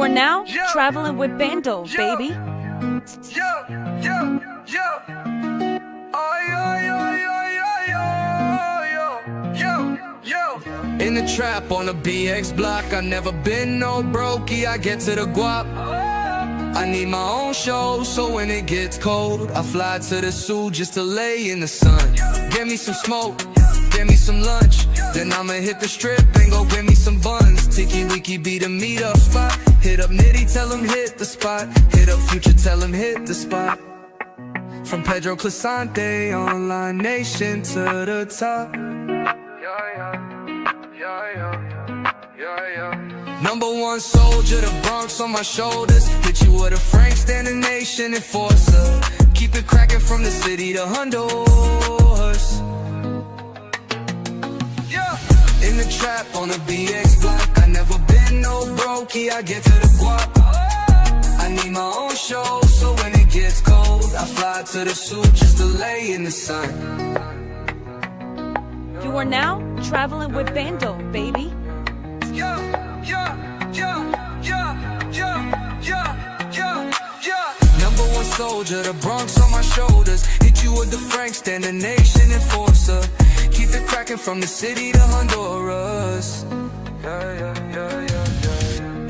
You are now traveling with Bando, baby. In the trap on a BX block, I never been no brokey, I get to the guap. I need my own show, so when it gets cold, I fly to the zoo just to lay in the sun. Get me some smoke, get me some lunch, then I'ma hit the strip and go get me some buns. Tiki Wiki be the meetup spot. Hit up Nitty, tell him hit the spot. Hit up Future, tell him hit the spot. From Pedro Clisante, online nation to the top. Number one soldier, the Bronx on my shoulders. Hit you with a Frank standing nation enforcer. Keep it cracking from the city to Honduras. In the trap on a BX block, I never been no brokey, I get to the guap. I need my own show, so when it gets cold, I fly to the zoo just to lay in the sun. You are now traveling with Bando, baby. Number one soldier, the Bronx on my shoulders. Hit you with the Frank standing nation enforcer. Keep it cracking from the city to Honduras.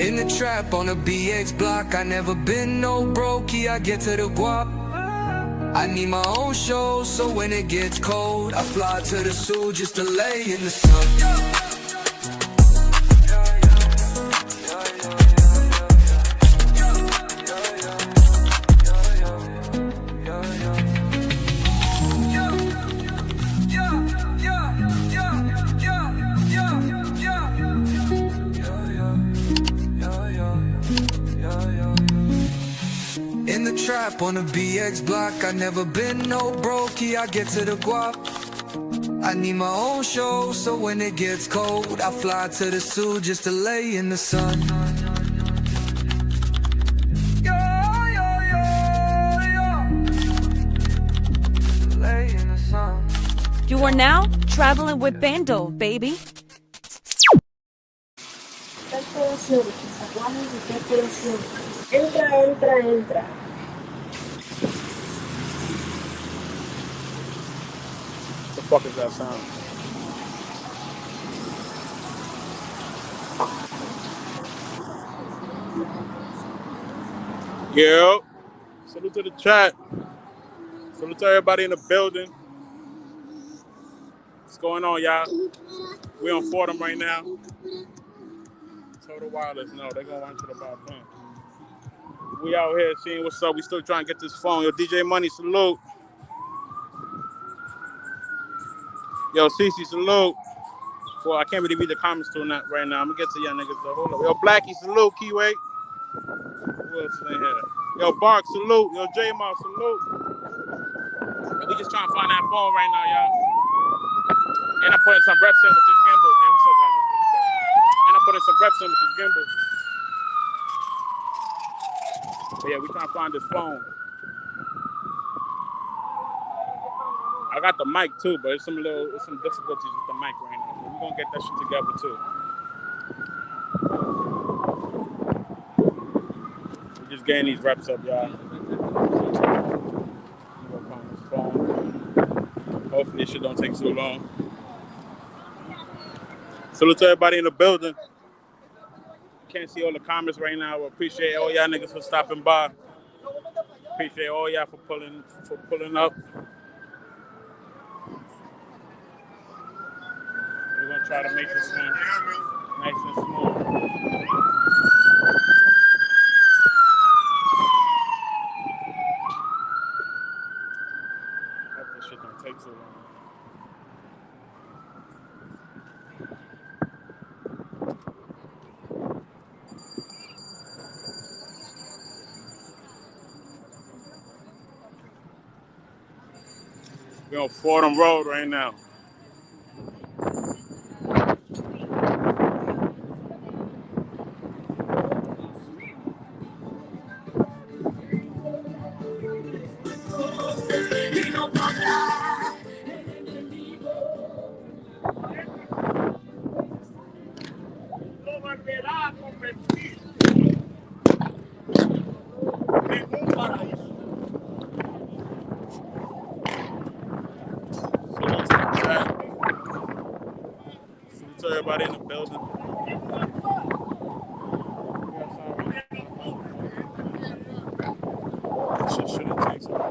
In the trap on a BX block, I never been no brokey, I get to the guap. I need my own show, so when it gets cold, I fly to the zoo just to lay in the sun. In the trap on a BX block, I never been no brokey, I get to the guap. I need my own show, so when it gets cold, I fly to the zoo just to lay in the sun. Lay in the sun. You are now traveling with Bando, baby. Entra, entra, entra. The fuck is that sound? Yo, salute to the chat. Salute to everybody in the building. What's going on, y'all? We on Fordham right now. Total Wireless, no, they're gonna run to the bottom. We out here seeing what's up. We still trying to get this phone. Yo, DJ Money, salute. Yo, Cece, salute. Well, I can't really read the comments to that right now. I'm gonna get to y'all niggas though. Hold up. Yo, Blackie, salute. Keyway. Who else is in here? Yo, Bark, salute. Yo, J-Mar, salute. We just trying to find that phone right now, y'all. And I'm putting some reps in with this gimbal. Man, what's up, guys? And I'm putting some reps in with this gimbal. But yeah, we trying to find this phone. I got the mic too, but it's some difficulties with the mic right now. So we're gonna get that shit together too. We're just getting these reps up, y'all. We'll find this phone. Hopefully this shit don't take too long. Salute to everybody in the building. Can't see all the comments right now. We appreciate all y'all niggas for stopping by. Appreciate all y'all for pulling up. We're gonna try to make this one nice and smooth. Hope this shit don't take too long. We're on Fordham Road right now. Just should have taken some.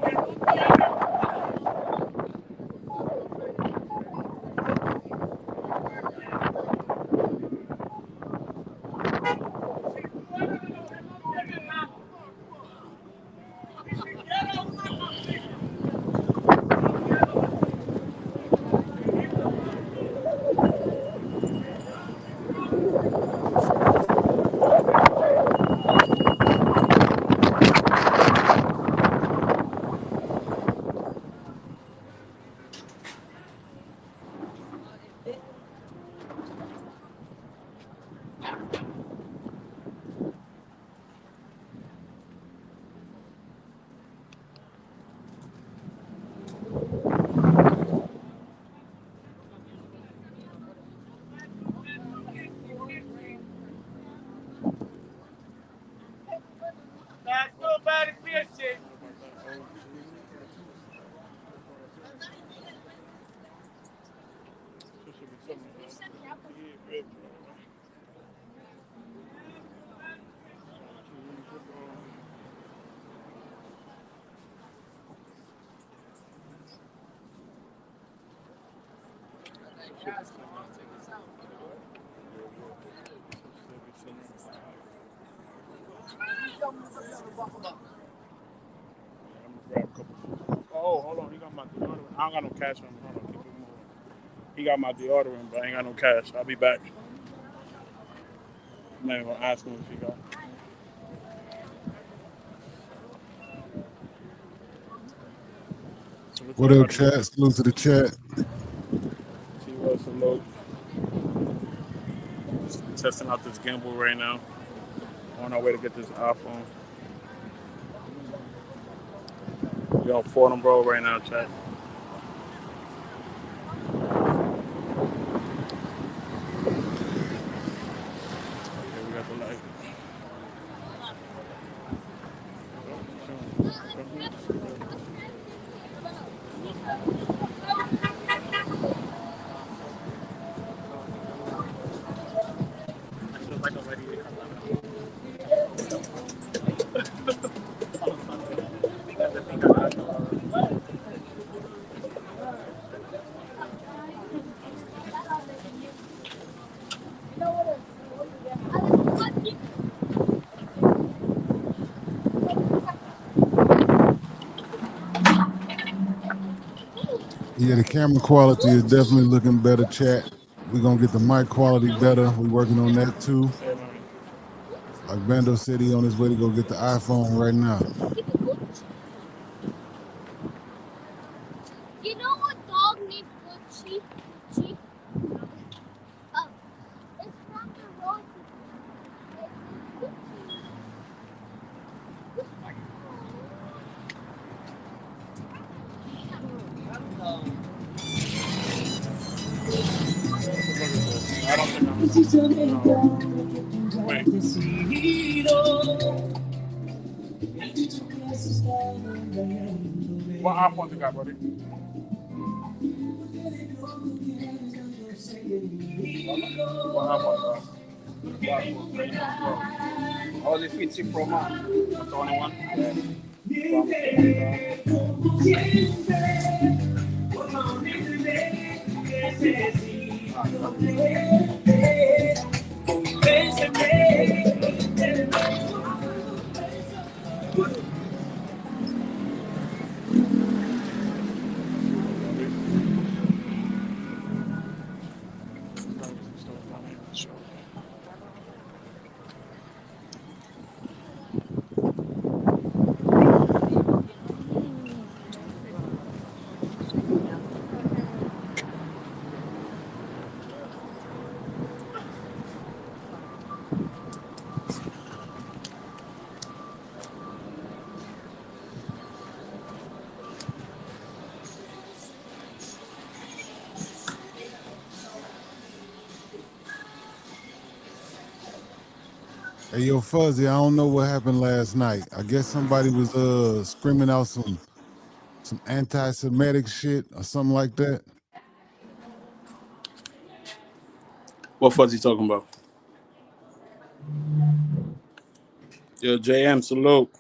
Oh, hold on. He got my deodorant. I don't got no cash on me. Hold on. Keep it moving. He got my deodorant, but I ain't got no cash. I'll be back. I'm not even gonna ask him if he got. So we're What talking up, about chat? Salute to the chat. see what's the load. Testing out this gimbal right now. On our way to get this iPhone. We're on Fordham Road right now, chat. Okay, we got the light. Yeah, the camera quality is definitely looking better, chat. We're gonna get the mic quality better. We're working on that too. Like Bando said, he on his way to go get the iPhone right now. You know what dog named Gucci? Gucci? Oh, it's from the road. I don't think I'm no. Wait. What iPhone you got, buddy? What iPhone you got? Oh, the 50 Pro Max. That's the only one? Hey, yo, Fuzzy, I don't know what happened last night. I guess somebody was screaming out some anti-Semitic shit or something like that. What fuss he talking about? Yo, JM, salute.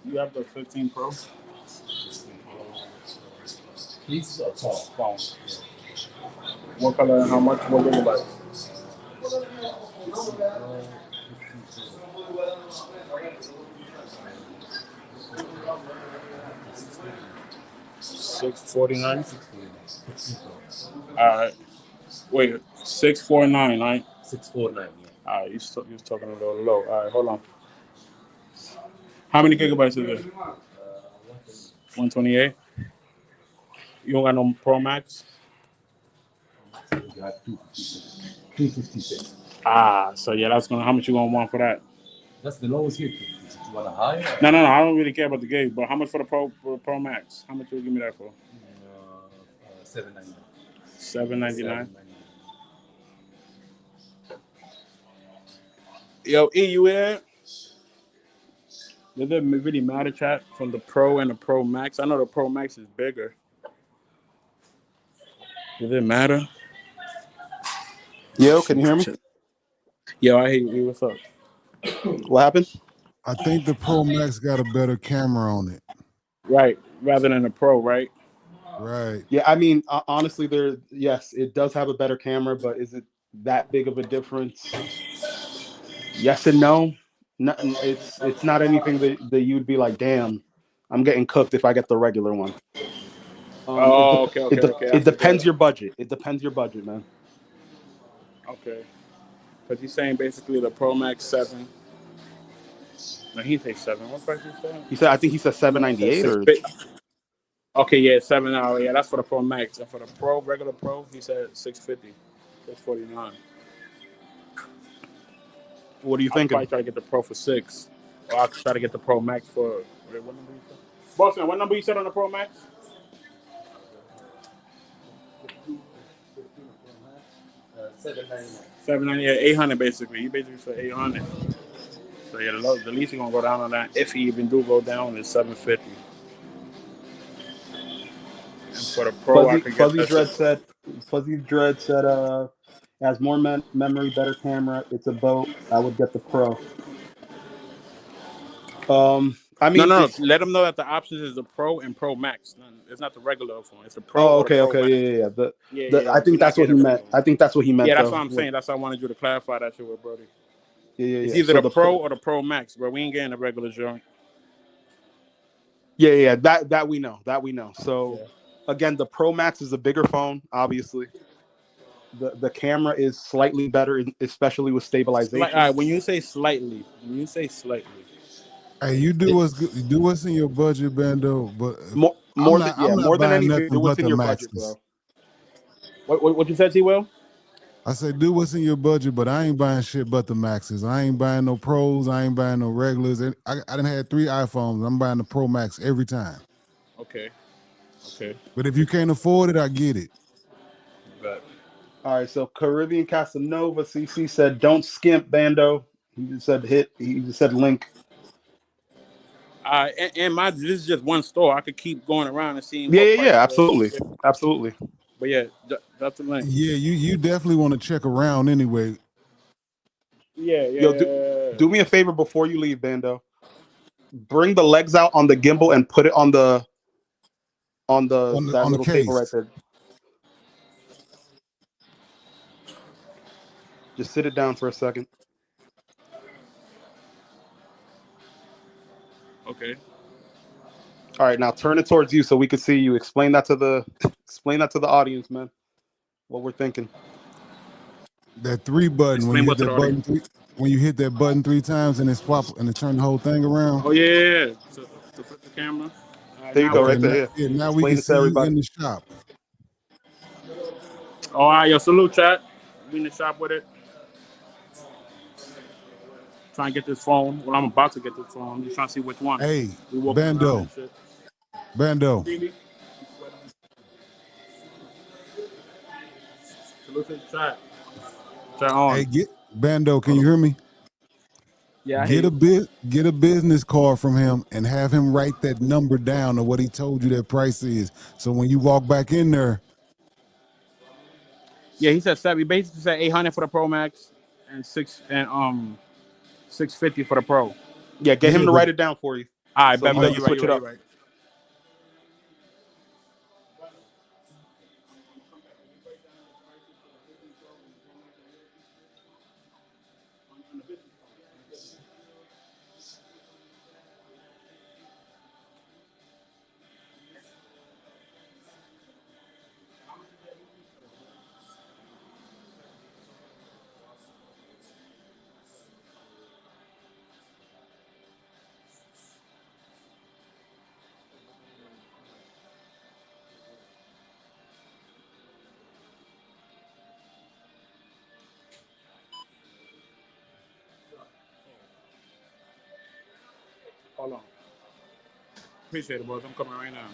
You have the 15 Pro? These are tall. Phone. What color and how much? What gigabytes? 649. All right. Wait, 649, right? 649. Yeah. All right, you're talking a little low. All right, hold on. How many gigabytes is it? 128. You don't got no Pro Max? You got 256. Ah, so yeah, that's gonna. How much you gonna want for that? That's the lowest here. 256. You want a higher? No. I don't really care about the gauge, but how much for the Pro Max? How much will you give me that for? 799. 799. Yo, E, you here? Does it really matter, chat, from the Pro and the Pro Max? I know the Pro Max is bigger. Does it matter? Yo, can you hear me? Yo, I hear you. What's up? What happened? I think the Pro Max got a better camera on it. Right, rather than the Pro, right? Right. Yeah, I mean, honestly, yes, it does have a better camera, but is it that big of a difference? Yes and no. It's not anything that you'd be like, damn, I'm getting cooked if I get the regular one. Okay. It depends your budget. It depends your budget, man. Okay. Because he's saying basically the Pro Max 7. No, he say 7. What price he said? I think he said 798 or. Okay, yeah, 7 hour. Yeah, that's for the Pro Max. And for the Pro, regular Pro, he said 650, 649. What are you I'll thinking? probably try to get the Pro for 6. Or I'll try to get the Pro Max for. Wait, what number you said? Boston, what number you said on the Pro Max? 799. 790, 800 basically. He basically said 800. So yeah, the least he's gonna go down on that, if he even do go down, is 750. And for the Pro, I could get Fuzzy Dread said, has more memory, better camera. It's a boat. I would get the Pro. I mean, no. Let him know that the options is the Pro and Pro Max. It's not the regular phone. It's the Pro. Oh, or the Pro okay, Max. yeah. I think that's what he meant. Yeah, that's what I'm saying. That's why I wanted you to clarify that shit with Brody. Yeah. It's either the Pro or the Pro Max, bro. We ain't getting the regular joint. Yeah. That we know. So, again, the Pro Max is a bigger phone, obviously. The camera is slightly better, especially with stabilization. All right, when you say slightly. Hey, you do what's in your budget, Bando. But more than anything, do what's in your budget, bro. What you said, T-Will? I say do what's in your budget, but I ain't buying shit but the Maxes. I ain't buying no Pros. I ain't buying no regulars. I done had 3 iPhones. I'm buying the Pro Max every time. Okay. But if you can't afford it, I get it. But, all right, so Caribbean Casanova CC said, "Don't skimp, Bando." He just said He just said link. and this is just one store. I could keep going around and seeing. Yeah, absolutely. But yeah, that's the link. Yeah, you definitely want to check around anyway. Yeah. Yo, do me a favor before you leave, Bando. Bring the legs out on the gimbal and put it on that little table right there. Just sit it down for a second. Okay. All right, now turn it towards you so we can see you. Explain that to the audience, man. What we're thinking. That 3 button when you hit that button 3 times and it swap and it turn the whole thing around. Oh yeah. To put the camera. There you go, right there. Yeah, now we can see you in the shop. All right, yo, salute, chat. We in the shop with it. Trying to get this phone. Well, I'm about to get this phone. I'm just trying to see which one. Hey, Bando. Salute to the chat. Chat on. Hey, Bando, can you hear me? Yeah. Get a business card from him and have him write that number down of what he told you that price is. So when you walk back in there. Yeah, he said 7. He basically said 800 for the Pro Max and 650 for the Pro. Yeah, get him to write it down for you. All right, So bet, you bet. know, You're you right. switch You're it right. You're up. right. Hold on. Appreciate it, boys. I'm coming right now.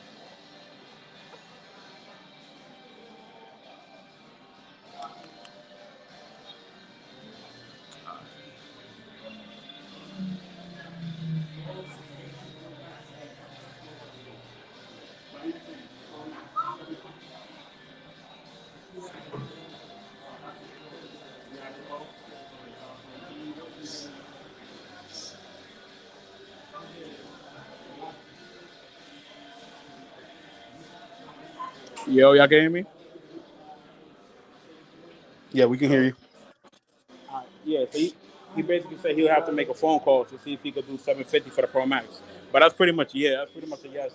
Yo, y'all can hear me? Yeah, we can hear you. Yeah, so he basically said he would have to make a phone call to see if he could do 750 for the Pro Max. But that's pretty much That's pretty much a yes.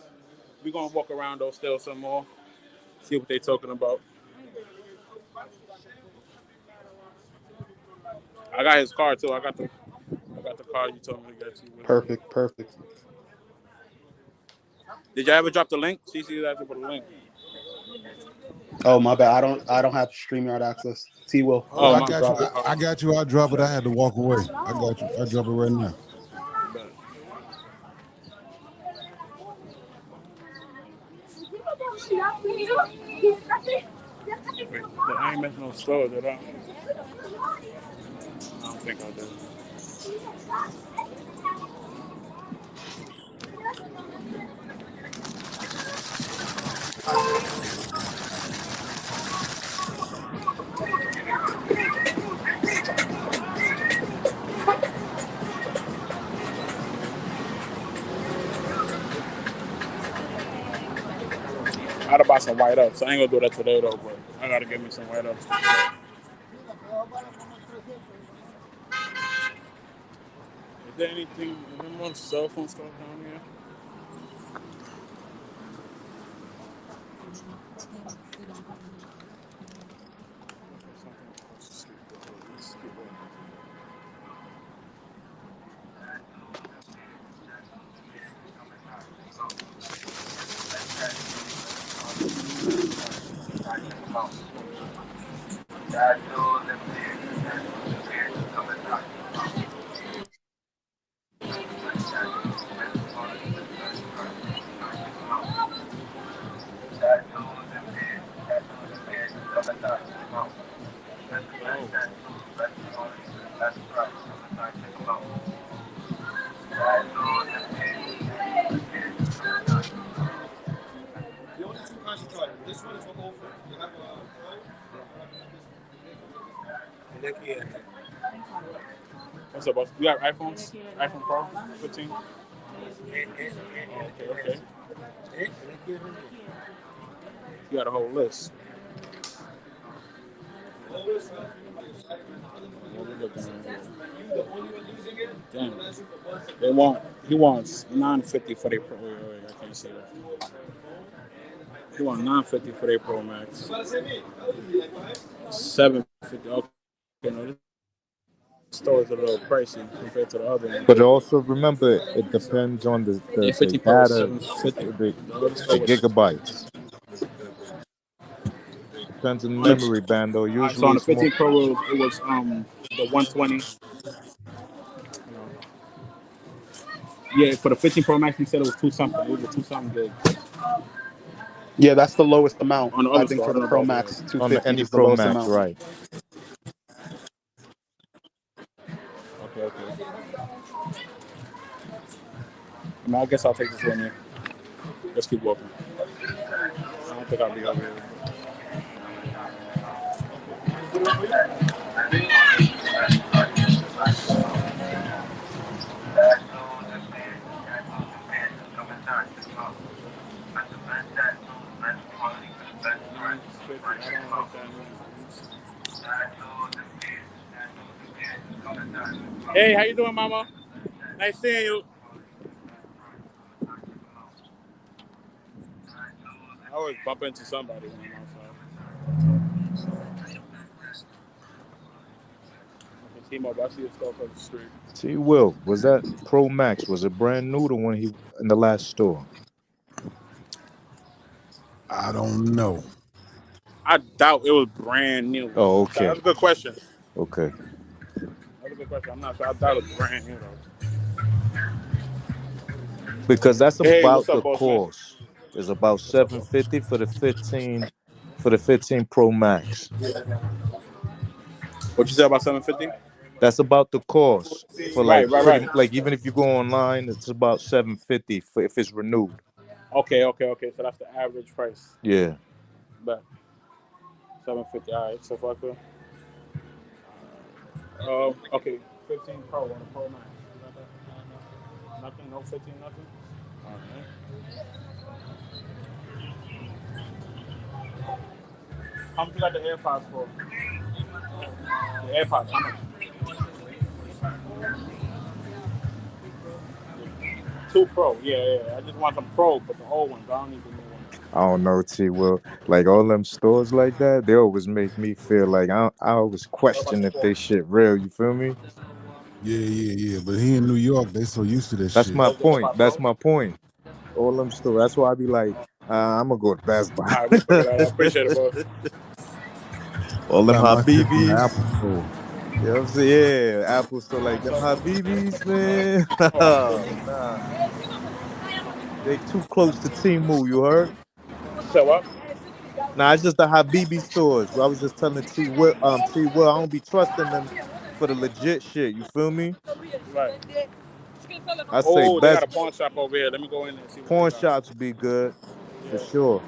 We're gonna walk around though still some more, see what they talking about. I got his card too. I got the card you told me to get you. Perfect, perfect. Did y'all ever drop the link? CC asked for the link. Oh my bad. I don't have StreamYard access. T will. Oh, If Oh I I my can got you. drop bad. it. I got you. I drop it. I had to walk away. I got you. I drop it right now. Wait, I ain't missing no stores at all. I don't think I did. I gotta buy some white ups. I ain't gonna do that today though, but I gotta get me some white ups. Is there anything? Is there more cell phone stuff down here? Let's keep going. What's up, boss? You got iPhones? iPhone Pro 15? Okay, okay. You got a whole list. What we looking at here? Damn. He wants 950 for their Pro. Wait, I can't say that. He wants 950 for their Pro Max. 750. Okay, no, this store is a little pricey compared to the other one. But also remember, it depends on Yeah, the 50 Pro is data, 750. The other the store was. gigabytes. Depends on the On the, memory band, though. so Usually on the it's more. 15 Pro, it was the 120. Yeah, for the 15 Pro Max, he said it was two something. It was a two something gig. Yeah, that's the lowest amount. On the I other think store, I for don't the know Pro about there. Max, On the 250 any is the Pro lowest Max, amount. right? Okay, okay. I guess I'll take this one then. Let's keep walking. I don't think I'll be over here. Hey, how you doing, Mama? Nice seeing you. I always bump into somebody when I'm outside. Okay, T-Mobile, I see a store across the street. T Will, was that Pro Max? Was it brand new to when he in the last store? I don't know. I doubt it was brand new. Oh, That's okay. a good question. Okay. That's a good question. I'm not sure. I doubt it was brand new though. Because that's Hey, about what's up, the boss man? cost. It's about What's up, bro? 750 for the 15 Pro Max. What you say about 750? That's about the cost for like Right, right, pretty right. like even if you go online, it's about 750 for if it's renewed. Okay, okay, okay. So that's the average price. Yeah. But 750. All right. So fuck it. Okay. 15 Pro on the Pro Max. You got that? Nothing. No 15. Nothing. All right. How much you got the AirPods for? The AirPods. How much? 2 Pro. Yeah, yeah. I just want them Pro, but the old ones. I don't need the new ones. I don't know, T Will. Like all them stores like that, they always make me feel like I always What about question the if four? they shit real, you feel me? Yeah, yeah, yeah. But he in New York, they so used to this That's shit. my Those the point. AirPods That's Pro? my point. All them stores. That's why I be like, I'm gonna go to Best Buy. All right, we'll figure that out. Appreciate it, boss. All them Got my shit from the Habibis. Apple store. You know what I'm saying? Yeah, Apple Store, like them Habibis, man. Nah, they too close to Timu. You heard? So what? Nah, it's just the Habibi stores. I was just telling T Will, I don't be trusting them for the legit shit. You feel me? Right. I say Oh, they got best a pawn shop over here. Let me go in there and see what they pawn got. shops be good for Yeah. sure.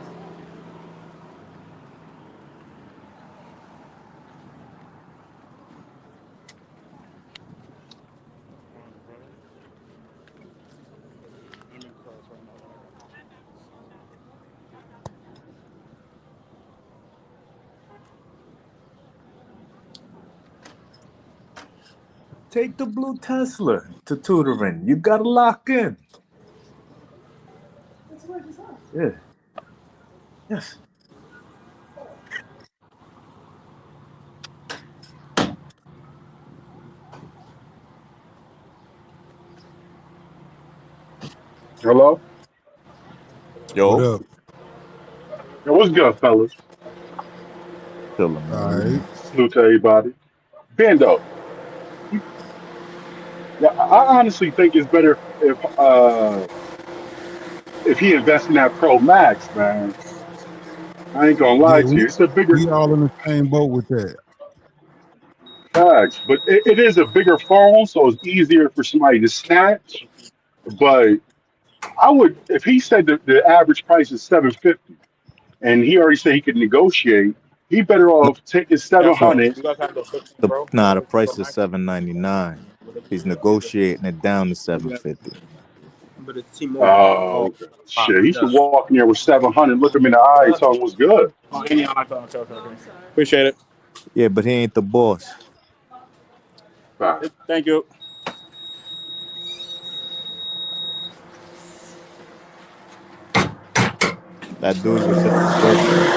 Let me cross right now. Take the blue Tesla to tutoring. You gotta lock in. Yeah. Yes. Hello? What Yo, up? Yo, what's good, fellas? chillin', All man. right. Salute to everybody. Bando, you, yeah, I honestly think it's better if he invests in that Pro Max, man. I ain't gonna lie Yeah, to you. It's a bigger we all in the same boat with that. facts, but it is a bigger phone, so it's easier for somebody to snatch. But I would, if he said the average price is 750, and he already said he could negotiate, he better No, off taking Yeah, 700. you guys have the 15 the Pro, nah, the 15 Pro price is Max. $799. With the, He's with the, negotiating it down to with the, 750. But it's T-Mobile. Oh, Oh, okay. Shit, he should yeah. walk in there with 700, look him in the eye, tell him what's good. oh, any on okay, okay, okay, okay. Appreciate it. Yeah, but he ain't the boss. Right. Thank you. That dude was just a broker.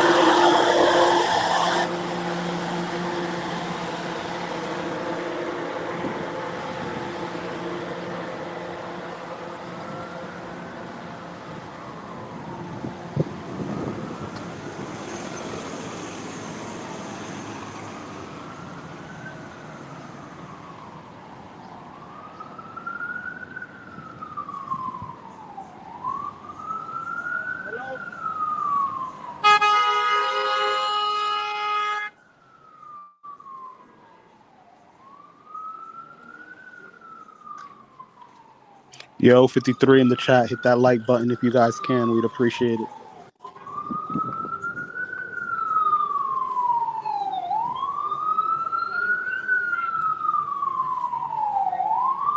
Yo, 53 in the chat. Hit that like button if you guys can. We'd appreciate it.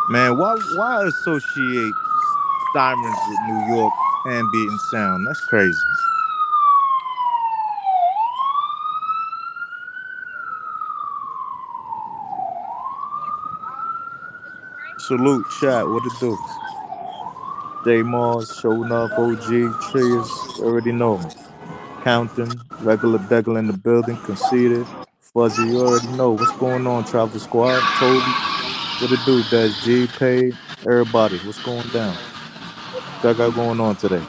Man, why associate sirens with New York ambient sound? That's crazy. Salute, chat. What it do? J Moss, showing off OG, Trias. You already know me. Counting, regular degular in the building, conceited. Fuzzy, you already know what's going on. Travel Squad, Toby. What it do? That's G, Paid. Everybody, what's going down? What y'all got going on today?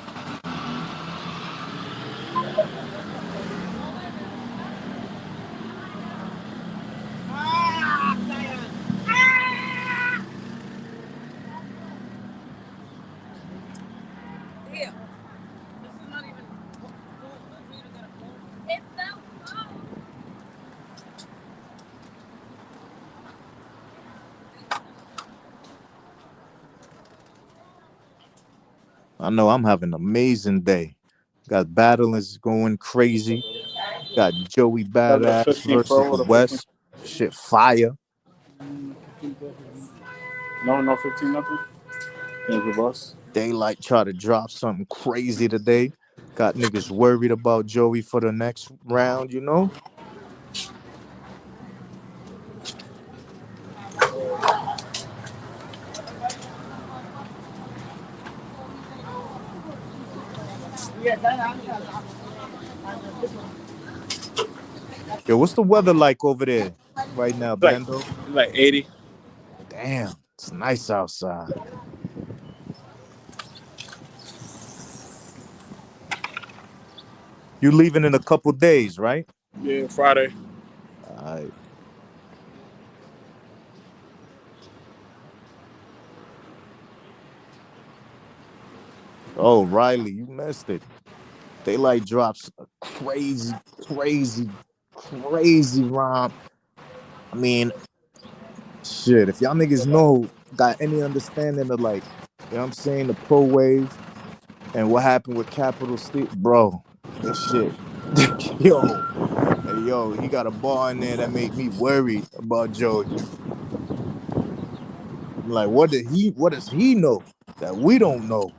I know I'm having an amazing day. Got battlers going crazy. Got Joey That's the Badass 15 versus Pro the or the 15. West. Shit fire. No, no 15 nothing. Yeah, the boss. Daylight try to drop something crazy today. Got niggas worried about Joey for the next round, you know? Yo, what's the weather like over there right now, Bando? It's like 80. Damn, it's nice outside. You leaving in a couple days, right? Yeah, Friday. Alright. Oh, Riley, you missed it. Daylight drops a crazy, crazy, crazy rhyme. I mean, shit, if y'all niggas know, got any understanding of like, you know what I'm saying, the pro wave and what happened with Capital Steel, bro, this shit. Yo, hey, yo, he got a bar in there that made me worried about Joey. I'm like, what does he know that we don't know?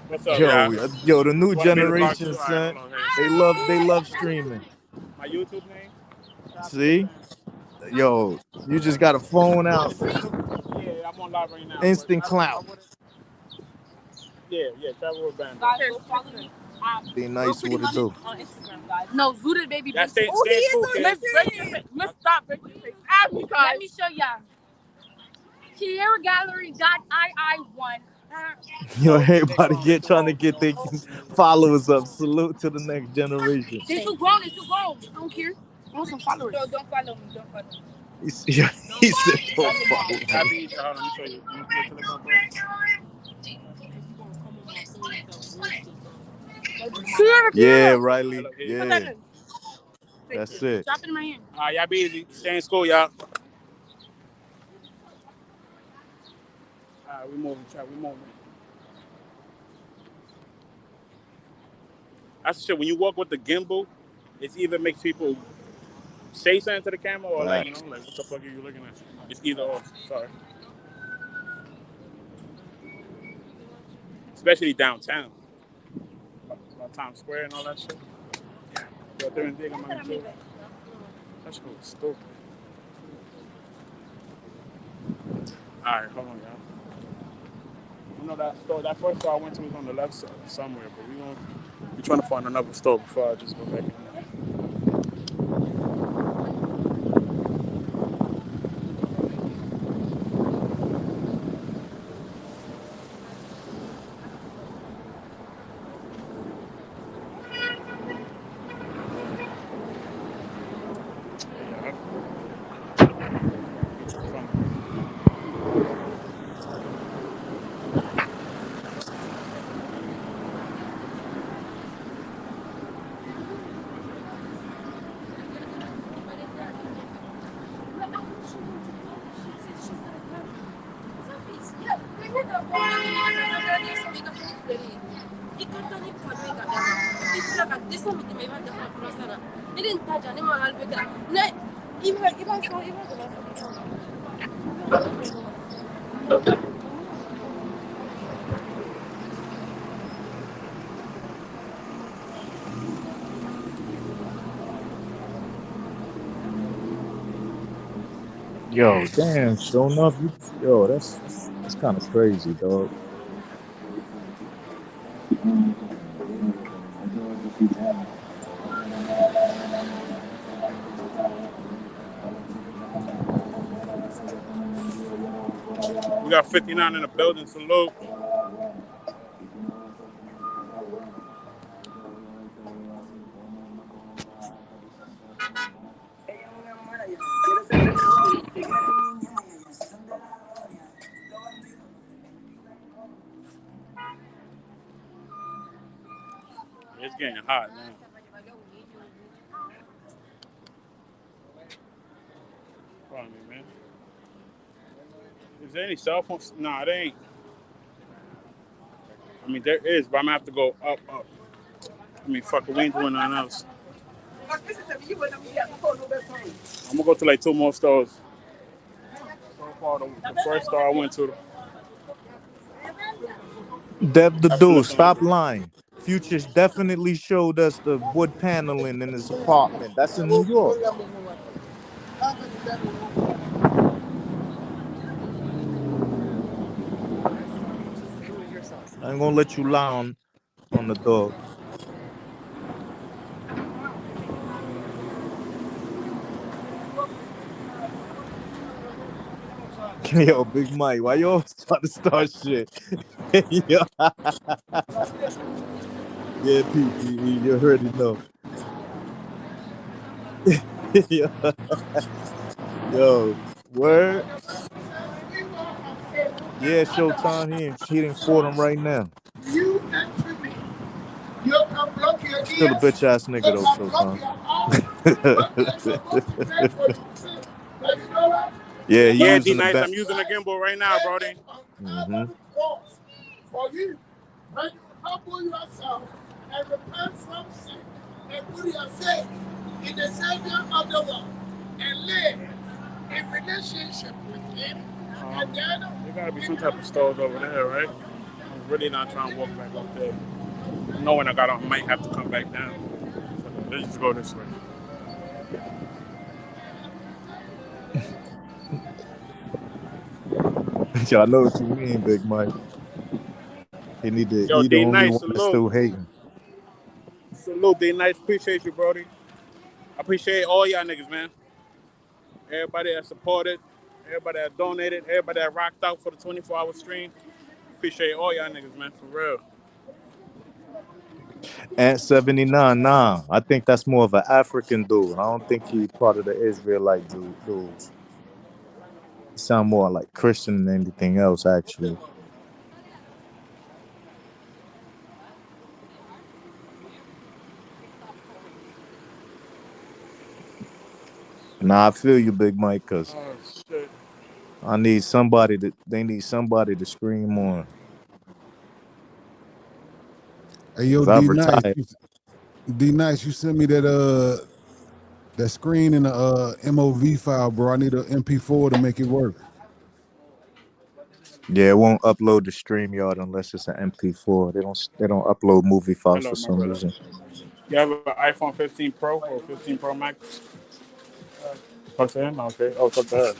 What's up, y'all? Yo, the new Want to be the block generation, too? All right, hold son, on. they Hey. love streaming. My YouTube name? See? Yo, you just got a phone out, Yeah, I'm on live right now. But instant clout. yeah, travel with band. Guys, go follow me. Be Real nice, pretty what it money do? on Instagram, guys. No, Zooted baby. Yeah, stay Oh, he in is school, on kid. Let's break your face. Let's stop break your face. Ask me, guys. Let me show y'all. Sierra Gallery got I1. Yo, everybody trying to get their followers up. Salute to the next generation. They're too grown. They're too grown. I don't care. I want some followers. No, don't follow me. Don't follow me. He said, don't follow I'll me. be easy. Hold on, let me show you. Let me wait till it come through. Sierra Yeah, Gallery. Riley. Look, here you go. Yeah, that's it. Drop it in my hand. All right, y'all be easy. Stay in school, y'all. All right, we moving, chat. We moving. That's the shit. When you walk with the gimbal, it either makes people say something to the camera or like, Facts. like what the fuck are you looking at? It's either or. Sorry. Especially downtown, like Times Square and all that shit. Go there and dig on my too. That shit was stupid. All right, hold on, y'all. You know that store, that first store I went to was on the left side somewhere, but we trying to find another store before I just go back in there. Yo, damn, sure enough, yo, that's kind of crazy, dog. We got 59 in the building. Salute. It's getting hot now. Follow me, man. Is there any cell phones? Nah, it ain't. I mean, there is, but I'm gonna have to go up. I mean, fuck it, we ain't doing nothing else. I'm gonna go to like 2 more stores. So far, the first store I went to, Dev the after dude, looking like, stop lying. Futures definitely showed us the wood paneling in his apartment. That's in New York. I ain't gonna let you lie on the dog. Yo, Big Mike, why you always try to start shit? Yo. Yeah, PPE, you already know. yo, yo, word? Yeah, Showtime. He didn't fought him right now. You enter me. You can block your Still a ears. bitch ass You nigga though, can block Showtime. your eyes. But they supposed to pray for you. See, like, you know what? Yeah, he yeah, using D the Nice, back. I'm using the gimbal right now, Brody. Mm-hmm. For you, when you humble yourself and repent from sin and put your faith in the Savior of the world and live in relationship with Him, and then There gotta be some type of stores over there, right? I'm really not trying to walk back up there. Knowing I might have to come back down. So let's just go this way. I know what you mean, Big Mike. Yo, He the D only Nice, one that's salute. still hating. Salute, D Nice. Appreciate you, Brody. I appreciate all y'all niggas, man. Everybody that supported, everybody that donated, everybody that rocked out for the 24-hour stream. Appreciate all y'all niggas, man, for real. Ant 79, nah. I think that's more of an African dude. I don't think he part of the Israelite dudes. He sound more like Christian than anything else, actually. Nah, I feel you, Big Mike, cause Oh, shit. they need somebody to scream on. Hey, yo, Cause I D Nice, retired. D Nice, you sent me that screen in the MOV file, bro. I need an MP4 to make it work. Yeah, it won't upload to StreamYard unless it's an MP4. They don't upload movie files Hello, for my some brother. reason. You have an iPhone 15 Pro or 15 Pro Max? Talk to him? Okay. Oh, talk to her.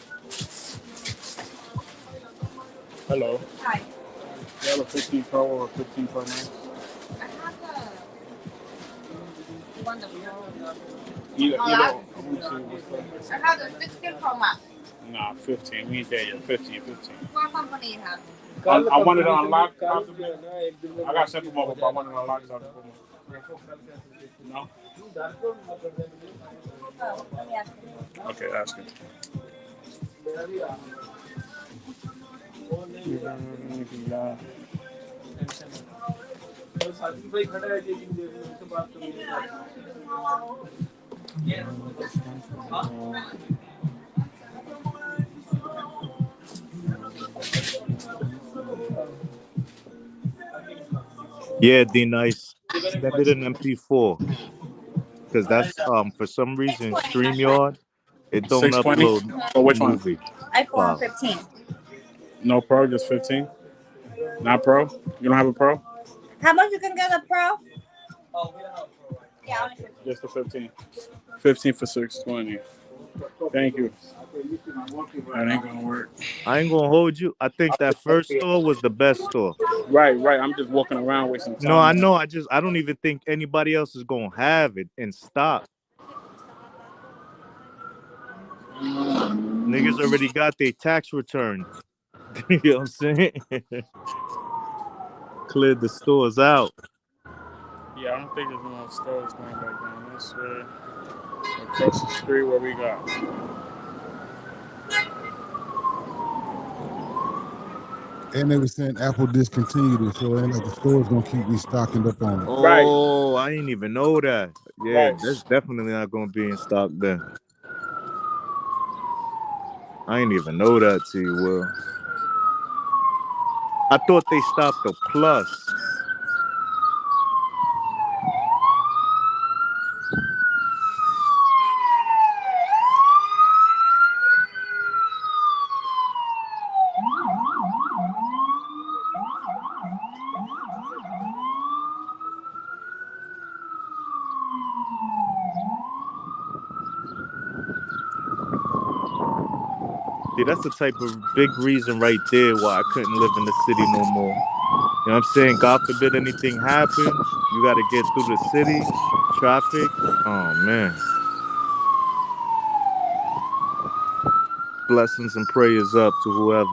Hello. You have a 15 Pro or a 15 Pro Max? Either. Let me see. What's the... I have a 16 Pro Max. Nah, 15. We ain't there yet. 15, 15. What company you have? I wanted to unlock possibly. I got sent them over, but I wanted to unlock something. No? Oh, let me ask you. Okay, ask it. Yeah, D Nice. Send it in MP4. Because that's for some reason StreamYard, it don't 620? upload Or which one? movie iPhone files. 15. No Pro, just 15? Not Pro? You don't have a Pro? How much you can get a Pro? Yeah, only 15. Just the 15. 15 for 620. Thank you. That ain't gonna work. I ain't gonna hold you. I think that first store was the best store. Right, right. I'm just walking around wasting No, I time. know. I don't even think anybody else is gonna have it in stock. Niggas already got their tax return. You know what I'm saying? Cleared the stores out. Yeah, I don't think there's no stores going back down. That's across the street where we got. And they were saying Apple discontinued it, so it ain't like the store's gonna keep restocking up on it. Right, Oh, I didn't even know that. Yeah, right. that's definitely not gonna be in stock then. I didn't even know that, T. Will. I thought they stopped the plus. See, that's the type of big reason right there why I couldn't live in the city no more. You know what I'm saying? God forbid anything happen. You got to get through the city, traffic. Oh, man. Blessings and prayers up to whoever.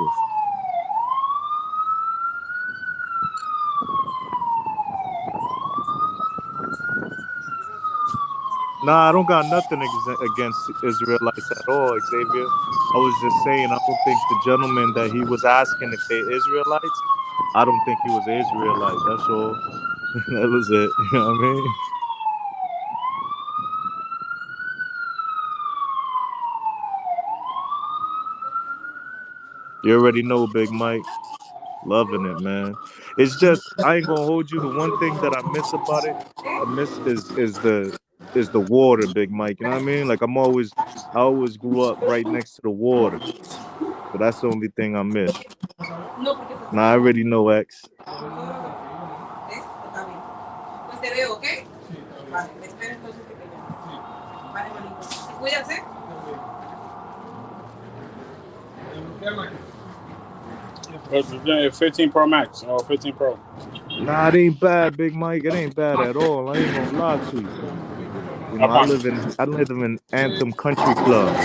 Nah, I don't got nothing against Israelites at all, Xavier. I was just saying, I don't think the gentleman that he was asking if they're Israelites, I don't think he was an Israelite. That's all. That was it. You know what I mean? You already know, Big Mike. Loving it, man. It's just I ain't gonna hold you. The one thing that I miss about it, I miss is the water, Big Mike. You know what I mean? Like I always grew up right next to the water. So that's the only thing I miss. Now I already know X. It's 15 Pro Max or 15 Pro. Nah, it ain't bad, Big Mike. It ain't bad at all. I ain't gonna lie to you. You know, Up on. I live in Anthem Country Club,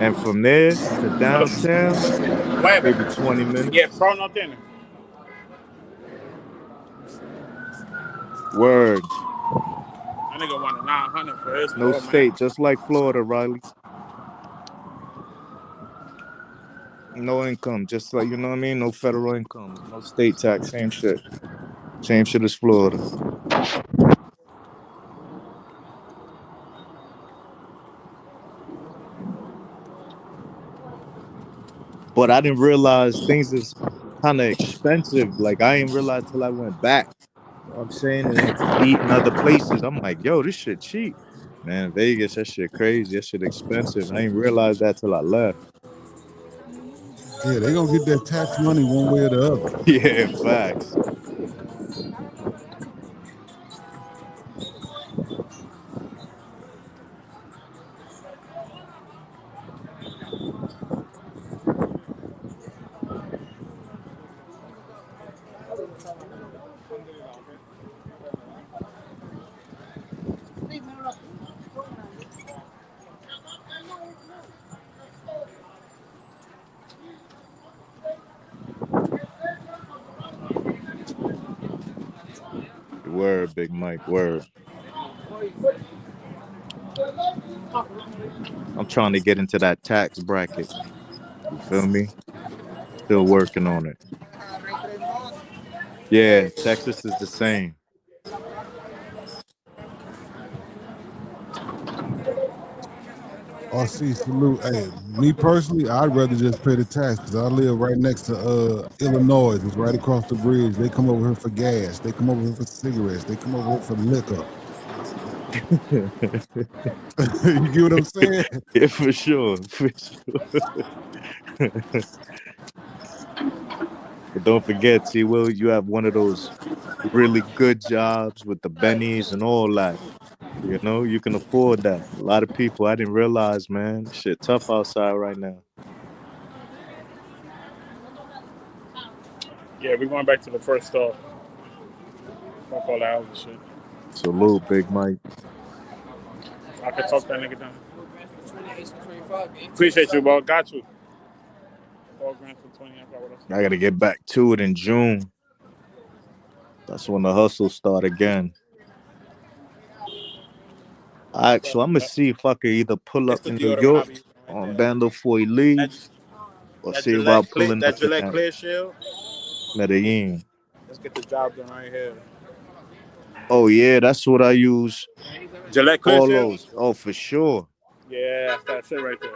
and from there to downtown, maybe 20 Yeah, minutes. Pro no tiene. Word. That nigga wanted 900 for his No Pro state, Max. just like Florida, Riley. No income, just like you know what I mean. No federal income, no state tax. Same shit. Same shit as Florida. But I didn't realize things is kind of expensive. Like I didn't realize till I went back. You know what I'm saying, and went to eat in other places. I'm like, yo, this shit cheap. Man, Vegas, that shit crazy. That shit expensive. I didn't realize that till I left. Yeah, they gonna get that tax money one way or the other. Yeah, facts. Word, Big Mike. Word. I'm trying to get into that tax bracket. You feel me? Still working on it. Yeah, Texas is the same. RC salute. Hey, me personally, I'd rather just pay the tax because I live right next to Illinois. It's right across the bridge. They come over here for gas. They come over here for cigarettes. They come over here for liquor. You get what I'm saying? Yeah, for sure. For sure. But don't forget, T Will, you have one of those really good jobs with the bennies and all that. You know, you can afford that. A lot of people, I didn't realize, man, shit tough outside right now. Yeah, we're going back to the first store. Fuck all that other shit. Salute, Big Mike. I can talk that nigga down. Appreciate you, bro. Got you. 4 grand for 20. I got what else. I gotta get back to it in June. That's when the hustle start again. Actually, I'm gonna see if I could either pull It's up the in New deodorant I York be using right on there. Bando before he leave, That, or that see if I Gillette pull clear, in that up in Gillette clear shield. Medellin. Let's get the job done right here. Oh yeah, that's what I use. Gillette clear All shield. those. Oh, for sure. Yeah, that's that shit right there.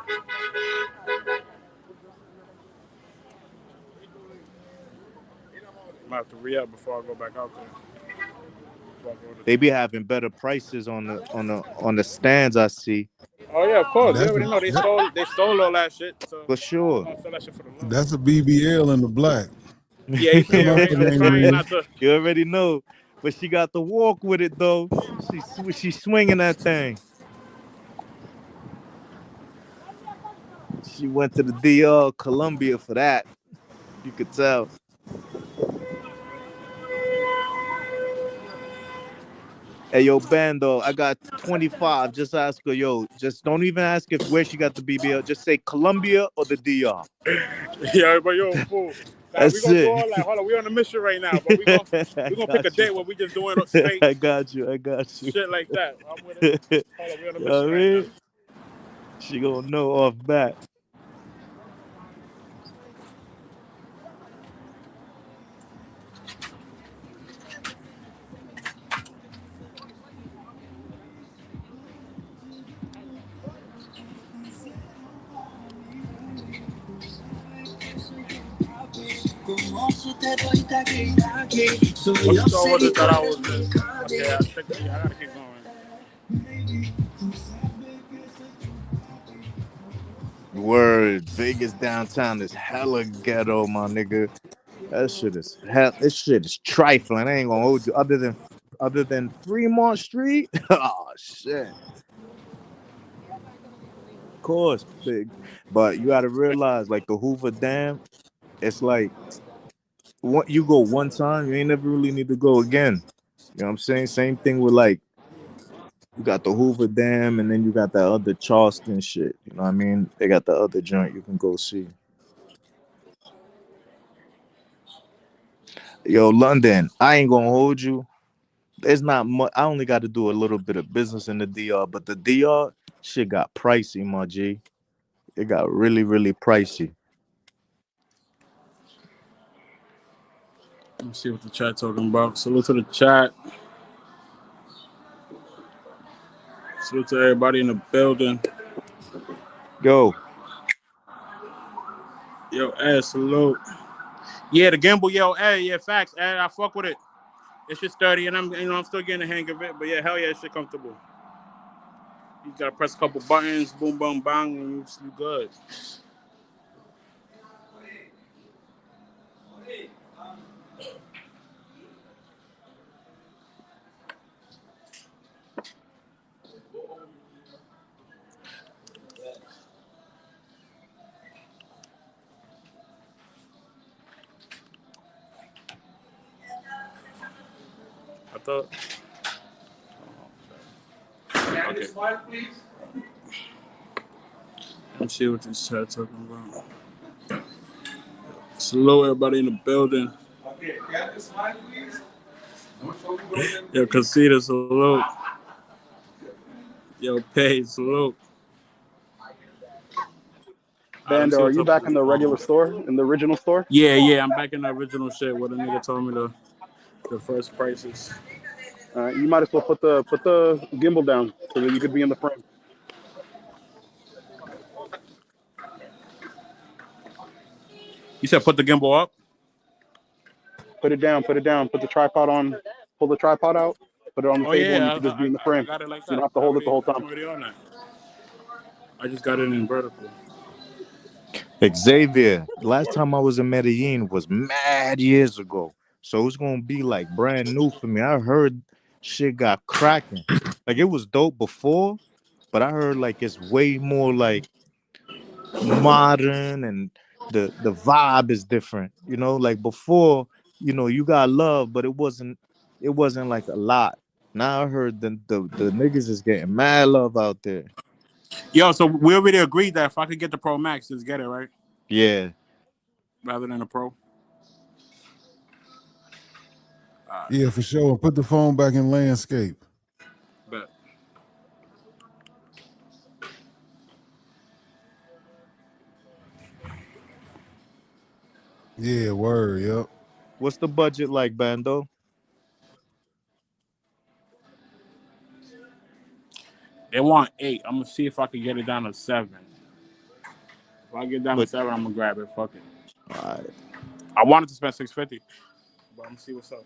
I'm gonna have to re-up before I go back out there. Before I go to They the be gym. having better prices on the stands. I see Oh yeah, of course. You That's already know they stole all that shit. So for they're sure. gonna sell that shit for the low. a BBL in the black. Yeah, you That see it, right? motherfucker I'm ain't trying real. not to. You already know, but she got to walk with it though. She swinging that thing. She went to the DR Columbia for that. You could tell. Hey yo, Bando, I got 25. Just ask her, yo. Just don't even ask if where she got the BBL. Just say Columbia or the DR. Yeah, but yo, fool. Nah, we That's gonna do it. all that. Hold on, we on a mission right now, but I we gonna pick a got you. date where we just doing straight I got you. I got you. shit like that. I'm with it. You Hold on, we on a know mission what I right now. mean? She gonna know off bat. What store was it that I was in? Yeah, I think I gotta keep going. Word, Vegas downtown is hella ghetto, my nigga. That shit is hell. This shit is trifling. I ain't gonna hold you. Other than Fremont Street. Oh shit. Of course, big. But you gotta realize, like the Hoover Dam, it's like you go one time, you ain't never really need to go again. You know what I'm saying? Same thing with like you got the Hoover Dam, and then you got that other Charleston shit. You know what I mean? They got the other joint you can go see. Yo, London, I ain't gonna hold you. There's not much. I only got to do a little bit of business in the DR, but the DR shit got pricey, my G. It got really, really pricey. Let me see what the chat talking about. Salute to the chat. Salute to everybody in the building. Yo, Yo, Ed, salute. Yeah, the gimbal, yo, Ed, yeah, facts, Ed, I fuck with it. It's just sturdy, and I'm still getting the hang of it. But yeah, hell yeah, it's shit comfortable. You gotta press a couple buttons, boom, boom, bang, and you good. I thought. Okay. Let me see what this chat talking about. Salute everybody in the building. Yo, Casita, salute. Yo, Pay, salute. Let me Bando, see are what's you up with back this in the regular phone. store, in the original store? Yeah, I'm back in the original shit where the nigga told me the first prices. You might as well put the gimbal down so that you could be in the frame. You said put the gimbal up? Put it down, put it down, put the tripod on, pull the tripod out, put it on the Oh table, and you yeah, could just be in the I frame. got it like You don't that. have to hold it the whole I'm time. already on that. I just got it in vertical. Xavier, last time I was in Medellin was mad years ago. So it's gonna be like brand new for me. I heard shit got cracking. Like it was dope before, but I heard like it's way more like modern and the vibe is different. You know, like before, you got love, but it wasn't like a lot. Now I heard the niggas is getting mad love out there. Yo, so we already agreed that if I could get the Pro Max, just get it, right? Yeah. Rather than the Pro. Yeah, for sure. Put the phone back in landscape. But Yeah, word. Yep. What's the budget like, Bando? they want 8. I'm gonna see if I can get it down to 7. If I get down to But 7, I'm gonna grab it. Fuck it. uh, I wanted to spend 650, but I'm gonna see what's up.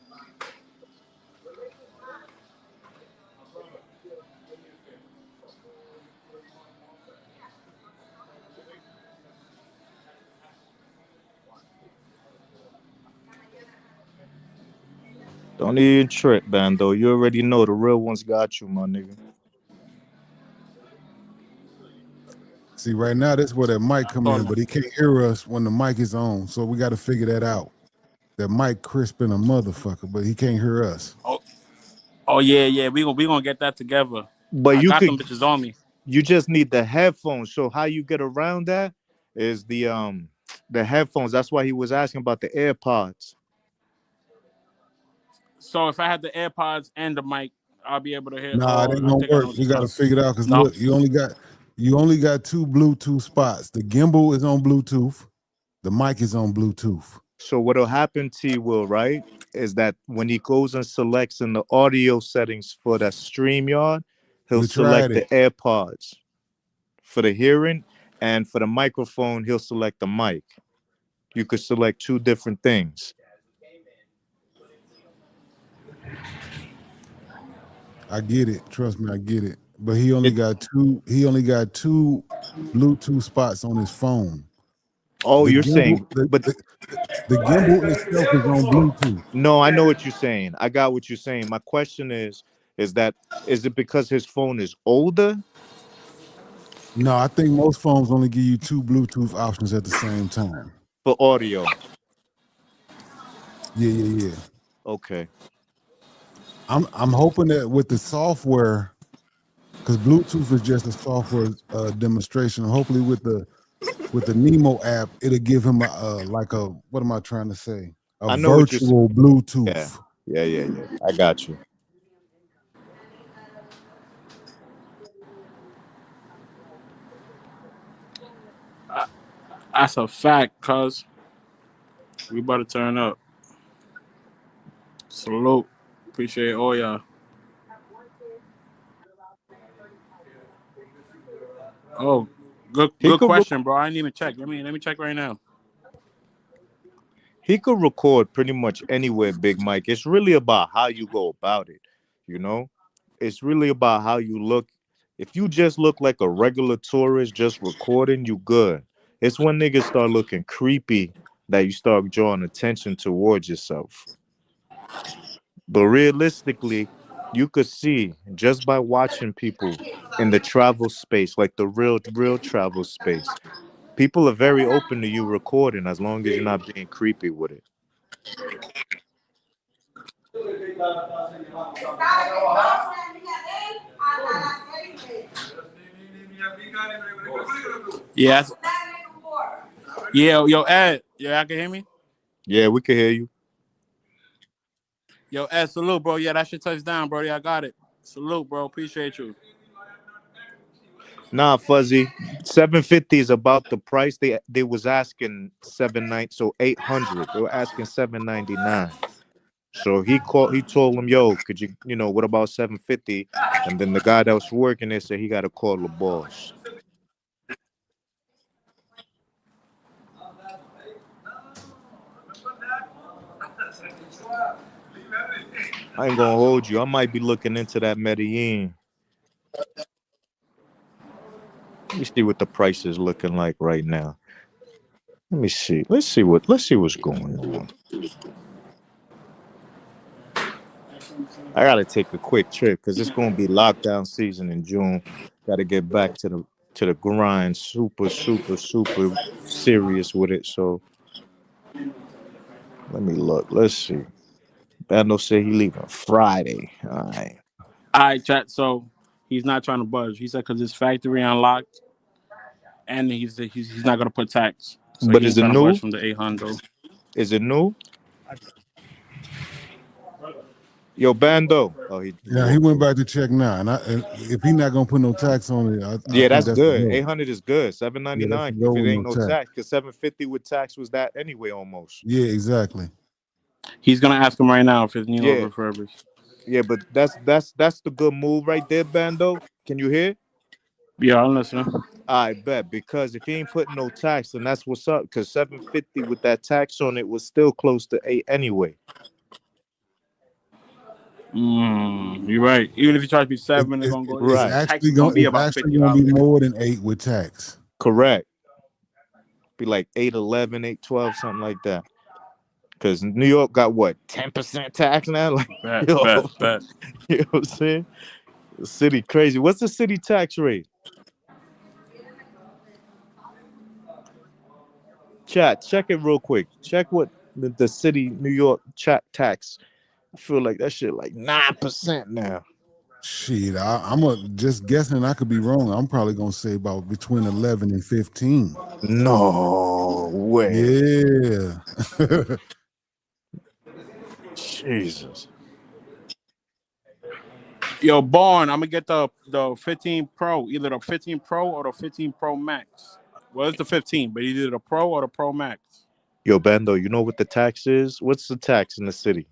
don't even trip, Bando. You already know the real ones got you, my nigga. See, right now that's where that mic come Thought in, about but he can't hear us when the mic is on. So we got to figure that out. That mic crisping a motherfucker, but he can't hear us. Oh, oh yeah. We gonna get that together. But I you got could them bitches on me. you just need the headphones. So how you get around that is the headphones. That's why he was asking about the AirPods. So if I had the AirPods and the mic, I'll be able to hear. Nah, it Oh, ain't I gonna think I know work. what We you're got trying to to say. figure it out because No. look, you only got 2 Bluetooth spots. The gimbal is on Bluetooth. The mic is on Bluetooth. So what'll happen, T will, right? Is that when he goes and selects in the audio settings for that StreamYard, he'll We tried select the it. AirPods for the hearing, and for the microphone, he'll select the mic. You could select two different things. I get it. Trust me, I get it. But he only It got two. He only got 2 Bluetooth spots on his phone. oh, The you're gimbal, saying, but the gimbal itself is on Bluetooth. no, I know what you're saying. I got what you're saying. My question is that is it because his phone is older No, I think most phones only give you 2 Bluetooth options at the same time. for audio? Yeah, yeah, yeah. Okay. I'm hoping that with the software, because Bluetooth is just a software demonstration. Hopefully, with the Nemo app, it'll give him like a what am I trying to say? A I know what you're saying. virtual Yeah. Bluetooth. Yeah. I got you. That's a fact, cuz. We about to turn up. Salute. Appreciate all y'all. Oh, good He good could question, bro. I didn't even check. Let me check right now. he could record pretty much anywhere, Big Mike. It's really about how you go about it, you know? It's really about how you look. If you just look like a regular tourist just recording, you good. It's when niggas start looking creepy that you start drawing attention towards yourself. But realistically, you could see just by watching people in the travel space, like the real travel space. People are very open to you recording as long as you're not being creepy with it. Yeah. Yeah, yo, Ed. Yeah, I can hear me? Yeah, we can hear you. Yo, Ed, salute, bro. Yeah, that shit touched down, bro. Yeah, I got it. Salute, bro. Appreciate you. Nah, Fuzzy. 750 is about the price. They was asking 790, so 800. They were asking 799. So he told him, yo, could what about 750? And then the guy that was working there said he gotta call the boss. I ain't gonna hold you. I might be looking into that Medellin. Let me see what the price is looking like right now. Let me see. Let's see what's going on. I gotta take a quick trip because it's gonna be lockdown season in June. Gotta get back to the grind. Super, super, super serious with it. So let me look. Let's see. Bando said he leaving Friday. All right. All right, chat. So he's not trying to budge. He said because his factory unlocked, and he's not gonna put tax, so But he ain't is it trying to budge new? from the 800. Is it new? Yo, Bando. Oh, he Yeah, he walked went away. back to check now, and if he's not gonna put no tax on it, I Yeah, think that's that's the good. go. 800 is good. Yeah, that's 799 the go if it with ain't no no tax. tax. Because 750 with tax was that anyway almost. Yeah, exactly. He's gonna ask him right now if his Nino's Yeah, refurbished. yeah, but that's the good move right there, Bando. Can you hear? Yeah, I'm listening. I bet because if he ain't putting no tax, then that's what's up. Because 750 with that tax on it was still close to 8 anyway. You're right. Even if you charge me It, seven, it's it, gonna go. it's Right. His tax actually is gonna be it's about actually fifty gonna be dollars. more than 8 with tax. Correct. Be like 811, 812, something like that. Because New York got what, 10% tax now? Like, Bet, yo, bet, bet. you know what I'm saying? The city crazy. What's the city tax rate? Chat, check it real quick. Check what the city New York chat tax. I feel like that shit like 9% now. Shit, just guessing. I could be wrong. I'm probably gonna say about between 11 and 15. No way. Yeah. Jesus. Yo, Born, I'm gonna get the 15 Pro, either the 15 Pro or the 15 Pro Max. Well, it's the 15, but either the Pro or the Pro Max. Yo, Bando, you know what the tax is? What's the tax in the city?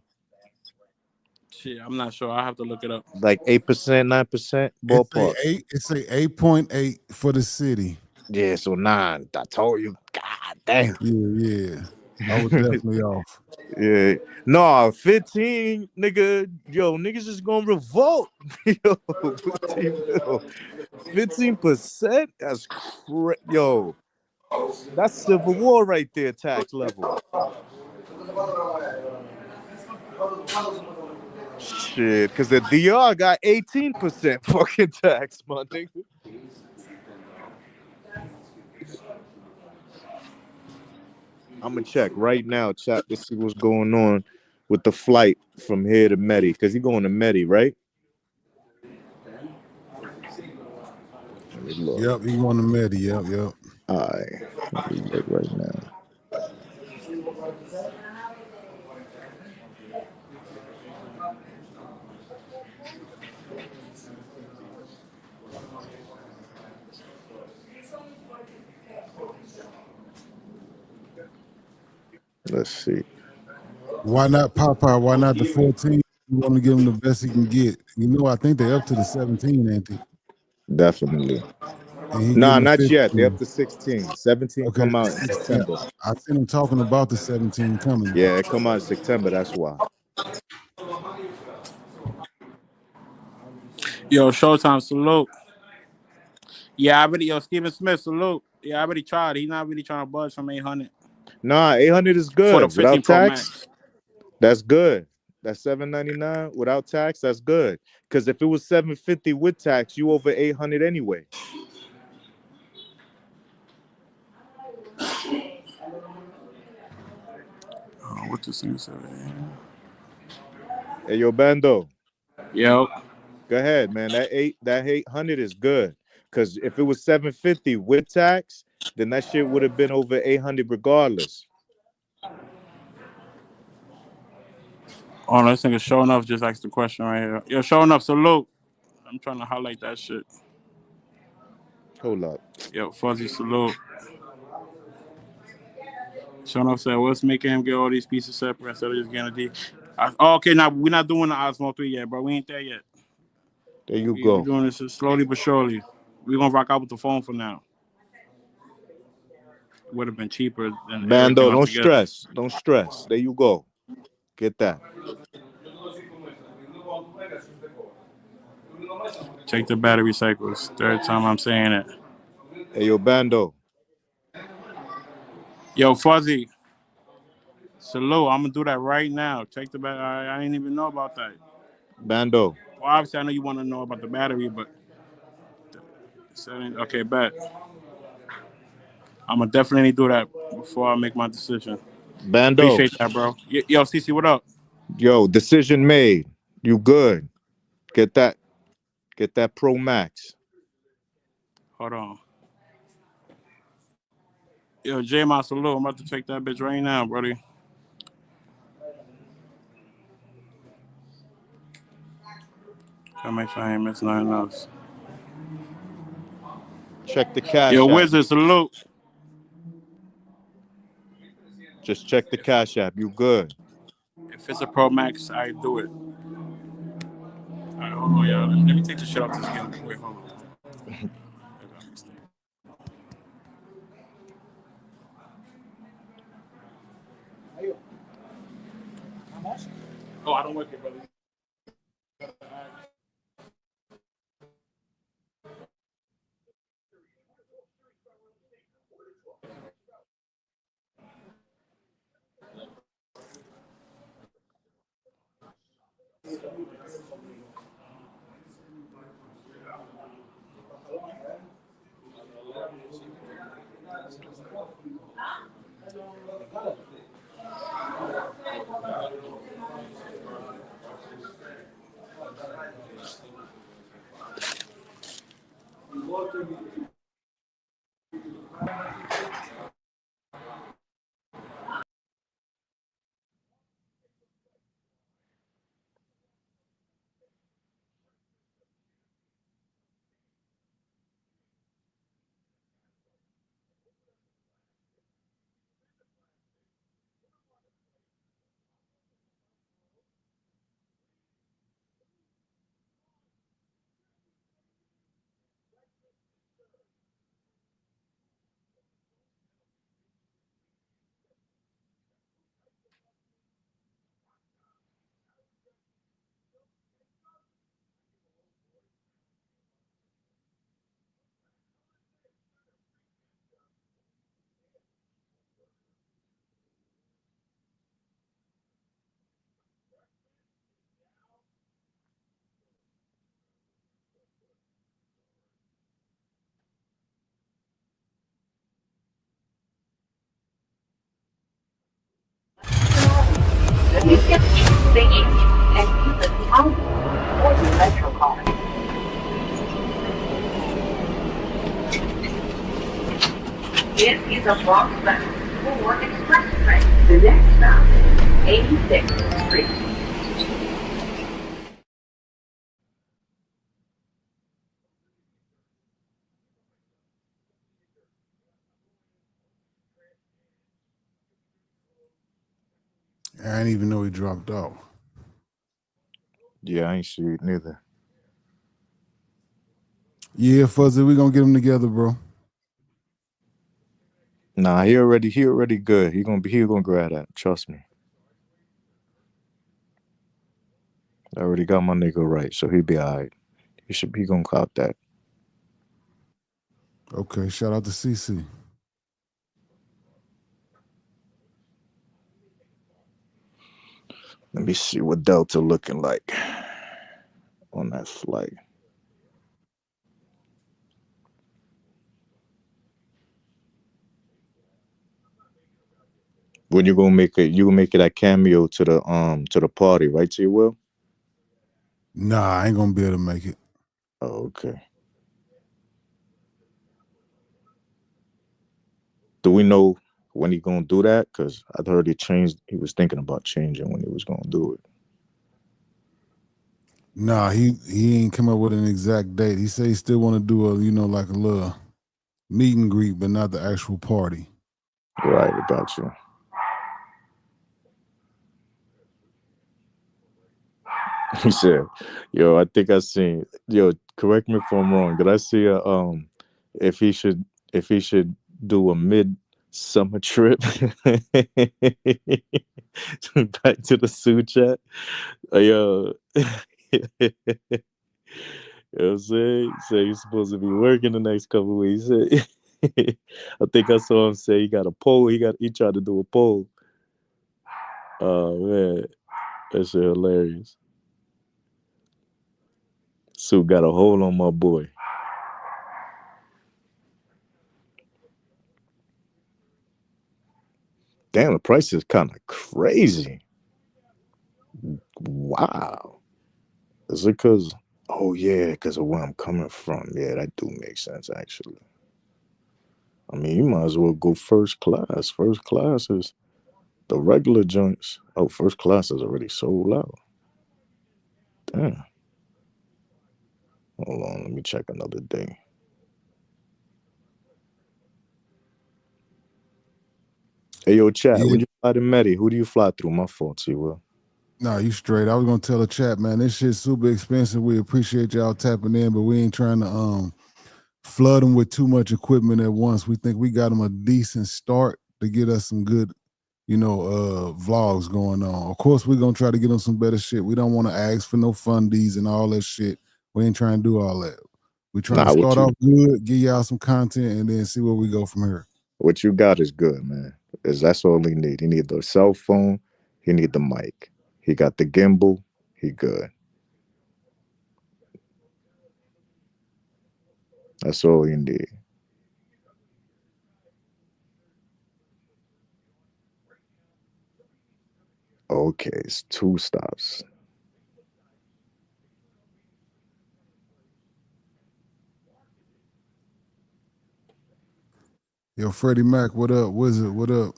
Shit, I'm not sure. I have to look it up. Like 8%, 9% It's a ballpark. 8. It's a 8.8 for the city. Yeah, so 9. I told you. God damn. Yeah. I was definitely off. Yeah. No, 15, nigga. Yo, niggas is gonna revolt. Yo, 15 mil. 15%? That's yo. That's civil war right there, tax level. Shit, because the DR got 18% fucking tax, my nigga. I'm gonna check right now, chat, to see what's going on with the flight from here to Medi, because he going to Medi, right? Let me look. Yep, he won the med. Yep. All right, let me look right now. Let's see. Why not Popeye? Why not the 14? You want to give him the best he can get. I think they're up to the 17, ain't they? Definitely. And he Nah, getting the not yet. They're up 15. to 16. 17 Okay, come the out in 16. September. I seen him talking about the 17 coming. Yeah, it come out in September. That's why. Yo, Showtime, salute. Yeah, yo, Steven Smith, salute. Yeah, I already tried. He's not really trying to budge from 800 Nah, 800 is for the good 15 without Pro tax. Max. That's good. That's 799 without tax. That's good. Because if it was 750 with tax, you over 800 anyway. Oh, what this thing say? Hey, yo, Bando, Yo, go ahead, man. That 800 is good. Because if it was 750 with tax, then that shit would have been over 800 regardless. oh, no, this nigga Show Enough just asked the question right here. Yo, Show Enough, salute. I'm trying to highlight that shit. Hold up. Yo, Fuzzy, salute. Show Enough said, what's making him get all these pieces separate instead of just getting a D? Okay, now we're not doing the Osmo 3 yet, bro. We ain't there yet. There you We're go. doing this slowly but surely. We're going to rock out with the phone for now. Would have been cheaper than everything Bando, else don't together. stress. Don't stress. There you go. Get that. Take the battery cycles. Third time I'm saying it. Hey, yo, Bando. Yo, Fuzzy, salute. I'm gonna do that right now. Take the battery. I didn't even know about that. Bando. Well, obviously, I know you want to know about the battery, but okay, bet. I'm gonna definitely do that before I make my decision. Bando. Appreciate that, bro. Yo, CC, what up? Yo, decision made. You good. Get that. Get that Pro Max. Hold on. Yo, J-Ma, salute. I'm about to take that bitch right now, buddy. Gotta make sure I ain't miss nothing else. Check the Yo, Cash App. Wizard, salute. Just check the Cash App. You good. If it's a Pro Max, I do it. All right, hold on, y'all. Let me take the shit off this again. Wait, hold on. Oh, I don't work here, brother. Station and use the pound or the metro card. This is a Bronx West for Express train. The next stop, 86th Street. I didn't even know he dropped off. Yeah, I ain't see it neither. Yeah, Fuzzy, we gonna get him together, bro. Nah, he already good. He gonna grab that. Trust me. I already got my nigga right, so he be alright. He gonna cop that. Okay, shout out to CC. Let me see what Delta looking like on that flight. When you gonna make it? You gonna make it a cameo to the party, right? To your will. Nah, I ain't gonna be able to make it. Oh, okay. Do we know when he gonna do that? Cause I heard he changed. He was thinking about changing when he was gonna do it. Nah, he ain't come up with an exact date. He said he still want to do a like a little meet and greet, but not the actual party. Right, I got you. He said, "Yo, I think I seen. Yo, correct me if I'm wrong. Did I see a if he should do a mid-summer trip back to the Sioux chat? Yo, you know what I'm saying? Say he's supposed to be working the next couple weeks. I think I saw him say he got a poll. He tried to do a poll. Oh man, that shit hilarious. Sue got a hold on my boy. Damn, the price is kind of crazy. Wow. Is it because? Oh yeah, because of where I'm coming from. Yeah, that do make sense actually. I mean, you might as well go first class. First class is the regular joints. Oh, first class is already sold out. Damn. Hold on, let me check another day. Hey, yo, chat. Yeah. When you fly to Medi, who do you fly through? My fault, T-Will. No, you straight. I was gonna tell the chat, man, this shit's super expensive. We appreciate y'all tapping in, but we ain't trying to flood them with too much equipment at once. We think we got them a decent start to get us some good, vlogs going on. Of course, we're gonna try to get them some better shit. We don't want to ask for no fundies and all that shit. We ain't trying to do all that. We trying to Nah, start off good, give y'all some content, and then see where we go from here. what you got is good, man. That's all he need. He need the cell phone. He need the mic. He got the gimbal. He good. That's all he need. Okay, it's 2 stops. Yo, Freddie Mac, what up? Wizard, what up?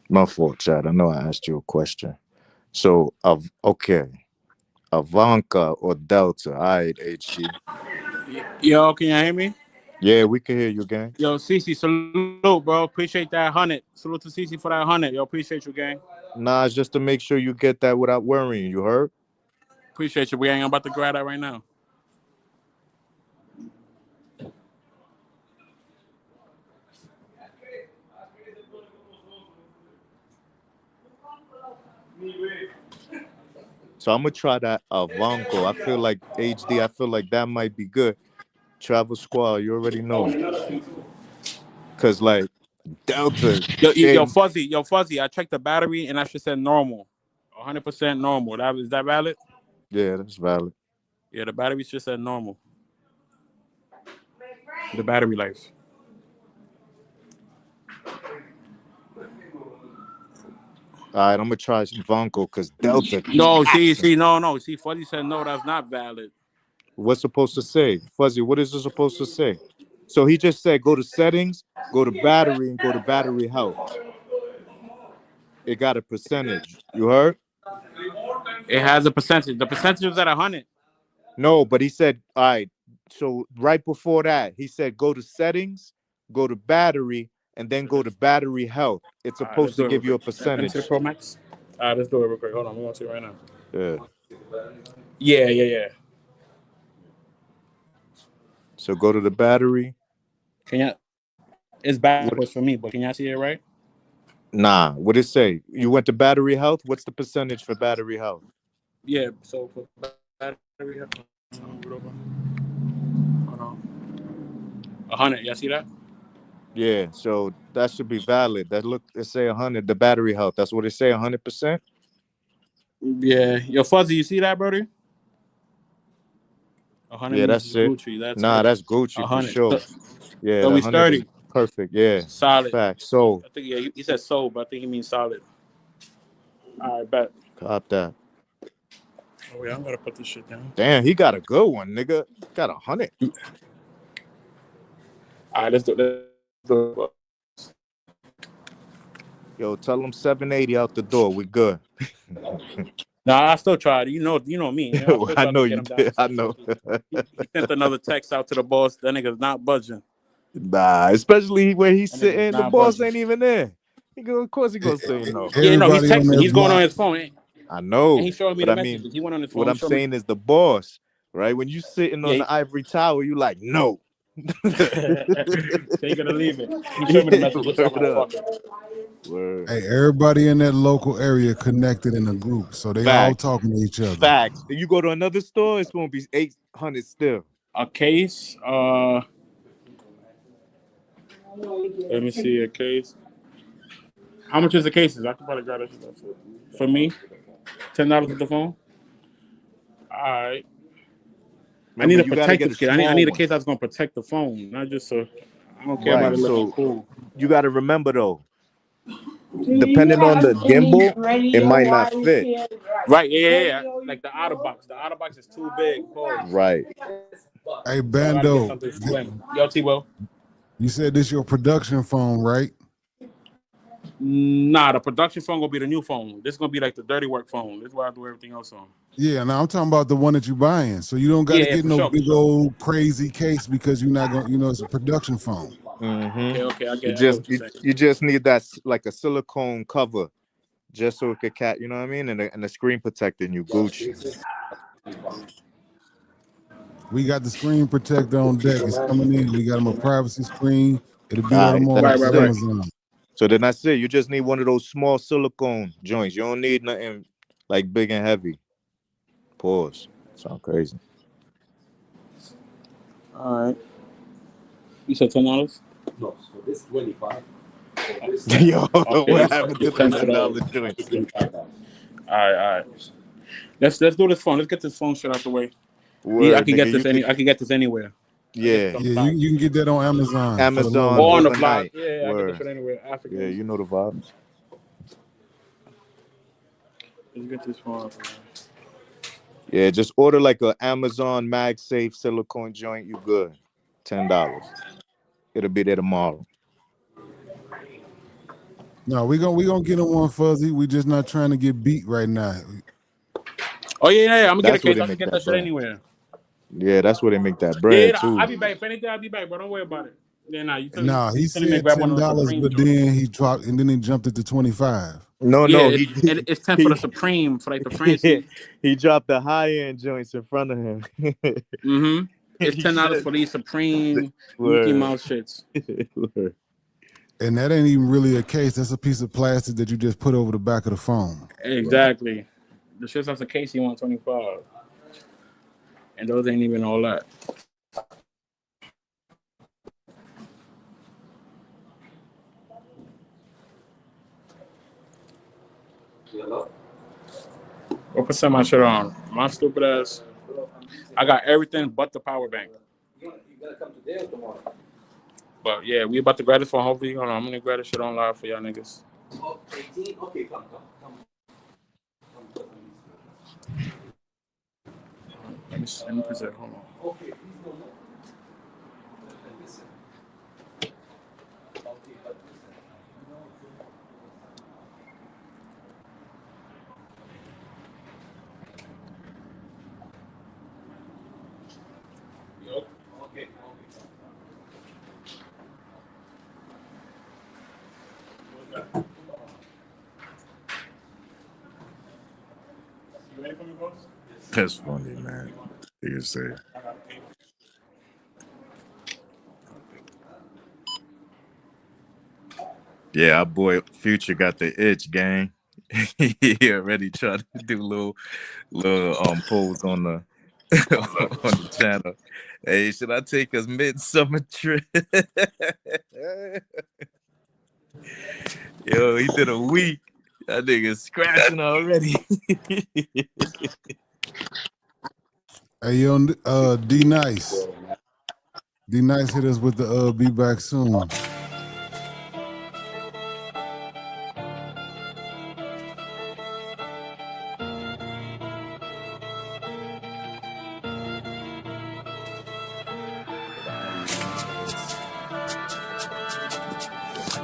My fault, Chad. I know I asked you a question. So, okay, Ivanka or Delta? All right, HG. Yo, can you hear me? Yeah, we can hear you, gang. Yo, Cece, salute, bro. Appreciate that 100. Salute to Cece for that 100. Yo, appreciate you, gang. Nah, it's just to make sure you get that without worrying. You heard? Appreciate you, gang. I'm about to grab that right now. So I'm gonna try that Avanco. I feel like HD. I feel like that might be good. Travel Squad, you already know. Cause like Delta, they Fuzzy. I checked the battery and that shit said normal, 100% normal. Is that valid? yeah, that's valid. Yeah, the battery just said normal. The battery life. All right, I'm gonna try Avanco because Delta keep No, asking. no. See, Fuzzy said no, that's not valid. What's supposed to say? Fuzzy, what is it supposed to say? So he just said go to settings, go to battery, and go to battery health. It got a percentage. You heard? It has a percentage. The percentage was at 100. No, but he said, all right. So right before that, he said go to settings, go to battery, and then go to battery health. It's All right, let's supposed to do it real give you a quick. Let me see the percentage. Pro Max. All right, let's do it real quick. Hold on, we're gonna see it right now. Yeah. Yeah. So go to the battery. Can you? It's What? backwards for me, but can y'all see it right? Nah. What it say? You went to battery health. What's the percentage for battery health? Yeah. So for battery, hold on. 100. Y'all see that? Yeah. So that should be valid. That look. It say 100. The battery health. That's what it say. 100%. Yeah. Yo, Fuzzy, you see that, brother? 100 Yeah, means that's it's it. Gucci. That's Nah, it. that's Gucci for 100. sure. Yeah, So the we 100 is sturdy. perfect. Yeah, Solid. fact. So I think he said sold, but I think he means solid. All right, bet. cop that. Oh yeah, I'm gonna put this shit down. Damn, he got a good one, nigga. Got 100. All right, let's do it. Yo, tell him 780 out the door. We good. Nah, I still tried. You know me. I still I tried to know get you him down did. to I know. 750. He sent another text out to the boss. That nigga's not budging. Nah, especially where he's That nigga's sitting. The not boss budging. ain't even there. Of course he gonna say no. Yeah, no, he's Everybody on texting. that He's going on block. his phone, I and know, he's showing me but the I mean, messages. He went on his what phone. He I'm showed me. saying is the boss, right? When you sitting on Yeah, the ivory tower, you like no. so he gonna leave it. He showed me the Yeah, messages, so I'm word like, up. fuck it. Word. Hey, everybody in that local area connected in a group, so they all Facts. talking to each other. Facts. If you go to another store, it's gonna be 800 still. A case. Let me see a case. How much is the cases? I could probably grab it for me. $10 with the phone. All right. I need Remember, a you gotta get a protective kit. I small need a one. case that's gonna protect the phone, not just so. I don't care about Right. it looking So cool. you gotta remember though, Do you depending on have the any gimbal, it radio might not wires fit. here? Right? Yeah. Radio Like the you outer know? box. The outer box is too big. Pause. Right. Hey, So I gotta get Bando, something slim. Yo, T-Will. you said this your production phone, right? Nah, the production phone gonna be the new phone. This is gonna be like the dirty work phone. This is where I do everything else on. Yeah, now I'm talking about the one that you buying. So you don't got to Yeah, get for no sure, for big sure. old crazy case because you're not going. It's a production phone. Okay, I You get what you're saying. you just need that like a silicone cover, just so it could you know what I mean, and the screen protector, and you Gucci. We got the screen protector on deck. It's coming in. We got them a privacy screen. It'll be All there right, tomorrow Right, from right, right. Amazon. So then that's it. You just need one of those small silicone joints. You don't need nothing like big and heavy. Pause. Sound crazy. All right. You said $10? No, so this 25. Yo, Okay, what it's happened to the $10 for $10 those. joints? All right. Let's do this phone. Let's get this phone shit out the way. I Word, can get nigga. this I can get this anywhere. Yeah, Yeah, you can get that on Amazon for the low Amazon Or on rate. the blog. overnight. Yeah, I get this Word. shit anywhere. Yeah, African. you know the vibes. Let's get this phone out the way. Yeah, just order like a Amazon MagSafe silicone joint. You good? $10. It'll be there tomorrow. No, we gonna get on one fuzzy. We just not trying to get beat right now. Oh yeah. I'm gonna get a That's where case. they I can make get that that shit bread. anywhere. Yeah, that's where they make that Yeah, bread too. I'll be back. If anything, I'll be back, but don't worry about it. Yeah, you Nah, he telling me to said grab one of the $10, Supreme but joints. then he dropped and then he jumped it to 25. No, Yeah, it's 10 for the he Supreme, for like the Francis. he dropped the high end joints in front of him. Mm-hmm. It's He $10 said, for these Supreme Mickey word. Mouse shits. Word. And that ain't even really a case. That's a piece of plastic that you just put over the back of the phone. Exactly. The shits that's a case you want 25. And those ain't even all that. What percent my shit on? My stupid ass. I got everything but the power bank. You gotta come today or tomorrow? But yeah, we about to grab this phone. Hopefully, hold on. I'm gonna grab this shit on live for y'all niggas. Oh, 18? Okay, come. Let me present. Hold on. Okay, please go now. Listen. Okay, but listen. Okay. You ready for me, boss? That's funny, man. You say. Yeah, our boy Future got the itch, gang. He already trying to do little polls on the on the channel. Hey, should I take a midsummer trip? Yo, he did a week. That nigga's scratching already. Hey, yo, D Nice. D Nice hit us with the be back soon.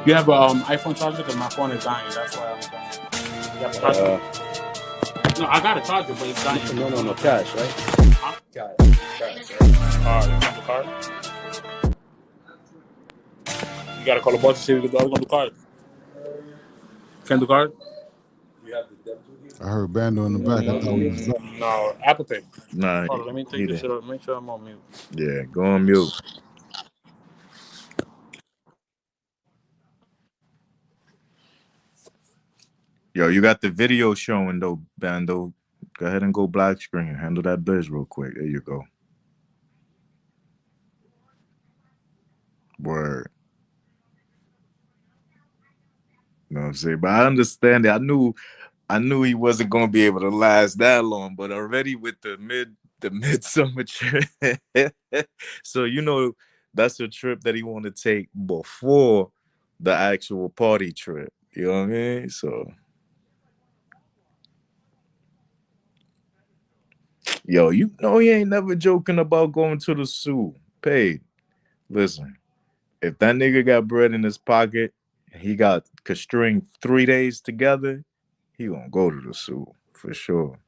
You have an iPhone charger? Because my phone is dying. That's why I'm dying. You have a charger? No, I got a charger, but it's dying. No, cash, right? Huh? Cash, right? You have the card? You gotta call the boss to see if the dog's gonna do card. Can do card? You have the debit here? I heard Bando in the back. I thought we was up. No, Apple Pay. Nah, Hold on, let me take this shit up. Make sure I'm on mute. Yeah, go on mute. Yo, you got the video showing though, Bando. Go ahead and go black screen. Handle that biz real quick. There you go. Word. You know what I'm saying? But I understand it. I knew he wasn't gonna be able to last that long, but already with the midsummer trip. So that's a trip that he want to take before the actual party trip. You know what I mean? So yo, he ain't never joking about going to the zoo. Paid. Listen, if that nigga got bread in his pocket, he could string 3 days together, he gonna go to the zoo for sure.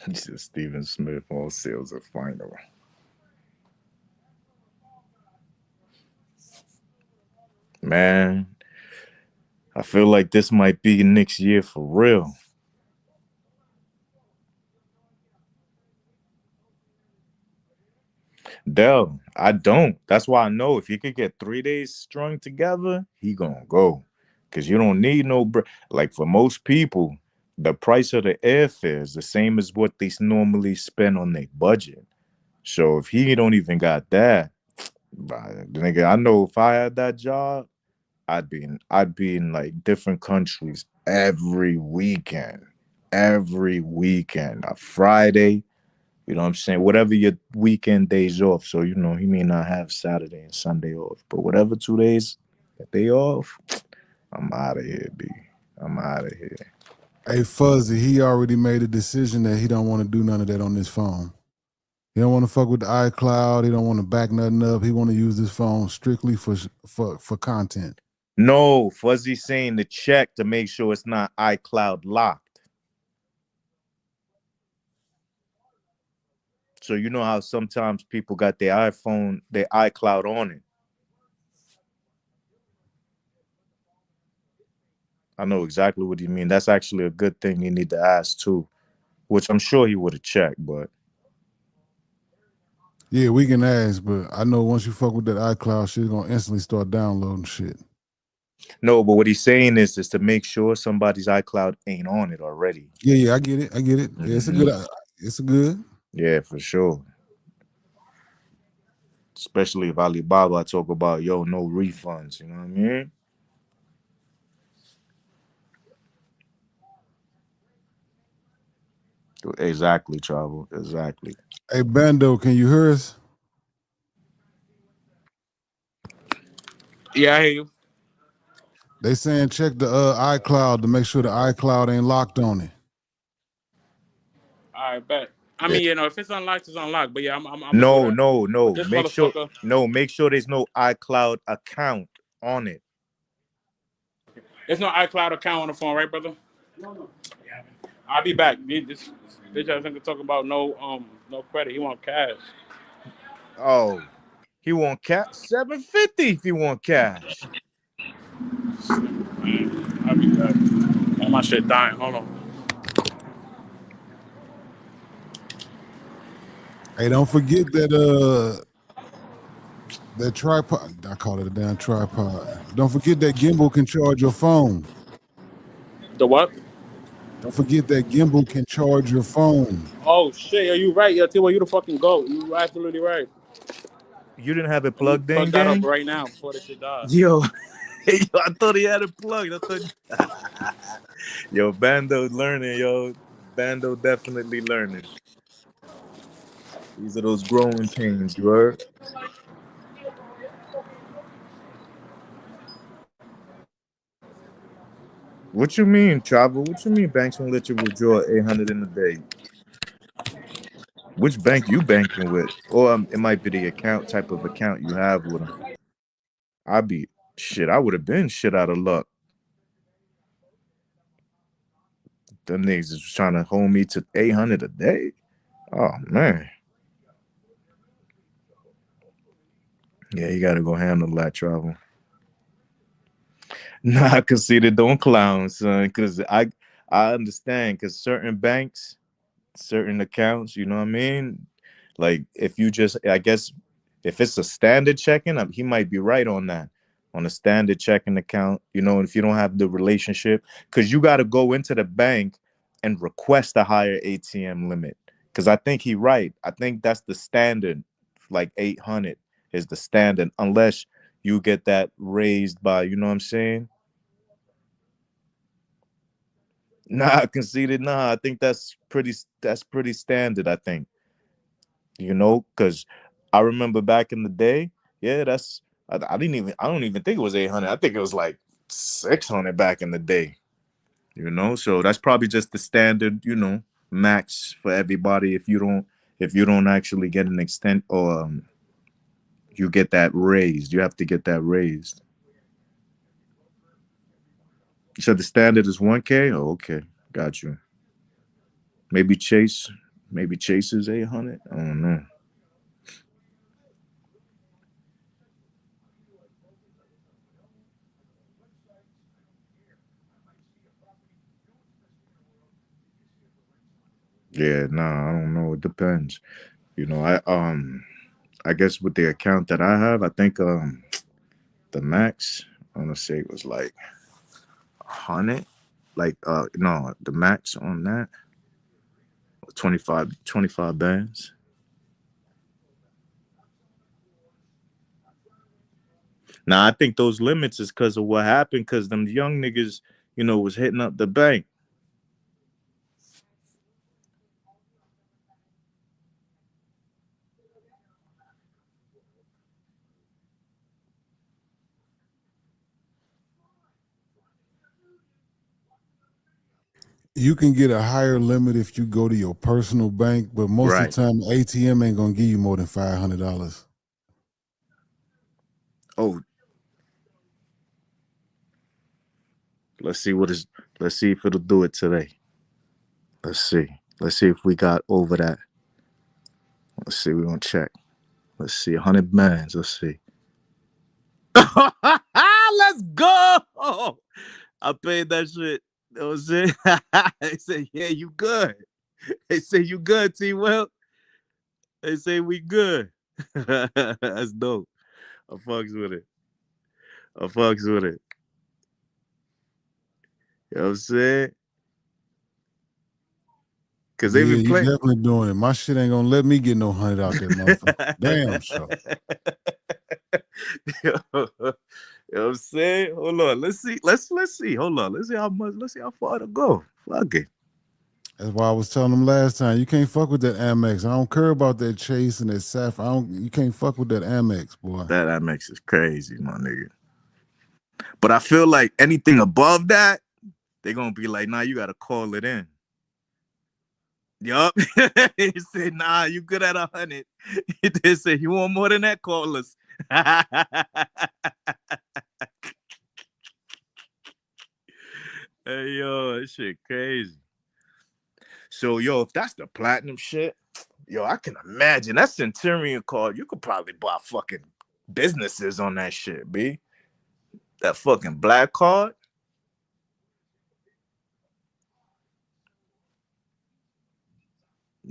Just Stephen Smith on sales at final. Man, I feel like this might be next year for real. Dell, I don't. That's why I know if he could get 3 days strung together, he gonna go. Cause you don't need no like for most people, the price of the airfare is the same as what they normally spend on their budget. So if he don't even got that, nigga, I know if I had that job, I'd be in like different countries every weekend. Every weekend. A Friday, you know what I'm saying? Whatever your weekend days off. So, he may not have Saturday and Sunday off. But whatever 2 days that they off, I'm out of here, B. I'm out of here. Hey, Fuzzy, he already made a decision that he don't want to do none of that on this phone. He don't want to fuck with the iCloud. He don't want to back nothing up. He want to use this phone strictly for content. No, Fuzzy saying to check to make sure it's not iCloud locked. So you know how sometimes people got their iPhone, their iCloud on it. I know exactly what you mean. That's actually a good thing you need to ask too, which I'm sure he would have checked, but Yeah, we can ask, but I know once you fuck with that iCloud shit, it's gonna instantly start downloading shit. no, but what he's saying is to make sure somebody's iCloud ain't on it already. Yeah, I get it. Yeah, it's a good. Mhm. It's a good. Yeah, for sure. Especially if Alibaba talk about no refunds. You know what I mean? Exactly, travel. Exactly. Hey, Bando, can you hear us? Yeah, I hear you. They saying check the iCloud to make sure the iCloud ain't locked on it. All right, bet. I Yeah. mean, if it's unlocked, it's unlocked. But yeah, I'm gonna do No, that. no, But no. this motherfucker, Make sure there's no iCloud account on it. there's no iCloud account on the phone, right, brother? I'll be back. This bitch ass nigga talk about no credit. He want cash. Oh, he want cash 750 if he want cash. Man, I'll be back. Oh, my shit dying. Hold on. Hey, don't forget that tripod. I call it a damn tripod. Don't forget that gimbal can charge your phone. The what? Don't forget that gimbal can charge your phone. Oh shit, yeah, you right. Yeah, T-Boy, you the fucking goat. You absolutely right. You didn't have it Let me plugged in, plug that up gang? right now before this shit dies. Yo, yo, I thought he had it plugged. I thought, yo, Bando learning, yo. Bando definitely learning. These are those growing pains, you heard? What you mean, travel? What you mean banks won't let you withdraw 800 in a day? Which bank you banking with? Or it might be the account type of account you have with them. I'd be shit. I would have been shit out of luck. Them niggas is trying to hold me to 800 a day. Oh man. Yeah, you gotta go handle that travel. Nah, conceited, don't clown, son. Cause I understand. Cause certain banks, certain accounts, you know what I mean? Like if you just, I guess, if it's a standard checking, he might be right on that. On a standard checking account, you know, if you don't have the relationship, because you got to go into the bank and request a higher ATM limit. Because I think he right. I think that's the standard, like 800 is the standard, unless you get that raised by, you know what I'm saying? Nah, conceded. Nah, I think that's pretty standard. I think, because I remember back in the day. Yeah, I don't even think it was 800. I think it was like 600 back in the day. So that's probably just the standard. Max for everybody. If you don't actually get an extent or you get that raised, you have to get that raised. You said the standard is 1K. Oh, okay, got you. Maybe Chase is 800. I don't know. Yeah, nah, I don't know. It depends. I guess with the account that I have, I think the max I wanna say it was like 100. Like no, the max on that 25 bands. Now I think those limits is because of what happened, because them young niggas, was hitting up the bank. You can get a higher limit if you go to your personal bank, but most of Right. the time, ATM ain't gonna give you more than $500. Oh, let's see what is. Let's see if it'll do it today. Let's see. Let's see if we got over that. Let's see. We're gonna check. Let's see. 100 bands. Let's see. Let's go. I paid that shit. That was it. They said, yeah, you good. They say you good, T Will. They say we good. That's dope. I fucks with it. I fucks with it. You know what I'm saying? Cause they've Yeah, been you playing. definitely doing it. My shit ain't gonna let me get no 100 out that motherfucker. Damn sure. You know what I'm saying? Hold on. Let's see. Let's see. Hold on. Let's see how much. Let's see how far to go. Fuck it. That's why I was telling them last time. You can't fuck with that Amex. I don't care about that Chase and that Sapphire. You can't fuck with that Amex, boy. That makes it crazy, my nigga. But I feel like anything above that, they're gonna be like, nah, you gotta call it in. Yup. He said, nah, you good at 100. They said, you want more than that, call us. Hey, yo, that shit crazy. So, yo, if that's the platinum shit, yo, I can imagine that Centurion card. You could probably buy fucking businesses on that shit, B. That fucking black card.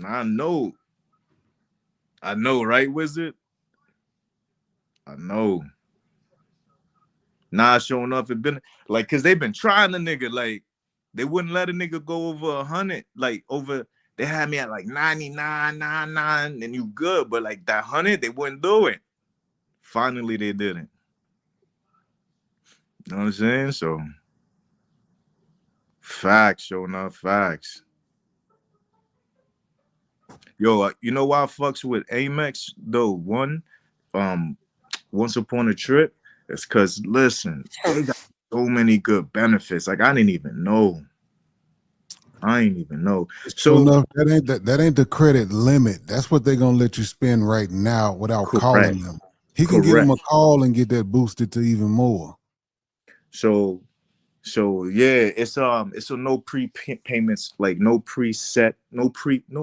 I know, right, Wizard? I know. Nah, showing up and been like, cause they've been trying the nigga. Like, they wouldn't let a nigga go over 100. Like over, they had me at like 99.99, and you good, but like that 100, they wouldn't do it. Finally, they didn't. You know what I'm saying? So, facts, showing up, facts. Yo, you know why I fucks with Amex though? Um, once upon a trip, it's cause listen, they got so many good benefits. Like I didn't even know. Sure So enough, that ain't the credit limit. That's what they're gonna let you spend right now without correct, calling them. He can get them correct. a call and get that boosted to even more. So So yeah, it's a no payments, like no preset, no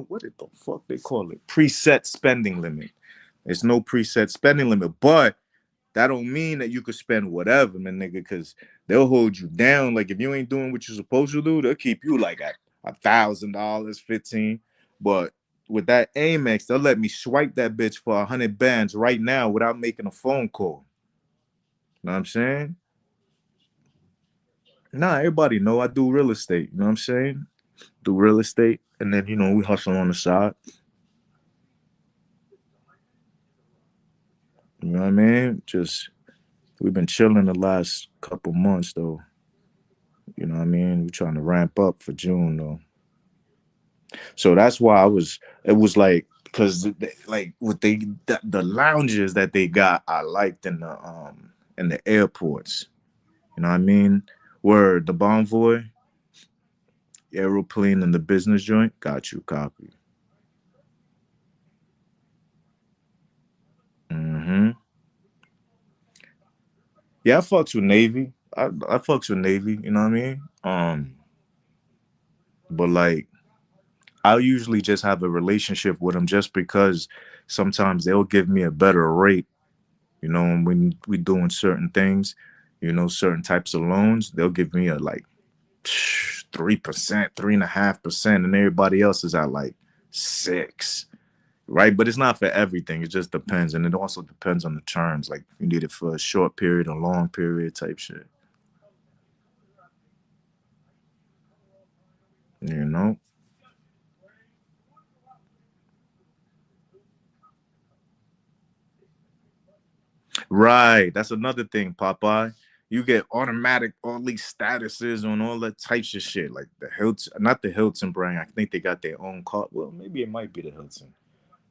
what the fuck they call it, preset spending limit. It's no preset spending limit, but that don't mean that you could spend whatever, man, nigga, because they'll hold you down. Like if you ain't doing what you're supposed to do, they'll keep you like at $1,000, 15. But with that Amex, they'll let me swipe that bitch for 100 bands right now without making a phone call. Know what I'm saying? Nah, everybody know I do real estate. You know what I'm saying? Do real estate, and then we hustle on the side. You know what I mean? Just we've been chilling the last couple months though. You know what I mean? We're trying to ramp up for June though. So that's why it was like, because like with the lounges that they got, I liked in the airports. You know what I mean? Where the Bonvoy, aeroplane, and the business joint, got you copy. Hmm. Yeah, I fucks with Navy. I fucks with Navy, you know what I mean? But like I'll usually just have a relationship with them just because sometimes they'll give me a better rate, when we doing certain things, certain types of loans, they'll give me a like 3%, 3.5%, and everybody else is at like 6. Right. But it's not for everything. It just depends. And it also depends on the terms. Like you need it for a short period or long period type shit. You know? Right. That's another thing, Popeye. You get automatic all these statuses on all that types of shit. Like the Hilton, not the Hilton brand. I think they got their own car. Well, maybe it might be the Hilton.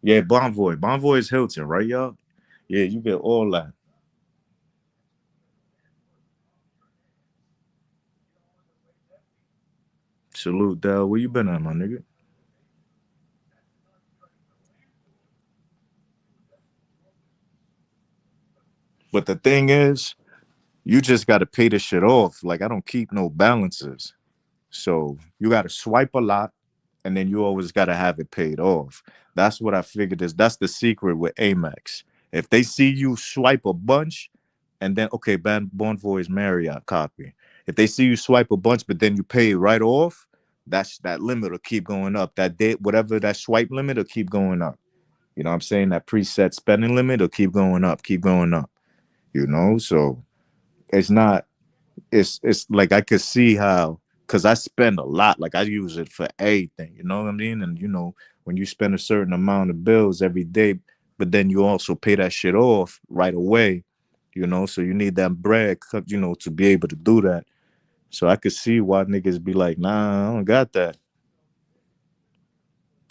Yeah, Bonvoy. Bonvoy is Hilton, right, y'all? Yeah, you get all that. Salute, Dell. Where you been at, my nigga? But the thing is, you just got to pay the shit off. Like I don't keep no balances. So you got to swipe a lot, and then you always got to have it paid off. That's what I figured is that's the secret with Amex. If they see you swipe a bunch, and then okay, Bonvoy is Marriott copy. If they see you swipe a bunch, but then you pay it right off, that limit will keep going up. That date, whatever that swipe limit, will keep going up. You know what I'm saying? That preset spending limit will keep going up, keep going up. So it's not it's like I could see how, because I spend a lot, like I use it for everything, you know what I mean? And when you spend a certain amount of bills every day, but then you also pay that shit off right away, so you need that bread, to be able to do that. So I could see why niggas be like, nah, I don't got that.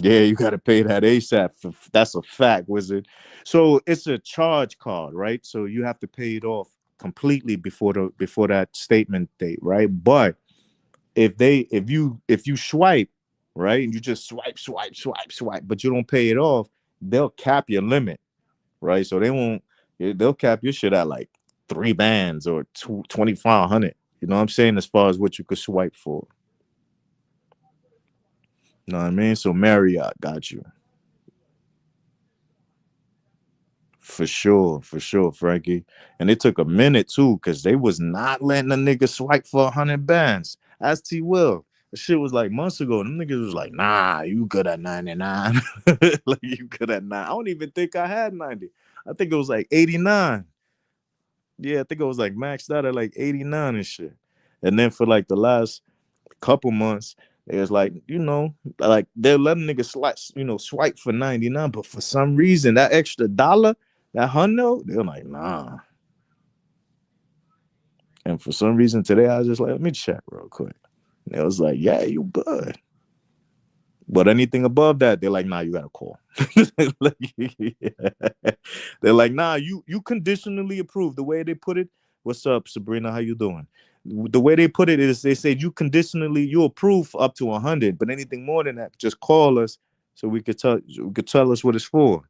Yeah, you got to pay that ASAP. That's a fact, wizard. So it's a charge card, right? So you have to pay it off completely before that statement date, right? But if you swipe, right, and you just swipe, but you don't pay it off, they'll cap your limit, right? So they'll cap your shit at like 3 bands or 2,500. You know what I'm saying? As far as what you could swipe for. You know what I mean? So Marriott got you. For sure, Frankie. And it took a minute too, because they was not letting a nigga swipe for 100 bands. As T Will. The shit was like months ago. Them niggas was like, nah, you good at 99. Like you good at 9. I don't even think I had 90. I think it was like 89. Yeah, I think it was like maxed out at like 89 and shit. And then for like the last couple months, it was like, like they're letting niggas swipe for 99, but for some reason that extra dollar, that hundo, they're like, nah. And for some reason today, I was just like, let me check real quick. And it was like, yeah, you good. But anything above that, they're like, nah, you gotta call. Like, yeah. They're like, nah, you conditionally approved. The way they put it, what's up, Sabrina? How you doing? The way they put it is they said you approve for up to 100, but anything more than that, just call us so we could tell us what it's for.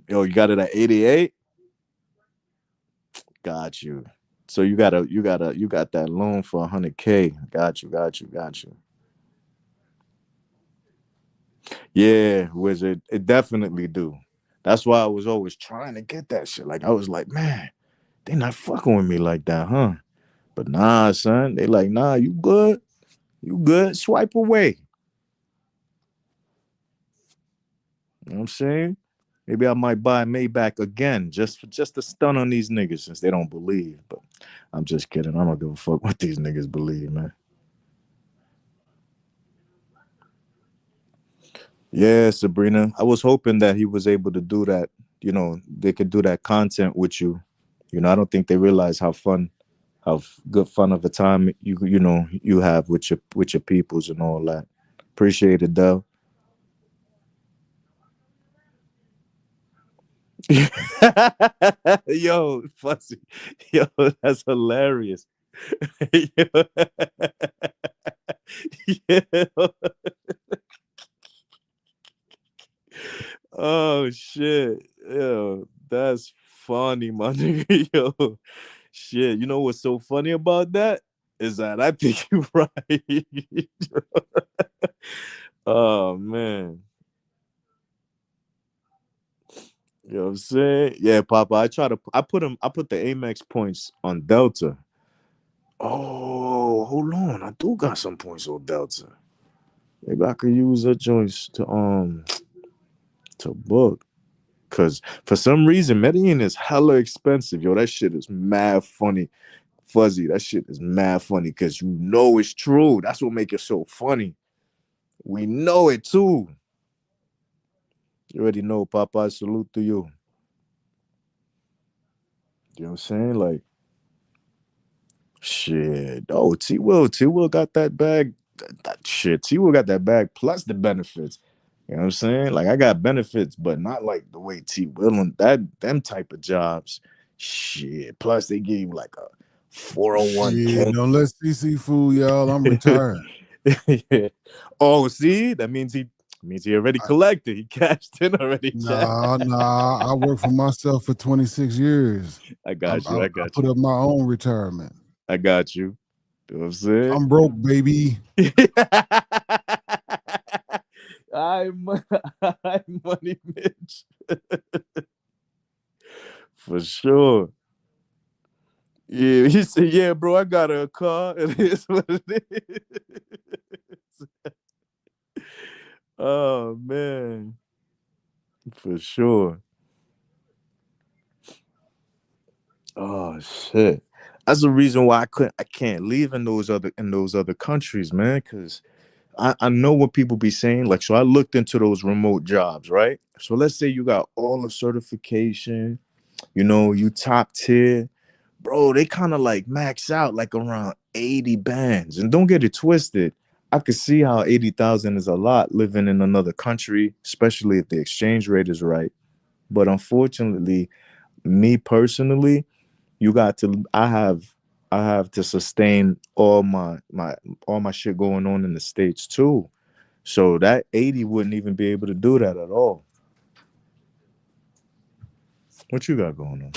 Yo, you got it at 88? Got you. So you got that loan for 100K. Got you, got you, got you. Yeah, Wizard. It definitely do. That's why I was always trying to get that shit. Like I was like, man, they not fucking with me like that, huh? But nah, son. They like, nah, you good. You good. Swipe away. You know what I'm saying? Maybe I might buy a Maybach again just to stun on these niggas since they don't believe. But I'm just kidding. I don't give a fuck what these niggas believe, man. Yeah, Sabrina. I was hoping that he was able to do that. You know, they could do that content with you. You know, I don't think they realize how good fun of a time you know you have with your peoples and all that. Appreciate it, though. Yo, Fussy. Yo, that's hilarious. Yo. Yo. Oh shit. Yo, that's funny, my nigga. Yo. Shit. You know what's so funny about that? Is that I think you're right. Oh man. You know what I'm saying? Yeah, Papa. I put the Amex points on Delta. Oh, hold on. I do got some points on Delta. Maybe I could use that joints to book. Cause for some reason Medellin is hella expensive. Yo, that shit is mad funny. Fuzzy, that shit is mad funny because you know it's true. That's what make it so funny. We know it too. You already know, Papa. Salute to you. You know what I'm saying? Like, shit. Oh, T Will got that bag. That shit. T Will got that bag plus the benefits. You know what I'm saying? Like I got benefits, but not like the way T Will and that them type of jobs. Shit. Plus they give you like a Shit, 401k. don't let CC fool y'all. I'm retired. Yeah. Oh, see, that means he already collected. He cashed in already, Jack. Nah. I worked for myself for 26 years. I I, got I, you. I I got put you. up my own retirement. I got you. You know what I'm saying? I'm broke, baby. I'm, I'm Money Mitch. For sure. Yeah, he said, yeah, bro, I got a car. It is what it is. Oh, man. For sure. Oh, shit. That's the reason why I can't leave in those other countries, man, because I know what people be saying. Like, so I looked into those remote jobs, right? So let's say you got all the certification, you know, you top tier, bro. They kind of like max out like around 80 bands. And don't get it twisted. I could see how 80,000 is a lot living in another country, especially if the exchange rate is right. But unfortunately, me personally, you got to I have to sustain all my shit going on in the States too. So that 80 wouldn't even be able to do that at all. What you got going on?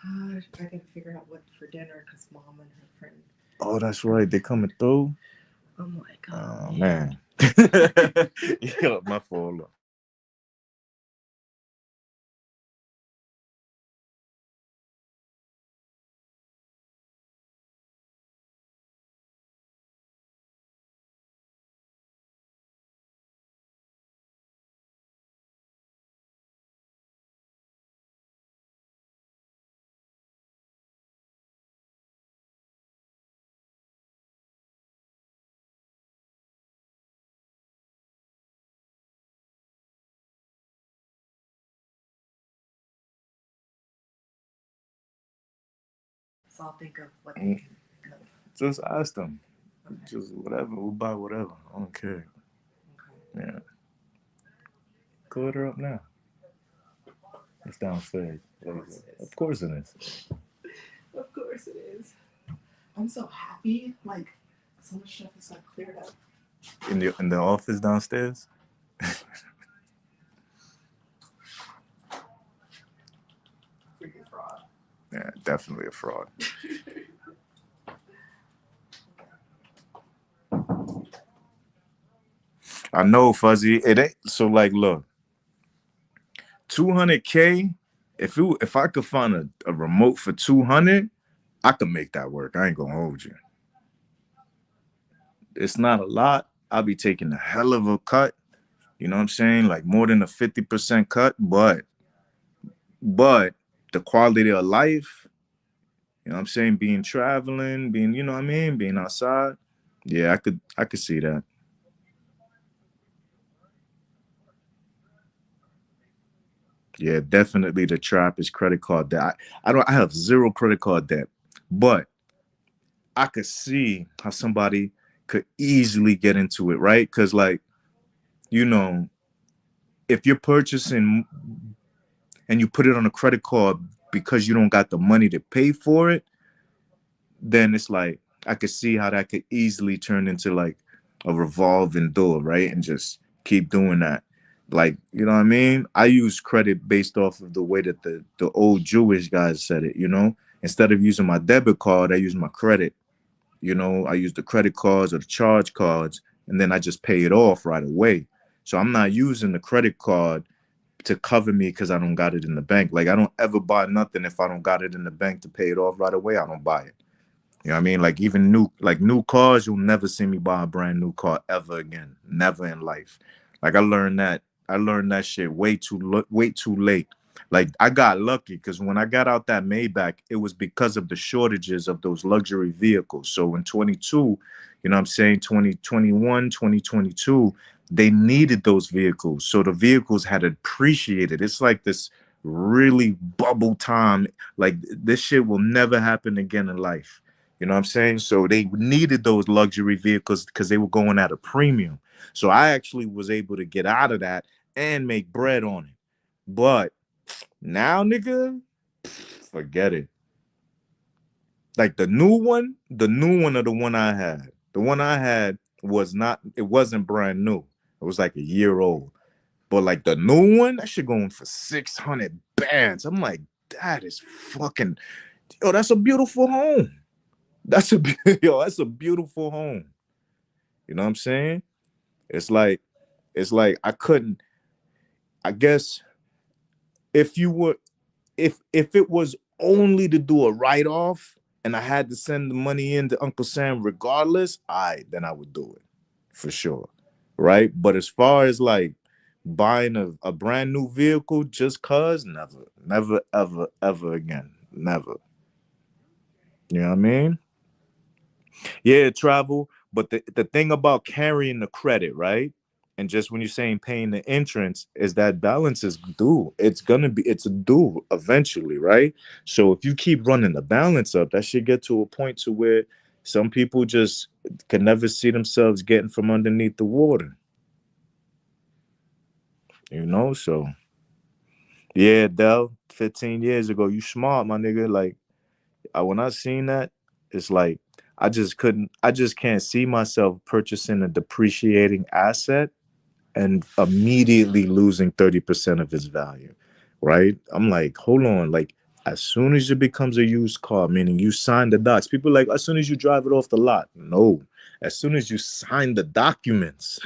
I gotta figure out what for dinner because mom and her friend. Oh, that's right. They coming through. Oh my god. Oh man. Yo, my fault. So I'll think of what they can cook. Just ask them. Okay. Just whatever. We'll buy whatever. I don't care. Okay. Yeah. Call her up now. It's downstairs. Of course it is. Of course it is. I'm so happy. Like so much stuff is like cleared up. In the office downstairs. Yeah, definitely a fraud. I know, Fuzzy. It ain't so. Like, look, 200K. If I could find a remote for 200, I could make that work. I ain't gonna hold you. It's not a lot. I'll be taking a hell of a cut. You know what I'm saying? Like more than a 50% cut, but the quality of life, you know what I'm saying, being traveling, being, you know what I mean, being outside. Yeah, I could see that. Yeah, definitely the trap is credit card debt. I have zero credit card debt, but I could see how somebody could easily get into it, right? Cuz like, you know, if you're purchasing and you put it on a credit card because you don't got the money to pay for it, then it's like I could see how that could easily turn into like a revolving door, right? And just keep doing that. Like, you know what I mean? I use credit based off of the way that the old Jewish guys said it, you know? Instead of using my debit card, I use my credit. You know, I use the credit cards or the charge cards, and then I just pay it off right away. So I'm not using the credit card to cover me because I don't got it in the bank. Like I don't ever buy nothing if I don't got it in the bank to pay it off right away. I don't buy it. You know what I mean? Like even new cars, you'll never see me buy a brand new car ever again. Never in life. Like I learned that shit way too late. Like I got lucky because when I got out that Maybach, it was because of the shortages of those luxury vehicles. So in 22, you know what I'm saying, 2021, 2022, they needed those vehicles. So the vehicles had appreciated. It's like this really bubble time. Like this shit will never happen again in life. You know what I'm saying? So they needed those luxury vehicles because they were going at a premium. So I actually was able to get out of that and make bread on it. But now, nigga, forget it. Like the new one of the one I had. The one I had it wasn't brand new. It was like a year old. But like the new one, that shit going for 600 bands. I'm like, that is fucking, yo, that's a beautiful home. That's a beautiful home. You know what I'm saying? It's like I couldn't. I guess if you were if it was only to do a write off and I had to send the money in to Uncle Sam regardless, then I would do it for sure, right? But as far as like buying a brand new vehicle just cause, never, ever again, never. You know what I mean? Yeah, travel. But the thing about carrying the credit, right? And just when you're saying paying the entrance, is that balance is due. It's a due eventually, right? So if you keep running the balance up, that should get to a point to where some people just can never see themselves getting from underneath the water. You know, so yeah, Dell, 15 years ago, you smart, my nigga. Like when I seen that, it's like I just can't see myself purchasing a depreciating asset and immediately losing 30% of its value, right? I'm like, hold on, like as soon as it becomes a used car, meaning you sign the docs, people like as soon as you drive it off the lot. No, as soon as you sign the documents,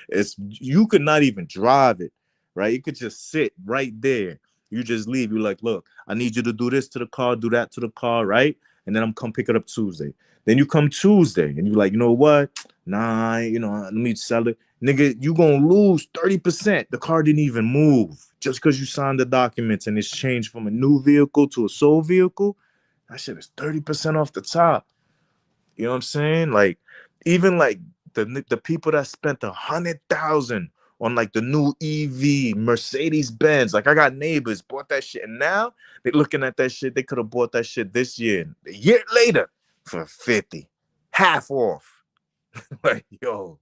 it's you could not even drive it, right? You could just sit right there. You just leave. You're like, look, I need you to do this to the car, do that to the car, right? And then I'm come pick it up Tuesday. Then you come Tuesday and you're like, you know what? Nah, let me sell it. Nigga, you gonna lose 30%. The car didn't even move. Just because you signed the documents and it's changed from a new vehicle to a sold vehicle, that shit is 30% off the top. You know what I'm saying? Like, even like the people that spent 100,000 on like the new EV Mercedes Benz. Like I got neighbors bought that shit, and now they looking at that shit. They could have bought that shit this year, a year later for 50, half off. Like, yo,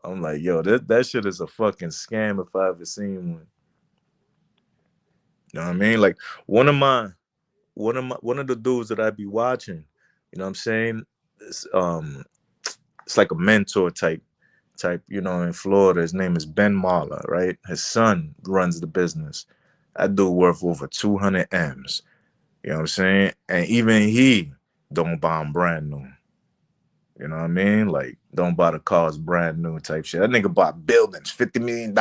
I'm like, yo, that shit is a fucking scam if I ever seen one. You know what I mean? Like one of the dudes that I be watching, you know what I'm saying? It's like a mentor type, in Florida. His name is Ben Marla, right? His son runs the business. That dude worth over 200 M's. You know what I'm saying? And even he don't buy them brand new. You know what I mean? Like, don't buy the cars brand new type shit. That nigga bought buildings, $50 million,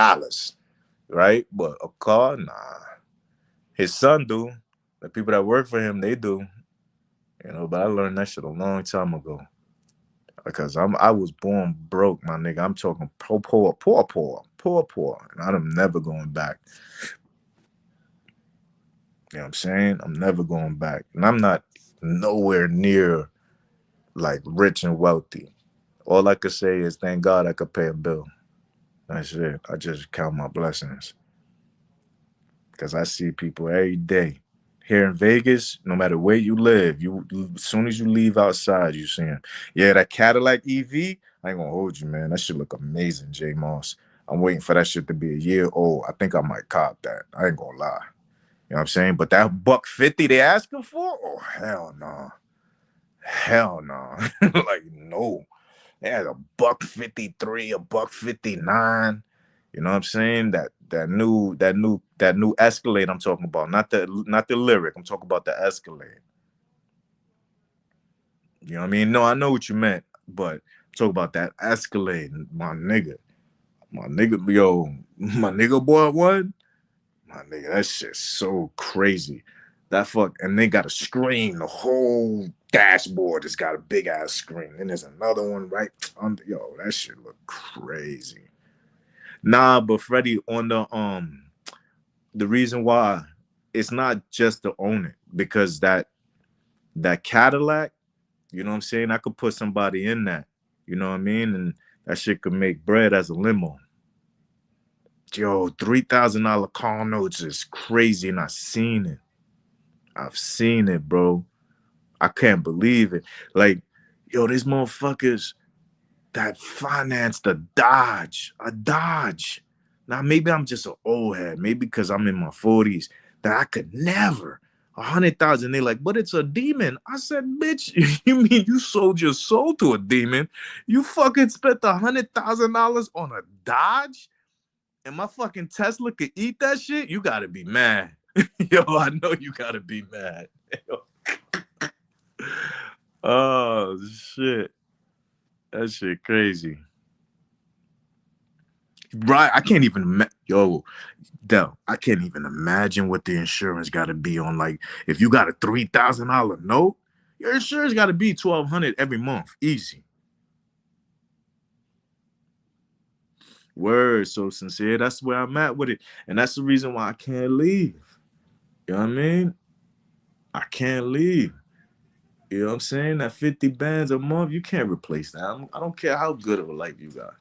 right? But a car, nah. His son do. The people that work for him, they do. You know, but I learned that shit a long time ago. Because I was born broke, my nigga. I'm talking poor. And I'm never going back. You know what I'm saying? I'm never going back. And I'm not nowhere near like rich and wealthy. All I could say is thank God I could pay a bill. That's it. I just count my blessings. Because I see people every day. Here in Vegas, no matter where you live, as soon as you leave outside, you see them. Yeah, that Cadillac EV, I ain't gonna hold you, man. That shit look amazing, J Moss. I'm waiting for that shit to be a year old. I think I might cop that. I ain't gonna lie. You know what I'm saying? But that $150 they asking for? Oh, hell no. Hell no. Like, no. They had a $153, a $159. You know what I'm saying? That new Escalade I'm talking about, not the lyric. I'm talking about the Escalade. You know what I mean? No, I know what you meant, but I'm talking about that Escalade, my nigga. My nigga bought one. My nigga, that shit's so crazy. And they got a screen, the whole dashboard has got a big ass screen. And there's another one right under. Yo, that shit look crazy. Nah, but Freddie, on the reason why it's not just to own it, because that Cadillac, you know what I'm saying? I could put somebody in that, you know what I mean? And that shit could make bread as a limo. Yo, $3,000 car notes is crazy, and I've seen it, bro. I can't believe it. Like, yo, these motherfuckers that financed a Dodge. Now, maybe I'm just an old head. Maybe because I'm in my 40s that I could never. 100,000. They like, but it's a demon. I said, bitch, you mean you sold your soul to a demon? You fucking spent $100,000 on a Dodge? And my fucking Tesla could eat that shit? You gotta be mad. Yo, I know you gotta be mad. Oh, shit. That shit crazy. Right, I can't even Del, I can't even imagine what the insurance got to be on. Like, if you got a $3,000 note, your insurance got to be $1,200 every month, easy. Word, so sincere. That's where I'm at with it, and that's the reason why I can't leave. You know what I mean? I can't leave. You know what I'm saying? That 50 bands a month, you can't replace that. I don't care how good of a life you got.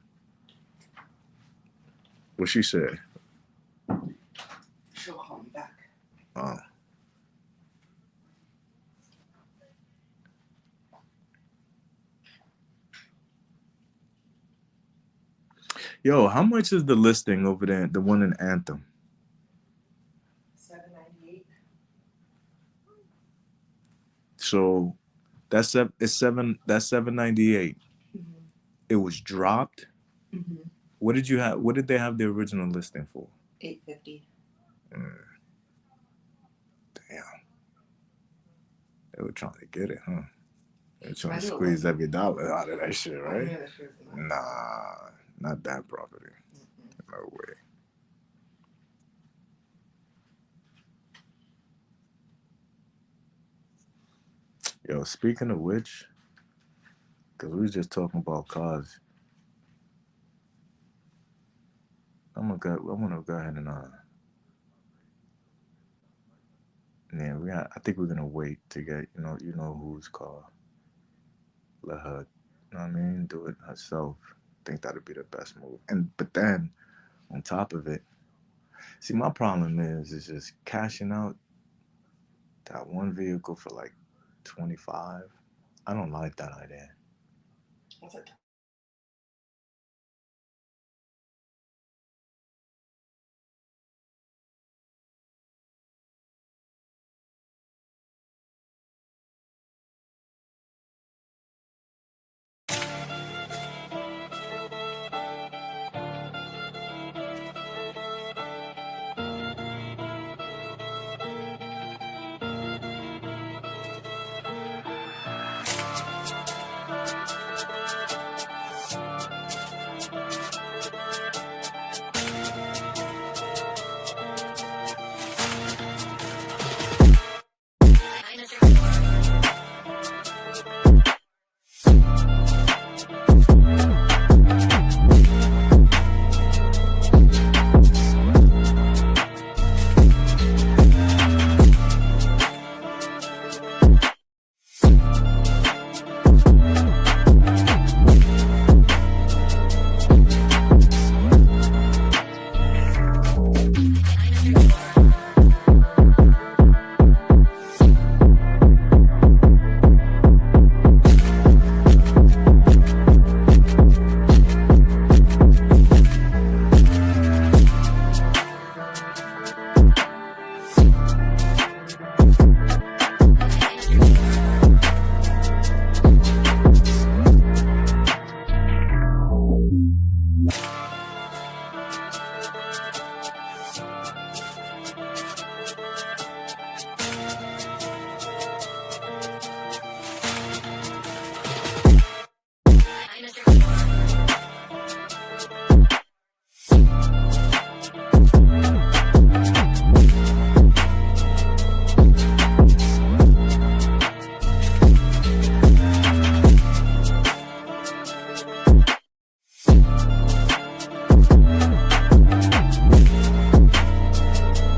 What she said? She'll call me back. Oh. Yo, how much is the listing over there? The one in Anthem? $798. So that's $798. Mm-hmm. It was dropped. Mm-hmm. What did you have? What did they have the original listing for? $850. Damn. They were trying to get it, huh? They were trying I to knew it squeeze wasn't. every dollar out of that shit, I right? knew that shit was not. Nah, not that property. Mm-mm. No way. Yo, speaking of which, because we was just talking about cars, I'm gonna go ahead and yeah, I think we're gonna wait to get you know whose car. Let her, you know what I mean, do it herself. I think that'd be the best move. But then on top of it, see, my problem is just cashing out that one vehicle for like 25. I don't like that idea. What's it?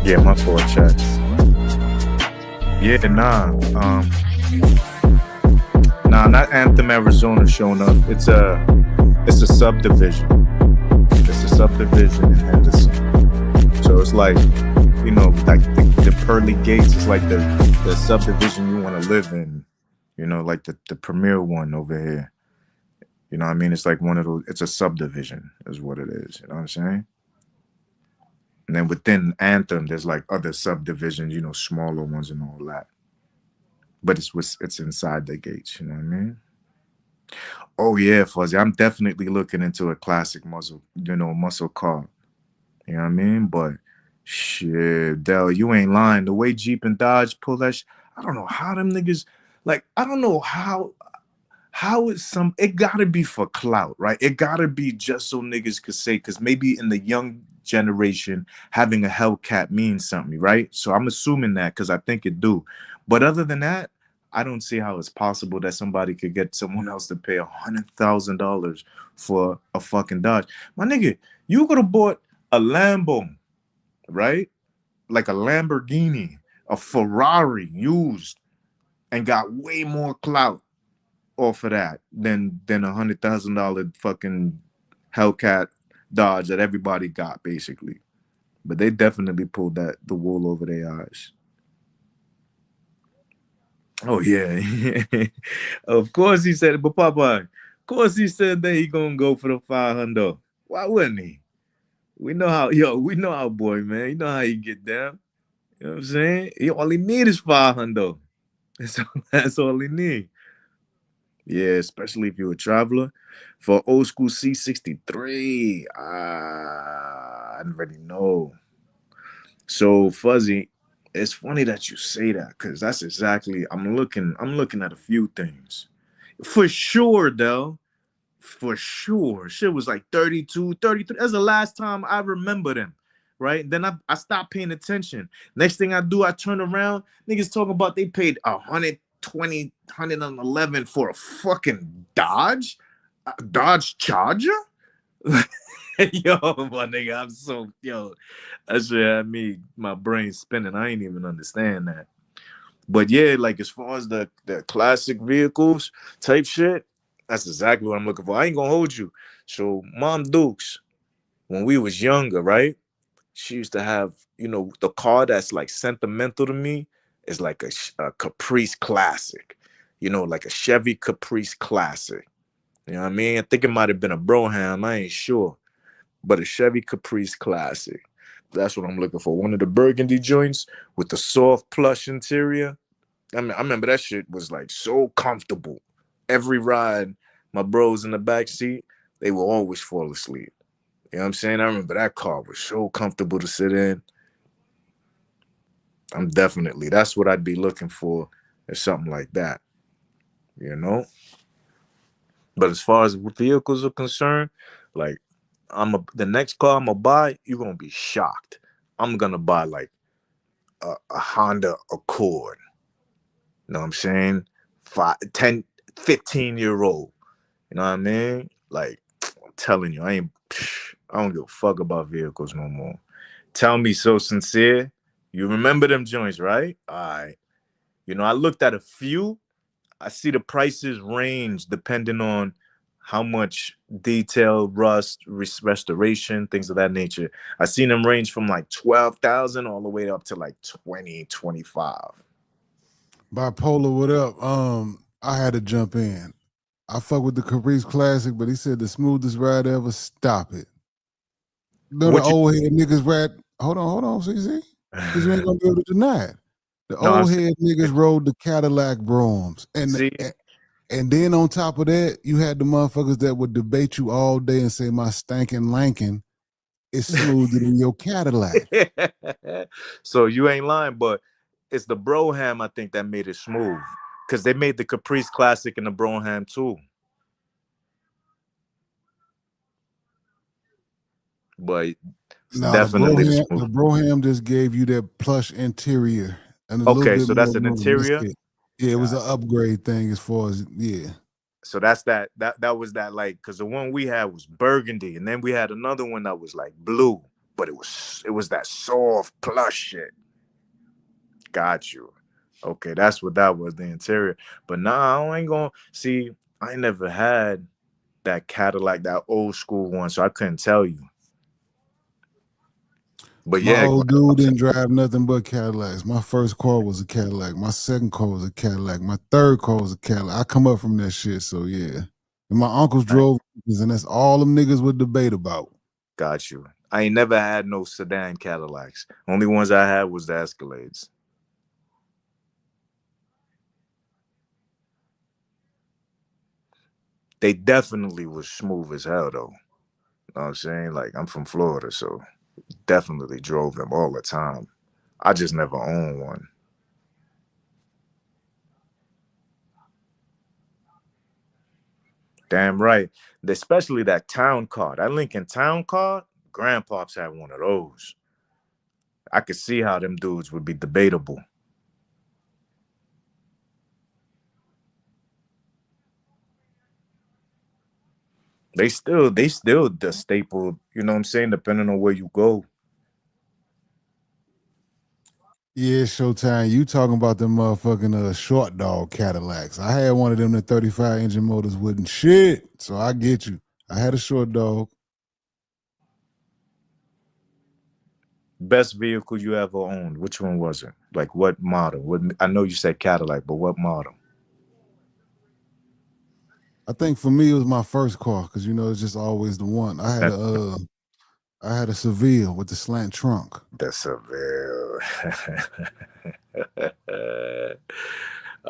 Yeah, my fault, chat. Yeah, nah, not Anthem, Arizona showing up. It's a subdivision. It's a subdivision in Henderson. So it's like, like the pearly gates is like the subdivision you want to live in. Like the premier one over here. You know what I mean? It's like one of those. It's a subdivision, is what it is. You know what I'm saying? And then within Anthem, there's like other subdivisions, smaller ones and all that. But it's inside the gates. You know what I mean? Oh yeah, Fuzzy. I'm definitely looking into a classic muscle car. You know what I mean? But shit, Dell, you ain't lying. The way Jeep and Dodge pull that, I don't know how them niggas. Like, I don't know how it gotta be for clout, right? It gotta be just so niggas could say, because maybe in the young generation having a Hellcat means something, right? So I'm assuming that because I think it do. But other than that, I don't see how it's possible that somebody could get someone else to pay $100,000 for a fucking Dodge. My nigga, you could have bought a Lambo, right? Like a Lamborghini, a Ferrari used, and got way more clout off of that than $100,000 fucking Hellcat Dodge that everybody got, basically. But they definitely pulled the wool over their eyes. Oh yeah. Of course he said it, but Papa, of course he said that he gonna go for the 500. Why wouldn't he? We know how boy, man. You know how he get down. You know what I'm saying? All he need is 500. That's all he need. Yeah, especially if you're a traveler. For old school C63, I already know. So Fuzzy, it's funny that you say that because that's exactly I'm looking at a few things. For sure, though. For sure. Shit was like 32, 33. That's the last time I remember them. Right? Then I stopped paying attention. Next thing I do, I turn around. Niggas talking about they paid 120, 111 for a fucking Dodge? A Dodge Charger? Yo, my nigga, that shit had my brain spinning. I ain't even understand that. But yeah, like as far as the classic vehicles type shit, that's exactly what I'm looking for. I ain't gonna hold you. So Mom Dukes, when we was younger, right? She used to have, the car that's like sentimental to me is like a Caprice Classic, like a Chevy Caprice Classic. You know what I mean? I think it might have been a Broham. I ain't sure, but a Chevy Caprice Classic. That's what I'm looking for. One of the burgundy joints with the soft plush interior. I mean, I remember that shit was like so comfortable. Every ride, my bros in the back seat, they will always fall asleep. You know what I'm saying? I remember that car was so comfortable to sit in. That's what I'd be looking for, is something like that. But as far as vehicles are concerned, like the next car I'm gonna buy, you're gonna be shocked. I'm gonna buy like a Honda Accord. You know what I'm saying? 15-year-old. You know what I mean? Like, I'm telling you, I don't give a fuck about vehicles no more. Tell me So Sincere. You remember them joints, right? All right. I looked at a few. I see the prices range depending on how much detail, rust, restoration, things of that nature. I seen them range from like 12,000 all the way up to like 20, 25. Bipolar, what up? I had to jump in. I fuck with the Caprice Classic, but he said the smoothest ride ever. Stop it. The old head niggas ride. Hold on, CC. Because you ain't gonna be able to deny it. The old head niggas rode the Cadillac Broms. And then on top of that, you had the motherfuckers that would debate you all day and say my stankin' Lankin is smoother than your Cadillac. So you ain't lying, but it's the Broham, I think, that made it smooth. Because they made the Caprice Classic and the Broham too. But definitely the Broham just gave you that plush interior and a little bit so more that's an room. interior. Yeah, it was an upgrade thing as far as So that's that was that, like, because the one we had was burgundy, and then we had another one that was like blue. but it was that soft plush shit. Got you. Okay, that's what that was, the interior. But nah, I ain't gonna see. I ain't never had that Cadillac, that old school one, so I couldn't tell you. But My yeah, old dude didn't drive nothing but Cadillacs. My first car was a Cadillac. My second car was a Cadillac. My third car was a Cadillac. I come up from that shit, so yeah. And my uncles drove, and that's all them niggas would debate about. got you. I ain't never had no sedan Cadillacs. Only ones I had was the Escalades. They definitely was smooth as hell though. You know what I'm saying? Like I'm from Florida, so definitely drove them all the time. I just never owned one. Damn right. Especially that town car, that Lincoln Town car. Grandpops had one of those. I could see how them dudes would be debatable. They still the staple, you know what I'm saying, depending on where you go. Yeah, Showtime. You talking about them motherfucking short dog Cadillacs. I had one of them, the 35 engine motors wouldn't shit. So I get you. I had a short dog. Best vehicle you ever owned, which one was it? Like what model? What, I know you said Cadillac, but what model? I think for me it was my first car because you know it's just always the one. I had a Seville with the slant trunk. The Seville.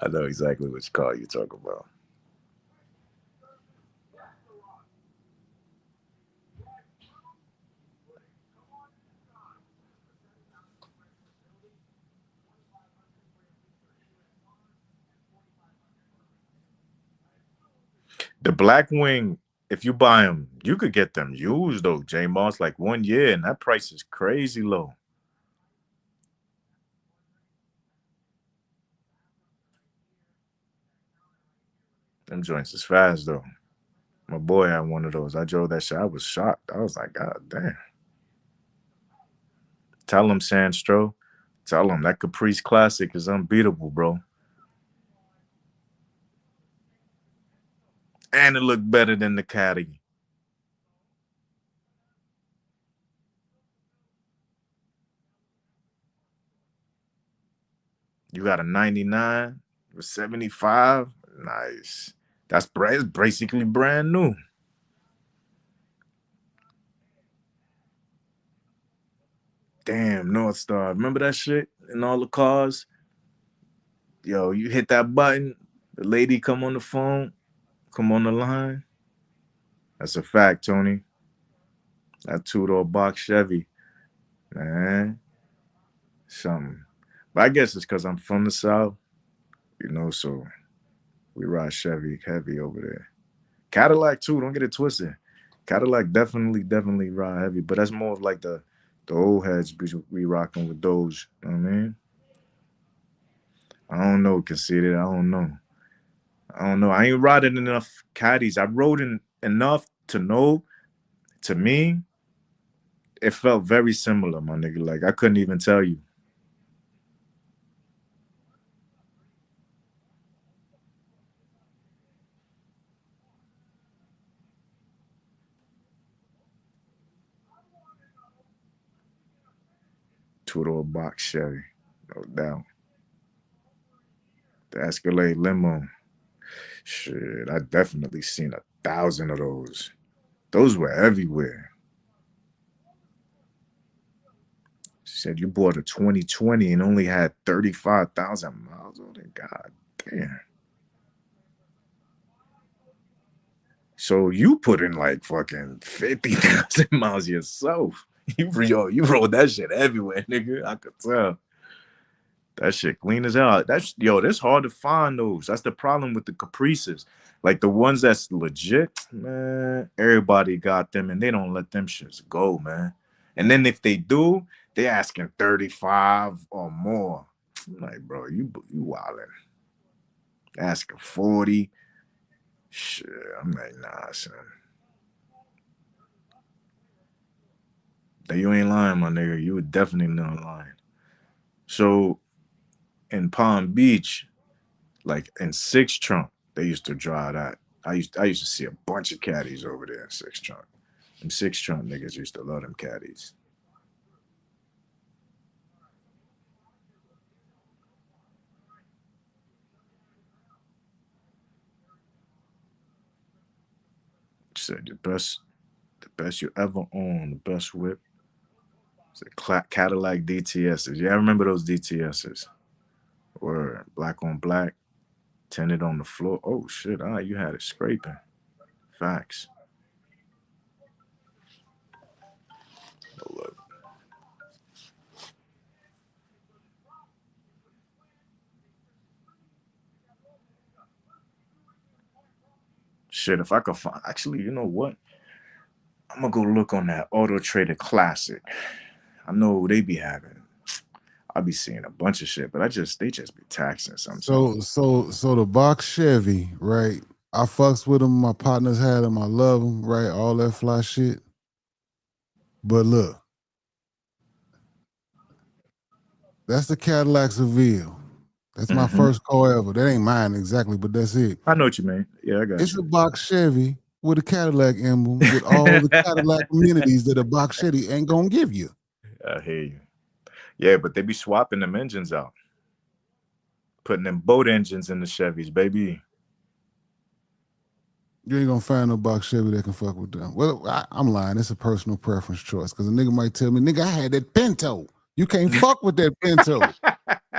I know exactly which car you're talking about. The Blackwing, if you buy them, you could get them used though, J Moss, like 1 year, and that price is crazy low. Them joints is fast though. My boy had one of those. I drove that shit. I was shocked. I was like, God damn. Tell him, Sandstro. Tell him that Caprice Classic is unbeatable, bro. And it looked better than the Caddy. You got a 99 with 75. Nice. It's basically brand new. Damn, North Star. Remember that shit in all the cars? Yo, you hit that button, the lady come on the phone, come on the line. That's a fact, Tony. That two-door box Chevy, man, something. But I guess it's because I'm from the South, you know, so we ride Chevy heavy over there. Cadillac too, don't get it twisted. Cadillac definitely ride heavy, but that's more of like the old heads be rocking with those. You know what I mean? I don't know, conceited. I don't know. I ain't riding enough caddies. I rode enough to know. To me, it felt very similar, my nigga. Like I couldn't even tell you. Two-door box Chevy, no doubt. The Escalade limo. Shit, I definitely seen 1,000 of those. Those were everywhere. She said you bought a 2020 and only had 35,000 miles on it. God damn. So you put in like fucking 50,000 miles yourself. You rode that shit everywhere, nigga. I could tell. That shit clean as hell. That's hard to find those. That's the problem with the Caprices. Like the ones that's legit, man, everybody got them and they don't let them shits go, man. And then if they do, they asking 35 or more. I'm like, bro, you wildin'. Asking 40. Shit. I'm like, nah, son. You ain't lying, my nigga. You were definitely not lying. So in Palm Beach, like in Six Trunk, they used to drive that. I used to see a bunch of caddies over there in Six Trunk. And Six Trunk niggas used to love them caddies. Said the best you ever owned, the best whip. Said Cadillac DTSs. Yeah, I remember those DTSs. Word, black on black, tinted on the floor. Oh shit! You had it scraping. Facts. Look, shit. If I could find, actually, you know what? I'm gonna go look on that Auto Trader Classic. I know they be having. I be seeing a bunch of shit, but they just be taxing sometimes. So the box Chevy, right? I fucks with them. My partners had them. I love them, right? All that fly shit. But look, that's the Cadillac Seville. That's my Mm-hmm. first car ever. That ain't mine exactly, but that's it. I know what you mean. Yeah, I got It's you. a box Chevy with a Cadillac emblem with all the Cadillac amenities that a box Chevy ain't gonna give you. I hear you. Yeah, but they be swapping them engines out, putting them boat engines in the Chevys, baby. You ain't gonna find no box Chevy that can fuck with them. Well, I'm lying. It's a personal preference choice because a nigga might tell me, nigga, I had that Pinto. You can't fuck with that Pinto.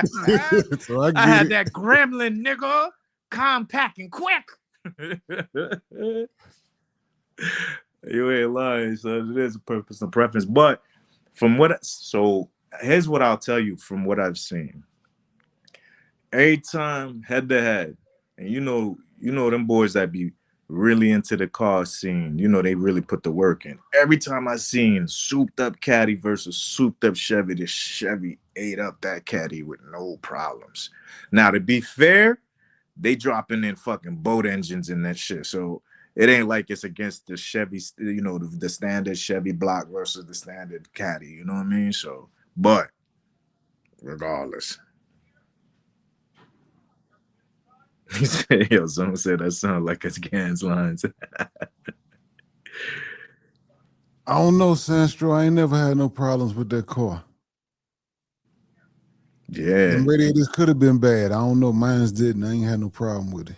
So I I get had it. that Gremlin, nigga, compact and quick. You ain't lying, son. It is a personal preference, but so here's what I'll tell you from what I've seen. Every time head to head, and you know them boys that be really into the car scene, they really put the work in. Every time I seen souped up caddy versus souped up Chevy, the Chevy ate up that caddy with no problems. Now to be fair, they dropping in fucking boat engines in that shit. So it ain't like it's against the Chevy, the standard Chevy block versus the standard caddy. You know what I mean? So, but regardless. He said, yo, someone said that sound like it's Gans lines. I don't know, Sandstro. I ain't never had no problems with that car. Yeah. Them radiators could have been bad. I don't know. Mine's didn't. I ain't had no problem with it.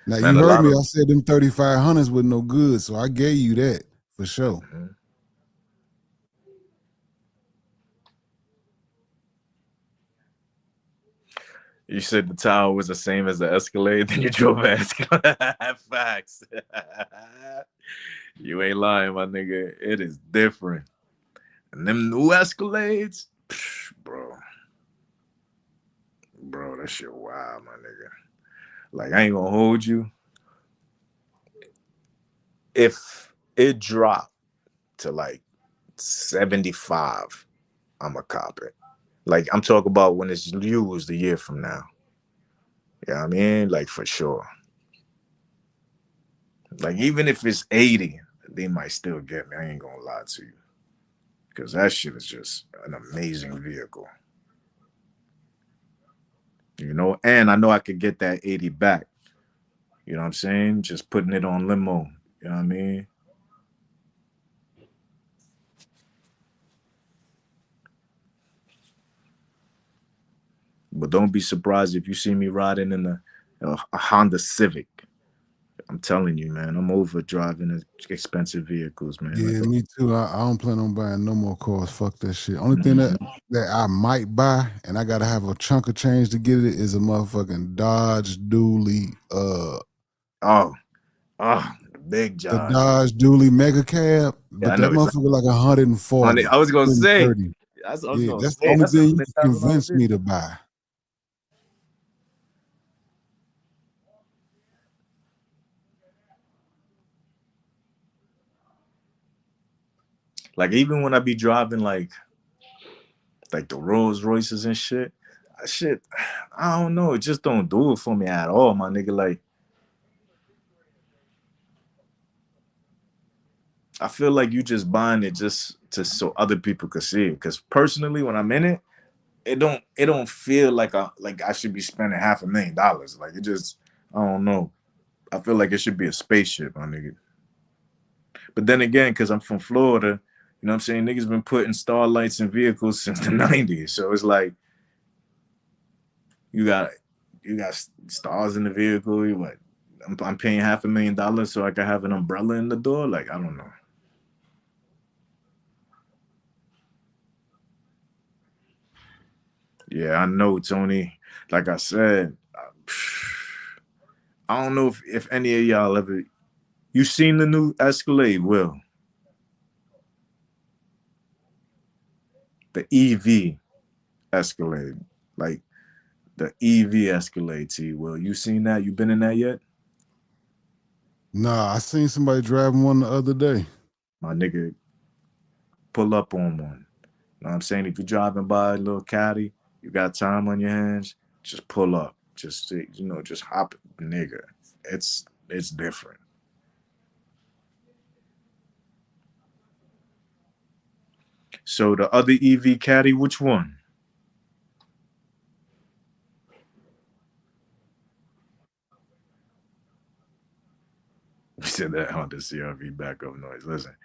Now Man, you a heard lot me. of I said them 3500s were no good, so I gave you that for sure. you said the tower was the same as the Escalade, then you drove an Escalade. Facts. You ain't lying, my nigga. It is different. And them new Escalades, bro, that shit wild, my nigga. Like, I ain't gonna hold you. If it dropped to like 75, I'm a cop it. Like, I'm talking about when it's used a year from now. You know what I mean? Like, for sure. Like, even if it's 80, they might still get me. I ain't gonna lie to you. Because that shit is just an amazing vehicle. And I know I could get that 80 back. You know what I'm saying? Just putting it on limo. You know what I mean? But don't be surprised if you see me riding in a Honda Civic. I'm telling you, man, I'm over driving expensive vehicles, man. Yeah, me too. I don't plan on buying no more cars. Fuck that shit. Only thing Mhm. that I might buy, and I gotta have a chunk of change to get it, is a motherfucking Dodge Dually. The big The Josh. Dodge Dually Mega Cab, Yeah, but I that know exactly. motherfucker like 140, I was gonna say. 130. I was Yeah, gonna that's the say only that's a thing you can $100,000 convince me vehicle. to buy. Like even when I be driving like the Rolls Royces and shit, shit, I don't know. It just don't do it for me at all, my nigga. Like I feel like you just buying it just to so other people could see it. Because personally, when I'm in it, it don't feel like I should be spending $500,000. Like it just I don't know. I feel like it should be a spaceship, my nigga. But then again, because I'm from Florida, you know what I'm saying? Niggas been putting starlights in vehicles since the 90s. So it's like you got you got stars in the vehicle. You what? I'm paying $500,000 so I can have an umbrella in the door. Like I don't know. Yeah, I know, Tony. Like I said, I don't know if any of y'all ever you seen the new Escalade, Will. The EV Escalade. Like the EV Escalade, T. Will. You seen that? You been in that yet? Nah, I seen somebody driving one the other day. My nigga, pull up on one. You know what I'm saying? If you're driving by a little caddy, you got time on your hands, just pull up. Just just hop, nigga. It's different. So the other EV caddy, which one? You said that Honda CRV backup noise. Listen,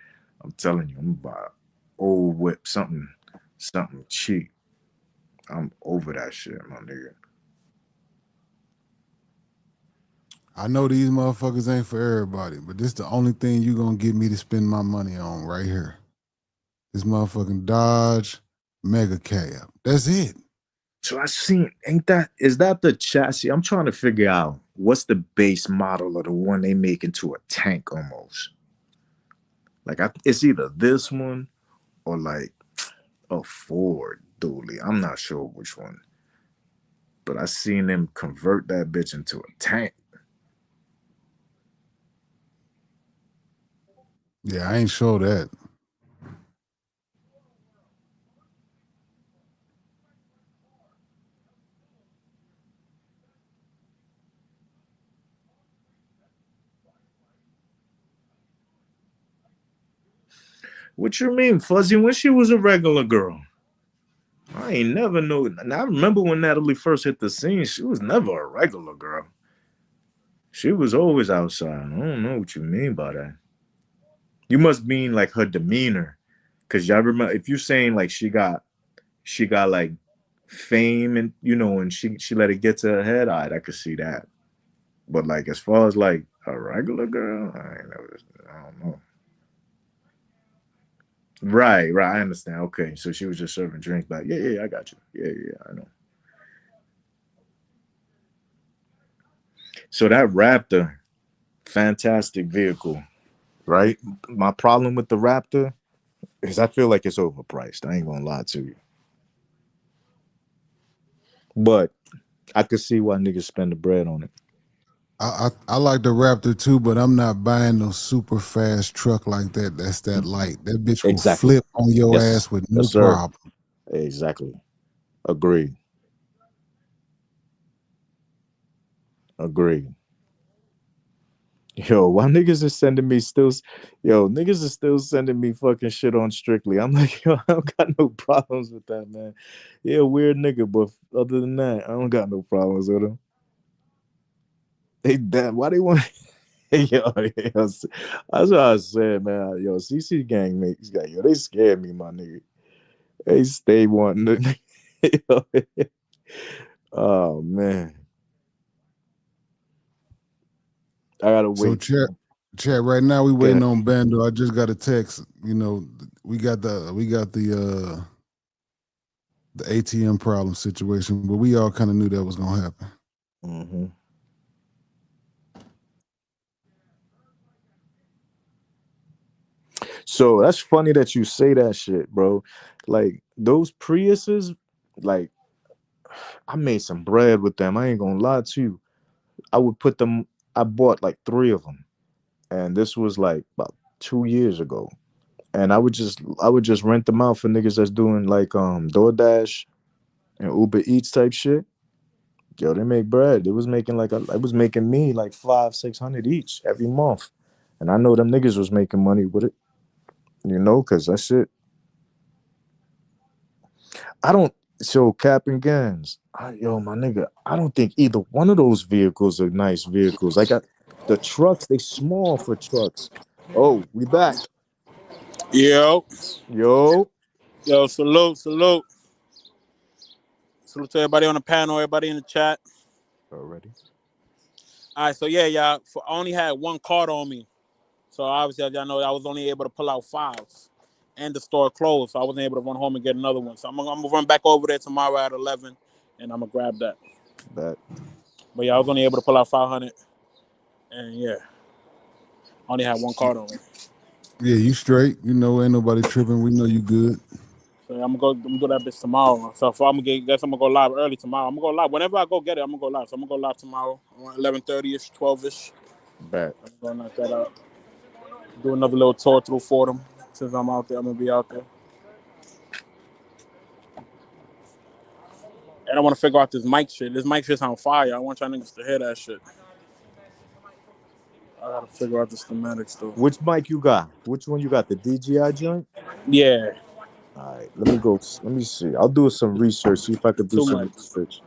I'm telling you, I'm about old whip, something cheap. I'm over that shit, my nigga. I know these motherfuckers ain't for everybody, but this the only thing you gonna get me to spend my money on right here. This motherfucking Dodge Mega Cab. That's it. So I seen, is that the chassis? I'm trying to figure out what's the base model of the one they make into a tank almost. Like it's either this one or like a Ford dually. I'm not sure which one, but I seen them convert that bitch into a tank. Yeah, I ain't sure that. What you mean, Fuzzy? When she was a regular girl, I ain't never know. And I remember when Natalie first hit the scene, she was never a regular girl. She was always outside. I don't know what you mean by that. You must mean like her demeanor, because y'all remember if you saying like she got like fame and and she let it get to her head. I could see that. But like as far as like a regular girl, I ain't never. I don't know. Right, right. I understand. Okay, so she was just serving drinks, but yeah, yeah, I got you. Yeah, yeah, I know. So that Raptor, fantastic vehicle, right? My problem with the Raptor is I feel like it's overpriced. I ain't gonna lie to you, but I could see why niggas spend the bread on it. I like the Raptor too, but I'm not buying no super fast truck like that. That's that light. That bitch will Exactly. flip on your Yes. ass with Yes, no sir. problem. Exactly. Agreed. Agreed. Yo, why niggas is sending me yo, niggas is still sending me fucking shit on Strictly. I'm like, yo, I don't got no problems with that, man. Yeah, weird nigga, but other than that, I don't got no problems with him. They damn, why they want yo, that's what I said, man. Yo, CC gang mates, yo, they scared me, my nigga. They stay wanting to yo, oh man. I gotta So wait. chat right now we Go waiting ahead. on Bando. I just got a text. We got the ATM problem situation, but we all kind of knew that was gonna happen. Mm-hmm. So that's funny that you say that shit, bro. Like those Priuses, like I made some bread with them. I ain't gonna lie to you. I would put them. I bought like three of them, and this was like about 2 years ago. And I would just rent them out for niggas that's doing like DoorDash and Uber Eats type shit. Yo, they make bread. It was making me like 500-600 each every month, and I know them niggas was making money with it. You know, because that shit. I don't. So cap and guns. Yo, my nigga. I don't think either one of those vehicles are nice vehicles. I got the trucks. They small for trucks. Oh, we back. Yo, Yo. yo, salute, salute. Salute to everybody on the panel, everybody in the chat. Already. All right, so yeah, y'all. I only had one card on me. So obviously, as y'all know, I was only able to pull out fives. And the store closed, so I wasn't able to run home and get another one. So I'm gonna run back over there tomorrow at 11, and I'm gonna grab that. Bet. But yeah, I was only able to pull out 500, and yeah, I only had one card on me. Yeah, you straight. You know, ain't nobody tripping. We know you good. So I'm gonna do that bitch tomorrow. So if I'm gonna guess I'm gonna go live early tomorrow. I'm gonna go live whenever I go get it. I'm gonna go live. So I'm gonna go live tomorrow around 11:30ish, 12ish. Bet. I'm gonna knock that out. Do another little tour through Fordham since I'm out there. I'm gonna be out there. And I want to figure out this mic shit. This mic shit's on fire. I want y'all niggas to hear that shit. I gotta figure out the schematics though. Which mic you got? Which one you got? The DJI joint? Yeah, All right. Let me go. Let me see. I'll do some research. See if I could do too some much. research.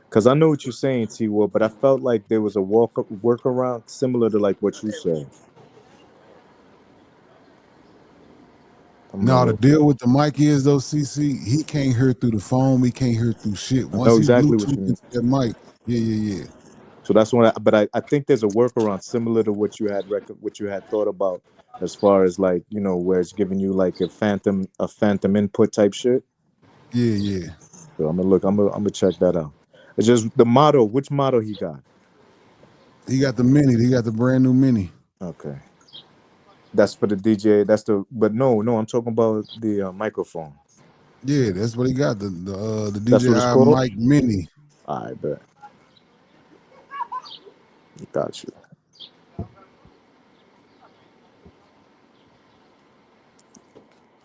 Because I know what you're saying, T. Will, but I felt like there was a workaround similar to like what you said. I'm gonna Now the look. deal with the mic is though, CC, he can't hear through the phone. He can't hear through shit. I Once know he exactly what Bluetooth you mean. into that mic, yeah. So that's what. But I think there's a workaround similar to what you had what you had thought about as far as like where it's giving you like a phantom input type shit. Yeah. So I'm gonna look. I'm gonna check that out. It's just the model. Which model he got? He got the mini. He got the brand new mini. Okay, that's for the DJ. That's the. But no. I'm talking about the microphone. Yeah, that's what he got. The That's what it's DJI called. mic mini. I bet. Got you.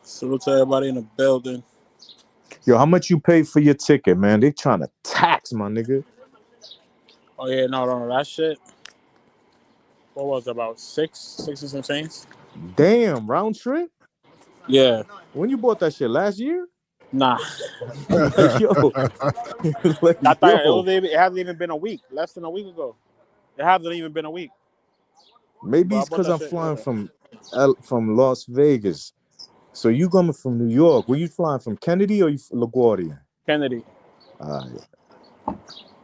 Salute to everybody in the building. Yo, how much you pay for your ticket, man? They trying to tax my nigga. Oh yeah, no, that shit. What was it, about six and some change? Damn, round trip. Yeah, When you bought that shit last year? nah. Like yo, like I thought yo. it hasn't even been a week. Less than a week ago. It hasn't even been a week. Maybe But I it's bought because that I'm shit. flying Yeah. from Las Vegas. So you coming from New York? Were you flying from Kennedy or you LaGuardia? Kennedy. All right.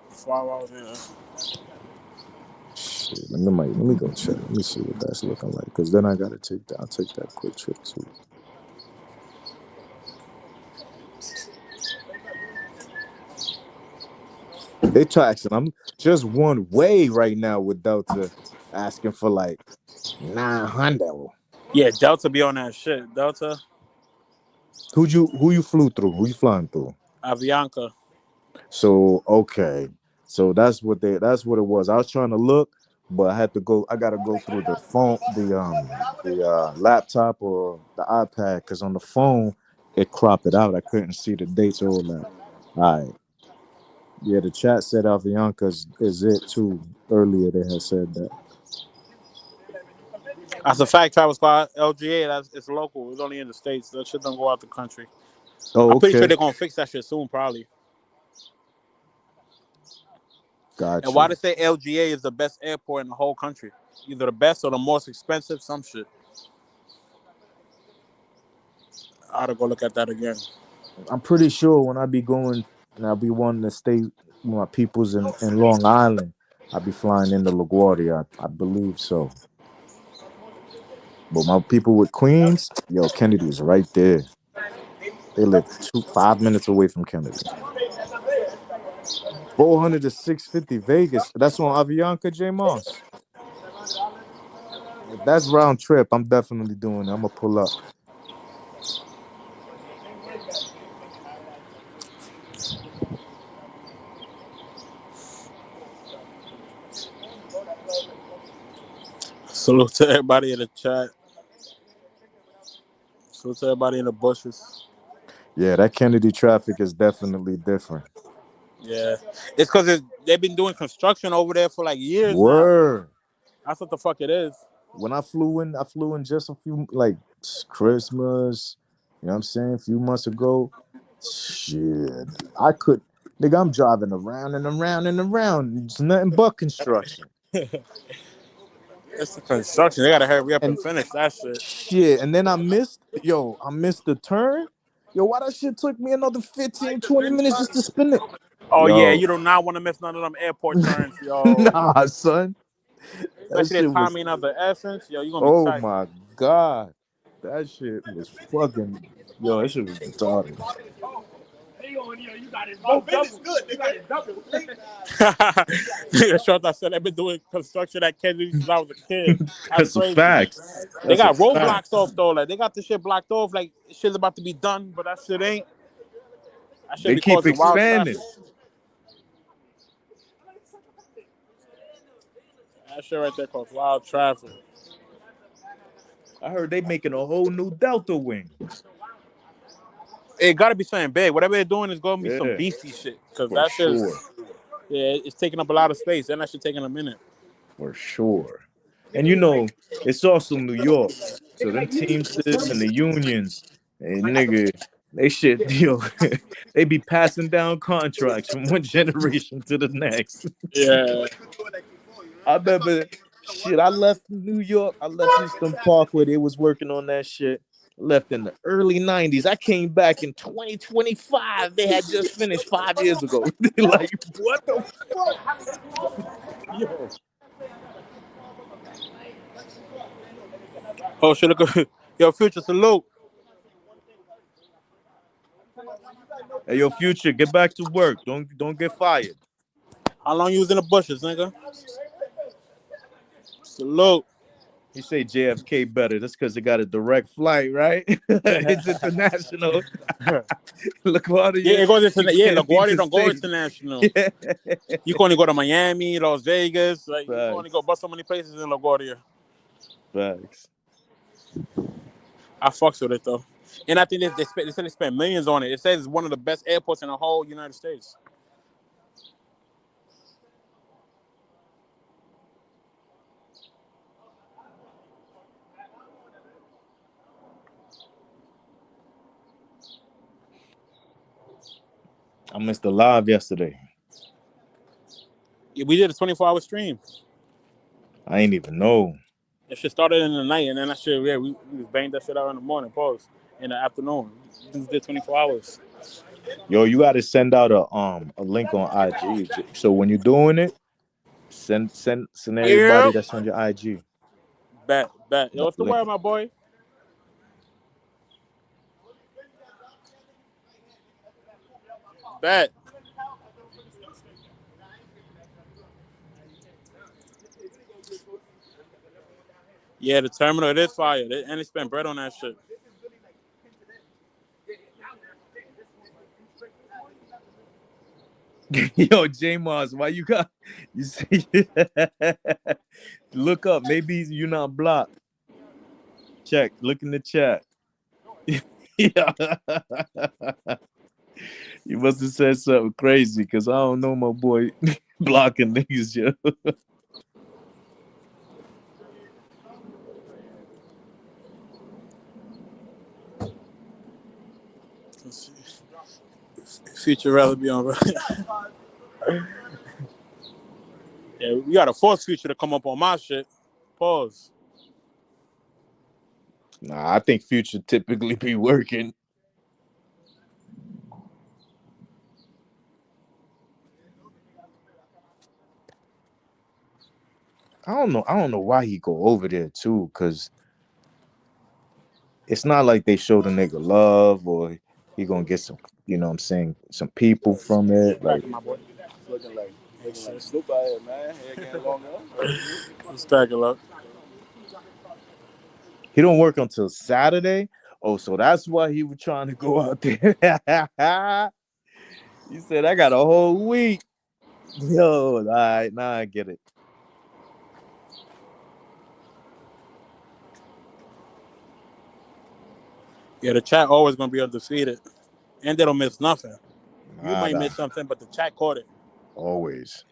5 hours. Yeah. Shit, let me go check. Let me see what that's looking like. Cause then I gotta I'll take that quick trip too. They taxing. I'm just one way right now with Delta asking for like 900. Yeah, Delta be on that shit. Delta, Who you flew through? Who you flying through? Avianca. So okay. So that's what it was. I was trying to look, but I gotta go through the phone, the laptop or the iPad, because on the phone it cropped it out. I couldn't see the dates or all that. All right. Yeah, the chat said Avianca is it too. Earlier they had said that. That's a fact, Travis Scott. LGA, it's local. It's only in the States. That shit don't go out the country. Oh, I'm pretty sure okay. they're gonna fix that shit soon, probably. And Got why you. they say LGA is the best airport in the whole country? Either the best or the most expensive, some shit. I ought to go look at that again. I'm pretty sure when I be going and I'll be wanting to stay with my peoples in Long Island, I'll be flying into LaGuardia. I believe so. But my people with Queens, yo, Kennedy is right there. They live 5 minutes away from Kennedy. 400 to 650 Vegas. That's on Avianca, J Moss. If that's round trip, I'm definitely doing it. I'm gonna pull up. Salute to everybody in the chat. Salute to everybody in the bushes. Yeah, that Kennedy traffic is definitely different. Yeah. It's because they've been doing construction over there for like years now. Word. That's what the fuck it is. When I flew in just a few, like Christmas, you know what I'm saying, a few months ago. Shit. Nigga, I'm driving around and around and around. It's nothing but construction. It's the construction. They gotta hurry up and And finish that shit. shit. And then I missed the turn. Yo, why that shit took me another 15, 20 minutes just to spin it? Oh yeah, Yo, you do not want to miss none of them airport turns, yo. nah, son. That Especially the shit was, timing of the essence, yo. You gonna be oh tight. my God. That shit was fucking, yo, that shit was retarded. Short I said I've been doing construction at Kennedy since I was a kid. That's That's a crazy. fact. They That's a got fact. roadblocks off though. Like they got the shit blocked off. Like shit's about to be done, but that shit ain't. That shit They be keep causing wild traffic. expanding. That shit right there causes wild traffic. I heard they making a whole new Delta wing. It gotta be something big. Whatever they're doing is gonna be some Yeah, beastie shit. Cause for that shit, sure. yeah, it's taking up a lot of space. And that shit taking a minute. For sure. And you know, it's also New York. So them Teamsters and the unions, and nigga, they shit, yo, they be passing down contracts from one generation to the next. Yeah. I remember shit, I left New York, I left Eastern Park where they was working on that shit. Left in the early 90s. I came back in 2025. They had just finished 5 years ago. Like, what the fuck? Yo. Oh shit! Look, yo, Future, salute. Hey, yo, Future, get back to work. Don't get fired. How long you was in the bushes, nigga? Salute. You say JFK better. That's because it got a direct flight, right? It's international. Yeah, it LaGuardia, goes you into yeah. can't beat LaGuardia the don't go state. international. Yeah. You can only go to Miami, Las Vegas. Like you can only Facts. go but so many places in LaGuardia. Facts. I fucks with it though, and I think they said they spent millions on it. It says it's one of the best airports in the whole United States. I missed the live yesterday. Yeah, we did a 24-hour stream. I ain't even know. That shit started in the night, and then that shit, yeah, we was banged that shit out in the morning, pause, in the afternoon. We just did 24 hours. Yo, you got to send out a link on IG. So when you're doing it, send everybody Yep. that's on your IG Bet. Yo, that what's the link. word, my boy? Bet. Yeah, the terminal, it is fire. And they spent bread on that shit. Yo, J Mars, why you got you see? Look up. Maybe you're not blocked. Check. Look in the chat. Yeah. You must have said something crazy because I don't know my boy blocking niggas, yo. Future rather be on. Yeah, we got to force Future to come up on my shit. Pause. Nah, I think Future typically be working. I don't know why he go over there too, because it's not like they show the nigga love or he gonna get some, you know what I'm saying, some people from it. Like, Cracking, my boy. Looking like Snoop out here, man. Hair getting longer. Let's tag it up. he don't work until Saturday. Oh, so that's why he was trying to go out there. He said, I got a whole week. Yo, all right, now I get it. Yeah, the chat always going to be undefeated. And they don't miss nothing. You might Nada. miss something, but the chat caught it. Always.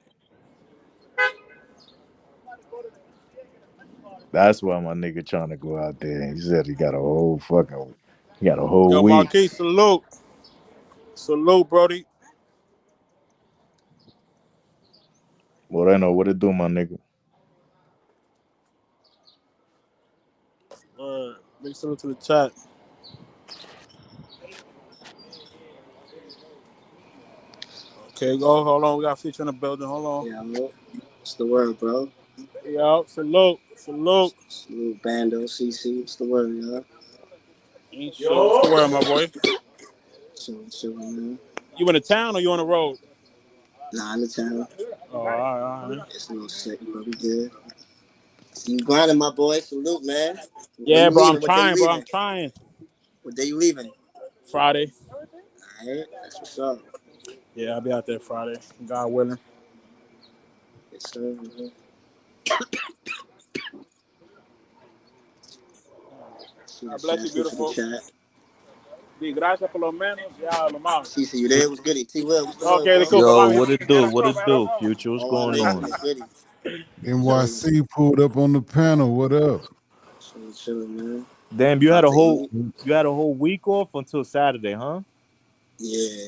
That's why my nigga trying to go out there. He said he got a whole Yo, week. Marquis, salute. Salute, Brody. Well, I know what to do, my nigga. Big salute to the chat. Okay, go. Hold on. We got a feature in the building. Hold on. Yeah, what's the word, bro? Yo, salute. Salute. Salute, Bando, CC. What's the word, y'all? Ain't shit. What's the word, my boy? Chillin', man. You in the town or you on the road? Nah, in the town. Oh, all right, all right. It's a little sick, but we good. See you grinding, my boy. Salute, man. When Yeah, you bro. I'm leaving? What day you trying, bro. I'm leaving? trying. What day you leaving? Friday. All right, that's what's up. Yeah, I'll be out there Friday. God willing. Yes, sir. Man. See the God bless chat. you, Salute to the beautiful. chat. Gracias por lo menos. Ya, lo más. CC, you there? What's goody? T. Will, what's the word, Okay, bro? cool. Yo, Vamos, what it yeah, do? let's What go, it man. Let's do? go. Future, what's All right, going nation, on? the goody. Chilling, NYC pulled up on the panel. What up? chilling, man. Damn, About to eat. you had a whole week off until Saturday, huh? Yeah.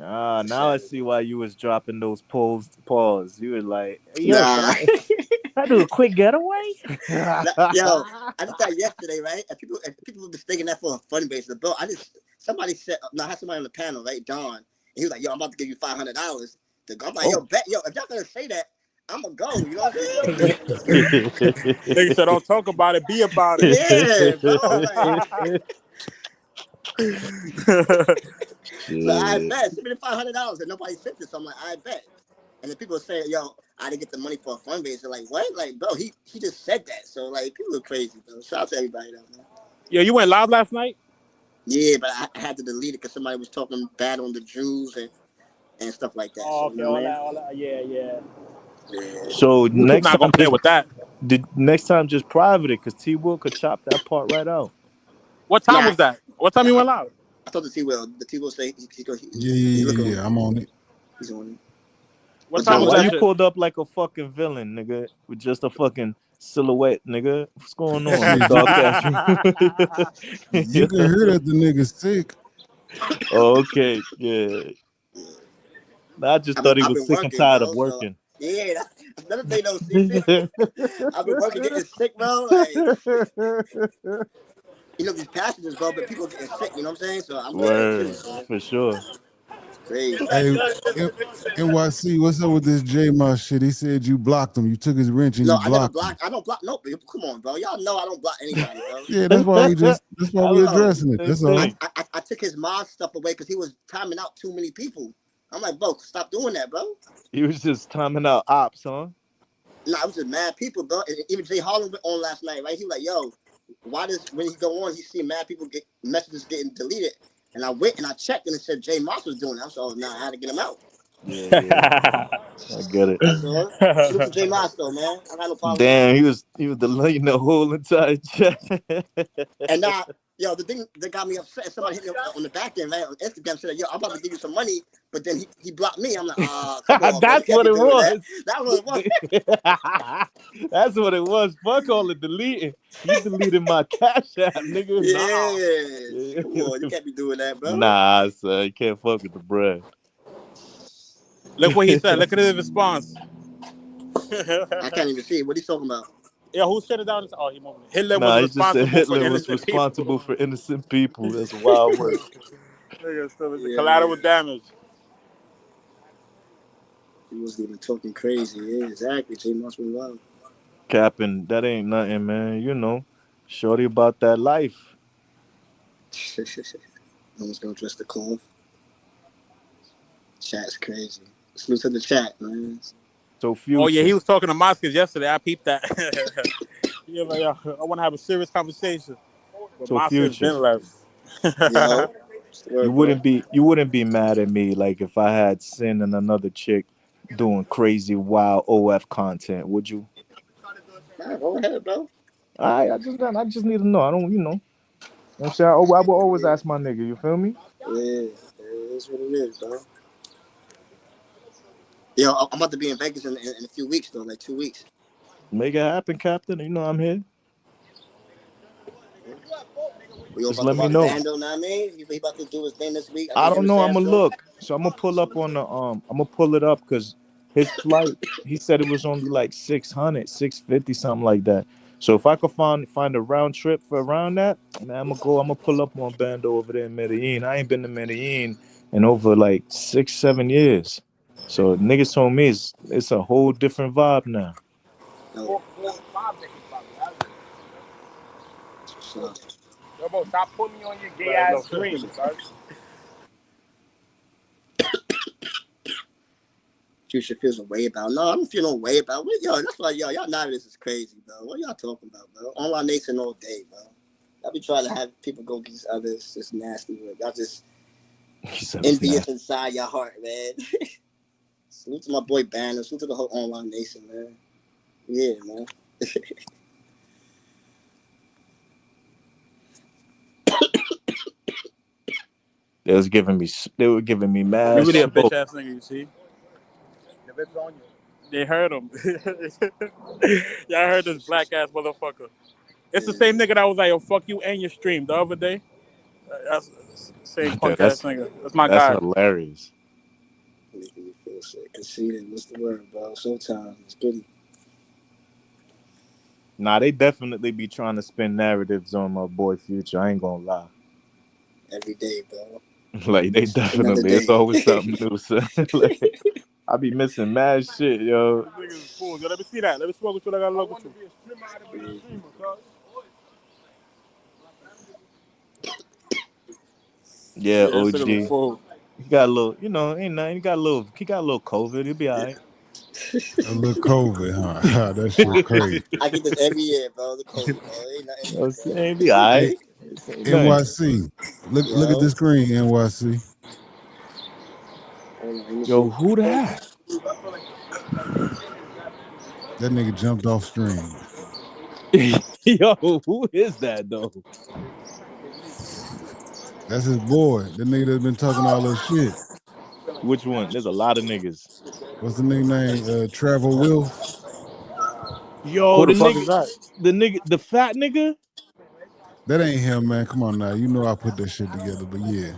Ah, Until now I Saturday. see why you was dropping those pause. You were like, hey, yo, can Nah. I can I do a quick getaway? Yo, I did that yesterday, right? And people were mistaking that for a fundraiser. Bro, somebody said, no, I had somebody on the panel, right? Don. And he was like, yo, I'm about to give you $500 to go. I'm like, Oh. yo, if y'all gonna say that, I'm gonna go. You know what I'm saying? Nigga said, don't talk about it, be about it. Yeah, bro. Like, so I Shit. bet. Send me the $500, and nobody sent it. So I'm like, I bet. And then people say, yo, I didn't get the money for a fundraiser. Like, what? Like, bro, he just said that. So like, people are crazy, bro. Shout out to everybody, though, man. Yo, you went live last night? Yeah, but I had to delete it because somebody was talking bad on the Jews and stuff like that. Oh, So, you okay, know what I mean? all that, yeah. Yeah. So YouTube's not gonna play with that. next time just private it, cause T Will could chop that part right out. What time Nah, was that? What time you went live? I thought the T-Will say he Yeah. looking on it. I'm on it. He's on it. What What time Bro, time was was why that you that? shit? pulled up like a fucking villain, nigga, with just a fucking silhouette, nigga? What's going on? A Shit, dark ass room. you can hear that the nigga's sick. Oh, okay, yeah. Yeah. I just thought he I've was been sick and working, tired of bro. So working. yeah, that's another thing though, CC. I've been working, getting sick, bro. Like, these passengers, bro, but people getting sick. You know what I'm saying? So I'm just been Word, chilling, bro. for sure. It's crazy. Hey, NYC, what's up with this J Moss shit? He said you blocked him. You took his wrench and No, you I never blocked him. block. I don't block. No, come on, bro. Y'all know I don't block anybody, bro. Yeah, that's why I we was thinking Bro, addressing it. the same That's all. thing. I took his mod stuff away because he was timing out too many people. I'm like, bro, stop doing that, bro. He was just timing out ops, huh? Nah, I was just mad people, bro. And even Jay Harlan went on last night, right? He was like, yo, why does when he go on, he see mad people get messages getting deleted. And I went and I checked and it said Jay Moss was doing it. I was like, oh, nah, I had to get him out. Yeah. I get it. That's all. Salute to Jay Moss, though, man. I got no problem with Damn, he was deleting the whole entire chat. that. And now, yo, the thing that got me upset, somebody hit me on the back end, right, on Instagram, said, yo, I'm about to give you some money, but then he blocked me. I'm like, come on, bro. You That's can't what be it doing that. was. That's what it was. That's what it was. Fuck all the deleting. You deleted my cash app, nigga. Nah. Yeah. Come on. You can't be doing that, bro. Nah, son. You can't fuck with the bread. Look what he said. Look at his response. I can't even see it. What are you talking about? Yeah, who shut it down? Oh, he moved. Hitler was Nah, he just said responsible for Hitler was innocent responsible people. for innocent people. That's wild work. Nigga, still Yeah. collateral damage. He wasn't even talking crazy. Yeah, exactly. Jay Moss was wild. Capping, that ain't nothing, man. You know, shorty about that life. No one's gonna address the call. Chat's crazy. Salute to the chat, man. So Oh yeah, future. he was talking to Moskis yesterday. I peeped that. Yeah, like, yo, I want to have a serious conversation. But So Moskis future. been left. Yo, what's the You word, bro? wouldn't be mad at me like if I had Sin and another chick doing crazy wild OF content, would you? Nah, go ahead, bro. I just need to know. I don't, you know. I'm saying I will always ask my nigga, you feel me? Yeah, that's what it is, bro. Yo, I'm about to be in Vegas in a few weeks, though, like 2 weeks. Make it happen, Captain. You know I'm here. We all Just about to let me watch know. Bando, know what I mean? He about to do his thing this week. I I think him don't and know. I'm Sam gonna Show. look. So I'm gonna pull up on the I'm gonna pull it up because his flight. He said it was only like 600, 650, something like that. So if I could find a round trip for around that, man, I'm gonna go. I'm gonna pull up on Bando over there in Medellin. I ain't been to Medellin in over like 6, 7 years. So niggas told me it's a whole different vibe now. Oh, 5 decades probably. that's what's up. Yo, bro, stop putting me on your gay ass dreams, son. Future feels a way about. No, I don't feel no way about. What, yo, that's why y'all nowadays is crazy, bro. What y'all talking about, bro? Online nation all day, bro. Y'all be trying to have people go against others. Just nasty work. Y'all just He said it's envious nasty. inside your heart, man. Salute to my boy Banner. Salute to the whole online nation, man. Yeah, man. They were giving me You mad really a bitch smoke. ass nigga, you see? The whip's on you. They heard him. Y'all heard this black ass motherfucker. It's the same nigga that was like, yo, fuck you and your stream the other day. That's the same punk ass nigga. That's my That's guy. hilarious. Making me feel sick. Conceited. What's the word, bro? Showtime. It's good. Nah, they definitely be trying to spin narratives on my boy Future. I ain't gonna lie. Every day, bro. Like they It's just another definitely, it's day. always something new. So like, I be missing mad shit, yo. This nigga's fool. Yo, let me see that. Let me smoke with you. I gotta look with you. Yeah, Yeah, this OG. nigga's a fool. He got a little, ain't nothing. He got a little COVID. He'll be all right. A little COVID, huh? That shit crazy. I get this every year, bro. The COVID, bro. Ain't nothing You know what new, I'm bro. saying? Be all Hey, right. This ain't nothing. NYC. Look at Yo, the screen, NYC. hold on. Let me Yo, see. who that? That nigga jumped off stream. Yo, who is that though? That's his boy. The nigga that's been talking all that shit. Which one? There's a lot of niggas. What's the nigga name? Travel Wilf. Yo, Who the the fuck is nigga, that? the fat nigga. That ain't him, man. Come on now. You know I put that shit together, but yeah.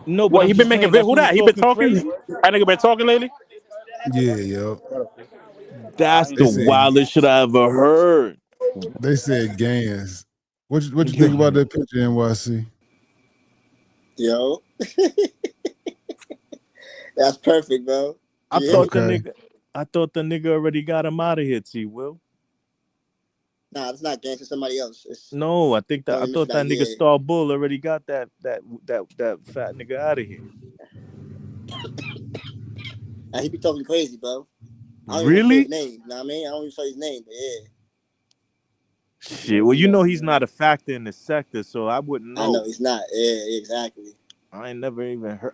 No, but What, I'm he been just making saying vid? that's Who who was that? He been talking talking? crazy. That nigga been talking lately? Yeah, yo. That's They the said wildest shit I ever heard. they said Gans. What you think about Yo, that picture, NYC? Yo, that's perfect, bro. I Can you hear me? thought the Okay. nigga, I thought the nigga already got him out of here. T. Will. Nah, it's not gangster. Somebody else. It's No, I probably thought that misguided. nigga Yeah. Star Bull already got that fat nigga out of here. He be talking crazy, bro. I don't even want to say his Really? name. You know what I mean? I don't even say his name, but yeah. Shit. Well, he's not a factor in the sector, so I wouldn't I know know. he's not. Yeah, exactly. I ain't never even heard.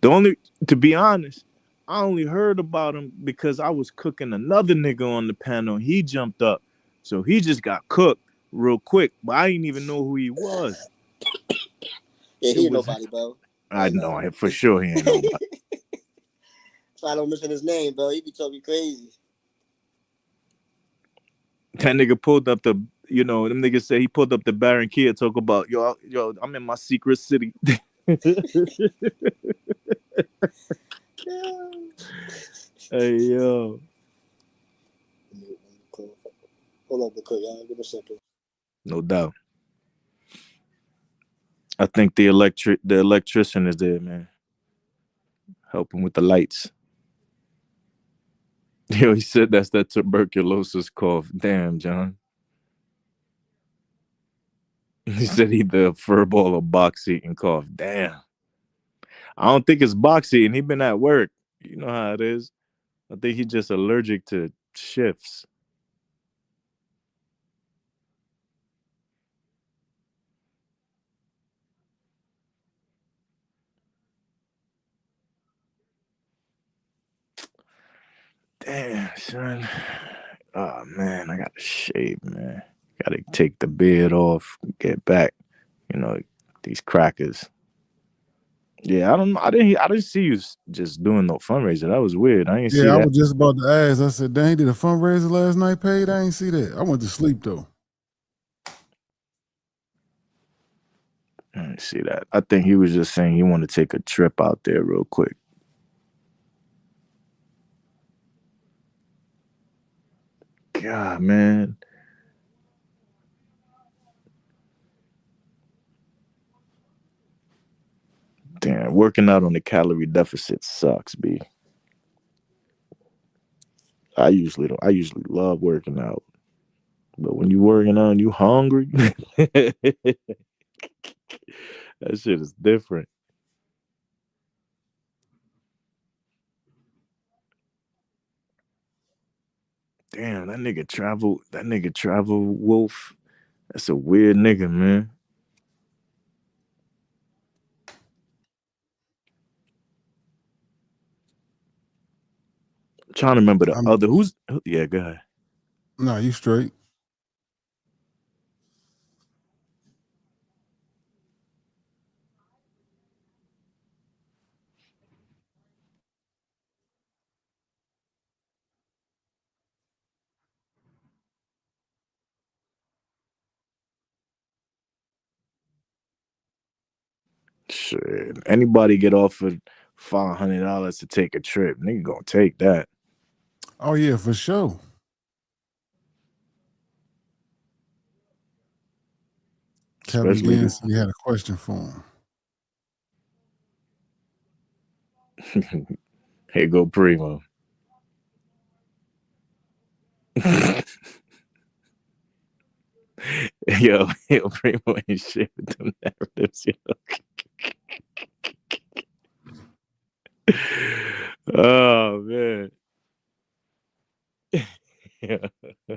The only, to be honest, I only heard about him because I was cooking another nigga on the panel. He jumped up, so he just got cooked real quick. But I didn't even know who he was. Yeah, It he ain't was nobody, bro. I Like, know him for sure. He ain't nobody. so I don't mention his name, bro. He be talking crazy. That nigga pulled up the. Them niggas say he pulled up the Baron Kid talk about yo. I'm in my secret city. Yeah. Hey yo. Hold on, because y'all give me a second. No doubt. I think the electrician is there, man, helping with the lights. Yo, he said that's that tuberculosis cough. Damn, John. He said either a furball or box eating cough. Damn. I don't think it's box eating. He been at work. You know how it is. I think he's just allergic to shifts. Damn, son. Oh man, I gotta shave, man. Gotta take the beard off, get back. You know, these crackers. Yeah, I don't know. I didn't see you just doing no fundraiser. That was weird. I didn't see Yeah, I that. was just about to ask. I said, dang, he did a fundraiser last night paid? I ain't see that. I went to sleep though. I didn't see that. I think he was just saying he wanted to take a trip out there real quick. God, man. Damn, working out on the calorie deficit sucks, B. I usually don't. I usually love working out, but when you working out and you hungry, that shit is different. Damn, that nigga travel. That nigga travel wolf. That's a weird nigga, man. I'm trying to remember the other. Yeah, go ahead. No, you straight. Shit. Anybody get offered $500 to take a trip, nigga gonna take that. Oh yeah, for sure. Kevin Especially again said he had a question for him. here go Primo. yo, Primo ain't shit with them narratives, yo. Oh man. Yeah.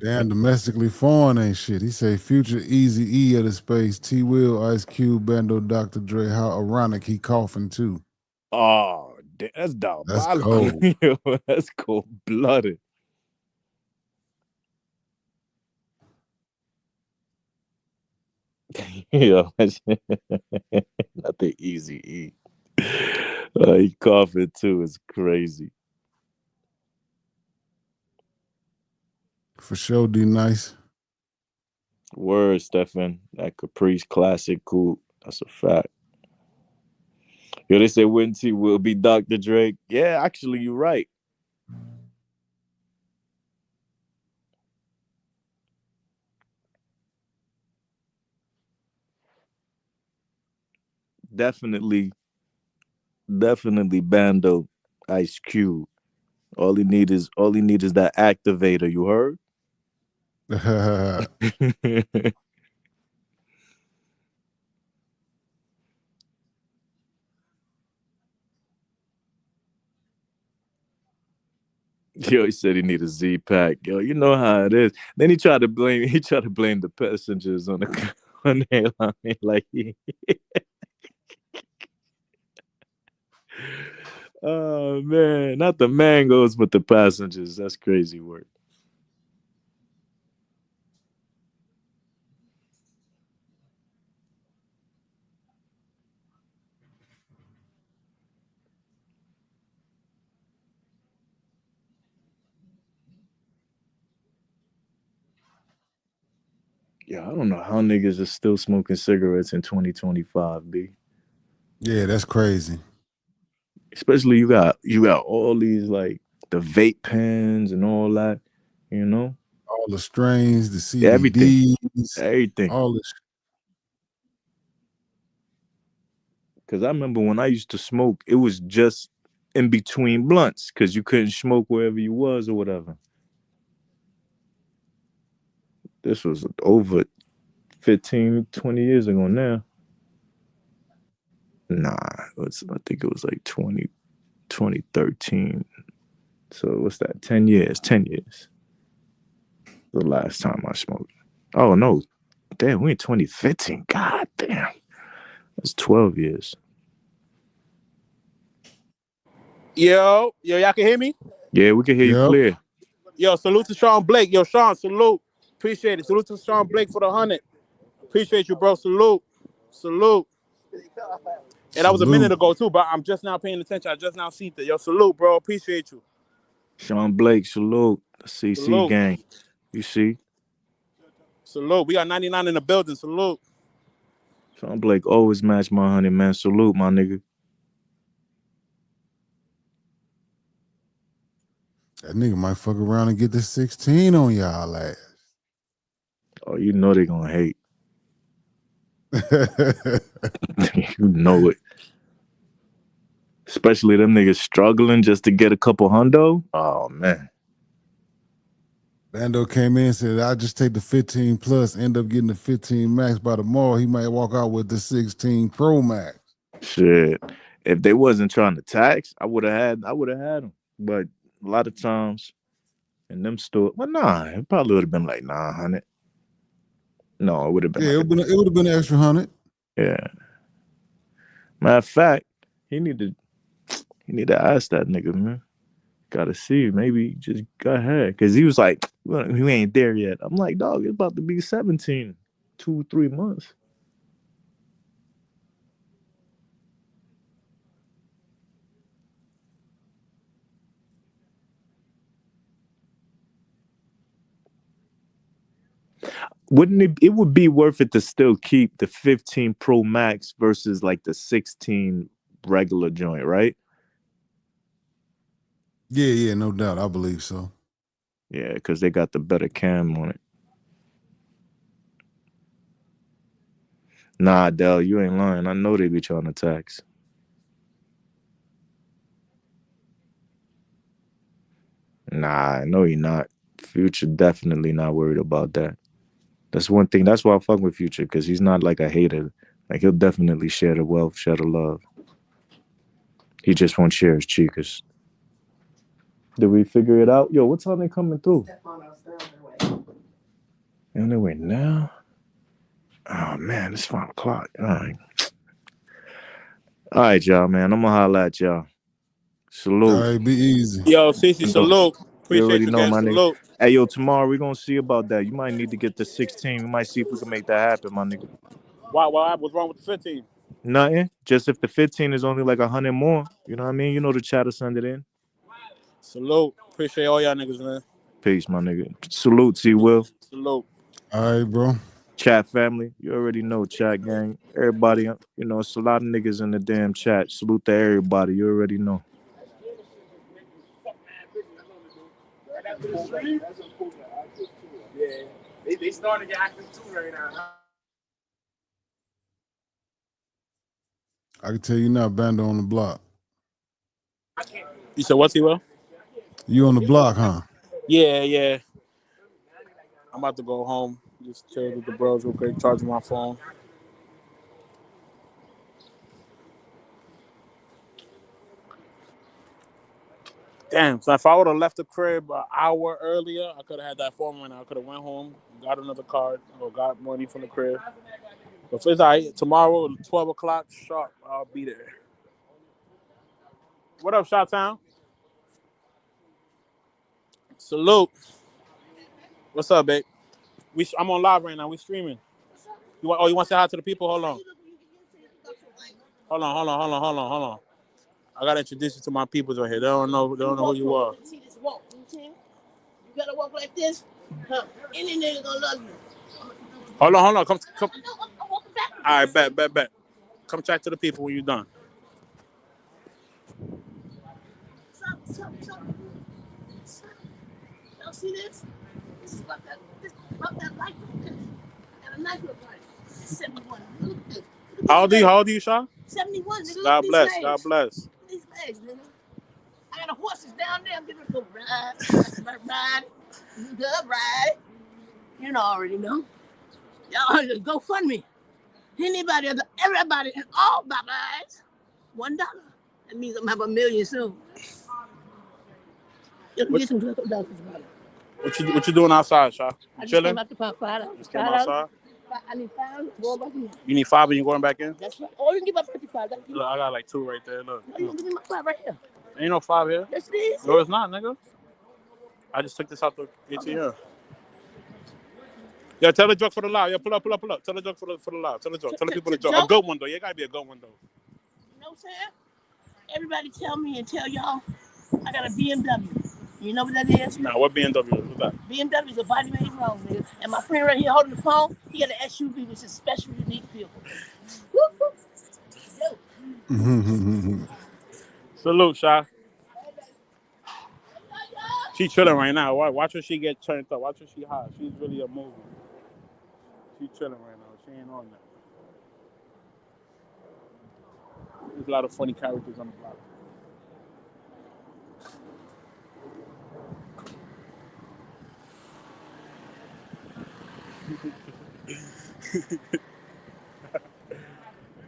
Damn, domestically foreign ain't shit. He say Future, Easy E of the space, T Will, Ice Cube, Bando, Dr. Dre. How ironic he coughing too. Oh, that's That's diabolical. cold. Yo, that's cold blooded. Yeah, nothing easy eat. He coughing too. It's crazy. For sure, D Nice. Word, Stefan. That Caprice classic coupe. That's a fact. Yo, they say Winty will be Dr. Drake. Yeah, actually, you're right. Definitely, definitely Bando Ice Cube. All he need is that activator, you heard? Yo, he said he need a Z pack. Yo, you know how it is. Then he tried to blame the passengers on the on the airline. Like oh man, not the mangoes, but the passengers. That's crazy work. Yeah, I don't know how niggas are still smoking cigarettes in 2025, B. Yeah, that's crazy. Especially you got all these like the vape pens and all that, you know? All the strains, the Everything. CBDs, Everything. all this. Cause I remember when I used to smoke, it was just in between blunts because you couldn't smoke wherever you was or whatever. This was over 15, 20 years ago now. Nah, I think it was like 2013. So what's that? 10 years. 10 years. The last time I smoked. Oh no. Damn, we in 2015. God damn. That's 12 years. Yo, y'all can hear me? Yeah, we can hear you Yep. clear. Yo, salute to Sean Blake. Yo, Sean, salute. Appreciate it. Salute to Sean Blake for the 100. Appreciate you, bro. Salute. Salute. And that was a minute Salute. ago too, but I'm just now paying attention. I just now seen it. Yo, salute, bro. Appreciate you. Sean Blake, salute. The CC Salute. gang. You see? Salute. We got 99 in the building. Salute. Sean Blake always match my honey, man. Salute, my nigga. That nigga might fuck around and get the 16 on y'all ass. Oh, you know they gonna hate. You know it. Especially them niggas struggling just to get a couple hundo. Oh, man. Bando came in and said, I'll just take the 15 plus, end up getting the 15 max by tomorrow. He might walk out with the 16 Pro Max. Shit. If they wasn't trying to tax, I would have had them. But a lot of times in them stores, well, nah, it probably would have been like 900. No, it would have been Yeah, like it would have been an extra 100. yeah. Matter of fact, he need to ask that nigga, man. Gotta see, maybe just go ahead. Cause he was like, well, we ain't there yet. I'm like, dog, it's about to be 17, 2-3 months. Wouldn't it would be worth it to still keep the 15 Pro Max versus like the 16 regular joint, right? Yeah, no doubt. I believe so. Yeah, because they got the better cam on it. Nah, Dell, you ain't lying. I know they be trying to tax. Nah, no, you're not. Future definitely not worried about that. That's one thing. That's why I fuck with Future, because he's not like a hater. Like, he'll definitely share the wealth, share the love. He just won't share his cheekers. Did we figure it out? Yo, what time they coming through? On their way now? Oh, man, it's 5 o'clock. All right, y'all, man. I'm going to holler at y'all. Salute. All right, be easy. Yo, Cece, salute. You Appreciate already you know, guys. my nigga. Salute. Hey, yo, tomorrow we're going to see about that. You might need to get the 16. We might see if we can make that happen, my nigga. Why? What's wrong with the 15? Nothing. Just if the 15 is only like 100 more, you know what I mean? You know the chatter send it in. Salute. Appreciate all y'all niggas, man. Peace, my nigga. Salute, T. Will. Salute. All right, bro. Chat family. You already know, chat gang. Everybody, you know, it's a lot of niggas in the damn chat. Salute to everybody. You already know. Yeah, they starting to get active too right now. I can tell you now, Bando on the block. You said what's he will? You on the block, huh? Yeah. I'm about to go home. Just chill with the bros real quick, charge my phone. Damn, so if I would have left the crib an hour earlier, I could have had that phone right now. I could have went home, got another card, or got money from the crib. But if it's all right, tomorrow, 12 o'clock sharp, I'll be there. What up, Shot-Town? Salute. What's up, babe? I'm on live right now. We streaming. You want to say hi to the people? Hold on. I gotta introduce you to my peoples right here. They don't know who you are. See this walk, you gotta walk like this. Huh? Any nigga gonna love you. Hold on. Come. All right, bet. Come chat to the people when you're done. Stop. Y'all see this? This is about that life. Got a nice little life. 71. Look at this. How old are you, Sean? 71. Nigga, God bless. God bless. These legs, nigga. I got the horses down there. I'm getting ready to go ride. You good, ride. You know, already know. Y'all just go fund me. Anybody, everybody, all Babas, $1. That means I'm gonna have $1 million soon. You can get some $2. What you doing outside, Sean? I just Chilling? came out to find $5. Just came outside? I need $5. Go back in. You need 5 and you're going back in? That's right. Or you can give my $55. Look, I got like 2 right there. Look. No, you can give me my 5 right here. Ain't no 5 here. Yes, it is. No, it's not, nigga. I just took this out the ATM. Yo, tell the joke for the live. Yo, pull up. Tell the joke for the live. Tell the joke. Tell the people the joke. A good one, though. You gotta be a good one, though. I'm saying? Everybody tell me and tell y'all I got a BMW. You know what that is? Nah, what BMW is? What's that? BMW is a body made wrong, nigga. And my friend right here holding the phone, he got an SUV, which is a special, unique vehicle. Whoop, whoop. Yo. Salute, Sha. She chilling right now. Watch her she get turned up. Watch her she hot. She's really a movie. She chilling right now. She ain't on that. There's a lot of funny characters on the block.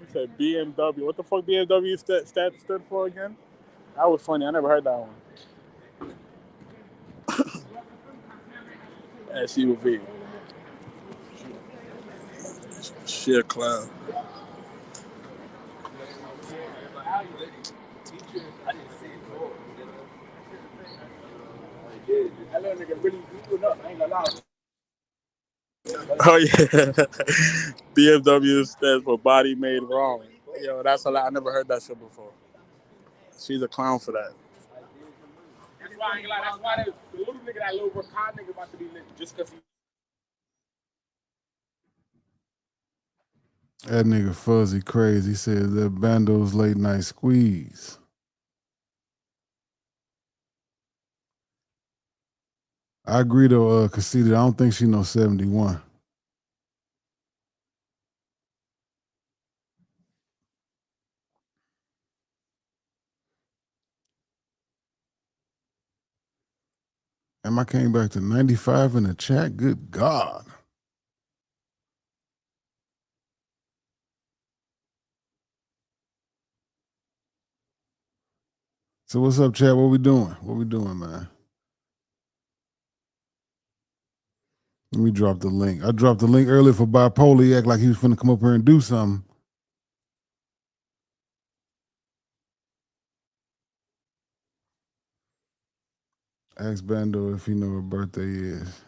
You said BMW. What the fuck BMW stood for again? That was funny. I never heard that one. SUV. She a clown. Oh yeah. BMW stands for body made wrong. Yo, that's a lot. I never heard that shit before. She's a clown for that. That's why the little nigga, that little Rakan nigga about to be lit just because he. That nigga Fuzzy crazy. He said that Bando's late night squeeze. I agree though, Conceited. I don't think she knows 71. And I came back to 95 in the chat. Good God. So what's up, chat? What we doing? What we doing, man? Let me drop the link. I dropped the link earlier for Bipolar. He act like he was finna come up here and do something. Ask Bando if he know her birthday is.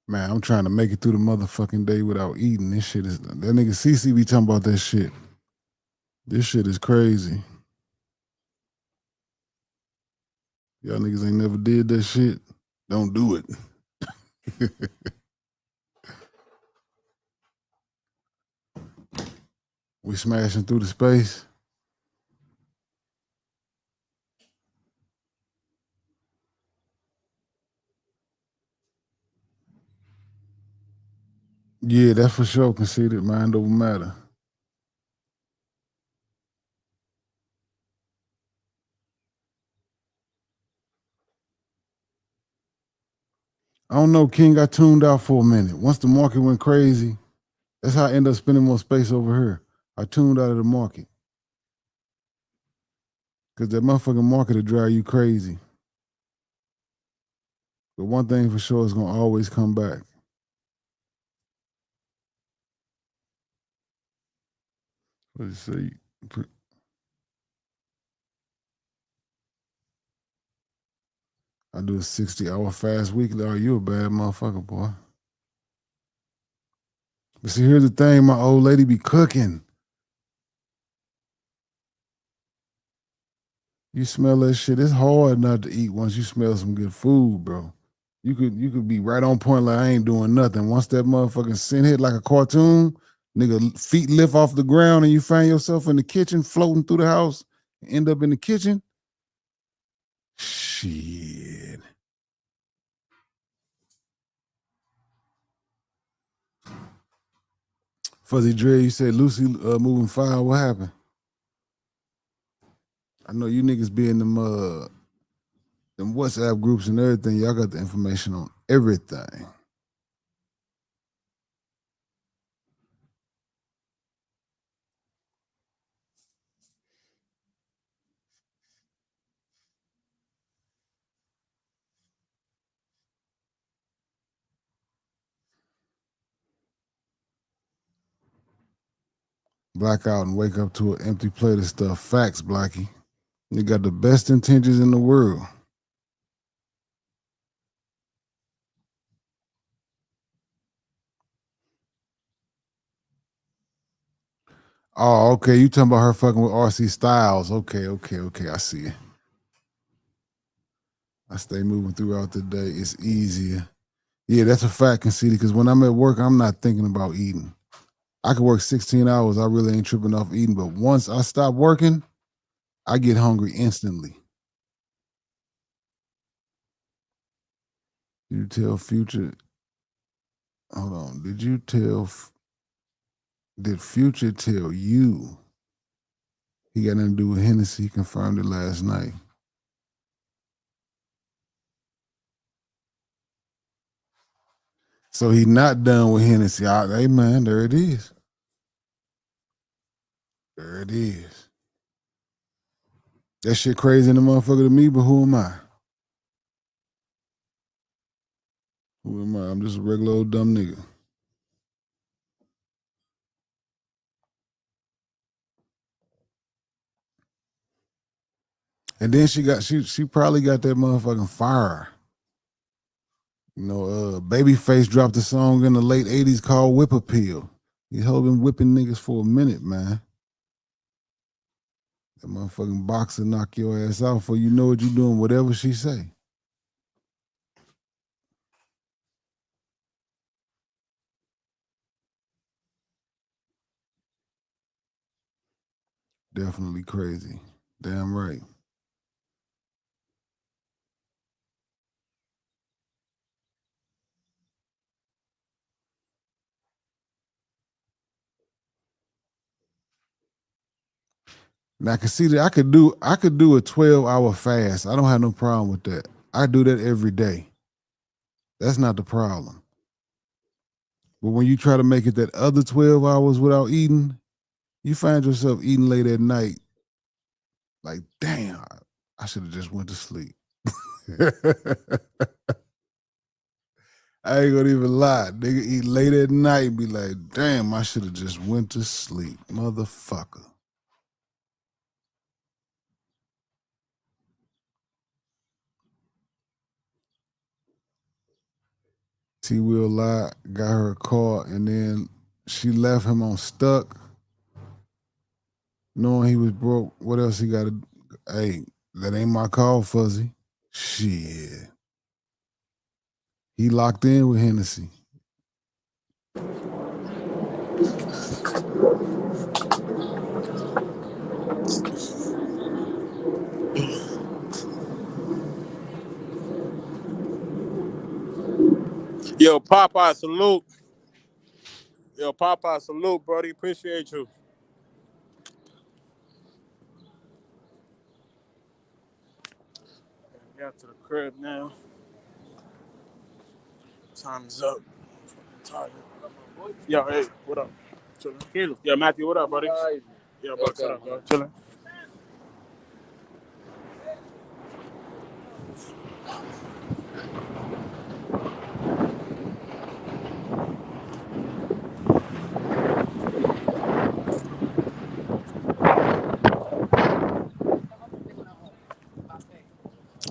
Man, I'm trying to make it through the motherfucking day without eating. This shit is, that nigga CC be talking about that shit. This shit is crazy. Y'all niggas ain't never did that shit. Don't do it. We smashing through the space. Yeah, that's for sure. Conceded. Mind over matter. I don't know, King. I tuned out for a minute. Once the market went crazy, that's how I end up spending more space over here. I tuned out of the market. Because that motherfucking market will drive you crazy. But one thing for sure is going to always come back. Let's see. I do a 60-hour fast weekly. Oh, you a bad motherfucker, boy. But see, here's the thing. My old lady be cooking. You smell that shit. It's hard not to eat once you smell some good food, bro. You could be right on point like I ain't doing nothing. Once that motherfucking scent hit like a cartoon, nigga, feet lift off the ground and you find yourself in the kitchen floating through the house, end up in the kitchen. Shit. Fuzzy Dre, you said Lucy moving fire. What happened? I know you niggas be in them WhatsApp groups and everything. Y'all got the information on everything. black out and wake up to an empty plate of stuff. Facts, Blackie. You got the best intentions in the world. Oh, okay. You talking about her fucking with RC Styles. Okay. I see it. I stay moving throughout the day. It's easier. Yeah, that's a fact, Conceded, because when I'm at work, I'm not thinking about eating. I could work 16 hours. I really ain't tripping off eating. But once I stop working, I get hungry instantly. You tell Future, hold on. Did Future tell you he got nothing to do with Hennessy? He confirmed it last night. So he not done with Hennessy. Hey, man, there it is. There it is. That shit crazy in the motherfucker to me, but who am I? Who am I? I'm just a regular old dumb nigga. And then she probably got that motherfucking fire. You know, Babyface dropped a song in the late 80s called Whip Appeal. He held been whipping niggas for a minute, man. That motherfucking boxer knock your ass out for you know what you doing, whatever she say. Definitely crazy. Damn right. Now I can see that I could do a 12-hour fast. I don't have no problem with that. I do that every day. That's not the problem. But when you try to make it that other 12 hours without eating, you find yourself eating late at night. Like, damn, I should have just went to sleep. I ain't gonna even lie. Nigga eat late at night and be like, damn, I should have just went to sleep. Motherfucker. T Will lied, got her a car, and then she left him on stuck, knowing he was broke. What else he got to? Hey, that ain't my call, Fuzzy. Shit. He locked in with Hennessy. Yo, Popeye, salute. Yo, Popeye, salute, Brody. Appreciate you. Got to the crib now. Time is up. I'm tired. Yo, hey, what up? Chillin'. Yo, Matthew, what up, buddy? Yo, Bucks, what up, bro? Chillin'.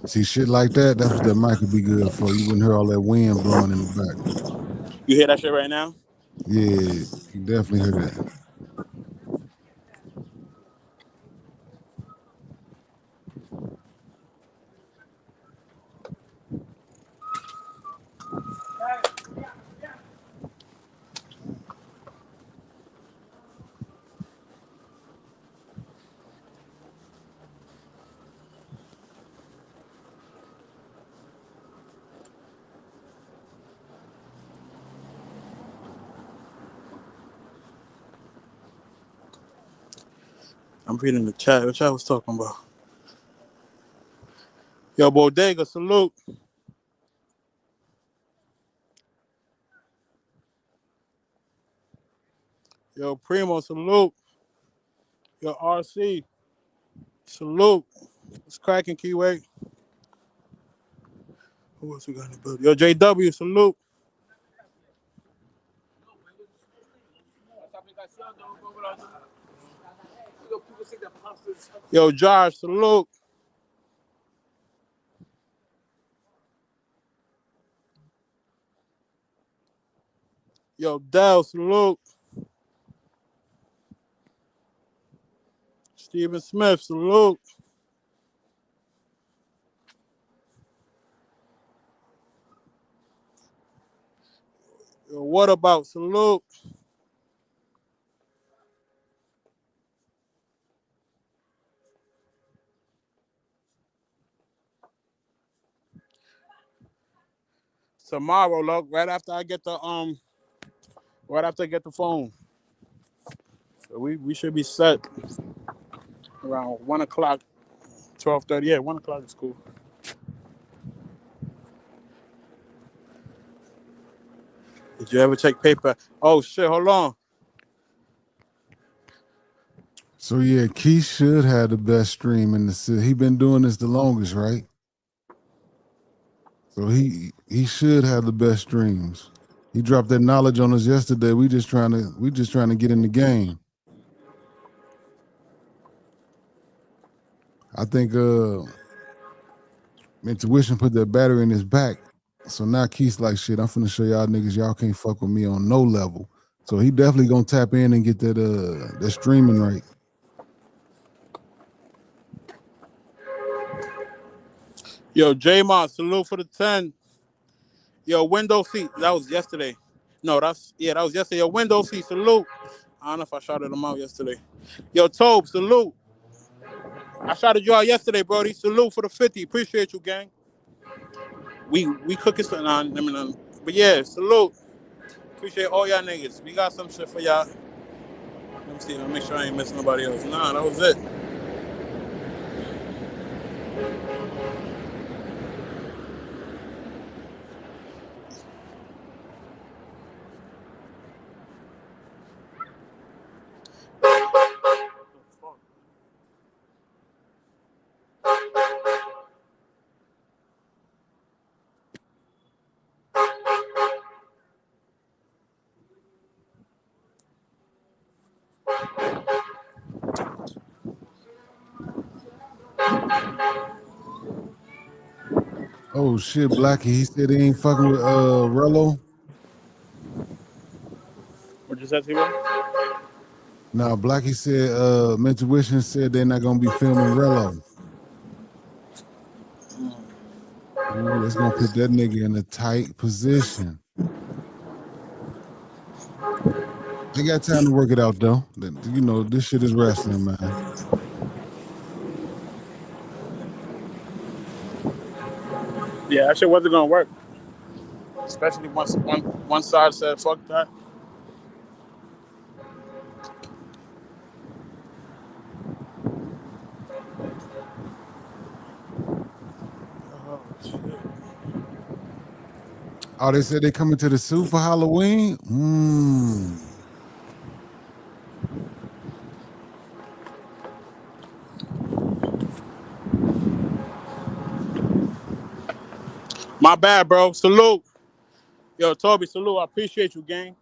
See, shit like that, that's what that mic could be good for. You wouldn't hear all that wind blowing in the back. You hear that shit right now? Yeah, you definitely hear that. I'm reading the chat. What y'all was talking about? Yo, Bodega, salute. Yo, Primo, salute. Yo, RC, salute. It's cracking, Keyway. Who else we got in the building? Yo, JW, salute. Yo, Josh, salute. Yo, Dell, salute. Stephen Smith, salute. Yo, what about salute? Tomorrow, look, right after I get the phone. So we should be set around 1 o'clock, 12:30. Yeah, 1 o'clock is cool. Did you ever take paper? Oh shit, hold on. So yeah, Keith should have the best stream in the city. He been doing this the longest, right? So he should have the best streams. He dropped that knowledge on us yesterday. We just trying to get in the game. I think Intuition put that battery in his back. So now Keith's like, shit, I'm finna show y'all niggas y'all can't fuck with me on no level. So he definitely gonna tap in and get that streaming right. Yo, J-Mon, salute for the 10. Yo, window seat. That was yesterday. No, that was yesterday. Yo, window seat, salute. I don't know if I shouted them out yesterday. Yo, Tobe, salute. I shouted you out yesterday, Brody. Salute for the 50. Appreciate you, gang. We cooking something on. But yeah, salute. Appreciate all y'all niggas. We got some shit for y'all. Let me see. Let me make sure I ain't missing nobody else. Nah, that was it. Oh shit, Blackie. He said he ain't fucking with Rello. What you said, T-Boy? Nah, Blackie said Intuition said they're not gonna be filming Rello. Ooh, that's gonna put that nigga in a tight position. They got time to work it out though. You know, this shit is wrestling, man. Yeah, that shit wasn't gonna work. Especially once one side said fuck that. Oh shit. Oh, they said they coming to the zoo for Halloween? My bad, bro. Salute. Yo, Toby, salute. I appreciate you, gang.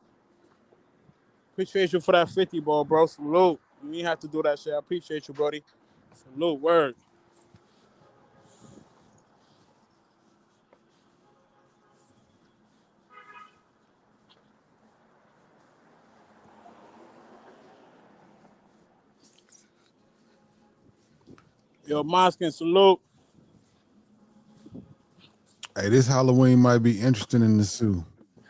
Appreciate you for that 50 ball, bro. Salute. You ain't have to do that shit. I appreciate you, Brody. Salute. Word. Yo, Moskin, salute. Hey, this Halloween might be interesting in the zoo.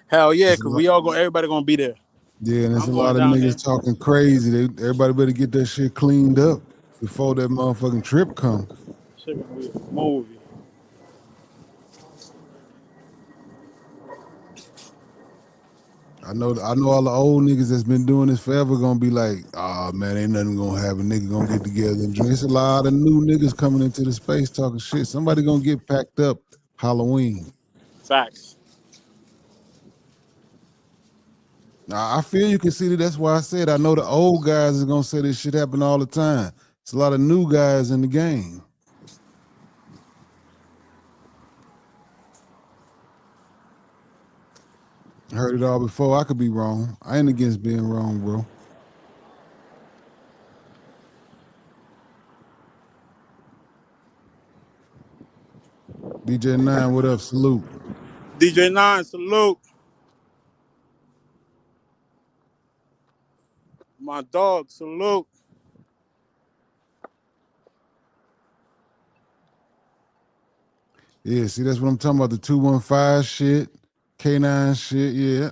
Hell yeah, because everybody gonna be there. Yeah, and there's I'm a going lot of down there. niggas talking crazy. Everybody better get that shit cleaned up before that motherfucking trip come. Shit gonna be a movie. I know all the old niggas that's been doing this forever gonna be like, oh man, ain't nothing gonna happen. Nigga gonna get together and drink. It's a lot of new niggas coming into the space talking shit. Somebody gonna get packed up Halloween. Facts. Now, I feel you can see that. That's why I said I know the old guys is gonna say this shit happen all the time. It's a lot of new guys in the game. I heard it all before. I could be wrong. I ain't against being wrong, bro. DJ9, what up? Salute. DJ9, salute. My dog, salute. Yeah, see, that's what I'm talking about. The 215 shit, K9 shit, yeah.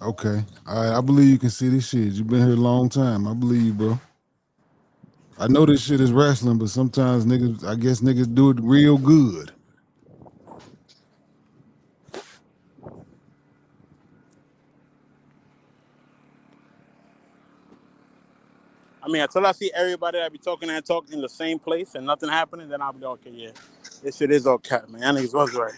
Okay. All right. I believe you can see this shit. You've been here a long time. I believe you, bro. I know this shit is wrestling, but sometimes niggas, I guess niggas do it real good. I mean, until I see everybody that be talking and talk in the same place and nothing happening, then I'll be like, okay, yeah, this shit is okay, man. Y'all niggas was right.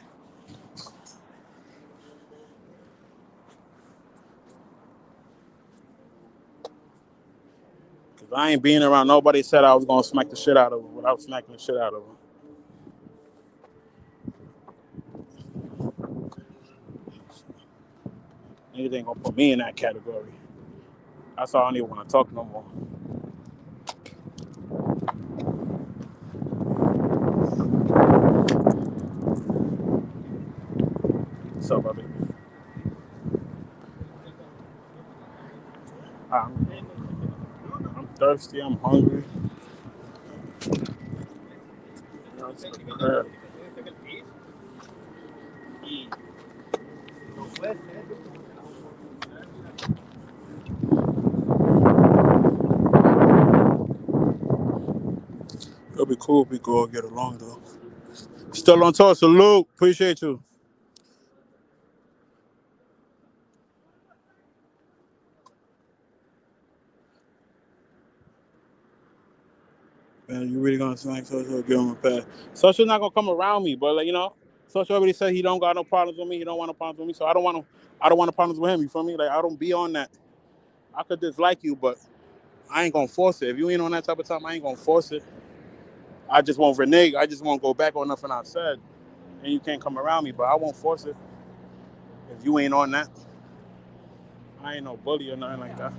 Cause I ain't being around nobody said I was gonna smack the shit out of them without smacking the shit out of them. Niggas ain't gonna put me in that category. That's why I don't even want to talk no more. What's up, baby? I'm thirsty. I'm hungry. It'll be cool if we go get along though. Still on tour, salute. Appreciate you. Man, you really gonna smack Social? Give him a pass. Social not gonna come around me, but like Social already said he don't got no problems with me. He don't want no problems with me, so I don't want no. I don't want no problems with him. You feel me? Like I don't be on that. I could dislike you, but I ain't gonna force it. If you ain't on that type of time, I ain't gonna force it. I just won't renege. I just won't go back on nothing I said, and you can't come around me. But I won't force it if you ain't on that. I ain't no bully or nothing like that.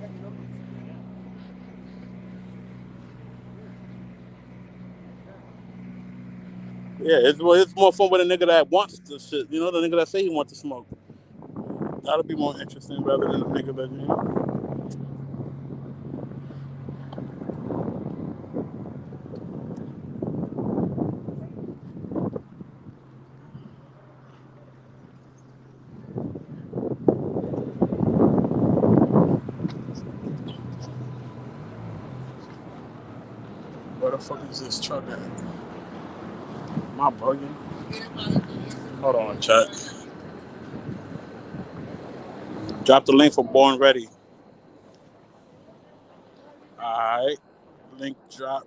Yeah, it's more fun with a nigga that wants the shit. You know, the nigga that say he wants to smoke. That'll be more interesting rather than a nigga that Where the fuck is this truck at? Am I bugging? Hold on, chat. Drop the link for Born Ready. Alright. Link drop.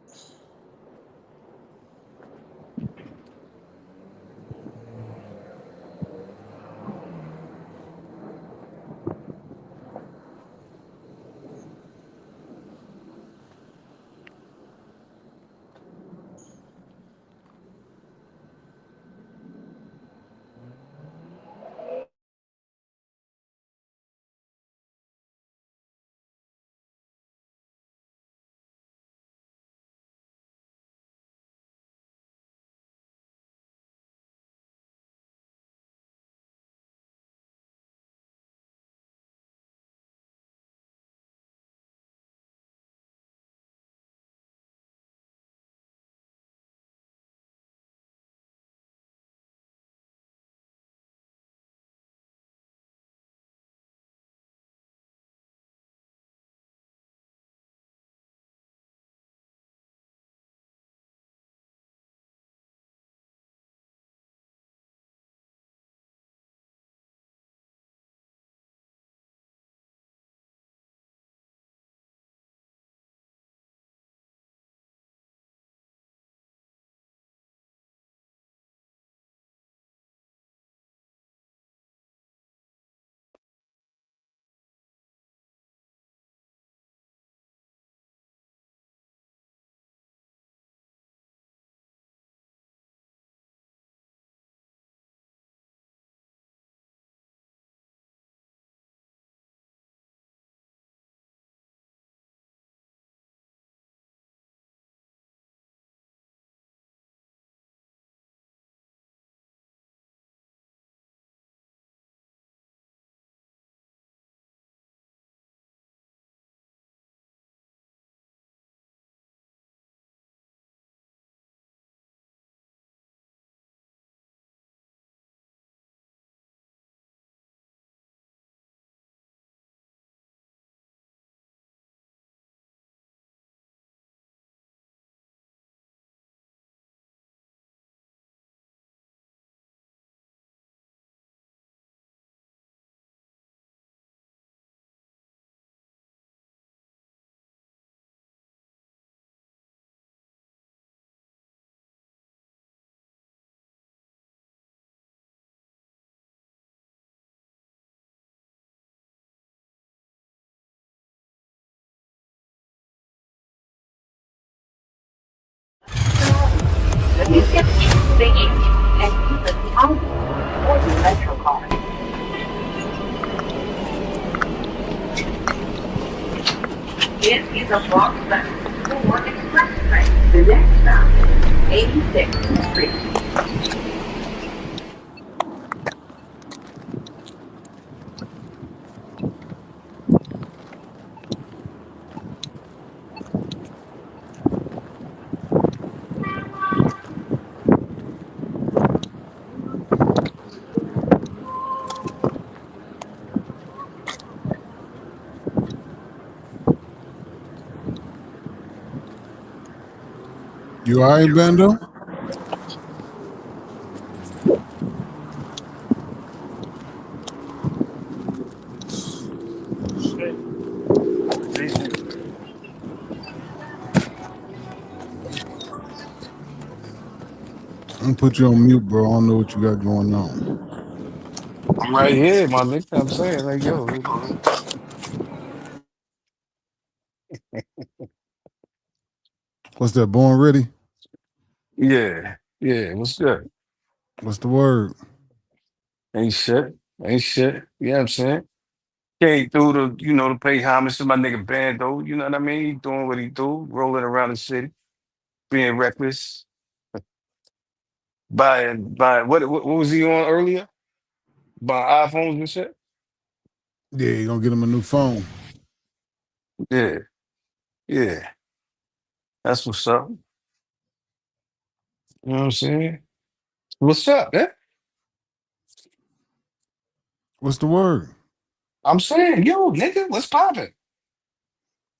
This is a Bronx Newark Express train. The next stop, 86th Street. You all right, Bando? I'm gonna put you on mute, bro. I don't know what you got going on. I'm right here, my nigga. I'm saying, like, yo, What's that? Born ready? yeah, yeah. What's good? What's the word? Ain't shit. Ain't shit. You know what I'm saying? Came through to pay homage to my nigga Bando. You know what I mean? He doing what he do, rolling around the city, being reckless. Buying what was he on earlier? Buying iPhones and shit? Yeah, you gonna get him a new phone. Yeah, yeah. That's what's up. You know what I'm saying? What's up, man? What's the word? I'm saying, yo, nigga, what's poppin'?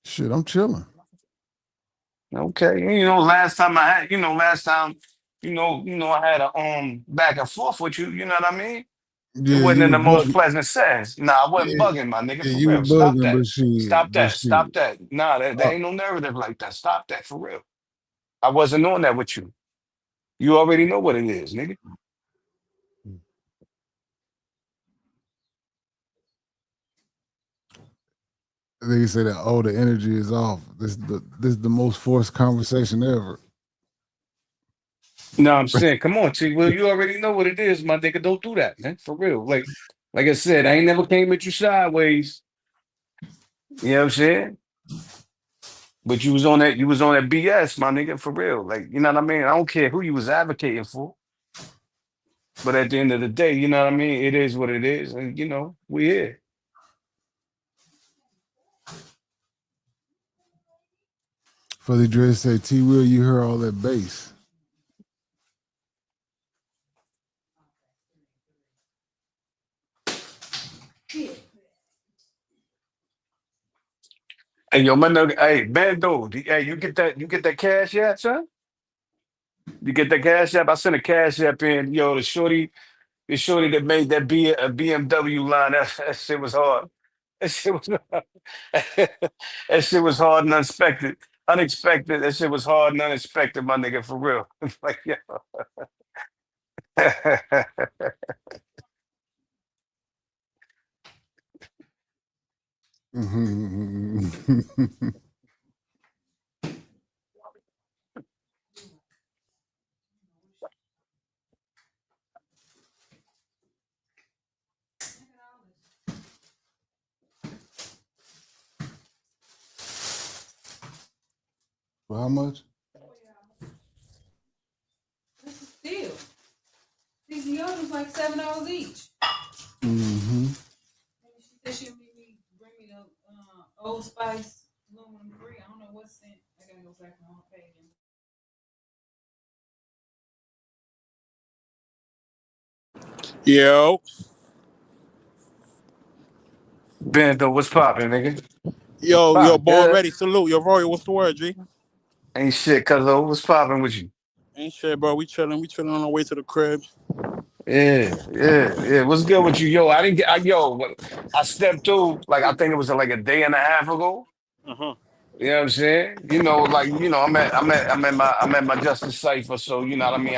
Shit, I'm chilling. Okay. Last time, I had a back and forth with you, you know what I mean? It Yeah, wasn't you in was the most bugging. pleasant sense. Nah, I wasn't Yeah, bugging, my nigga, yeah, for you was real. Stop bugging, that. but shit, Stop that. Stop that. Nah, there Uh, ain't no narrative like that. Stop that for real. I wasn't on that with you. You already know what it is, nigga. they say that the energy is off. This is the most forced conversation ever. No, I'm saying, come on, T. Well, you already know what it is, my nigga. Don't do that, man. For real. Like I said, I ain't never came at you sideways. You know what I'm saying? But you was on that BS, my nigga, for real. Like, you know what I mean? I don't care who you was advocating for. But at the end of the day, you know what I mean? It is what it is. And we here. Fuzzy Dress say, T Will, you hear all that bass. Hey, yo, my nigga, hey, Bando, hey, you get that cash yet, son? You get that cash app? I sent a cash app in, yo, the shorty that made that BMW line. That shit was hard. That shit was that shit was hard and unexpected. Unexpected. That shit was hard and unexpected, my nigga, for real. Like, yeah. For how much? This is still. These yours like $7 each. Mm-hmm. She said she'll bring me the Old Spice aluminum free. I don't know what scent. I gotta go back on her page. Yo, Bando, what's poppin', nigga? yo, Poppin', born good. ready. Salute. Yo, Roy, what's the word, G? Ain't shit, cuz what's poppin' with you? Ain't shit, bro. We chilling. We chilling on our way to the crib. Yeah, yeah, yeah. What's good with you? Yo, I didn't get I stepped through, like, I think it was like a day and a half ago. Uh huh. You know what I'm saying? I'm at my Justice Cipher, so you know what I mean.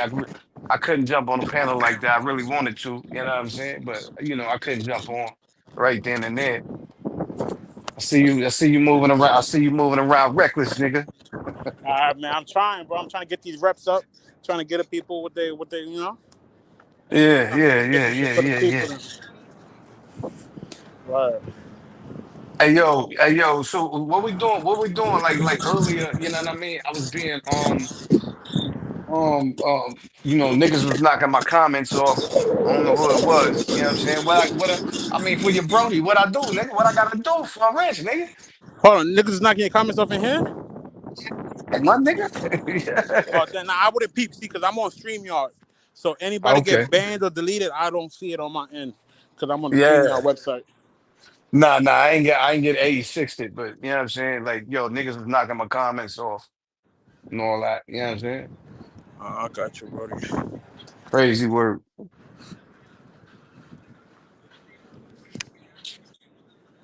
I couldn't jump on the panel like that. I really wanted to, you know what I'm saying, but I couldn't jump on right then and there. I see you moving around. I see you moving around reckless, nigga. All right, man. I'm trying, bro. I'm trying to get these reps up. Trying to get the people what they. Yeah, yeah, Get yeah, some shit yeah, for the yeah, yeah. people. Right. Hey yo. So what we doing? What we doing? Like earlier, you know what I mean? I was being niggas was knocking my comments off. I don't know who it was. You know what I'm saying? I mean for your Brody, what I do, nigga? What I gotta do for a rich, nigga? Hold on, niggas is not getting comments off in here. Like my nigga. Oh, then nah, I wouldn't peep, see, because I'm on StreamYard. So anybody Okay. get banned or deleted, I don't see it on my end because I'm on the Yeah. StreamYard website. Nah, I ain't get 86 it, but you know what I'm saying? Like, yo, niggas was knocking my comments off and all that. You know what I'm saying? I got you, Brody. Crazy word.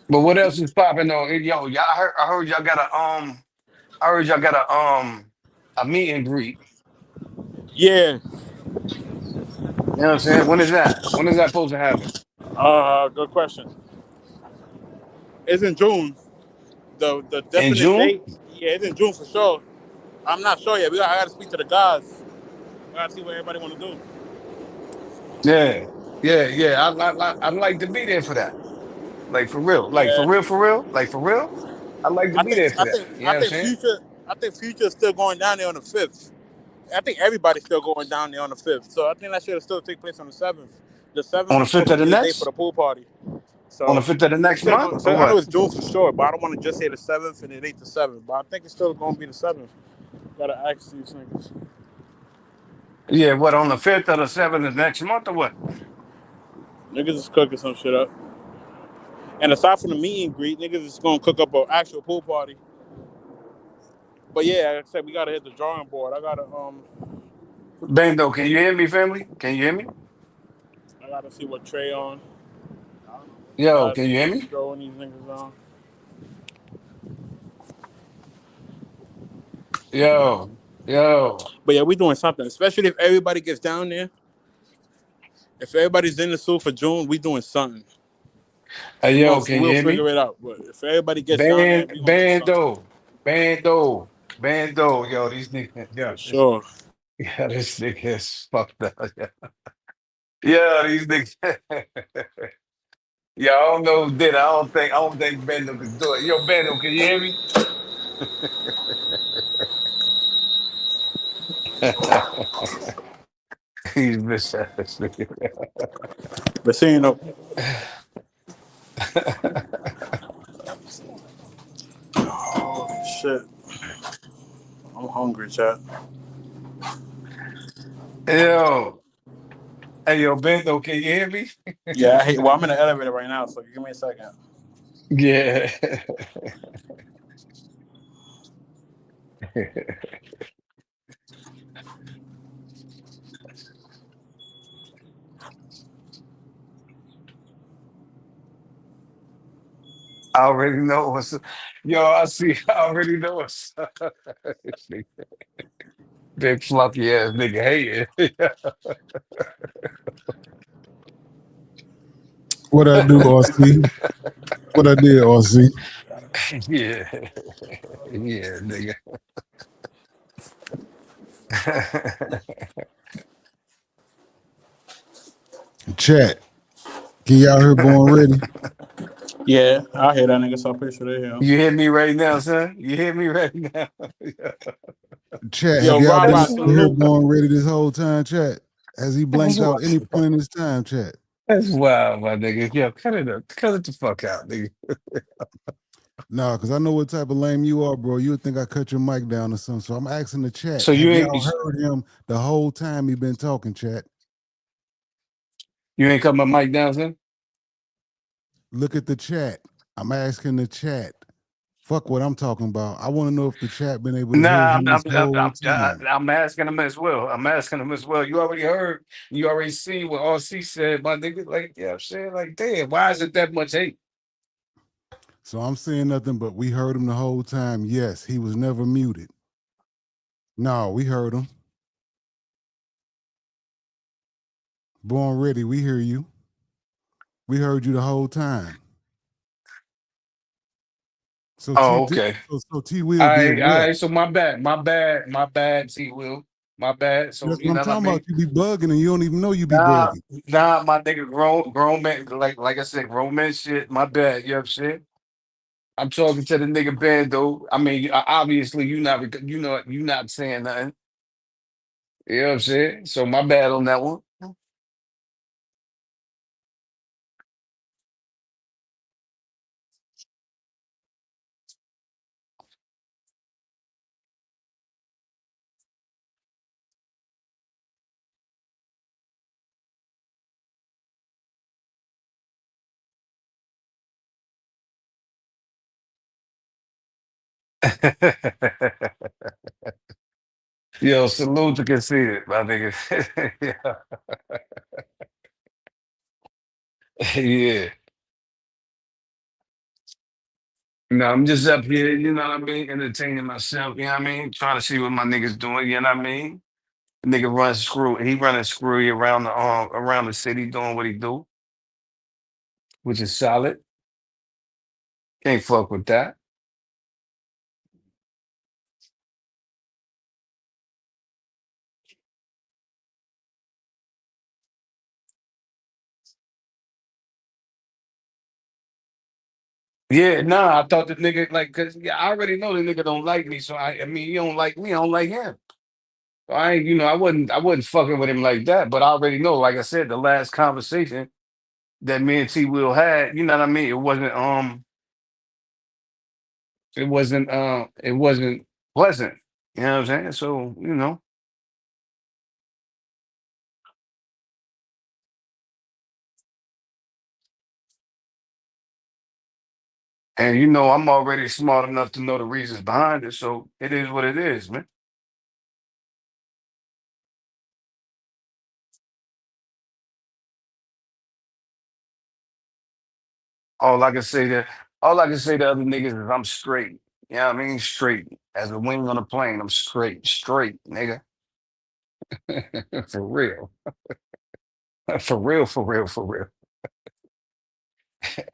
But what else is popping on? Yo, y'all I heard y'all got a meet and greet. Yeah, You know what I'm saying? When is that? When is that supposed to happen? good question. It's in June. The In definite June? date, yeah, it's in June for sure. I'm not sure yet. I got to speak to the guys. I got to see what everybody want to do. Yeah. Yeah. I'd like to be there for that. Like for real. Like for Yeah, real, for real. Like for real. I'd like to I be think there for I that. think You know I what I'm think saying? Future is still going down there on the 5th. I think everybody's still going down there on the 5th. So I think that should still take place on the 7th. The 7th On the is supposed fifth to of the be the day for next? the pool party. On the So fifth of the it's next still month going. or So I know what? it's June for sure, but I don't want to just say the 7th and it ain't the 7th. But I think it's still going to be the 7th. Gotta ask these niggas. Yeah, what on the fifth or the seventh of next month or what? Niggas is cooking some shit up. And aside from the meet and greet, niggas is gonna cook up an actual pool party. But yeah, like I said, we gotta hit the drawing board. Bando, can you hear me, family? Can you hear me? I gotta see what Trey on. I Yo, gotta can see you hear what me? Joe and these niggas on. Yo. But yeah, we doing something. Especially if everybody gets down there. If everybody's in the suit for June, we doing something. Hey, yo, can you We'll hear me? figure it out. But if everybody gets down there, we gonna do something. Bando. Yo, these niggas, For sure. yeah, this nigga is fucked up. Yeah, these niggas. Yeah, I don't know who did it. I don't think Bando can do it. Yo, Bando, can you hear me? He's missing this nigga. But see, oh shit. I'm hungry, chat. Yo, hey, yo, Bando, can you hear me? Yeah, I'm in the elevator right now, so give me a second. Yeah. I already know what's yo. I see. I already know what's this nigga, big fluffy ass nigga hating. What I do, RC? What I did, RC? Yeah, yeah, nigga. Chat. Can y'all hear Born Ready? Yeah, I hear that nigga, so I'm pretty sure they hear him. You hear me right now, son? You hear me right now? Chat, have Yo, y'all Rob been Rod, able to hear salute. Born Ready this whole time, chat? Has he That's blanked out wild. any point in his time, chat? That's wild, my nigga. Yo, cut it the fuck out, nigga. Nah, because I know what type of lame you are, bro. You would think I cut your mic down or something. So I'm asking the chat, So you have ain't y'all heard him the whole time he been talking, chat? you ain't cut my mic down, son? Look at the chat. I'm asking the chat. Fuck what I'm talking about. I want to know if the chat been able to hear Nah, him this whole time. I'm asking him as well. I'm asking him as well. You already heard, you already seen what RC said, my nigga. Like, yeah, I'm saying, like, damn, why is it that much hate? So I'm saying nothing but we heard him the whole time. Yes, he was never muted. No, we heard him. Born Ready, we hear you. We heard you the whole time. So Oh, okay. T Will All did right, all what? right. So my bad, T Will. My bad. So That's what you I'm know what I talking about. mean? You be bugging and you don't even know you be Nah, bugging. nah, my nigga, grown man, like I said, grown man shit. My bad, you know what I'm saying? I'm talking to the nigga Bando. I mean, obviously you not saying nothing. You know what I'm saying? So my bad on that one. Yo, salute to conceited, my nigga. Yeah. Yeah. No, I'm just up here, you know what I mean, entertaining myself, you know what I mean? Trying to see what my niggas doing, you know what I mean? Nigga runs screw, he running screwy around the city doing what he do, which is solid. Can't fuck with that. Yeah, nah, I thought the nigga like cause yeah, I already know the nigga don't like me. So I mean he don't like me, I don't like him. So I ain't, I wasn't fucking with him like that, but I already know, like I said, the last conversation that me and T Will had, you know what I mean? It wasn't pleasant. You know what I'm saying? So, and I'm already smart enough to know the reasons behind it. So it is what it is, man. All I can say to all I can say to other niggas is I'm straight. You know what I mean? Straight. As a wing on a plane, I'm straight. Straight, nigga. For real. For real, for real, for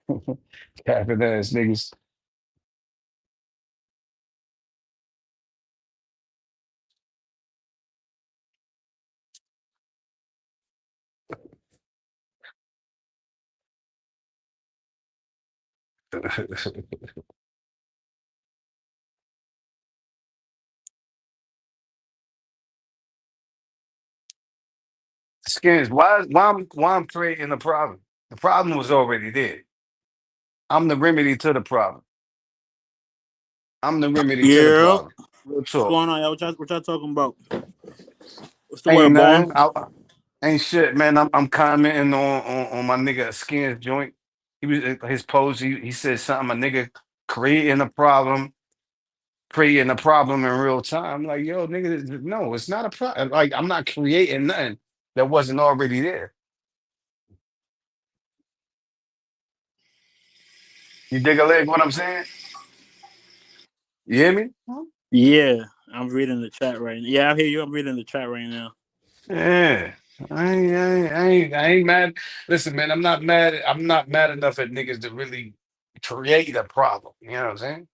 real. Capping ass niggas. Skins, why I'm creating the problem? The problem was already there. I'm the remedy to the problem. I'm the remedy to the Yeah. problem. Real What's talk. going on, y'all? What y'all talking about? What's the Ain't word, boy? nothing. Ain't shit, man. I'm commenting on my nigga Skins joint. He was his post. He said something. A nigga creating a problem in real time. Like, yo, nigga, no, it's not a problem. Like, I'm not creating nothing that wasn't already there. You dig a leg? What I'm saying? You hear me? Yeah, I'm reading the chat right now. Yeah, I hear you. I'm reading the chat right now. Yeah. I ain't mad. Listen, man, I'm not mad. I'm not mad enough at niggas to really create a problem. You know what I'm saying?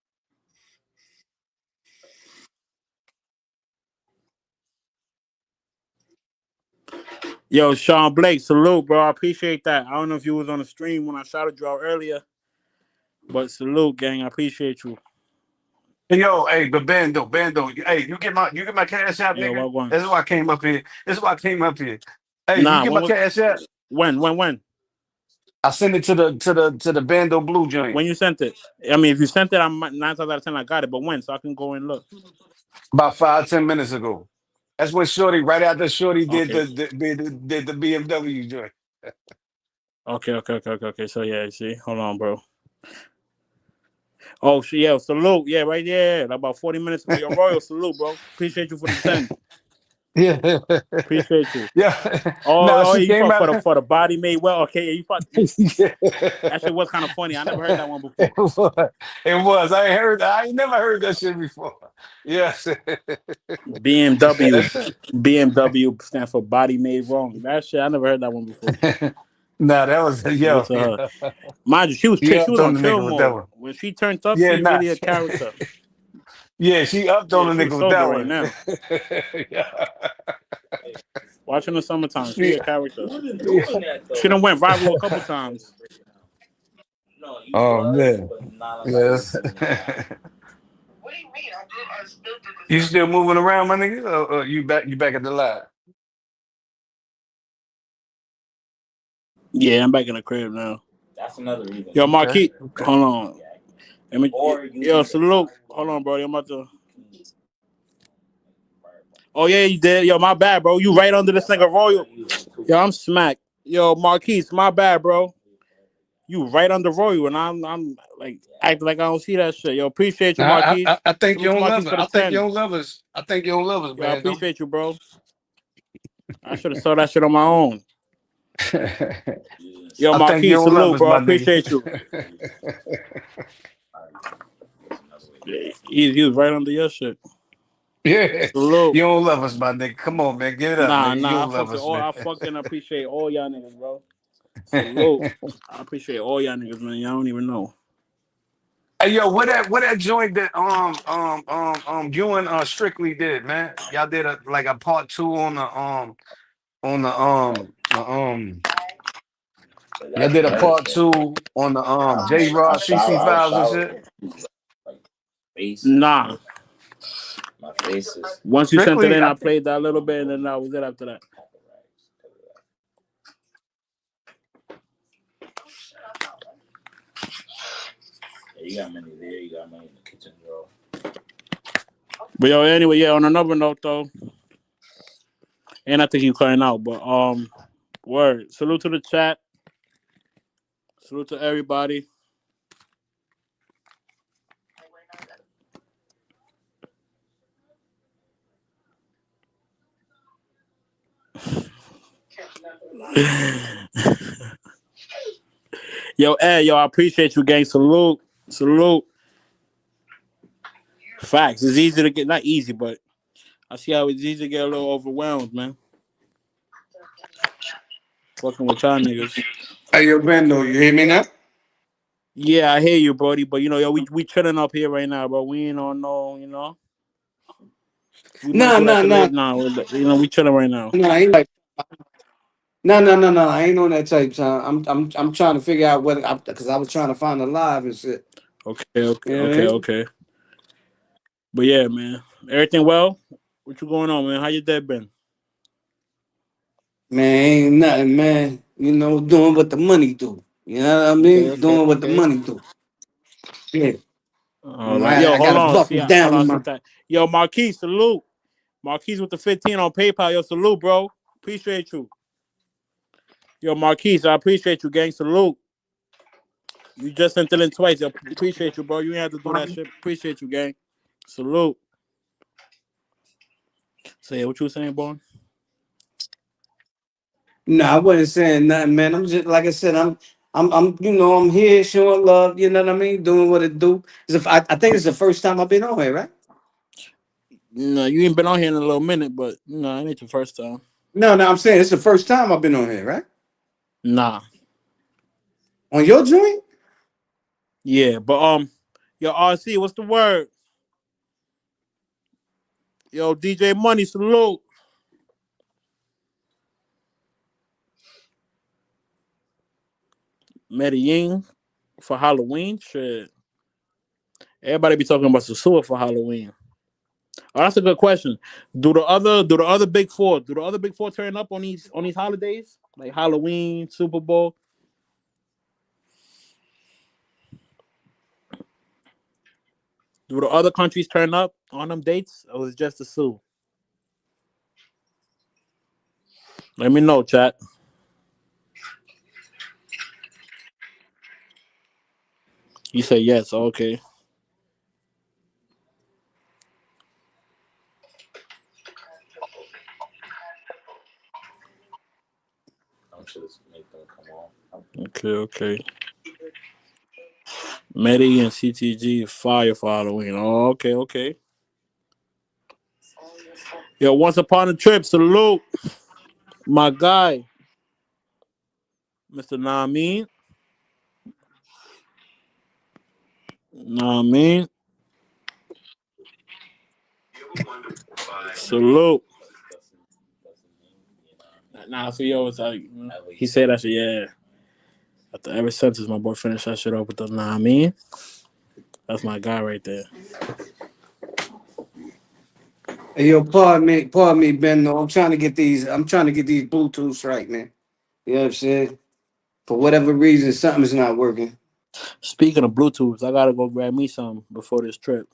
Yo, Sean Blake, salute, bro. I appreciate that. I don't know if you was on the stream when I shouted you out earlier, but salute, gang. I appreciate you. Hey, yo, hey, but Bando, hey, you get my cash app, Yo, nigga. what one? This is why I came up here. This is why I came up here. Hey, you Nah, get when my was cash app? when? I send it to the Bando Blue joint When you sent it? I mean, if you sent it, I'm 9 times out of 10 I got it. But when? So I can go and look. about 5-10 minutes ago. That's when Shorty, right after Shorty did Okay. the BMW joint. Okay. So yeah, see, hold on, bro. Oh, yeah, salute. Yeah, right there. Like about 40 minutes ago. Yo, Royal, salute, bro. Appreciate you for the 10. Yeah, Appreciate you. yeah. Oh, Now oh, she yeah, you came fought out. for the body made well. Okay, yeah, you fought. Yeah. That shit was kind of funny. I never heard that one It before. was. It was. I ain't never heard that shit before. Yes. BMW. BMW stands for body made wrong. That shit, I never heard that one before. Nah, that was Salute yo, to her. yeah. Mind you, She she upped was on on the chill nigga with that mode. one. When she turned up, Yeah, she nah. really a character. Yeah, she upped Yeah, on the she nigga with sober that right one. now. Yeah. Watching the summertime, she Yeah. a character. Yeah. She done went viral a couple times. Oh man. Yes. You still moving around, my nigga? Or you back at the lab? Yeah, I'm back in the crib now. Yo, Okay. Marquis, Okay. hold on. Let me, yo, salute. Hold on, bro. I'm about to. Oh yeah, you did. Yo, my bad, bro. You right under this nigga Royal. Yo, I'm smacked. Yo, Marquise, my bad, bro. You right under Royal, and I'm like acting like I don't see that shit. Yo, appreciate you, Now, Marquise. I think you Salute to don't Marquise love it. for the I think you 10. don't love us. I think you don't love us, Yo, I man. Don't. appreciate you, bro. I should have saw that shit on my own. Yo, I think you Marquise, don't love salute, us, bro. I my nigga. appreciate you. He was right under your shit. Yeah, Salute. you don't love us, my nigga. Come on, man, give it up, Nah, nigga. You nah. don't love us, man. I fucking appreciate all y'all niggas, bro. Salute. I appreciate all y'all niggas, man. Y'all don't even know. Hey, yo, what that joint that you and Strictly did, man? Y'all did a part two on y'all did a part two on the J Rod CC files and shit. Nah. Once you sent it Strictly, in, I I think. played that a little bit, and then that was it after that. But yo, anyway, yeah. On another note, though, and I think you clearing out, but word. Salute to the chat. Salute to everybody. Yo, yo, I appreciate you, gang. Salute, salute. Facts. It's easy to get, not easy, but I see how it's easy to get a little overwhelmed, man. Fucking with y'all niggas. Hey, yo, Bando, you hear me now? Yeah, I hear you, Brody. But you know, yo, we chilling up here right now, bro. We ain't on no, you know. We might No, do that no, shit no, later. Nah, you know, we chilling right now. no. I ain't like. No, no, no, no. I ain't on that type time. I'm trying to figure out what because I was trying to find a live and shit. Okay, okay, You know what I okay, mean? okay. But yeah, man, everything well? What you going on, man? How your day been? Man, ain't nothing, man. You know, doing what the money do. You know what I Okay, mean? okay, Doing what the okay. money do. Yeah. All right. Yo, I hold gotta on. buckle See, down hold on. with I my. sent that. Yo, Marquise, salute. Marquise with the 15 on PayPal. Yo, salute, bro. Appreciate you. Yo, Marquise, I appreciate you, gang. Salute. You just sent it in twice. Yo, appreciate you, bro. You ain't have to do that shit. Appreciate you, gang. Salute. Say what you were saying, boy. No, I wasn't saying nothing, man. I'm just like I said. You know, I'm here showing love. You know what I mean? Doing what it do. I think it's the first time I've been on here, right? No, you ain't been on here in a little minute, but no, it ain't the first time. No, no, I'm saying it's the first time I've been on here, right? Nah. On your joint? Yeah, but yo, RC, what's the word? Yo, DJ Money, salute. Medellin for Halloween. Shit. Everybody be talking about Sasua for Halloween. Oh, that's a good question. Do the other big four turn up on these holidays? Like Halloween, Super Bowl? Do the other countries turn up on them dates? Or is it just the Sioux? Let me know, chat. You say yes, okay. Okay, okay. Medi and CTG fire for Halloween. Oh, okay, okay. Yo, once upon a trip, salute. My guy, Mr. Namin. Namin. Salute. Nah, so yo, it's like he said that shit, yeah. Ever since my boy finished that shit up with the nah I mean. That's my guy right there. Hey, yo, pardon me, Ben. No, I'm trying to get these Bluetooths right, man. You know what I'm saying? For whatever reason, something's not working. Speaking of Bluetooth, I gotta go grab me some before this trip.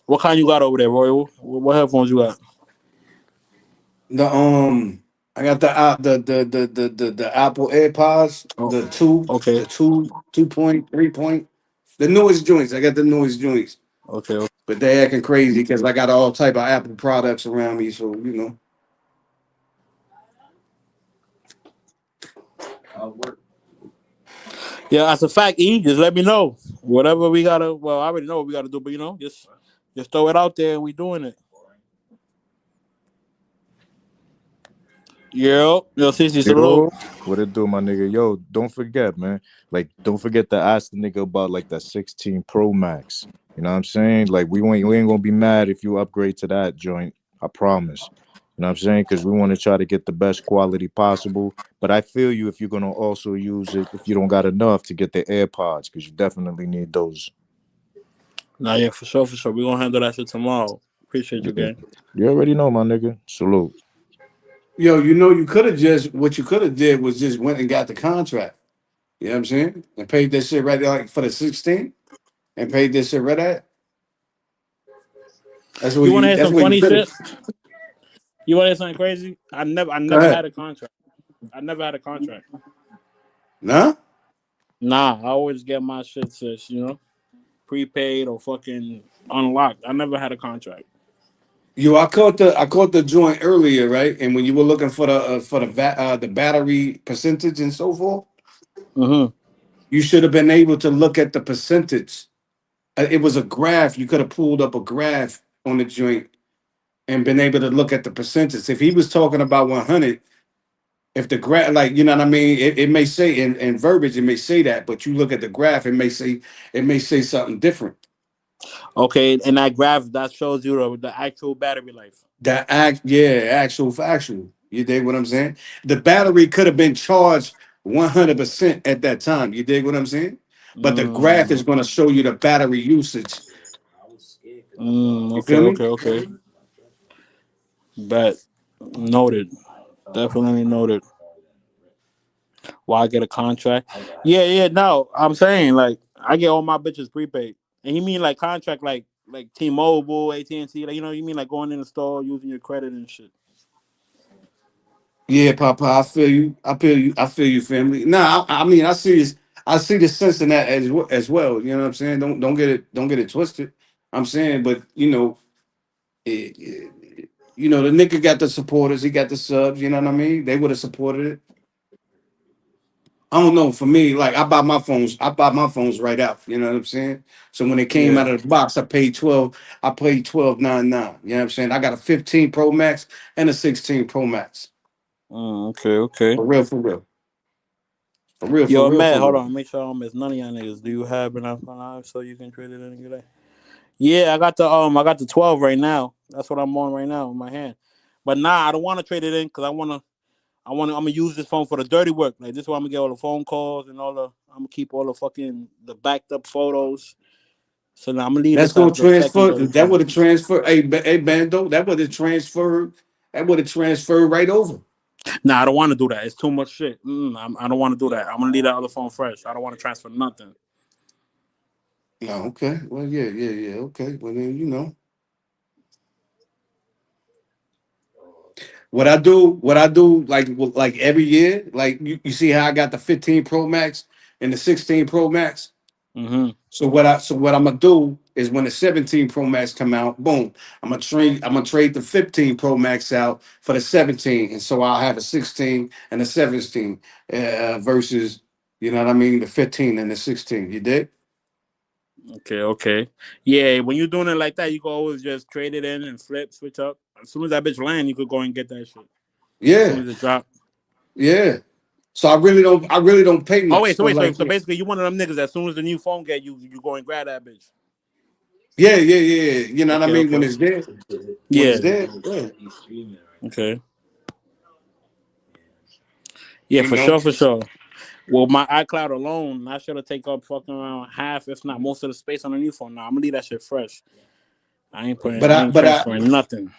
What kind you got over there, Royal? What headphones you got? The I got the Apple AirPods, Oh, the two, okay, the 2.3 point, the newest joints. I got the newest joints, okay. but they acting crazy because I got all type of Apple products around me. So you know, Yeah, as a fact, E, just let me know. Whatever we gotta, well, I already know what we gotta do, but just throw it out there and we doing it. Yo, Cece, salute. Yo, what it do, my nigga? Yo, don't forget, man. Like, don't forget to ask the nigga about like that 16 Pro Max. You know what I'm saying? Like, we ain't gonna be mad if you upgrade to that joint. I promise. You know what I'm saying? Because we want to try to get the best quality possible. But I feel you if you're gonna also use it if you don't got enough to get the AirPods, because you definitely need those. Nah, yeah, for sure, for sure. We gonna handle that shit tomorrow. Appreciate you, Yeah. gang. You already know, my nigga. Salute. yo, you know, you could have just what you could have did was just went and got the contract. You know what I'm saying? And paid that shit right like for the 16 and paid this shit right at. That's what You wanna you. hear That's some what you funny could shit? have. You wanna hear something crazy? I Go never ahead. had a contract. I never had a contract. Nah. Nah, I always get my shit sis, prepaid or fucking unlocked. I never had a contract. Yo, I caught the joint earlier, right? And when you were looking for the battery percentage and so forth, Mm-hmm. you should have been able to look at the percentage. It was a graph. You could have pulled up a graph on the joint and been able to look at the percentage. If he was talking about 100, if the graph, like you know what I mean, it may say in verbiage, it may say that, but you look at the graph, it may say something different. Okay, and that graph that shows you the actual battery life. Yeah, actual factual. You dig what I'm saying? The battery could have been charged 100% at that time. You dig what I'm saying? But the graph is Mm, going to show you the battery usage. You okay, feel me? okay, okay. Bet. Noted. Definitely noted. Why get a contract? Yeah, yeah. No, I'm saying like I get all my bitches prepaid, and he mean like contract like T-Mobile, AT&T. Like you mean like going in the store using your credit and shit. Yeah, Papa, I feel you. I feel you. I feel you, family. Nah, I mean, I see the sense in that as well. You know what I'm saying? Don't get it twisted. I'm saying, but the nigga got the supporters. He got the subs. You know what I mean? They would have supported it. I don't know. For me, like I buy my phones. I buy my phones right out. You know what I'm saying? So when it came Yeah. out of the box, I paid 12. I paid 12.99. You know what I'm saying? I got a 15 Pro Max and a 16 Pro Max. Okay, okay. For real, for real, for real, for Yo, real, Matt, for hold real. on. Make sure I don't miss none of y'all niggas. Do you have enough live so you can trade it in today? Yeah, I got the 12 right now. That's what I'm on right now in my hand. But nah, I don't want to trade it in because I'm gonna use this phone for the dirty work. Like this is where I'm gonna get all the phone calls and I'm gonna keep all the backed up photos. So now I'm gonna leave That's this gonna as the transfer. secondary That phone. would have transferred. Hey, Bando. That would have transferred. That would have transferred right over. Nah, I don't want to do that. It's too much shit. I don't want to do that. I'm gonna leave that other phone fresh. I don't want to transfer nothing. No, okay. Well, yeah, yeah, yeah. Okay. Well, then what I do, like every year, like you see how I got the 15 Pro Max and the 16 Pro Max. Mm-hmm. So what I'm gonna do is when the 17 Pro Max come out, boom, I'm gonna trade the 15 Pro Max out for the 17, and so I'll have a 16 and a 17 versus what I mean, the 15 and the 16. You did? Okay, okay. Yeah, when you're doing it like that, you can always just trade it in and switch up. As soon as that bitch land, you could go and get that shit. As soon Yeah, as it drop. yeah. So I really don't pay Oh much. wait, so So wait, so like, so basically you one of them niggas as soon as the new phone get you go and grab that bitch. yeah, yeah, yeah. You know what I Okay, mean? When okay. it's there, when Yeah. it's there. Yeah. Okay. Yeah, You for know. sure, for sure. Well, my iCloud alone, I should have take up fucking around half, if not most of the space on the new phone. Now I'm gonna leave that shit fresh. But I I ain't but I transferring nothing.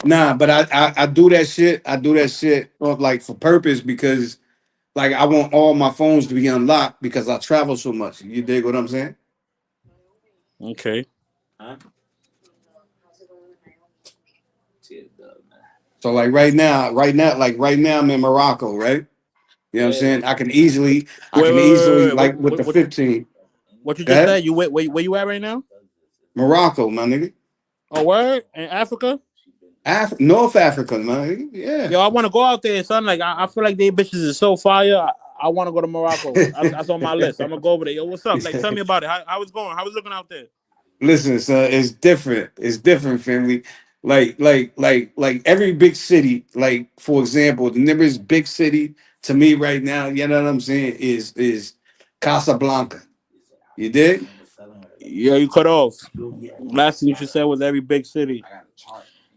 nah, but I do that shit. I do that shit like for purpose because like I want all my phones to be unlocked because I travel so much. You dig what I'm saying? Okay. So like right now I'm in Morocco, right? You know what I'm saying? I Wait, can wait, wait, easily wait, wait. like with the 15. What you Go just ahead. said? You where you at right now? Morocco, my nigga. Oh, word in Africa. North Africa, man. Yeah. Yo, I want to go out there, son. Like I feel like they bitches is so fire. I want to go to Morocco. That's on my list. I'm gonna go over there. Yo, what's up? Like, tell me about it. How it's going? How it's looking out there? Listen, son, it's different. It's different, family. Like every big city, like for example, the nearest big city to me right now, you know what I'm saying, is Casablanca. You did? Yeah, you cut off. Last thing you said was every big city,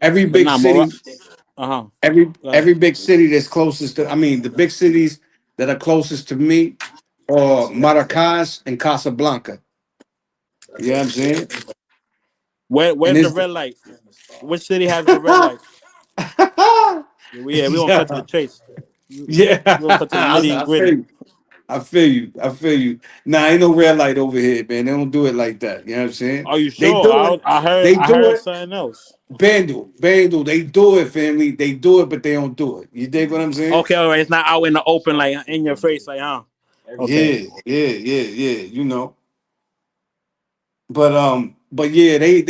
Every but big nah, Morocco. city, Uh huh. every big city that's closest to, I mean, the big cities that are closest to me are Maracas and Casablanca. You know what I'm saying? And Where's the it's red light? Which city has the red light? Yeah, we gonna cut to the yeah, chase. yeah. We gonna cut to the nitty and I feel gritty. you. I feel you. I feel you. Nah, ain't no red light over here, man. They don't do it like that. You know what I'm saying? Are you They sure? do it. I They do heard it. something else. Bandle. They do it, family. They do it, but they don't do it. You dig what I'm saying? Okay, all right. It's not out in the open, like in your face, like huh? Okay. Yeah. You know. But yeah, they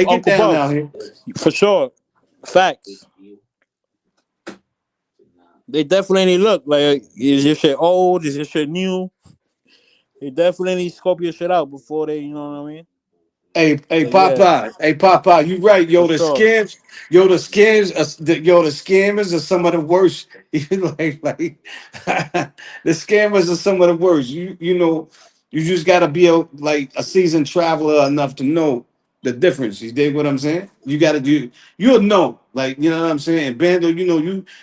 get Uncle down out Buff, here. for sure. Facts. They definitely look like is your shit old? Is your shit new? They definitely scope your shit out before they, you know what I mean? So yeah, Popeye, you right, for yo. sure. The scammers are some of the worst. like the scammers are some of the worst. You know, you just gotta be like a seasoned traveler enough to know the difference. You dig what I'm saying? You'll know, like you know what I'm saying. Bando, you know,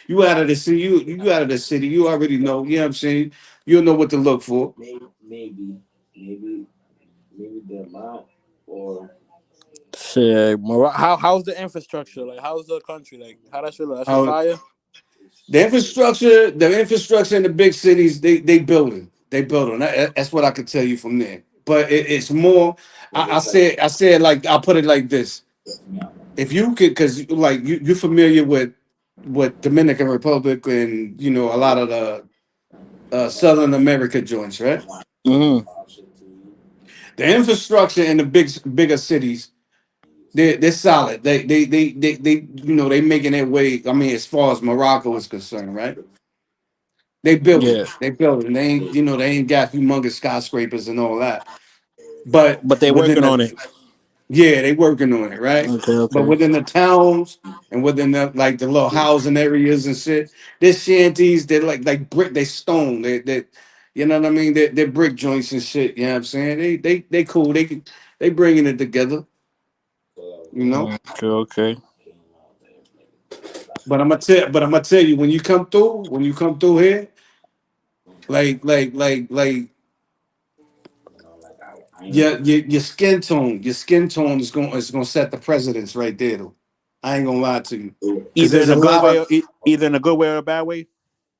you out of the city, you out of the city, you already know. You know what I'm saying? You'll know what to look for. Shit, how's the infrastructure? Like, how's the country? Like, how that shit look? That shit How fire? the infrastructure in the big cities, they building, That's what I could tell you from there. But it's more. I said like I put it like this: if you could, because like you're familiar with Dominican Republic and you know a lot of the Southern America joints, right? Mm-hmm. The infrastructure in the bigger cities, they're solid. They you know they making their way. I mean, as far as Morocco is concerned, right? They building. Yeah, They building. They ain't, you know, they ain't got humongous skyscrapers and all that. But but they within working on the it. yeah, they working on it, right? Okay, But okay. within the towns and within the like the little housing areas and shit, there's shanties, they're like brick, they stone, they you know what I mean? They're brick joints and shit. You know what I'm saying? They cool. They bringing it together, you know. Okay, okay. But I'm gonna tell you when you come through here, like yeah, your skin tone is gonna set the precedence right there. Though I ain't gonna lie to you, because Either there's in a a good lot way, of or either in a good way or a bad way.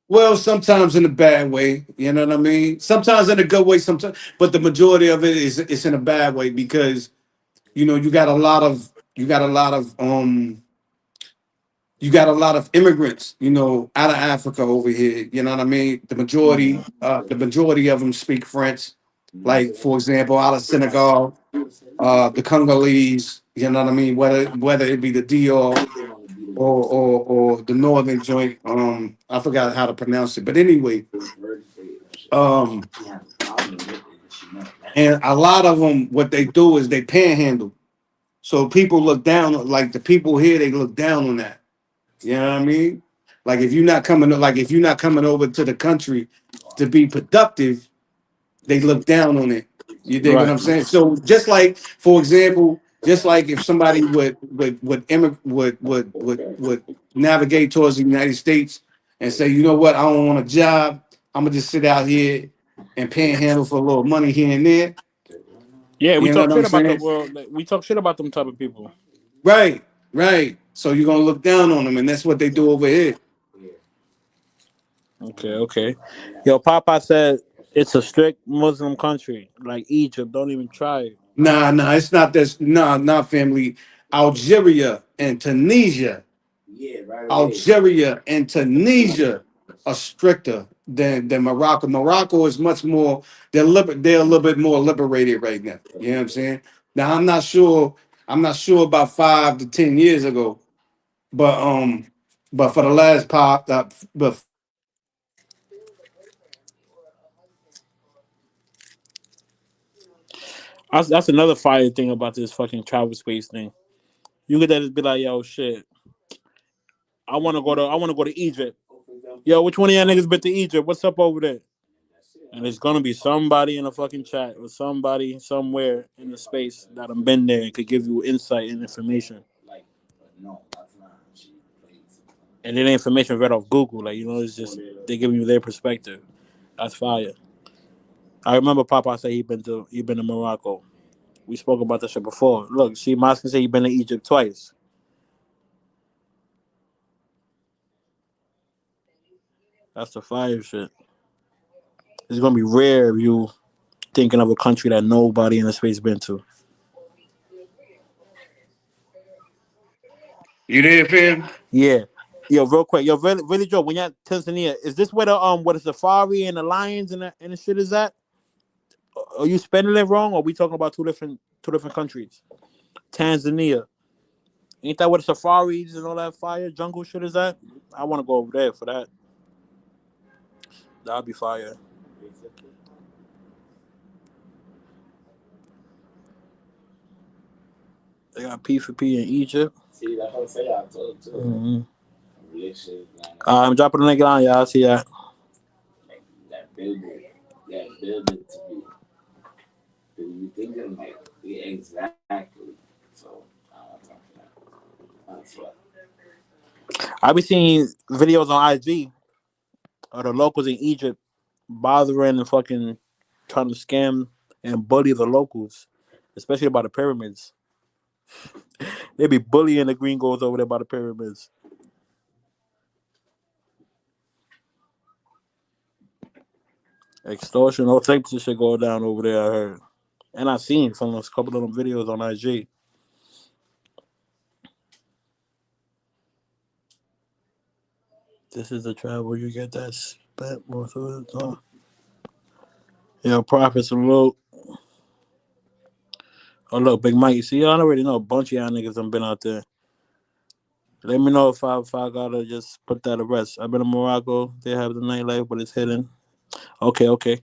well, sometimes in a bad way. You know what I mean? Sometimes in a good way, sometimes, but the majority of it is it's in a bad way because you know you got a lot of you got a lot of immigrants, you know, out of Africa over here. You know what I mean? The majority of them speak French. Like for example, out of Senegal, the Congolese, you know what I mean? Whether it be the DR or the northern joint, I forgot how to pronounce it, but anyway, um, and a lot of them, what they do is they panhandle. So people look down, like the people here, they look down on that. You know what I mean? Like if you're not coming over to the country to be productive, they look down on it. You dig what Right. I'm saying? So just like, for example, just like if somebody would navigate towards the United States and say, you know what, I don't want a job. I'm gonna just sit out here and panhandle for a little money here and there. Yeah, we You know talk what shit I'm about the saying? world. Like, we talk shit about them type of people. Right, right. So you're gonna look down on them, and that's what they do over here. Okay, okay. Yo, Papa said it's a strict Muslim country, like Egypt. Don't even try it. Nah, nah, it's not this. Nah, not family. Algeria and Tunisia. Algeria and Tunisia are stricter than Morocco. Morocco is much more. They're a little bit more liberated right now. You know what I'm saying? Now I'm not sure. I'm not sure about 5 to 10 years ago, but for the last pop, but That's another fire thing about this fucking travel space thing. You could just be like, yo, shit. I wanna go to Egypt. Yo, which one of y'all niggas been to Egypt? What's up over there? And it's gonna be somebody in a fucking chat or somebody somewhere in the space that have been there and could give you insight and information. And then the information right off Google, like it's just they giving you their perspective. That's fire. I remember Papa said he been to Morocco. We spoke about that shit before. Look, see, Moskin said he been to Egypt twice. That's the fire shit. It's gonna be rare if you thinking of a country that nobody in the space been to. you there, fam? Yeah. Yo, real quick. Yo, really, Joe, when you're at Tanzania, is this where the safari and the lions and the shit is at? Are you spelling it wrong or are we talking about two different countries? Tanzania. Ain't that where the safaris and all that fire jungle shit is at? I wanna go over there for that. That'd be fire. They got P for P in Egypt. Mhm. I'm dropping the link on y'all. See that. I be seeing videos on IG of the locals in Egypt bothering and fucking trying to scam and bully the locals, especially about the pyramids. They be bullying the gringos over there by the pyramids. Extortion, all types of shit go down over there. I heard, and I seen from those couple of them videos on IG. This is the travel you get that spent most of the time. Yo, profit salute. Oh look, Big Mike. See, I already know a bunch of y'all niggas done been out there. Let me know if I gotta just put that to rest. I've been in Morocco. They have the nightlife, but it's hidden. Okay, okay.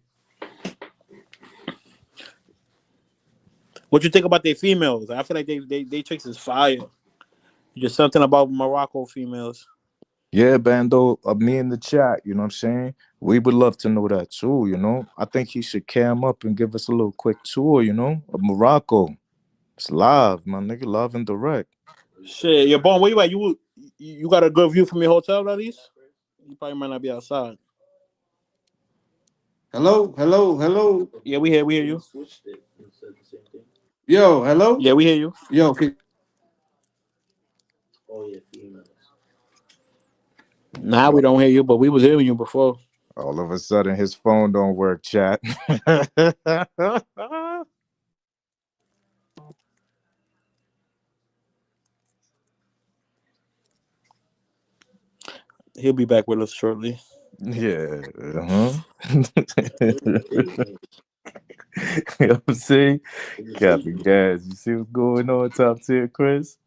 What you think about their females? I feel like they chicks is fire. Just something about Morocco females. Yeah, Bando, me in the chat, you know what I'm saying? We would love to know that too, you know? I think he should cam up and give us a little quick tour, you know, of Morocco. It's live, my nigga, live and direct. Shit, you're born. Where you at? You got a good view from your hotel, at least. You probably might not be outside. Hello, hello, hello. Yeah, we hear you. Yo, hello. Yeah, we hear you. Yo, Now we don't hear you, but we was hearing you before. All of a sudden, his phone don't work, chat. He'll be back with us shortly. Yeah, you know what I'm saying? Captain Gas, you see what's going on top tier, Chris?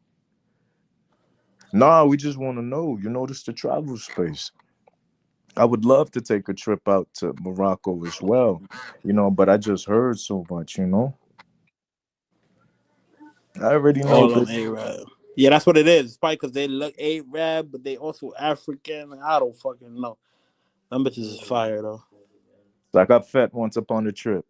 Nah, we just want to know. You notice the travel space. I would love to take a trip out to Morocco as well, you know, but I just heard so much, you know. I already know, All but them Arab. Yeah, that's what it is. It's probably because they look Arab, but they also African. I don't fucking know. Them bitches is fire though. I got fat once upon a trip.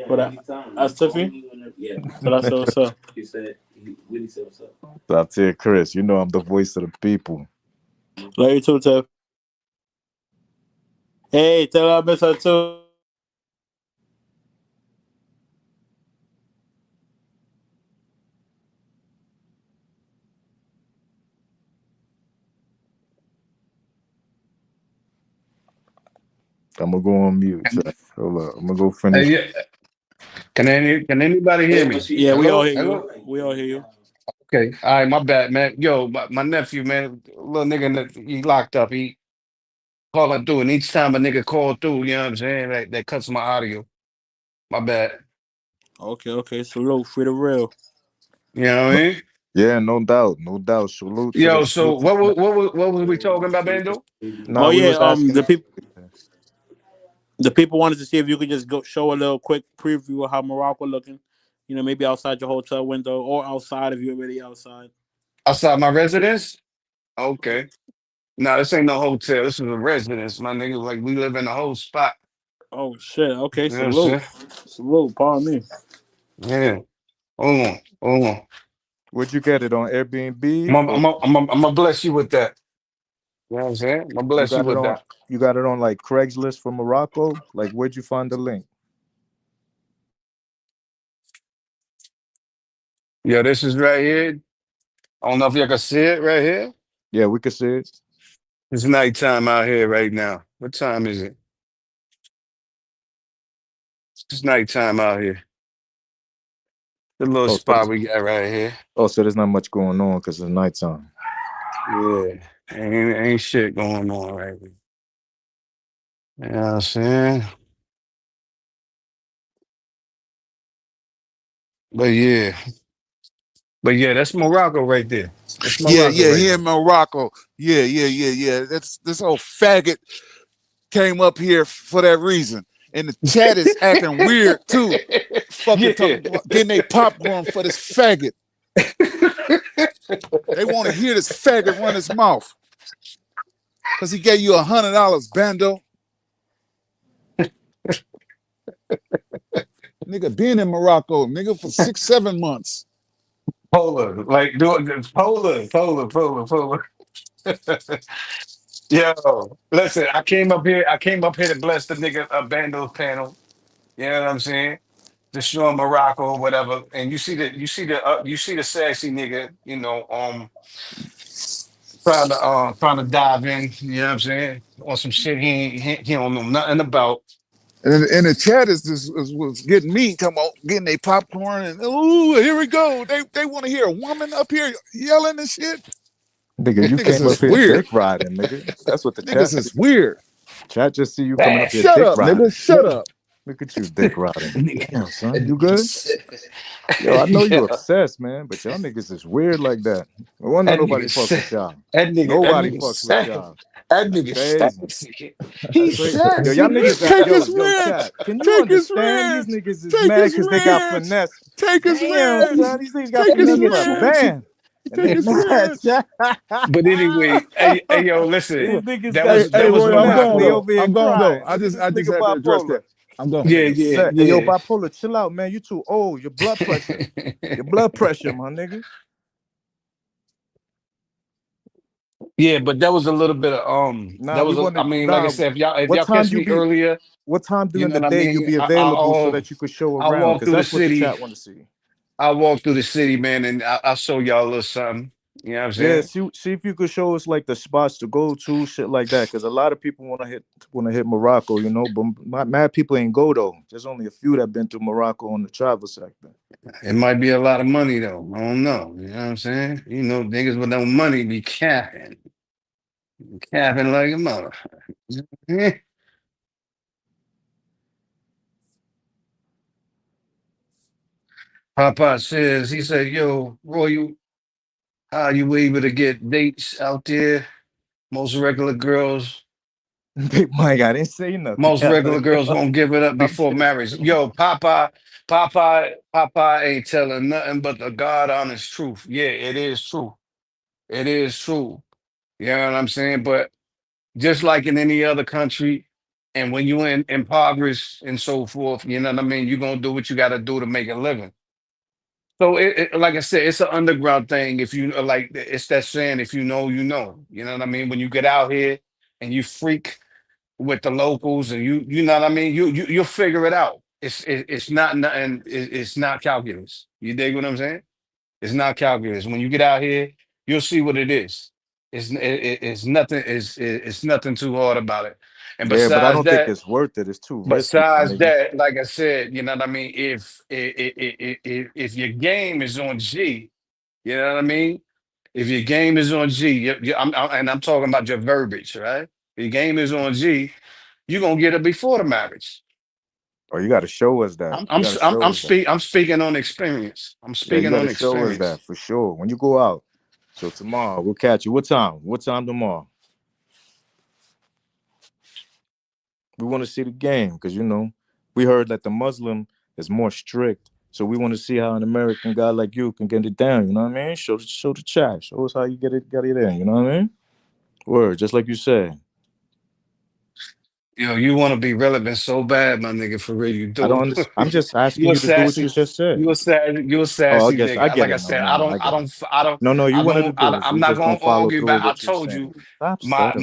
But I Tiffy. So that's what's up. Top tier Chris, you know I'm the voice of the people. Love you too, Tiff. Hey, tell her I miss her too. I'm gonna go on mute. Chat. Hold up. I'm gonna go Hey, finish. yeah. Can anybody hear me? Yeah, we all Hello? hear you. Hello? We all hear you. Okay. All right, my bad, man. Yo, my nephew, man, little nigga, he locked up. He calling through, and each time a nigga call through, you know what I'm saying? That cuts my audio. My bad. Okay, okay. Salute, free the real. You know what I mean? Yeah, no doubt, no doubt. Salute to the Yo, so salute to the what was we talking about, Bando? Oh Nah, we yeah, was asking. the people wanted to see if you could just go show a little quick preview of how Morocco looking. You know, maybe outside your hotel window or outside if you're already outside. Outside my residence? Okay. Nah, this ain't no hotel. This is a residence, my nigga. Like we live in a whole spot. Oh shit. Okay, You know what I'm salute. saying? Salute, pardon me. Yeah. Hold on. Hold on. Where'd you get it on Airbnb or I'm gonna bless you with that. You know what I'm saying? I'm gonna you bless you got it with on that. you got it on like Craigslist from Morocco? Like where'd you find the link? Yo, this is right here. I don't know if y'all can see it right here. Yeah, we could see it. It's nighttime out here right now. What time is it? It's nighttime out here. The little Oh, so spot we got right here. so there's not much going on because it's nighttime. Yeah. Ain't shit going on right here. You know what I'm saying? But yeah. But yeah, that's Morocco right there. That's Yeah, Morocco yeah, right here in there. Morocco. Yeah, yeah, yeah, yeah. That's this old faggot came up here for that reason. And the chat is acting weird too. Fucking Yeah. talking, getting their popcorn for this faggot. They want to hear this faggot run his mouth. Cause he gave you $100, Bando. Nigga been in Morocco, nigga, for 6, 7 months. Polar. Like do it polar. Yo, listen, I came up here to bless the nigga Bando's panel. You know what I'm saying? To show him Morocco or whatever. And you see the sexy nigga, trying to dive in, you know what I'm saying? On some shit he don't know nothing about. And the chat was getting me, talking about getting their popcorn and ooh, here we go. They want to hear a woman up here yelling and shit. Nigga, you Niggas came up is here weird. dick riding, nigga. That's what the chat Niggas see. is weird. Chat just see you coming up here Fast. Shut dick up, nigga. riding. Shut up. Look at you dick riding. Nigga, Damn, son, that you nigga good? said- Yo, I know you yeah, obsessed, man, but y'all niggas is weird like that. No wonder that nobody nigga fucks said, with y'all. that Nobody nigga fucks with said, y'all. that That's nigga crazy. sassy. That's He's crazy. Yo, y'all sassy. niggas got Take his yo, ranch. chat. Can you Take his understand these ranch. niggas is Take mad his because they got ranch. finesse? Take his Damn, ranch. son, these niggas got Take That his finesse nigga for a ranch. sassy. band. And Take they his mad, ranch. chat. But anyway, yo, These listen, niggas that got was Hey, that was Roy, extreme I'm finesse. gone They Morocco. though. over here I'm gone though. crying. Look at this I just nigga had to address bipolar. that. I'm gone. Yeah, Nigga yeah, set. Hey, yo, yeah. bipolar, chill out, man. You too old. Your blood pressure. Your blood pressure, my nigga. Yeah, but that was a little bit of Nah, we I wanted mean, like I nah. said, if What y'all time catch you me be? earlier, What time you during know the what I day you mean? be available so that you could show I'll around? walk Because through the that's what the city. chat want to see. I'll walk through the city, man, and I'll show y'all a little something. You know what I'm Yeah, saying? see if you could show us like the spots to go to, shit like that. Because a lot of people want to hit Morocco, but mad people ain't go though. There's only a few that been to Morocco on the travel sector. It might be a lot of money though. I don't know. You know what I'm saying? Niggas with no money be capping like a mother. Papa says, he said, yo, Roy, how you able to get dates out there? Most regular girls, Big Mike, I didn't say nothing. most regular girls won't give it up I'm before just marriage. Yo, Papa ain't telling nothing but the God honest truth. Yeah, it is true. It is true. You know what I'm saying? But just like in any other country, And when you in impoverished and so forth, you know what I mean, you're gonna do what you gotta do to make a living. So like I said, it's an underground thing. If you like, it's that saying, if you know, you know. You know what I mean? When you get out here and you freak with the locals, and you know what I mean, you'll figure it out. It's not nothing. It's not calculus. You dig what I'm saying? It's not calculus. When you get out here, you'll see what it is. It's nothing. It's nothing too hard about it. And Yeah, but I besides don't think that, it's worth it. It's too risky, my besides nigga. that, like I said, you know what I mean. If your game is on G, you know what I mean. If your game is on G, and I'm talking about your verbiage, right? If your game is on G, you're gonna get it before the marriage. Oh, you got to show us that. You got to show us that. I'm speaking on experience. I'm Yeah, you speaking got on to show us experience. that for sure. When you go out. So tomorrow we'll catch you. What time? What time tomorrow? We want to see the game because we heard that the Muslim is more strict. So we want to see how an American guy like you can get it down. You know what I mean? Show the chat. Show us how you get it in. You know what I mean? Word, just like you said. Yo, you want to be relevant so bad, my nigga. For real, you I don't do. understand. I'm just You asking a you to do what you sassy. just said. You a Oh, I sassy guess I nigga. get Like I it now. said, No, no, I get it. No, no, you wanted to do it, so I'm you're not just gonna gonna follow argue through with back. I what you're told you saying. Stop my stuttering.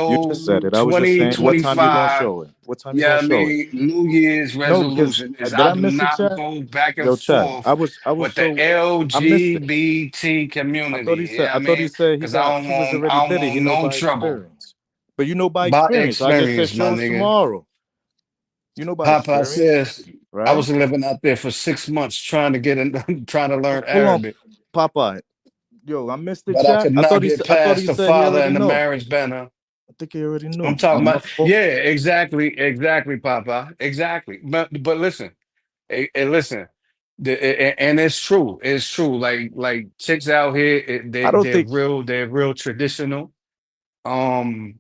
You just said no it. I was just saying, what time you gonna 2025. show it? What time you gonna Yeah, I show it? mean, New Year's No, because resolution is did I I do miss the not chat? go back and Yo, chat. forth I was with the so I missed it. LGBT community. Yeah, I I thought he mean, said because I don't he was want already did it. He want know no by trouble. experience. But you know by By experience. So I just said experience, my show us nigga. tomorrow. You know by Papa experience, says I right? was living out there for 6 months trying to get in, trying to learn Hold on, Arabic, Papa. Yo, I missed the but I chat. could not get I thought he past the said he father already and the know. marriage banner. I think he already I'm knew. talking My about, fault. yeah, exactly, Papa, exactly. But listen, listen, and it's true. Like chicks out here, I don't think they're real traditional. Um,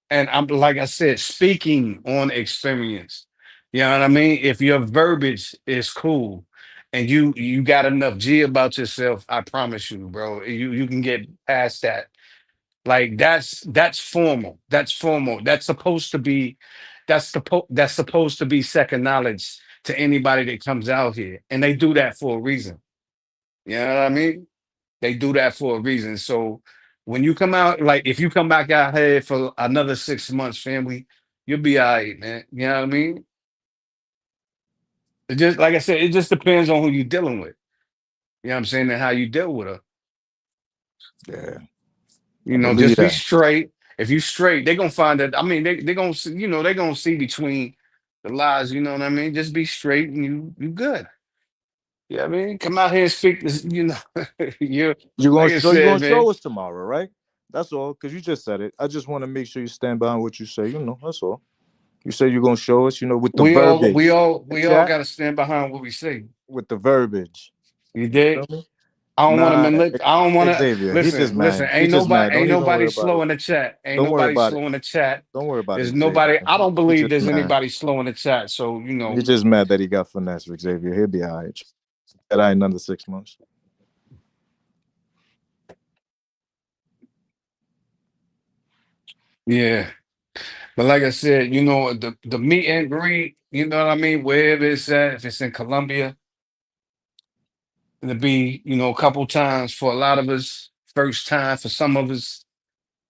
and I'm like I said, speaking on experience. You know what I mean? If your verbiage is cool and you got enough G about yourself, I promise you, bro, you can get past that. Like that's formal. That's formal. That's supposed to be second knowledge to anybody that comes out here. And they do that for a reason. You know what I mean? They do that for a reason. So when you come out, like if you come back out here for another 6 months, family, you'll be all right, man. You know what I mean? It just like I said, it just depends on who you're dealing with. You know what I'm saying? And how you deal with her. yeah, You I know, believe just be that. straight. If you straight, they're gonna find that. I mean, they gonna see, they're gonna see between the lies, you know what I mean? Just be straight and you good. Yeah, I mean, come out here and speak this, you like I You said, gonna man. show us tomorrow, right? That's all. Cause you just said it. I just want to make sure you stand behind what you say. That's all. You said you're gonna show us. With the verbiage. We all Chat gotta stand behind what we say. with the verbiage. You Feel did. me? I don't want to Nah, manipulate. I don't want to Xavier. He just listen. mad. He just mad. Don't Ain't even nobody worry about slow it. in the chat. Ain't Don't worry nobody about it. slow in the chat. Don't worry about There's it, Xavier. nobody. I don't He believe just there's mad. anybody slow in the chat. So He just mad that he got finesse with Xavier. He'll be all right. That I another 6 months. yeah. But like I said, the meet and greet. You know what I mean? Wherever it's at, if it's in Colombia, it'll be a couple times for a lot of us. First time for some of us.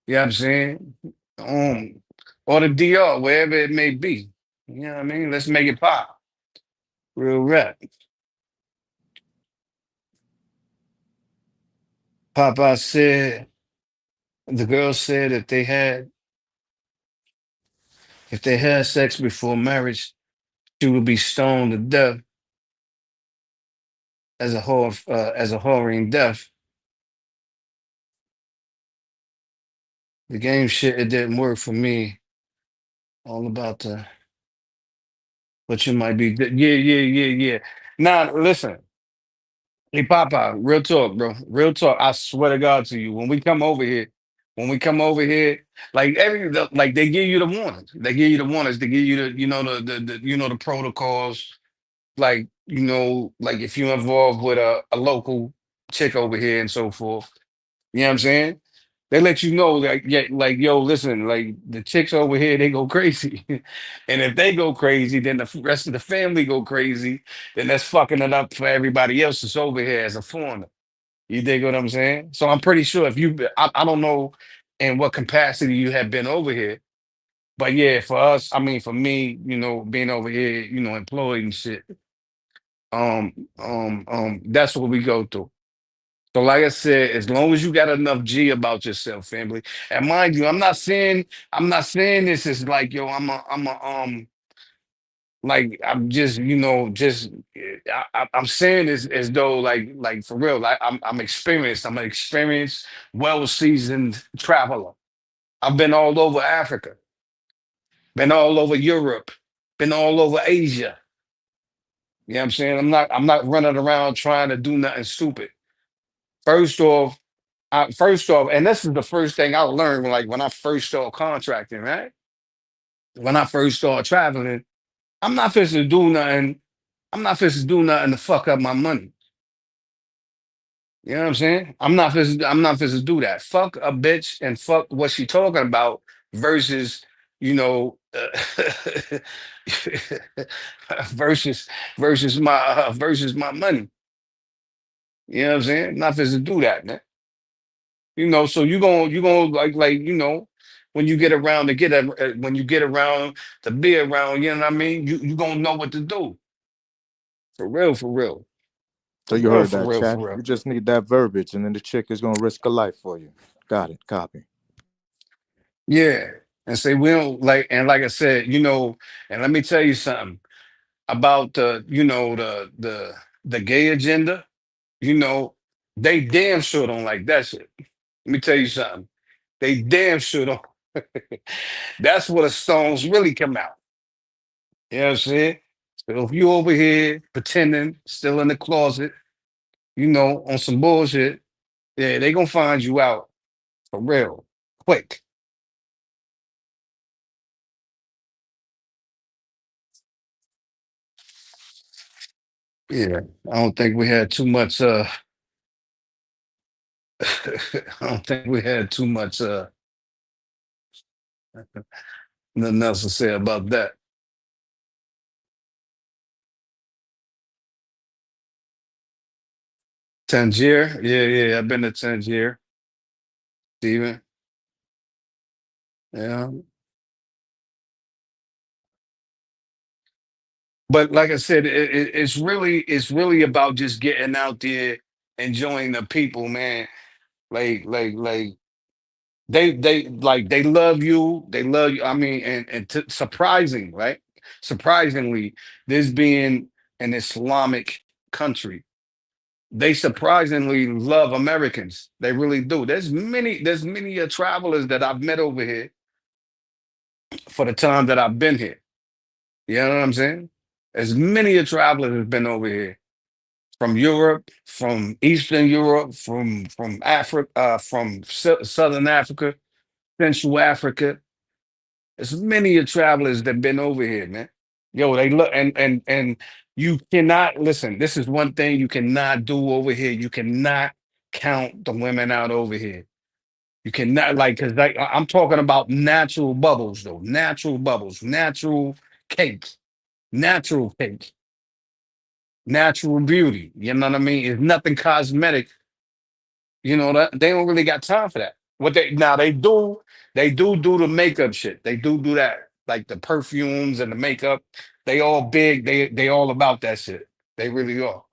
You know what I'm saying? Um, or the DR, wherever it may be. You know what I mean? Let's make it pop. Real rap. Papa said, the girl said if they had sex before marriage, she would be stoned to death as a whoring death. The game shit, it didn't work for me. All about the what you might be. Yeah. Now listen, hey Papa, real talk, bro. Real talk. I swear to God to you, when we come over here, like like they give you the warnings. They give you the warnings. They give you the protocols. Like like if you're involved with a local chick over here and so forth. You know what I'm saying? They let you know, like, yeah, like, yo, listen, like the chicks over here, they go crazy. And if they go crazy, then the rest of the family go crazy. Then that's fucking it up for everybody else that's over here as a foreigner. You dig what I'm saying? So I'm pretty sure if I don't know in what capacity you have been over here, but yeah, for us, I mean, for me, being over here, employed and shit, that's what we go through. So, like I said, as long as you got enough G about yourself, family, and mind you, I'm not saying this is like, yo, like I'm just, I'm saying this as though, like for real, like I'm experienced. I'm an experienced, well-seasoned traveler. I've been all over Africa, been all over Europe, been all over Asia. You know what I'm saying? I'm not running around trying to do nothing stupid. First off, and this is the first thing I learned when I first started contracting, right? When I first started traveling, I'm not supposed to do nothing. I'm not supposed to do nothing to fuck up my money. You know what I'm saying? I'm not supposed to do that. Fuck a bitch and fuck what she talking about versus, you know, versus versus my money. You know what I'm saying? Not supposed to do that, man. So you going like when you get around to when you get around to be around, you know what I mean? You gonna know what to do. For real, for real. So For you real, heard for that, real, chat. for You real. just need that verbiage, and then the chick is gonna risk a life for you. Got it. Copy. Yeah. And say we don't like I said, and let me tell you something about the gay agenda, you know, they damn sure don't like that shit. Let me tell you something. They damn sure don't. That's where the stones really come out. You know what I'm saying? So if you over here pretending, still in the closet, on some bullshit, yeah, they gonna find you out for real, quick. Yeah, I don't think we had too much. I don't think we had too much. Nothing else to say about that. Tangier, yeah, yeah, I've been to Tangier, Steven. Yeah, but like I said, it's really about just getting out there, enjoying the people, man. Like they love you. They love you. I mean, and surprising, right? Surprisingly, this being an Islamic country, they surprisingly love Americans. They really do. There's many travelers that I've met over here for the time that I've been here. You know what I'm saying? As many a travelers have been over here from Europe, from Eastern Europe, from Africa, from Southern Africa, Central Africa. As many a travelers that been over here, man. Yo, they look and you cannot listen. This is one thing you cannot do over here. You cannot count the women out over here. You cannot because I'm talking about natural bubbles though, natural bubbles, cake, natural cake, natural beauty. You know what I mean? It's nothing cosmetic. That they don't really got time for that. What they do the makeup shit. They do that, like the perfumes and the makeup. They all big. They all about that shit. They really are.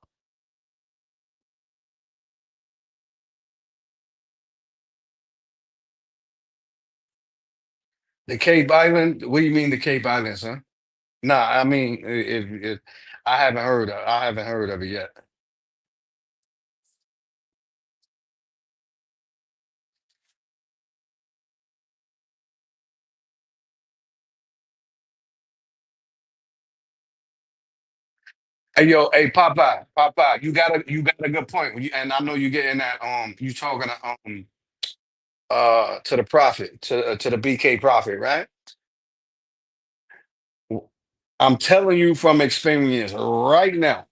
The Cape Island. What do you mean the Cape Islands, huh? Nah, I mean if I haven't heard of it yet. Hey yo, hey Papa, you got a good point. And I know you're getting that you talking to the prophet, to the BK prophet, right? I'm telling you from experience right now,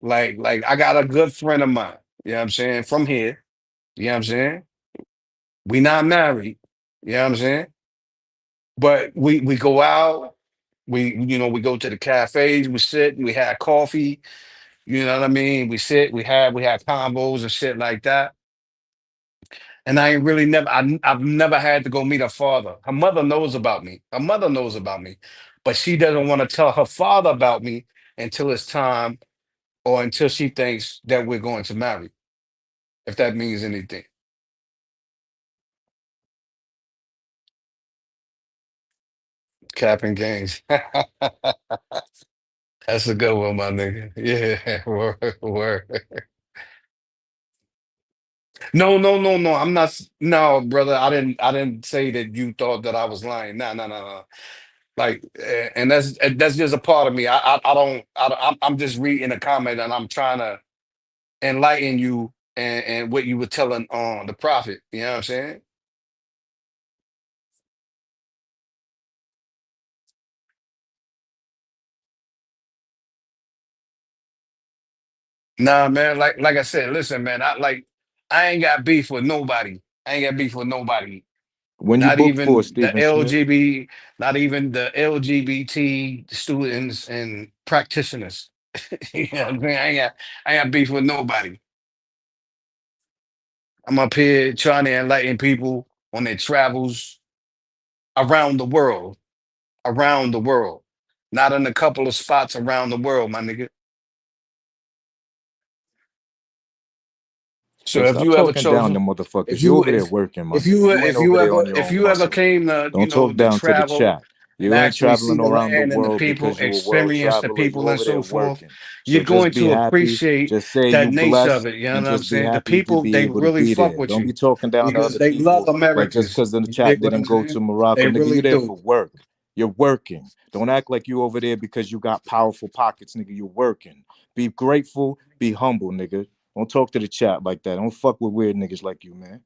like I got a good friend of mine, you know what I'm saying, from here. You know what I'm saying? We not married. You know what I'm saying? But we go out, we go to the cafes, we sit, we have coffee, you know what I mean? We sit, we have combos and shit like that. And I ain't really I've never had to go meet her father. Her mother knows about me. Her mother knows about me, but she doesn't want to tell her father about me until it's time or until she thinks that we're going to marry, if that means anything. Capping games. That's a good one, my nigga. Yeah, word, word. No, no, no, no. I'm not. No, brother. I didn't say that you thought that I was lying. No, no, no, no. Like, and that's just a part of me. I don't. I'm just reading a comment and I'm trying to enlighten you and what you were telling on the prophet. You know what I'm saying? Nah, man. Like I said, listen, man. I ain't got beef with nobody. I ain't got beef with nobody. When you Not book for even the Stephen Smith, LGB, not even the LGBT students and practitioners. You know what I mean? I ain't got beef with nobody. I'm up here trying to enlighten people on their travels around the world, around the world. Not in a couple of spots around the world, my nigga. So yo, if stop you ever talking down the chosen, motherfuckers. You over there working, my if nigga. You ain't over there on your if own you ever muscle. came to, Don't talk to down to the travel chat. and You ain't actually see traveling the around the land and the world people, because you a world experience the traveler. You people and over there so forth, working. So you're just going be to happy. appreciate Just say that you nature of blessed it. You know and what I'm just be saying? The happy to people, be they able to really be fuck there. with Don't be you talking down to because other they love people like just Americans. because the You chat dig what I'm didn't go saying? to They Morocco. Nigga, you really there do. for work. You're working. Don't act like you over there because you got powerful pockets, nigga. You're working. Be grateful. Be humble, nigga. Don't talk to the chat like that. Don't fuck with weird niggas like you, man.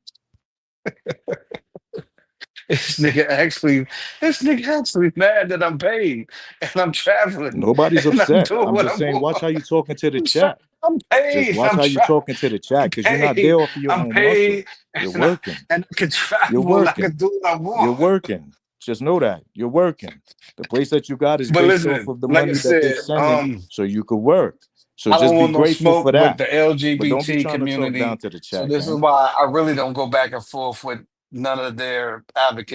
This nigga actually, this nigga actually mad that I'm paid and I'm traveling Nobody's and I'm upset. doing I'm what just I saying, watch want. how you talking to the chat. I'm Just paid. watch how you talking to the chat I'm because you're not there off of your I'm own muscle. paid, You're and working. I can You're travel and I working. can do what I You're want. working. Just know that. You're working. The place that you got is But based off listen, of the like I money that they're said, sending so you could work. So I don't just be want no grateful smoke for with that. the But don't be LGBT trying to talk down community. to the So chat, this is gang. why I really don't go back and forth with none of their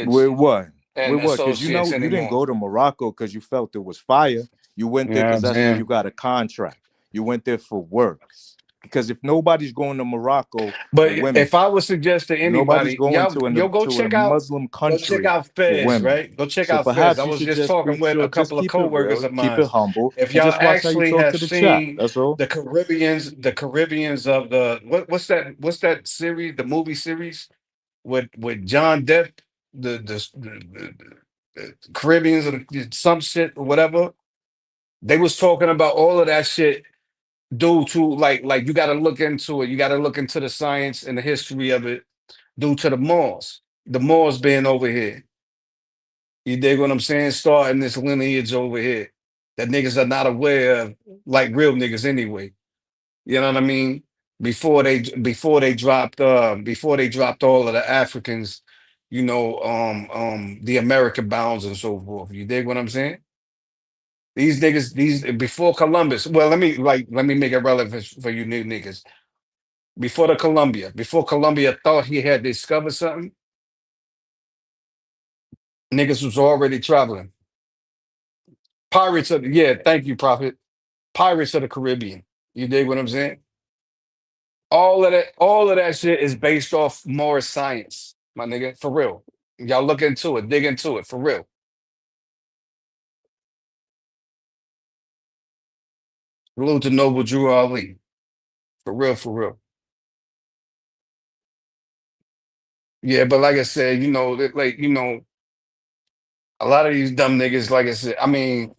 With advocates what? and With what? Because you associates know you didn't anymore. go to Morocco because you felt it was fire. You went You there know what because I'm that's where saying? you got a contract. You went there for work. Because if nobody's going to Morocco But for women, if I would suggest to nobody's anybody, going y'all, to yo, a Muslim go check country out for Fez, women. right? Go check So out Fez. I perhaps you was should just just talking be with a chill, just couple of keep it coworkers real, of keep mine. it humble, If and y'all just watch how you actually talk have to the chat. seen That's all. The Caribbeans of the what's that series, the movie series with John Depp, the Caribbeans or some shit or whatever. They was talking about all of that shit due to like you got to look into it. You got to look into the science and the history of it due to the Moors. The Moors being over here. You dig what I'm saying? Starting this lineage over here that niggas are not aware of, like real niggas anyway. You know what I mean? Before they dropped all of the Africans, the American bounds and so forth. You dig what I'm saying? These niggas, these before Columbus. Well, let me make it relevant for you new niggas. Before Columbia thought he had discovered something, niggas was already traveling. Yeah, thank you, Prophet. Pirates of the Caribbean. You dig what I'm saying? All of that shit is based off more science, my nigga, for real. Y'all look into it, dig into it, for real. Salute to Noble Drew Ali, for real, for real. Yeah, but like I said, a lot of these dumb niggas, like I said, I mean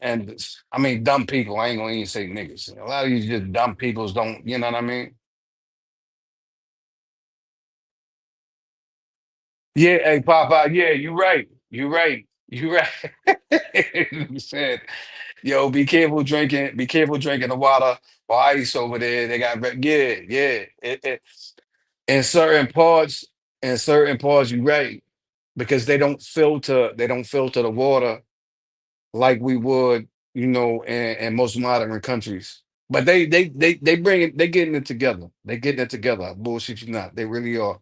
dumb people. I ain't gonna even say niggas. A lot of these just dumb peoples don't, you know what I mean? Yeah, hey Papa, yeah, you right. You right. You right. You said, yo, be careful drinking the water or ice over there. They got yeah, yeah. In certain parts, you're right, because they don't filter the water like we would, in most modern countries. But they bring it, they getting it together. They getting it together. I bullshit you not. They really are.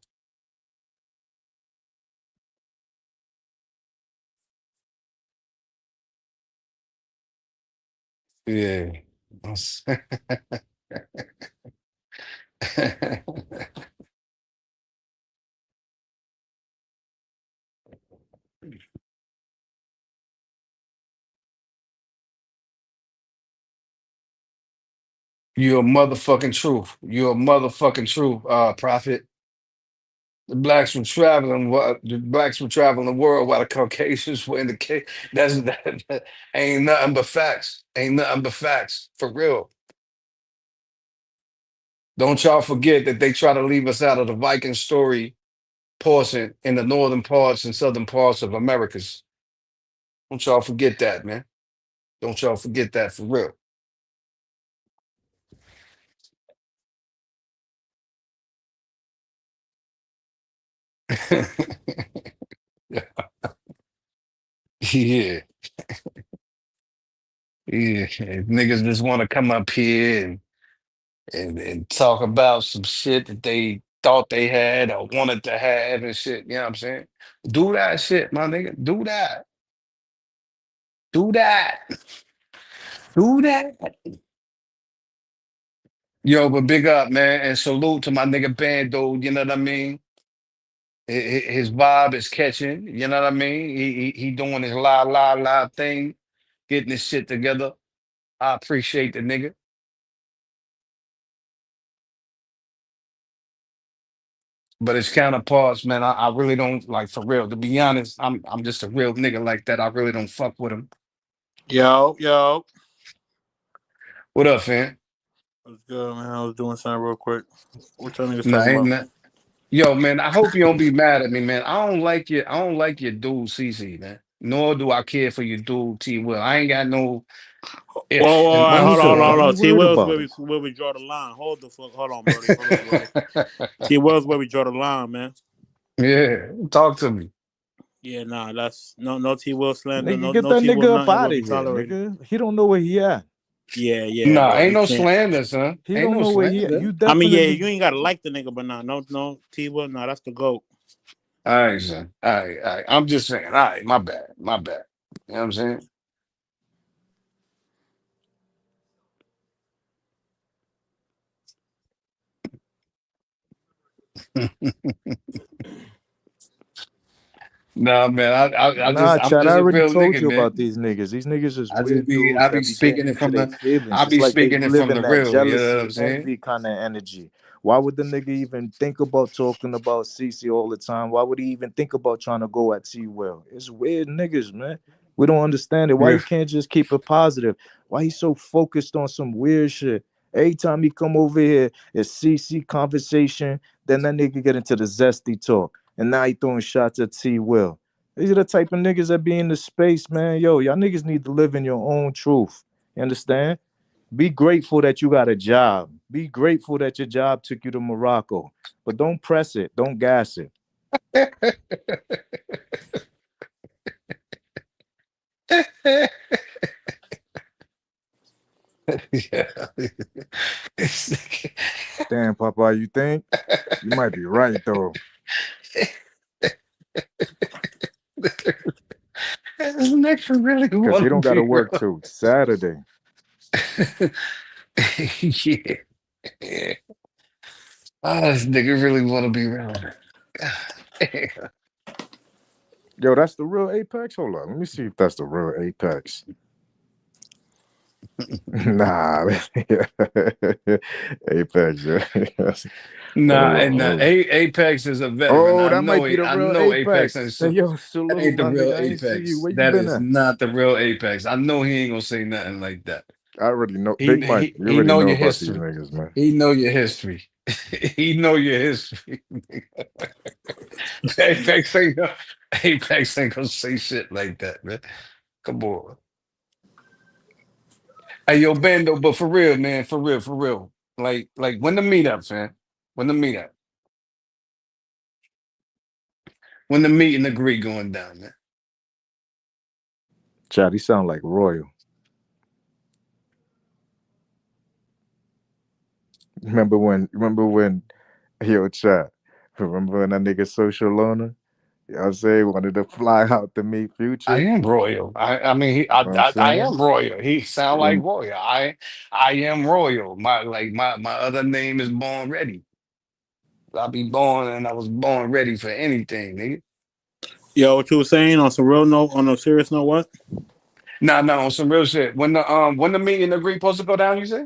Yeah. That's- You're a motherfucking truth. You're a motherfucking truth, prophet. The blacks were traveling the world while the Caucasians were in the cave. That ain't nothing but facts. Ain't nothing but facts. For real. Don't y'all forget that they try to leave us out of the Viking story portion in the northern parts and southern parts of Americas. Don't y'all forget that, man. Don't y'all forget that for real. Yeah. Yeah. Niggas just want to come up here and talk about some shit that they thought they had or wanted to have and shit. You know what I'm saying? Do that shit, my nigga. Do that. Do that. Do that. Yo, but big up, man, and salute to my nigga Bando. You know what I mean? His vibe is catching. You know what I mean? He doing his la thing, getting his shit together. I appreciate the nigga. But his counterparts, man, I really don't like, for real. To be honest, I'm just a real nigga like that. I really don't fuck with him. Yo, yo. What up, fam? What's good, man? I was doing something real quick. What y'all niggas Nah, talking ain't about? that. Yo, man, I hope you don't be mad at me, man. I don't like your dude CC, man. Nor do I care for your dude T Will. I ain't got no Whoa, if whoa, and Why you hold on, feel? hold on, Why hold or. you on. T worried Will's about it? where we draw the line. Hold the fuck, hold on, Brody. Hold on, Brody. T Will's where we draw the line, man. Yeah, talk to me. Yeah, nah, that's no T Will slander, Nigga, get no that T Will nigga up nothing will out be of here, tolerated. nigga. He don't know where he at. Yeah, yeah, Nah, but ain't we no can't. slander, son. He Ain't don't no know where he at. slander. You I mean, yeah, definitely. you ain't gotta like the nigga, but nah, no T Will, nah, that's the goat. All right, son. All right. I'm just saying. All right, my bad. My bad. You know what I'm saying? Nah, man. Nah, I'm Chad, I just a already real told nigga, you about man. these niggas. These niggas is weird I dudes be that be getting speaking it into from their the feelings. I It's be like they speaking it live from in the that real. You know what I'm jealousy, saying? envy kind of energy. Why would the nigga even think about talking about CC all the time? Why would he even think about trying to go at T Well? It's weird niggas, man. We don't understand it. Why Yeah. he can't just keep it positive? Why he so focused on some weird shit? Every time he come over here, it's CC conversation. Then that nigga get into the zesty talk. And now he throwing shots at T Will. These are the type of niggas that be in the space, man. Yo, y'all niggas need to live in your own truth. You understand? Be grateful that you got a job. Be grateful that your job took you to Morocco. But don't press it. Don't gas it. Yeah. Damn, Papa, you think? You might be right, though. This nigga really Because he want to don't got to be work real. till Saturday. Yeah. Yeah. This nigga really want to be real. Yo, that's the real Apex? Hold on. Let me see if that's the real Apex. Nah. Apex. Yeah. Nah, Hold on. and Hold on. Apex is a veteran. Oh, that might be the I real know Apex Apex. ain't Hey, so yo, that salute, ain't the my real nigga. I ain't see you. Apex. Where you That been is at? not the real Apex. I know he ain't gonna say nothing like that. I already know. Big Mike, you He already know know your about these history. niggas, man. He know your history. He know your history. Apex ain't gonna, Apex ain't gonna say shit like that, man. Come on. Hey, yo, Bando, but for real, man, for real, for real. Like when the meetup, man. When the meetup. When the meet and the greet going down, man. Chad, he sound like Royal. Remember when yo Chad. Remember when that nigga social loner? You know what I'm saying? Wanted to fly out to meet I Future. am royal. I mean You know what I'm I saying? am royal. He sound like When royal. I am royal. My other name is born ready. I be born and I was born ready for anything, nigga. Yo, what you were saying on some real note, on a serious note, what? Nah, no, on some real shit. When the meet and the greet supposed to go down, you say?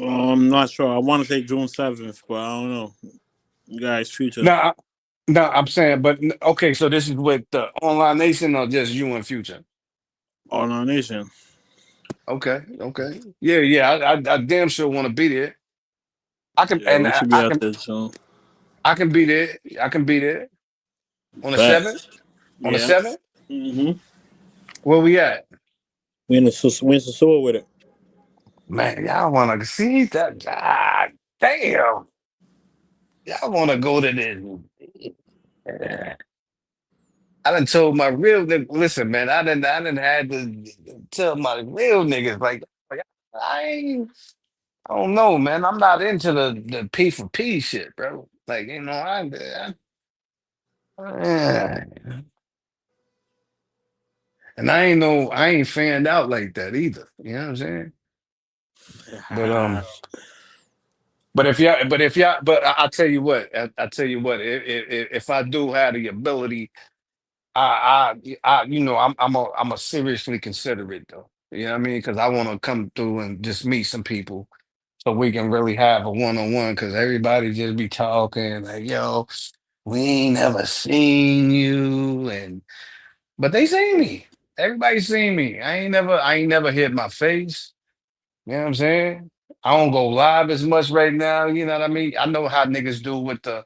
I'm not sure. I want to say June 7th, but I don't know. Guys, future. No, no, I'm saying, but okay, so this is with the online nation or just you and future? On our nation. Okay, okay. Yeah, yeah. I damn sure want to be there. I can Yeah, and we should be I out can there soon. I can be there. I can be there on the Bet. 7th. On the Yeah. 7th? Mm-hmm. Where we at? We in the sewer with it. Man, y'all wanna see that? God damn. Y'all wanna go to this. I done told my real nigga, listen, man, I done had to tell my real niggas, like I ain't, I don't know, man. I'm not into the P for P shit, bro. Like, I and I ain't fanned out like that either. You know what I'm saying? But I tell you what, I tell you what, if I do have the ability, I'm a seriously consider it though. You know what I mean? Because I want to come through and just meet some people so we can really have a one-on-one. Because everybody just be talking like, yo, we ain't never seen you, but they seen me. Everybody seen me. I ain't never hit my face. You know what I'm saying? I don't go live as much right now. You know what I mean? I know how niggas do with the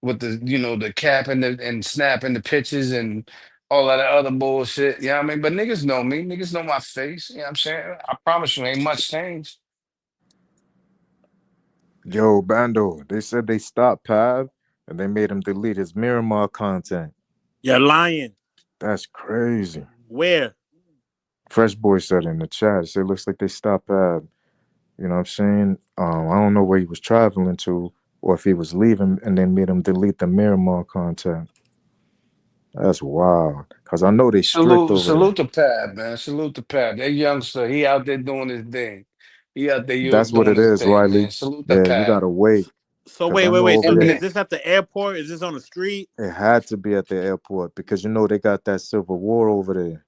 the cap and snapping the pictures and all that other bullshit. You know what I mean? But niggas know me. Niggas know my face. You know what I'm saying? I promise you, ain't much change. yo Bando, they said they stopped Pav and they made him delete his Miramar content. You're lying. That's crazy. Where? Fresh Boy said in the chat. It looks like they stopped Pav. You know what I'm saying? I don't know where he was traveling to or if he was leaving and they made him delete the Miramar content. That's wild. Cause I know they strict over there. Salute to Pab, man. Salute to Pab. That youngster, he out there doing his thing. He out there That's what doing it his is, thing, Riley. man. Salute to Yeah, you Pab. gotta wait. So Cause I know wait. over So is there Eminent. this at the airport? Is this on the street? it had to be at the airport because you know they got that Civil War over there.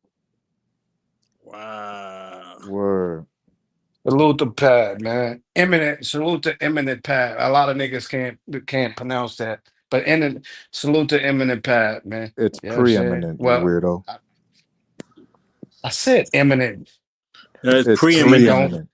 Wow. Word. Salute to Pab, man. Eminent. Salute to Eminent Pab. A lot of niggas can't pronounce that. But salute to Eminent Pab, man. It's You know what I'm saying? preeminent, you Well, weirdo. I said eminent. It's It's See, preeminent. don't. preeminent.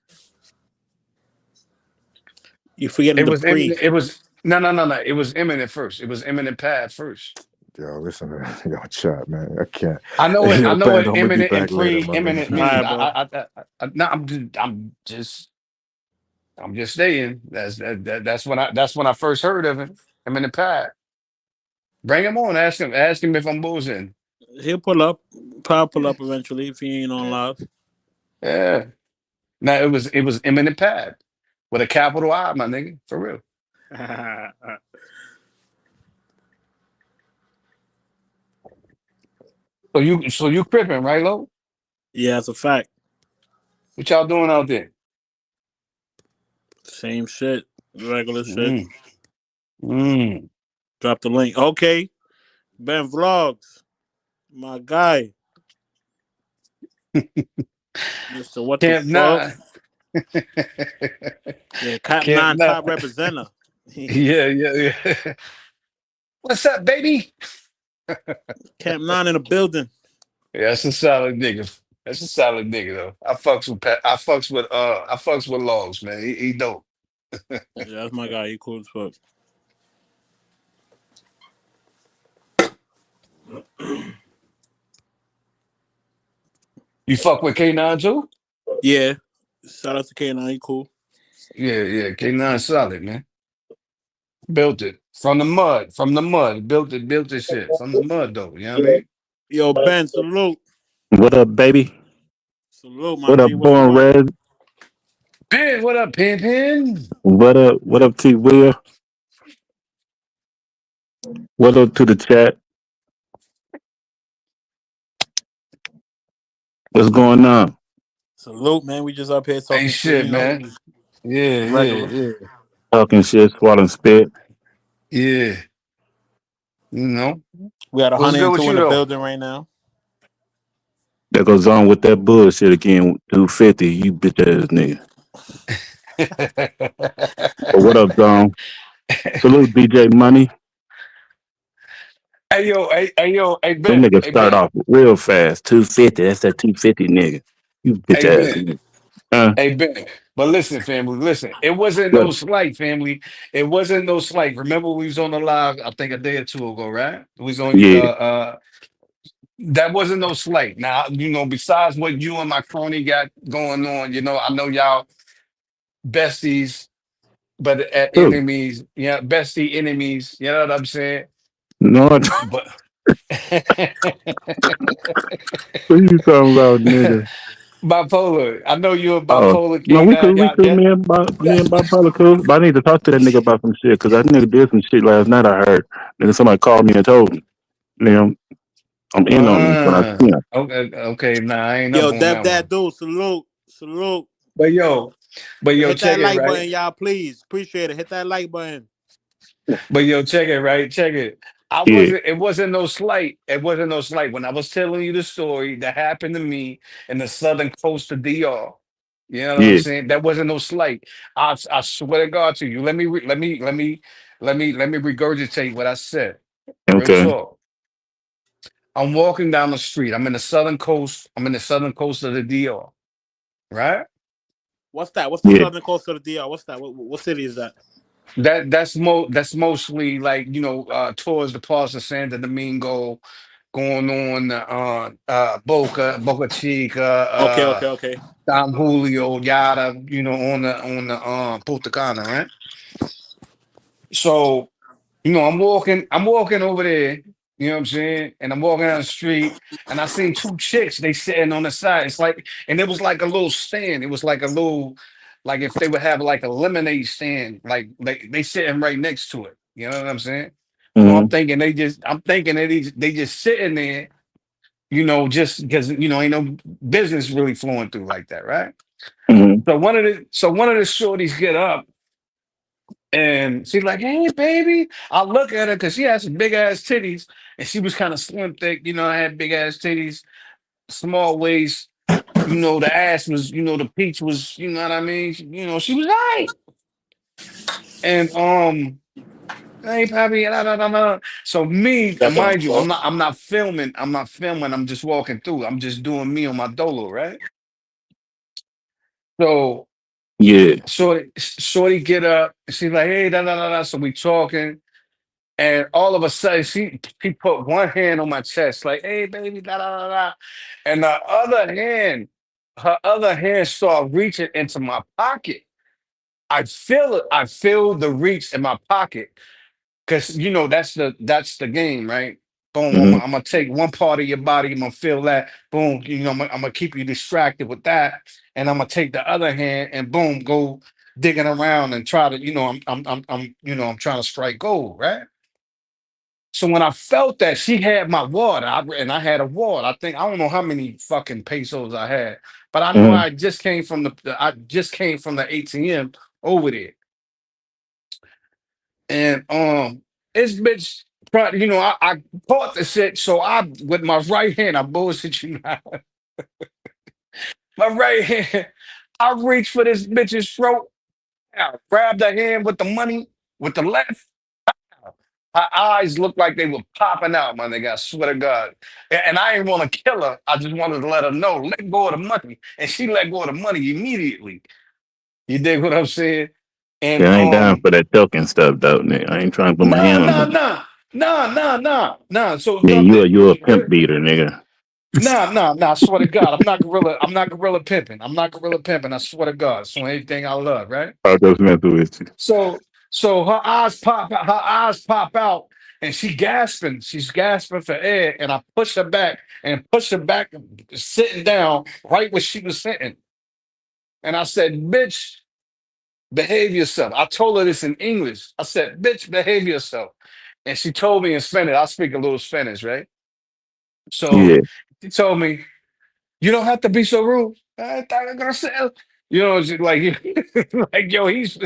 You forgetting It the was pre. eminent. It was no. It was eminent first. It was eminent Pab first. Yo, listen to yo, chat, man. I can't. I Yo, know what Bando, I'm gonna be eminent and back later, my preeminent nigga. All mean. right, bro. No, I'm just saying that's when I first heard of him. Eminent Pab. Bring him on. Ask him if I'm bullshitting. He'll pull up. Probably pull up eventually if he ain't on live. Yeah. Now it was eminent Pab with a capital I, my nigga, for real. So you cripping, right, Lo? Yeah, that's a fact. What y'all doing out there? Same shit. Regular shit. Mm, mm. Drop the link. Okay. Ben Vlogs. My guy. Mr. What the Camp fuck? Nine. Yeah, Cap Camp 9 Nine. top representative. Yeah. What's up, baby? Camp 9 in the building. Yeah, that's a solid nigga. That's a solid nigga though. I fucks with Logs, man. He dope. Yeah, that's my guy. He cool as fuck. You fuck with K9 too? Yeah. Shout out to K9. He cool. Yeah. K9 solid, man. Built it from the mud, from the mud. Built this shit from the mud though. You know what I mean? Yo, Ben, salute. What up, baby? Salute, my What up, G. What's Born going? Red? Ben, what up, Pin Pin? What up? What up, T Will? What up to the chat? What's going on? Salute, man. We just up here Ain't talking shit, shit, you know. man. Yeah, yeah, Regular. yeah, Talking shit, swallowing spit. yeah. You know We got what's good with 102 in you the though? building right now. That goes on with that bullshit again. 250, you bitch ass nigga. But what up, Zone? Salute, DJ Money. Hey yo, hey Them Ben, niggas hey start Ben, off real fast. 250, that's that 250 nigga. You bitch hey ass Ben, nigga. Huh? hey Ben. But listen, family, listen. It wasn't What? no slight, family. It wasn't no slight. Remember, we was on the live, I think a day or two ago, right? We was on Yeah. that wasn't no slight. Now, besides what you and my crony got going on, I know y'all besties, but at Who? enemies, yeah, bestie enemies, you know what I'm saying? No, But what you talking about, nigga? bipolar. I know you're a Oh, bipolar no, king we now. cool, we Yeah, cool, yeah. me and Bob cool. But I need to talk to that nigga about some shit, cause that nigga did some shit last night. I heard, nigga, somebody called me and told me. Nigga, I'm in on this when I see him. Okay, okay. Nah, I ain't up Yo, on Dev that Dad one. dude, salute. Salute. But yo, but Yo, yo, hit check that it like right. button, y'all, please. Appreciate it. Hit that like button. But yo, check it right. Check it. I Yeah, wasn't. It wasn't no slight. It wasn't no slight when I was telling you the story that happened to me in the southern coast of DR. You know what I'm yeah, saying? That wasn't no slight. I swear to God to you. Let me regurgitate what I said. Real okay, talk. I'm walking down the street. I'm in the southern coast. I'm in the southern coast of the DR. Right? What's that? What's the yeah, southern coast of the DR? What's that? What city is that? That's mostly like towards the parts of San Domingo, going on Boca Chica, Okay, okay, okay. Don Julio, yada, on the Punta Cana, right? So I'm walking over there, you know what I'm saying? And I'm walking down the street and I seen two chicks, they sitting on the side. And it was like a little stand. It was like a little, like if they would have like a lemonade stand, like they sitting right next to it. You know what I'm saying? So mm-hmm, I'm thinking they just sitting there, just because ain't no business really flowing through like that, right? mm-hmm, So one of the shorties get up and she's like, "Hey, baby." I look at her because she has some big ass titties, and she was kind of slim, thick. I had big ass titties, small waist. The ass was, the peach was. You know what I mean? She was nice. And hey, papi, da, da, da, da. So me, and That's what I'm mind you, I'm talking. not, I'm not filming. I'm not filming. I'm just walking through. I'm just doing me on my dolo, right? So yeah, shorty get up. She's like, "Hey, da da da da." So we talking. And all of a sudden, she put one hand on my chest, like, "Hey, baby, da da da da," and her other hand started reaching into my pocket. I feel it. I feel the reach in my pocket because that's the game, right? Boom. I'm, mm-hmm, I'm gonna take one part of your body. I'm gonna feel that. Boom. I'm gonna keep you distracted with that, and I'm gonna take the other hand and boom, go digging around and try to, I'm trying to strike gold, right? So when I felt that she had my water, and I had a water, I don't know how many fucking pesos I had, but I know mm-hmm, I just came from the ATM over there, and this bitch, I caught the shit, so I with my right hand, I bullshit you now, my right hand, I reached for this bitch's throat, I grabbed her hand with the money with the left. Her eyes looked like they were popping out, my nigga. I swear to God. And I didn't want to kill her. I just wanted to let her know, let go of the money. And she let go of the money immediately. You dig what I'm saying? And yeah. I ain't down for that choking stuff, though, nigga. I ain't trying to put my nah, hand on nah, them. nah, nah, nah, nah, nah. So Yeah, look, you a pimp beater, nigga. nah, nah, nah. I swear to God, I'm not gorilla pimping. I'm not gorilla pimping. I swear to God. So anything I love, right? I just messing with you. So So her eyes pop out, and she gasping. She's gasping for air, and I push her back, sitting down right where she was sitting. And I said, "Bitch, behave yourself." I told her this in English. I said, "Bitch, behave yourself." And she told me in Spanish. I speak a little Spanish, right? So Yeah, she told me, "You don't have to be so rude." You know, it's like, like yo, he's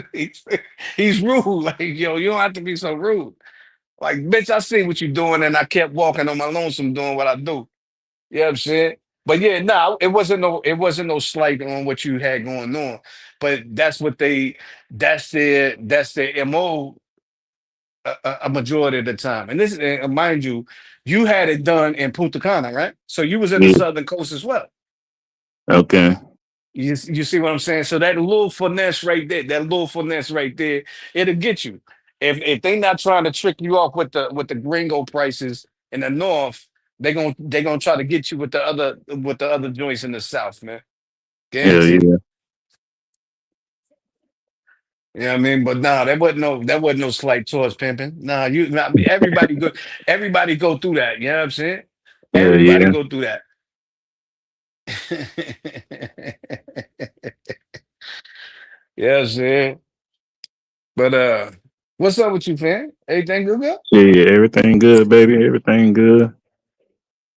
rude. Like yo, you don't have to be so rude. Like, bitch, I see what you're doing, and I kept walking on my lonesome doing what I do. You know what I'm saying? But yeah, no, it wasn't no slight on what you had going on. But that's their MO a majority of the time. And this, mind you, you had it done in Punta Cana, right? So you was in the yeah. southern coast as well. Okay. You see what I'm saying? So that little finesse right there, it'll get you. If they not trying to trick you off with the gringo prices in the north, they gonna try to get you with the other joints in the south, man. Hell Guarantee. yeah. You know what I mean? But nah, that wasn't no slight towards pimping. Nah, I mean, everybody go through that. You know what I'm saying? Hell Everybody yeah. go through that. Yeah, I'm saying. But what's up with you, fam? Everything good, girl? Yeah, everything good, baby. Everything good.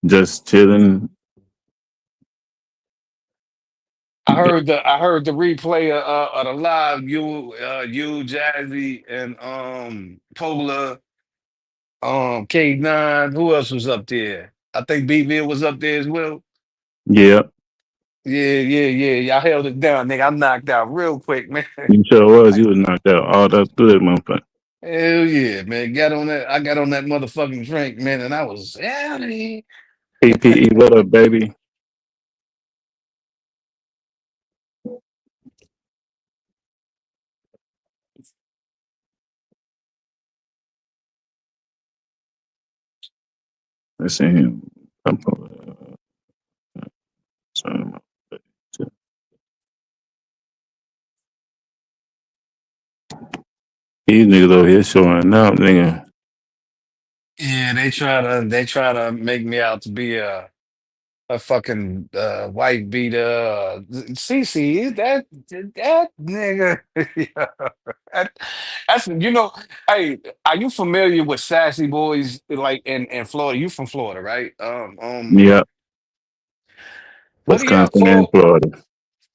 Just chilling. I heard the replay of the live. You, Jazzy, and Pola, K9. Who else was up there? I think BV was up there as well. Yeah, Yeah, yeah, yeah. Y'all held it down, nigga. I knocked out real quick, man. you sure was. You was knocked out. All that good, motherfucker. Hell yeah, man. Got on that. I got on that motherfucking drink, man, and I was out of here. PPE, what up, baby? Let's see him. These niggas over here showing out, nigga. Yeah, they try to make me out to be a fucking white beater. CC, that nigga. Yeah. That- that's Hey, are you familiar with sassy boys like in Florida? You from Florida, right? Yeah, What do y'all Wisconsin and call? Florida.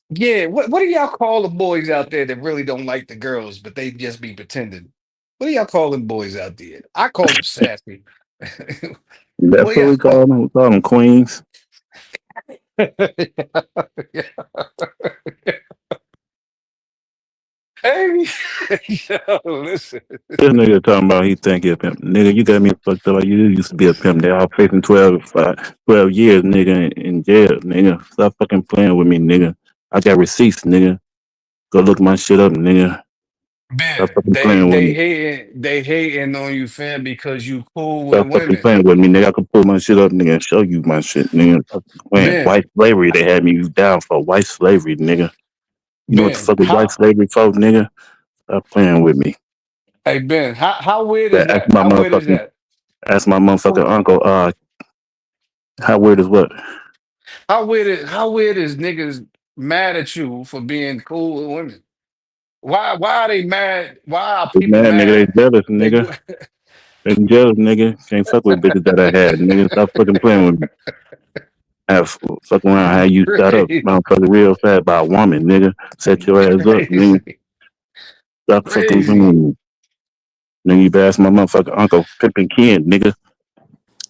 Yeah, what do y'all call the boys out there that really don't like the girls, but they just be pretending? What do y'all call them boys out there? I call them sassy. That's What do what y'all we call? call them. We call them queens. Hey, yo, listen. This nigga talking about he think he a pimp. Nigga, you got me fucked up. Like you used to be a pimp. They all facing 12 years, nigga, in jail, nigga. Stop fucking playing with me, nigga. I got receipts, nigga. Go look my shit up, nigga. Stop Ben, fucking they playing with they me. hating they hating on you, fam, because you cool with Stop fucking women. playing with me, nigga. I could pull my shit up, nigga, and show you my shit, nigga. Stop playing. Ben, White slavery, they had me down for white slavery, nigga. You know what the Ben, fuck is white how slavery for, nigga? Stop playing with me. hey Ben, how weird is But that? How weird is that? ask my motherfucking uncle, how weird is what? How weird is niggas mad at you for being cool with women? Why are they mad? Why are They people mad, nigga, they mad jealous, that nigga. you They jealous, nigga. Can't fuck with bitches that I had, nigga. Stop fucking playing with me. Have fuck around how you shot up, crazy, motherfucker, real fast by a woman, nigga. Set your ass up, nigga. crazy, Stop fucking playing with crazy. me. Nigga, you better ask my motherfucking uncle, Pippin Ken, nigga.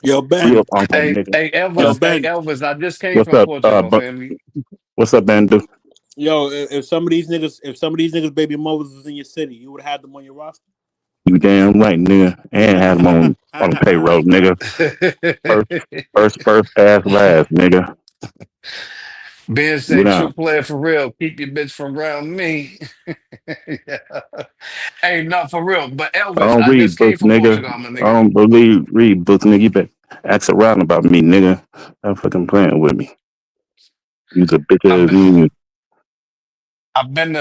Yo, Real Ben. uncle, Hey, nigga. hey, Yo, Huh? Ben. Elvis, I just came What's from up, Portugal, family. what's up, Bandu? Yo, if some of these niggas baby mothers was in your city, you would have had them on your roster. You damn right, nigga. And had him on payroll, nigga. First, first, pass last, nigga. Ben You say, know. true player for real. Keep your bitch from around me. Yeah. Hey, not for real. But I Elvis, don't I read just came books, from nigga. Portugal, my I nigga. don't believe read books, nigga. You better ask around about me, nigga. Stop fucking playing with me. You's a bitch I'm ass nigga. I've been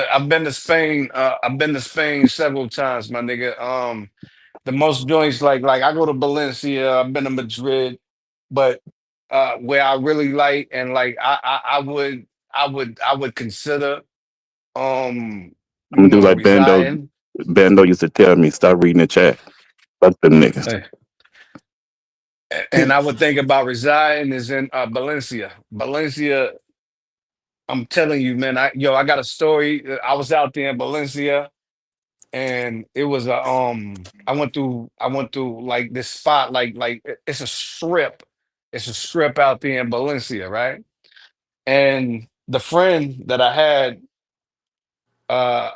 to Spain. I've been to Spain several times, my nigga. The most joints like I go to Valencia. I've been to Madrid, but where I really like and like I would consider um I'm you gonna do know like Bando. residing. Bando used to tell me, stop reading the chat. Fuck them niggas. eh, and I would think about residing is in Valencia. Valencia, I'm telling you, man. I got a story. I was out there in Valencia, and it was a I went through like this spot it's a strip. It's a strip out there in Valencia, right? And the friend that I had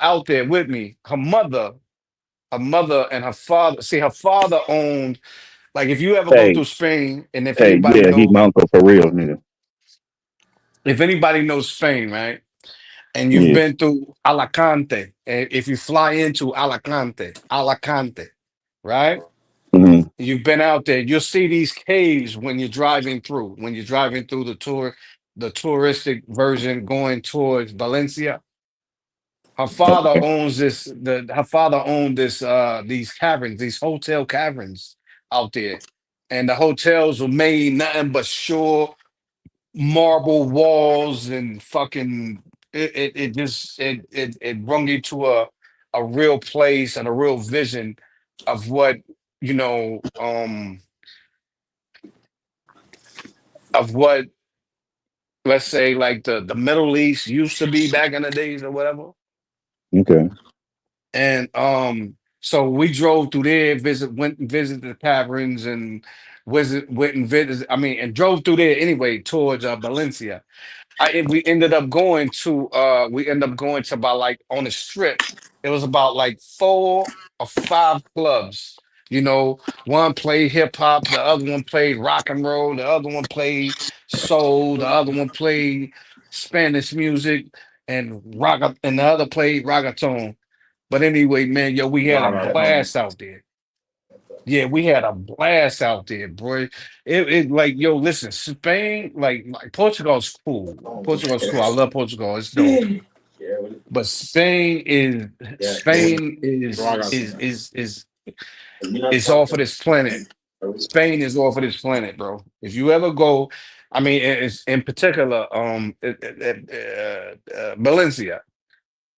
out there with me, her mother and her father. See, her father owned, like, if you ever go Hey, through Spain, and hey, yeah, he my uncle for real, nigga. if anybody knows Spain, right, and you've Yeah. been through Alicante, and if you fly into Alicante, right, Hmm. you've been out there, you'll see these caves when you're driving through the touristic version going towards Valencia. Okay. Her father owned these caverns, these hotel caverns out there. And the hotels were made nothing but sure marble walls and fucking it brought you to a real place and a real vision of what you know of what, let's say, like the Middle East used to be back in the days or whatever. Okay. And so we drove through there, went and visited the caverns and went and visited, I mean, and drove through there anyway towards Valencia. We ended up going to about, like, on the strip. It was about like 4 or 5 clubs. One played hip hop, the other one played rock and roll, the other one played soul, the other one played Spanish music and the other played reggaeton. But anyway, man, yo, we had a blast out there. Yeah, we had a blast out there, bro. It like, yo, listen, Spain, like Portugal's cool. Portugal's cool. I love Portugal. It's dope. But Spain is off of this planet. Spain is off of this planet, bro. If you ever go, I mean, it's in particular, Valencia.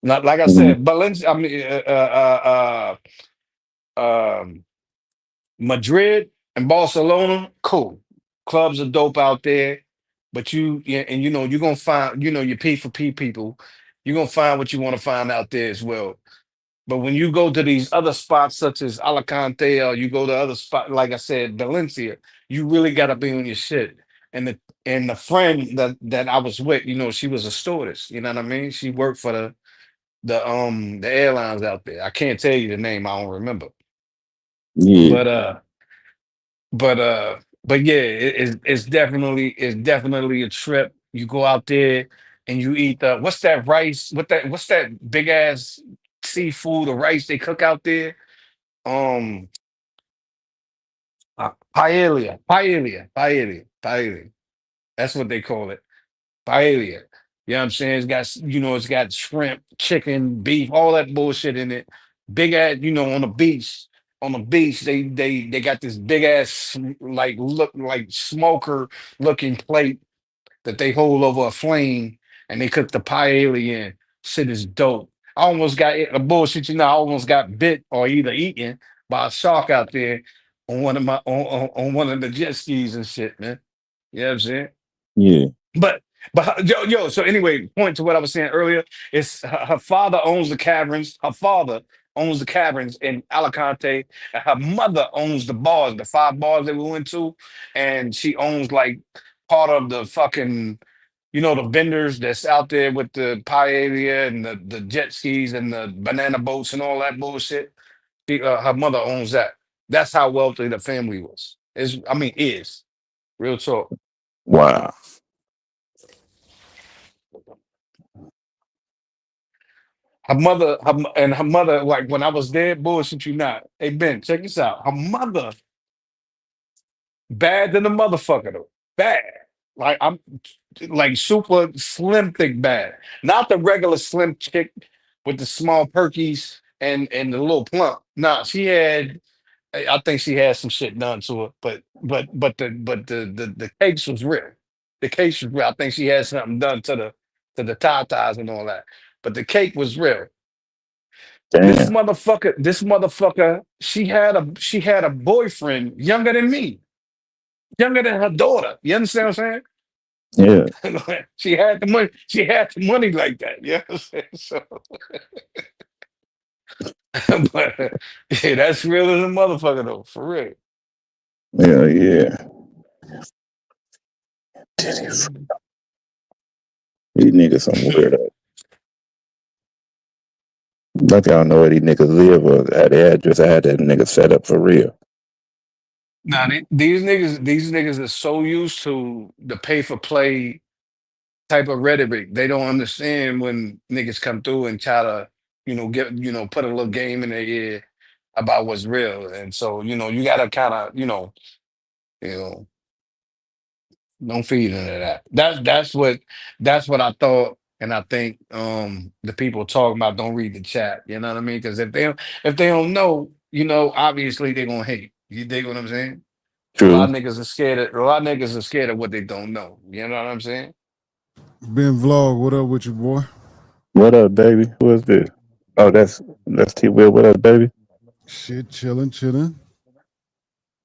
Not like I Hmm. said, Valencia. I mean, um, Madrid and Barcelona, cool. Clubs are dope out there, but yeah, and you're gonna find, your P for P people, you're gonna find what you want to find out there as well. But when you go to these other spots such as Alicante, or you go to other spot, like I said, Valencia, you really gotta be on your shit. And the friend that I was with, she was a stewardess. You know what I mean? She worked for the airlines out there. I can't tell you the name, I don't remember. Yeah. But But yeah, it's definitely a trip. You go out there and you eat what's that rice? What's that big ass seafood or rice they cook out there? Um paella. That's what they call it. Paella. You know what I'm saying? It's got shrimp, chicken, beef, all that bullshit in it. Big ass, on the beach. On the beach, they got this big ass, like, look like smoker looking plate that they hold over a flame, and they cook the paella in. Shit is dope. I almost got a bullshit, I almost got bit or either eaten by a shark out there on on one of the jet skis and shit, man. You know what I'm saying? Yeah. But so anyway, point to what I was saying earlier is her father owns the caverns. Her father owns the caverns in Alicante, and her mother owns the bars, the 5 bars that we went to, and she owns, like, part of the fucking, the vendors that's out there with the paella and the jet skis and the banana boats and all that bullshit. Her mother owns that. That's how wealthy the family was. Is real talk. Wow. Her mother, like, when I was there, bullshit you not. Hey Ben, check this out. Her mother, bad than a motherfucker though. Bad. Like I'm like super slim thick bad. Not the regular slim chick with the small perkies and the little plump. Nah, she had I think she had some shit done to her, but the cakes was real. The cakes was real. I think she had something done to the tatas and all that. But the cake was real. Damn. This motherfucker, she had a boyfriend younger than me, younger than her daughter. You understand what I'm Yeah. saying? She had the money. She had the money like that. You know what I'm saying? So, but yeah, that's real as a motherfucker though, for real. Yeah. Yeah. These Mhm. niggas some weirdo. Like I don't know where these niggas live or at the address. I had that nigga set up for real. Now these niggas are so used to the pay for play type of rhetoric. They don't understand when niggas come through and try to, get put a little game in their ear about what's real. And so, you gotta kind of, you know, don't feed into that. That's what I thought. And I think the people talking about don't read the chat. You know what I mean? Because if they don't know, obviously they're gonna hate. You dig what I'm saying? A lot True. of niggas are scared of a lot of niggas are scared of what they don't know. You know what I'm saying? Ben Vlog, what up with you, boy? What up, baby? Who is this? Oh, that's T Will. What up, baby? Shit, chilling, chilling.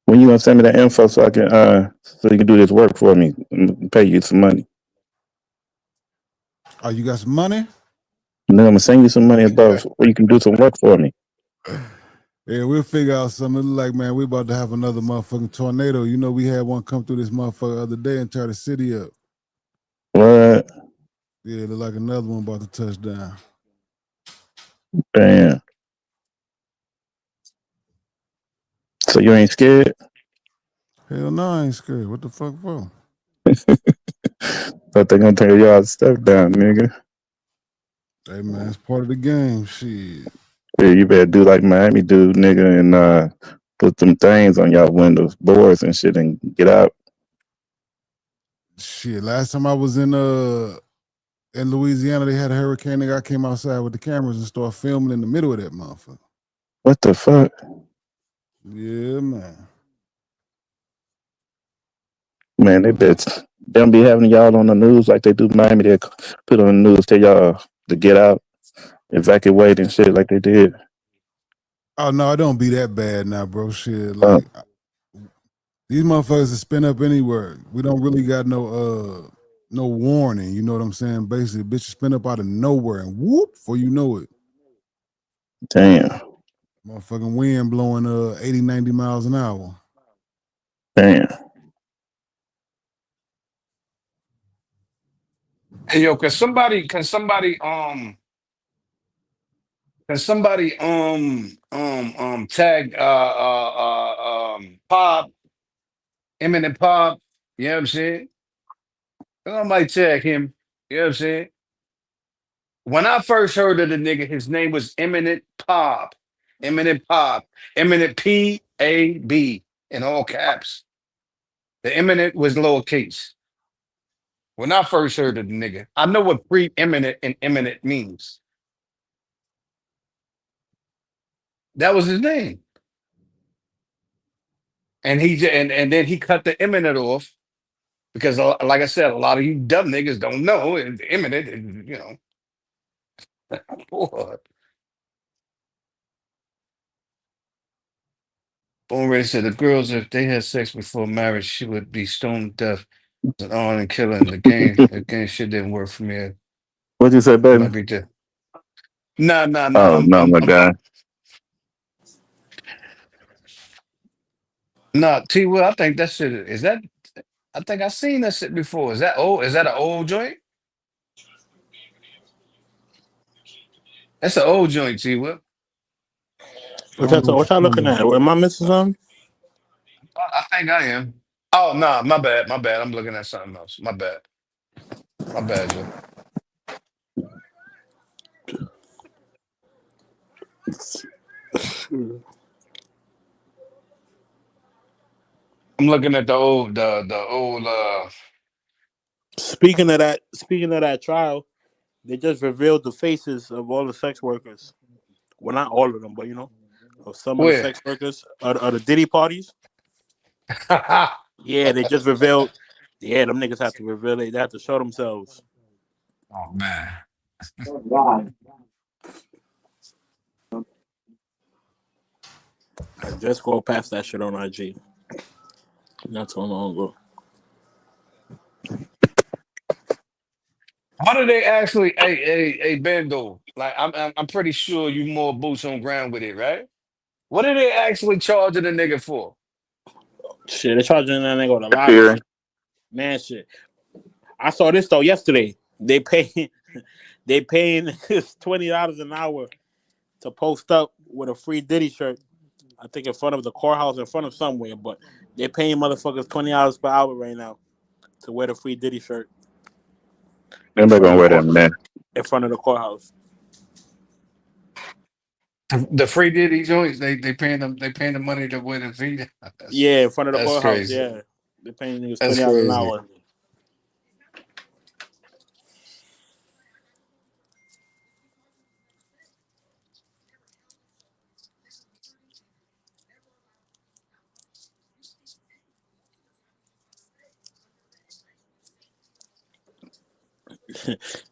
When you gonna send me that info so you can do this work for me and pay you some money? Oh, you got some money? And then I'm gonna send you some money above so you can do some work for me. Yeah, we'll figure out something. It look like, man, we about to have another motherfucking tornado. You know, we had one come through this motherfucker the other day and tear the city up. What? Yeah, look like another one about to touch down. Damn. So you ain't scared? Hell no, I ain't scared. What the fuck for? Thought they gonna tear y'all stuff down, nigga. Hey, man, it's part of the game. Shit. Yeah, you better do like Miami do, nigga, and put them things on y'all windows, boards and shit, and get out. Shit, last time I was in Louisiana, they had a hurricane. Nigga, I came outside with the cameras and started filming in the middle of that motherfucker. What the fuck? Yeah, man. Man, they bet don't be having y'all on the news like they do Miami. They put on the news, tell y'all to get out, evacuate and shit like they did. Oh no, it don't be that bad now, bro. Shit, Uh, like these motherfuckers are spin up anywhere. We don't really got no warning. You know what I'm saying? Basically, bitch spin up out of nowhere and whoop, before you know it. damn, Motherfucking wind blowing 80, 90 miles an hour. damn. Hey yo, can somebody tag Pop, Eminent Pop, you know what I'm saying? Somebody tag him, you know what I'm saying? When I first heard of the nigga, his name was Eminent Pop. Eminent Pop. Eminent P-A-B in all caps. The eminent was lowercase. When I first heard of the nigga, I know what preeminent and eminent means. That was his name. And then he cut the eminent off because, like I said, a lot of you dumb niggas don't know. And the eminent, boy. Born Ray said the girls, if they had sex before marriage, she would be stoned to death and on and killing. The game shit didn't work for me. What you say, baby? Might be the nah, nah, nah. Oh no, my guy. Nah, T Will, I think that shit is that I think I seen that shit before. Is that old? Is that an old joint? That's an old joint, T Will. I don't know what What you're y'all talking looking about. at? Am I missing something? I think I am. Oh no, my bad, my bad. I'm looking at something else. My bad, Joe. I'm looking at the old. speaking of that trial, they just revealed the faces of all the sex workers. Well, not all of them, but of some of the Where? sex workers of the Diddy parties. Yeah, they just revealed. Yeah, them niggas have to reveal it. They have to show themselves. Oh man. I just scrolled past that shit on IG not too long ago. What do they actually? Hey, Bando. Like, I'm pretty sure you more boots on ground with it, right? What are they actually charging the nigga for? Shit, they charging that nigga with a lot of Appearing. shit. Man, shit. I saw this though yesterday. They paying $20 an hour to post up with a free Diddy shirt. I think in front of the courthouse, in front of somewhere, but they're paying motherfuckers $20 per hour right now to wear the free Diddy shirt in Anybody front of gonna the wear that, court, man? in front of the courthouse. The free Diddy joints, they paying the money to win the fee. That's Yeah, in front of the that's courthouse. crazy. Yeah, they're paying niggas That's $20 an crazy. hour.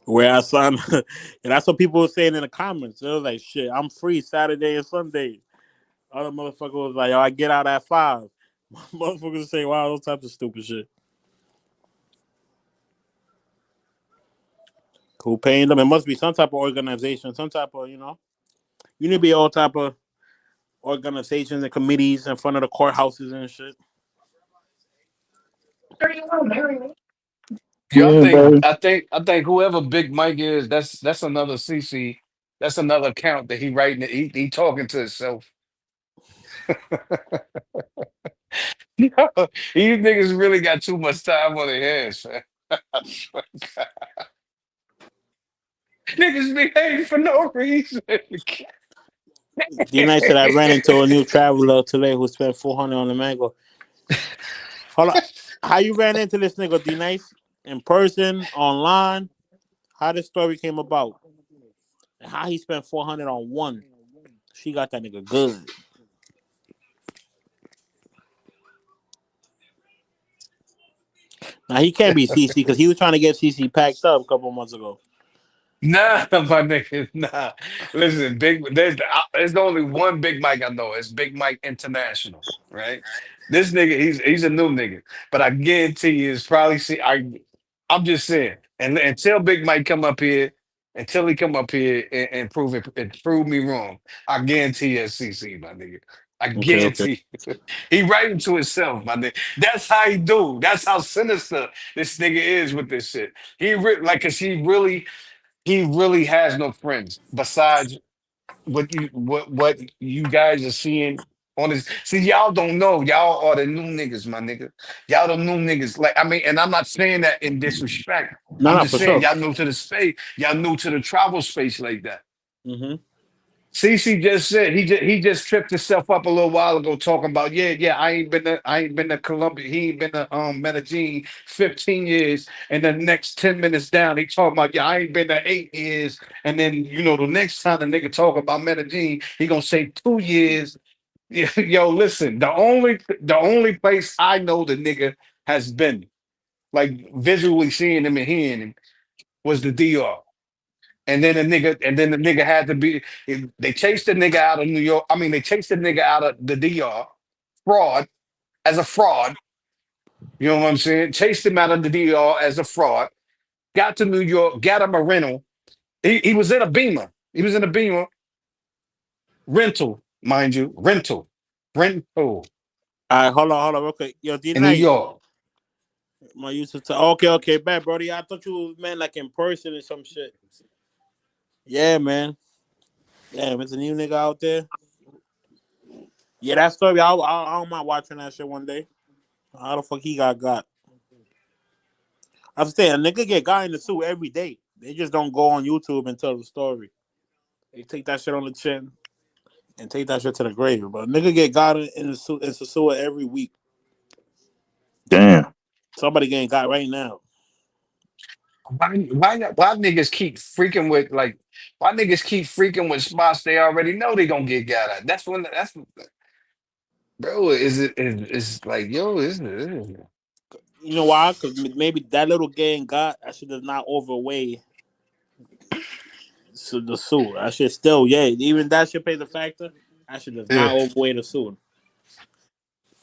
Where I signed, and that's what people were saying in the comments. They was like, "Shit, I'm free Saturday and Sunday." Other motherfucker was like, "Yo, I get out at 5." Motherfuckers say, "Wow, those types of stupid shit." Who paying them? It must be some type of organization, some type of you need to be all type of organizations and committees in front of the courthouses and shit. Yeah, I Yeah, think baby. I think I think whoever Big Mike is, that's another CC. That's another account that he writing. He talking to himself. These niggas really got too much time on their hands, man. I swear to God. Niggas be hating for no reason. D Night said I ran into a new traveler today who spent 400 on the mango. Hold on, how you ran into this nigga D Nice in person, online? How this story came about? And how he spent 400 on one? She got that nigga good. Now he can't be CC because he was trying to get CC packed up a couple months ago. Nah, my nigga, nah. Listen, there's only one Big Mike I know. It's Big Mike International, right? This nigga, he's a new nigga, but I guarantee you, it's probably I'm just saying, and until Big Mike come up here, until he come up here and prove me wrong, I guarantee you, it's CC, my nigga. I Okay, okay. guarantee he writing to himself, my nigga. That's how he do. That's how sinister this nigga is with this shit. Like, cause he really has no friends besides what you guys are seeing on this. See, y'all don't know. Y'all are the new niggas, my nigga. Y'all the new niggas. Like, I mean, and I'm not saying that in disrespect. No, I'm no, just for saying sure. y'all new to the space. Y'all new to the travel space like that. Mm-hmm. CC just said he just tripped himself up a little while ago talking about yeah I ain't been to Colombia, he ain't been to Medellin 15 years, and the next 10 minutes down he talking about I ain't been to 8 years, and then the next time the nigga talk about Medellin he gonna say 2 years. Yo, listen, the only place I know the nigga has been, like, visually seeing him and hearing him, was the DR. And then the nigga had to be. They chased the nigga out of New York. I mean, they chased the nigga out of the DR. Fraud, as a fraud. You know what I'm saying? Chased him out of the DR as a fraud. Got to New York. Got him a rental. He was in a Beamer. He was in a Beamer rental, mind you, rental All right, hold on, real quick. Yo, D in New Nice. York. My used to okay, bad, Brody. I thought you meant like in person or some shit. Yeah, man. Yeah, there's a new nigga out there. Yeah, that story. I don't mind watching that shit one day. How the fuck he got? I was saying, a nigga get got in the suit every day. They just don't go on YouTube and tell the story. They take that shit on the chin and take that shit to the grave. But a nigga get got in the suit in the sewer every week. Damn. Somebody getting got right now. Why niggas keep freaking with like why niggas keep freaking with spots they already know they gonna get got at? That's bro. Is like yo You know why? Because maybe that little gang got that shit does not overweigh the suit. That shit still, yeah, even that shit plays a factor. That shit does yeah not overweigh the suit.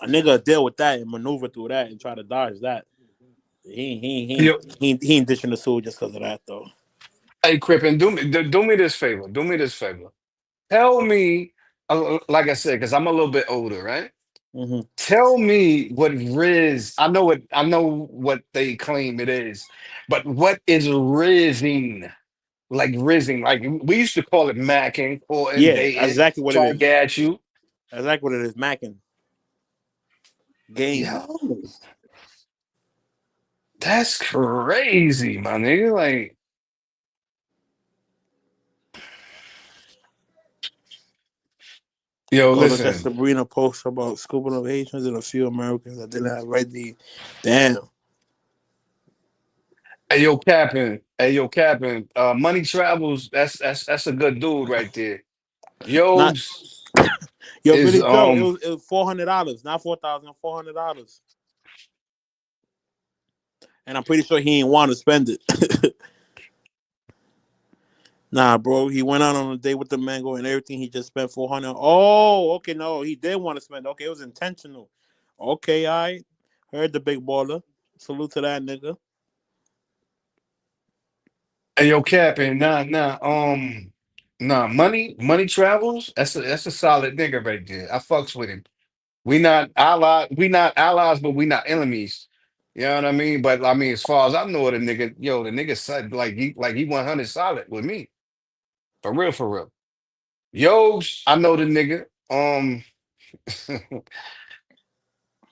A nigga deal with that and maneuver through that and try to dodge that. yo. He ain't ditching the suit just because of that though. Hey, Crippen, do me this favor. Do me this favor. Tell me, like I said, because I'm a little bit older, right? Hmm. Tell me what Riz. I know what they claim it is, but what is rizzing? Like rizzing, like we used to call it macking or and Yeah, that's dating, exactly what it trying to is. get you. That's exactly what it is. Macking game. Yo, that's crazy, my nigga. Like, yo, Oh, look at listen. Sabrina post about scooping of Haitians and a few Americans that didn't have ID. Damn. Hey, yo, Captain. Money travels. That's a good dude right there. Not Yo's yo, is Billy Joe. It was $400, not 4,000, $400, and I'm pretty sure he ain't want to spend it. Nah, bro. He went out on a date with the mango and everything. He just spent 400. Oh, okay. No, he did want to spend. Okay, it was intentional. Okay, I heard the big baller. Salute to that nigga. Hey, yo, Captain. Nah. Money travels. That's a solid nigga right there. I fucks with him. We not allies, but we not enemies. You know what I mean? But I mean, as far as I know, the nigga said like he 100 solid with me. For real, for real. Yo's, I know the nigga.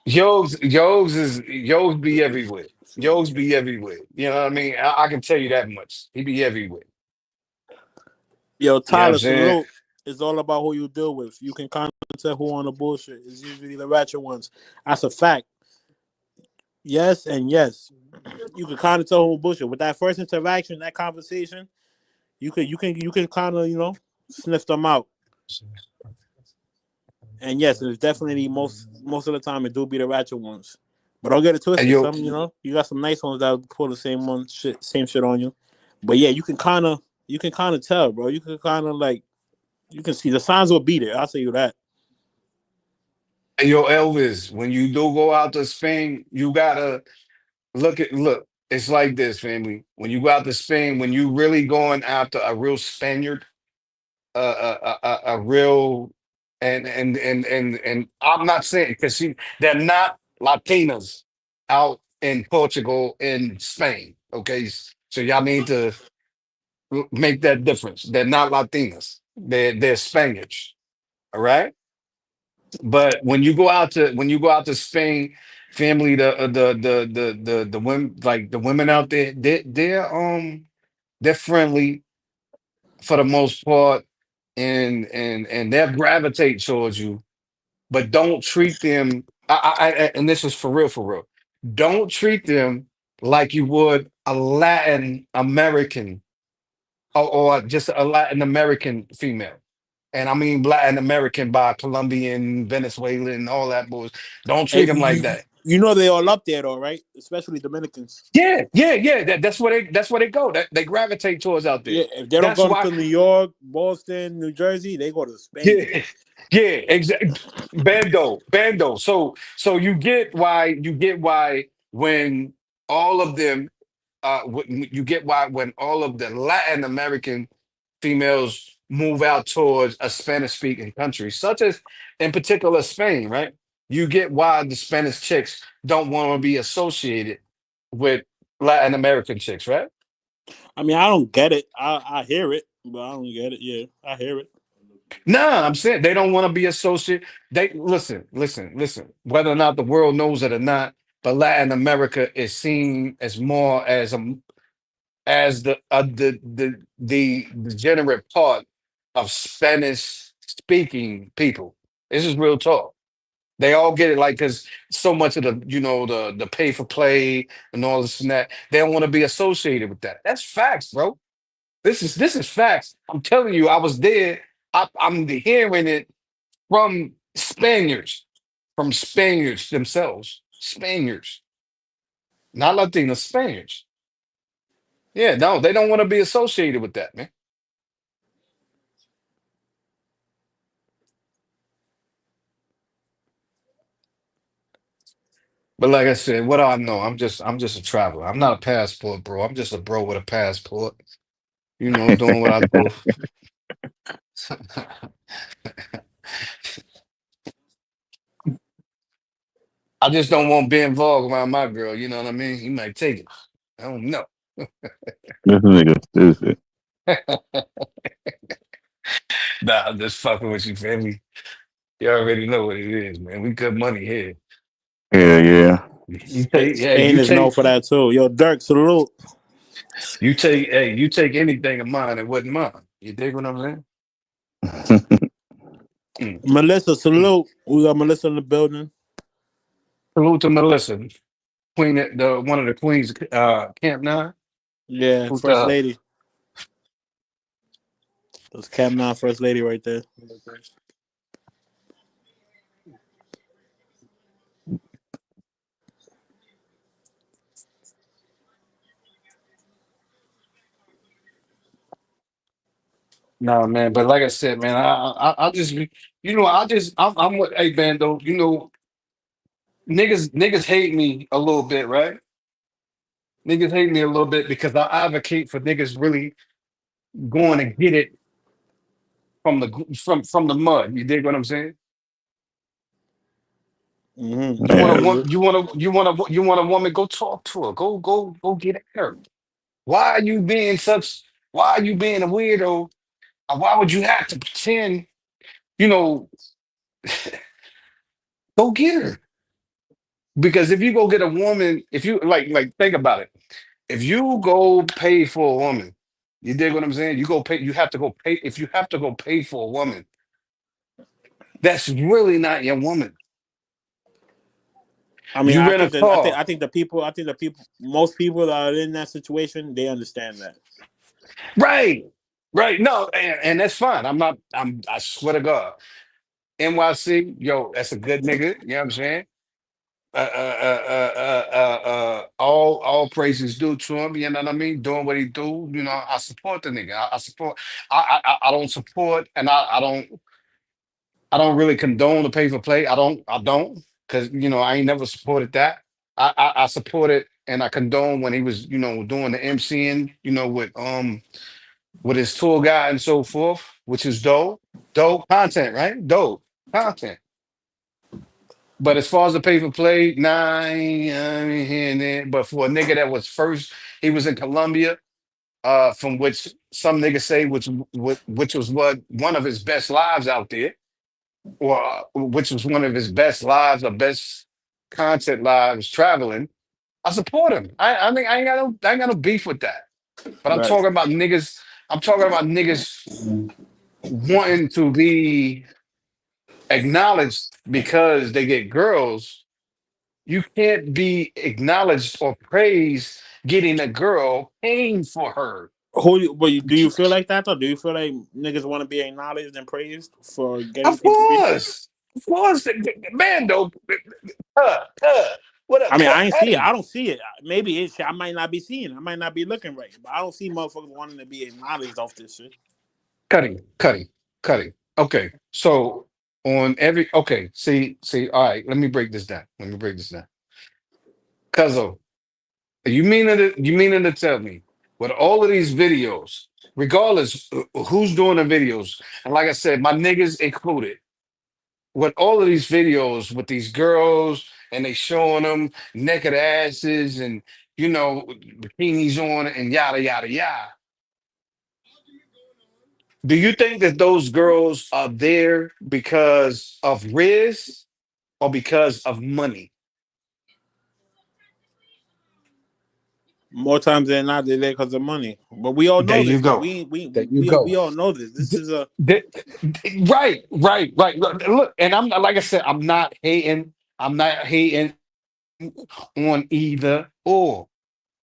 Yo's be everywhere. Yo's be everywhere. You know what I mean? I can tell you that much. He be everywhere. Yo, You know what I'm Tyler, saying? salute. It's all about who you deal with. You can kind of tell who on the bullshit. It's usually the ratchet ones. That's a fact. Yes and yes. You can kind of tell who bullshit with that first interaction, that conversation. You can kind of sniff them out. And yes, it's definitely most of the time it do be the ratchet ones. But don't get it And twisted. yo, Some you got some nice ones that pull the same shit on you. But yeah, you can kind of tell, bro. You can kind of like you can see the signs will be there. I'll tell you that. and yo, Elvis, when you do go out to Spain, you gotta look. It's like this, family. When you go out to Spain, when you really going after a real Spaniard, a real, and I'm not saying because see, they're not Latinas out in Portugal and Spain. Okay, so y'all need to make that difference. They're not Latinas. They're Spaniards. All right. But when you go out to Spain, family, the women like the women out there, they're friendly for the most part, and they'll gravitate towards you, but don't treat them. And this is for real, for real. Don't treat them like you would a Latin American or just a Latin American female. And I mean Latin American by Colombian, Venezuelan, all that bullshit. Don't Hey, treat them like that. you know they all up there though, right? Especially Dominicans. Yeah. That's where they go. They gravitate towards out there. Yeah, if they don't That's go why. to New York, Boston, New Jersey, they go to Spain. Yeah, yeah, exactly. Bando. So you get why when all of them you get why when all of the Latin American females move out towards a Spanish speaking country, such as in particular Spain, right? You get why the Spanish chicks don't want to be associated with Latin American chicks, right? I mean, I don't get it. I hear it, but I don't get it. Yeah, I hear it. Nah, I'm saying they don't want to be associated. They listen. Whether or not the world knows it or not, but Latin America is seen as more as the degenerate part of Spanish speaking people. This is real talk. They all get it, like, because so much of the pay for play and all this and that. They don't want to be associated with that. That's facts, bro. This is facts. I'm telling you, I was there. I'm hearing it from Spaniards themselves, Spaniards, not Latinos, Spaniards. Yeah, no, they don't want to be associated with that, man. But like I said, what do I know? I'm just a traveler. I'm not a passport, bro. I'm just a bro with a passport. Doing what I do. I just don't want Ben Vog around my girl. You know what I mean? He might take it. I don't know. This nigga stupid. Nah, I'm just fucking with you, family. You already know what it is, man. We good money here. Yeah, yeah. You take, hey, Spain is known for that too. Yo, Dirk, salute. you take anything of mine that wasn't mine. You dig what I'm saying? Mm. Melissa, salute. We got Melissa in the building. Salute to Melissa, queen, the one of the queens, Camp Nine. Yeah, Salute to first her. lady. That's Cam Nine, first lady right there. Nah, man. But like I said, man, I just, I'm with, hey, Bando. Niggas hate me a little bit, right? Niggas hate me a little bit because I advocate for niggas really going to get it from the mud. You dig what I'm saying? You want a Yeah. woman, you want a woman, go talk to her. Go get at her. Why are you being such why are you being a weirdo? Why would you have to pretend, you know, go get her? Because if you go get a woman, if you like think about it. If you go pay for a woman, you dig what I'm saying? You have to go pay. If you have to go pay for a woman, that's really not your woman. I mean, You I rent a think that car. I think the people, most people that are in that situation, they understand that. Right. Right. No, and that's fine. I swear to God. NYC, yo, that's a good nigga. You know what I'm saying? All praises due to him. You know what I mean? Doing what he do. I support the nigga. I support. I don't support, and I don't really condone the pay for play. I don't, because I ain't never supported that. I support it and I condone when he was doing the MCing, with his tour guide and so forth, which is dope content, right? Dope content. But as far as the pay for play, nah, I ain't hearing that. But for a nigga that was first, he was in Colombia, from which some niggas say which was what one of his best lives out there, or which was one of his best lives or best content lives traveling. I support him. I think I ain't got no beef with that. But I'm Right. talking about niggas. I'm talking about niggas wanting to be acknowledged because they get girls. You can't be acknowledged or praised getting a girl paying for her. Do you feel like that, or do you feel like niggas want to be acknowledged and praised for getting Of PPP? course. Of course. Man, though. What up, I mean, I ain't see it. I Cuddy? don't see it. Maybe it's. I might not be seeing it. I might not be looking right, but I don't see motherfuckers wanting to be acknowledged off this shit. Cuddy. Okay. So okay, see, all right, let me break this down. Cuzzo, you meaning to tell me with all of these videos, regardless who's doing the videos, and like I said, my niggas included, with all of these videos with these girls and they showing them naked asses and bikinis on and yada yada yada. Do you think that those girls are there because of Riz or because of money? More times than not, they're there because of money. But we all There know you this, though. go. There you We go. all know this. This is a Th- right, right, right. Look, and I'm like I said, I'm not hating. I'm not hating on either or.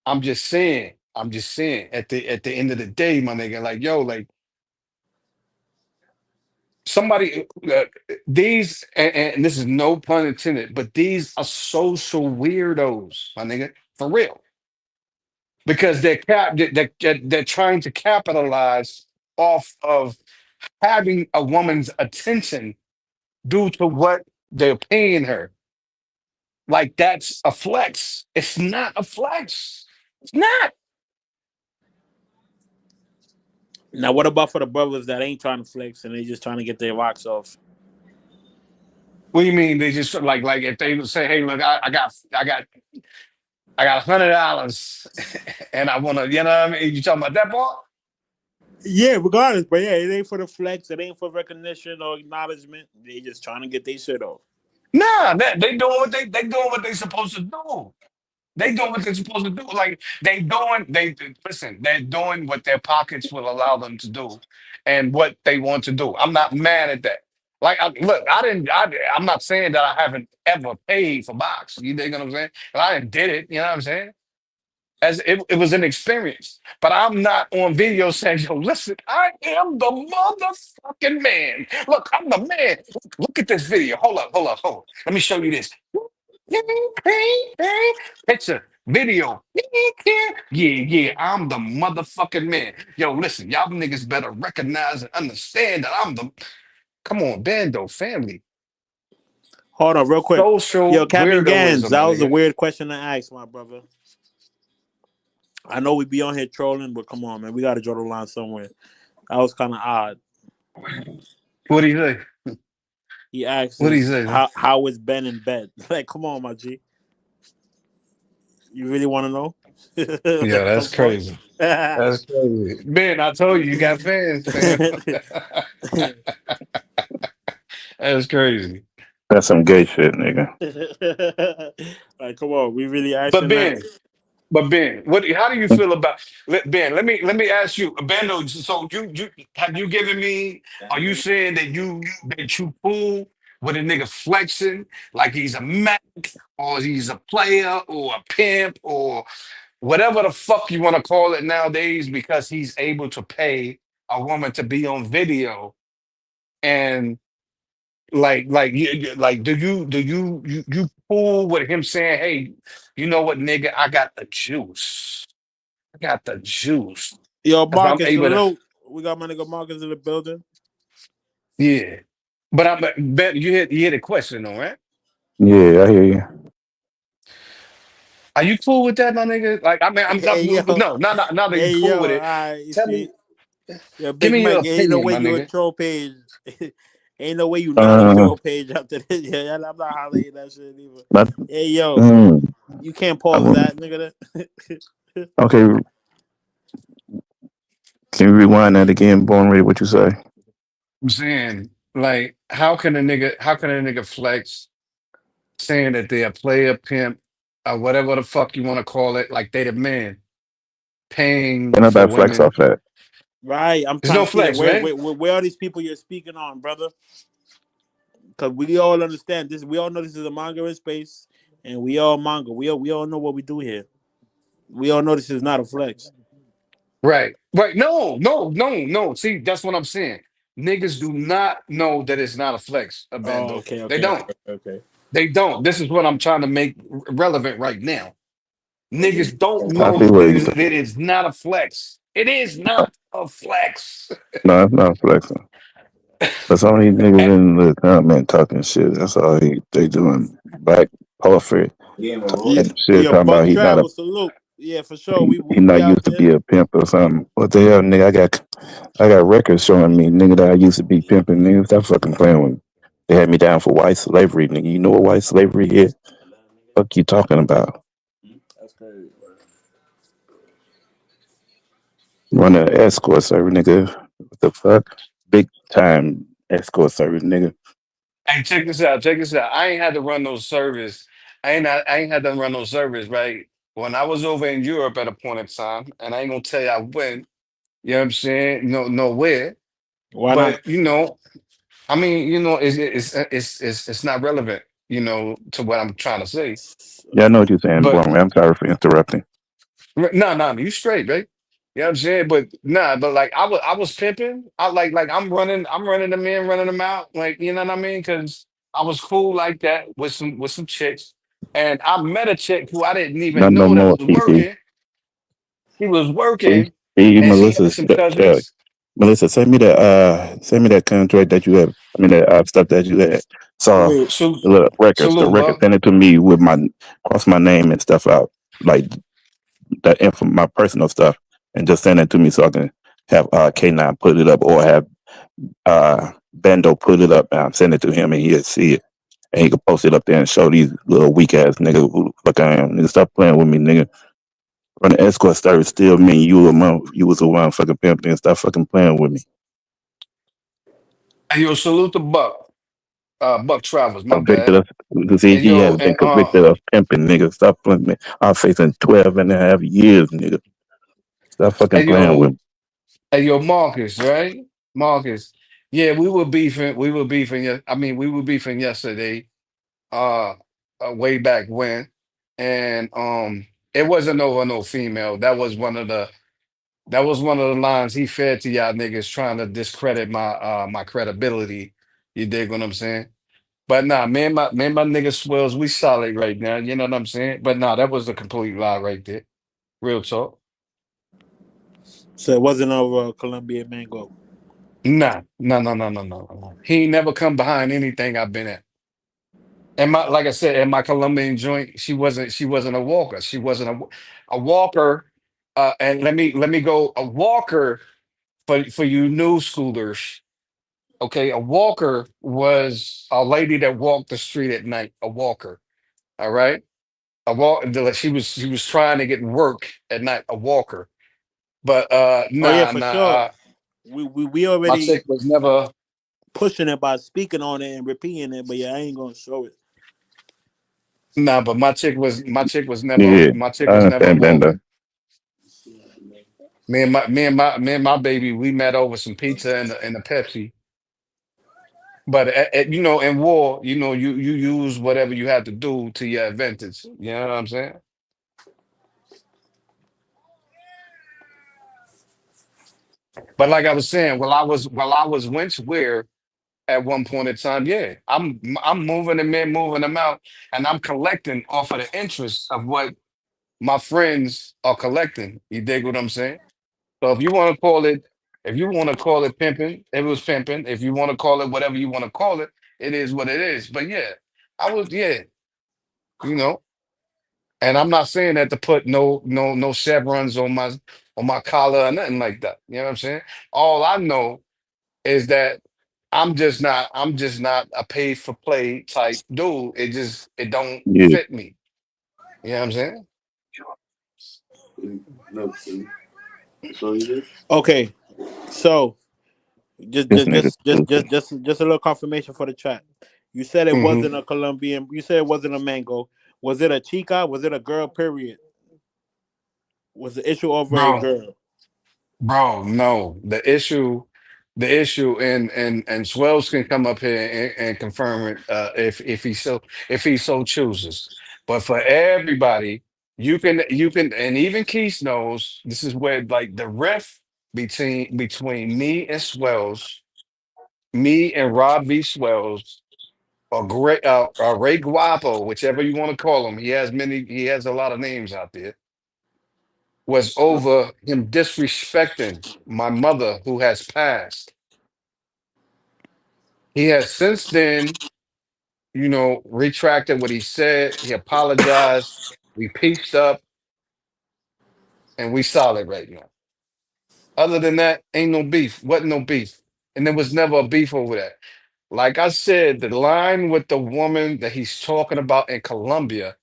I'm just saying. I'm just saying. At the end of the day, my nigga, like yo, like somebody, these, and this is no pun intended, but these are social weirdos, my nigga, for real, because they're trying to capitalize off of having a woman's attention due to what they're paying her. Like that's a flex. It's not a flex. It's not. now. What about for the brothers that ain't trying to flex and they just trying to get their rocks off? What do you mean? They just like if they say, "Hey, look, I got $100, and I want to," you know what I mean? You talking about that part? Yeah, regardless, but yeah, it ain't for the flex. It ain't for recognition or acknowledgement. They just trying to get their shit off. Nah, they doing what they doing what they supposed to do. They doing what they're supposed to do. Like they listen. They're doing what their pockets will allow them to do, and what they want to do. I'm not mad at that. Like, look, I didn't. I'm not saying that I haven't ever paid for box. You dig what I'm saying? But I didn't did it. You know what I'm saying? As it was an experience. But I'm not on video saying, "Yo, listen, I am the motherfucking man. Look, I'm the man. Look at this video. Hold up, hold up, hold up. Let me show you this." Picture, video. Yeah, yeah, I'm the motherfucking man. Yo, listen, y'all niggas better recognize and understand that I'm the. Come on, Bando family. Hold on, real quick. Yo, Social Captain Gans, weirdoism, that my was a nigga. weird question to ask, my brother. I know we be on here trolling, but come on, man, we got to draw the line somewhere. That was kind of odd. What do you say? He asks What do you us say, man? how is Ben in bed? Like, come on, my G. You really want to know? Yeah, The that's crazy. fuck? That's crazy. Man, I told you, you got fans, fam. That's crazy. That's some gay shit, nigga. Like, come on, we really But asking that? Ben, but Ben, what? How do you feel about Ben? Let me ask you, Bando. So you have you given me? Are you saying that you cool with a nigga flexing like he's a Mac or he's a player or a pimp or whatever the fuck you want to call it nowadays because he's able to pay a woman to be on video and like do you cool with him saying, "Hey, you know what, nigga, I got the juice. I got the juice. Yo, If I'm Marcus, able to." salute. We got my nigga Marcus in the building. Yeah. But I'm bet you hear the question though, right? Yeah, I hear you. Are you cool with that, my nigga? Like, I mean, Hey yo, no, not that you hey cool yo, with it. you Tell see, me, yeah, give Big me your Mike. Ain't no opinion, way my you a nigga. troll page. Ain't no way you not a Uh, troll page after this. Yeah, I'm not highlighting that shit either. but, Hey yo, mm, you can't I pause will, that, nigga. okay, can you rewind that again, Born Ready? What you say? I'm saying, like, how can a nigga flex saying that they're a player, pimp, or whatever the fuck you want to call it, like they the man paying And for about flex women. off that. Right, I'm There's trying no to see that. flex, man. Where are these people you're speaking on, brother? Because we all understand this. We all know this is a manga in space, and we all manga. We all know what we do here. We all know this is not a flex. Right. Right. No, no, no, no. See, that's what I'm saying. Niggas do not know that it's not a flex, a Oh, bando. okay, They okay, don't. okay, okay. They don't. This is what I'm trying to make relevant right now. Niggas don't I know see what you. that it's not a flex. It is not a flex. No, it's not flexing. But some of these niggas And in the comment talking shit. That's all they doing. Black poetry Yeah, type shit yo, talking about Buck he not a Travel, salute. Yeah, for sure. he We not out used to there. be a pimp or something. What the hell, nigga? I got records showing me, nigga, that I used to be pimping. Nigga, stop fucking playing with me. They had me down for white slavery, nigga. You know what white slavery is? Fuck you talking about? That's crazy. Run an escort service, nigga. What the fuck? Big time escort service, nigga. hey, check this out. Check this out. I ain't had to run no service. I ain't had to run no service, right? when I was over in Europe at a point in time, and I ain't gonna tell you I went, you know what I'm saying? No, nowhere. Why not? But I mean, it's not relevant, to what I'm trying to say. Yeah, I know what you're saying, But wrong. I'm sorry for interrupting. no, no, you straight, right? You know what I'm saying? But nah, but like I was pimping. I like I'm running them in, running them out. Like, you know what I mean? Because I was cool like that with some chicks. And I met a chick who I didn't Not even no know that more, was Kiki. working. He was See, working, see, and she had some cousins. Melissa, send me that contract that you have. I mean, that stuff that you had. Saw Wait, Salute, the salute, records. Buck. Send it to me with cross my name and stuff out, like that info, my personal stuff, and just send it to me so I can have K9 put it up, or have Bando put it up and send it to him, and he'll see it. And he can post it up there and show these little weak ass niggas who the fuck I am. Nigga, stop playing with me, nigga. Run the escort service still mean you was a motherfucking pimp, and stop fucking playing with me. And yo, salute the Buck. Buck Travels, my Convicted bad. of see, And he yo, has been and convicted of pimping, nigga. Stop playing me. I'm facing 12.5 years, nigga. Stop fucking and playing with yo, me. and yo, Marcus, right? Marcus. Yeah, we were beefing. We were beefing. I mean, we were beefing yesterday. Uh, way back when, and it wasn't over no female. That was one of the lines he fed to y'all niggas trying to discredit my credibility. You dig what I'm saying? But nah, me and my nigga Swells, we solid right now. You know what I'm saying? But nah, that was a complete lie right there. Real talk. so it wasn't over Colombian mango. Nah, no, no, no, no, no, no. He ain't never come behind anything I've been at. And like I said, in my Colombian joint, she wasn't a walker. She wasn't a walker. And let me go a walker for you new schoolers. Okay, a walker was a lady that walked the street at night. A walker. All right. She was trying to get work at night. A walker. But Oh yeah, nah, for nah. sure. We My already chick was never. pushing it by speaking on it and repeating it, but yeah, I ain't gonna show it. Nah, but my chick was never Yeah, my chick I was never understand, Bando. walking. Me and my baby, we met over some pizza and a Pepsi. But in war, you use whatever you have to do to your advantage. You know what I'm saying? But like I was saying, while I was went where at one point in time, yeah, I'm moving them in, moving them out, and I'm collecting off of the interest of what my friends are collecting. You dig what I'm saying? So if you want to call it pimping, it was pimping. If you want to call it whatever you want to call it, it is what it is. But yeah, yeah, you know. And I'm not saying that to put no chevrons on my collar or nothing like that. You know what I'm saying? All I know is that I'm just not a pay for play type dude. It don't Yeah, fit me. You know what I'm saying? Okay, so just this just nigga just just stupid. just just just a little confirmation for the chat. You said it Hmm. wasn't a Colombian. You said it wasn't a mango. Was it a chica? Was it a girl? Period. Was the issue over a Bro, girl? bro, no. The issue, and Swells can come up here and confirm it if he so chooses. But for everybody, you can, and even Keith knows this is where like the rift between me and Swells, me and Rob V. Swells, or Ray Guapo, whichever you want to call him. He has a lot of names out there, was over him disrespecting my mother who has passed. He has since then, retracted what he said. He apologized. We peached up and we solid right now. Other than that, ain't no beef. Wasn't no beef. And there was never a beef over that. Like I said, the line with the woman that he's talking about in Colombia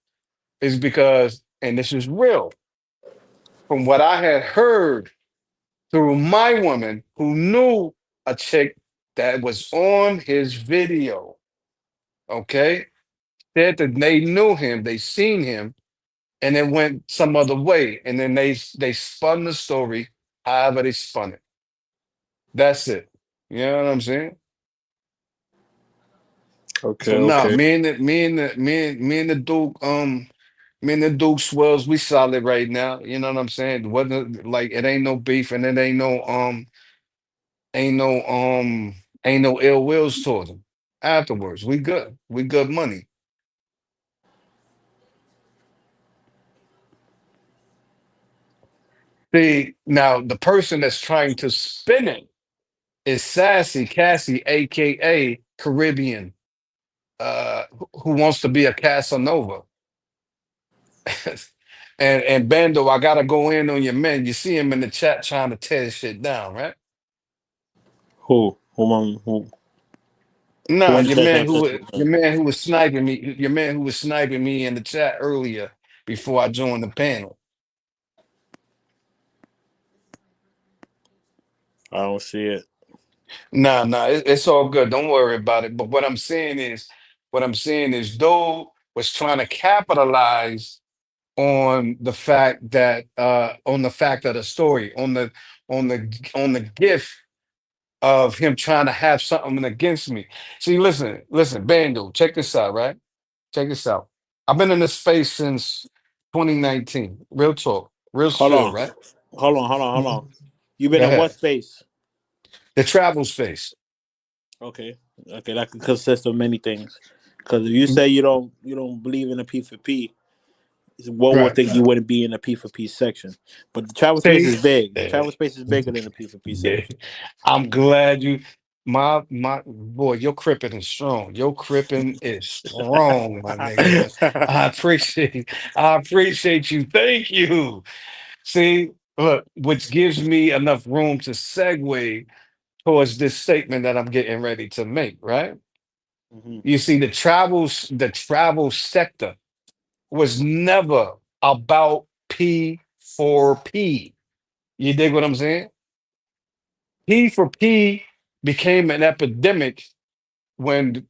is because, and this is real, from what I had heard through my woman who knew a chick that was on his video, okay? Said that they knew him, they seen him, and it went some other way, and then they spun the story however they spun it. That's it. You know what I'm saying? Okay, So nah, okay. me and the Duke, me and the Duke swells, we solid right now. You know what I'm saying? Wasn't like it ain't no beef and it ain't no ain't no ill wills towards him. Afterwards, we good. We good money. See, now the person that's trying to spin it is Sassy Cassie, aka Caribbean, who wants to be a Casanova. And Bando, I gotta go in on your man. You see him in the chat trying to tear shit down, right? Who? Who? Who Nah, in the chat trying to touch your it? man who was sniping me, your man who was sniping me in the chat earlier before I joined the panel. I don't see it. Nah, it's all good. Don't worry about it. But what I'm saying is, dude was trying to capitalize on the fact that on the fact of the story, on the gift of him trying to have something against me. See, listen, Bando, check this out, right? Check this out. I've been in this space since 2019. Real talk, real Hold spill, on. right? Hold on. You been Go in what ahead. space? The travel space. Okay. Okay, that could consist of many things. Because if you say you don't believe in a P for P, one would Right. think you wouldn't be in a P for P section. But the travel space See? is big. The Yeah. travel space is bigger than the P for P Yeah. section. I'm glad you my boy, your crippin is strong. Your crippin is strong, my nigga. I appreciate you. Thank you. See, look, which gives me enough room to segue towards this statement that I'm getting ready to make, right? Mhm. You see, the travel sector was never about P for P. You dig what I'm saying? P for P became an epidemic when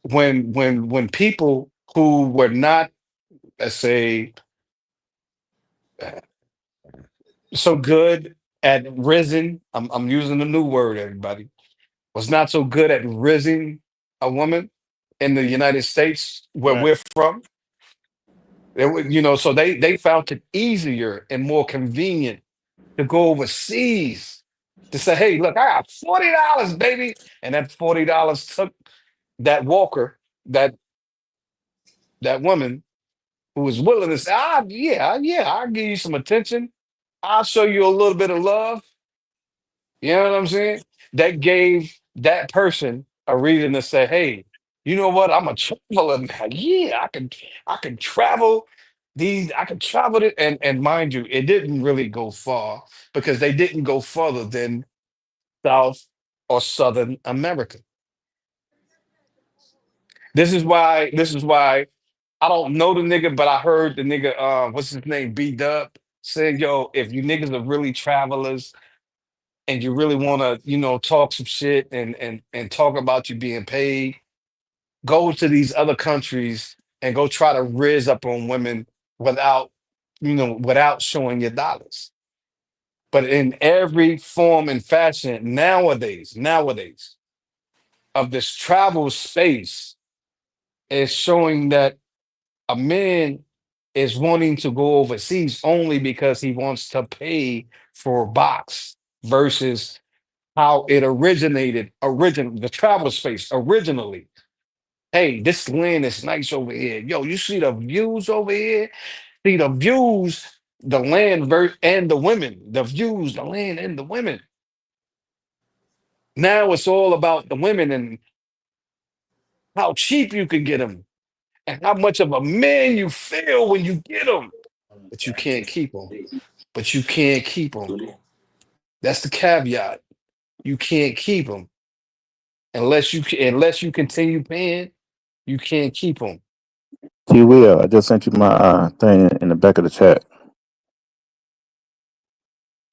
when people who were not, let's say, so good at risen, I'm using a new word, everybody, was not so good at rising a woman in the United States where Right. we're from. So they found it easier and more convenient to go overseas to say, hey, look, I got $40, baby. And that $40 took that walker, that woman who was willing to say, yeah, I'll give you some attention. I'll show you a little bit of love. You know what I'm saying? That gave that person a reason to say, hey, you know what? I'm a traveler now. Yeah, I can travel I can travel it. And mind you, it didn't really go far because they didn't go further than South or Southern America. This is why I don't know the nigga, but I heard the nigga, what's his name, B Dub, said, yo, if you niggas are really travelers and you really want to, talk some shit and talk about you being paid, go to these other countries and go try to riz up on women without, without showing your dollars. But in every form and fashion nowadays, of this travel space is showing that a man is wanting to go overseas only because he wants to pay for a box versus how it the travel space originally. Hey, this land is nice over here. Yo, you see the views over here? See the views, the land and the women, the views, the land and the women. Now it's all about the women and how cheap you can get them and how much of a man you feel when you get them. But you can't keep them. But you can't keep them. That's the caveat. You can't keep them unless you continue paying. You can't keep them. T Will, I just sent you my thing in the back of the chat.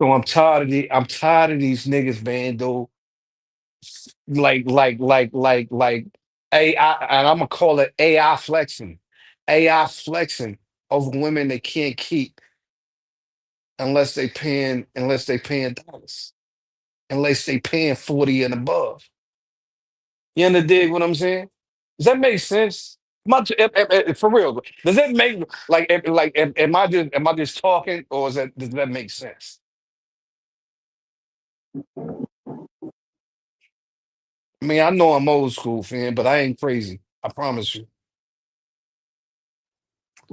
So I'm tired of these niggas, man. Though, like AI, and I'm gonna call it AI flexing, AI flexing over women they can't keep unless they paying dollars, unless they paying 40 and above. You understand what I'm saying? Does that make sense? For real, does that make am I just talking or does that make sense? I mean, I know I'm old school, fan, but I ain't crazy. I promise you.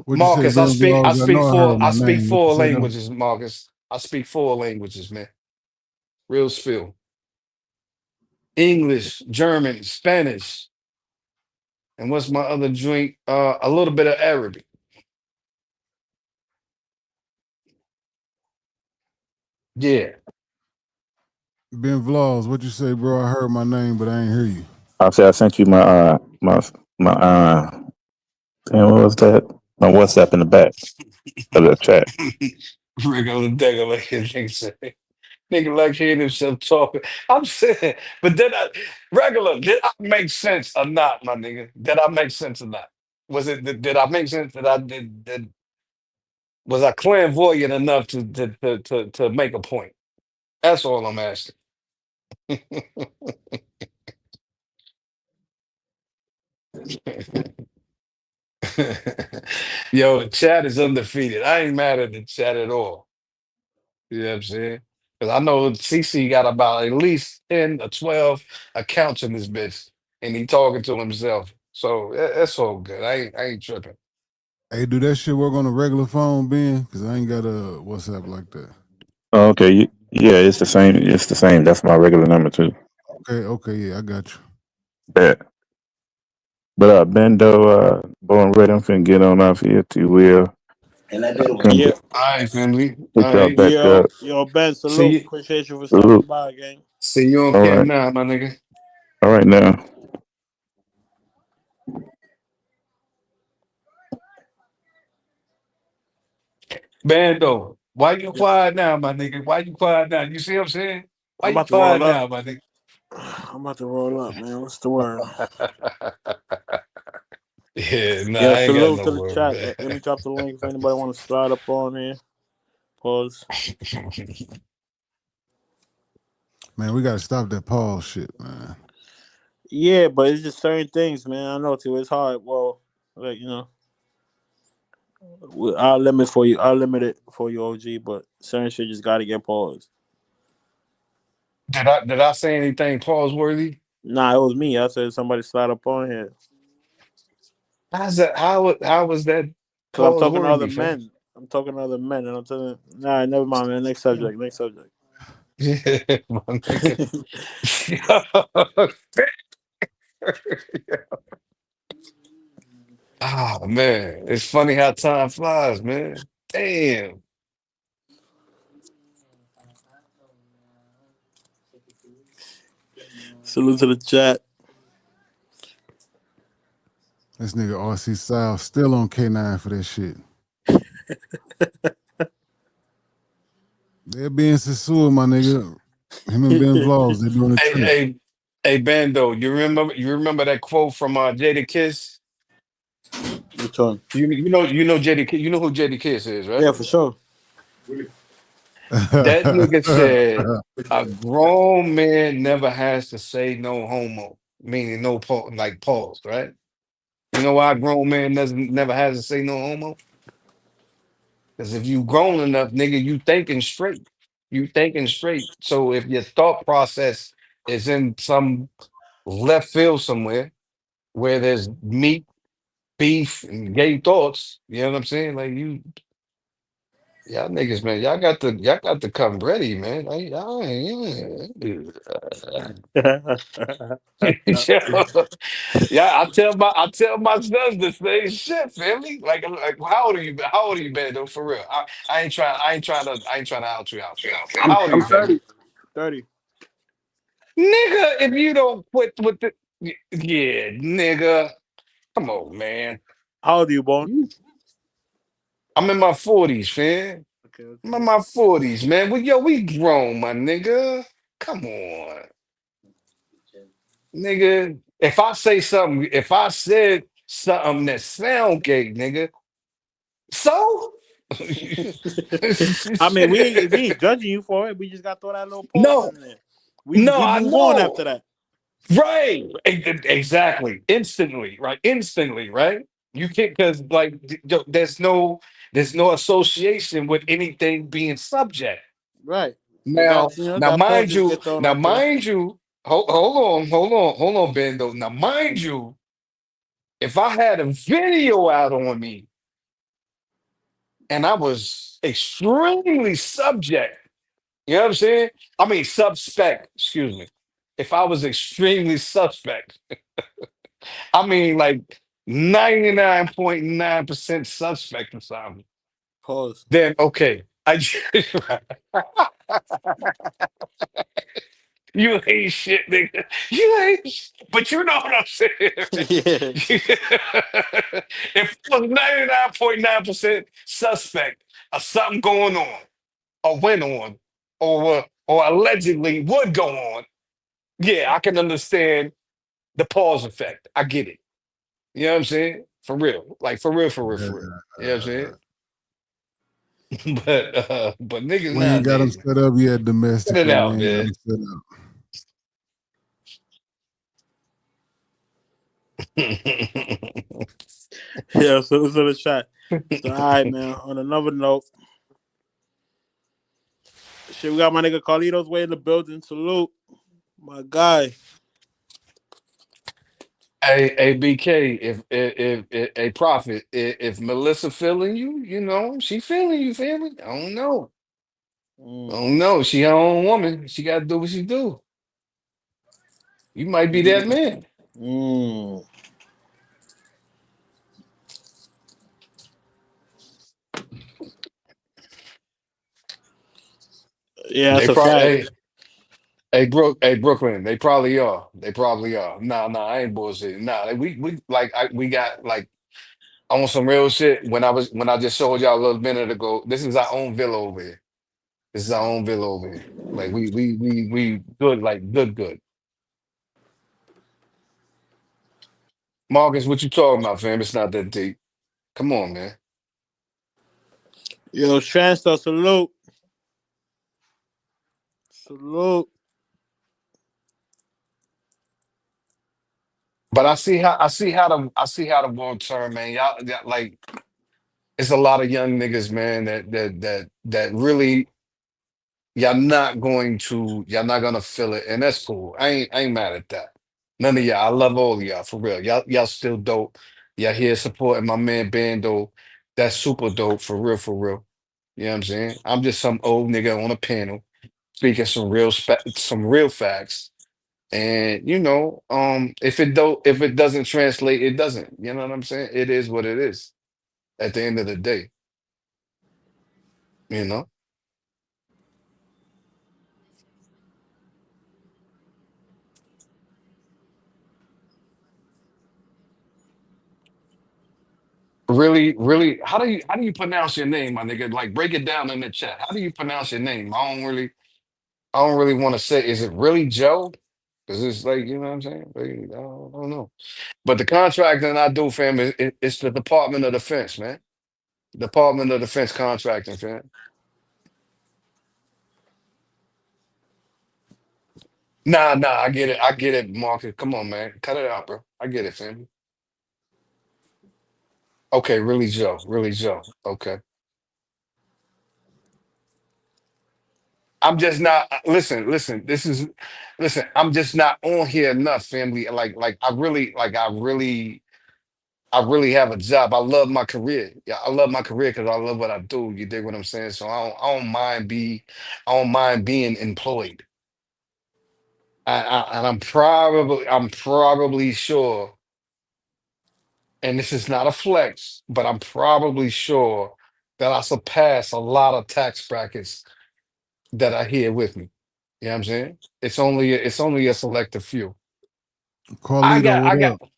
What'd you say, Marcus, Ben Vlogs? I know I heard I my speak name. What you four say now? languages, Marcus. I speak four languages, man. Real spill. English, German, Spanish, and what's my other drink? A little bit of Arabic. Yeah. Ben Vlogs, what you say, bro? I heard my name, but I ain't hear you. I said I sent you my damn, what was that? My WhatsApp in the back of the chat. Regular degular, like nigga say. Nigga like hearing himself talking. I'm saying, but regular, did I make sense or not, my nigga? Did I make sense or not? Did I make sense that was I clairvoyant enough to make a point? That's all I'm asking. Yo, the chat is undefeated. I ain't mad at the chat at all. You know what I'm saying? Because I know CC got about at least 10 or 12 accounts in this bitch, and he talking to himself. So that's all good. I ain't tripping. Hey, do that shit work on a regular phone, Ben? Because I ain't got a WhatsApp like that. Oh, okay, yeah, it's the same. It's the same. That's my regular number too. Okay, yeah, I got you. Bet. But Bendo, born ready. I'm finna get on off here to will. And that bit was Come Yeah, get, good. All right, family. All pick y'all right. back up. yo, Ben, See salute. you. Appreciate you for stopping Salute. by, gang. See you on All cam right. now, my nigga. All right now. Bando, why you quiet now, my nigga? Why you quiet now? You see what I'm saying? Why I'm you about to roll quiet up. now, my nigga? I'm about to roll up, man. What's the word? Yeah, nah, Yeah, I ain't got salute no to the word, chat. man. Let me drop the link if anybody want to slide up on here. Pause. Man, we gotta stop that Paul shit, man. Yeah, but it's just certain things, man. I know too. It's hard. Well, like I'll limit for you. I'll limit it for you, OG. But certain shit just gotta get paused. Did I say anything pause worthy? Nah, it was me. I said somebody slide up on here How's that? How was that because I'm pause talking to other worthy, fam? men. I'm talking to other men, and I'm telling. Nah, never mind, man. Next subject. Next subject. Yeah, my nigga. Oh man, it's funny how time flies, man. Damn. Salute to the chat. This nigga RC Sal still on K9 for that shit. They're being Sasua, my nigga. Him and Ben Vlogs, they doing a Hey, trip. hey, hey, Bando, you remember that quote from Jada Kiss? Which one? You know you know who Jada Kiss is, right? Yeah, for sure. That nigga said a grown man never has to say no homo, meaning no like pause, right? You know why a grown man doesn't never has to say no homo? Because if you grown enough, nigga, you thinking straight. You thinking straight. So if your thought process is in some left field somewhere where there's meat, beef, and gay thoughts, you know what I'm saying? Like y'all niggas, man, y'all got to come ready, man. Like, y'all ain't- yeah, I tell my sons the same shit, family. Like how old are you, man? Though, for real. I ain't trying to out you out, fam. How old are I'm you, family? 30. 30. Nigga, if you don't quit with the yeah, nigga. Come on, man. How old are you, born? I'm in my 40s, fam. Okay, I'm okay. in my 40s, man. We grown, my nigga. Come on. Nigga. If I said something that sound gay, nigga, So I mean, Shit. we ain't judging you for it. We just got to throw that little pause No, in there. no, We I move on after know. that. Right. Exactly. Instantly, right? Instantly, right? You can't because like there's no association with anything being subject. Right. But Now, that that pause just get thrown out there. mind you, hold on, Bendo. Now, mind you, if I had a video out on me and I was extremely subject, you know what I'm saying? I mean, suspect, excuse me. If I was extremely suspect, I mean, like 99.9% suspect or something, Pause. then okay. You ain't shit, nigga. You ain't but you know what I'm saying. Yeah. If I was 99.9% suspect of something going on, or went on, or allegedly would go on, yeah, I can understand the pause effect. I get it. You know what I'm saying? For real. Like for real, for real, for real. You know what I'm saying? But niggas We ain't got them nowadays, set up yet cut it domestically. We out, ain't got man. them set up. Yeah, so the shot. So all right, man. On another note, shit, we got my nigga Carlito's way in the building. Salute. My guy. BK, if a prophet, if Melissa feeling you, you know, she feeling you, family. I don't know. I Mm. don't know. She her own woman. She gotta do what she do. You might be that man. Mm. Yeah, They that's a probably fact. hey Brooklyn, they probably are. They probably are. Nah, I ain't bullshit. Nah, we like we got like on some real shit. When I just showed y'all a little minute ago, this is our own villa over here. This is our own villa over here. Like we good, like good. Marcus, what you talking about, fam? It's not that deep. Come on, man. Yo, Transfer, salute. Salute. But I see how the world turn, man. Y'all like it's a lot of young niggas, man, that really y'all not gonna feel it, and that's cool. I ain't mad at that. None of y'all. I love all of y'all for real. Y'all still dope. Y'all here supporting my man Bando. That's super dope for real, for real. You know what I'm saying? I'm just some old nigga on a panel speaking some real facts. And you know, if it doesn't translate, it doesn't. You know what I'm saying? It is what it is at the end of the day, you know? Really, really, how do you pronounce your name, my nigga? Like break it down in the chat. How do you pronounce your name? I don't really want to say, is it really Joe? Because it's like, you know what I'm saying? Like, I don't know. But the contracting I do, fam, it's the Department of Defense, man. Department of Defense contracting, fam. Nah, I get it, Marcus. Come on, man. Cut it out, bro. I get it, fam. Okay, really Joe. Really Joe. Okay. I'm just not listen, I'm just not on here enough, family. Like I really have a job. I love my career. Yeah, I love my career because I love what I do. You dig what I'm saying? So I don't mind being employed. And I'm probably sure, and this is not a flex, but I'm probably sure that I surpass a lot of tax brackets that are here with me. You know what I'm saying? It's only a selective few. Carlito, I what got up?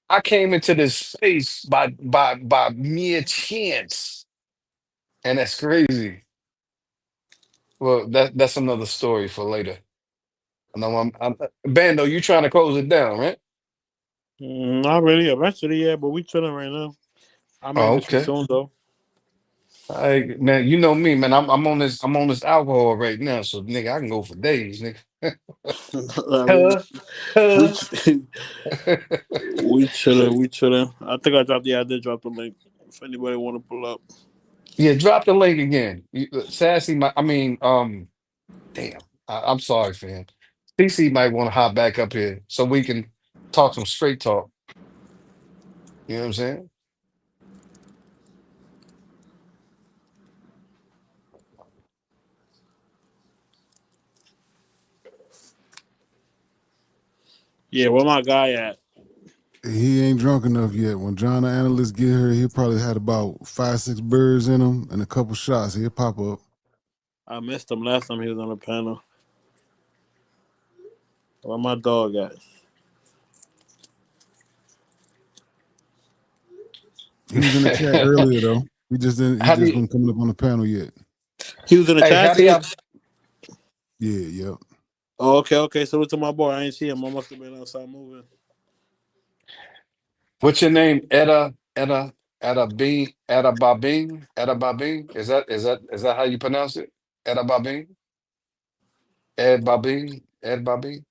I came into this space by mere chance, and that's crazy. Well, that's another story for later. I know I'm Bando. You trying to close it down, right? Not really. Eventually, yeah, but we chilling right now. I might Oh, get you okay. soon though. I man, you know me, man. I'm on this alcohol right now, so nigga, I can go for days, nigga. we Huh? we Huh? we chilling. We chilling. I think I dropped. Yeah, I did drop the link. If anybody want to pull up. Yeah, drop the link again. Sassy, damn. I'm sorry, fam. CC might want to hop back up here so we can talk some straight talk. You know what I'm saying? Yeah, where my guy at? He ain't drunk enough yet. When John the analyst get here, he probably had about 5, 6 birds in him and a couple shots. He'll pop up. I missed him last time he was on the panel. Where my dog at? He was in the chat earlier though. He just didn't. He How do just you, wasn't coming up on the panel yet. He was in the hey, how chat do too. y'all, Yeah, yep. Oh, okay, okay. So it's to my boy. I ain't see him. I must have been outside moving. what's your name? Etta Babing? Etta Babing? Is that how you pronounce it? Etta Babing? Ed Babing? Ed Babing?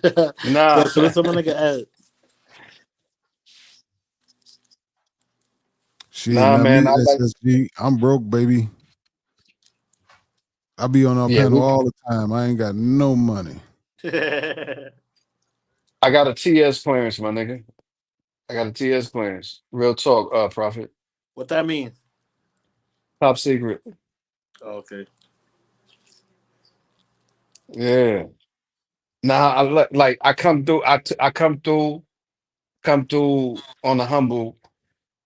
Yeah, Nah. so it's my nigga Ed. Shit, Nah, not me, man. I like, SSG. I'm broke, baby. I be on our yeah, panel all the time. I ain't got no money. I got a TS clearance, my nigga. I got a TS clearance. Real talk, Prophet. What that mean? Top secret. Oh, okay. Yeah. Nah, like I come through. I come through on the humble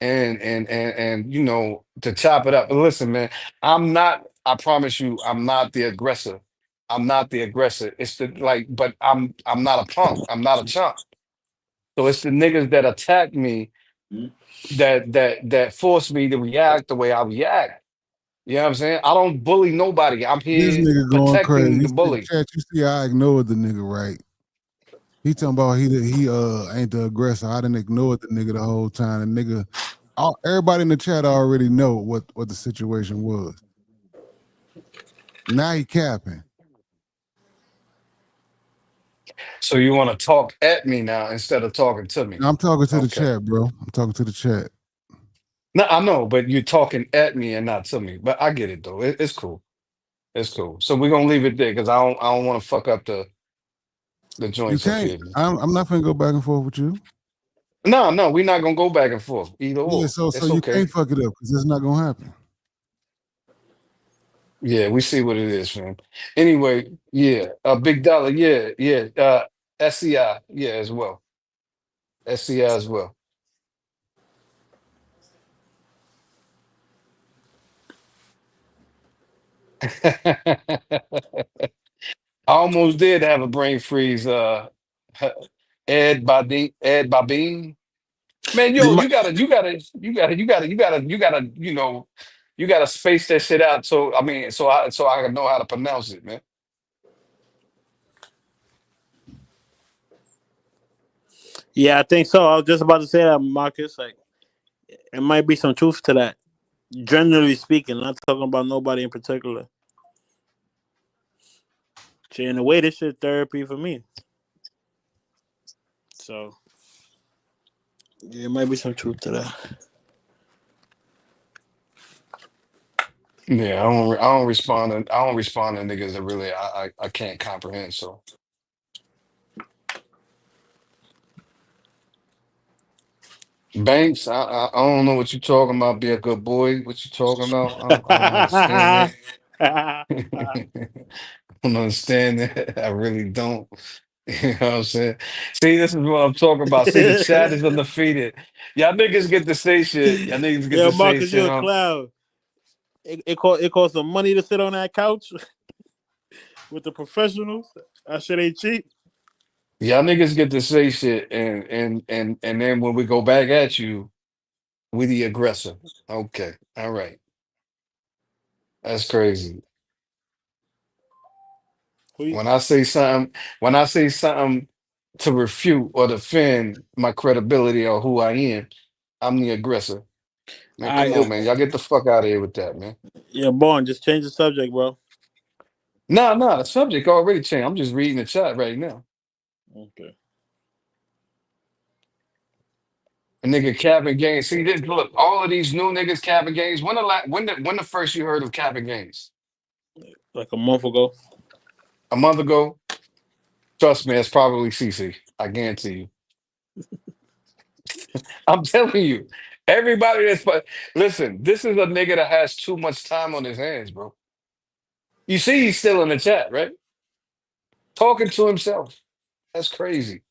and to chop it up. But listen, man, I'm not. I promise you, I'm not the aggressor. I'm not the aggressor. It's the like, but I'm not a punk. I'm not a chump. So it's the niggas that attack me that force me to react the way I react. You know what I'm saying? I don't bully nobody. I'm This here nigga going protecting crazy. the bully. Chat, you see, I ignored the nigga, right? He talking about he ain't the aggressor. I didn't ignore the nigga the whole time. The nigga, everybody in the chat already know what the situation was. Now he capping. So you want to talk at me now instead of talking to me? Now I'm talking to the Okay. chat, bro. I'm talking to the chat. No, I know, but you're talking at me and not to me. But I get it though. It's cool. It's cool. So we're gonna leave it there because I don't want to fuck up the You joints up can't. here, man. I'm not gonna go back and forth with you. No, no, we're not gonna go back and forth. Either Yeah, or. so It's you okay. can't fuck it up because it's not gonna happen. Yeah, we see what it is, man. Anyway, yeah, Big Dollar, yeah, yeah. SCI, yeah, as well. SCI as well. I almost did have a brain freeze. Ed Babine. Man, You yo, might, you gotta space that shit out. So I mean, so I can know how to pronounce it, man. yeah, I think so. I was just about to say that, Marcus. Like, it might be some truth to that. Generally speaking, not talking about nobody in particular. See, in a way, this shit therapy for me. So yeah, it might be some truth to that. Yeah, I don't respond to niggas that really I can't comprehend. So Banks, I don't know what you talking about. Be a good boy. What you talking about? I don't understand that. I don't understand that. I really don't. You know what I'm saying? See, this is what I'm talking about. See, the chat is undefeated. Y'all niggas get to say shit. Y'all niggas get Yeah, to say Marcus, shit you a on. clown. It cost some money to sit on that couch with the professionals. That shit ain't cheap. Y'all niggas get to say shit, and then when we go back at you, we the aggressor. Okay, all right, that's crazy. We, When I say something to refute or defend my credibility or who I am, I'm the aggressor. Man, come I on, man. Y'all get the fuck out of here with that, man. yeah, Born. Just change the subject, bro. No, the subject already changed. I'm just reading the chat right now. Okay. A nigga Cabin Games. See this? Look, all of these new niggas Cabin Games. When the first you heard of Cabin Games? Like a month ago. A month ago. Trust me, it's probably CC. I guarantee you. I'm telling you. Everybody listen. This is a nigga that has too much time on his hands, bro. You see, he's still in the chat, right? Talking to himself. That's crazy.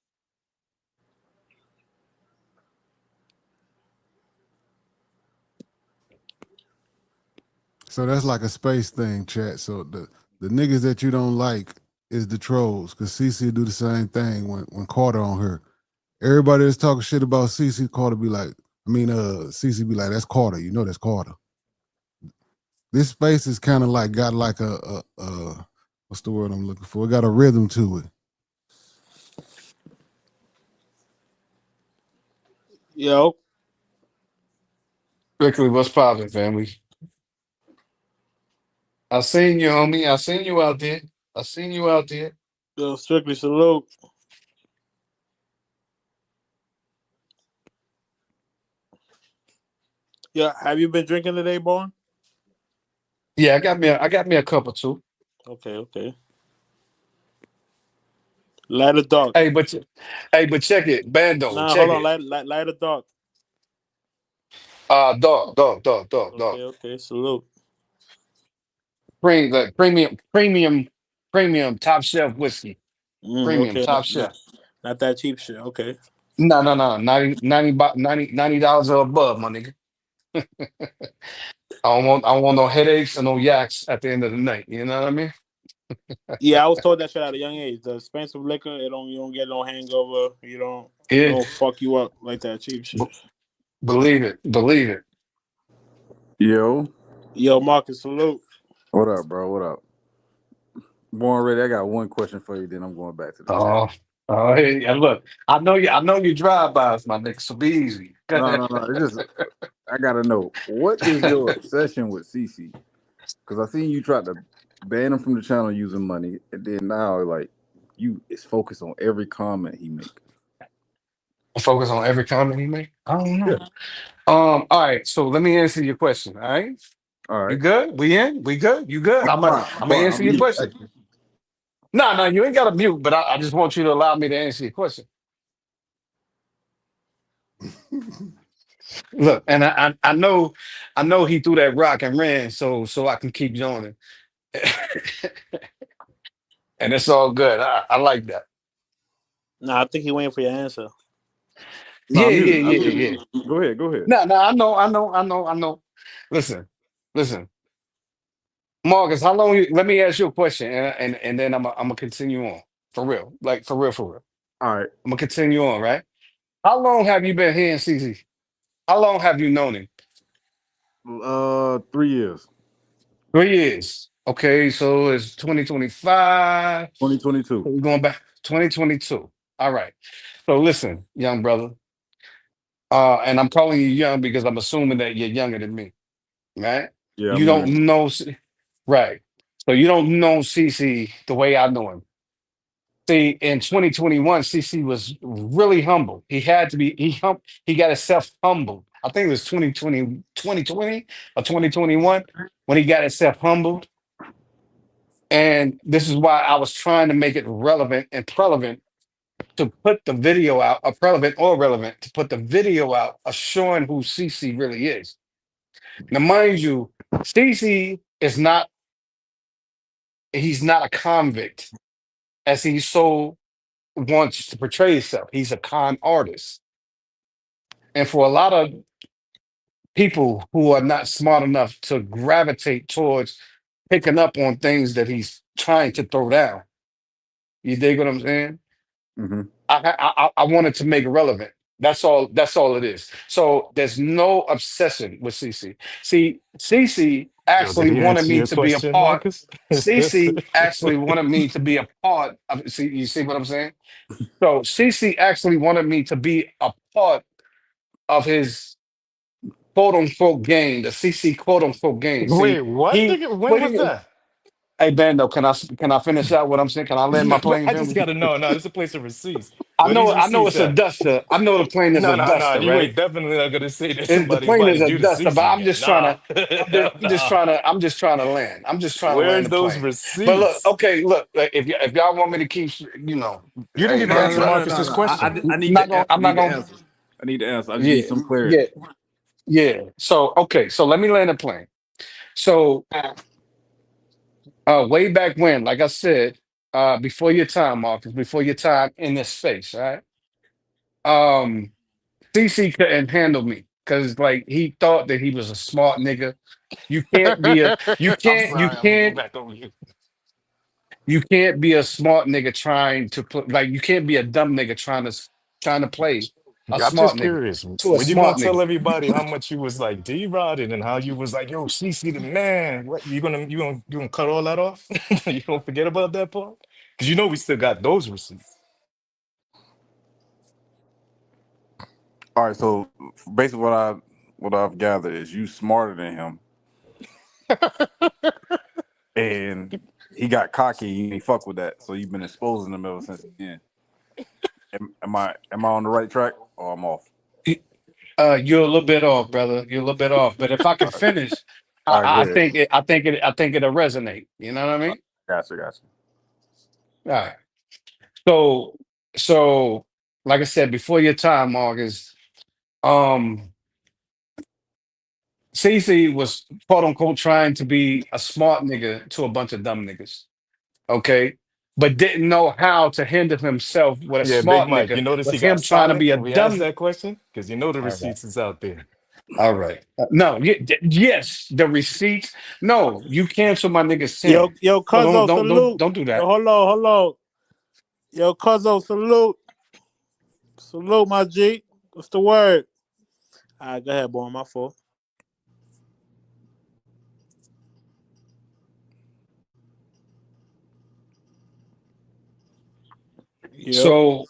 So that's like a space thing, chat. So the niggas that you don't like is the trolls, because CC do the same thing when Carter on her. Everybody that's talking shit about CC, Carter be like, CC be like, that's Carter. You know that's Carter. This space is kind of like got like a what's the word I'm looking for? It got a rhythm to it. Yo. Strictly, what's poppin', family? I seen you, homie. I seen you out there. I seen you out there. Yo, strictly salute. Yeah, have you been drinking today, Born? Yeah, I got me a cup or two. Okay. Light or dark? But check it, Bando, Nah, check hold on. it. Light or dark? Dog. Okay. Salute. Premium top shelf whiskey. Premium Okay. top Not, shelf. not that cheap shit. Okay. No. 90 $90 or above, my nigga. I don't want no headaches and no yaks at the end of the night. You know what I mean? Yeah, I was told that shit at a young age. The expensive liquor, you don't get no hangover. It Yeah. don't fuck you up like that cheap shit. Believe it. Believe it. Yo, Yo, Marcus, salute. what up, bro? What up? Born ready. I got one question for you. Then I'm going back to the chat. Oh, hey, and look, I know you drive bys, my nigga, so be easy. No. It's just I gotta know what is your obsession with CC? Because I seen you tried to ban him from the channel using money, and then now like you is focused on every comment he make. Focus on every comment he make. I don't Yeah. know. All right, so let me answer your question. All right. All You right. good? We in? We good? You good? I'm fine. I'm I'm gonna fine. answer I'm your mute. question. No, you ain't got to mute, but I just want you to allow me to answer your question. Look, and I know he threw that rock and ran, so I can keep joining. And it's all good. I like that. Nah, I think he waiting for your answer. No, I'm muted. I'm Yeah. muted. Go ahead. Go ahead. No, I know. Listen. Marcus, how long let me ask you a question and then I'm gonna continue on. For real. Like for real. All right. I'm gonna continue on, right? How long have you been here in CC? How long have you known him? 3 years. 3 years. Okay, so it's 2025. 2022. We're going back 2022. All right. So listen, young brother. And I'm calling you young because I'm assuming that you're younger than me, right? Yeah, You I'm younger. don't know, right? So you don't know CC the way I know him. See, in 2021, CC was really humble. He had to be. He got himself humbled. I think it was 2020 or 2021 when he got himself humbled. And this is why I was trying to make it relevant and prevalent to put the video out, or prevalent or relevant to put the video out of showing who CC really is. Now, mind you, CC is not. He's not a convict as he so wants to portray himself. He's a con artist. And for a lot of people who are not smart enough to gravitate towards picking up on things that he's trying to throw down, you dig what I'm saying? Mm-hmm. I wanted to make it relevant. That's all. That's all it is. So there's no obsession with CC. See, CC Yo, did actually he wanted answer me your to be a question, part. Marcus? CC actually wanted me to be a part of. See, you see what I'm saying? So CC actually wanted me to be a part of his quote unquote game, the CC quote unquote game. Wait, See, what he nigga? When what was he that? hey Bando, can I finish out what I'm saying? Can I land my But plane, I just family? gotta know. No, this is a place of receipts. Where these I know receipts it's a at? duster. I know the plane is No, a no, no. duster, You right? ain't definitely not gonna say that The somebody plane is invited a you to duster, but CC game. Nah, hell nah. I'm just trying to land. I'm just trying to land Where's the those plane. But look, receipts? okay, look, if y'all want me to keep, you know, You didn't hey even No, answer no, no, man, no, Marcus's no. question. I I'm need not to gonna, I'm not need to gonna, answer. I need to answer. I just need yeah, some clarity. yeah, yeah. So okay, so let me land the plane. So way back when, like I said, before your time, Marcus, before your time in this space, right? Um, CC couldn't handle me because like he thought that he was a smart nigga. You can't be a I'm sorry. I'm gonna go back over you. you can't be a smart nigga trying to put like you can't be a dumb nigga trying to play a I'm smart just nigga curious. to a When you gonna smart tell nigga. everybody how much you was like D-Rod and how you was like, yo, CC the man? What you gonna cut all that off? You gonna forget about that part? Because you know we still got those receipts. All right. So basically, what I've gathered is you smarter than him, and he got cocky. And he fuck with that. So you've been exposing him ever since then. Am I on the right track or I'm off? You're a little bit off, brother. You're a little bit off. But if I can finish, All right. Go ahead. I think it'll resonate. You know what I mean? Gotcha. Gotcha. All right. So so like I said before your time, August, um, CC was quote unquote trying to be a smart nigga to a bunch of dumb niggas. Okay. But didn't know how to handle himself with a Yeah, Big smart Mike, nigga you notice he with got him trying to silent be a when we asked dumb. that question? Because you know the All right. receipts is out there. All right. No, yes, the receipts. No, you cancel my nigga's Yo, 10. yo, So Cuzzo, salute. don't do Yo, that. hold on. Yo, Cuzzo, salute. Salute, my G. What's the word? All right, go ahead, boy. My fault. Yep. So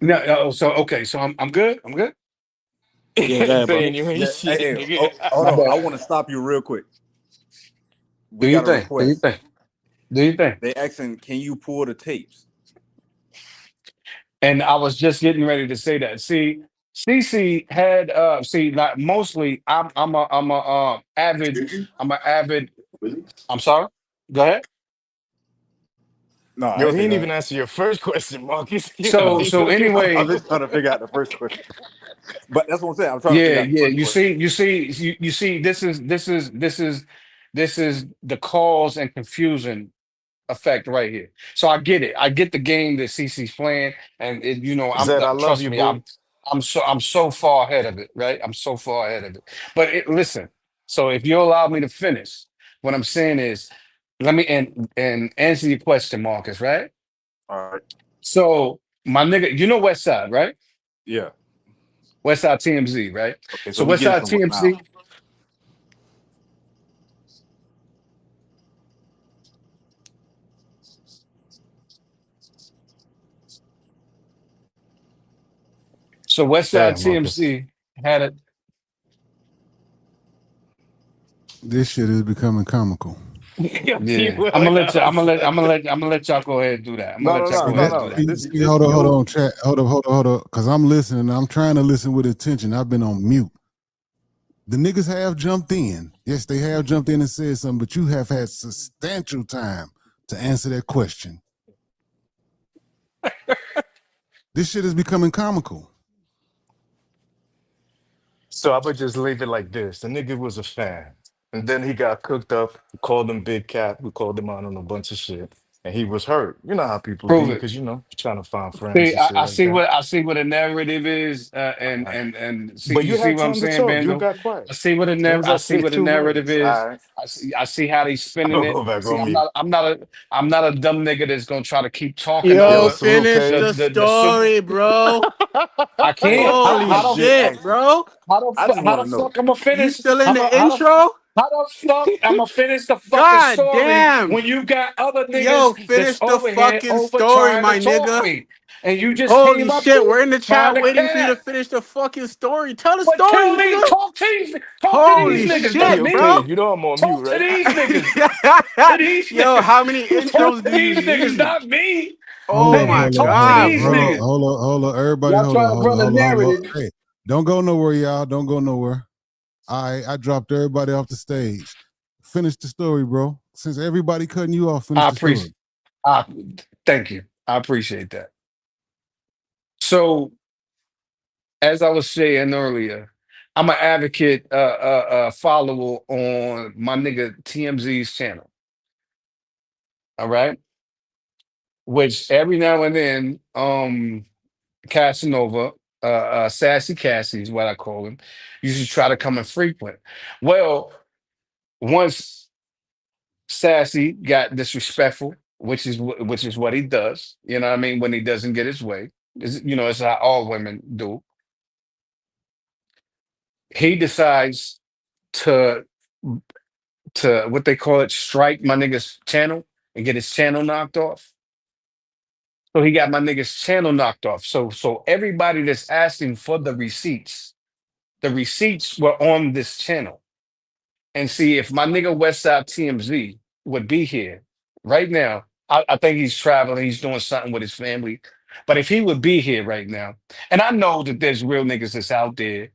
no, so okay, so I'm good. I'm good. Yeah, go ahead, bro. Saying you ain't Yeah. Hey, shit, hey, nigga. oh, hold My on. I bad. want to stop you real quick. Do We you got a think? Do you request. think? Do you think? They asking, can you pull the tapes? And I was just getting ready to say that. See, CC had like mostly I'm a I'm an avid I'm sorry. Go ahead. No, I Yo, ain't he say didn't nothing. even answer your first question, Marcus. You know, So you so know, you I'm anyway, just trying to figure out the first question. But that's what I'm saying. I'm trying to yeah, figure out the yeah. first question. You see, this is the cause and confusion effect right here. So I get it. I get the game that CC's playing, and you know, Zed, I love trust you, me, boo. I'm so far ahead of it, right? I'm so far ahead of it. But listen, so if you allow me to finish, what I'm saying is, let me and answer your question, Marcus, right? All right. So my nigga, you know West Side, right? Yeah. West Side TMZ, right? Okay. So So we West getting Side somewhere now. TMZ. So West Side Damn, Marcus. TMZ had a This shit is becoming comical. Yo, yeah. T-Will, yo, son. I'm gonna let y'all go ahead and do that. I'm gonna No, let no, y'all no, go See ahead no, that? and do no. that. See, This hold you. on, chat. Hold up, because I'm listening. I'm trying to listen with attention. I've been on mute. The niggas have jumped in. Yes, they have jumped in and said something, but you have had substantial time to answer that question. This shit is becoming comical. So I would just leave it like this. The nigga was a fan. And then he got cooked up. We called him Big Cat. We called him out on a bunch of shit. And he was hurt. You know how people Prove be, it. because you know, trying to find friends See, and shit like that. I see what a narrative is, All right. and see But you you see had what I'm time to saying, talk. You Bando. got quiet. I see what As soon as I I see say what a two narrative words. All is. right. I see how they spinning I'll it. go back See, on mute. I'm not a dumb nigga that's gonna try to keep talking Yo, Yo, over salute, finish King. the the super. story, bro. I Hey, can't. I Holy just shit, asked you. bro. I just How want the to know. fuck I'm gonna You finish? still in the How the intro? How the fuck I'ma finish the fucking God story damn. when you got other Yo, niggas that's finish the over here fucking over story, trying to my talk nigga. me? And you just Holy came up shit, here we're in the trying chat to waiting for you to cap. finish the fucking story. Tell the But story, tell me, nigga. talk to these Holy niggas, not shit, Yo, bro. me. Paige, you know I'm on mute, Talk to right? these niggas. To these Yo, niggas. how many Talk intros to do you these niggas, need? not me. Oh my Nigga, talk to god, these Hold bro. on, niggas. hold on, hold on. Everybody, Y'all hold on, trying to hold on, run a hold on, hold on. narrative. Hey, don't go nowhere, y'all. Don't go nowhere. I dropped everybody off the stage. Finish the story, bro. Since everybody cutting you off, finish I the story. appreciate I thank you. I appreciate that. So as I was saying earlier, I'm an advocate, follower on my nigga TMZ's channel. All right, which every now and then, Casanova, Sassy Cassie is what I call him, used to try to come and frequent. Well, once Sassy got disrespectful, which is what he does. You know what I mean? When he doesn't get his way, it's how all women do. He decides to what they call it, strike my nigga's channel and get his channel knocked off. So he got my nigga's channel knocked off. So everybody that's asking for the receipts were on this channel. And see if my nigga Westside TMZ would be here right now. I think he's traveling, he's doing something with his family. But if he would be here right now, and I know that there's real niggas that's out there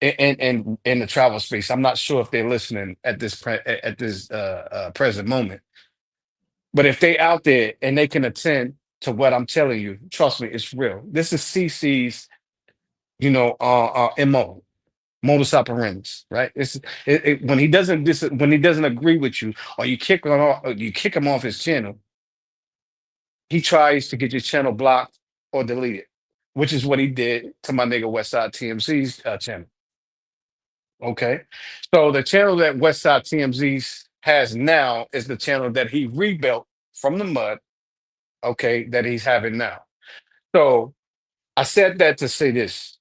in the travel space. I'm not sure if they're listening at this present moment. But if they out there and they can attend to what I'm telling you, trust me, it's real. This is CC's, MO, modus operandi, right? When when he doesn't agree with you, or you kick him off his channel, he tries to get your channel blocked or deleted, which is what he did to my nigga Westside TMC's channel. Okay, so the channel that Westside TMZ has now is the channel that he rebuilt from the mud. Okay, that he's having now. So I said that to say this.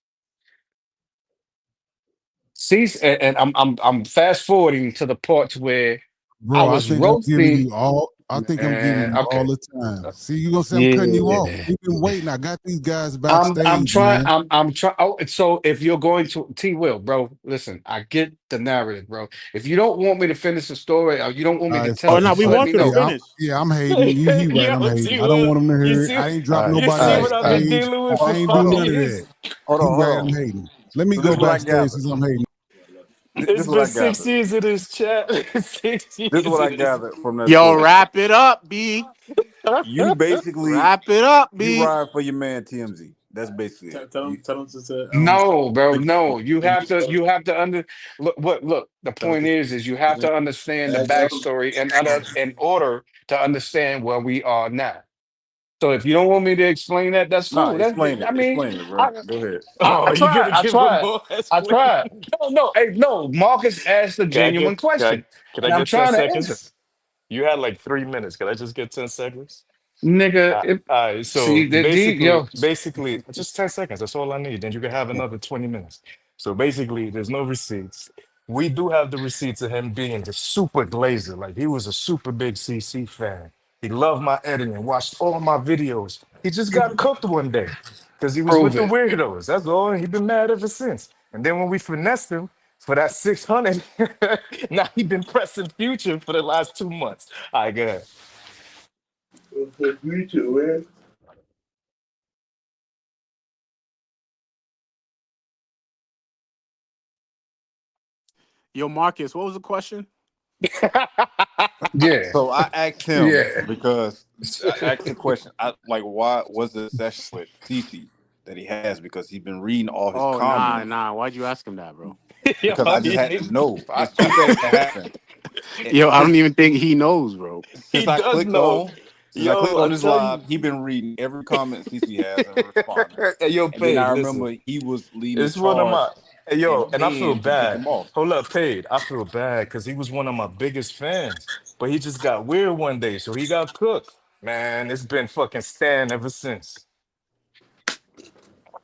See, and I'm fast forwarding to the part where I Bro, I was think I'm giving roasting. you all. I think I'm giving Man, you all okay. the time. See, you gonna say I'm cutting you off. Yeah. We've been waiting. I got these guys I'm backstage, trying. man. I'm trying. Oh, so if you're going to T Will, bro, listen, I get the narrative, bro. If you don't want me to finish the story or you don't want me All to right, tell Oh fuck it, no, it, we just fuck let it. want me you to know. Yeah, I'm hating. He right. I'm Yo, hating. T I don't Will, want him to you hear it. see, I ain't All dropped right, you nobody all see off right. what I've been stage. dealing with All I for ain't do hold 5 on. none of that. years. Hold He on, hold right. on. I'm hating. Let me So this go is what I backstage gathered. since I'm hating. This It's is what been I 6 gathered. years of this chat. 6 This is years what I of this. gathered from that Yo, story. wrap it up, B. You basically Wrap it up, you B. ride for your man TMZ. That's basically it. You, tell him to stop No, bro, making no. stuff. You have to look. The Tell him point is you have to understand the to backstory in order to understand where we are now. So if you don't want me to explain that, that's nah, cool. explain I it. mean, Explain it, bro. I, Go ahead. Oh, you gonna I give him tried, more I explanation? tried. No, hey, no. Marcus asked a Can I genuine get can question, I and I'm get 10 trying to answer. seconds? You had like 3 minutes. Can I just get 10 seconds? Nigga, All right, so see, basically, yo, just 10 seconds. That's all I need. Then you can have another 20 minutes. So basically, there's no receipts. We do have the receipts of him being the super glazer. Like he was a super big CC fan. He loved my editing, watched all my videos. He just got cooked one day because he was with prove the it. weirdos. That's all. And he been mad ever since. And then when we finessed him for that 600, now he been pressing future for the last 2 months. All right, go ahead. Me too, man. Yo, Marcus, what was the question? Yeah, So I asked him yeah. because I asked the question. I like why was the session with Cece that he has because he's been reading all his Oh, nah, comments nah. Why'd you ask him that, bro? Yo, because I just he had to needs know. five. It's two things that happened. Yo, I don't Since even think he knows, bro. He I does clicked know. on Yo, I this tell live, you. he been reading every comment Cece has and responding. Hey, yo, And then I Paid, listen. remember he was leading the It's one of charge my hey, and yo, and I feel paying to kick bad. him off. Hold up, Paid. I feel bad because he was one of my biggest fans. But he just got weird one day, so he got cooked. Man, it's been fucking Stan ever since.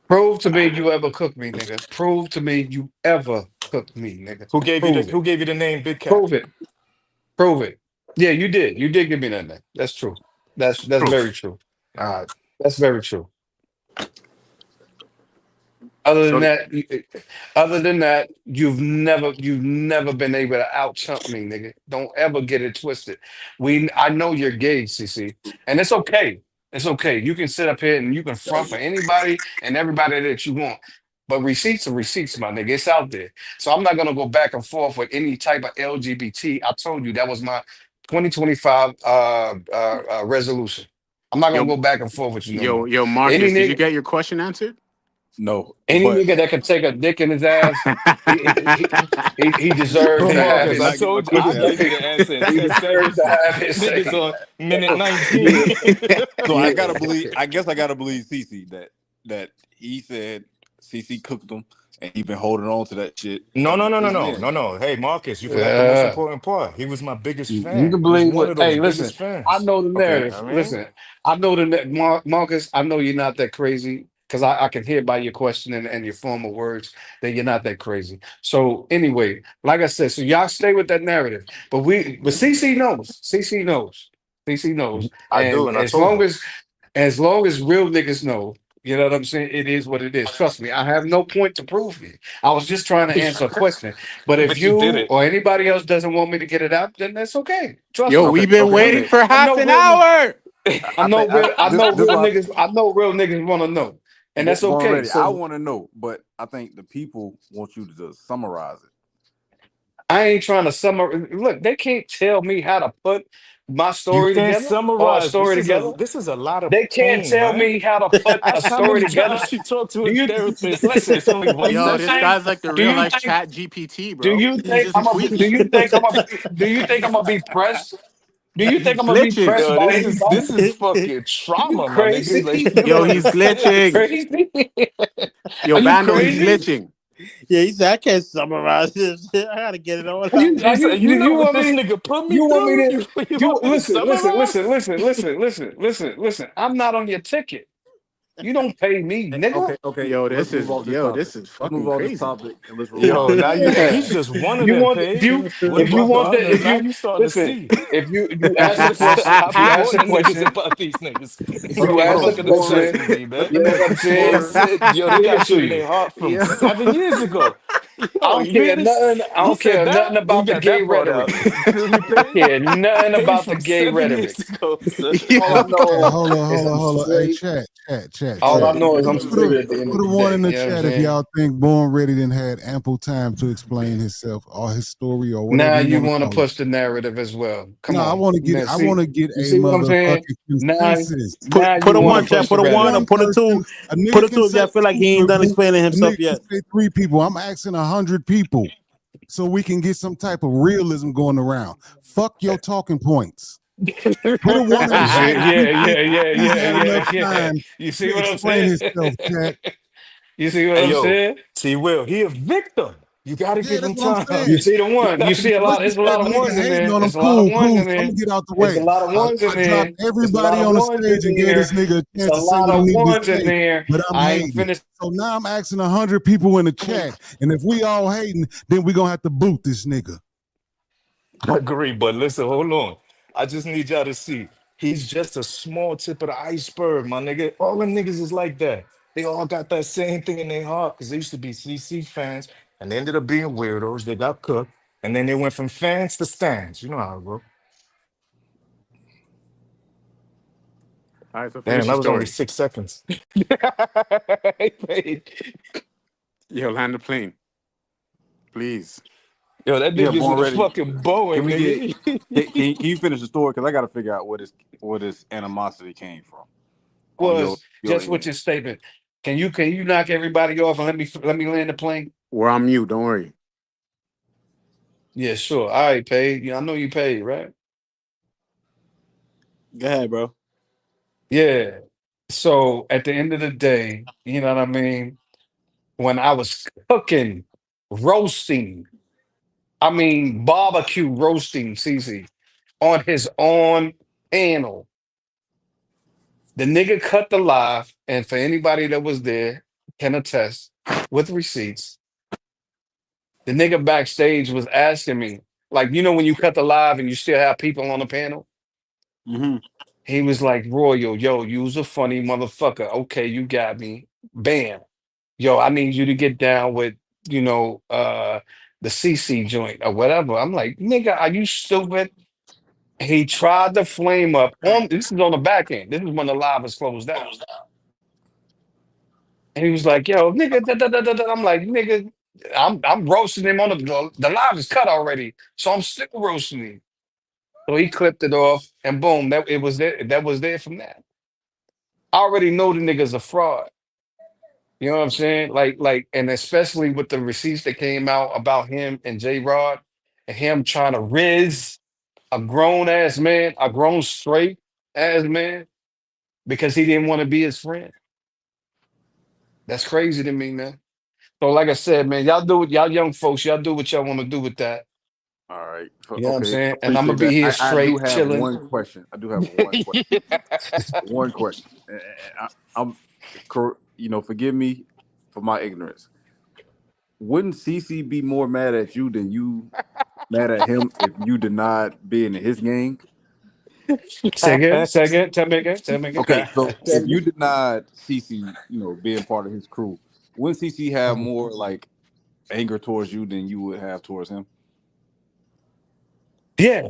Prove to me you ever cooked me, nigga. Prove to me you ever cooked me, nigga. Who gave you the Prove it. Who gave you the name Big Cat? Prove it. Prove it. Yeah, you did. You did give me that name. That's true. That's very Proof. true. All right. That's very true. Other than So that, other than that, you've never been able to out chump me, nigga. Don't ever get it twisted. I know you're gay, CC, and it's okay. It's okay. You can sit up here and you can front for anybody and everybody that you want. But receipts are receipts, my nigga. It's out there. So I'm not gonna go back and forth with any type of LGBT. I told you that was my 2025 resolution. I'm not gonna yo go back and forth with you no more. yo Any Marcus, did you nigga. get your question answered? No, Any but nigga that can take a dick in his ass, he deserves Bro, to have Marcus, did I not his. get my told you I question gave you answered. the answer in He 10 deserves seconds. to have his Niggas say. on minute 19. Yeah, So I gotta yeah. believe. I guess I gotta believe Cece that he said Cece cooked him, and he been holding on to that shit No, ever no, no, no, since no, then. no, no. Hey, Marcus, you forgot the most Yeah. important part. He was my biggest You fan. can He was believe one what. of those Hey, listen. biggest I fans. know the Okay. I narrative. mean, Listen, I know Marcus. I know you're not that crazy because I can hear by your question and your formal words that you're not that crazy. So anyway, like I said, so y'all stay with that narrative. But CC knows. CC knows. CC knows. I do, And and I told him. as long as real niggas know, you know what I'm saying? It is what it is. Trust me, I have no point to prove it. I was just trying to answer a question. But if But you did you it. or anybody else doesn't want me to get it out, then that's okay. Trust Yo, me. Okay. we've been Okay. I, waiting Okay. for I half know an real hour. I think I, I know this real why niggas want to know. And that's born okay. ready. I So want to know, but I think the people want you to just summarize it. I ain't trying to look, they can't tell me how to put my You story can't together or a summarize. story together. This is a lot of They can't pain, tell man. me how to put a Ask how story many together. times you talk to Do a you therapist. listen? It's only Do one you Yo, this session. think? guy's like the Do real you life think? chat GPT, bro. He just Do you think I'm a do you think I'm gonna be pressed? Do you think he's I'm gonna be glitching. pressed Yo, by this anybody? is fucking You trauma, my nigga. crazy? Like you Yo, don't he's understand. glitching. Crazy? Yo, Are you Bando, he's crazy? glitching. Yeah, he said I can't summarize this shit. I gotta get it all Are out. You do know you what want this me? nigga put me You want me through? to? You You want me to summarize? listen. I'm not on your ticket. You don't pay me, nigga. Okay. Okay. Yo, Let's move off this topic. this is Let's move fucking off this crazy. topic and let's Yo, rewind. now he's Yeah. just one of You them, want Paige. What if you about the want the others? if Now you you starting to listen see. if you ask a question I if you be ask a warning niggas question about these niggas. It's Hold like on. they Hold on. fucking a Born chess question, ready. movie, man. Let you me know ask what I'm you. They Born saying? ready. said, yo, they Give got it to shit in you. their heart from Yo. 7 years ago. I Yo, don't you hear care this? nothing. I He don't said care that. nothing He about the got gay that brought rhetoric. out. You feel me, I Paige? care nothing Paige about the from gay 7 years rhetoric. ago, son. All I Hey, know is I'm hold on. Hey, straight. All I chat. know is I'm Put a straight at the end of put a the one day. in the You know what I'm chat if saying? y'all think Born Ready didn't had ample time to explain himself or his story or whatever Now you you want to want to call it. push the narrative as well. No, Come on. Now I want see, to get you a see what I'm saying? motherfucking Now, consensus. now Put you a want One one, to push chat. the Put a one, or rhetoric. put a two. A Put nigga a can two if say y'all feel like two he ain't done people. explaining A nigga himself can yet. say three people. I'm asking 100 people so we can get some type of realism going around. Fuck your talking points. Put a one in You the see? chat if you think he had enough Yeah. time You to see what I'm explain saying? himself, chat. You see what Hey, I'm yo, saying? T. Will, he a victim. You got to Yeah, give that's him what I'm time. You saying. see the You one. You got to see a give Look, lot. him you There's a said lot of nigga ones in hating there. on him. There's a lot of Cool, ones cool. in So I'm there. gonna get out the There's a way. lot of ones I in dropped there. There's a lot everybody of on the ones stage in and gave there. this nigga a It's chance a to say lot what he of needed ones to in say. there. But I'm I ain't hating. finished. So now I'm asking 100 people in the chat, and if we all hating, then we gonna have to boot this nigga. I agree, but listen, hold on. I just need y'all to see. He's just a small tip of the iceberg, my nigga. All them niggas is like that. They all got that same thing in their heart because they used to be CC fans and they ended up being weirdos. They got cooked and then they went from fans to stands. You know how it go. All right, so Damn, finish that your was only story. 6 seconds. Yo, land the plane, please. Yo, that Yeah. nigga's in Born a ready. fucking Can Boeing, we get? nigga. Can you finish the story? Because I got to figure out where this animosity came from on Was your just with end. your statement. Can you knock everybody off and let me land the plane? We're on mute. Don't worry. Yeah, sure. All right, paid. Yeah, I know you paid, right? Go ahead, bro. Yeah. So at the end of the day, you know what I mean? When I was cooking, roasting, I mean barbecue roasting CZ on his own panel. The nigga cut the live, and for anybody that was there can attest with receipts. The nigga backstage was asking me, like, you know, when you cut the live and you still have people on the panel? Mm-hmm. He was like, Royal, yo, you's a funny motherfucker. Okay, you got me. Bam. Yo, I need you to get down with, you know, the CC joint or whatever. I'm like, nigga, are you stupid? He tried to flame up on this is on the back end. This is when the live was closed down. And he was like, yo, nigga, da, da, da, da, da. I'm like, nigga, I'm roasting him on the live is cut already. So I'm still roasting him. So he clipped it off and boom, that was there from that. I already know the nigga's a fraud. You know what I'm saying? And especially with the receipts that came out about him and J Rod and him trying to riz a grown ass man, a grown straight ass man, because he didn't want to be his friend. That's crazy to me, man. So, like I said, man, y'all do what y'all young folks, y'all do what y'all want to do with that. All right. You know what I'm Okay. saying? And I'm gonna Appreciate be that. here I do straight have chilling. one question. I do have one question. One question. I'm, forgive me for my ignorance. Wouldn't CC be more mad at you than you mad at him if you denied being in his gang? Say again, say again, tell me again, tell me again. Okay, so Tell if me you denied CC, being part of his crew, wouldn't CC have again. more like anger towards you than you would have towards him? Yeah.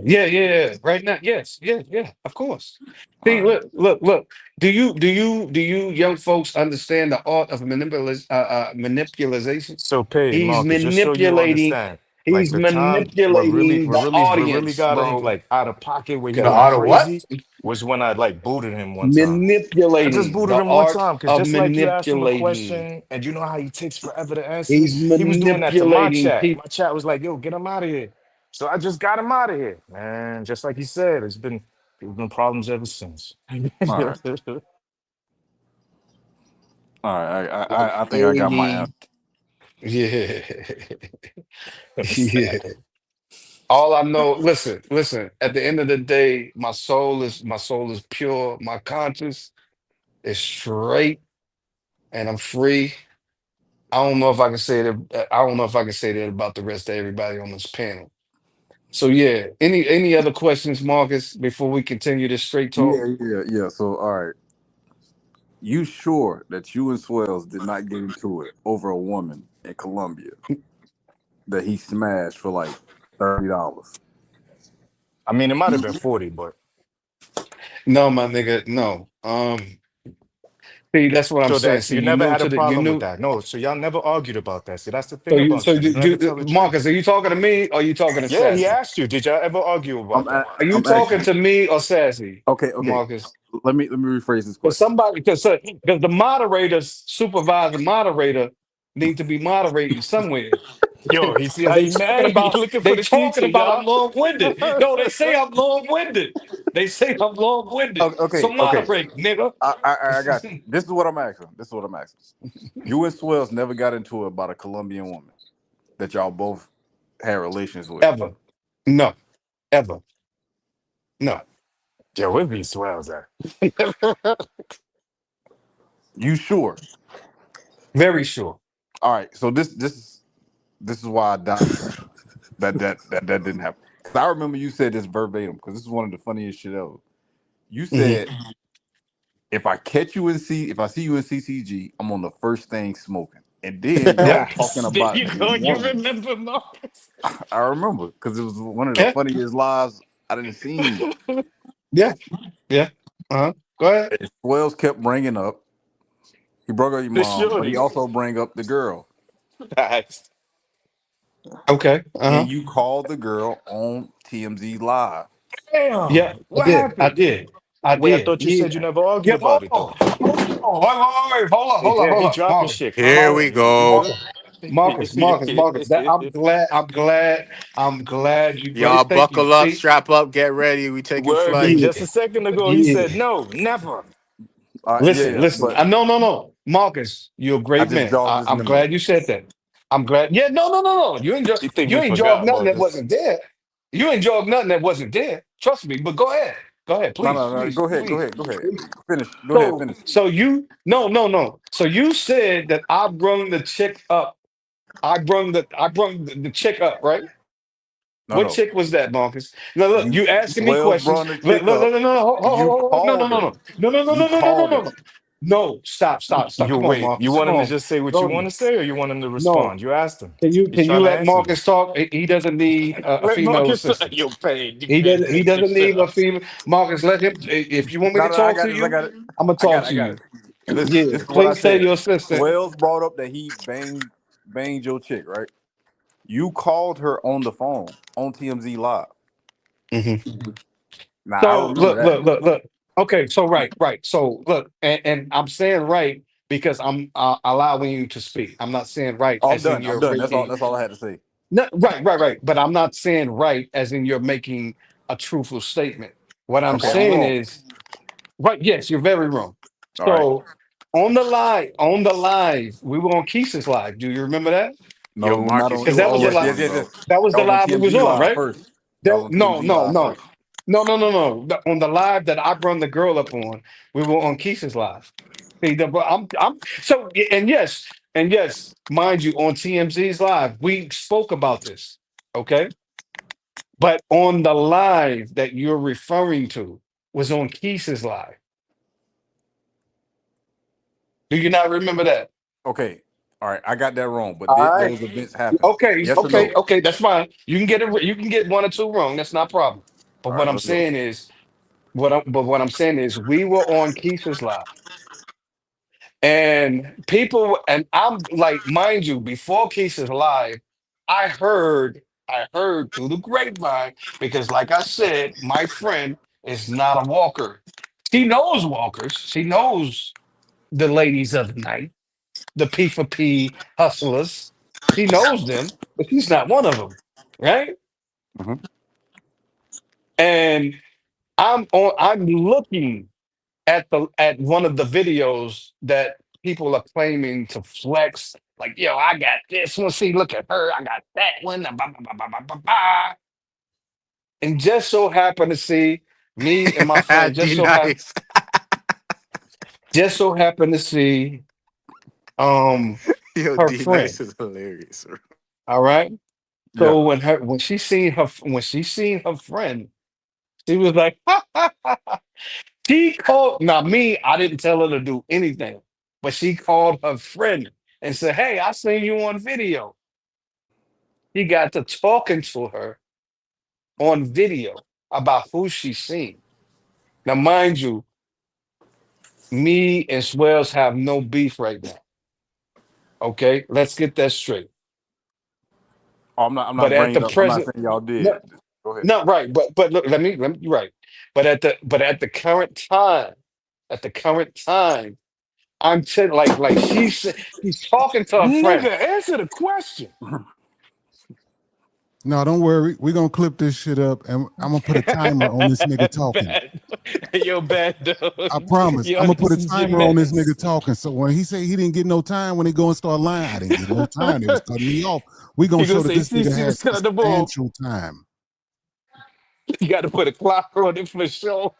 Right now, yes, yeah, of course. All See, right. look. Do you young folks understand the art of manipulation? So, Pay He's Marcus, just so you manipulating. understand, like He's the time where really, manipulating where the really audience, got him bro. like out of pocket, where he Okay, went The what? crazy, was when I like booted him one time. I just manipulating booted the him one art time because of just like you asked him a manipulating. question and you know how he takes forever to answer, He's he was doing that to my manipulating chat. people. My chat was like, "Yo, get him out of here." So I just got him out of here, man. Just like he said, it's been problems ever since. All right. All right. I think I got my answer. Mhm. Yeah, yeah. All I know, listen. At the end of the day, my soul is pure. My conscience is straight, and I'm free. I don't know if I can say that. I don't know if I can say that about the rest of everybody on this panel. So yeah. Any other questions, Marcus, before we continue this straight talk? Yeah. So, all right. You sure that you and Swells did not get into it over a woman in Colombia that he smashed for like $30? I mean, it might have been 40, but No, my nigga, no. See, that's what I'm so saying. that See, you you never new had a to the you problem with new. that. No, so y'all never argued about that. See, that's the So thing you about so you. You never tell the truth. Marcus, are you talking to me or are you talking to Yeah, he Sassy? asked you, did y'all ever argue about that? Are you I'm talking asking. to me or Sassy, Okay. Marcus? Let me rephrase this Because question. the moderators, supervisor moderator, need to be moderating somewhere. Yo, he see Because how he mad? He looking for they the talking teaching, about I'm y'all. long-winded. No, they say I'm long-winded. They say I'm long-winded. So Okay. moderate, nigga. I got you. This is what I'm asking. You and Swells never got into it about a Colombian woman that y'all both had relations with. Ever. No. Ever. No. Yo, where be swells at? You sure? Very sure. All right. So this is why I doubt that didn't happen. 'Cause I remember you said this verbatim because this is one of the funniest shit ever. You Mhm. said if I see you in CCG, I'm on the first thing smoking. And then y'all talking Yes, there about you this go. You woman. remember, Marcus? I remember because it was one of the Yeah. funniest lives I didn't seen. Yeah. Yeah. Uh-huh. Go ahead. And Swells kept bringing up. He brought up your The mom, but he shorty. also bring up the girl. Facts. Okay. Uh-huh. And you called the girl on TMZ Live. Damn, Yeah, I what did. I happened? did. I Wait, I did. thought you said you Yeah. never argued Yeah. about it though. Hold on, Yeah, he dropping Marcus. shit. Here Calm we down. go. Marcus. That I'm glad you brought. Y'all Thank you. buckle up, See, strap up, get ready. We taking Word, because flight. yeah, just a second ago he said yeah. no, never. Yeah, Listen. but No. Marcus, you're a I great just man. jogged his I'm memory. glad you said that. I'm glad. Yeah, no. You think You we ain't jog forgot, nothing that Marcus? wasn't there. You ain't jog nothing that wasn't there. Trust me. But go ahead. Go ahead, No, please, no, no. please, Go ahead. Go please. ahead. Go ahead. Please. Finish. Go ahead. Finish. So you no. So you said that I brung the chick up I brung the chick up, right? No, What no. chick was that, Marcus? No, look, You you asking me Wells questions. brought the Look, chick look, up. look, no, no, no, You no, no, called no, her. no, no, no, no, no, You no, no, no, called no, her. no. No, stop. You Come on, wait. You Marcus. want Come him to on, just say what you want Brody. to say, or you want him to No, respond? You asked him. can you He's can you trying to let answer you. Marcus talk? He doesn't need a Let female Marcus. assistant. Yo, paid. You He can't doesn't. do He this doesn't need a yourself. female. Marcus, let him. If you want me No, to no, I talk got to this. I you, got it. I'm gonna I got talk it. I to got you. it. Listen, Yeah, this is what I please tell said. your assistant. Wells brought up that he banged your chick, right? You called her on the phone on TMZ Live. hmm Now I So remember that. look. Okay, so right. So look, and I'm saying right because I'm allowing you to speak. I'm not saying right Oh, I'm as in done. I'm you're done. That's all. making That's all I had to say. no right. But I'm not saying right as in you're making a truthful statement. What I'm Okay, I'm saying wrong. is right. Yes, you're very wrong. All right. So on the live, we were on Keisha's live. Do you remember that? No, Yo, not Marcus, on. Because you that was the Yes, always live. yes, wrong, yes, bro. yes. That was That the was on live we was TMZ on, Live right? first. That was on TMZ Live No. first. No. On the live that I brought the girl up on, we were on Keisha's live. See, but I'm so and yes, mind you, on TMZ's live, we spoke about this. Okay. But on the live that you're referring to was on Keisha's live. Do you not remember that? Okay. All right. I got that wrong, but All right. those events happened. Yes or no? Okay, that's fine. You can get it. You can get one or two wrong. That's not a problem. But All what right. I'm Let's go. saying is, what I'm saying is, we were on Keisha's live, and people, and I'm like, mind you, before Keisha's live, I heard through the grapevine because, like I said, my friend is not a walker. She knows walkers. She knows the ladies of the night, the P for P hustlers. She knows them, but she's not one of them, right? Mhm. And I'm looking at one of the videos that people are claiming to flex. Like, yo, I got this one. See, look at her. I got that one. Bah, bah, bah, bah, bah, bah, bah. And just so happened to see me and my friend. D nice. Just so happened to see um Yo, her D nice friend. is hilarious. All right. Yeah. So when she seen her friend, she was like, she called. Now me, I didn't tell her to do anything, but she called her friend and said, "Hey, I seen you on video." He got to talking to her on video about who she seen. Now, mind you, me and Swells have no beef right now. Okay, let's get that straight. Oh, I'm not. I'm But not at bringing the it up. I'm not present, saying y'all did. no, Go ahead. no, right. But look, let me you're right. At the current time, I'm saying like she's talking to her friend. Nigga, answer the question. No, don't worry. We're gonna clip this shit up and I'm gonna put a timer on this nigga talking. Bad. Yo, bad I dog. promise. I'm Yo, gonna put this a is timer on this Jimenez. nigga talking. So when he say he didn't get no time when he go and start lying, I didn't get no time. It was cutting me off. We gonna He gonna show that say this nigga CC was has killing the ball. substantial time. You got to put a clock on it for sure.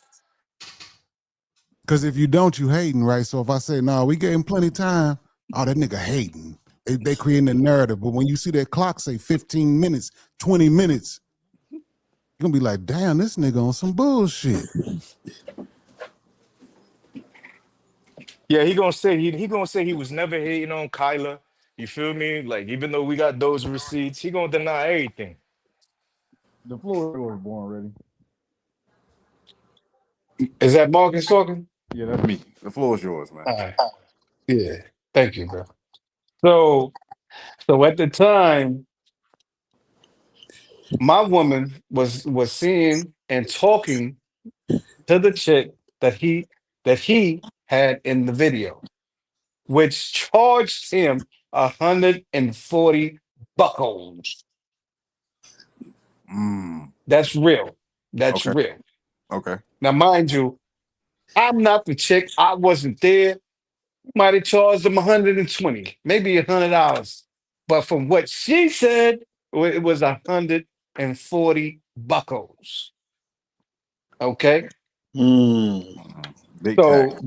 Cause if you don't, you hating, right? So if I say, no, we gave him plenty of time, oh, that nigga hating. They creating a narrative. But when you see that clock say 15 minutes, 20 minutes, you're gonna be like, damn, this nigga on some bullshit. Yeah, he gonna say he was never hating on Kyla. You feel me? Like even though we got those receipts, he gonna deny everything. The floor is yours, born ready. Is that Marcus talking? Yeah, that's me. The floor is yours, man. All right. Yeah. Thank you, bro. So at the time, my woman was seeing and talking to the chick that he had in the video, which charged him 140 buckles. Mm. That's real. That's Okay. real. Okay. Now, mind you, I'm not the chick. I wasn't there. Might have charged him 120, maybe $100. But from what she said, it was 140 buckles. Okay. Hmm. Big tax.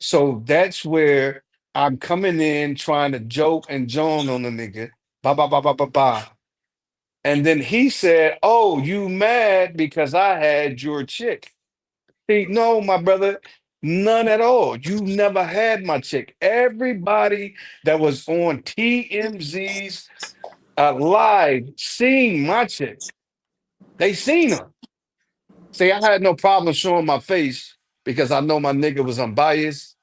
So that's where I'm coming in trying to joke and joan on the nigga. Ba ba ba ba ba ba. And then he said, "Oh, you mad because I had your chick?" See, no, my brother, none at all. You never had my chick. Everybody that was on TMZ's live seen my chick. They seen her. See, I had no problem showing my face because I know my nigga was unbiased.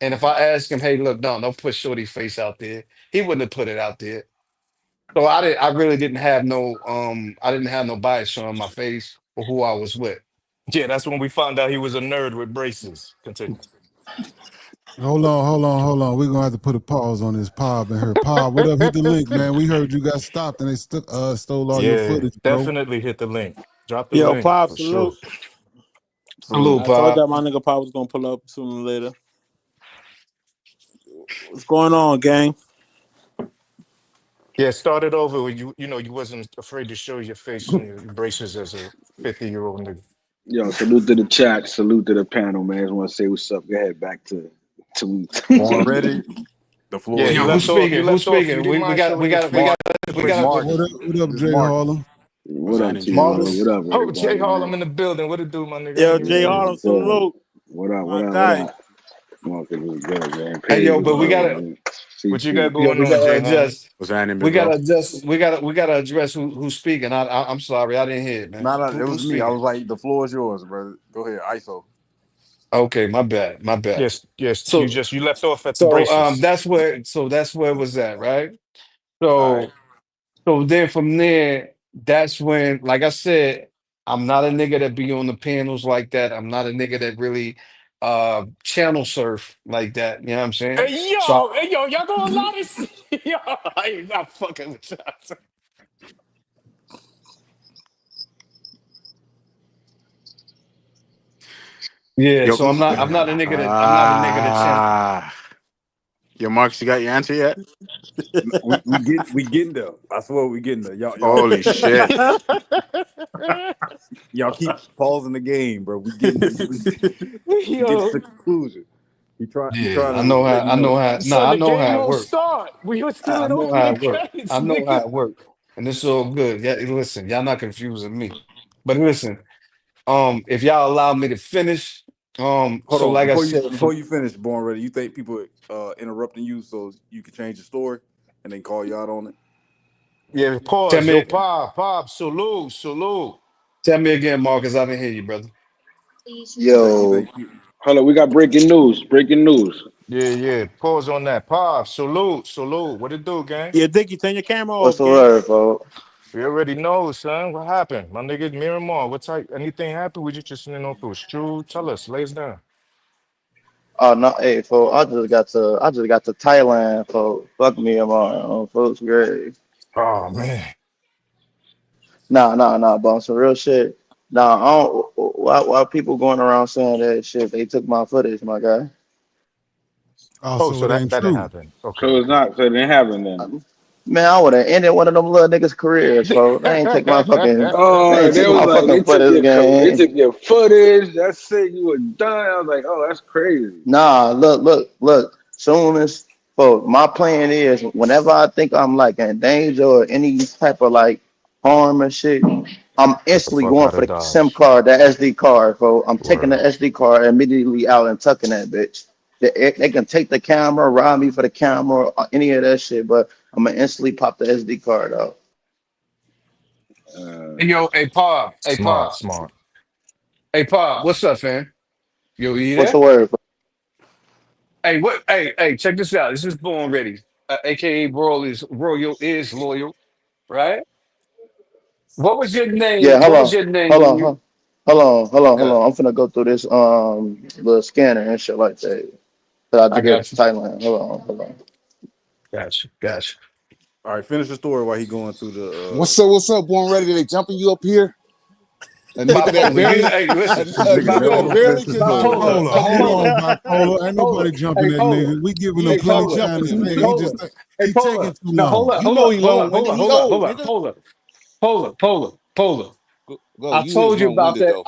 And if I ask him, hey, look, no, don't put Shorty's face out there, he wouldn't have put it out there. So I really didn't have no I didn't have no bias showing my face or who I was with. Yeah, that's when we found out he was a nerd with braces. Continue. Hold on. We're gonna have to put a pause on this Pob in here. Pob, what up? Hit the link, man. We heard you got stopped and they stole all your Yeah, footage, bro. definitely hit the link. Drop the Yo, link Pop, for sure. salute. Salute, Salute. I told Pop. that my nigga Pop was gonna pull up sooner or later. What's going on, gang? Yeah, started over when you wasn't afraid to show your face and your braces as a 50-year-old nigga. Yo, salute to the chat. Salute to the panel, man. I just want to say what's up. Go ahead, back to Born ready. The floor Yeah, is you Yo, yours. who's left off. You speaking? Who's left off. You speaking? didn't We mind got we showing your got we face. got Mark. we It's got Mark. What up, It's Jay Mark. Harlem? what What's up, happening, Jay G Harlow? Marcus. What up, Oh, Jay everybody, Harlem man? in the building. What it do, my nigga? How Yo, you Jay feeling? What's Harlem, good? salute. What up? My What up? What guy. up? Marcus is good, man. hey Paige yo, is but we good, gotta man. What you got CC. yo, going we on, gotta Jay Harlem? adjust. What's happening, We big bro? gotta adjust. We gotta address who's speaking. I'm sorry, I didn't hear it, man. No, no, it Who's was me. I speaking? was like, the floor is yours, brother. Go ahead, ISO. Okay, my bad, my bad. Yes, yes. You So just you left off at the so braces. that's where it was at, right? All right. So so then from there, that's when, like I said, I'm not a nigga that be on the panels like that. I'm not a nigga that really channel surf like that. You know what I'm saying? So Hey yo, y'all gonna allow this? Yo, I ain't not fucking with y'all. yeah, Yo, so I'm not a nigga that channel. Yo, Marcus, you got your answer yet? we getting there. I swear we getting there. Holy shit. Y'all keep pausing the game, bro. We getting to Yo, the conclusion. He Yeah, trying to let you know. son, I the know game how it won't works. start. We were still I in know how opening it works. I credits, know how nigga. it works. And it's all good. Yeah, listen, y'all not confusing me. But listen, if y'all allow me to finish, Hold so on, like I said, before you finish, Born Ready, you think people interrupting you so you can change the story and then call you out on it? Yeah, tell pause. Yo, me Pop, salute. tell me again, Marcus, I didn't hear you, brother. You Yo, think people, hold on. We got breaking news. Breaking news. Yeah. Pause on that. Pop, salute. What it do, gang? Yeah, Dickie, turn your camera What's off, the gang. word, folks? We already know, son. What happened? My nigga Miramar, what type? Anything happened? We just listening on through. True. Tell us. Lay us down. Oh no, hey, folks, I just got to Thailand, folks. Fuck me, tomorrow, folks. Great. Oh, man. Nah, but on some real shit. Nah, I don't, why people going around saying that shit? They took my footage, my guy. Oh, Oh, so so it that ain't didn't true. happen. Okay, So it's okay. not. So it didn't happen then. Man, I would have ended one of them little niggas' careers, folks. They Oh, ain't they take was my like, fucking they took footage, they gang. took your footage. That's it. You were done. I was like, oh, that's crazy. Nah, look. Soon as, my plan is whenever I think I'm like in danger or any type of like harm and shit, I'm Get the instantly fuck going out for of the SIM Dodge. card, the SD card, folks. I'm taking the Word. SD card immediately out and tucking that bitch. They can take the camera, rob me for the camera, or any of that shit, but I'm gonna instantly pop the SD card out. Uh, Hey, yo, Smart, smart. Hey Pop, what's up, fam? Yo, you What's there? the word? Hey, check this out. This is Born Ready, aka Royal is loyal, right? What was your name? Yeah, What was your name hold when on, you? huh? Hold Yeah, on. I'm finna go through this little scanner and shit like that. That I I just did got to you. Thailand. Hold on. Got you. all right, finish the story while he going through the What's up, Born Ready? They jumping you up here? A nigga that Bipolar, barely, hey, a, listen, a nigga nigga that never bipolar, barely finished the could story. talk. Hold Polar, on, bipolar. Ain't Polar, nobody jumping hey, that Polar, nigga. We giving You him hey, ain't trying plenty to Polar, jump time in to there, speak. nigga. Polar, hey, He taking Polar. too Now long. You know he long hold winded. up, He hold up, old, nigga. Polar. Go, I you is told you long about winded that. though. Go, I you is told you long about winded that. though.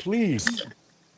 please.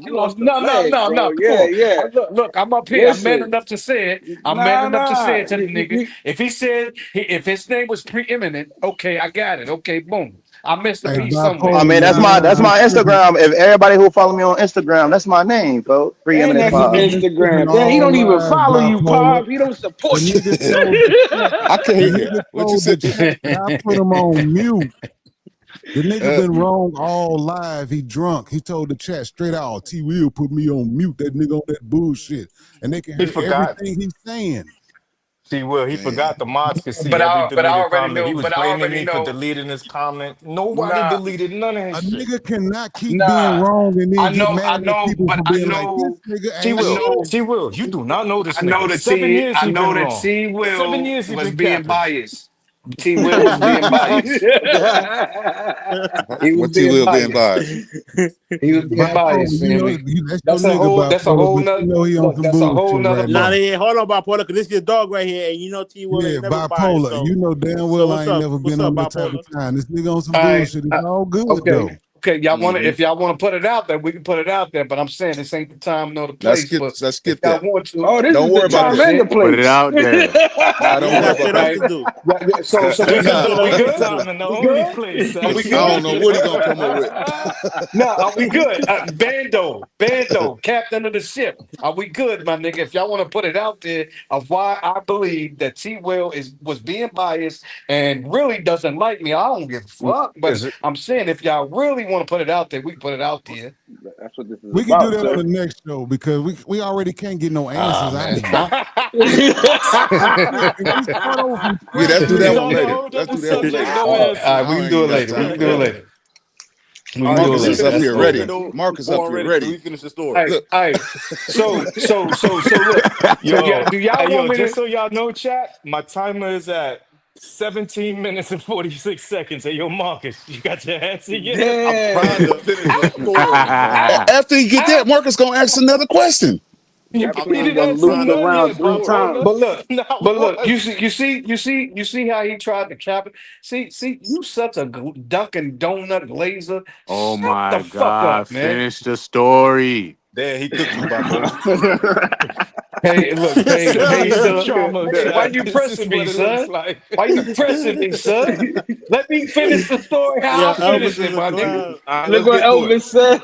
pause. You lost a No, no, leg, no, bro. no. Come Yeah, on. yeah. Look, I'm up here. I'm man Listen, enough to say it. I'm man nah, enough to say nah. it to the nigga. If he said if his name was preeminent, okay, I got it. Okay, boom. I missed a Hey, piece I somewhere. mean, bipolar, that's you my tripping. Instagram. If everybody who follow me on Instagram, that's my name, folks. And Preeminent that's You, Pop. you been tripping Instagram. Damn, he all don't even live, follow you, bipolar. Pop. He don't The support you. nigga told the chat. I can't The hear. nigga What you told the said? chat that I put him on mute. The nigga Uh, been wrong all live. He drunk. He told the chat straight out, T Will put me on mute. That nigga on that bullshit. And they can He hear forgot. everything he's saying. See, Will, he man. forgot the mods could see But every I deleted already comment. He knew. was But I blaming already me for know. deleting his comment. Nobody Nah, deleted none of his A shit. nigga cannot keep being nah. wrong and then I get know. mad I at know. people But for I being like, this know. nigga T ain't I Will, shit. know. T Will, you do not know this I know nigga. that 7 years he I know been that wrong. T 7 Will years he was been being capping. biased. T Will was being biased. He was What T being Will being biased. biased? He was being Bipolar, biased, you know, family. that's your nigga That's a bipolar, whole but nother you know he on look. some That's a bullshit whole nother. right Nah, now. hold on, bipolar, because this is your dog right here, and you know T Will Yeah, ain't never biased. bipolar. So, You know damn well I what's ain't up? never What's been up, on that type of bipolar? time. This nigga on some All right. bullshit. It's all good Okay. though. Okay. Y'all want to? Hmm. If y'all want to put it out there, we can put it out there. But I'm saying this ain't the time nor the place. But Let's if skip y'all that. want to, Oh, this Don't is the worry you know about what I'm time that. and the saying? Put it place. out there. Nah, We don't worry got about shit else that. Right. to do. So We we can good? put Are it we any good? time in the Are we only good? place. Are we That's I don't good? know what he gonna come up with. No, are we good? Bando, captain of the ship. Are we good, my nigga? If y'all want to put it out there of why I believe that T Will was being biased and really doesn't like me, I don't give a fuck. But Is it? I'm saying if y'all really want to put it out there, we can put it out there. That's what this is We can do about, that on sir. the next show because we already can't get no Ah answers out of man, you. If we start over from Yeah, scratch, let's do nigga, that He's one on a later. whole Let's other do that one subject, later. no all right, we answers. I can do ain't it got later. We time can for do it that. later. We All can right, do it so Marcus we is later. up finished the That's here cool. story ready. though. Marcus up Born here ready. So ready. we finished the story. Hey, Look, hey. So look. So yeah, Yo, do y'all hey, want yo, me just to? so y'all know, chat, my timer is at 17 minutes and 46 seconds. Hey, yo, Marcus, you got your answer yet? I'm trying to Damn. finish the story, man. after he get that, Marcus gonna ask another question. You That he man didn't done answer looped none around yet, 3 bipolar. times. But look, Not one. you see how he tried to cap it. See, you such a Dunkin' Donut glazer. Oh Shut the my fuck God. up, man. Finish the story. Damn, he cooked you, bipolar. Hey, look, hey, Severe son. trauma, Hey, why chat. you This is pressing me, what it looks son? like. Why you pressing me, son? Let me finish the story how Yeah, I Elvis finished is it, a my nigga. clown. All right, Look let's what get to it. Elvis said.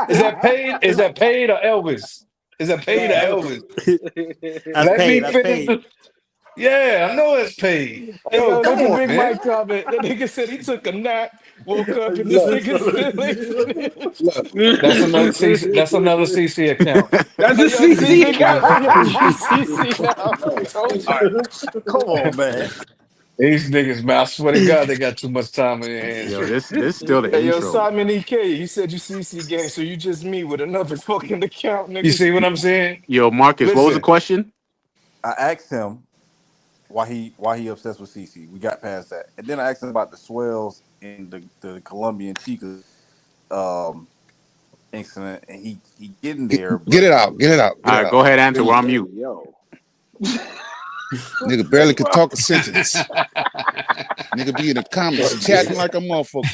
Is that paid? Is that paid or Elvis? Is that paid or Elvis? That's Let paid. me That's finish paid. the. Yeah, I know it's paid. Hey, Yo, yo, come look at on, Big man. Mike comment. That nigga said he took a nap, woke up, and this Look, nigga still ain't finished. look. That's another CC. That's another CC account. That's a Hey, yo, see, CC Big guy. Mike on your PCC now. I told All you. right, come on, man. These niggas, man, I swear to God, they got too much time in their hands. Yo, this still the Hey, yo, intro. Simon EK, you said you CC gang, so you just me with another fucking account, You niggas. see what I'm saying? Yo, Marcus, what was the Listen, question? I asked him why he obsessed with CC. We got past that, and then I asked him about the swells and the Colombian Chica um incident, and he getting there, Get but it out. Get it out. All Get it right, out. go ahead, answer. We're hey, on hey, mute. yo. Nigga barely could Well, talk a sentence. Nigga be in the comments chatting like a motherfucker.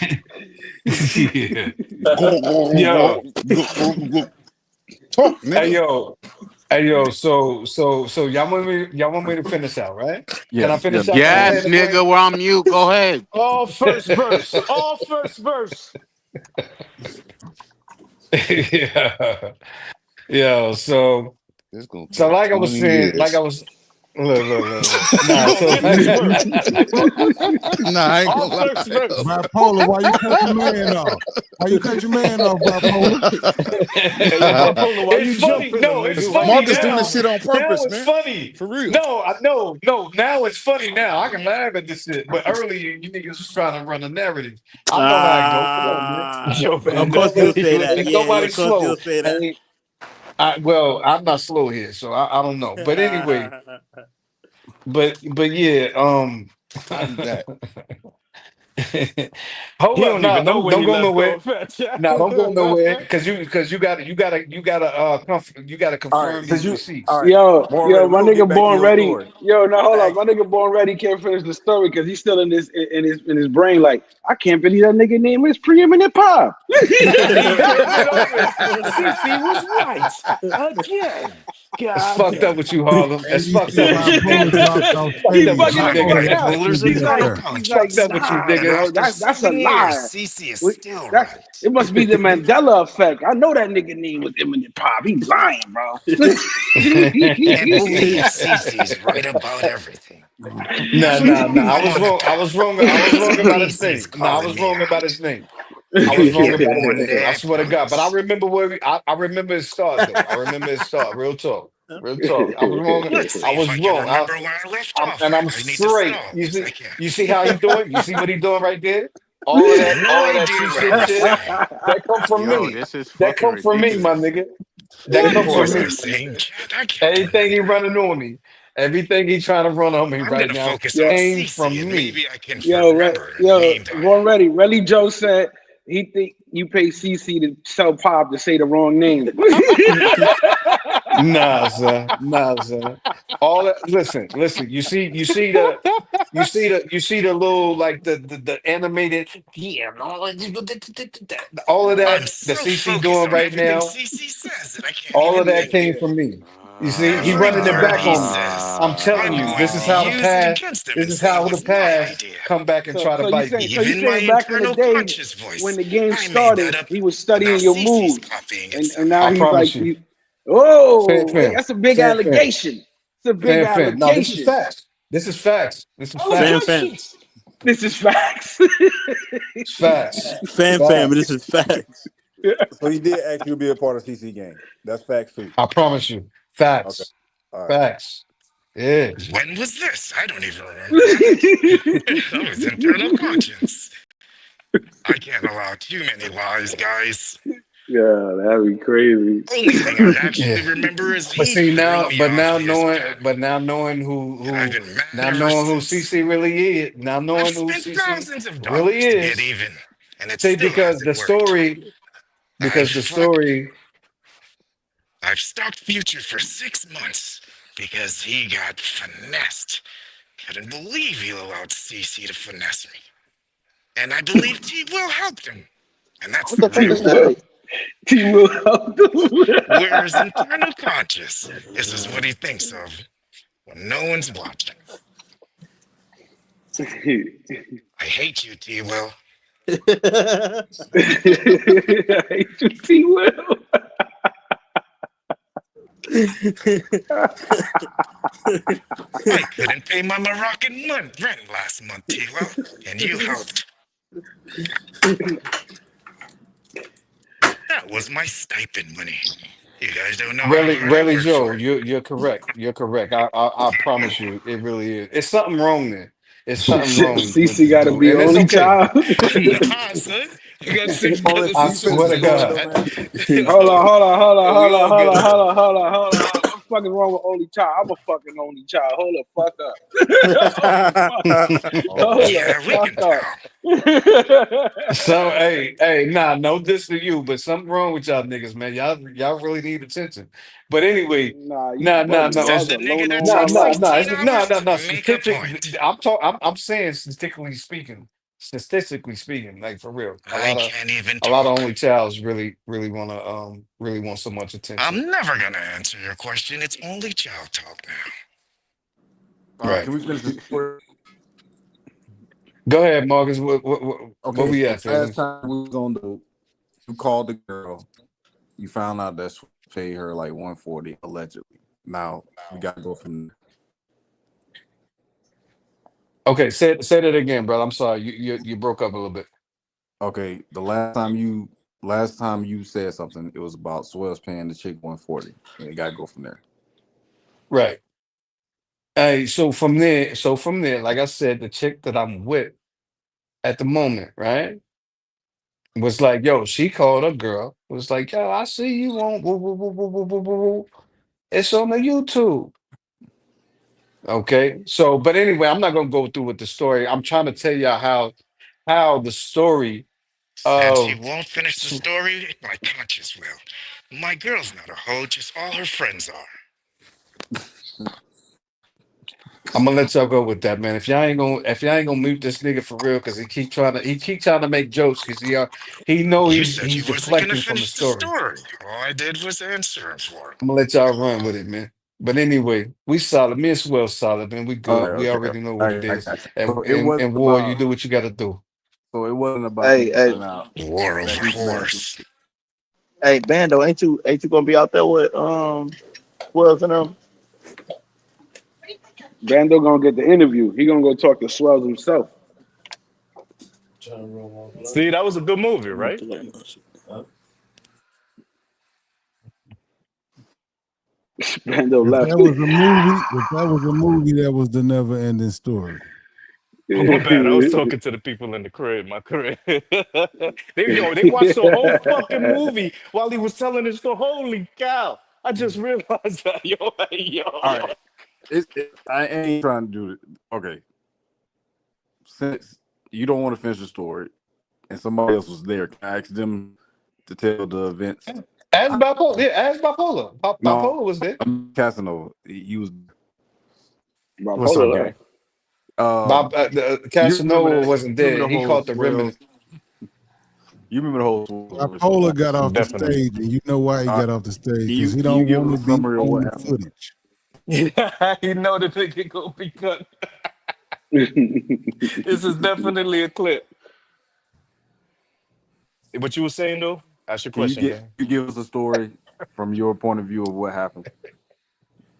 yeah. Yo, Talk, hey nigga. yo, So y'all want me to finish out, right? Can I yes, finish yes, out? Can I yes. land Yes, the plane? nigga, we're on mute. Go ahead. All first verse. All first verse. Yeah. Yo, It's gonna so take like I was 20 saying, years. look. Nah, Yo, so next verse. Nah, I ain't All gonna lie. first verse. Bipolar, why you cut your man off? Why you cut your man off, bipolar? Hey, yo, bipolar, why it's you funny. jumping him, No, it's nigga? Why you funny Marcus doing this now. shit jumping? on Now purpose, it's man. funny. For real. No. Now it's funny. Now I can laugh at this shit. But earlier, you niggas was trying to run a narrative. I know how it go. Come on, man. Yo, Of Ain't course Bando. he'll nobody, say that. ain't Yeah, nobody of course he'll slow. say that. Well, I'm not slow here, so I don't know. But anyway, but yeah. I'll be back. Hold He up, don't even no, know where don't he go left nowhere. off at, chat. No, don't go nowhere because you gotta All right, confirm since these you all receipts. right, born ready. Yo, We're my gonna get nigga back to born your ready. story. Yo, no, hold on. Ask, My nigga born ready can't finish the story because he's still in his brain. Like, I can't believe that nigga name is preeminent pop. He can't get over it. CC was right again. It's God fucked up damn. with you, Harlem. And It's you fucked see up with you, bipolar nigga. dropped off Fucked He up stage. with you, bugging the nigga. fuck Bipolar out. actually Bipolars in did his He's hair. like, internal he's like, Fucked conscience. up with you, nah, nigga. bro. After That's a 7 years, lie. Cece is We- still That's right. it must be the Mandela effect. I know that nigga name was Eminem Pop. He lying, bro. Can't believe Cece's right about everything. Nah. I I'm was on the wrong. I was path. wrong. I was wrong about his Cece's name. No, I calling was me wrong about out. his name. I was wrong about his One name. day I I swear to God. But I promise. remember I remember his start though. I remember his start. Real talk. Real talk. I was wrong. Let's see I if was I can wrong. remember where I left off And I'm at. I need to straight. stall You because see, I can't. you see how he doing? You see what he doing right there? No All of that idea what I C6 was shit. saying. That come from Yo, me. this is That fucking come from me, my ridiculous. nigga. That What come from was I me. saying, Chad? I can't Everything he remember. running on me, everything he trying to run on me I'm right gonna now focus on yo, came Cece from and me. maybe I can remember a yo, name on Born Ready. Relly Joe said he think you pay CC to sell Pop to say the wrong name. Nah, sir. Nah, sir. All that. Listen. You see the little like the animated. Yeah, all of I'm that. The so CC focused doing on right everything now. Cece says that I can't All of even that think. came from me. You see, he Every running it word back he on me. says, I'm telling I'm you, going this to is how the use it past. against him This and is say it how the was my past idea. come back and try to bite me. So you Even my saying back in the internal day conscious when voice, the game I made started, that up, he was but now studying your Cece's moves, copying it and somehow. now I he's like, promise you. Fan, oh, fan, that's a big fan, fan, allegation. It's a big fan. No, this is allegation. facts. This is facts. This is Fan facts. fan. Allegations. This is facts. It's facts. Fan fan, but this Facts. is facts. So he did actually be a part of CC game. That's facts too. I promise you. Okay. Facts. All right. Facts. Yeah. When was this? I don't even remember that. That was internal conscience. I can't allow too many lies, guys. Yeah, that'd be crazy. Only thing I Yeah. actually remember is But he see throwing now, me off his path. now knowing And I've been mad now ever knowing who since. CC really is, now I've knowing who spent CC thousands of really dollars to get is. even, and it See, still hasn't worked. I because the fuck. story, I've stalked Future for 6 months because he got finessed. Couldn't believe he allowed CC to finesse me. And I believe T will helped him. And that's What the the fuck real is one. that? He will help Whereas internal conscious, this is what he thinks of when no one's watching. I hate you, T Will. He will. I couldn't pay my Moroccan rent last month, T Will, and you helped. That was my stipend money. You guys don't know how hard I really, worked Joe, for it. you're correct. You're correct. I promise you, it really is. It's something wrong there. It's something Shit, wrong with Cece the got to dude, be and it's only okay. child. Nah, son. I got six Hold it. brothers I and You swear finna to sisters. go in though, God. man. Hold We all on, good hold though. on, hold on, hold on. What's fucking wrong with only child? I'm a fucking only child. Hold the fuck up. Hold the fuck. Oh Hold man. the Yeah, we fuck can tell. So hey, nah, no diss to you, but something wrong with y'all niggas, man. Y'all really need attention. But anyway, Nah, you bugging, no, bro. I Says was the a nigga loner that all my takes life. $16 no. to make a point. I'm saying statistically speaking, like for real. I can't even A lot of talk. only childs really want so much attention. I'm never gonna answer your question. It's only child talk now. All right. Right. Can we finish the story? Go ahead, Marcus. What Okay. we So at, last feelings? time we was on the, you called the girl. You found out that Swiss paid her like 140 allegedly. Now we got to go from there. Okay, say that again, brother. I'm sorry. You broke up a little bit. Okay. The last time you said something, it was about Swells paying the chick 140, and you got to go from there. Right. Hey, so from there, like I said, the chick that I'm with at the moment, right, was like, yo, she called a girl, was like, yo, I see you on woo, woo, woo, woo, woo, woo, woo, woo. It's on the YouTube. Okay. So, but anyway, I'm not gonna go through with the story. I'm trying to tell y'all how the story Since you of won't finish the story, my conscience will. My girl's not a hoe, just all her friends are. I'm gonna let y'all go with that, man. If y'all ain't gonna mute this nigga for real, because he keep trying to make jokes, because he know You said he's you wasn't gonna deflecting from the finish the story. story. All I did was answer him for I'm gonna let y'all run with it, man. But anyway, we solid. Me and Swell solid, man. We All good. right, We okay. already know what it I is. got you. And So it wasn't War, you about. do what you got to do. So it wasn't about Hey, you hey, finding out it. War that over he smashed him. horse. hey, Bando, ain't you gonna be out there with Wells and them? Bando gonna get the interview. He gonna go talk to Swells himself. See, that was a good movie, right? Bando If left. that was a movie, that was the never ending story. Oh my bad. I was talking to the people in the crib, my crib. They watched the whole fucking movie while he was telling us the holy cow. I just realized that. All right. I ain't trying to do it. Okay. Since you don't want to finish the story and somebody else was there, can I ask them to tell the events? Ask Bipolar. Yeah, ask Bipolar. No, Bipolar was there. Casanova. He was. What's up, gang? You remember Casanova that? wasn't You remember there. the He whole caught the remnant. swell. You remember the whole swell Bipolar got off the Definitely. stage, and you know why he All right. got off the stage? Can Because you he can you don't give want us to a be summary of on what the happened? footage. Yeah, you know the nigga gonna be cut. This is definitely a clip. What you were saying though? Ask your question, gang. You give us a story from your point of view of what happened?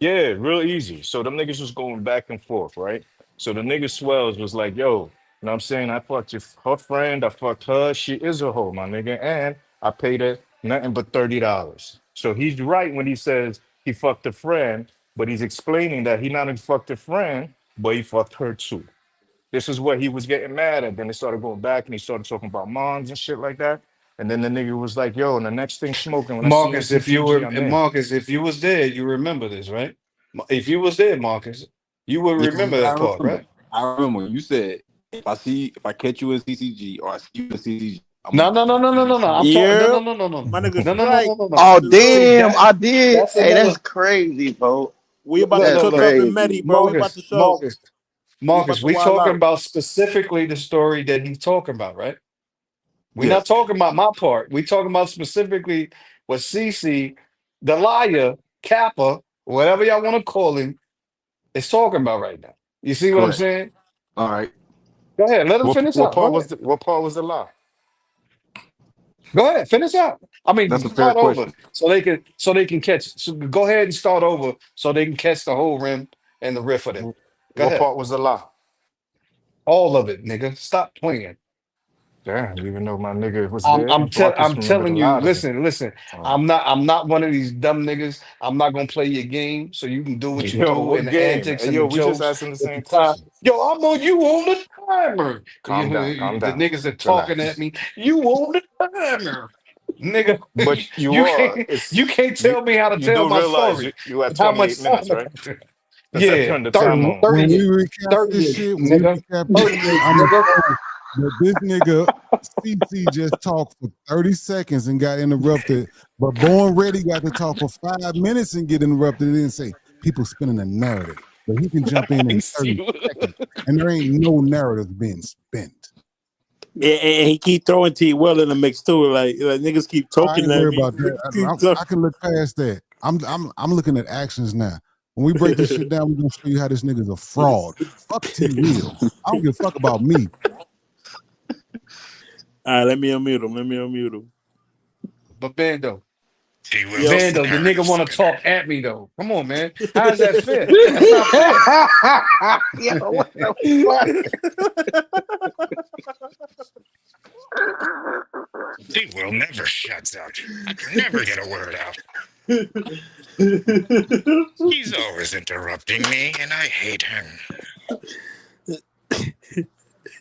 Yeah, real easy. So them niggas was going back and forth, right? So the nigga Swells was like, yo, you know what I'm saying? I fucked her friend, I fucked her, she is a hoe, my nigga, and I paid her nothing but $30. So he's right when he says he fucked a friend, but he's explaining that he not only fucked a friend, but he fucked her too. This is what he was getting mad at. Then they started going back and he started talking about moms and shit like that. And then the nigga was like, yo, and the next thing smoking, when I see you in CCG, I'm in. Marcus, if you was there, you remember this, right? If you was there, Marcus, you would Yeah, remember I that part, remember. right? I remember you said if I catch you in CCG or I see you in CCG, I'm No, gonna no, no, no, no, no, no. I'm talking. No, Yeah, no, no, no, no, my nigga no, no, no, Strike. no, no, no. Oh See Salute. damn, that? I did. That's Hey, that's another. crazy, bro. We about to Look, That's look, cook look. up in Medi, crazy. bro. We about to show. We about Marcus. to We wild talking out. about specifically the story that he's talking about, right? We're not yes, talking about my part. We talking about specifically what CC, the liar, Kappa, whatever y'all want to call him, is talking about right now. You see what I'm correct. saying? All right. Go ahead. Let him finish What out. Go part ahead. was the lie? Go ahead. Finish out. I mean, That's a fair start over question. so they can catch. So go ahead and start over so they can catch the whole rim and the riff of it. Go What ahead. part was the lie? All of it, nigga. Stop playing. Damn, even though my nigga was there, I'm Marcus remembered a telling you, lot of it. listen. Oh. I'm not one of these dumb niggas. I'm not gonna play your game so you can do what you Yo, do and what the game? antics Hey, and the yo, we just jokes asking the at the same time. question. Yo, I'm on you on the timer. Calm down, calm The down. niggas that talking at Relax. me, you on the timer. Nigga, But you are, you it's can't tell me how to you tell do my realize story you at and how much 28 time minutes, I right? got to. Because I Yeah, turned the 30, time When, on. when 38, we recap this 38, shit, when we nigga. recap this shit, 38, I'ma nigga. show that this nigga CC just talked for 30 seconds and got interrupted, but Born Ready got to talk for 5 minutes and get interrupted and then say people spinning a narrative, but he can jump in Thanks, 30 you. seconds, and there ain't no narrative being spent. And he keep throwing T well in the mix too. Like niggas keep I talking ain't at worried me. about that. Niggas keep talking. I can look past that. I'm looking at actions now. When we break this shit down, we're gonna show you how this nigga's a fraud. Fuck T Will. I don't give a fuck about me. All right, let me unmute him. But Bando. He was Yo, the Vando, the nigga narrative want to spinner. talk at me though. Come on, man. How is that fair? That's not fair. Yo, what the fuck? He will never shuts up. I can never get a word out. He's always interrupting me, and I hate him.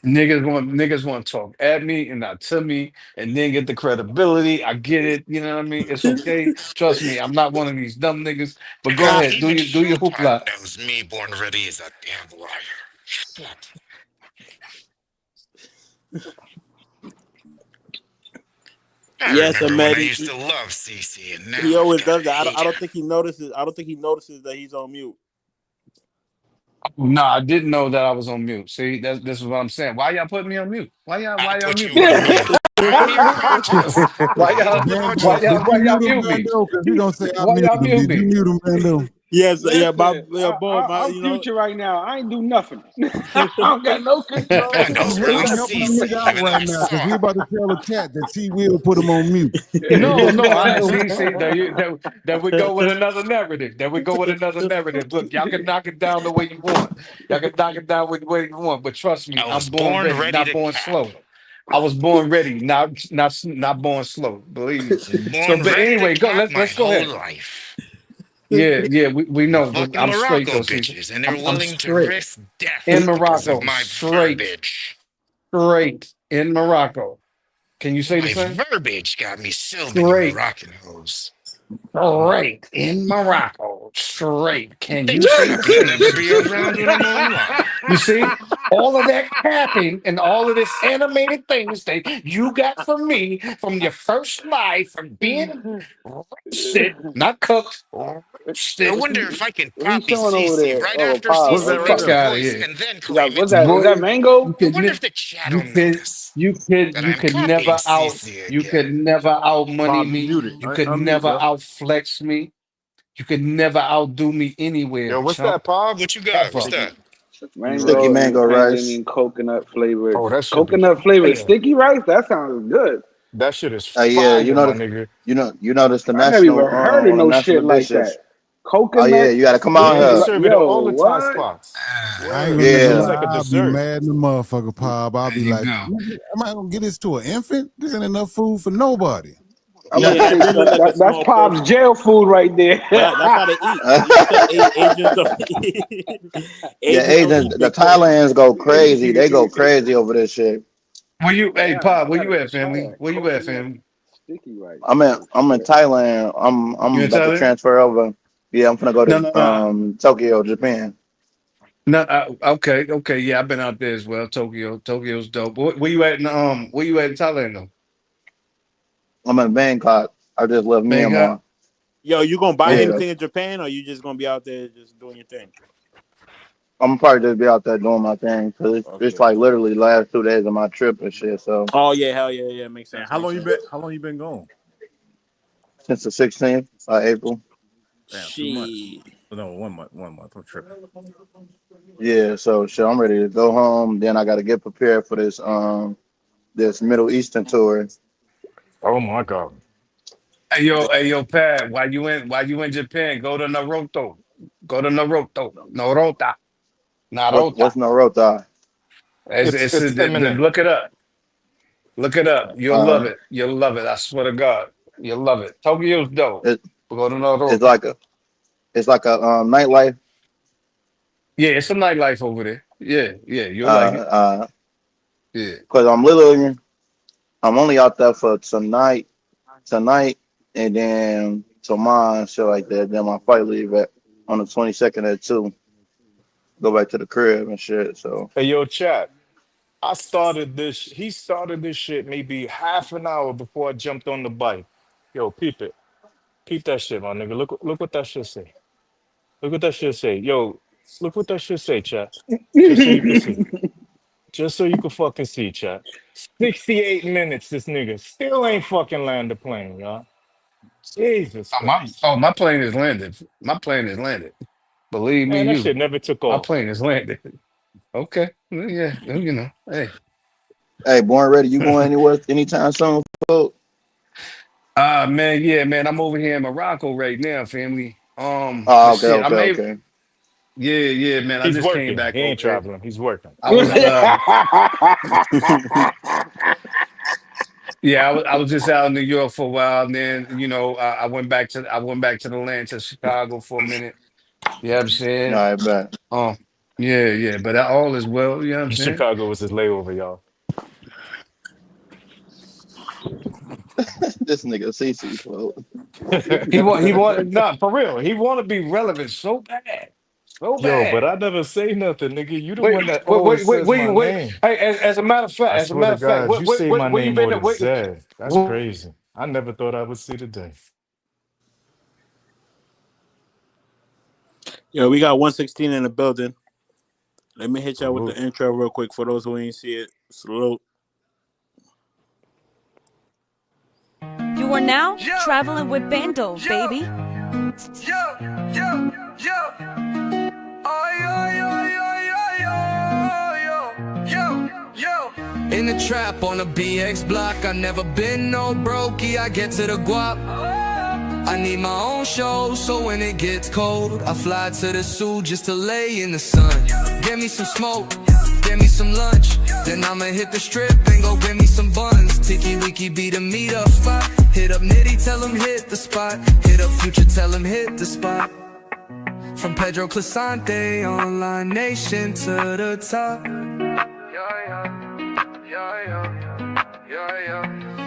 Niggas want to talk at me and not to me, and then get the credibility. I get it. You know what I mean? It's okay. Trust me, I'm not one of these dumb niggas. But go Hell, ahead, even do your Tupac hoopla. knows me, Born Ready, is a damn liar. Shit. I yes, remember when Ahmed. I used to love CC, and now He I've always got to does that. hate I don't him. think he notices. I don't think he notices that he's on mute. No, I didn't know that I was on mute. See, this is what I'm saying. Why y'all putting me on mute? I Why y'all put mute you me? on mute. I'm your conscience. Why I'm your y'all Bando, conscience, did you why brother. y'all mute him, mute me? Bando? Because he gonna say I Why muted y'all him. mute Did you me? mute him, Bando? Yes, yeah, Listen, both. I'm You know, future right now. I ain't do nothing. I don't got no control. Bando's Hey, really I'm helping a CC, nigga out even though right he's now because he smart. about to tell the chat that T will put him on mute. No, I see, that we go with another narrative. That we go with another narrative. Look, y'all can knock it down the way you want. Y'all can knock it down with the way you want. But trust me, I I'm was born born ready, ready not to born cap. slow. I was born ready, not born slow. Believe me. So, Born but ready to anyway, go. cap Let's my let's go whole ahead. life. Yeah, we I'm know. fucking I'm straight Morocco though, Cecil. bitches, and they're I'm willing to straight risk in death because of Morocco. my Straight, verbiage. straight in Morocco. Can you say the My same? verbiage got me so many Straight. Moroccan hoes. Straight in Morocco. Straight. Can They you just say the happen to same, never be Cecily? around when I'm online. You see, all of that capping and all of this animated things that you got from me from your first life, from being roasted, not cooked, I roasted. wonder if I can What you copy showing over CC there? right Oh, after pop. What's CC that What's right makes up? a there? Fuck out of voice here. and then You got claim what's it's that? Is me. that Boy, mango? you I could, wonder if the chat will notice that you I'm could copying never CC you could again. never out money Bob, you me. muted. You could Unmute, never bro. outflex me. You could never outdo me Yo, anywhere, what's chump. that, Pog? What you got? What's Ever. that? Sticky rice. Sticky Mango and mango rice. Tanzanian coconut Oh, that should be flavored fire. sticky rice. That sounds good. That shit is Yeah, fire, my nigga. you know this the I never even national heard of one of the no national shit like that. dishes. Oh yeah, Coconut you gotta come out Yeah, sticky they here. rice. serve it at Yo, all the Thai what? spots. I ain't Word. gonna even It's Yeah. like a lie. I'll be dessert. mad in the motherfucker, Pop. I'll There be you like, go. "Nigga, am I gonna get this to an infant? This ain't enough food for nobody." I'm about to yeah, I say do look like a that's small Pop's portion, jail food right there. but that's how they eat. You can tell Asians don't Yeah, Asians don't Asian, eat the big portions. Thailands go crazy. They go crazy over this shit. Hey, Damn, Pop, I where you gotta at, try family? that Where you at, coconut family? sticky rice. I'm in Thailand. You I'm in about to Thailand? transfer over. Yeah, I'm gonna go No, to no, no. Tokyo, Japan. No, okay. Yeah, I've been out there as well. Tokyo's dope. Where you at in Thailand though? I'm in Bangkok. I just left Bangkok? Myanmar. Yo, you gonna buy Yeah, anything in Japan, or you just gonna be out there just doing your thing? I'm probably just be out there doing my thing because it's Okay. like literally last 2 days of my trip and shit. So Oh yeah, hell yeah, yeah, makes Damn, sense, makes sense. how long you been gone? since the 16th of April. Damn, 2 months. Shit. Oh, no, 1 month. 1 month. I'm tripping. Yeah, so shit, I'm ready to go home. Then I got to get prepared for this Middle Eastern tour. Oh my god. Hey yo, Pat, while you in Japan, go to Naruto. Go to Naruto. What's Narota. Narota? It's imminent. Look it up. Look it up. You'll love Uh, it. You'll love it. I swear to God. You'll love it. Tokyo's dope. it, But go to it's Naruto. like a nightlife. Yeah, it's some nightlife over there. Yeah, Uh, you'll like it. uh, Yeah. cause I'm only out there for tonight, and then tomorrow and shit like that. Then my flight leave on the 22nd at 2. Go back to the crib and shit. So Hey, yo, chat. He started this shit maybe half an hour before I jumped on the bike. Yo, peep it. Peep that shit, my nigga. Look what that shit say. Look what that shit say. Yo, look what that shit say, chat. Just so you can see. Just so you can fucking see, chat. 68 minutes, this nigga still ain't fucking land the plane, y'all. Jesus Christ. My plane is landed. My plane is landed. Believe me, Man, that shit you. never took My off. plane is landed. Okay. Well, yeah, hey. hey, born ready. You going anywhere anytime soon, folks? Man, yeah, man. I'm over here in Morocco right now, family. Oh, But okay, shit, I okay, may okay. yeah, man. I He's just came working. back He ain't over here. traveling. He's working. I was yeah, I was just out in New York for a while, and then I went back to the land to Chicago for a minute. You know what I'm All saying? right, bet. Um, yeah, but all is well, you know what I'm saying? Chicago was his layover, y'all. This nigga CC, folks. He want nah, for real. He want to be relevant so bad. So Yo, but bad. I never say nothing, nigga. You the one that always says my Wait. name. Hey, as a matter of fact, I swear to God, you say my where you name been more at? than Zed. That's crazy. I never thought I would see the day. Yo, we got 116 in the building. Let me hit y'all with the Salute. intro real quick for those who ain't see it. Salute. You are now traveling with Bando, baby. In the trap on a BX block, I never been no brokey, I get to the guap. I need my own show, so when it gets cold, I fly to the zoo just to lay in the sun. Get me some smoke, get me some lunch, then I'ma hit the strip and go get me some buns. Tiki Wiki be the meetup spot. Hit up Nitty, tell him hit the spot. Hit up Future, tell him hit the spot. From Pedro Clisante, online nation to the top.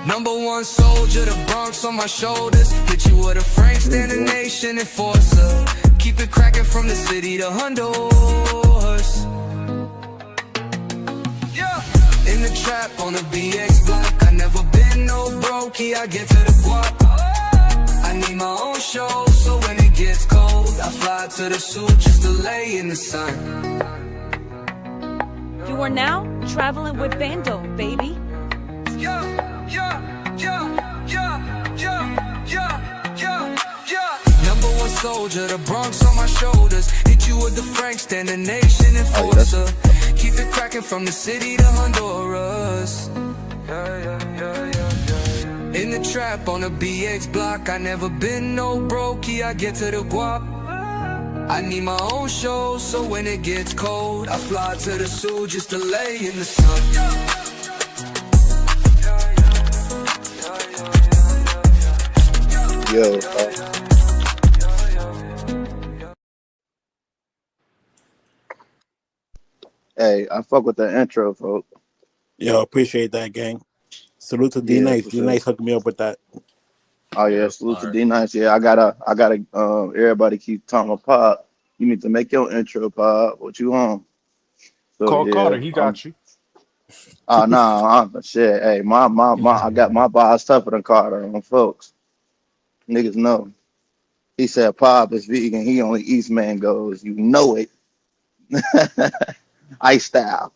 Number one soldier, the Bronx on my shoulders. Hit you with a Frank standing nation enforcer. Keep it cracking from the city to Honduras. In the trap on a BX block, I never been no brokey, I get to the guap. I need my own show, so when it gets cold, I fly to the zoo just to lay in the sun. You are now traveling with Bando, baby. Number one soldier, the Bronx on my shoulders. Hit you with the Frank, stand the nation enforcer. Keep it cracking from the city to Honduras. In the trap on a BX block, I never been no brokey, I get to the guap. I need my own show, so when it gets cold, I fly to the zoo just to lay in the sun. Yo, hey, I fuck with the intro, folks. Yo, appreciate that, gang. Salute to D Yeah, Nice. for D sure. Nice hooked me up with that. Oh yeah, salute to D Nice. Yeah, I gotta. Everybody keep talking about Pop. You need to make your intro, Pop. What you on? So Call yeah, Carter. He got you. oh no, shit. Hey, I got my bars tougher than Carter on folks. Niggas know. He said Pop is vegan. He only eats mangoes. You know it. Ice style.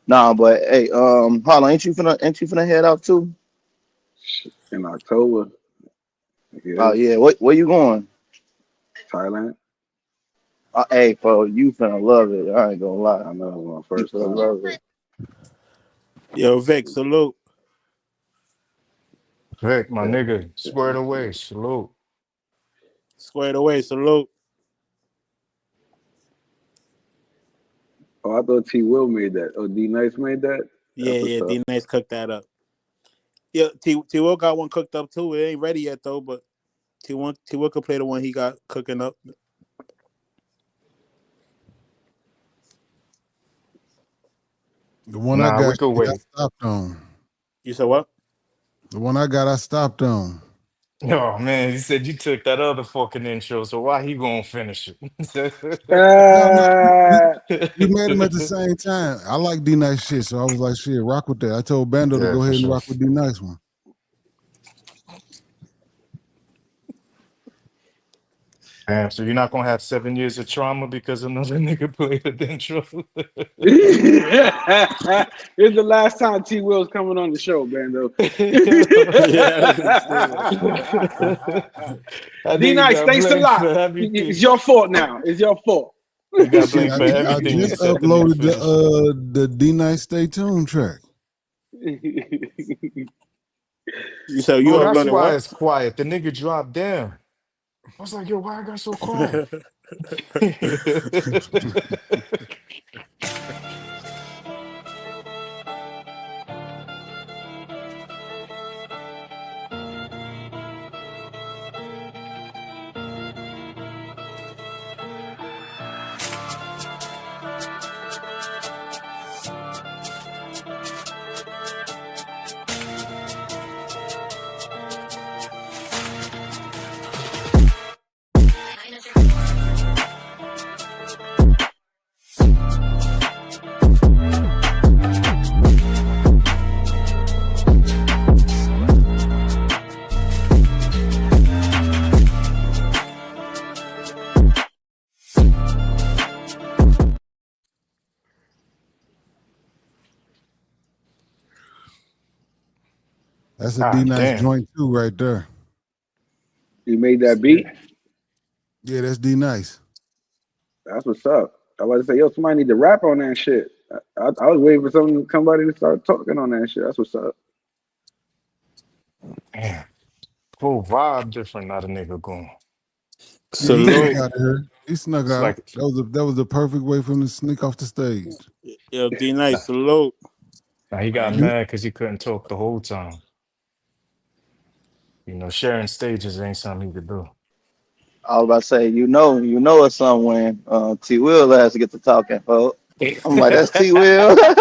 Nah, but hey, hold on. Ain't you finna head out too? In October. Oh Yes. yeah. Where you going? Thailand. Hey, bro, you finna love it. I ain't gonna lie. I know it was my You first finna time. love it. Yo, Vic, salute. Vic, my Yeah. nigga, squared away. Salute. Squared away, salute. Oh, I thought T Will made that. Oh, D Nice made that? Yeah, That's what's yeah, up. D Nice cooked that up. Yeah, T Will got one cooked up too. It ain't ready yet though, but T Will could play the one he got cooking up. The one I Nah, we got, could I wait. stopped on. You said what? The one I got, I stopped on. Oh man, he said you took that other fucking intro, so why he gonna finish it? No, we made them at the same time. I like D Nice shit, so I was like, shit, rock with that. I told Bando to Yeah, go for ahead and sure. rock with D Nice one. Damn, so you're not gonna have 7 years of trauma because another nigga played the intro. It's the last time T Will's coming on the show, Bando. Yeah, that's true. That D nigga Nice, got thanks a blamed lot. for It's everything. your fault now. It's your fault. He got Shit, blamed for I everything just except the nigga uploaded finished it. the D Nice Stay Tuned track. You said you Oh, that's uploaded why what? it's quiet. The nigga dropped down. I was like, yo, why I got so quiet? That's a D God nice damn. joint too, right there. You made that beat. Yeah, that's D nice. That's what's up. I was to say, yo, somebody need to rap on that shit. I was waiting for somebody to start talking on that shit. That's what's up. Damn. Full vibe different, not a nigga going. Yeah, he snuck Salute. out of here. He snuck It's out. like, That was the perfect way for him to sneak off the stage. Yo, D Nice, salute. now he got You, mad because he couldn't talk the whole time. You know, sharing stages ain't something he could do. I was about to say, it's something when T Will has to get to talking, folks. I'm like, that's T Will, That's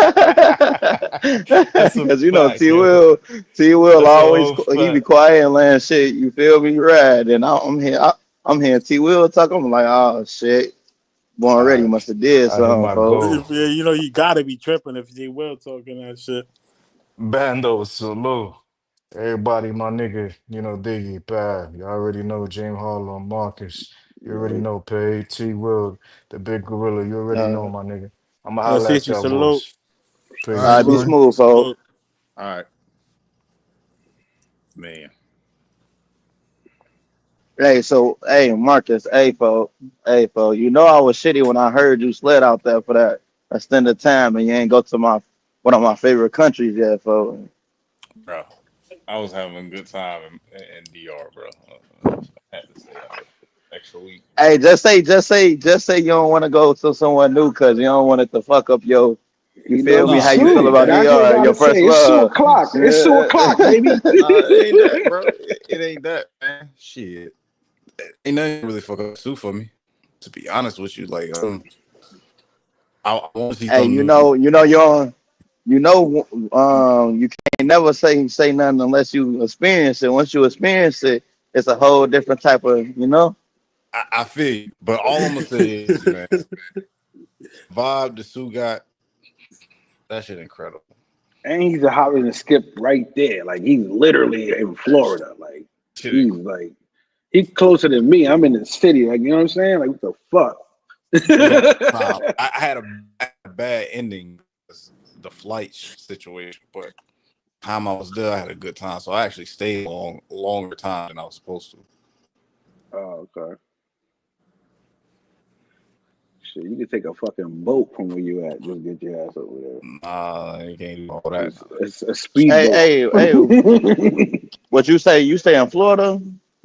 a because fact, T yo. Will, That's a always whole he be fact. quiet and laying shit. You feel me? Right? And I'm hearing T Will talk. I'm like, oh shit, born ready I, must have did I hit something, my folks. goal. Yeah, you know you gotta be tripping if they will talking that shit. Bando, salute. Everybody, my nigga, you know, Diggy, Pab. You already know James Harlow, Marcus. You already Right. know Pay, T Will, the big gorilla. You already know, Uh, my nigga. I'ma Yo, holla at Cece, y'all salute. boys. all all right, Peace. right, be Barry. smooth, folks. Salute. All right, man. Hey, Marcus, hey, folks. I was shitty when I heard you sled out there for that extended time, and you ain't go to one of my favorite countries yet, folks. Bro, I was having a good time in DR, bro. I had to stay out extra week. Hey, just say you don't want to go to somewhere new because you don't want it to fuck up your. You You know feel me? me How Nah, you it feel ain't too. about that. That's what I DR, gotta your say. first It's love? 2 o'clock. It's 2 o'clock, baby. Nah, it ain't that, bro. It ain't that, man. Shit, ain't nothing really fuck up Sue for me. To be honest with you, like I want to see Hey, something new. you can't never say nothing unless you experience it. Once you experience it, it's a whole different type of. I feel you, but all I'm gonna say is, man, vibe the Sue got that shit incredible. And he's a hop and skip right there. Like he's literally in Florida. Like Shit he's incredible. like he's closer than me. I'm in the city. Like you know what I'm saying? Like what the fuck? We had a good time. I had a bad ending, the flight situation, but time I was there, I had a good time. So I actually stayed longer time than I was supposed to. Oh, okay. Shit, you could take a fucking boat from where you at. Just get your ass over there. Nah, you can't do all that. It's a Hey, speedboat. what you say? You stay in Florida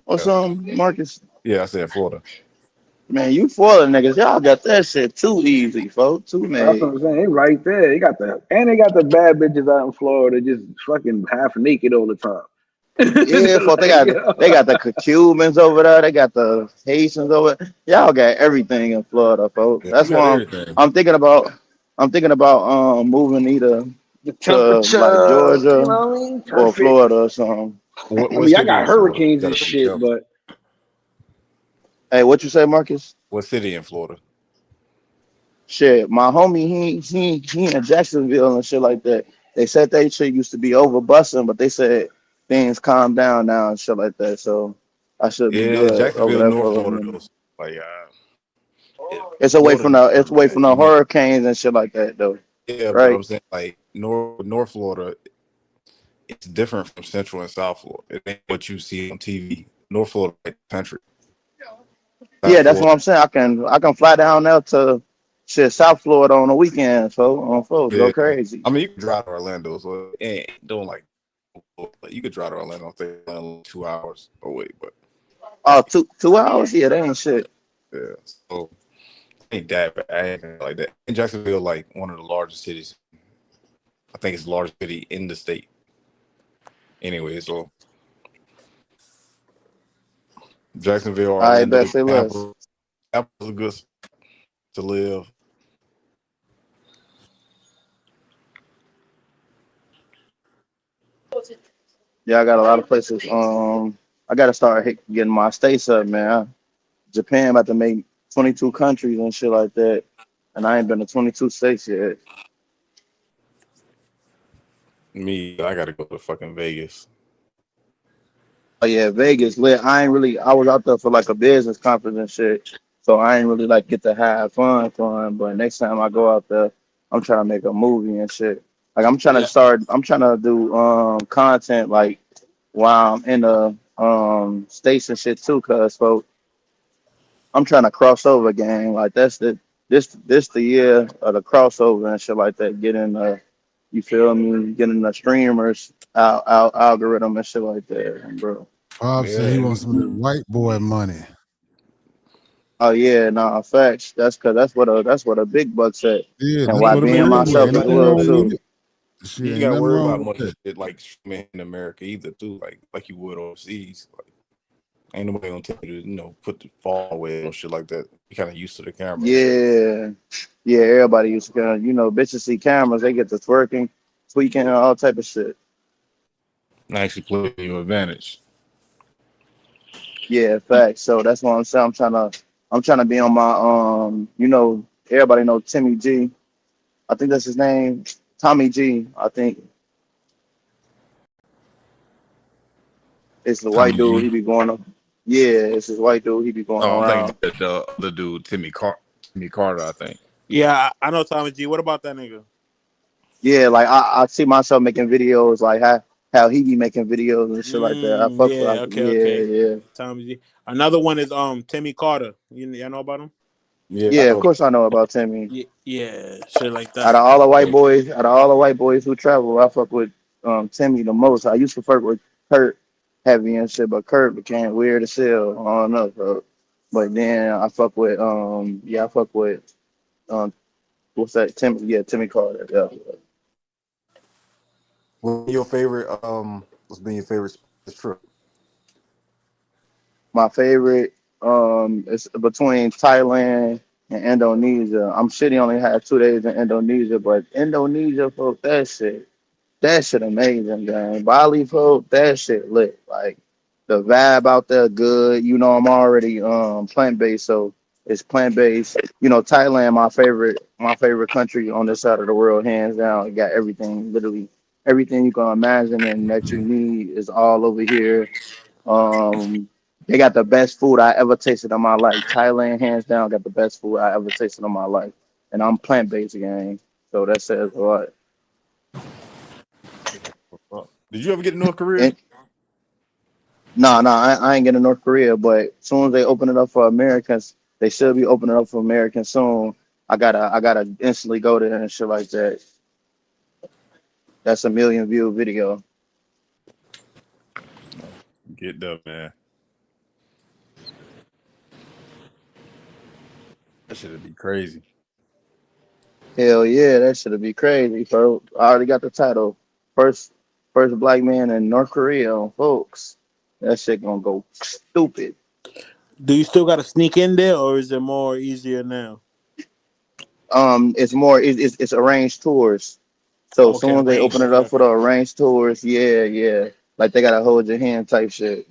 or something, Marcus? Yeah, I said Florida. Man, you Florida niggas, y'all got that shit too easy, folks. Too That's what made. I'm saying. They right there. They got the bad bitches out in Florida just fucking half naked all the time. Yeah, folks, they Like, got they got the Cubans over there. They got the Haitians over there. Y'all got everything in Florida, folks. Yeah, we That's got why everything. I'm thinking about moving either the to like temperature, you Georgia know what I mean? or Perfect. Florida or something. I What mean, I city got in Florida? hurricanes and Gotta be shit, careful. but Hey, what you say, Marcus? What city in Florida? Shit, my homie, he in Jacksonville and shit like that. They said they shit used to be over busing, but they said things calmed down now and shit like that. So I should be Yeah, good over Jacksonville, there North for a Florida, minute. though. Like, It's away Florida from not it's that away bad. from the You know, hurricanes and shit like that though, yeah, but right? I'm saying like North Florida, it's different from Central and South Florida. It ain't what you see on TV. North Florida, like country. Yeah, South that's Florida, what I'm saying. I can fly down there to shit South Florida on the weekend, so on folks go yeah. crazy. I mean, you can drive to Orlando, so it ain't doing like you could drive to Orlando, take 2 hours away, but Oh, 2 hours? Yeah, that ain't shit. yeah, so it ain't that bad. I ain't like that. And Jacksonville, like one of the largest cities. I think it's the largest city in the state. Anyway, so Jacksonville, I Orlando, bet say less. Tampa, Tampa's a good to live. Yeah, I got a lot of places. I gotta start getting my states up, man. Japan about to make 22 countries and shit like that, and I ain't been to 22 states yet. Me, I gotta go to fucking Vegas. Oh yeah, Vegas lit. I was out there for like a business conference and shit, so I ain't really like get to have fun. But next time I go out there, I'm trying to make a movie and shit. Like I'm trying to do content like while I'm in the states and shit too, cause folks, I'm trying to cross over gang. Like that's this the year of the crossover and shit like that. Getting you feel me? Getting the streamers out algorithm and shit like that, bro. Bob said he Yeah, wants some of that white boy money. Oh yeah, nah, facts. That's cause that's what a big bucks at, Yeah, and that's why what it being is. Yeah, myself Ain't as nothing well wrong with too. it. you Shit, ain't ain't got to nothing worry wrong about with money that. shit like streaming in America either, too. Like you would overseas. Like, ain't nobody gonna tell you to, put the fall away or shit like that. You kind of used to the camera and shit. Yeah, yeah. Everybody used to bitches see cameras, they get to twerking, tweaking, and all type of shit. And actually play to your advantage. Yeah, facts. So that's what I'm saying. I'm trying to be on my everybody know Timmy G. I think that's his name, Tommy G. I think it's the white Tommy dude. G. He be going. Yeah, it's this white dude. He be going Oh, I think around. the other dude, Timmy Carter, I think. Yeah, I know Tommy G. What about that nigga? Yeah, like I see myself making videos, like how he be making videos and shit like that. I fuck with, Yeah, like, yeah, okay. yeah, Tommy G. Another one is Timmy Carter. Y'all know about him? Yeah, I yeah. Of know. course I know about Timmy. Yeah, shit like Out of that. all the white boys, out of all the white boys who travel, I fuck with Timmy the most. I used to fuck with Kurt heavy and shit, but Kurt became weird as hell. I don't know, bro. But then I fuck with um what's that? Timmy Carter. Yeah. What's your favorite? What's been your favorite trip? My favorite is between Thailand and Indonesia. I'm shitty only had 2 days in Indonesia, but Indonesia, folks, that shit amazing, gang. Bali, folk, that shit lit. Like the vibe out there good. I'm already plant based, so it's plant based. Thailand, my favorite country on this side of the world, hands down. It got everything, literally everything you can imagine and that you need is all over here. Um, they got the best food I ever tasted in my life. Thailand, hands down, got the best food I ever tasted in my life. And I'm plant based, gang. So that says a lot. Did you ever get to North Korea? And I ain't getting North Korea, but as soon as they open it up for Americans, they should be opening it up for Americans soon. I gotta instantly go there and shit like that. That's a million view video. Get up, man. That shit'd be crazy. Hell yeah, that should be crazy, bro. I already got the title. First first black man in North Korea, folks. That shit gonna go stupid. Do you still got to sneak in there, or is it more easier now? It's more it's arranged tours. So as Okay, soon as they arranged. open it Okay, up for the okay. arranged tours, yeah. Like they gotta hold your hand type shit.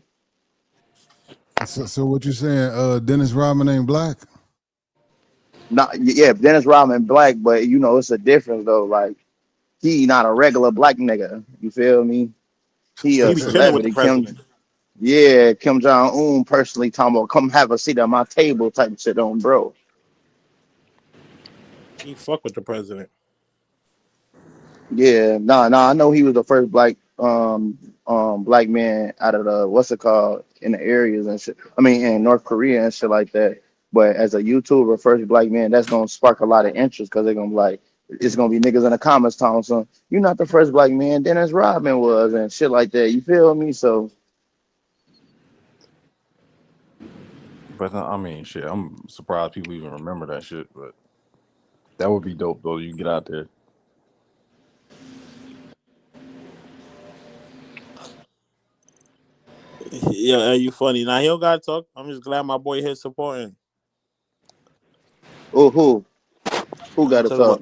So what you saying? Dennis Rodman ain't black? Not yeah, Dennis Rodman black, but it's a difference though. Like he not a regular black nigga. You feel me? He He a be chilling with the celebrity. president. Kim Jong Un personally talking about come have a seat at my table type shit on bro. He fuck with the president. Yeah, nah. I know he was the first black man out of the what's it called in the areas and shit. I mean in North Korea and shit like that. But as a YouTuber, first black man, that's gonna spark a lot of interest because they're gonna be like, it's gonna be niggas in the comments talking some, you're not the first black man, Dennis Rodman was and shit like that. You feel me? So But I mean, shit, I'm surprised people even remember that shit. But that would be dope though. You get out there. Yeah, you funny. Now he don't gotta talk. I'm just glad my boy here supporting. oh who He got to talk about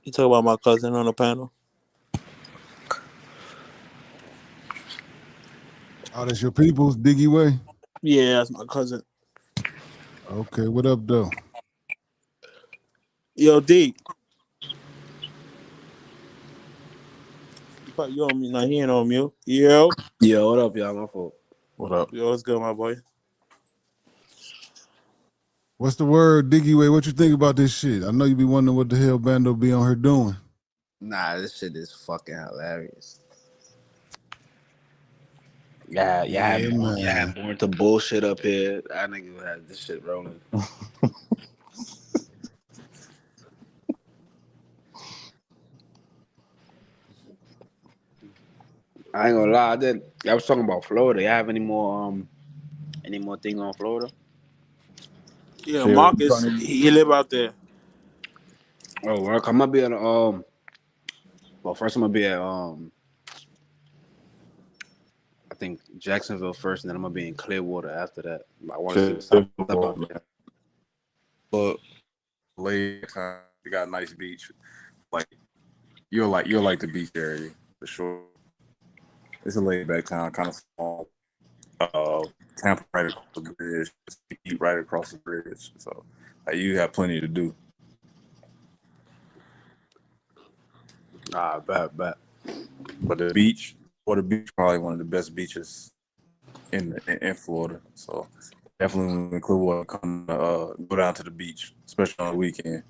talk? my cousin on the panel. Oh, that's your people's Diggy Way? Yeah, that's my cousin. Okay, what up though? Yo, D. You on me? Nah, he ain't on mute. Yo. Yo, what up, y'all? My fault. What up? Yo, what's good, my boy? What's the word, Diggy Way? What you think about this shit? I know you be wondering what the hell Bando be on her doing. Nah, this shit is fucking hilarious. Yeah, Yeah, man. born to bullshit up here. That nigga had this shit rolling. I ain't gonna lie. I was talking about Florida. Y'all have any more thing on Florida? Yeah, Shit, you Marcus, trying to he live out there. Oh, work. I'm gonna be at Well, first I'm gonna be at I think Jacksonville first, and then I'm gonna be in Clearwater after that. I want to see what's up out there. but late time? You got a nice beach. Like you'll like the beach area for sure. It's a laid back town, kind of small. Tampa right across the bridge, eat right across the bridge. So you have plenty to do. Bet. But the beach, or the beach, probably one of the best beaches in Florida. So definitely when Clearwater come go down to the beach, especially on the weekend.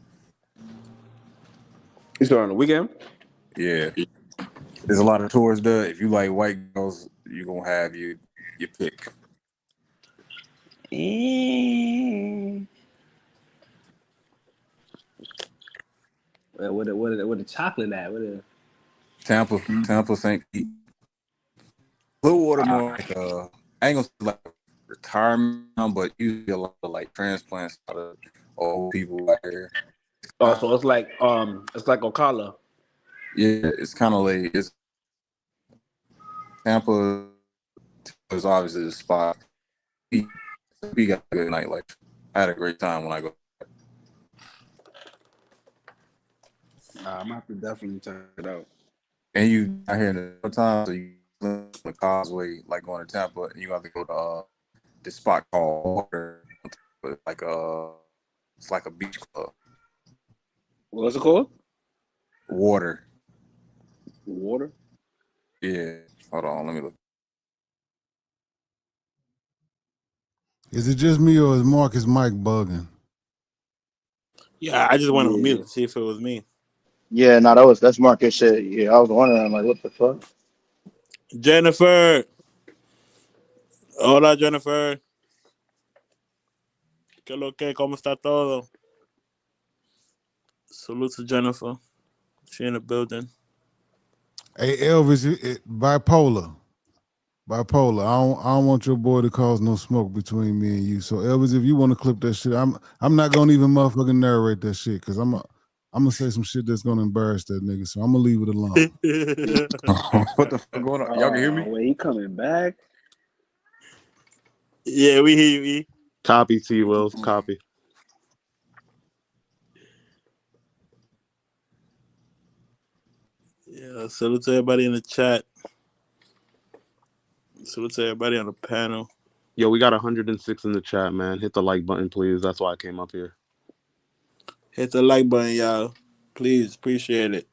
You start on the weekend? Yeah, there's a lot of tourists there. If you like white girls, you're gonna have your pick. Where the chocolate at? Tampa, St. Pete. Clearwater more like I ain't gonna say like retirement, but you get a lot of like transplants, a lot of old people out here. Oh, so it's like Ocala. Yeah, it's kind of like Tampa is obviously the spot. We got a good nightlife. I had a great time when I go. I'm gonna have to definitely check it out. And you out here in the time, so you live on the causeway, like going to Tampa, and you have to go to this spot called Water, like it's like a beach club. What's it called? Water. Water. Yeah. Hold on, let me look. Is it just me or is Marcus Mike bugging? Yeah, I just went on Yeah. mute to see if it was me. Yeah, no, that's Marcus shit. Yeah, I was wondering, like, what the fuck? Jennifer. Hola, Jennifer. ¿Qué lo que? ¿Cómo está todo? Salute to Jennifer. She in the building. Hey Elvis, bipolar. I don't want your boy to cause no smoke between me and you. So Elvis, if you want to clip that shit, I'm not gonna even motherfucking narrate that shit because I'm gonna say some shit that's gonna embarrass that nigga. So I'm gonna leave it alone. What the fuck going on? Y'all can hear me? Wait, he coming back? Yeah, we hear you. Copy, T. Wills. Copy. Yeah, salute to everybody in the chat. Salute to everybody on the panel. Yo, we got 106 in the chat, man. Hit the like button, please. That's why I came up here. Hit the like button, y'all. Please, appreciate it.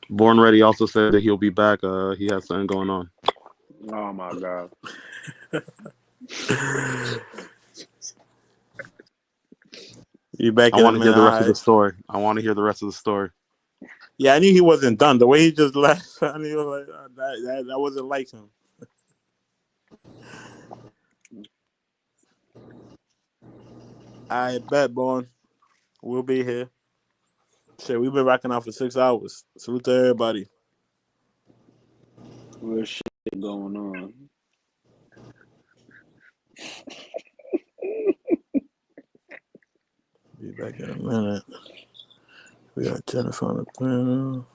Born Ready also said that he'll be back. He has something going on. Oh my god. You back I in a want to hear minute, the rest of the alright. story. Yeah, I knew he wasn't done. The way he just left, I knew like, that wasn't like him. I bet, Born. We'll be here. Shit, we've been rocking out for 6 hours. Salute to everybody. Real shit going on. Be back in a minute. We got Jennifer on the panel.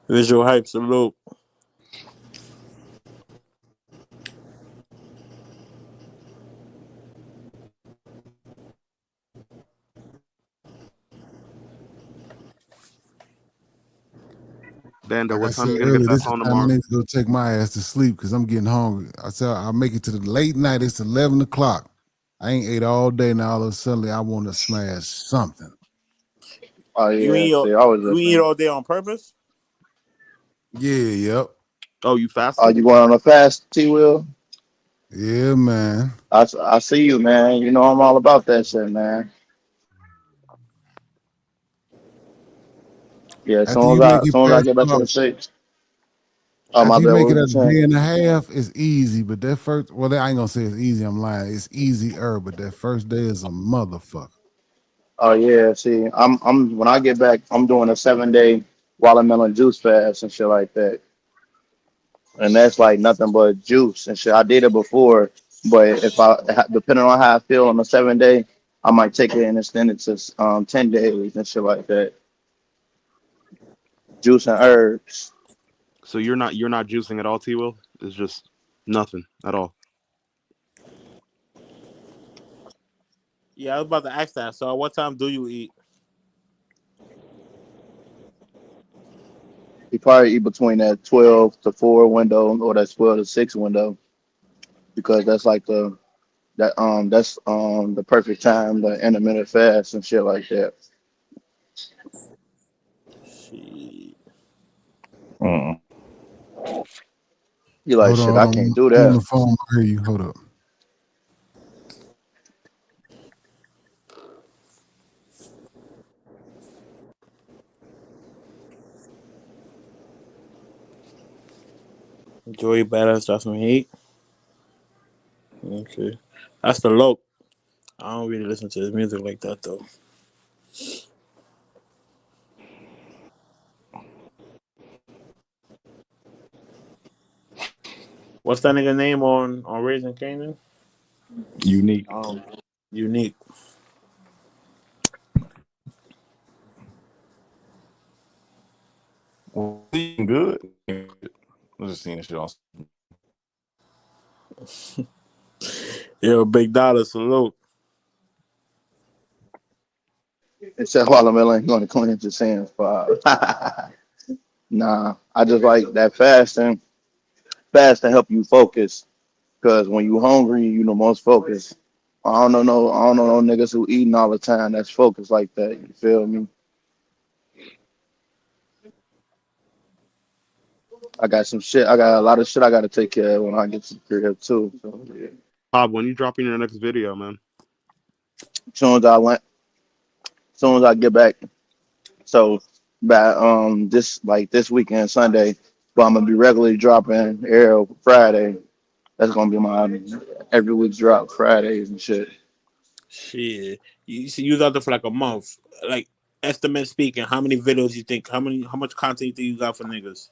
Visual hype, salute. Bando, Like I what time said you gonna get earlier, that this is phone the time I tomorrow? need to go take my ass to sleep because I'm getting hungry. I said I'll make it to the late night. It's 11 o'clock. I ain't ate all day now. All of a sudden, I want to smash something. Oh You yeah, eat see, I was you eat listening. all day on purpose? Yeah, yep. Oh, you Are fasting? you going on a fast, T. Will? Yeah, man. I see you, man. You know I'm all about that shit, man. Yeah, After you make as it soon as I past get back to about the States. Oh my After you bad. make What it was a you saying? day and a half, it's easy. But that first, well, I ain't gonna say it's easy. I'm lying. It's easier, but that first day is a motherfucker. Oh yeah. See, I'm when I get back, I'm doing a 7 day watermelon juice fast and shit like that. And that's like nothing but juice and shit. I did it before, but if depending on how I feel on the 7 day, I might take it and extend it to 10 days and shit like that. Juice and herbs. So you're not juicing at all, T Will? It's just nothing at all. Yeah, I was about to ask that. So, what time do you eat? You probably eat between that 12 to 4 window or that 12 to 6 window because that's like the perfect time the intermittent fast and shit like that. Shit. Mm. You like Hold on, shit? hold I on. can't do I'm on that. the phone. I hear you. Hold up. Joey Badass, that's some heat. Okay. That's the low. I don't really listen to his music like that, though. What's that nigga name on Raising Canaan? Unique. Unique. Well, eating good. I was just seeing this shit on. Yo, Big Dollar, salute. It said watermelon going to cleanse your sins. Nah, I just like that fasting. Fasting help you focus because when you hungry, you the most focused. I don't know no niggas who eating all the time that's focused like that. You feel me? I got some shit. I got a lot of shit I got to take care of when I get to the crib too. So yeah. Bob, when you dropping your next video, man? Soon as I went, soon as I get back. So by this weekend Sunday, but I'm gonna be regularly dropping every Friday. That's gonna be my every week's drop Fridays and shit. Shit. You see, you was out there for like a month. Like, estimate speaking, how many videos you think, how much content you think you got for niggas?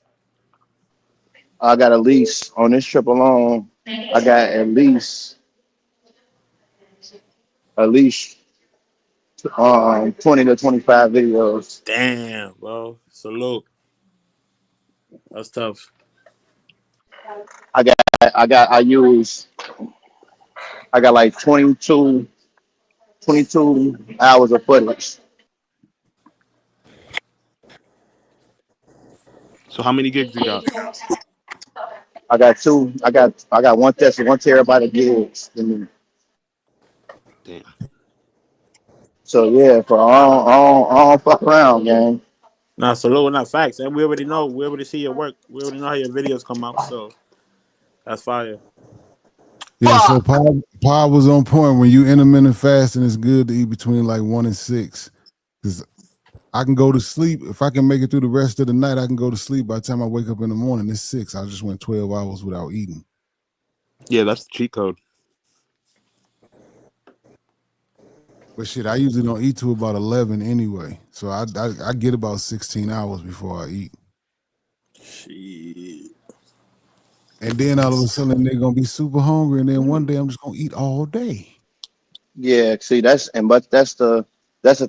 I got at least on this trip alone. I got at least 20 to 25 videos. Damn, bro. Salute. That's tough. I got I got I got like 22 hours of footage. So how many gigs you got? I got two. I got 1 terabyte of gigs. Damn. So yeah, for I don't fuck around, gang. Nah, salute, not facts. And we already know, we already see your work. We already know how your videos come out, so that's fire. Yeah, so Paul was on point. When you intermittent fasting, it's good to eat between like 1 and 6. Because I can go to sleep. If I can make it through the rest of the night, I can go to sleep. By the time I wake up in the morning, it's 6. I just went 12 hours without eating. Yeah, that's the cheat code. But shit, I usually don't eat till about 11 anyway. So I get about 16 hours before I eat. Shit. And then all of a sudden they're gonna be super hungry, and then one day I'm just gonna eat all day. Yeah, see but that's the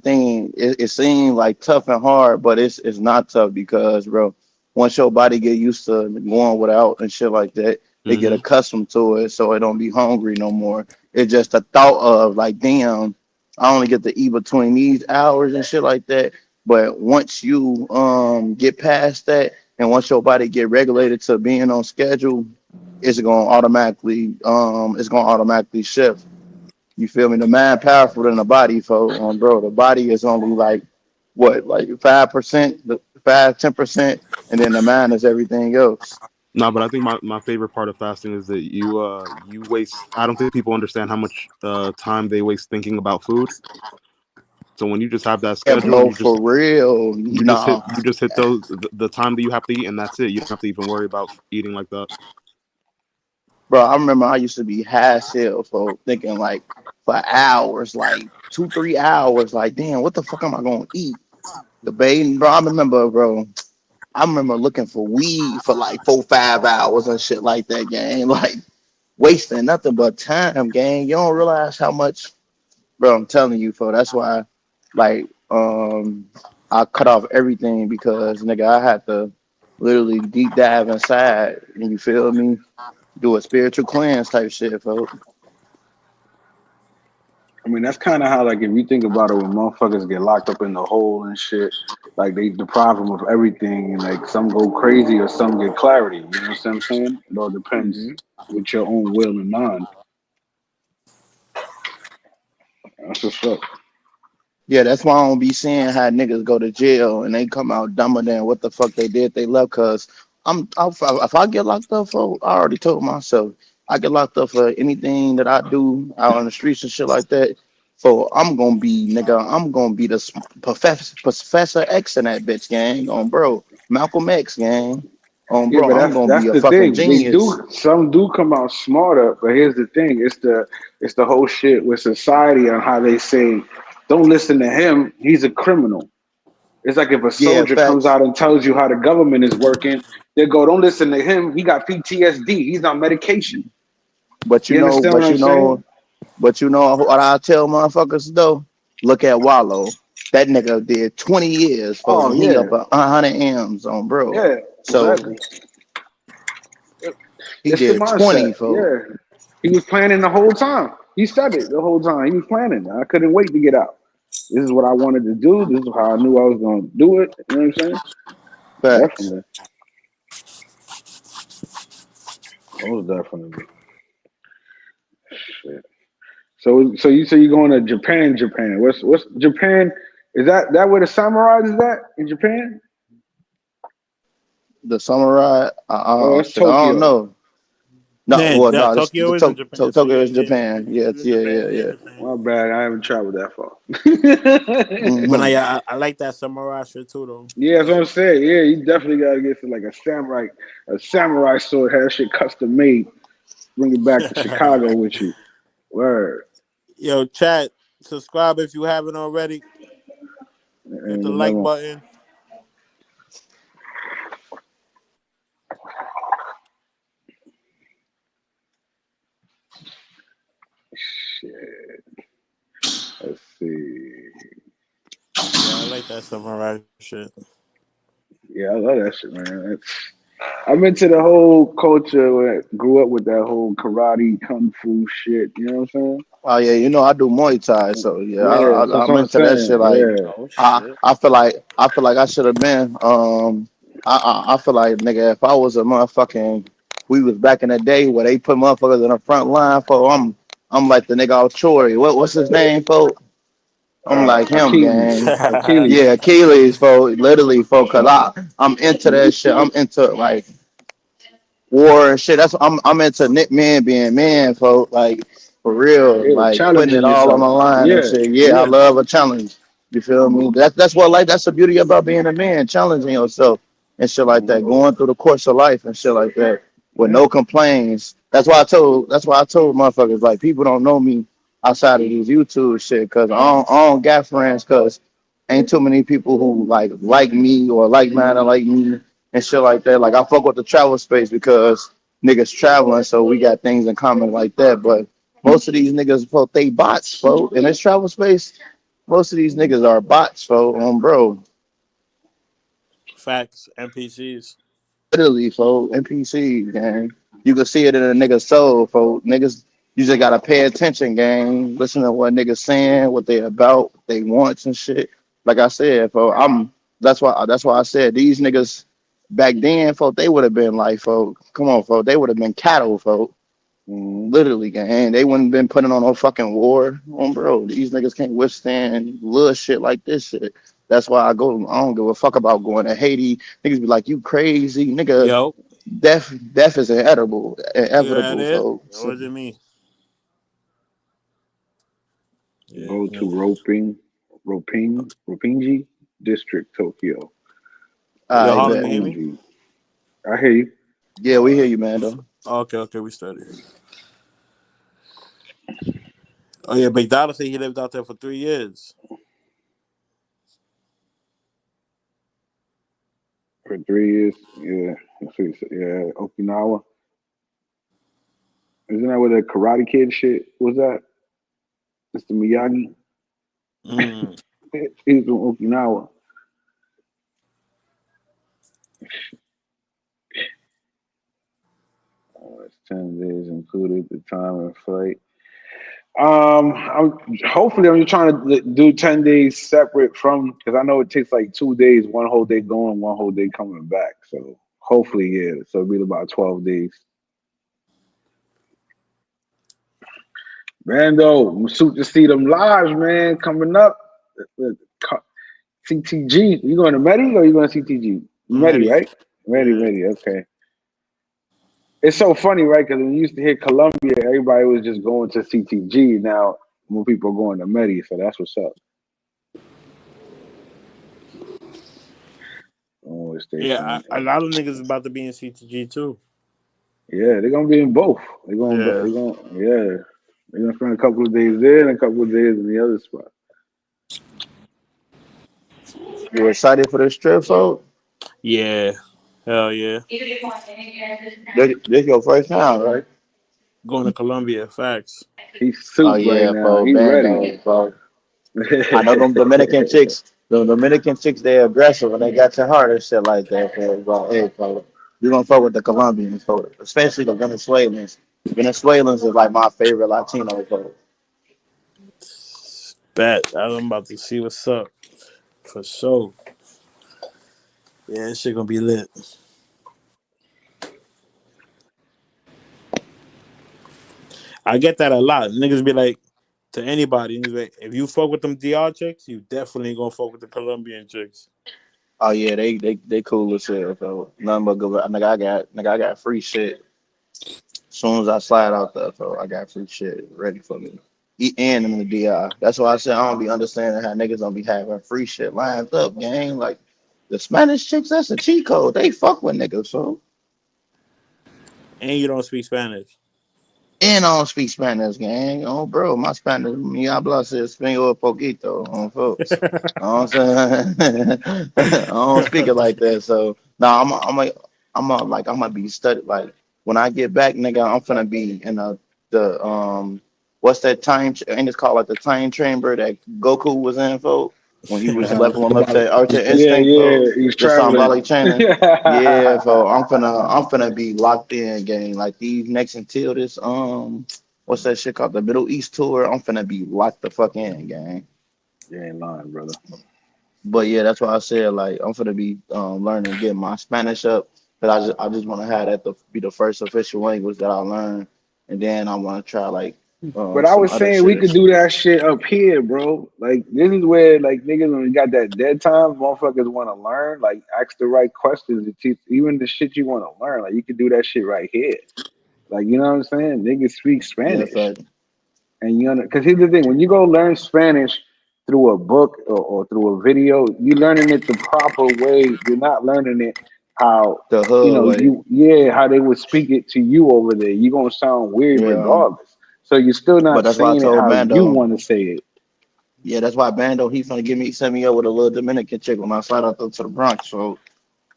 thing. It seems like tough and hard, but it's not tough because bro, once your body get used to going without and shit like that, it get Mm-hmm. accustomed to it, so it don't be hungry no more. It's just the thought of like, damn, I only get to eat between these hours and shit like that. But once you get past that, and once your body get regulated to being on schedule, it's gonna automatically shift. You feel me? The mind powerful than the body, folks. Bro, the body is only like what, like 5%, the 5-10%, and then the mind is everything else. No, but I think my favorite part of fasting is that you waste. I don't think people understand how much time they waste thinking about food. So when you just have that Yeah, schedule and blow for real. Nah, you just hit those the time that you have to eat, and that's it. You don't have to even worry about eating like that. bro. I remember I used to be hassle for thinking like for hours, like 2, 3 hours. Like, damn, what the fuck am I gonna eat? Debating, bro. Bro. I remember looking for weed for like 4, 5 hours and shit like that, gang. Like wasting nothing but time, gang. You don't realize how much, bro. I'm telling you, for that's why, like, I cut off everything because nigga, I had to literally deep dive inside, and you feel me? Do a spiritual cleanse type shit, folks. I mean, that's kind of how, like, if you think about it, when motherfuckers get locked up in the hole and shit, like, they deprive them of everything, and, like, some go crazy or some get clarity. You know what I'm saying? It all depends Hmm. with your own will and mind. That's what's up. Yeah, that's why I don't be seeing how niggas go to jail and they come out dumber than what the fuck they did they left. Cause if I get locked up for, I already told myself I get locked up for anything that I do out on the streets and shit like that. So I'm gonna be nigga. I'm gonna be the Professor X in that bitch gang on bro. Malcolm X gang on Yeah, bro. but I'm gonna that's be a the fucking thing. They genius. do some do come out smarter, but here's the thing: it's the whole shit with society on how they say, don't listen to him. He's a criminal. It's like if a Yeah, soldier comes facts. out and tells you how the government is working, they go, don't listen to him. He got PTSD. He's on medication. But you You know, understand what but I'm you saying? know, but you know what I tell motherfuckers though? Look at Wallow. That nigga did 20 years for Oh and he up yeah, 100 M's on bro. yeah, So exactly. he It's the did 20 mindset. for. Yeah, he was planning the whole time. He said it the whole time. He was planning. I couldn't wait to get out. This is what I wanted to do. This is how I knew I was going to do it. You know what I'm saying? Facts. Definitely. Most definitely. Shit. So you say you're going to Japan? Japan. What's Japan? Is that where the samurais is at in Japan? The samurai, Oh, it's shit, I don't Tokyo. know. No, Man, well, no, this Tokyo the is in Japan, so Tokyo yeah, is yeah, Japan. Yeah, yeah, yeah, Japan, yeah, yeah, yeah. Japan. My bad. I haven't traveled that far. But Hmm. yeah, I like that samurai shit too, though. Yeah, that's what I'm saying. Yeah, you definitely gotta get to like a samurai sword. Have that shit custom made. Bring it back to Chicago with you. Word. Yo, chat, subscribe if you haven't already. Hit And the you like never button. shit. Let's see. Yeah, I like that samurai shit. Yeah, I love that shit, man. I'm into the whole culture. Grew up with that whole karate, kung fu shit. You know what I'm saying? Oh yeah, you know I do Muay Thai, so yeah, Yeah, that's I'm what I'm into that shit. saying. Like Yeah. Oh shit. I feel like I should have been. I feel like nigga, if I was a motherfucking, we was back in the day where they put motherfuckers in the front line for. I'm like the nigga out Troy. What's his name, folks? I'm like him, Achilles. gang. Achilles. Yeah, Achilles, folks. Literally, folks. Cause I'm into that shit. I'm into like war and shit. I'm into Nick man being man, folks. Like for real, Yeah, like putting challenging it all on yourself. the line and Yeah, shit. Yeah, I yeah. love a challenge. You feel me? That's what like that's the beauty about being a man, challenging yourself and shit like that, Mhm. going through the course of life and shit like that with Yeah. no complaints. That's why I told motherfuckers like people don't know me outside of these YouTube shit because I don't got friends because ain't too many people who like me or like man or like me and shit like that. Like I fuck with the travel space because niggas traveling, so we got things in common like that. But most of these niggas, folk, they bots, folk. In this travel space, most of these niggas are bots, folk. Bro, Facts, NPCs. literally, folk. NPCs, gang. You can see it in a nigga's soul, folk. Niggas, you just gotta pay attention, gang. Listen to what niggas saying, what they about, what they wants and shit. Like I said, folk, that's why I said these niggas back then, folk, they would have been like, folk, come on, folk, they would have been cattle, folk. Mhm. Literally, gang. They wouldn't been putting on no fucking war. Bro, these niggas can't withstand little shit like this shit. That's why I don't give a fuck about going to Haiti. Niggas be like, you crazy, nigga. Yo, Death is yeah, it inevitable, is. folks. What does it mean? Yeah, Go to yeah. roping. Ropinji District, Tokyo. All Yo, right, Harlem, bet. you hear me? Roppongi. I hear you. Yeah, we hear you, man. Though. Okay, we started. Oh yeah, McDonald said he lived out there for 3 years. For 3 years. Yeah. Yeah. Okinawa. Isn't that where the Karate Kid shit was at? Mr. Miyagi? Mm. He was from Okinawa. Oh, it's 10 days included the time and flight. I'm just trying to do 10 days separate from because I know it takes like 2 days, one whole day going, one whole day coming back. So hopefully, yeah. So it'll be about 12 days. Rando, I'm suit to see them lives, man, coming up. CTG. You going to Medi or you going to CTG? Medi, Medi. right? Medi, Yeah. Medi. Okay. It's so funny, right? Because when you used to hear Columbia, everybody was just going to CTG. Now more people are going to Medi, so that's what's up. Always stay Yeah, tuned. a lot of niggas is about to be in CTG too. Yeah, they're gonna be in both. Yeah. Yeah. They're gonna spend a couple of days there and a couple of days in the other spot. You excited for this trip, so? Yeah. Hell yeah. This your first time, right? Going to Colombia, facts. He's Oh soup right yeah, now. for He ready. Bando, bro. I know them Dominican chicks. The Dominican chicks, they aggressive and they got your heart and shit like that. Bro. Hey, bro, you gonna fuck with the Colombians, bro. Especially the Venezuelans. Venezuelans is like my favorite Latino, bro. Bet. I'm about to see what's up. For sure. Yeah, this shit gonna be lit. I get that a lot. Niggas be like to anybody, niggas be like, if you fuck with them DR chicks, you definitely gonna fuck with the Colombian chicks. Oh yeah, they cool as hell, bro. Nothing but good. Nigga, I got free shit. As soon as I slide out there, bro, I got free shit ready for me. And in the DI. That's why I said I don't be understanding how niggas don't be having free shit lined up, gang. Like the Spanish chicks, that's a cheat code. They fuck with niggas, so. And you don't speak Spanish. And I don't speak Spanish, gang. Oh, bro, my Spanish, mi habla español poquito, folks. You know what I'm saying? I don't speak it like that. So, no, I'm gonna be studied. Like, when I get back, nigga, I'm finna be in what's that and it's called like the time chamber that Goku was in, folks, when he was leveling up Symbolic. to Ultra Yeah, Instinct, folks, yeah. He's the traveling. symbolic training. Yeah, so I'm finna be locked in, gang. Like these next until this what's that shit called? The Middle East tour. I'm finna be locked the fuck in, gang. You ain't lying, brother. But yeah, that's why I said like I'm finna be learning, getting my Spanish up. But I just wanna have that to be the first official language that I learn, and then I wanna try like But I some was other saying we shit and could do shit. that shit up here, bro. Like this is where like niggas when we got that dead time, motherfuckers want to learn. Like ask the right questions to teach even the shit you want to learn. Like you can do that shit right here. Like you know what I'm saying? Niggas speak Yeah, Spanish. fact. And you know, because here's the thing: when you go learn Spanish through a book or through a video, you learning it the proper way. You're not learning it how The hood way. how they would speak it to you over there. You're gonna sound weird Yeah. regardless. So you're still But not that's why I saying it told how you Bando. want to say it. Yeah, that's why Bando he finna send me up with a little Dominican chick when I slide out there to the Bronx. So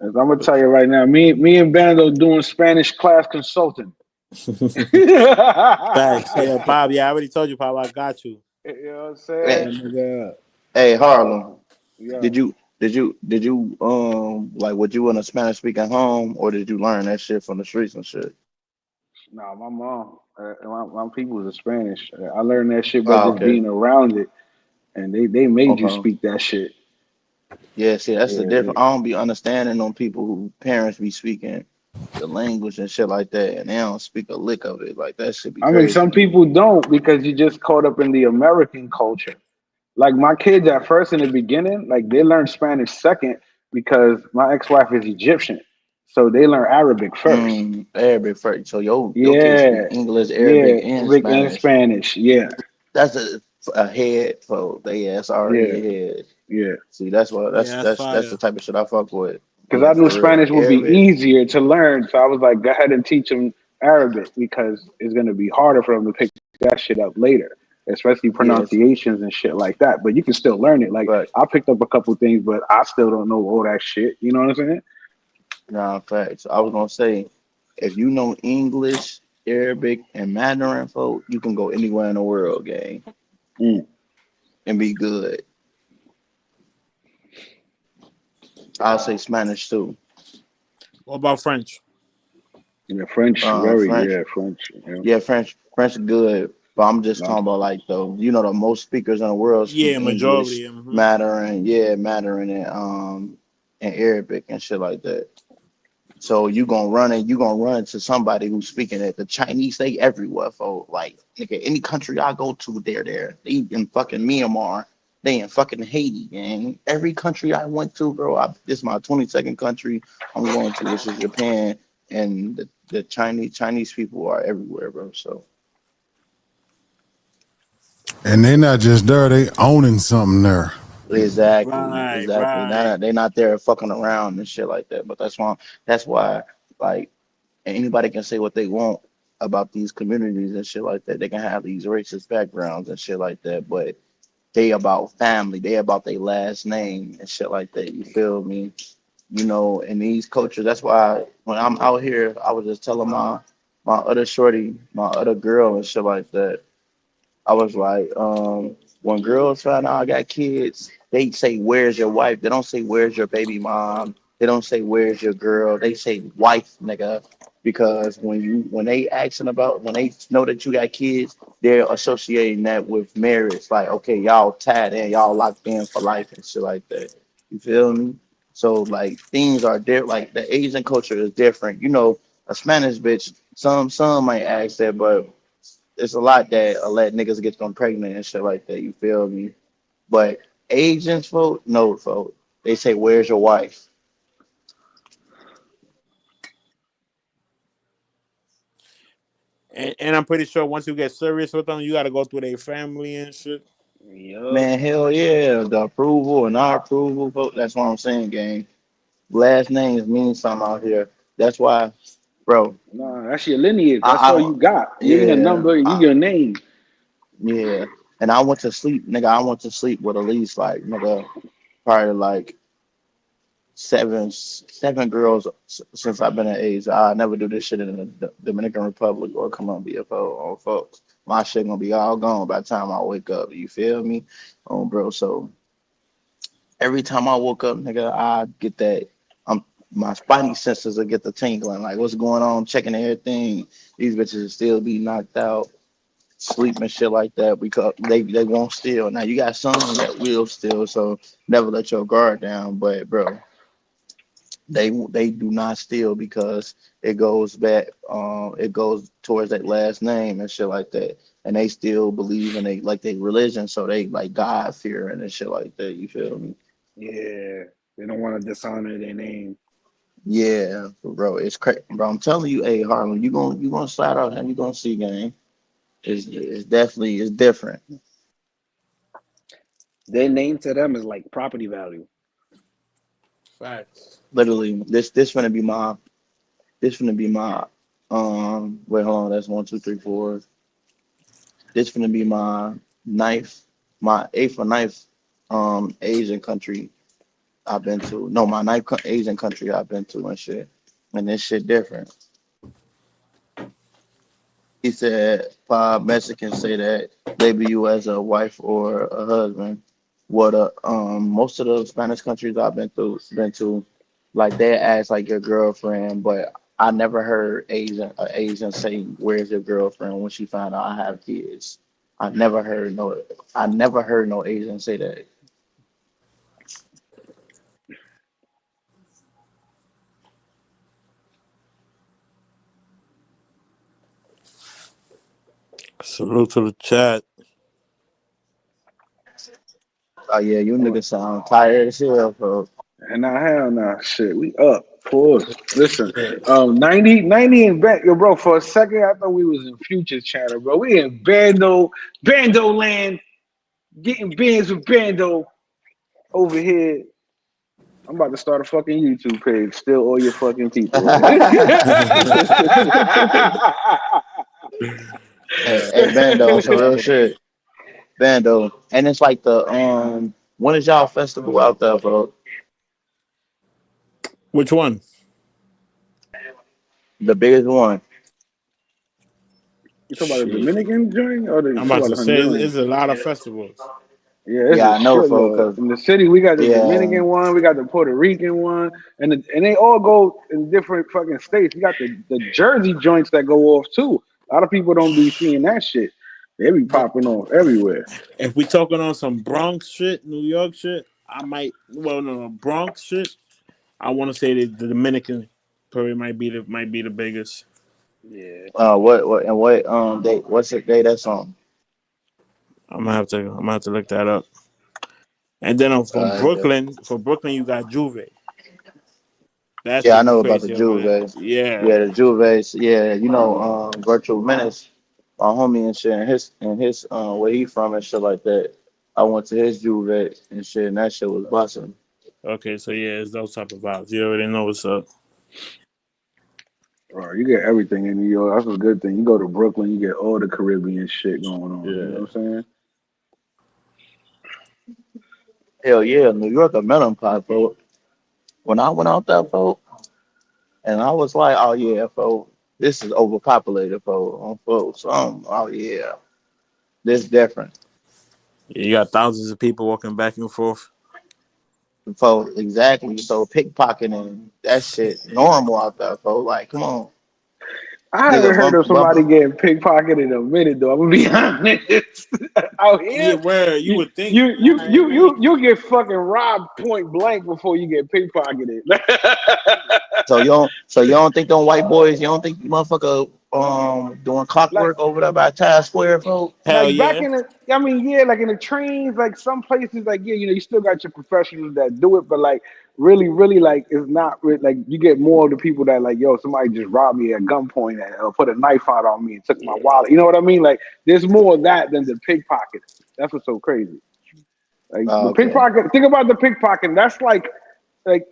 I'm gonna tell you right now, me and Bando doing Spanish class consulting. you Facts. Hey, yo, Bob. Yeah, I already told you, Bob. I got you. know what I'm hey, saying? Nigga. hey Harlem. Yeah. Did you like what you in a Spanish speaking home or did you learn that shit from the streets and shit? Nah, my mom, my people was Spanish. I learned that shit by Oh, just okay. being around it, and they made you Okay. speak that shit. Yeah, see that's the Yeah, difference. I don't be understanding on people who parents be speaking the language and shit like that and they don't speak a lick of it. Like that should be I mean, crazy some to me. people don't because you just caught up in the American culture. Like my kids at first in the beginning, like they learned Spanish second because my ex-wife is Egyptian, so they learn Arabic first. Arabic first. So your kids speak Yeah, English, Arabic, yeah, and Rick and Spanish. Spanish. Yeah, That's a a head, so they ass already Yeah, a head. yeah. See, that's what Yeah, that's that's fire. the type of shit I fuck with. Because Yeah, I knew for real. Spanish would be Arabic, easier to learn, so I was like, go ahead and teach them Arabic because it's gonna be harder for them to pick that shit up later, especially yes, pronunciations and shit like that. But you can still learn it. Like but I picked up a couple things, but I still don't know all that shit. You know what I'm saying? nah, facts. I was gonna say, if you know English, Arabic, and Mandarin, folk, you can go anywhere in the world, gang, Mm. and be good. I'll say Spanish too. What about French? Yeah, French, very French, yeah, French. Yeah, yeah, French good. But I'm just no, talking about like the most speakers in the world speak Yeah, English, majority. Mm-hmm. Mandarin, yeah, Mandarin and Arabic and shit like that. So you gonna run to somebody who's speaking it. The Chinese, they everywhere, for like nigga, any country I go to, they're there. They in fucking Myanmar, they in fucking Haiti, and every country I went to, bro. This is my 22nd country I'm going to, which is Japan, and the Chinese people are everywhere, bro. So And they're not just there; they owning something there. Right, exactly. right. They not there fucking around and shit like that. But that's why like anybody can say what they want about these communities and shit like that. They can have these racist backgrounds and shit like that, but they about family. They about their last name and shit like that. You feel me? You know, in these cultures, that's why when I'm out here, I was just telling my other shorty, my other girl and shit like that. I was like, when girls find out I got kids, they say, "Where's your wife?" They don't say, "Where's your baby mom?" They don't say, "Where's your girl?" They say, "Wife, nigga," because when they asking about when they know that you got kids, they're associating that with marriage. Like, okay, y'all tied in, y'all locked in for life and shit like that. You feel me? So like things are different. Like the Asian culture is different. You know, a Spanish bitch. Some might ask that, but it's a lot that let niggas get them pregnant and shit like that. You feel me? But Asians vote, no vote. They say, "Where's your wife?" And I'm pretty sure once you get serious with them, you got to go through their family and shit. yup. Man, hell yeah, the approval and our approval vote. That's what I'm saying, gang. Last names mean something out here. That's why, bro. Nah, that's your lineage. That's all I you got. You ain't a yeah, number. You your name. yeah. And I went to sleep, nigga. I went to sleep with at least like nigga, probably like seven girls since I've been at age. I never do this shit in the Dominican Republic or Colombia, folks. My shit gonna be all gone by the time I wake up. You feel me, bro? So every time I woke up, nigga, I get that. My spidey senses will get the tingling. Like, what's going on? Checking everything. These bitches still be knocked out, sleep and shit like that because they won't steal. Now you got some that will steal, so never let your guard down. But bro, they do not steal because it goes back it goes towards that last name and shit like that, and they still believe in they religion, so they like God fear and shit like that. You feel me? Yeah, they don't want to dishonor their name. Yeah, bro, it's crazy, bro. I'm telling you, hey Harlem, you gonna slide out and you gonna see, gang. It's definitely it's different. Their name to them is like property value. Facts. Literally, this gonna be my wait, hold on, that's one two three four. This gonna be my eighth or ninth Asian country I've been to. No, my ninth Asian country I've been to and shit. And this shit different. He said five Mexicans say that label you as a wife or a husband. What most of the Spanish countries I've been to, like they ask like your girlfriend, but I never heard Asian say, "Where's your girlfriend?" when she found out I have kids. I never heard no Asian say that. Salute to the chat. Oh yeah, you I'm like, niggas sound tired as hell, bro. and now hell nah, shit, we up. Pause. Listen, 90 is back, yo, bro. For a second, I thought we was in Future Channel, bro. We in Bando land. getting bands with Bando over here. I'm about to start a fucking YouTube page. Steal all your fucking people. Hey, Bando, on some real shit. Bando. And it's like the when is y'all festival out there, bro? Which one? The biggest one. You talking about the Shit. Dominican joint or I'm you talking about about to the say Honduran? it's a lot of festivals. Yeah, it's Yeah, I a know, folks. shitload. Cause In the city, we got the yeah, Dominican one, we got the Puerto Rican one, and they all go in different fucking states. We got the Jersey joints that go off too. A lot of people don't be seeing that shit. They be But popping off everywhere. if we talking on some Bronx shit, New York shit, I might. Well, no, Bronx shit. I want to say that the Dominican probably might be the biggest. Yeah. what date? What's the day that's on? I'm gonna have to look that up. And then from Uh, Brooklyn, you got Juve. That's yeah, I gonna be know about the crazy over there. Juve. Yeah. Yeah, the Juves. Yeah, Virtual Menace, my homie and shit, and his where he from and shit like that. I went to his Juve and shit, and that shit was busting. Okay, so yeah, it's those type of vibes. You already know what's up. Or you get everything in New York. That's a good thing. You go to Brooklyn, you get all the Caribbean shit going on. You know Yeah. what I'm saying? Hell yeah, New York a melon pot, bro. When I went out there, folks, and I was like, oh yeah, folks, this is overpopulated, folks. Oh yeah, this different, Yeah, you got thousands of people walking back and forth. folks. Exactly. So pickpocketing, that shit normal out there, folks. Like, come on, I nigga, haven't heard of somebody bump. getting pickpocketed in a minute though. I'm gonna be honest. Out Yeah, here, where you you would think. you you I you mean, you you get fucking robbed point blank before you get pickpocketed. So you don't think them white boys? You don't think motherfucker doing like clockwork over there by Times Square, folks? hell back yeah. in the, I mean, yeah, like in the trains, like some places, like yeah, you still got your professionals that do it, but like really, like it's not like you get more of the people that like, yo, somebody just robbed me at gunpoint and put a knife out on me and took my wallet. You know what I mean? Like there's more of that than the pickpocket. That's what's so crazy. Like the Okay. pickpocket. Think about the pickpocket. That's like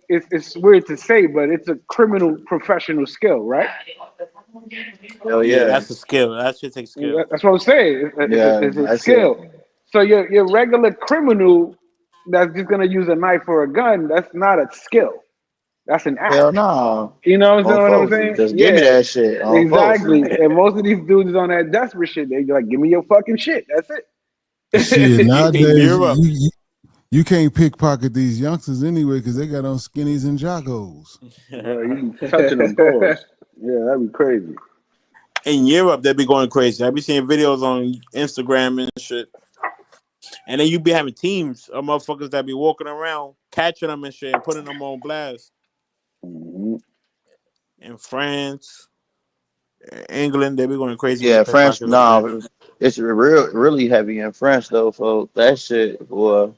it's weird to say, but it's a criminal professional skill, right? Hell Yeah, yeah. that's a skill. That should take skill. That's what I'm saying. Yeah, It's a that's it. skill. So your regular criminal that's just gonna use a knife or a gun, that's not a skill. That's an Hell act. no. You know On what I'm folks. saying? Just give me Yeah, that shit. On folks. exactly. And most of these dudes is on that desperate shit. They like, give me your fucking shit. That's Shit, it. In nowadays Europe. you can't pickpocket these youngsters anyway because they got on skinnies and joggos. Bro, you be touching them paws. Yeah, that'd be crazy. In Europe, they be going crazy. I be seeing videos on Instagram and shit. And then you be having teams of motherfuckers that be walking around, catching them and shit, and putting them on blast. Hmm. In France, England, they be going crazy with the Yeah, French. pickpockets over there. No, it's really heavy in French though, folks. That shit, boy,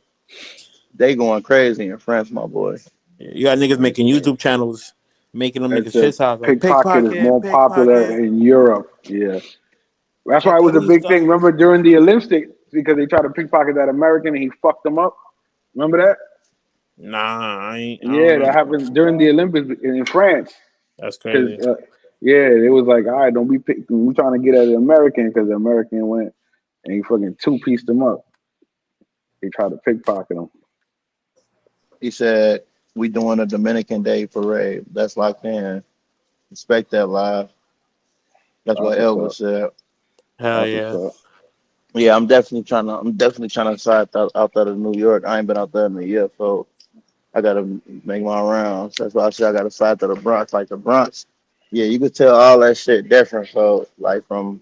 they going crazy in France, my boy. Yeah, you got niggas making YouTube channels, making them I niggas said shit sounds like pickpocket is pickpocket, more popular pickpocket. in Europe. Yeah. That's why it was a big thing. Terrorista. Remember during the Olympics, because they tried to pickpocket that American and he fucked them up? Remember that? Nah, I don't Yeah, that remember. happened during the Olympics in France. That's Because, crazy. yeah, it was like, all right, don't be pick. We're trying to get at the American because the American went and he fucking two-pieced them up. He tried to pickpocket them. He said we doing a Dominican Day parade. That's locked in. Expect that live. That's what That's what's Elvis up. said. Hell That's what's yeah. up. Yeah, I'm definitely trying to side out there to New York. I ain't been out there in a year, so I gotta make my rounds. That's why I said I gotta side to the Bronx. Like the Bronx, yeah, you could tell all that shit different. So like from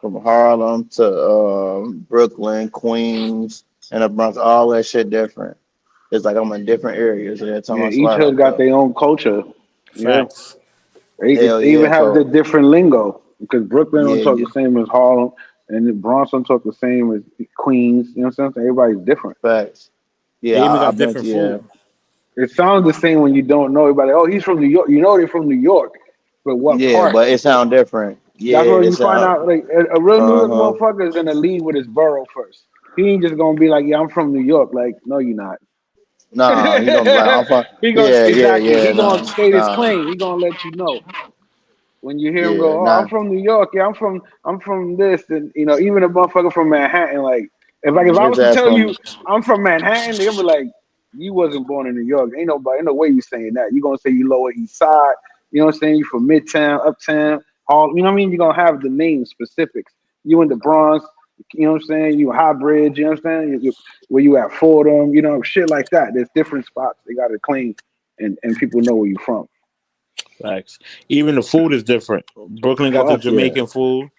Harlem to Brooklyn, Queens, and the Bronx, all that shit different. It's like I'm in different areas every time Yeah, I each slide hood out got there. their own culture. Yeah. Facts. Hell They even yeah, have the folks. different lingo because Brooklyn Yeah, don't talk the you same as Harlem, and the Bronx don't talk the same as Queens. You know what I'm saying? Everybody's different. facts. Yeah, They even I've got been to different yeah. food. It sounds the same when you don't know everybody. Oh, he's from New York. You know they're from New York, but what Yeah, part? but it sound different. Yeah, That's where it you find sound out. Like a real New York uh-huh. motherfucker is gonna lead with his borough first. He ain't just gonna be like, yeah, I'm from New York. Like, no, you're not. Nah, he gonna be like, I'm from. He gonna Yeah, yeah, exactly. yeah. He gonna Nah, state his nah. claim. He gonna let you know. When you hear him Yeah, go, "Oh, I'm nah. from New York. Yeah, I'm from this," and even a motherfucker from Manhattan, like if I His was to ass tell from. you I'm from Manhattan, they'll be like, "You wasn't born in New York. Ain't no way you saying that. You gonna say you Lower East Side. You know what I'm saying? You from Midtown, Uptown, all. You know what I mean? You gonna have the name specifics. You in the Bronx. You know what I'm saying? You High Bridge. You know what I'm saying? Where you at Fordham? Shit like that. There's different spots they got to claim, and people know where you from. Facts. Even the food is different. Brooklyn got the Fuck yeah. Jamaican food,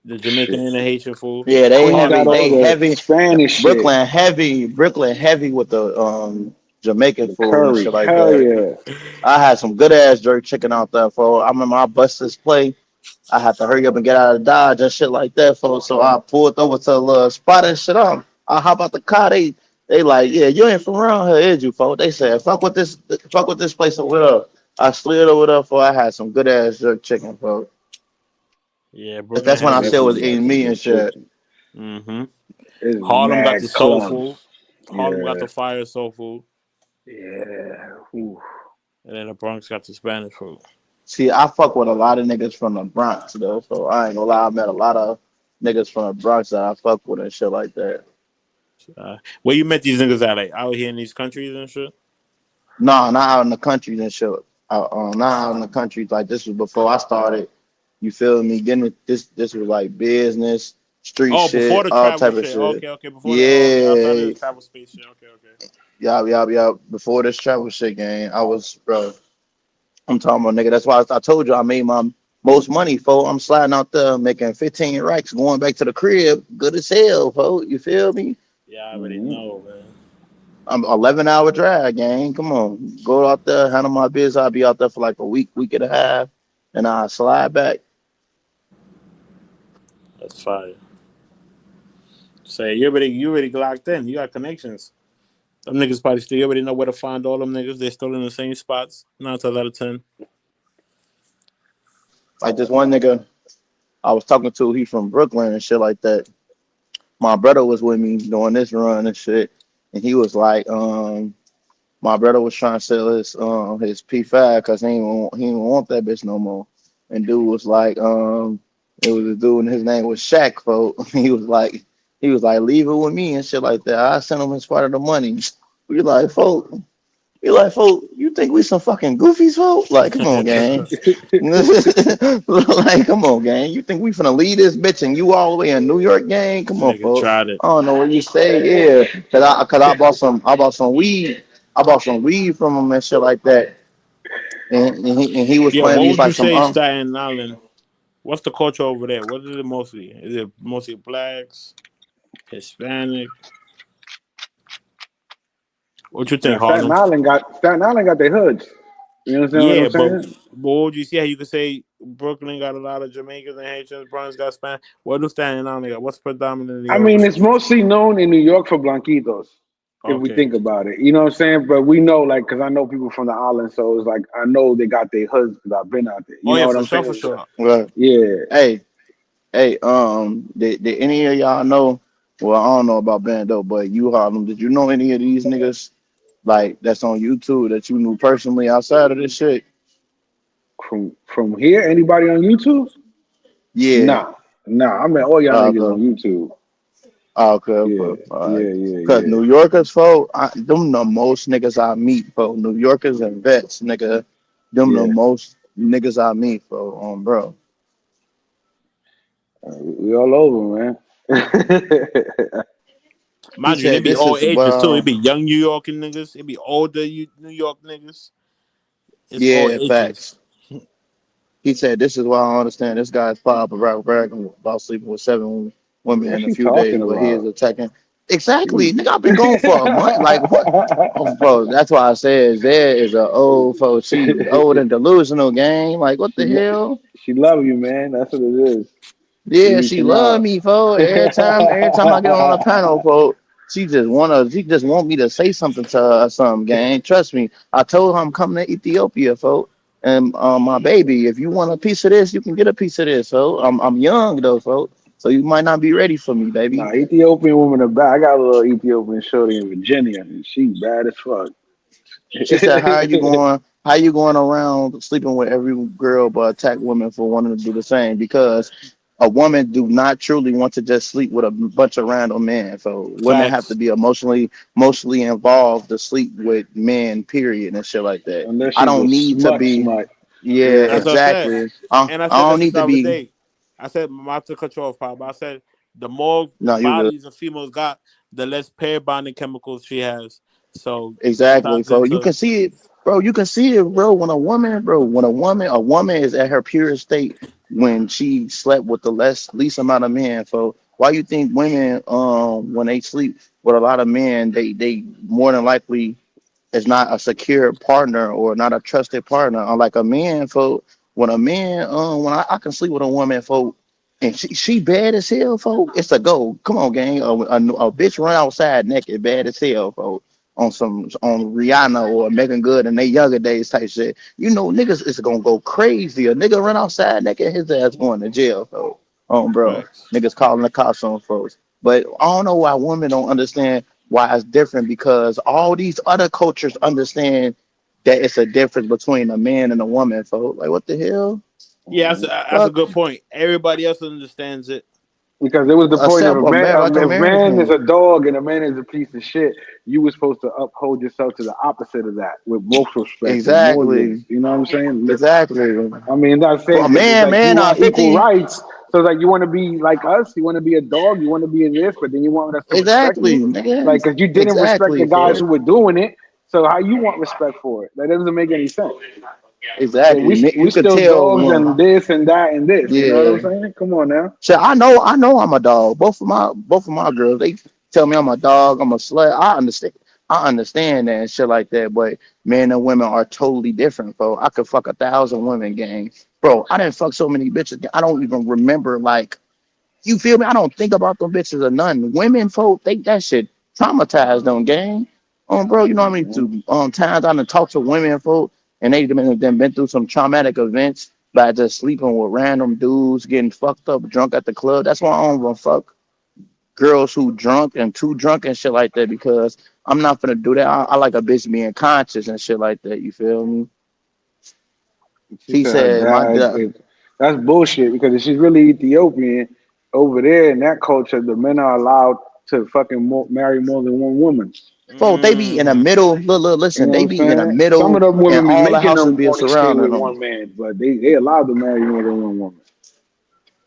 the Jamaican Shit. and the Haitian food. Yeah, they Queens heavy. got all They the heavy. Spanish shit. Brooklyn heavy. Brooklyn heavy with the Jamaican The food and shit curry. like Hell that. yeah. I had some good ass jerk chicken out there, for. I remember I bust this play. I had to hurry up and get out of Dodge and shit like that, folks. So I pulled over to a little spot and shit. I hop out the car. They like, yeah, you ain't from around here, is you, folks? They said, fuck with this place over there. I slid over there, for I had some good ass jerk chicken, folks. Yeah, Brooklyn That's when I heavy still was food. Definitely got eating some meat and good shit. chicken. Hmm It's Harlem got mad the soul clubs. food. Harlem got Yeah. the fire soul food, Yeah. Ooh. and then the Bronx got the Spanish food. See, I fuck with a lot of niggas from the Bronx, though. So I ain't gonna lie, I met a lot of niggas from the Bronx that I fuck with and shit like that. Where you met these niggas at? Like out here in these countries and shit. No, not out in the country and shit. Not out in the country. Like this was before I started. You feel me? Getting it, this was like business, street Oh, before shit, the all travel type of shit. shit. Okay, okay. Before the okay, outside of Yeah, the travel space shit. Okay, okay. yeah. Before this travel shit game, I was bro. I'm talking about nigga. That's why I told you I made my most money, fo. I'm sliding out there making 15 racks, going back to the crib, good as hell, fo. You feel me? Yeah, I already Mhm. know, man. I'm 11-hour drive, gang. Come on, go out there, handle my biz. I'll be out there for like a week and a half, and I slide back. That's fire. Say you already locked in. You got connections. Them niggas probably still you already know where to find all them niggas. They still in the same spots. 9 times out of 10. Like this one nigga I was talking to, he from Brooklyn and shit like that. My brother was with me doing this run and shit, and he was like, my brother was trying to sell his P5 because he didn't want that bitch no more. And dude was like, it was a dude and his name was Shaq, folks. He was like, leave it with me and shit like that. I sent him his part of the money. We like, folk, you think we some fucking goofies, folk? Like, come on, gang. Like, come on, gang. You think we finna leave this bitch and you all the way in New York, gang? Come on, Nigga folks. tried it. I don't know what you say. Yeah, cause I bought some weed. I bought some weed from him and shit like that. And he was Yeah, playing what me would you like some say Staten Island? What's the culture over there? What is it mostly? Is it mostly blacks, Hispanic? What you Now think, Harlem? Staten Island got their hoods. You understand what I'm Yeah, but saying? what would you see? How you could say Brooklyn got a lot of Jamaicans and Haitians, Bronx got Spanish. What do Staten Island got? What's predominantly I over mean, there? it's mostly known in New York for blanquitos, if we Okay. think about it. You know what I'm saying? But we know, like, because I know people from the island, so it's like I know they got their hoods because I've been out there. Oh You know yeah, what for I'm sure, for saying? sure. well, Yeah, hey, hey, did any of y'all know? Well, I don't know about Bando, but you Harlem, did you know any of these niggas like that's on YouTube that you knew personally outside of this shit? from here, anybody on YouTube? Yeah. Nah, nah. I mean, all y'all niggas on Okay. YouTube. Okay. Yeah, All right. yeah, yeah, Cause yeah. New Yorkers, them the most niggas I meet, folks. New Yorkers and vets, nigga. Them the Yeah, most niggas I meet, folks. Bro. we all over, man. He Mind you, they said be this all is ages too. It well, be young New York niggas. It be older New York niggas. It's all yeah, ages. facts. He said this is why I don't understand. This guy's pop bragging about sleeping with 7 women What's in a she few talking days, but he about? is attacking. Exactly, She... nigga. I've been gone for a month. Like what? Oh, bro, that's why I said there is a old folks. She old and delusional, gang. Like what she the hell? she love you, man. That's what it is. She Yeah, she reaching love out. me, folks. Every time I get on a panel, folks, she just want me to say something to her or something, gang. Trust me. I told her I'm coming to Ethiopia, folks. And my baby, if you want a piece of this, you can get a piece of this. So I'm young though, folks. So you might not be ready for me, baby. Nah, Ethiopian woman are bad. I got a little Ethiopian shorty in Virginia, and she bad as fuck. She said, "How are you going? How you going around sleeping with every girl but attack women for wanting to do the same? Because a woman do not truly want to just sleep with a bunch of random men. So women have to Facts. be emotionally involved to sleep with men. Period and shit like that. Unless I she's a don't need to smut be. smut. Yeah, That's Yeah. what I said. exactly. And I I said don't this need the to other be. day. I said not to cut you off, Pop, but I said the more No, you good. bodies a female's got, the less pair bonding chemicals she has. So she Exactly. turns So you into can see it, bro. You can see it, bro. When a woman is at her purest state when she slept with the least amount of men. So why you think women, when they sleep with a lot of men, they more than likely is not a secure partner or not a trusted partner. Unlike a man, folk, when a man, when I can sleep with a woman, folk, and she bad as hell, folk, it's a go. Come on, gang. A bitch run outside naked, bad as hell, folk. On Rihanna or Megan Good in their younger days type shit. You know, niggas is gonna go crazy. A nigga run outside naked, his ass going to jail, folks. Bro. facts. Niggas calling the cops on folks. But I don't know why women don't understand why it's different because all these other cultures understand that it's a difference between a man and a woman. So like, what the hell? Yeah, that's a Fuck, good point. Everybody else understands it. Because it was the point of except a man. Like If man is Americans. a dog and a man is a piece of shit, you were supposed to uphold yourself to the opposite of that with most respect and more grace. Exactly, You know what I'm saying? exactly. I mean, not For saying a because it's man, like you man, want equal 50. rights. So like you want to be like us, you want to be a dog, you want to be a this, but then you want us to respect Exactly, you, nigga. like because you didn't respect the Exactly, guys for who were doing it. So how you want respect for it? That doesn't make any sense. So exactly. we You could still tell dogs one. and this and that and this. You know what I'm Yeah. saying? Come on now. So I know I'm a dog. Both of my girls, they tell me I'm a dog, I'm a slut. I understand that and shit like that, but men and women are totally different, bro. I could fuck 1,000 women, gang. Bro, I didn't fuck so many bitches. I don't even remember like you feel me? I don't think about them bitches or nothing. Women folk think that shit traumatized them, gang. Bro, you know how many times I done talked to women folk and they been through some traumatic events by just sleeping with random dudes, getting fucked up, drunk at the club. That's why I don't want fuck girls who drunk and too drunk and shit like that because I'm not gonna do that. I like a bitch being conscious and shit like that. You feel me? She She said her said, "My dad. dad." That's bullshit because if she's really Ethiopian, over there in that culture, the men are allowed to fucking marry more than one woman. Folks, they be in the Mm. middle. Look, You listen, know what they I'm be in the saying? Some of middle, them and women be all the making houses them be only stay surrounding with them. one man, but they allowed to marry more than one woman.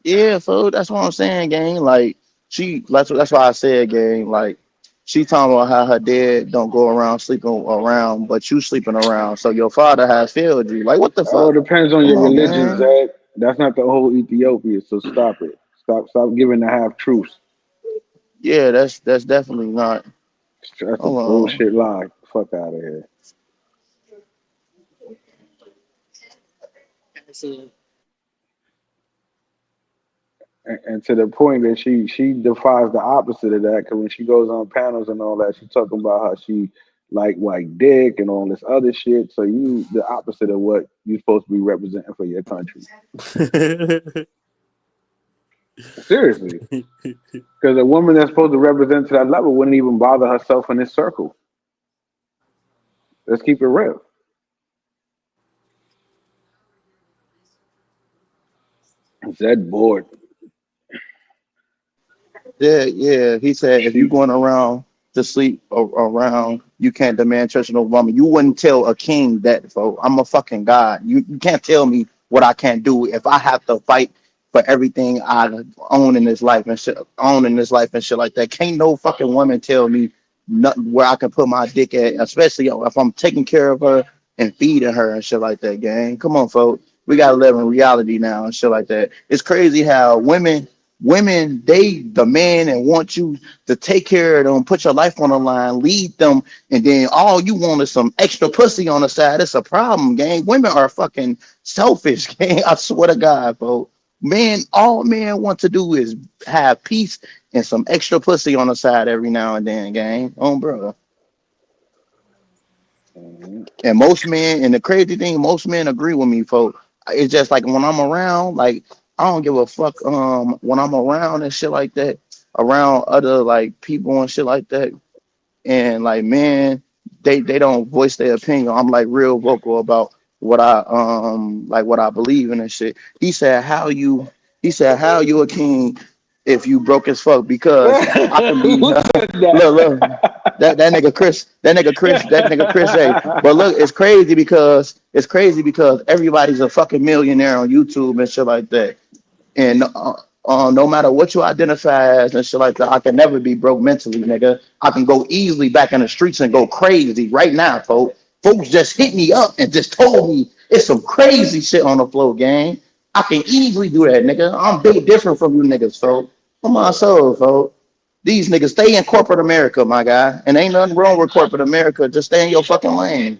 Yeah, fool. That's what I'm saying, gang. Like that's why I said, gang. Like she talking about how her dad don't go around sleeping around, but you sleeping around. So your father has failed you. Like what the That all fuck? depends on Come your on, religion, man. Zach. That's not the whole Ethiopia. So stop it. Stop giving the half truths. Yeah, that's definitely not. That's a Hold on. bullshit lie. Fuck out of here. And to the point that she defies the opposite of that because when she goes on panels and all that, she talking about how she like white dick and all this other shit. So you the opposite of what you're supposed to be representing for your country. Seriously, because a woman that's supposed to represent to that level wouldn't even bother herself in this circle. Let's keep it real. Zed bored. Yeah, yeah. He said if you She going around to sleep around, you can't demand trust in no woman. You wouldn't tell a king that, folks. I'm a fucking god. You can't tell me what I can't do if I have to fight for everything I own in this life and shit like that. Can't no fucking woman tell me nothing where I can put my dick at, especially if I'm taking care of her and feeding her and shit like that, gang. Come on, folks. We gotta live in reality now and shit like that. It's crazy how women they demand and want you to take care of them, put your life on the line, lead them, and then all you want is some extra pussy on the side. It's a problem, gang. Women are fucking selfish, gang. I swear to God, bro. All men want to do is have peace and some extra pussy on the side every now and then, gang. Bro. And most men, and the crazy thing, most men agree with me, folks. It's just like when I'm around, like I don't give a fuck. When I'm around and shit like that, around other like people and shit like that, and like man, they don't voice their opinion. I'm like real vocal about what I like what I believe in and shit. He said, how you a king if you broke as fuck? Because I can be Who said look, that nigga Chris J. But look, it's crazy because everybody's a fucking millionaire on YouTube and shit like that. And no matter what you identify as and shit like that, I can never be broke mentally, nigga. I can go easily back in the streets and go crazy right now, folks. Folks just hit me up and just told me it's some crazy shit on the floor, gang. I can easily do that, nigga. I'm big different from you niggas, folks. Come on, soul, folks. These niggas stay in corporate America, my guy. And ain't nothing wrong with corporate America. Just stay in your fucking lane.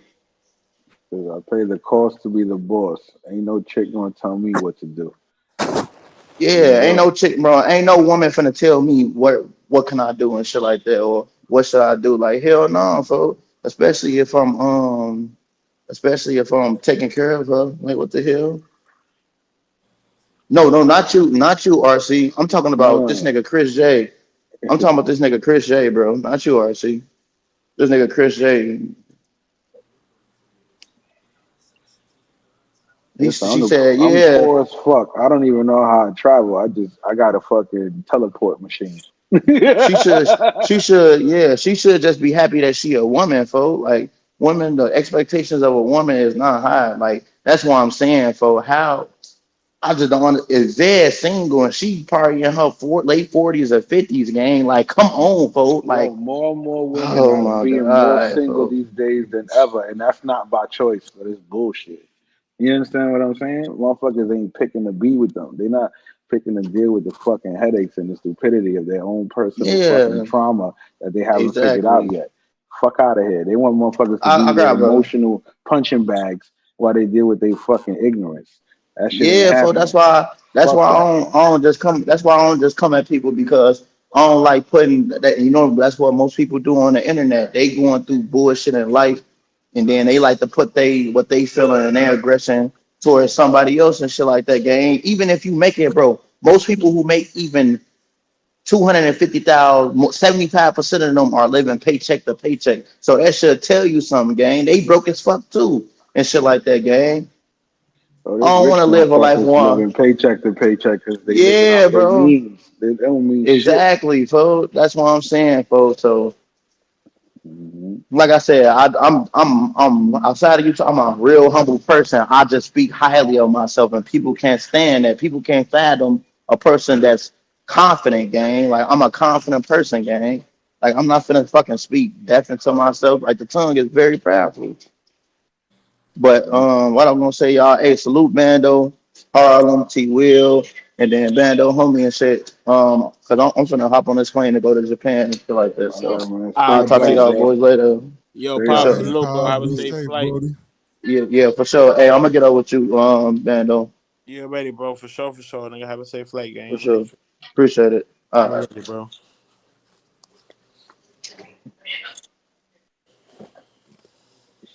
I pay the cost to be the boss. Ain't no chick gonna tell me what to do. Real Yeah, ain't talk. no chick, bro. Ain't no woman finna tell me what can I do and shit like that, or what should I do. Like hell no, folks. Especially if I'm taking care of her. Like what the hell? No, no, not you, RC. I'm talking about this No, nigga Chris J. I'm talking about this nigga Chris J, bro. Not you, RC. This nigga Chris J. listen, She said, I'm yeah. poor as fuck. I don't even know how to travel. I got a fucking teleport machine. She should just be happy that she a woman, folks. Like women, the expectations of a woman is not high. Like that's why I'm saying, for how I just don't want is Zed single and she probably in her late 40s or 50s, gang. Like, come on, folks. Yo, Like, more and more women oh are my being more God, single folks. these days than ever, and that's not by choice, but it's bullshit. You understand what I'm saying? Motherfuckers ain't picking to be with them. They're not picking to deal with the fucking headaches and the stupidity of their own personal fucking Yeah, trauma that they haven't figured out exactly. yet. Fuck out of here. They want motherfuckers to I be their got brother. emotional punching bags while they deal with their fucking ignorance. That shit ain't Yeah, folks. That's happening. why. That's Fuck why that. I don't just come. That's why I don't just come at people because I don't like putting that. You know, that's what most people do on the internet. They going through bullshit in life, and then they like to put what they feeling and their aggression towards somebody else and shit like that. Gang. Even if you make it, bro. Most people who make even 250,000, 75% of them are living paycheck to paycheck. So that should tell you something, gang. They broke as fuck too and shit like that, gang. So I there's don't want rich to live a life motherfuckers one. living paycheck to paycheck because they living Yeah, off their bro. means. They don't mean shit. Exactly, folks. That's what I'm saying, folks. So, Hmm. like I said, I'm outside of you. I'm a real humble person. I just speak highly of myself, and people can't stand that. People can't fathom a person that's confident, gang. Like I'm a confident person, gang. Like I'm not finna fucking speak deaf into myself. Like the tongue is very powerful. But what I'm gonna say, y'all, hey, salute Bando, Harlem, T Will, and then Bando homie and shit. Cause I'm finna hop on this plane to go to Japan and shit like that. All So right, man. I'll Stay All right, talk to bet, blessed, y'all bet. bro. boys later. Yo, Stay For Pop, up, sure. man. salute, bro. Call, Have a be safe safe, flight. Brody. Yeah, yeah, for sure. Hey, I'm gonna get up with you, Bando. You ready, bro? For sure, for sure. Nigga, have a safe flight, For gang. sure. Appreciate it. All right. Already, bro.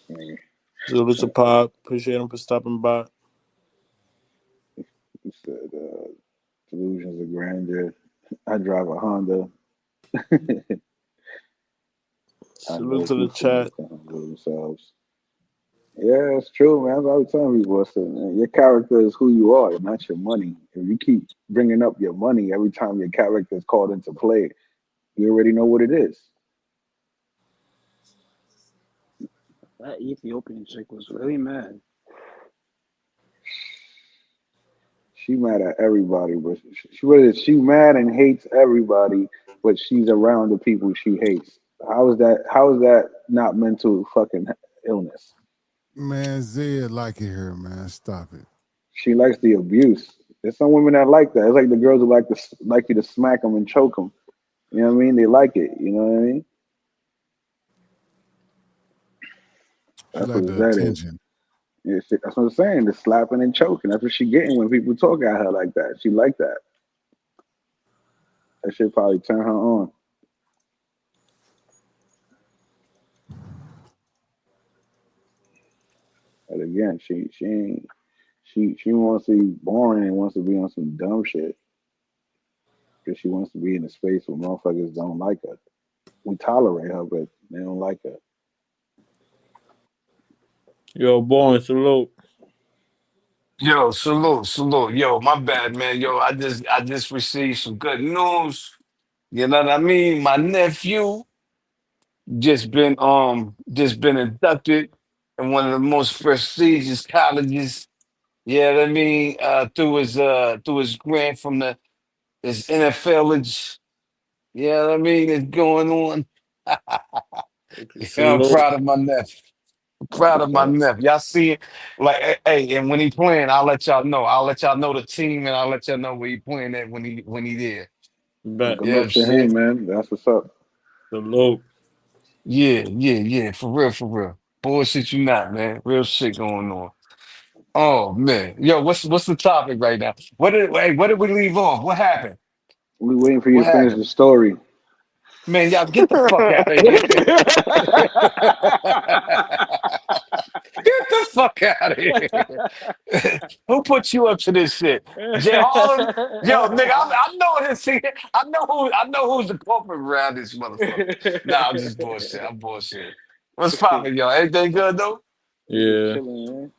Man, Salute to Pop. Appreciate him for stopping by. he said, delusions of grandeur. I drive a Honda. I Salute know to the people chat. just can't handle themselves. Yeah, it's true, man. That's what I was telling people. I said, man, your character is who you are, not your money. If you keep bringing up your money every time your character is called into play, you already know what it is. That Ethiopian chick was really mad. She mad at everybody, but she mad and hates everybody, but she's around the people she hates. How is that? How is that not mental fucking illness? Man, Zed like it here, man. Stop it. She likes the abuse. There's some women that like that. It's like the girls who like you to smack them and choke them. You know what I mean? They like it. You know what I mean? She That's what like the that is. attention. Yeah, that's what I'm saying. The slapping and choking. That's what she getting when people talk at her like that. She like that. That shit probably turn her on. But again, she She wants to be boring and wants to be on some dumb shit because she wants to be in a space where motherfuckers don't like her. We tolerate her, but they don't like her. Yo, born salute. Yo, salute, salute. Yo, my bad, man. Yo, I just received some good news. You know what I mean? My nephew just been inducted in one of the most prestigious colleges. Yeah, what I mean, through his grant from his NFLage. Yeah, what I mean, it's going on. Yeah, I'm Salute. proud of my nephew. That's Proud what's of my up. nephew. Y'all see it? Like, hey, and when he playing, I'll let y'all know. I'll let y'all know the team, and I'll let y'all know where he playing at when he there. Bet. Good Yeah, looks I'm to him, saying. man. That's what's up. Salute. Yeah, yeah, yeah. For real, for real. Bullshit, you not, man. Real shit going on. Oh man, yo, what's the topic right now? What did we leave off? What happened? We waiting for you What to finish happened? the story. Man, y'all get the fuck out of here. Get the fuck out of here. Who put you up to this shit? Jay Harlan? Yo, nigga, I know this shit. I know who's the culprit around this motherfucker. Nah, I'm just bullshit. I'm bullshit. What's poppin', yo? Everything good though? Nigga Yeah. chilling, man.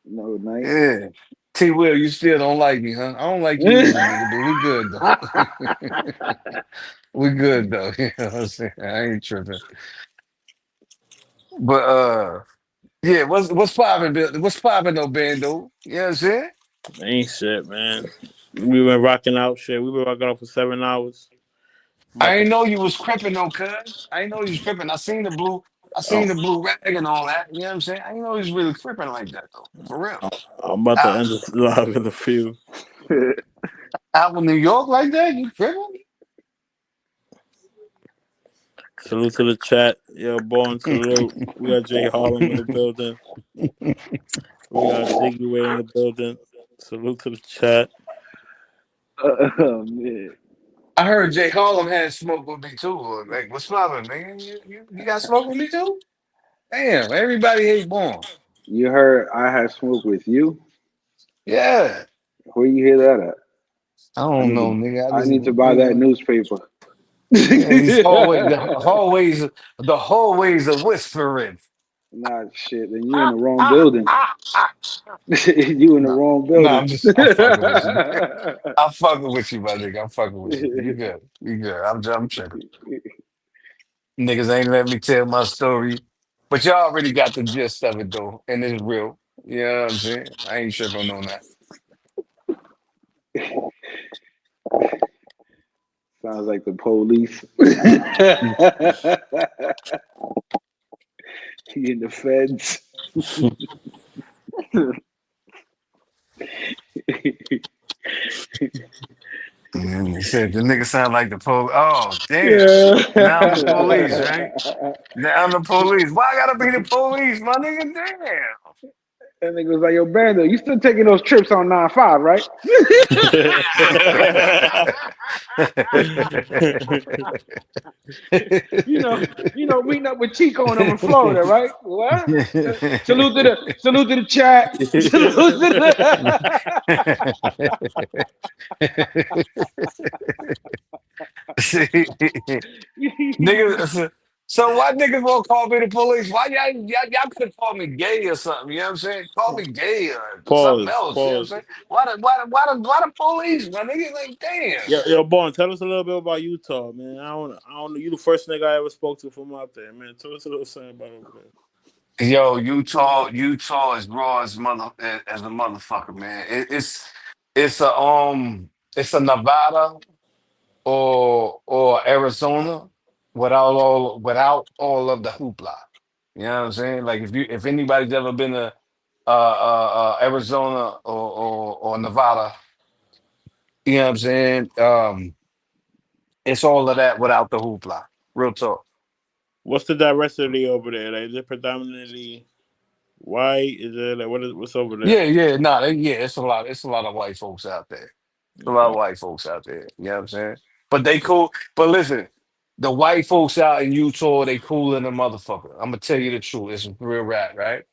No night. Yeah. T Will, you still don't like me, huh? I don't like you either, nigga, but we good though. We good though. You know what I'm saying? I ain't tripping. But yeah, what's poppin', Bill? What's poppin' though, Bando? You know what I'm saying? Ain't shit, man. We been rocking out shit. We been rocking out for 7 hours. I'm I about to. ain't know you was crippin' though, cuz. I ain't know you was crippin'. I seen Oh, the blue rag and all that. You know what I'm saying? I ain't know he was really crippin' like that though. For real. I'm about to Out, end this live in a few. out in New York like that? You crippin'? Salute to the chat. Yo, born salute. We got Jay Harlem in the building. We got Diggy Way in the building. Salute to the chat. Oh, man. I heard Jay Harlem had smoke with me too. Or, like, what's poppin', man? You got smoke with me too? Damn, everybody hate Born. You heard I had smoke with you? Yeah. Where you hear that at? I I don't need know, to nigga. I I just, need to buy you that know, newspaper. yeah, these hallways, the hallways are whispering. Nah, shit. Then you in Ah, the wrong ah, building. ah, ah. You in the No, wrong no, building. I'm fucking with you. I'm fucking with you, my nigga. I'm fucking with you. You good. You good. I'm tripping. Niggas ain't let me tell my story. But y'all already got the gist of it though, and it's real. You know what I'm saying? I ain't tripping on that. Sounds like the police. He in the feds. And he said the nigga sound like the police. Oh, damn. Yeah. Now I'm the police, right? Now I'm the police. Why I gotta be the police, my nigga? Damn. And nigga was like, yo, Bando, you still taking those trips on 9-5, right? you know, meeting up with Chico and them in Florida, right? What? Salute to the chat. Salute to Niggas, so why niggas won't call me the police? Why y'all could have called me gay or something? You know what I'm saying? Call me gay or something Pause. else. You know what I'm Pause. saying? Why the police? My nigga, like damn. Yo, Born, tell us a little bit about Utah, man. I don't know. You the first nigga I ever spoke to from out there, man. Tell us a little something about over there. Yo, Utah is raw as a motherfucker, man. It's it's a Nevada or Arizona without all of the hoopla. You know what I'm saying? Like if anybody's ever been to Arizona or Nevada, you know what I'm saying? It's all of that without the hoopla. Real talk. What's the diversity over there? Like, is it predominantly white? Is it like what's over there? Yeah, nah, yeah, it's a lot of white folks out there. A lot of Okay. white folks out there. You know what I'm saying? But they cool. But listen, the white folks out in Utah, they cool in the motherfucker. I'm gonna tell you the truth. It's real rap, right?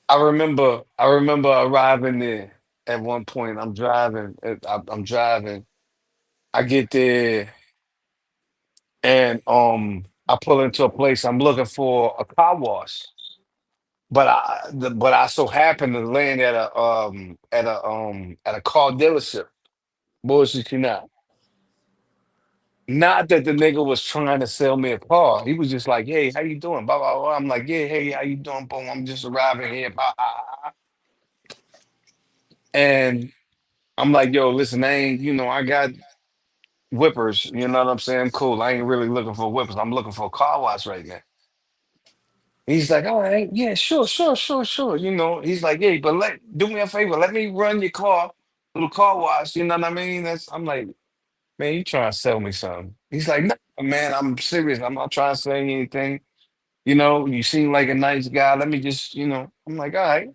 I remember arriving there at one point. I'm driving. I'm driving. I get there and I pull into a place. I'm looking for a car wash, but I so happen to land at a car dealership. Bullshit, you not. Not that the nigga was trying to sell me a car. He was just like, "Hey, how you doing?" Blah blah blah. I'm like, "Yeah, hey, how you doing?" Boom. I'm just arriving here. Blah, blah, blah. And I'm like, "Yo, listen, I ain't, I got whippers. You know what I'm saying? Cool. I ain't really looking for whippers. I'm looking for a car wash right now." He's like, "All right, yeah, sure, sure, sure, sure." He's like, "Hey, but do me a favor. Let me run your car, little car wash." You know what I mean? I'm like, "Man, you trying to sell me something?" He's like, "No, man, I'm serious. I'm not trying to sell you anything. You seem like a nice guy. Let me just, I'm like, all right.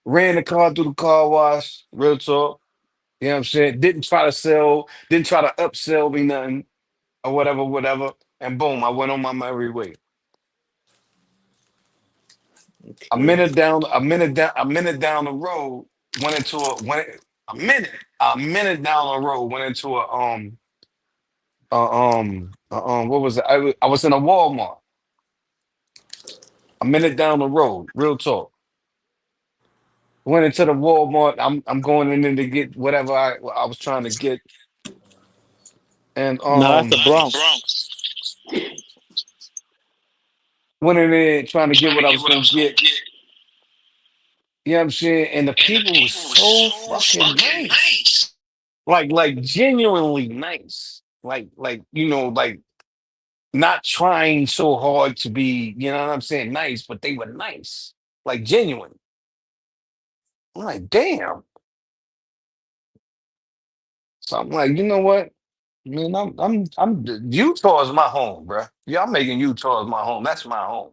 Ran the car through the car wash, real talk. You know what I'm saying? Didn't try to upsell me nothing or whatever, whatever. And boom, I went on my merry way. Okay. A minute down the road, went into a went a minute down the road, went into what was it? I was in a Walmart. A minute down the road, real talk. Went into the Walmart. I'm going in there to get whatever I was trying to get, and No, that's the Bronx. went in there trying to get what I was gonna get. You know what I'm saying? And the people was so fucking nice, like genuinely nice, like not trying so hard to be, you know what I'm saying, nice, but they were nice, like genuine. I'm like, damn. So I'm like, you know what? Man, I'm Utah is my home, bro. Yeah, I'm making Utah as my home. That's my home.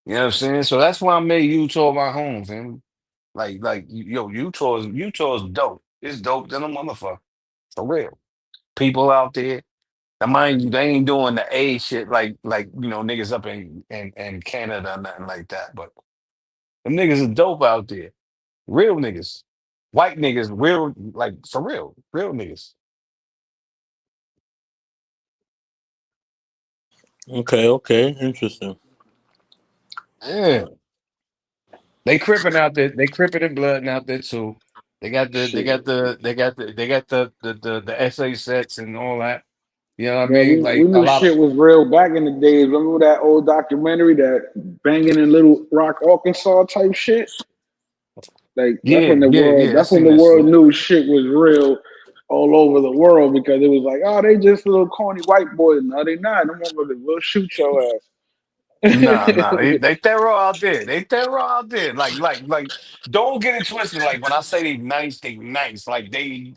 You know what I'm saying? So that's why I made Utah my home, fam. Yo, Utah is dope. It's dope than a motherfucker. For real. People out there. Now, mind you, they ain't doing the A shit like niggas up in Canada or nothing like that. But them niggas is dope out there. Real niggas. White niggas, real, like for real. Real niggas. Okay, okay, interesting. Yeah. They cripping out there. They cripping and blooding out there too. They got the they Shit. got the they got the essay sets and all that. You know what I Man, mean? we Like a knew lot of shit was real back in the days. Remember that old documentary, that banging in Little Rock, Arkansas type shit? Like that's yeah, when the yeah, world yeah. I that's when seen the that world shit. knew shit was real all over the world, because it was like, oh, they just little corny white boys. No, they not. Them motherfuckers will shoot your Nah, nah, ass. they thorough out there. They thorough out there. Like, don't get it twisted. Like when I say they nice, they nice. Like they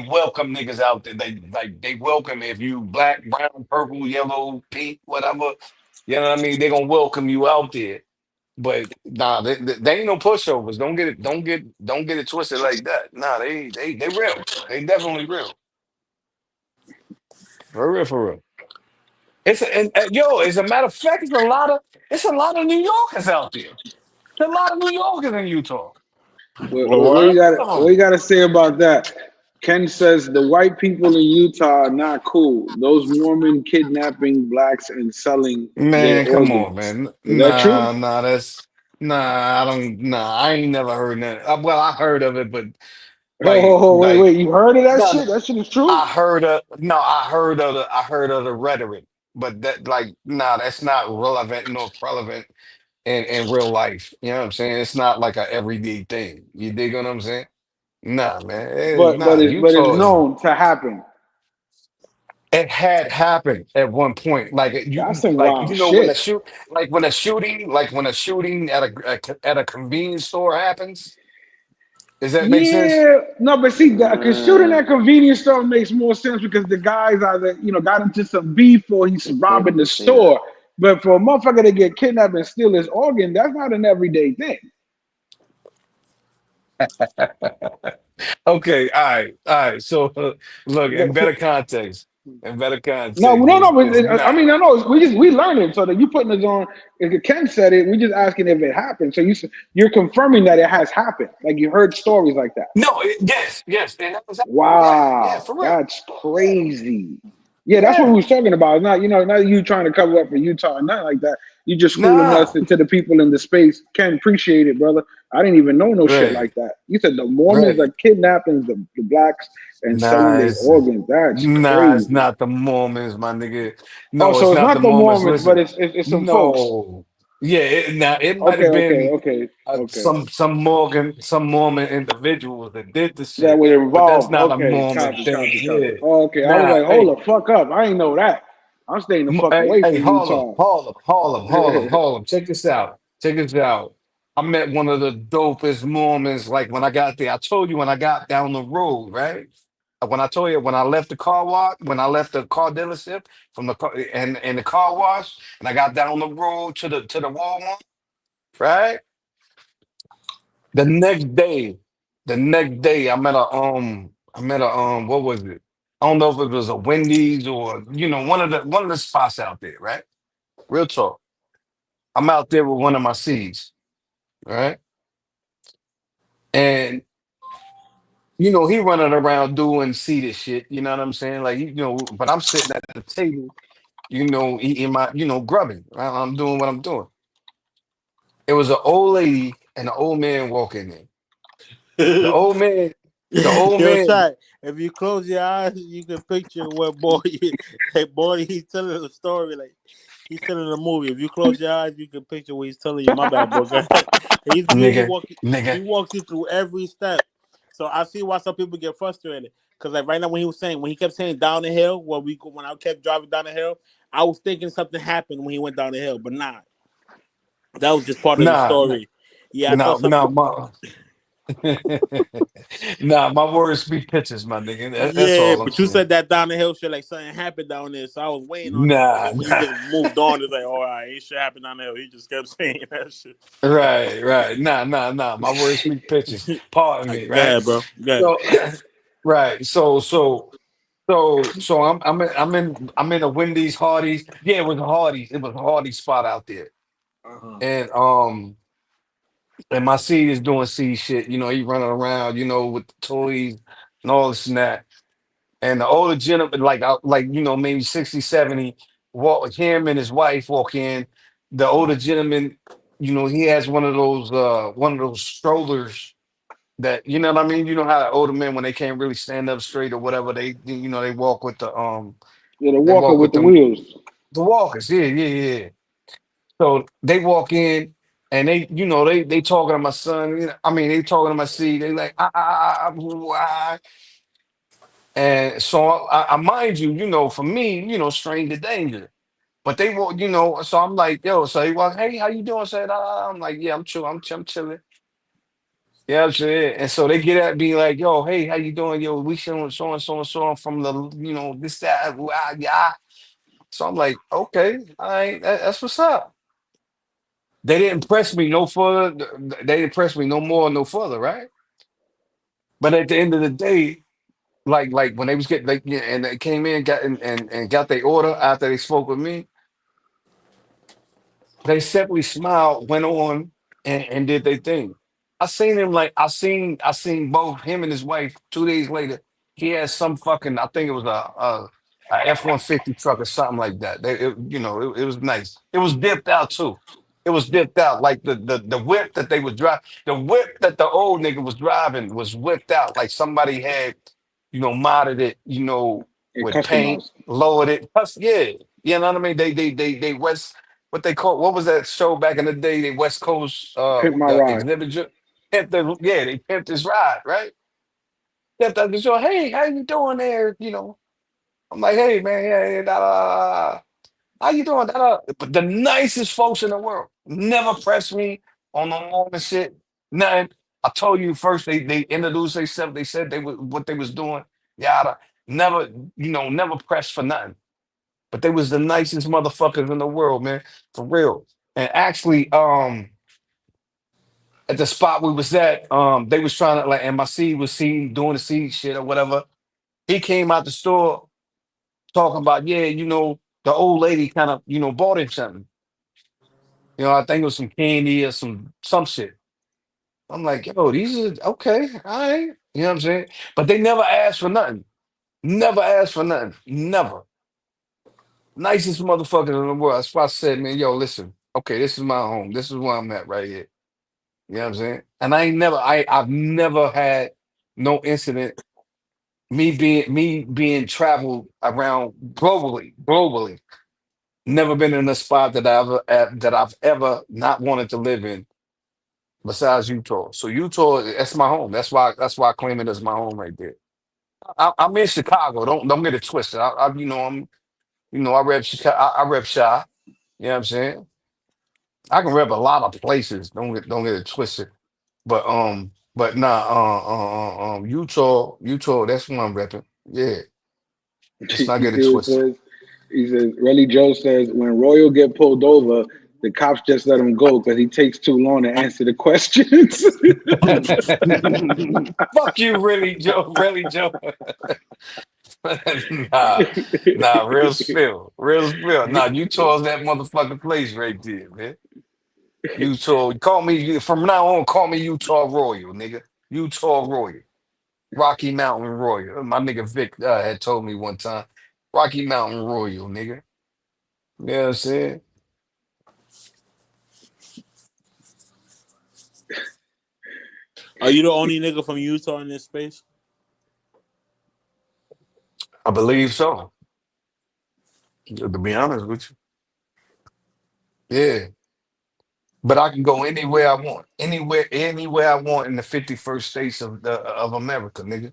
welcome niggas out there. They welcome if you black, brown, purple, yellow, pink, whatever. You know what I mean? They gonna welcome you out there. But nah, they ain't no pushovers. Don't get it twisted like that. Nah, they real. They definitely real. For real, for real. Yo, as a matter of fact, it's a lot of New Yorkers out there. There's a lot of New Yorkers in Utah. What you What? got? All What of you got to say about that? Ken says the white people in Utah are not cool. Those Mormon kidnapping blacks and selling them. their Man, come on, organs. man. Is that true? I don't, I ain't never heard that. Well, I heard of it, but Wait, like, wait. You heard of that no, shit? That shit is true. I heard of the rhetoric, but that's not relevant nor prevalent in real life. You know what I'm saying? It's not like a everyday thing. You dig what I'm saying? Nah, man. But it's Utah is. known to happen. It had happened at one point. That's some wild shit. When a shooting at a convenience store happens. Does that make sense? Yeah, no, but see, because shooting Uh, at convenience store makes more sense because the guys either got into some beef or he's they can't robbing the even say that. store. But for a motherfucker to get kidnapped and steal his organ, that's not an everyday thing. Okay, all right, all right. So look, in But better context. and better No, context no, no. is I not. mean, I know we learning. So that you putting us on. If Ken said it, we just asking if it happened. So you're confirming that it has happened. Like you heard stories like that. No, yes, yes, and that was yeah, Wow, for real. that's Yeah, crazy. Yeah, that's what we yeah, was talking about. It's not not you trying to cover up for Utah or nothing like that. You just schooling us nah, to the people in the space. Ken, appreciate it, brother. I didn't even know no shit right, like that. You said the Mormons are right. kidnapping the blacks and selling Nah, their organs. That's it's crazy. not the Mormons, my nigga. Oh, No, it's so it's not the not the Mormons. Mormons, but Listen, it's some folks. no, yeah, now it might Okay, have okay, been okay, okay. some Mormon individuals that did the That shit, was but that's involved. not a Okay, Mormon copy, thing. copy, copy. Yeah, Oh, okay, I was nah, like, hey, hold the fuck up. I ain't know that. I'm staying the fuck Hey, away hey, from Utah. hold up. Check this out. Check this out. I met one of the dopest Mormons. Like when I got there, I told you when I got down the road, right? When I told you when I left the car wash, when I left the car dealership from the car and the car wash, and I got down the road to the Walmart, right? The next day, I met a what was it? I don't know if it was a Wendy's or one of the spots out there, right? Real talk. I'm out there with one of my C's, right? And he running around doing seated shit, you know what I'm saying? Like, but I'm sitting at the table, eating my, grubbing. Right? I'm doing what I'm doing. It was an old lady and an old man walking in. The old man, the old Yo, man, shot. If you close your eyes, you can picture what boy, like boy, he's telling a story like he's telling a movie. If you close your eyes, you can picture what he's telling you. My bad, bro. nigga, He nigga, walks you through every step. So I see why some people get frustrated. Cause like right now when he kept saying down the hill, when I kept driving down the hill, I was thinking something happened when he went down the hill, but nah, that was just part of the nah, story. Yeah, I nah, thought something. nah, my, nah, my words speak pictures, my nigga. That's Yeah, all I'm but you saying. said that down the hill shit like something happened down there, so I was waiting on it. But Nah, then when you nah. just moved on, it's like, all right, ain't shit happened down the hill. He just kept saying that shit. Right, right. Nah, nah, nah. My words speak pictures. Pardon me, Go right? ahead, bro. Go ahead. So, right. So I'm in a Wendy's Hardee's. Yeah, it was a Hardee's. It was a Hardee's spot out there. Uh-huh. And my seed is doing seed shit. He running around, with the toys and all this and that. And the older gentleman, maybe 60, 70, walk him and his wife walk in. The older gentleman, he has one of those strollers that what I mean. You know how older men when they can't really stand up straight or whatever, they walk with Yeah, the they walker walk with with the them wheels. the walkers. Yeah, yeah, yeah. So they walk in and they talking to my son. I mean they talking to my seed. They like and so I mind you, for me, stranger danger. But they walk, so I'm like, yo, so he walk, hey, how you doing? Said, I'm like, yeah, I'm chill, I'm chilling. Yeah, I'm saying. And so they get at me like, yo, hey, how you doing? Yo, we showing so and so and so from the, this, that, yeah. So I'm like, okay, all right, that's what's up. They didn't press me no further. They didn't press me no more, no further, right? But at the end of the day, like when they was getting like yeah, and they came in, got and got their order after they spoke with me, they simply smiled, went on, and did their thing. I seen both him and his wife 2 days later. He had some fucking, I think it was a F-150 truck or something like that. It was nice. It was dipped out too. It was dipped out like the whip that they was drive. The whip that the old nigga was driving was whipped out like somebody had, modded it, And with paint, customized. lowered it. Yeah, you know what I mean. They West what they call what was that show back in the day? They West Coast Pimp my the ride. exhibit they pimped his ride, right? Pimped out the show. Hey, how you doing there? I'm like, hey man, yeah, da, da, da. How you doing? Da, da. But the nicest folks in the world never pressed me on no moment shit. Nothing. I told you first they introduced themselves, they said what they was doing, yada. Never, never pressed for nothing. But they was the nicest motherfuckers in the world, man. For real. And actually, at the spot we was at, they was trying to like, and my seed was doing the seed shit or whatever. He came out the store talking about, yeah, the old lady kind of, bought him something. I think it was some candy or some shit. I'm like, yo, these are okay, all right. You know what I'm saying? But they never asked for nothing. Never asked for nothing. Never. Nicest motherfuckers in the world. That's why I said, man, yo, listen, okay, this is my home. This is where I'm at right here. You know what I'm saying? And I've never had no incident, me being traveled around globally. Never been in a spot that I've ever not wanted to live in besides Utah. So Utah, that's my home. That's why I claim it as my home right there. I'm in Chicago. Don't get it twisted. I rep Chicago. I rep Chi. You know what I'm saying? I can rep a lot of places. Don't get it twisted. But nah. Utah. That's what I'm repping. Yeah. Let's not You get it see what it twisted. says? He says, Relly Joe says, when Royal get pulled over, the cops just let him go because he takes too long to answer the questions. Fuck you, really, Joe. Really, Joe. Nah, real spill. Real spill. Nah, Utah's that motherfucking place right there, man. Utah. Call me from now on, call me Utah Royal, nigga. Utah Royal. Rocky Mountain Royal. My nigga Vic had told me one time. Rocky Mountain Royal, nigga. You know what I'm saying? Are you the only nigga from Utah in this space? I believe so. To be honest with you. Yeah. But I can go anywhere I want. Anywhere I want in the 51st states of America, nigga.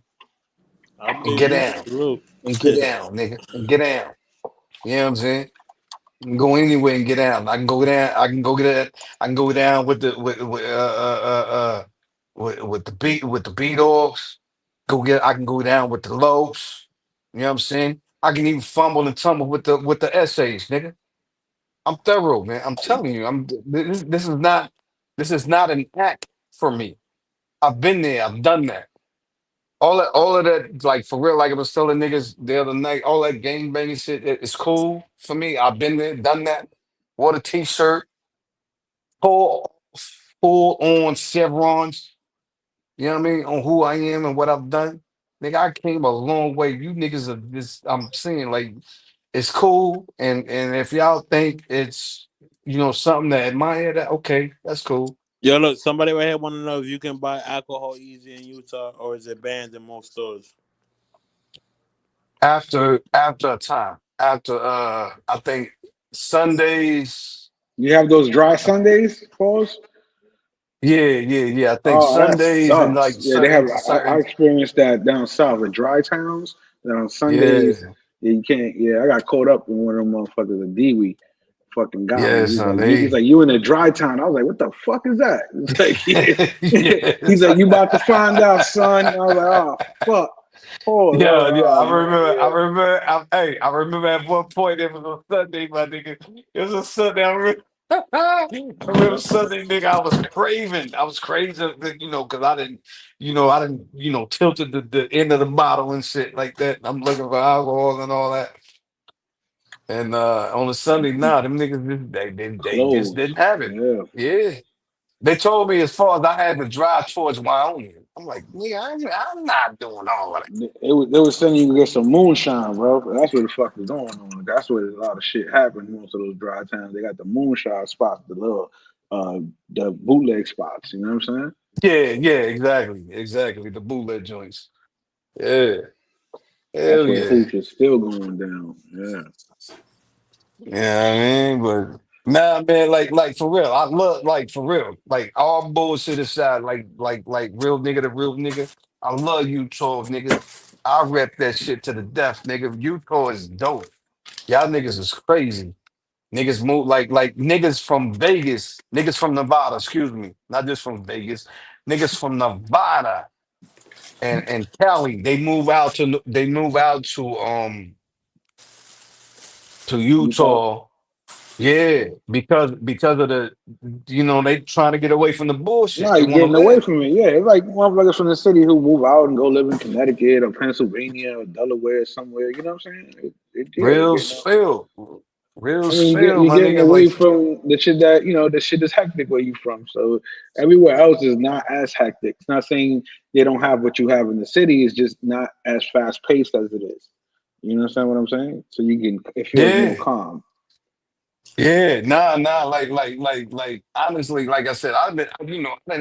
I And believe get you. down. Salute. And get down, nigga. And get down. You know what I'm saying? You can go anywhere and get down. I can go down. I can go get it. I can go down with the B dogs. I can go down with the lows. You know what I'm saying? I can even fumble and tumble with the essays, nigga. I'm thorough, man. I'm telling you. This is not an act for me. I've been there. I've done that. All of that, like for real, like I was telling niggas the other night, all that gang banging shit, it's cool for me. I've been there, done that. Wore the t-shirt, full, full on chevrons. You know what I mean? On who I am and what I've done. Nigga, I came a long way. You niggas are this. I'm saying like it's cool, and if y'all think it's something to admire, that okay, that's cool. Yo, look, somebody right here want to know if you can buy alcohol easy in Utah or is it banned in most stores? After a time, I think Sundays. You have those dry Sundays, pause? Yeah. I think Oh, that Sundays and sucks. like Yeah, they have. I certain. experienced that down south in dry towns. That on Sundays, Yeah, yeah, you can't. Yeah, I got caught up in one of them motherfuckers. A Dewey fucking got me. yeah, He's son. like, he's They. like, you in a dry town? I was like, what the fuck is that? It's like, he's Yes. like, you about to find out, son. I was like, oh fuck. Pause. I was Yeah, like, yeah. oh I man, remember. I yeah. remember. I remember at one point it was a Sunday, my nigga. It was a Sunday. I remember Sunday, nigga. I was craving. I was crazy, because I didn't, tilted the end of the bottle and shit like that. I'm looking for alcohol and all that. And on a Sunday, nah, them niggas they just Close. didn't have it. Yeah. Yeah. They told me as far as I had to drive towards Wyoming. I'm like, nigga, I'm not doing all of that. They was saying you can get some moonshine, bro. That's what the fuck is going on. That's where a lot of shit happens. Most of those dry towns, they got the moonshine spots, the little, the bootleg spots. You know what I'm saying? Yeah, exactly. The bootleg joints. Yeah, That's hell where yeah. hooch is still going down. Yeah. Yeah, I mean, but nah, man, like for real, I love like for real, like all bullshit aside, like real nigga to real nigga. I love Utah, nigga. I rep that shit to the death, nigga. Utah is dope. Y'all niggas is crazy. Niggas move like niggas from Vegas, niggas from Nevada, excuse me, not just from Vegas, niggas from Nevada and Cali. They move out to Utah. Utah. Yeah, because of they trying to get away from the bullshit. No, They you're want to getting away live. from it. Yeah, it's like motherfuckers from the city who move out and go live in Connecticut or Pennsylvania or Delaware somewhere. You know what I'm saying? Real You know. spill. Real I mean, spill, you're my getting nigga. away Like, from the shit that the shit is hectic where you from. So everywhere else is not as hectic. It's not saying they don't have what you have in the city. It's just not as fast paced as it is. You understand what I'm saying? So it feels more yeah. calm. Yeah, nah. Honestly, like I said, I've been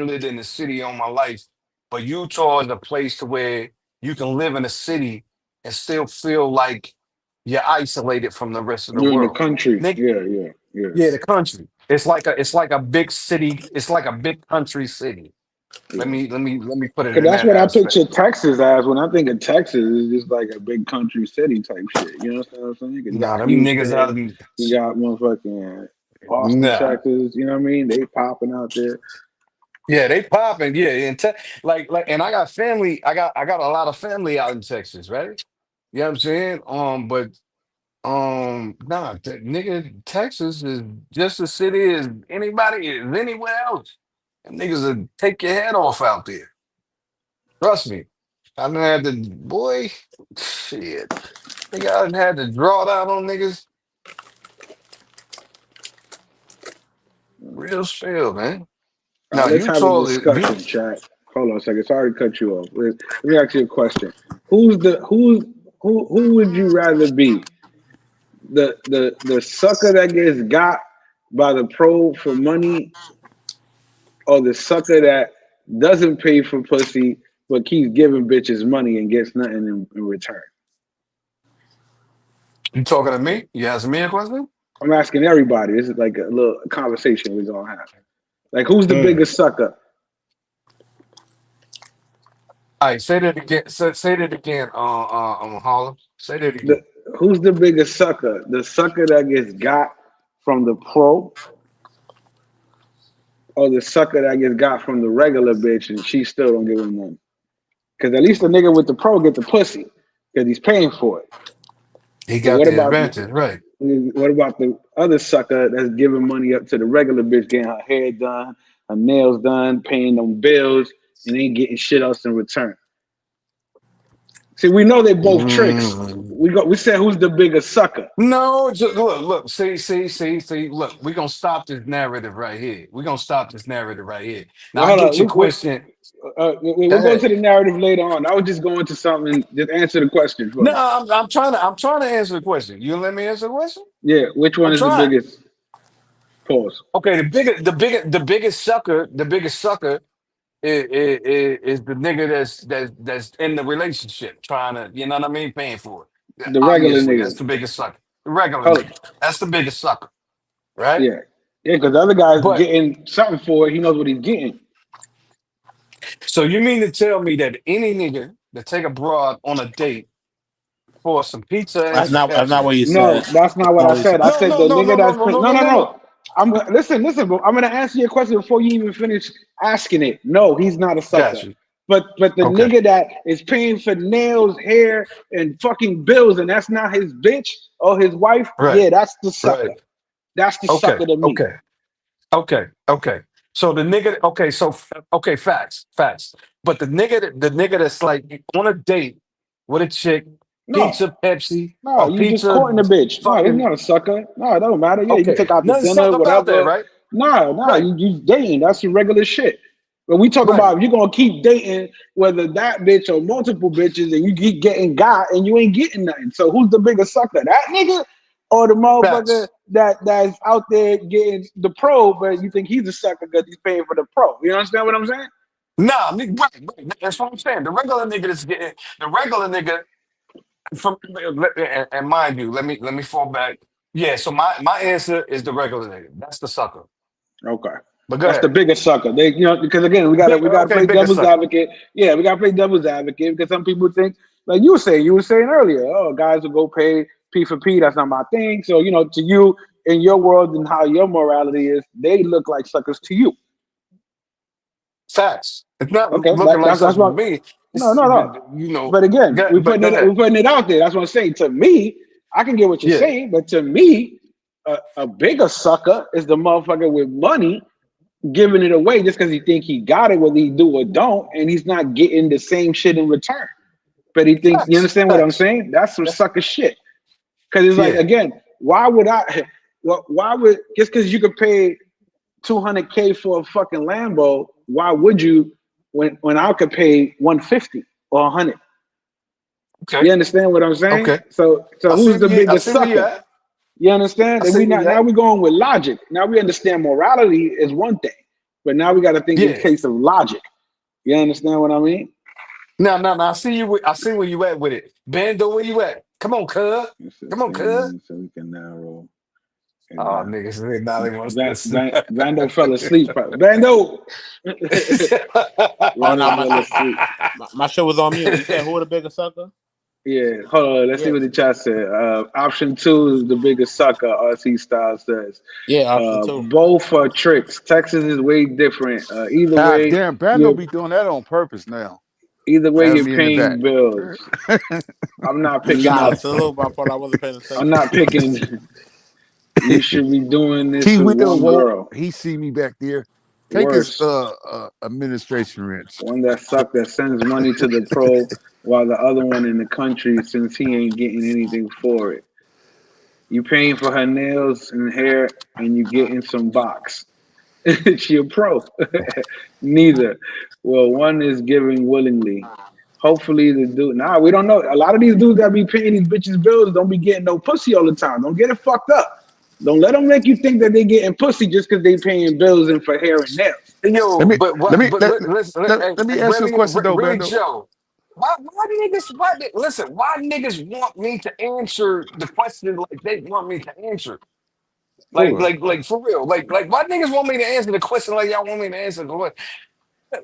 lived in the city all my life, but Utah is a place to where you can live in a city and still feel like you're isolated from the rest of the You're in the world. country. Nick, Yeah, yeah, the country. It's like a big city. It's like a big country city. yeah. Let me put it Cause in that's that what I aspect. picture Texas as. When I think of Texas, it's just like a big country city type shit. You know what I'm saying? You Nah, got them niggas out Houston, in you got motherfucking Austin, nah. Texas. You know what I mean? They popping out there. Yeah, they popping. Yeah, and I got family. I got a lot of family out in Texas, right? You know what I'm saying? But nah, nigga, Texas is just as city as anybody is anywhere else. And niggas will take your head off out there. Trust me. I done had to, boy, shit. Nigga, I done had to draw down on niggas. Real spill, man. All right, Now, let's have a Utah, you discussion, chat. Hold on a second. Sorry to cut you off. Let me ask you a question. Who would you rather be? The sucker that gets got by the pro for money, or the sucker that doesn't pay for pussy but keeps giving bitches money and gets nothing in return? talking to me? You asking me a question? I'm asking everybody. This is like a little conversation we're gonna have. Like, who's the Mm. biggest sucker? All right, say that again. Say that again, Harlem. Say that The again. Who's the biggest sucker? The sucker that gets got from the pro, or the sucker that gets got from the regular bitch and she still don't give him none? Because at least the nigga with the pro get the pussy because he's paying for it. He But got the advantage, right? what about the other sucker that's giving money up to the regular bitch, getting her hair done, her nails done, paying them bills, and ain't getting shit else in return? See, we know they both tricks. Mm. We said who's the biggest sucker. No, just look. See. Look, we're gonna stop this narrative right here. We're gonna stop this narrative right here. Now, Well, I hold get your on. question. Go We'll go ahead. to the narrative later on. I was just going to something. Just answer the question No, first. I'm trying to answer the question. You let me answer the question? Yeah, which one I'm is the trying. biggest? Pause. Okay, the biggest sucker is the nigga that's in the relationship trying to, you know what I mean, paying for it. Yeah, The regular obviously, that's nigga. the biggest sucker. The regular Hold. nigga. That's the biggest sucker, right? Yeah, yeah, because the other guy's But getting something for it. He knows what he's getting. so you mean to tell me that any nigga that take a broad on a date for some pizza and some That's not Pepsi? what you No, said. that's not That's what not I what you said. said. I No, said no, the no, nigga no, no, that's no, no, no, no, no, no, no. no. Listen. But I'm gonna answer your question before you even finish asking it. No, he's not a Got sucker. you. But the Okay. nigga that is paying for nails, hair, and fucking bills, and that's not his bitch or his wife. Right. Yeah, that's the sucker. Right. That's the Okay. sucker to me. Okay. Okay. So the nigga, okay, facts. But the nigga that's like on a date with a chick, No, pizza, Pepsi, no, or you just pizza, courting a bitch. No, that's fucking not a sucker. No, it don't matter. Yeah, you can okay. take out to Nothing dinner, suck about that, whatever. right? No, Right, you dating. That's your regular shit. But we talk right. about if you're gonna keep dating, whether that bitch or multiple bitches, and you keep getting got and you ain't getting nothing. So who's the bigger sucker? That nigga or the motherfucker Facts. that's out there getting the pro, but you think he's a sucker because he's paying for the pro. You understand what I'm saying? Nah, right. That's what I'm saying. The regular nigga that's getting the regular nigga from and mind you, let me fall back. Yeah, so my answer is the regular nigga. That's the sucker. Okay. But go That's the ahead. biggest sucker. Because again, we gotta Okay, play bigger devil's sucker. advocate. Yeah, we gotta play devil's advocate because some people think, like you were saying earlier, oh, guys will go pay P for P. That's not my thing. So to you in your world and how your morality is, they look like suckers to you. Facts. It's not Okay, looking like that's something to what. me. No, It's no, no. But again, but go ahead. we're putting it out there. That's what I'm saying. To me, I can get what you're Yeah. saying, but to me, a bigger sucker is the motherfucker with money giving it away just because he think he got it, whether he do or don't, and he's not getting the same shit in return. But he thinks, you Facts. understand what I'm Facts. saying? That's some Yeah. sucker shit. Because it's like, Yeah. again, why would I? Why would just because you could pay $200K for a fucking Lambo? Why would you when I could pay 150 or 100? Okay. You understand what I'm saying? Okay. So who's the I bigger see where you sucker? at. You understand? I That see we where not you now at. we're going with logic. Now we understand morality is one thing, but now we got to think in Yeah. case of logic. You understand what I mean? No. I see you. I see where you at with it. Bando, where you at? Come on, cuz. It says Come on, 30 cuz. minutes so we can narrow it Oh, down. niggas, now they want to listen. Vando fell asleep. Vando, Oh Vando no, fell asleep. my shit was on mute. You said who the bigger sucker? Yeah, hold on. Let's see Yeah, what the chat said. Option two is the biggest sucker. RC Style says. yeah, option two. Both are tricks. Texas is way different. God damn, Bando be doing that on purpose now. Either way, Having you're me in the back. paying bills. I'm not picking Nah, up. salute, my part. I wasn't paying I'm attention. not picking. You should be doing this Key with Will one won't. girl. He see me back there. Take his Worse, administration wrench. one that suck that sends money to the pro while the other one in the country since he ain't getting anything for it. You paying for her nails and hair and you getting some box. She a pro. Neither. Well, one is giving willingly. Hopefully the dude. Nah, we don't know. A lot of these dudes that be paying these bitches bills don't be getting no pussy all the time. Don't get it fucked up. Don't let them make you think that they getting pussy just because they paying bills and for hair and nails. Let Yo, me but let what? me But let, listen, let, hey, let me ask you a really, question though, really, Bando. Joe. Why niggas? Listen? Why niggas want me to answer the question like they want me to answer? Who? Like for real. Why niggas want me to answer the question like y'all want me to answer the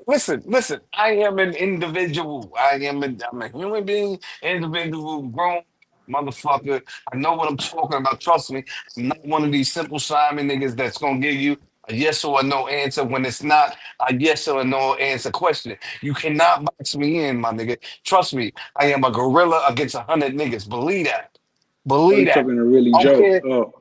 question? Listen. I am an individual. I'm a human being, individual, grown motherfucker. I know what I'm talking about. Trust me. I'm not one of these simple Simon niggas that's gonna give you a yes or a no answer when it's not a yes or a no answer question. You cannot box me in, my nigga. Trust me. I am a gorilla against 100 niggas. Believe that. Oh, you Believe that. talking to really I don't Joe? care. Oh.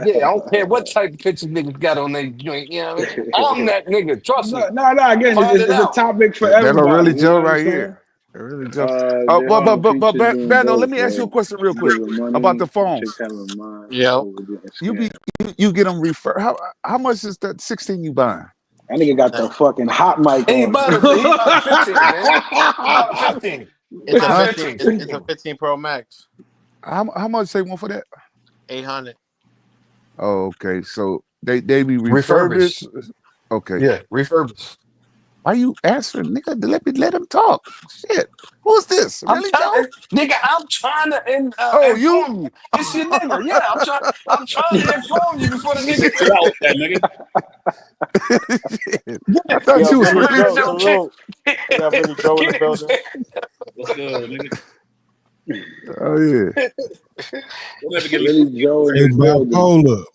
Yeah. I don't care what type of picture niggas got on their joint. You know what I mean? I'm that nigga. Trust me. No. Again, Find it it's a out. topic for That a everybody. really You know Joe what I'm right saying? here. A really Joe. Hold on, But features doing Bando, let both, me ask you a bro. question real You quick giving about the money, phone. chicks having mind Yo, over getting You be scammed. you get them refer. How much is that 16 you buying? That nigga got the fucking hot mic He on. about a he about a 15, man. He about a 15. it's a About a Huh? 15. 15. It's a 15 Pro Max, How much they want for that? 800. Oh, okay. So they be refurbished. Refurbished. Okay. Yeah, refurbished. Why you answering, nigga? Let him talk. Shit. Who's this? I'm Really, trying, Joe? nigga. I'm trying to Oh, you? inform you. It's your nigga. Yeah, I'm trying to inform you before the nigga. Chill out with that, nigga. Shit. I Get thought Yo, you was Billy really Joe, Bando, Joe. salute. We got Billy Joe in the get building. What's good, nigga? Oh yeah. Don't ever get me Really Joe in Hey, the building.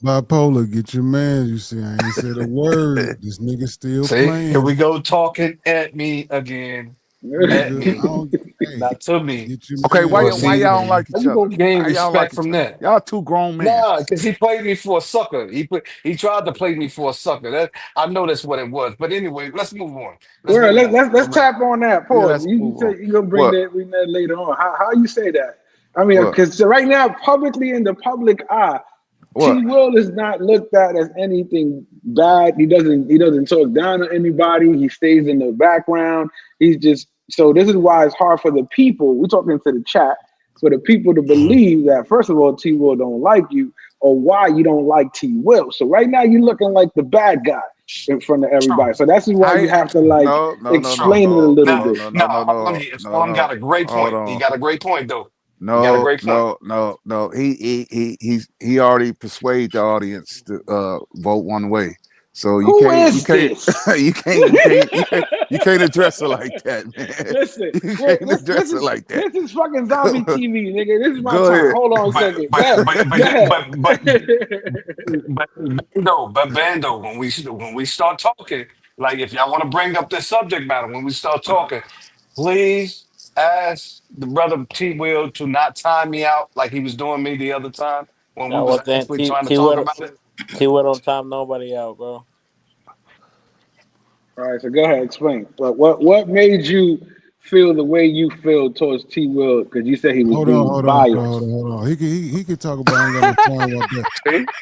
bipolar, get your man. You see, I ain't said a word. This nigga still See, here we playing. go talking at me again. At Nigga, I me, don't. Hey, not to me. get your Okay, Well, why see, y'all don't Man. like how each you other? gonna gain How y'all like respect each from other? that? Y'all two grown men. Nah, because he played me for a sucker. He tried to play me for a sucker. That I know that's what it was. But anyway, let's move on. Let's Well, move on. let's For real. tap on that. Yeah, Pause. let's You move say on. you gonna What? bring that later on. How you say that? I mean, What? because right now, publicly in the public eye, What? T. Will is not looked at as anything bad. He doesn't talk down to anybody. He stays in the background. He's just so. This is why it's hard for the people. We're talking to the chat for the people to Mhm. believe that first of all, T. Will don't like you, or why you don't like T. Will. So right now, you're looking like the bad guy in front of everybody. True. So that's why you I have to like no no no no True. explain it a no little Now, no bit. no no now, no Harlem, no no Harlem got no. a great Hold point. He on. got a great point, though. He got a No, great point. no, no, no. He already persuaded the audience to vote one way. So Who is this? you can't address it like that, man. Listen, You can't this address it is like that. this is fucking zombie TV, nigga. This is my Go time. ahead. Hold on a But second. Go but ahead. but Go but ahead. but Bando, when we start talking, like if y'all want to bring up this subject matter, when we start talking, please ask the brother T Will to not time me out like he was doing me the other time when we Now was what then? actually trying to talk about it. T Will don't time nobody out, bro. All right, so go ahead, explain. What made you feel the way you feel towards T. Will because you said he was Hold on, being hold on, hold on, biased. hold on, hold on. He can talk about. I ain't got no problem with that.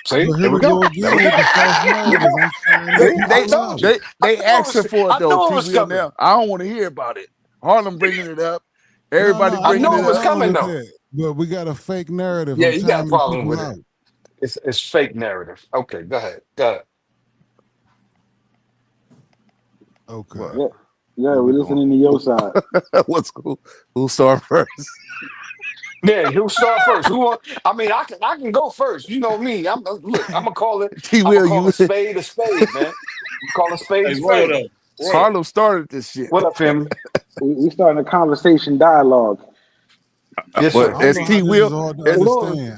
See, But here there we we go. go There we again go. with the false There we narratives. go. I'm trying to They See, keep I it they told real. you. they I they knew it asking was. for it I though. knew it T was Will coming. now. I don't want to hear about it. Harlem bringing it up. No, Everybody no, I I ain't bringing got knew no it it was up. problem coming with though. that. But we got a fake narrative. Yeah, I'm you got a timing problem people with it. out. It's fake narrative. Okay, go ahead. Go ahead. Okay. What? Yeah, yeah, Where we we're going? listening to your side. What's cool? Who start first? Yeah, who start first? Who want? I mean, I can go first. You know me. Look. T I'm gonna Will, call you a spade, man. Call a spade a Hey, Royal spade. though. Royal. Harlem started this shit. What up, family? We starting a conversation dialogue. Yes, But sir. I don't as know how T this is Will, hard to as,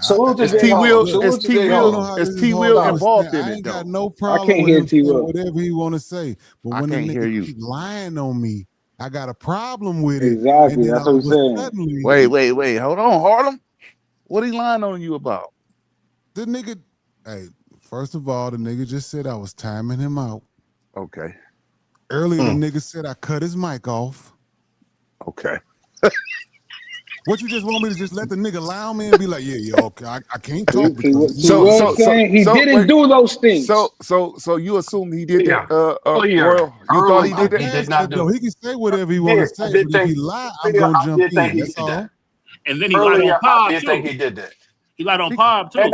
Salute to as Jay T Harlem. Will, look. as Salute to T Jay I don't know Will, Harlem. how as this is T hard to Will Stop. involved understand. in I it ain't got though. no I problem can't with hear him T. saying Will. whatever he want to say. But I when the can't hear nigga you. keep lying on me, I got a problem with it. And Exactly. then That's what all we're of a saying. suddenly, Wait. Hold on, Harlem. What he lying on you about? the nigga, hey, first of all, the nigga just said I was timing him out. Okay. Earlier, the Mm. nigga said I cut his mic off. Okay. What you just want me to just let the nigga lie on me and be like, yeah, okay, I can't See, talk because of T. who So I Will so am. so saying he so didn't wait. do those things. So you assume he did that? Yeah. Earlier. Royal, you thought he Earlier, did I'm that? he did past not that do though. it. He can say whatever he want to Yeah, I say, did but if he think. lie, I'm Earlier, gonna I jump did think in. he That's did that. all. And then he lied on Earlier, I Pod did think too. he did that. He lied on He, Pod And too.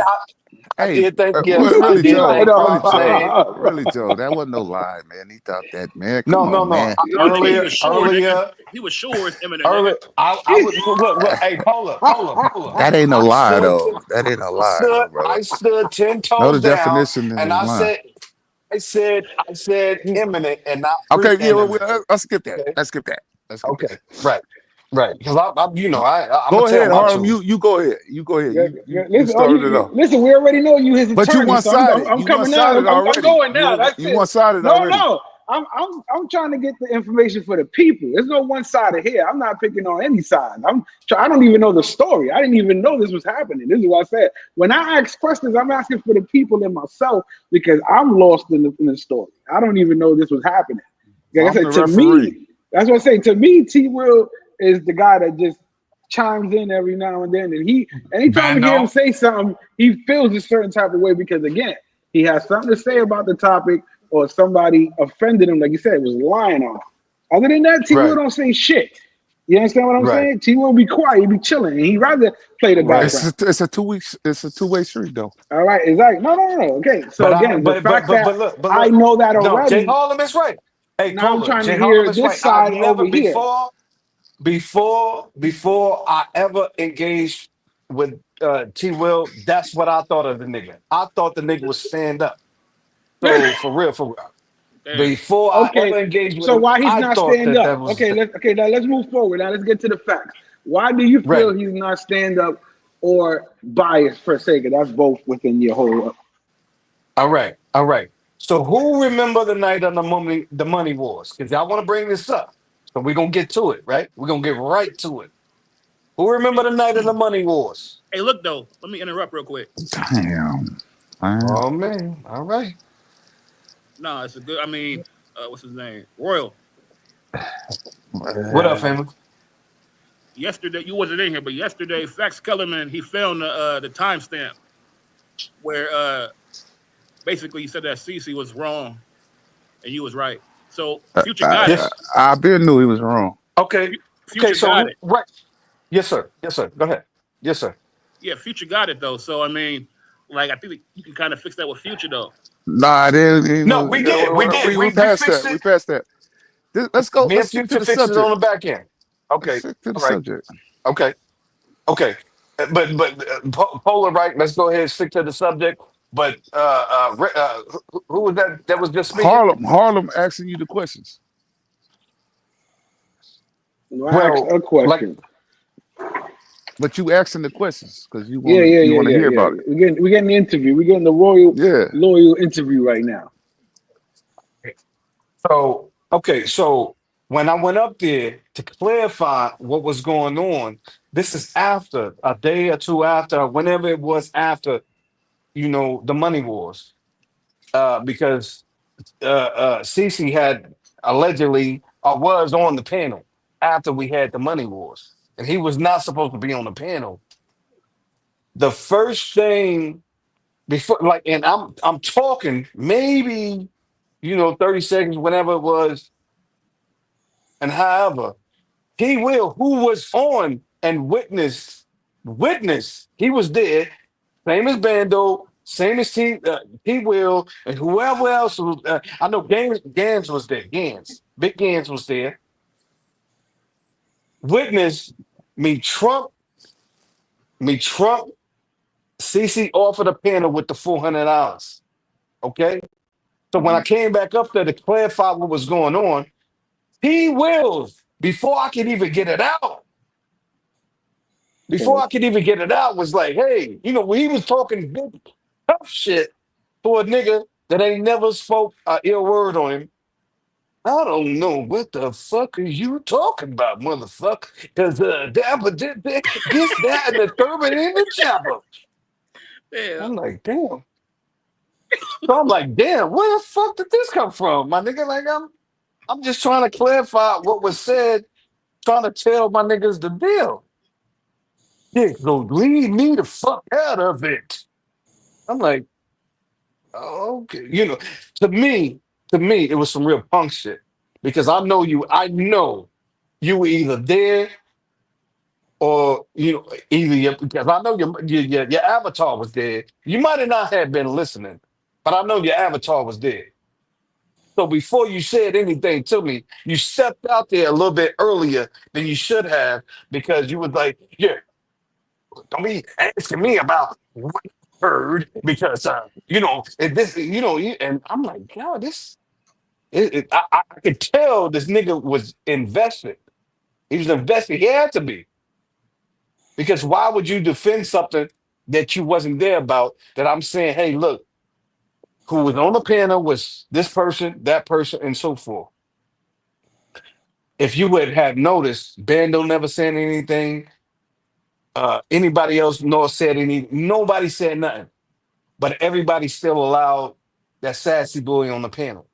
I hey, did think. Yes, I really, He did Joe, lied think really, on Pod Joe, said Pop. really, Joe. That wasn't no lie, man. He thought that, man. Come no, no, on, no. man. I think he Earlier, was sure, nigga. earlier, He was sure it's imminent, nigga. earlier. I would look. Hey, hold up. That ain't no I lie, stood, though. That ain't no I lie, stood, though, brother. I stood ten Know toes the down, definition of and a lie. I said imminent and not Okay, yeah, well, pre-imminent. let's skip that. Okay, Let's skip that. Let's skip that. okay, right. Because I'm gonna Go tell ahead, my Harlem. truth. You go ahead. You go ahead. You Listen, oh, started it off. listen. We already know you his But you attorney, one so I'm, sided. I'm You one coming now. sided I'm already. going now. That's You it. one sided No, already. no. I'm trying to get the information for the people. There's no one sided here. I'm not picking on any side. I don't even know the story. I didn't even know this was happening. This is what I said. When I ask questions, I'm asking for the people and myself because I'm lost in the story. I don't even know this was happening. So Like I I'm said, the to referee. me, that's what I say. To me, T. Will is the guy that just chimes in every now and then, and anytime I hear him Bando. say something, he feels a certain type of way because again, he has something to say about the topic, or somebody offended him, like you said, was lying on him. Other than that, T. Will Right, don't say shit. You understand what I'm right, saying? T. Will be quiet, he be chilling, and he rather play the right. background. It's a 2 week. It's a two-way street, though. All right, exactly. No. Okay, so again, the fact that But I look. know that No, Jay already, Harlem is right. Hey, now I'm Cola, trying to Jay Harlem hear is right. this I've side never over here. before I ever engaged with T Will, that's what I thought of the nigga. I thought the nigga was stand up. So for real. Damn. Before I Okay, ever engaged with so him, why he's I not thought stand that up? was Okay, now let's move forward. Now let's get to the facts. Why do you feel ready. he's not stand up or biased per se? Because that's both within your whole. All right. So who remember the night of the money wars? Because I want to bring this up. So we're gonna get to it, right? We're gonna get right to it. Who remember the night of the money wars? Hey, look though. Let me interrupt real quick. Damn, man. Oh man. All right. No, it's a good. I mean, what's his name? Royal. What up, Yeah. family? Yesterday, you wasn't in here, but yesterday, Fax Kellerman he found the timestamp where basically he said that Cece was wrong and you was right. So Future got it. I, Yes. I been knew he was wrong. Okay. Okay. Future got So it. right. Yes, sir. Yes, sir. Go ahead. Yes, sir. Yeah, Future got it though. So I mean, like I think you can kind of fix that with Future though. Nah, then you No, know we did. We did. we We passed fixed that. We it. passed that. Let's go. Me Let's and stick to Future the fixed it on subject. the back end. Let's Okay. stick to the All right. subject. Okay. Okay. Polar right. Let's go ahead and stick to the subject. But who was that was just speaking? Harlem asking you the questions, No, I asked Well, a like question. but you asking the questions because Yeah, you want to hear yeah. about it. We getting the interview. We getting the royal Yeah. loyal interview right now. so okay, so when I went up there to clarify what was going on, this is after a day or two after, whenever it was after, the money wars. Because Cece had allegedly was on the panel. after we had the money wars, and he was not supposed to be on the panel. The first thing before, like, and I'm talking maybe 30 seconds, whenever it was, and however, he will, who was on and witnessed, he was there, same as Bando, same as T Will, and whoever else was. I know Gans was there. Big Gans was there. Witness me Trump, CC offered a panel with the $400. Okay, so when I came back up there to clarify what was going on, T Wills before I could even get it out. Before I could even get it out, was like, hey, when he was talking big tough shit for a nigga that ain't never spoke a ill word on him. I don't know what the fuck are you talking about, motherfucker? Because this, that, and the third in the chopper. Yeah. I'm like, damn. So I'm like, damn, where the fuck did this come from, my nigga? Like, I'm just trying to clarify what was said, trying to tell my niggas the deal. Yeah, so leave me the fuck out of it. I'm like, oh, okay. To me, it was some real punk shit. Because I know you were either there or because I know your avatar was there. You might have not have been listening, but I know your avatar was there. So before you said anything to me, you stepped out there a little bit earlier than you should have because you was like, yeah, don't be asking me about what you heard because and I'm like, God, I could tell this nigga was invested. He was invested. He had to be. Because why would you defend something that you wasn't there about? That I'm saying, hey, look, who was on the panel was this person, that person, and so forth. If you would have noticed, Bando never said anything. Anybody else nor said nobody said nothing. But everybody still allowed that sassy boy on the panel,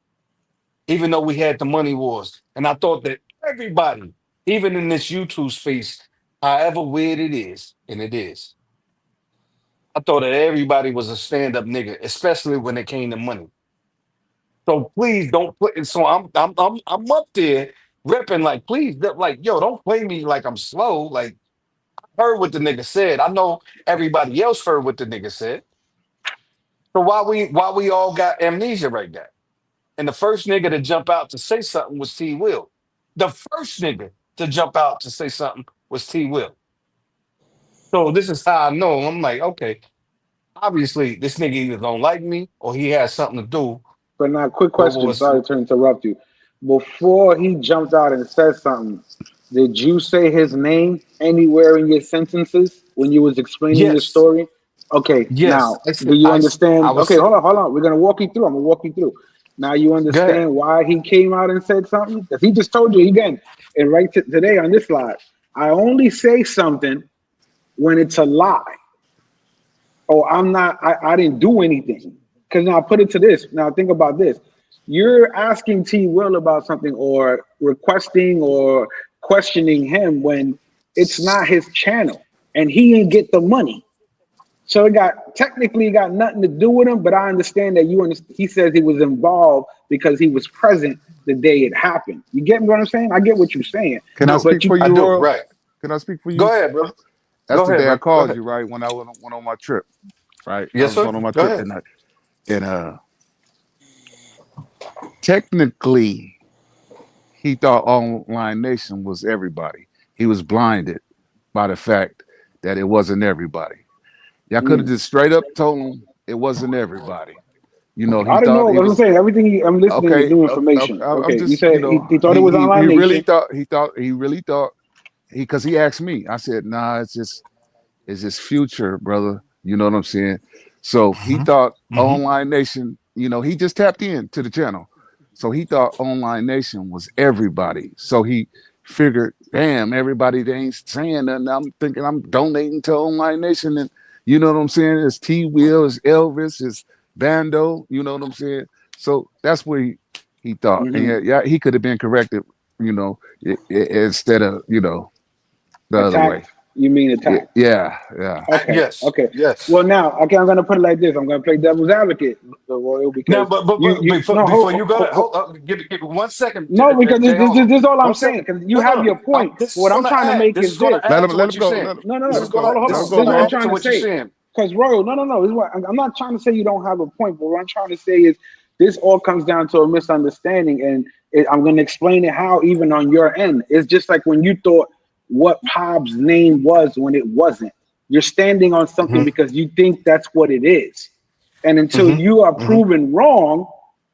even though we had the money wars. And I thought that everybody, even in this YouTube space, however weird it is, and it is, I thought that everybody was a stand-up nigga, especially when it came to money. So please don't put it. So I'm up there ripping like, please, like, yo, don't play me like I'm slow. Like, I heard what the nigga said. I know everybody else heard what the nigga said. So why we all got amnesia right now? And the first nigga to jump out to say something was T Will. The first nigga to jump out to say something was T Will. So this is how I know. I'm like, okay, obviously this nigga either don't like me or he has something to do But now, quick with question. Sorry to interrupt you. Before he jumped out and said something, did you say his name anywhere in your sentences when you was explaining your yes, story? Okay. yes. Now, do you I understand? Okay, was hold on. We're gonna walk you through. I'm gonna walk you through. Now you go ahead. understand why he came out and said something? Because he just told you again, and today on this slide, I only say something when it's a lie. Oh, I didn't do anything. Because now put it to this. Now think about this. You're asking T Will about something or requesting or questioning him when it's not his channel and he didn't get the money. So it got nothing to do with him, but I understand that he says he was involved because he was present the day it happened. You get what I'm saying? I get what you're saying. Can I Do speak But for you I you, do Royal? right? Can I speak for Go you? ahead, bro. That's Go the ahead, day I bro. Go called ahead. you, right? When I went on my trip, right? I Yes, was sir. going on my Go trip, ahead. and technically, he thought Online Nation was everybody. He was blinded by the fact that it wasn't everybody. Y'all could have mm, just straight up told him it wasn't everybody. He I don't know. thought he What I'm was saying, everything I'm listening is okay. new Okay, information. I'm Okay, you just, said he thought it was he Online really Nation. thought he really thought because he asked me. I said, nah, it's just future, brother. You know what I'm saying? So he Hmm. thought Hmm. Online Nation, he just tapped in to the channel. So he thought Online Nation was everybody. So he figured, damn, everybody they ain't saying nothing. I'm thinking I'm donating to Online Nation. And you know what I'm saying? It's T Will, it's Elvis, it's Bando, you know what I'm saying? So that's what he thought. And Hmm. yeah, he could have been corrected, you know, instead of, you know, the other way. Attacked? You mean attacked? Yeah, yeah. Okay, Yes, okay. yes. Well, now, okay, I'm gonna put it like this. I'm gonna play devil's advocate, the Royal, Now, because but you before no before you go, hold, hold up, give me 1 second, no, because Jay. Hold on. this is all I'm 1 second. saying. Because you No, no, have no. your point. This is What I'm gonna trying to add. make This is is gonna this. add to Let what him you're go. saying. No, no, Let no. him go. Hold Let on. him This go, is what I'm Bob. Add to trying to what you're say. saying. Because Royal, no. This is what I'm not trying to say you don't have a point, but what I'm trying to say is this all comes down to a misunderstanding, and I'm going to explain it how even on your end. It's just like when you thought what Hobbs' name was when it wasn't. You're standing on something Mm-hmm. because you think that's what it is, and until you are Mm-hmm. Mm-hmm. proven wrong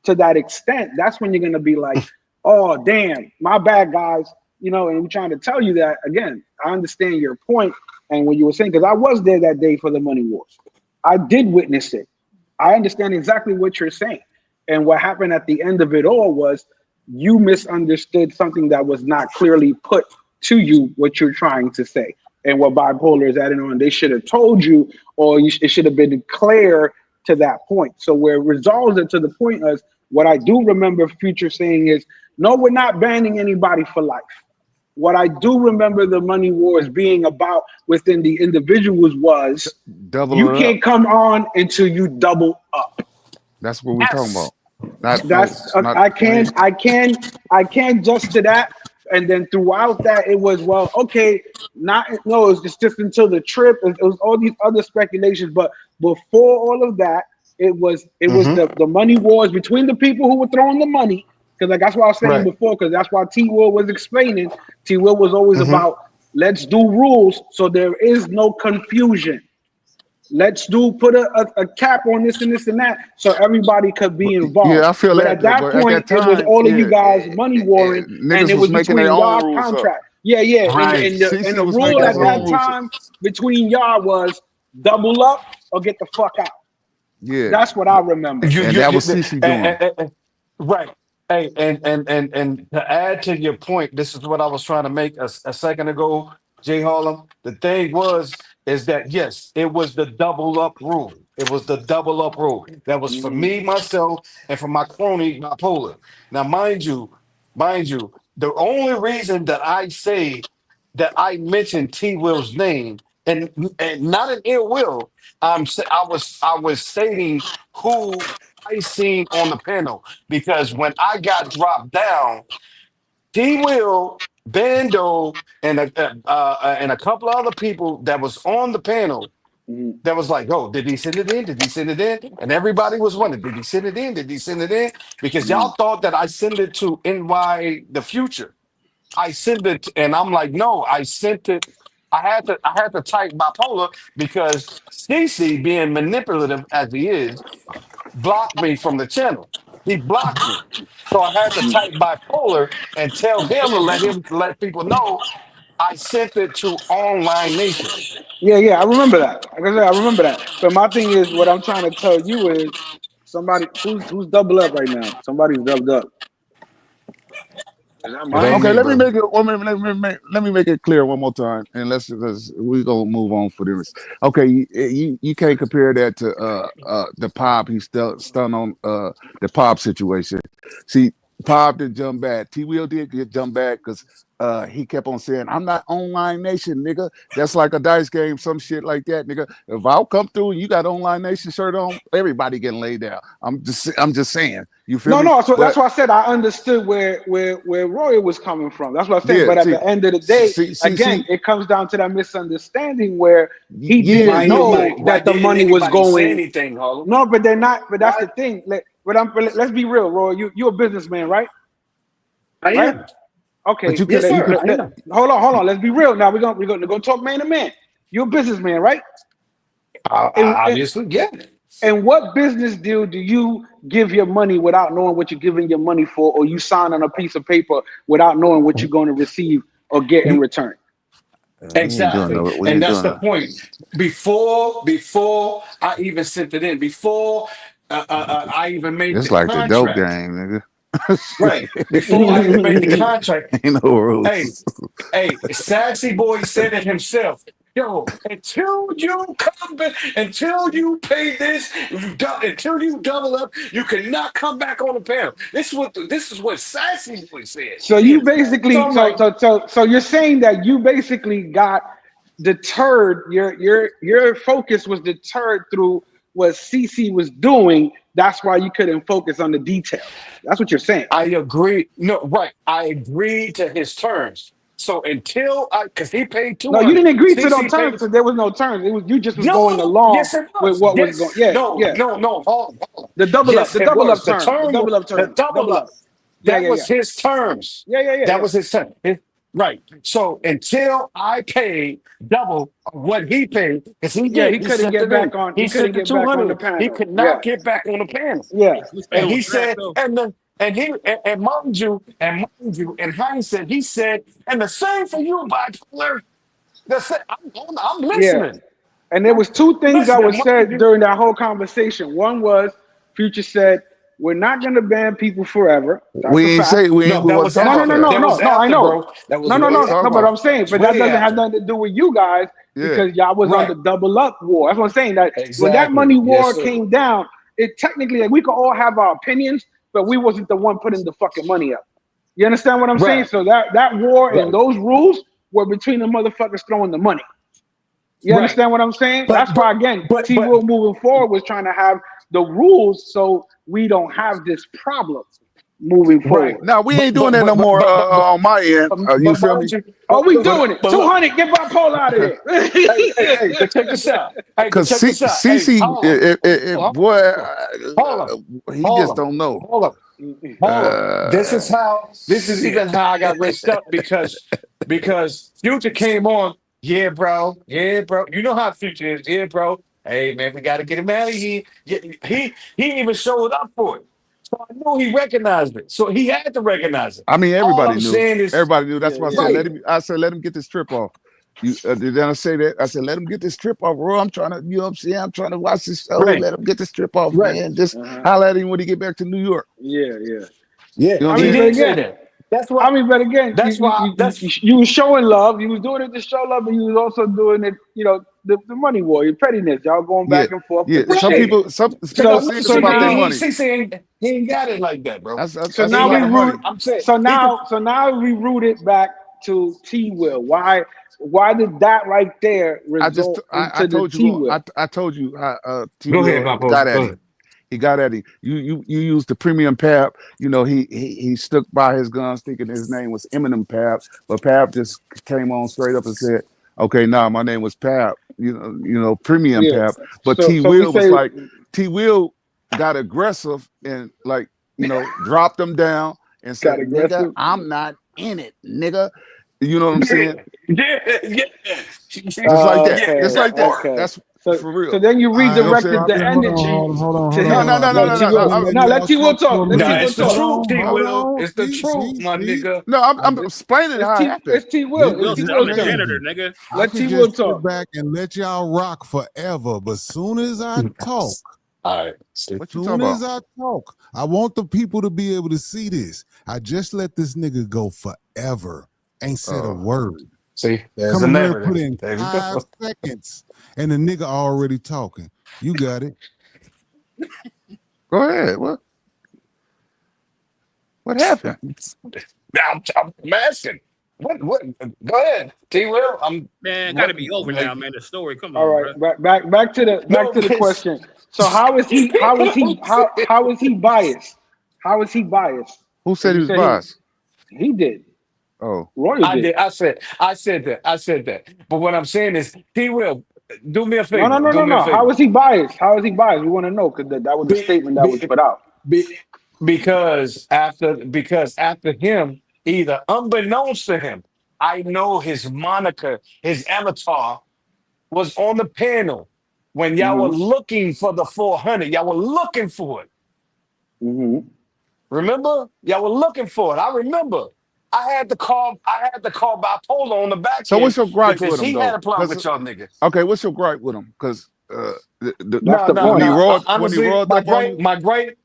to that extent, that's when you're going to be like, oh damn, my bad, guys. And we're trying to tell you that again. I understand your point and what you were saying, because I was there that day for the money wars. I did witness it. I understand exactly what you're saying. And what happened at the end of it all was you misunderstood something that was not clearly put to you, what you're trying to say. And what bipolar is adding on, they should have told you, or it should have been clear to that point. So where it resolves it to the point is what I do remember Future saying is, no, we're not banning anybody for life. What I do remember the money wars being about within the individuals was you Double it up. can't come on until you double up. That's what we're talking Yes. about. Not That's no, not I we can ain't. just to that. And then throughout that, it was, well, okay, not no, it's just until the trip. It was all these other speculations, but before all of that, it was Mm-hmm. the money wars between the people who were throwing the money. Because like that's what I was saying Right. before. Because that's why T Will was explaining. T Will was always Mm-hmm. about let's do rules so there is no confusion. Let's put a cap on this and this and that so everybody could be Yeah, involved. I feel But that, at that but at point, that it was time, all of you yeah, guys money warring, and niggas it was was making their between own y'all rules up. contract. Yeah, yeah. And Right. the CC was rule making at his That's that own right. rules. time between y'all was double up or get the fuck out. Yeah, That's what I remember. and that was CC doing it. Right. Hey, and to add to your point, this is what I was trying to make a second ago, Jay Harlem. The thing is that yes, it was the double up rule. It was the double up rule. That was for Mhm. me, myself, and for my crony bipolar. Now, mind you, the only reason that I say that I mentioned T Will's name, and not an ill will, I was stating who I seen on the panel, because when I got dropped down, T Will, Bando, and a couple of other people that was on the panel Mhm. that was like, "Oh, did he send it in? Did he send it in?" And everybody was wondering, "Did he send it in? Did he send it in?" Because Mhm. y'all thought that I sent it to NY the Future. I sent it, and I'm like, "No, I sent it." I had to type bipolar because CC, being manipulative as he is, blocked me from the channel. He blocked me. So I had to type bipolar and tell him to let people know I sent it to Online Nation. Yeah, yeah, I remember that. Like I said, I remember that. But my thing is, what I'm trying to tell you is, somebody who's double up right now. Somebody's doubled up. Is that It mine? ain't Okay, me, let me brother. make it. Let me make it clear one more time, and let's we gonna move on for this. Okay, you can't compare that to the pop. He's still stunned on the pop situation. See, Pop did jump back. T Will did get jump back because he kept on saying, "I'm not online nation, nigga. That's like a dice game, some shit like that, nigga. If I'll come through and you got online nation shirt on, everybody getting laid down. I'm just saying. You feel No, me? no. So that's But why I said I understood where Roy was coming from. That's what I'm saying. yeah, But at the end of the day, see, again, it comes down to that misunderstanding where he yeah, didn't Why yeah. know why that the didn't money was anybody say going. anything, Harlem? No, but they're not. But that's Why? the thing. Let's be real, Roy. You're a businessman, right? I Right? am. But Okay. you can, Yes, you sir. can. I am. Hold on. Let's be real. Now we're gonna go talk man to man. You're a businessman, right? And Obviously, yeah. And what business deal do you give your money without knowing what you're giving your money for, or you sign on a piece of paper without knowing what you're going to receive or get in return? We ain't doing Exactly. no. We And ain't that's doing the no. point. Before I even sent it in, before I even made It's the like the dope contract, game, nigga. right? Before I even made the contract, Ain't no hey, rules. hey, Sassy Boy said it himself. yo, until you come back, until you pay this, until you double up, you cannot come back on the panel. This is what Sassy Boy said. So you basically, So I'm like, so you're saying that you basically got deterred. Your focus was deterred through what CC was doing. That's why you couldn't focus on the details. That's what you're saying. I agree. No, right. I agreed to his terms. So because he paid No, you 200, didn't agree to no CC terms paid. because there was no terms. It was you just was going No, along yes, it with was. what was going. Yes, Yeah, no, yeah. no, no. Hold on. The Yes, it double up was. terms. The double up The terms. double Double up. up. Yeah, That yeah, yeah. was his terms. Yeah, yeah, yeah, That yeah. was his term. Right. So until I paid double what he paid, because he Yeah, did, he he couldn't sent get it in. back on. He He couldn't sent the get back on the 200. He panel. could Yeah, not get back on the panel. yeah. Who's paying And for he that said, though? and mind you, in hindsight, he said, and the same for you, bipolar. I'm Yeah. listening. And there I'm was two things that listening, was mind said you. during that whole conversation. One was Future said, "We're not going to ban people forever." That's a We ain't fact. say No, we that wasn't was talking No, no, about no, after. that. no, That no, was no. I after, know. bro. That No, was no, We way no, wasn't no. talking But after. about I'm it. That saying, was but that way doesn't have after. nothing to do with you guys Yeah. because y'all was on Right. the double up war. That's what I'm saying. That when that Exactly. money Yes, war sir. came down, it technically like we could all have our opinions, but we wasn't the one putting the fucking money up. You understand what I'm saying? Right. So that war and Right. those rules were between the motherfuckers throwing the money. You Right. understand what I'm saying? But That's but why again, but T but Will moving forward was trying to have the rules so we don't have this problem moving right. forward. Now we But ain't doing that no more on my end. You but feel mind me? you, Oh, we doing it. look. 200, get bipolar out of Hey, but check here. this out. Hey, but Cause check this out. Hey, CC, hold on. boy, Hold on. he Hold just on. don't know. Hold on. Hold on. This is Shit. even how I got messed up because Future came on. Yeah, bro. Yeah, bro. You know how Future is. Yeah, bro. Hey man, we gotta get him out of here. Yeah, he even showed up for it. So I know he recognized it. So he had to recognize it. I mean, All everybody I'm knew. saying is Everybody knew. That's Yeah, why I yeah. said right, let him. I said let him get this trip off. You did I say that? I said let him get this trip off, bro. I'm trying to, you know what I'm saying? I'm trying to watch this show. right, Let him get this trip off, right. man. Just Uh-huh. holler at him when he get back to New York. Yeah, yeah. Yeah, You know what I I'm he mean, saying? but did say again, that. That's why you was showing love. You was doing it to show love, but you was also doing it, the money war, your pettiness. Y'all going Yeah, back and forth yeah. with the Some shit. right. people, Because So, serious so about their now, money. he ain't got it like that, bro. so That's He now ain't we about got the it. money. root. I'm saying So he could. now we root it back to T Will. Why did that right there result I into the told you T Will? I told you how T Go ahead, Will Papo. got at Go him. ahead. He got at him. You used the premium Pap. You know, he stuck by his guns thinking his name was Eminem Pap, but Pap just came on straight up and said, okay, nah, my name was Pap, premium Yeah. Pap. But So we say T Will got aggressive and like, dropped him down and got said, nigga, aggressive. I'm not in it, nigga. You know what I'm saying? Yeah. Just like that. Yeah, Just Okay, that like that. part. okay. That's So for so real. then you All You know right, what I'm redirected saying? the Poppy, energy hold to on. No, him. no, no, no, No, no, T no. Will. Let me let No, let y'all T Will talk talk. for a Let T Nah, minute. Will it's the Hold talk. truth, on, T hold Will. on. It's the truth, my See. nigga. No, I'm This, explaining how it happened. It's T Will. It's Will T said, "I'm Will's the turn. janitor, listen, nigga." I Let could T Will just sit talk. back and let y'all rock forever, but soon as I talk, All right. See. What you talking soon about? as I talk, I want the people to be able to see this. I just let this nigga go forever. Ain't said a Oh, word. See, there's Come a in here, put narrative. in There we go. 5 seconds, and the nigga already talking. You got it. go ahead. What happened? I'm asking. What? Go ahead, T. Will. I'm. Man, got What? to be over Like, now, man. The story, come All on, right, bro. back no, to the because question. So how is he biased? How is he biased? Who Because said he you was said biased? he did. Oh, Royal I did. did. I said that. But what I'm saying is, T. Will, do me a No, no, favor. no, Do no, me a no. How favor. is he biased? How is he biased? We want to know because that was a Be, statement that was be, put out. be, because after him, either unbeknownst to him, I know his moniker, his avatar was on the panel when y'all were Hmm. looking for the 400. Y'all were looking for it. Hmm. Remember? Y'all were looking for it. I remember. I had to call bipolar on the back so end what's your gripe because with him he had though? a problem Because with y'all niggas. okay, what's your gripe with him? Because That's No, the no, when he point. no. roared Honestly, up on you, my gripe,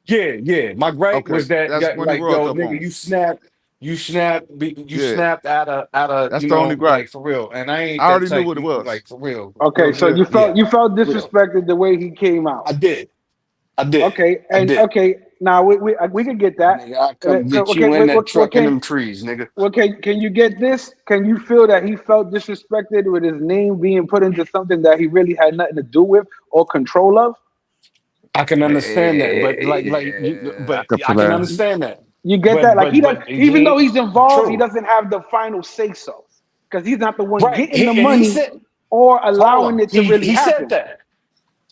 yeah. My gripe okay, was that, that's when he like, roared yo, up on nigga, him. you snapped. You snapped. You Yeah, snapped out of that's the only gripe. like for real. And I ain't I that already knew type. what it was. Like for real, Okay, real so good. Yeah, you felt real. disrespected the way he came out. I did. I did. Okay, I and did. okay, now we could get that. Nigga, I come get Okay, you in that what truck in can them trees, nigga. can you get this? Can you feel that he felt disrespected with his name being put into something that he really had nothing to do with or control of? I can understand that, but Yeah, I could I feel can that. understand that. You get that? Like he does, But he even though ain't he's involved, he true. doesn't have the final say so because he's not the one Right. getting the He money said, or hold allowing on. it to really He said happen. that.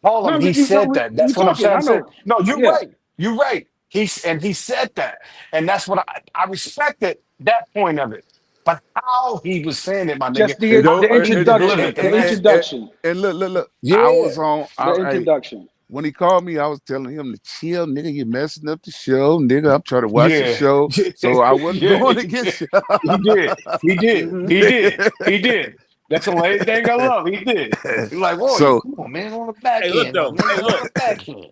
Hold on. No, He no, said that. we That's what I'm talking. trying I to say. know. No, you're Yeah, right. You're right. He said that. And that's what I respected that point of it. But how he was saying it, my nigga, just You know, the he delivered introduction, the the message. introduction, look. I was Yeah. on. the introduction. When he called me, I was telling him to chill, nigga. You're messing up the show, nigga. I'm trying to watch the Yeah. show, so I wasn't Yeah. going against you. He did. He did. Hmm. He did. He did. That's the last thing I love. He did. He's like, whoa, you So come on, man, on the back Hey, look end, my though. Hey, nigga, on look. the back end.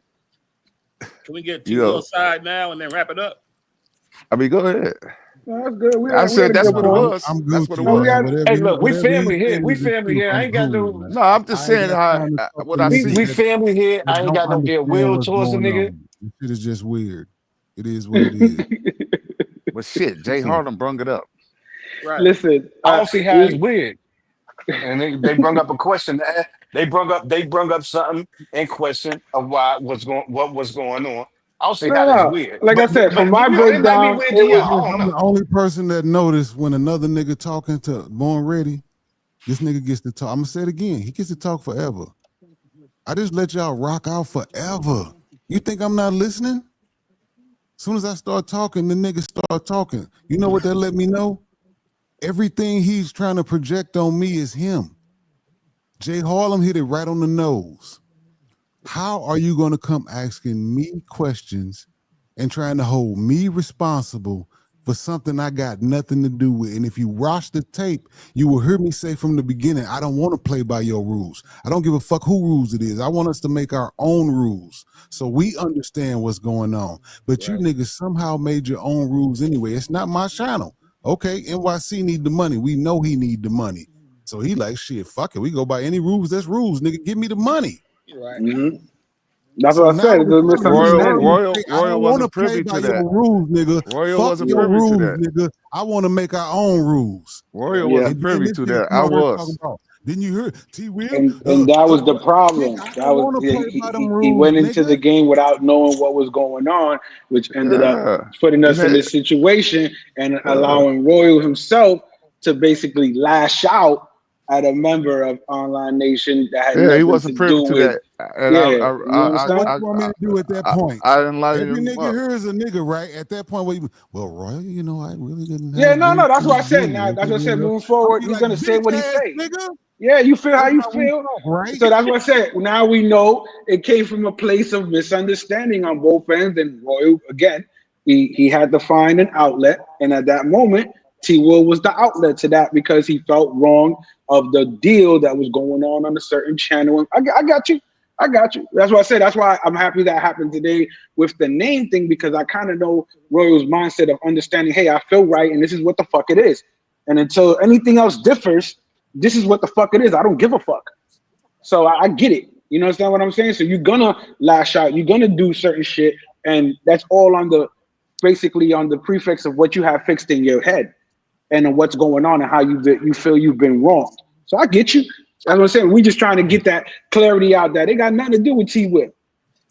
Can we get you T Will know, side now and then wrap it up? I mean, go ahead. No, that's good. I We had said a that's good what it No, point. was. I'm That's what it Gucci, No, we was. man. had. Whatever Hey, look, we whatever he family here. says We is the family truth. here. I I'm ain't got cool, no. man. No, I'm just I ain't saying got how time to talk to what I niggas We see. family here. that I ain't don't got no ill understand will what's towards the going nigga. on. This shit is just weird. It is what it is. But shit, Jay Hmm. Harlem brung it up. Right. Listen, I don't see how it's weird. And they brought up a question. They brung up something in question of what was going on. I don't see how that's no. weird. Like I said, from my It might be breakdown, weird to it was. y'all. I Because don't I'm know. the only person that noticed when another nigga talking to Born Ready, this nigga gets to talk. I'm gonna say it again. He gets to talk forever. I just let y'all rock out forever. You think I'm not listening? As soon as I start talking, the niggas start talking. You know what that let me know? Everything he's trying to project on me is him. Jay Harlem hit it right on the nose. How are you going to come asking me questions and trying to hold me responsible for something I got nothing to do with? And if you watch the tape, you will hear me say from the beginning, I don't want to play by your rules. I don't give a fuck who rules it is. I want us to make our own rules so we understand what's going on. But you Right. niggas somehow made your own rules anyway. It's not my channel. Okay, NYC need the money. We know he need the money. So he like, shit, fuck it. We go by any rules. That's rules, nigga. Give me the money. Right. Mhm. That's So what I now said. It's it's a time for me to hear misunderstanding. you say, I Royal don't want to wasn't play privy by to your that. rules, nigga. Royal Fuck wasn't your privy to rules, that. nigga. I want to make our own rules. Royal Right. Yeah. wasn't And then privy this to nigga that. come I out here talking was. about, didn't you hear T Will? And that was the Nigga, problem. I That don't was want to yeah, play by them he rules, went into the nigga. game without knowing what was going on, which ended up Yeah. putting And us in that, this situation and uh, allowing Royal himself to basically lash out at a member of Online Nation that had yeah, he nothing to wasn't privy do to with. that. And Yeah, you So what understand? you want me to do at that point? I enlightened Every him nigga up. here is a nigga, right? At that point, where you, well, Roy, you know, I really didn't Yeah, have no, no, that's anything what I to do said. Now with that's it. what I You said. know, Moving I'll forward, be he's like, gonna say bitch what he ass say. nigga. Yeah, you feel how That's you how we feel. talk, right? So that's what I said. Now we know it came from a place of misunderstanding on both ends. And Roy, again, he had to find an outlet. And at that moment, T Will was the outlet to that because he felt wrong of the deal that was going on a certain channel. And I got you. I got you. That's what I said. That's why I'm happy that happened today with the name thing because I kind of know Royal's mindset of understanding, hey, I feel right, and this is what the fuck it is. And until anything else differs, this is what the fuck it is. I don't give a fuck. So I get it. You know understand what I'm saying? So you're gonna lash out, you're gonna do certain shit, and that's all on the basically on the prefix of what you have fixed in your head and on what's going on and how you feel you've been wronged. So I get you. That's what I'm saying. We just trying to get that clarity out that it got nothing to do with T Will.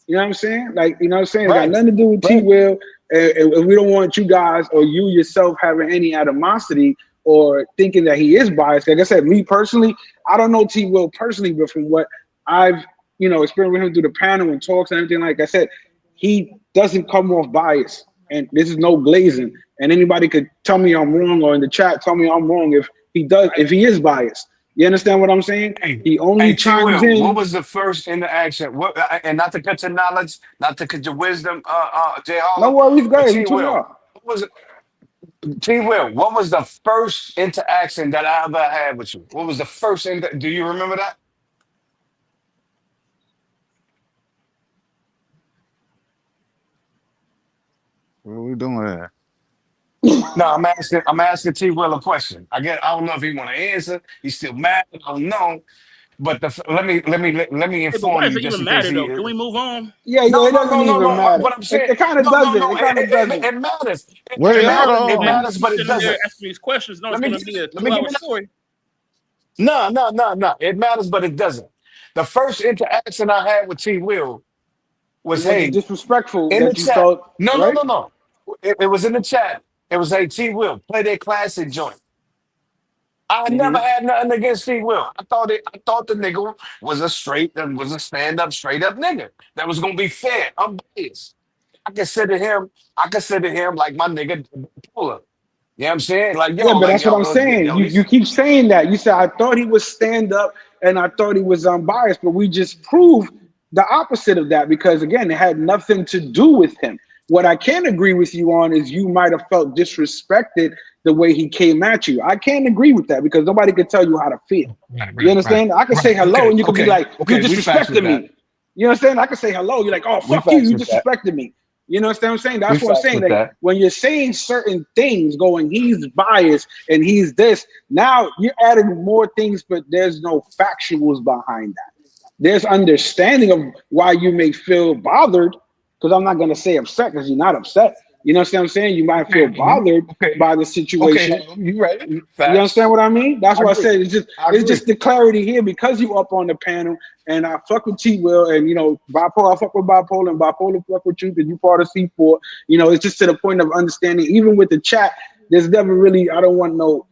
You know what I'm saying? Like, you know what I'm saying? It got Right. nothing to do with T Right. Will. And we don't want you guys or you yourself having any animosity or thinking that he is biased. Like I said, me personally, I don't know T Will personally, but from what I've, experienced with him through the panel and talks and everything, like I said, he doesn't come off biased. And this is no glazing. And anybody could tell me I'm wrong or in the chat tell me I'm wrong if he is biased. You understand what I'm saying? Hey, He only hey, T. chimes Will, what in. was the first interaction? What, and not to cut your knowledge, not to cut your wisdom, Jay No Harlem, worries, but guys. We T. turn Will, up. what was T. Will? What was the first interaction that I ever had with you? What was the first? Do you remember that? What are we doing here? No, I'm asking T Will a question. I don't know if he want to answer. He's still mad. I don't know. But let me Hey, but why inform does you it just even in case matter he. though? Can we move on? Yeah, No, yeah, it no, doesn't no, no, even no. matter. What I'm saying, It kind of no, no, doesn't. no. It kind of doesn't. It matters. Wait, It hold matters. It Man, on. matters, you but it sitting there doesn't. asking these questions, no, Let it's me gonna get be a let me get 2 hour it. story. No, no, no, no. It matters, but it doesn't. The first interaction I had with T Will It was, was hey, disrespectful in the that you chat. felt, No, no, right? no, no. It was in the chat. It was, hey, T Will, play that classic joint. I Hmm. never had nothing against T Will. I thought the nigga was a stand up, straight up nigga that was gonna be fair, unbiased. I consider him like my nigga Polar. You know what I'm saying? Like, Yeah, yo, but like, that's what I'm yo, saying. yo, You this keep saying that. You said I thought he was stand up and I thought he was unbiased, but we just proved the opposite of that because again, it had nothing to do with him. What I can agree with you on is you might have felt disrespected the way he came at you. I can't agree with that because nobody could tell you how to feel. right, You right, right, understand? I could say right. hello Okay, and you could be okay, like, you okay. We facts with disrespected that. me. You understand? I could say hello. You're like, oh, We fuck you. facts You with that. disrespected me. You know what I'm saying? We That's what I'm facts saying. with Like that. when you're saying certain things, going, he's biased and he's this. Now you're adding more things, but there's no factuals behind that. There's understanding of why you may feel bothered, because I'm not gonna say upset because you're not upset. You know what I'm saying? You might feel Okay, bothered okay, by the okay. situation. You right? You understand Facts. what I mean? That's I why I agree. said I it's agree. just the clarity here because you up on the panel and I fuck with T Will and bipolar I fuck with bipolar and bipolar fuck with you because you part of C4. It's just to the point of understanding. Even with the chat, there's never really I don't want no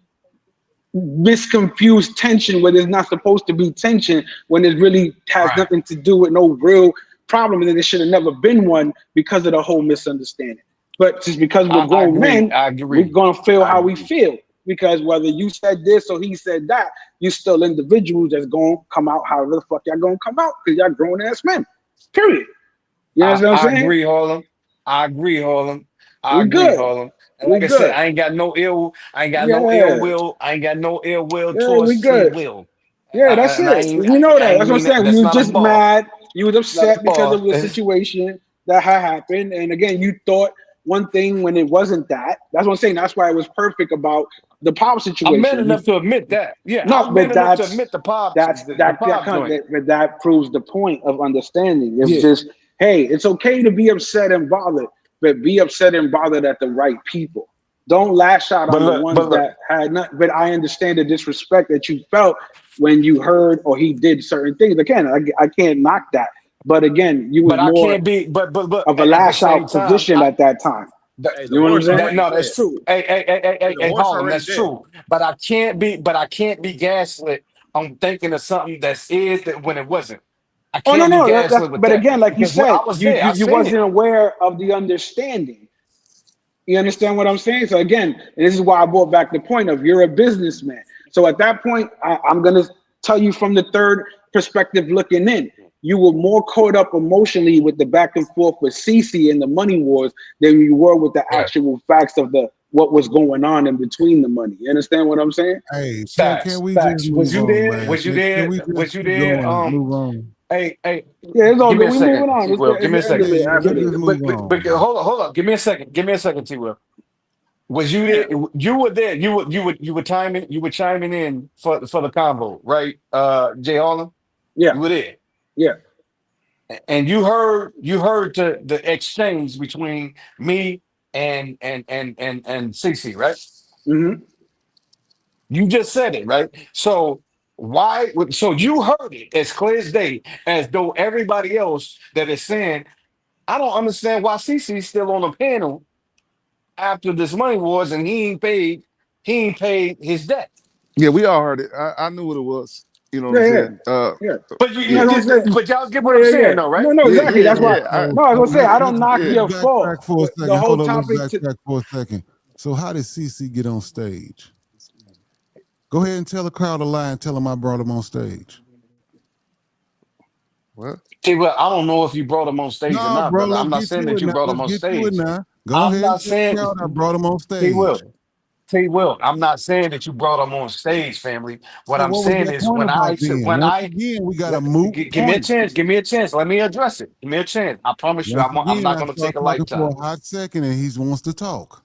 misconfused tension where there's not supposed to be tension when it really has Right. nothing to do with no real problem and there should have never been one because of the whole misunderstanding. But just because we're I grown agree. men, I we're agree. gonna feel I how we agree. feel because whether you said this or he said that, you still individuals that's gonna come out however the fuck y'all gonna come out because y'all grown ass men. Period. You know what I'm I saying? agree, Harlem. I agree, Harlem. I We agree, good. Harlem. And We like I said, good. I ain't got no ill Yeah. will. I ain't got no ill will Yeah, we towards T good. Will. Yeah, that's And it. We know I that. ain't That's what I'm mean that. saying. You That's was not a just bar. mad. You was It's not a upset because bar. of the situation that had happened. And again, you thought one thing when it wasn't that. That's what I'm saying. That's why it was perfect about the pop I'm man situation. enough to admit that. Yeah, No, I'm man but enough to admit the pop joint. but that proves the point of understanding. It's Yeah. just, hey, it's okay to be upset and bothered, but be upset and bothered at the right people. Don't lash out on the ones But look, that had not. But I understand the disrespect that you felt when you heard or he did certain things. Again, I can't knock that. But again, you was but I more can't be. But of a at the lash same out time, position at that time. That, Hey, the You know what I'm horse saying? already no, dead. that's true. Hey, the Hey, horse Harlem, already that's dead. true. But I can't be gaslit on thinking of something that's is that when it wasn't. I Oh no, can't be no, that's gaslit with but that again, like you because when said, I was you there, you I you seen wasn't it. aware of the understanding. You understand what I'm saying? So again, and this is why I brought back the point of you're a businessman. So at that point, I'm gonna tell you from the third perspective looking in. You were more caught up emotionally with the back and forth with Cece and the money wars than you were with the Right. actual facts of the what was going on in between the money. You understand what I'm saying? Hey, can Facts, we just facts. move on, man? Was you Can there? we just Was you keep there? going? Move on. Hey, Yeah, it's all give me good. a We moving second, on. T. It's Will. the, Give it's me a the end of second. it Hey, after let's this. move But on, man. hold up. Give me a second. Give me a second, T. Will. Was you Yeah, there? You were there. You were timing. You were chiming in for the convo, right? Jay Harlem. yeah, You were there. yeah. And you heard the exchange between me and Cece, right? Hmm. You just said it, right? So so you heard it as clear as day, as though everybody else that is saying, I don't understand why Cece's still on the panel after this money wars and he ain't paid his debt. Yeah, we all heard it. I knew what it was. You know what I'm Yeah, yeah, saying? yeah. But Yeah, That's what I'm saying. but y'all get what Yeah, I'm yeah, yeah. saying though, right? No, no, yeah, exactly. yeah, That's why. yeah. I, No, I was gonna say I don't knock yeah. Let's your fault, backtrack for a but the second. whole Hold on, let's topic to backtrack for a second. So, how did CC get on stage? Go ahead and tell the crowd a lie and tell them I brought him on stage. What? See, well, I don't know if you brought him on stage or No, not, bro, brother. let's I'm not get saying to that it you now. brought him Let's on get to it stage. now. Go I'm ahead and not tell the saying crowd I brought him on T stage. will. T will. I'm not saying that you brought him on stage, family. What So, I'm what was saying that is point about then? when Once I again, we got a moot give me a point. chance, give me a chance. Let me address it. Give me a chance. I promise you, Once I'm again, not I going to start take a talking for lifetime. a hot second and he wants to talk.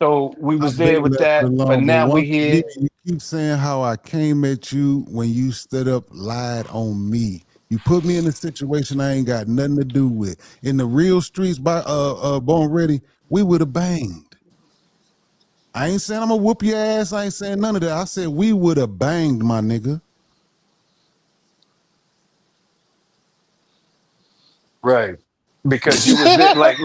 So we I was there been with left it that, but alone. But now we once here. again, you keep saying how I came at you when you stood up, lied on me. You put me in a situation I ain't got nothing to do with. In the real streets by Born Ready, we would have banged. I ain't saying I'm gonna whoop your ass. I ain't saying none of that. I said we would have banged, my nigga. Right. Because you was there, like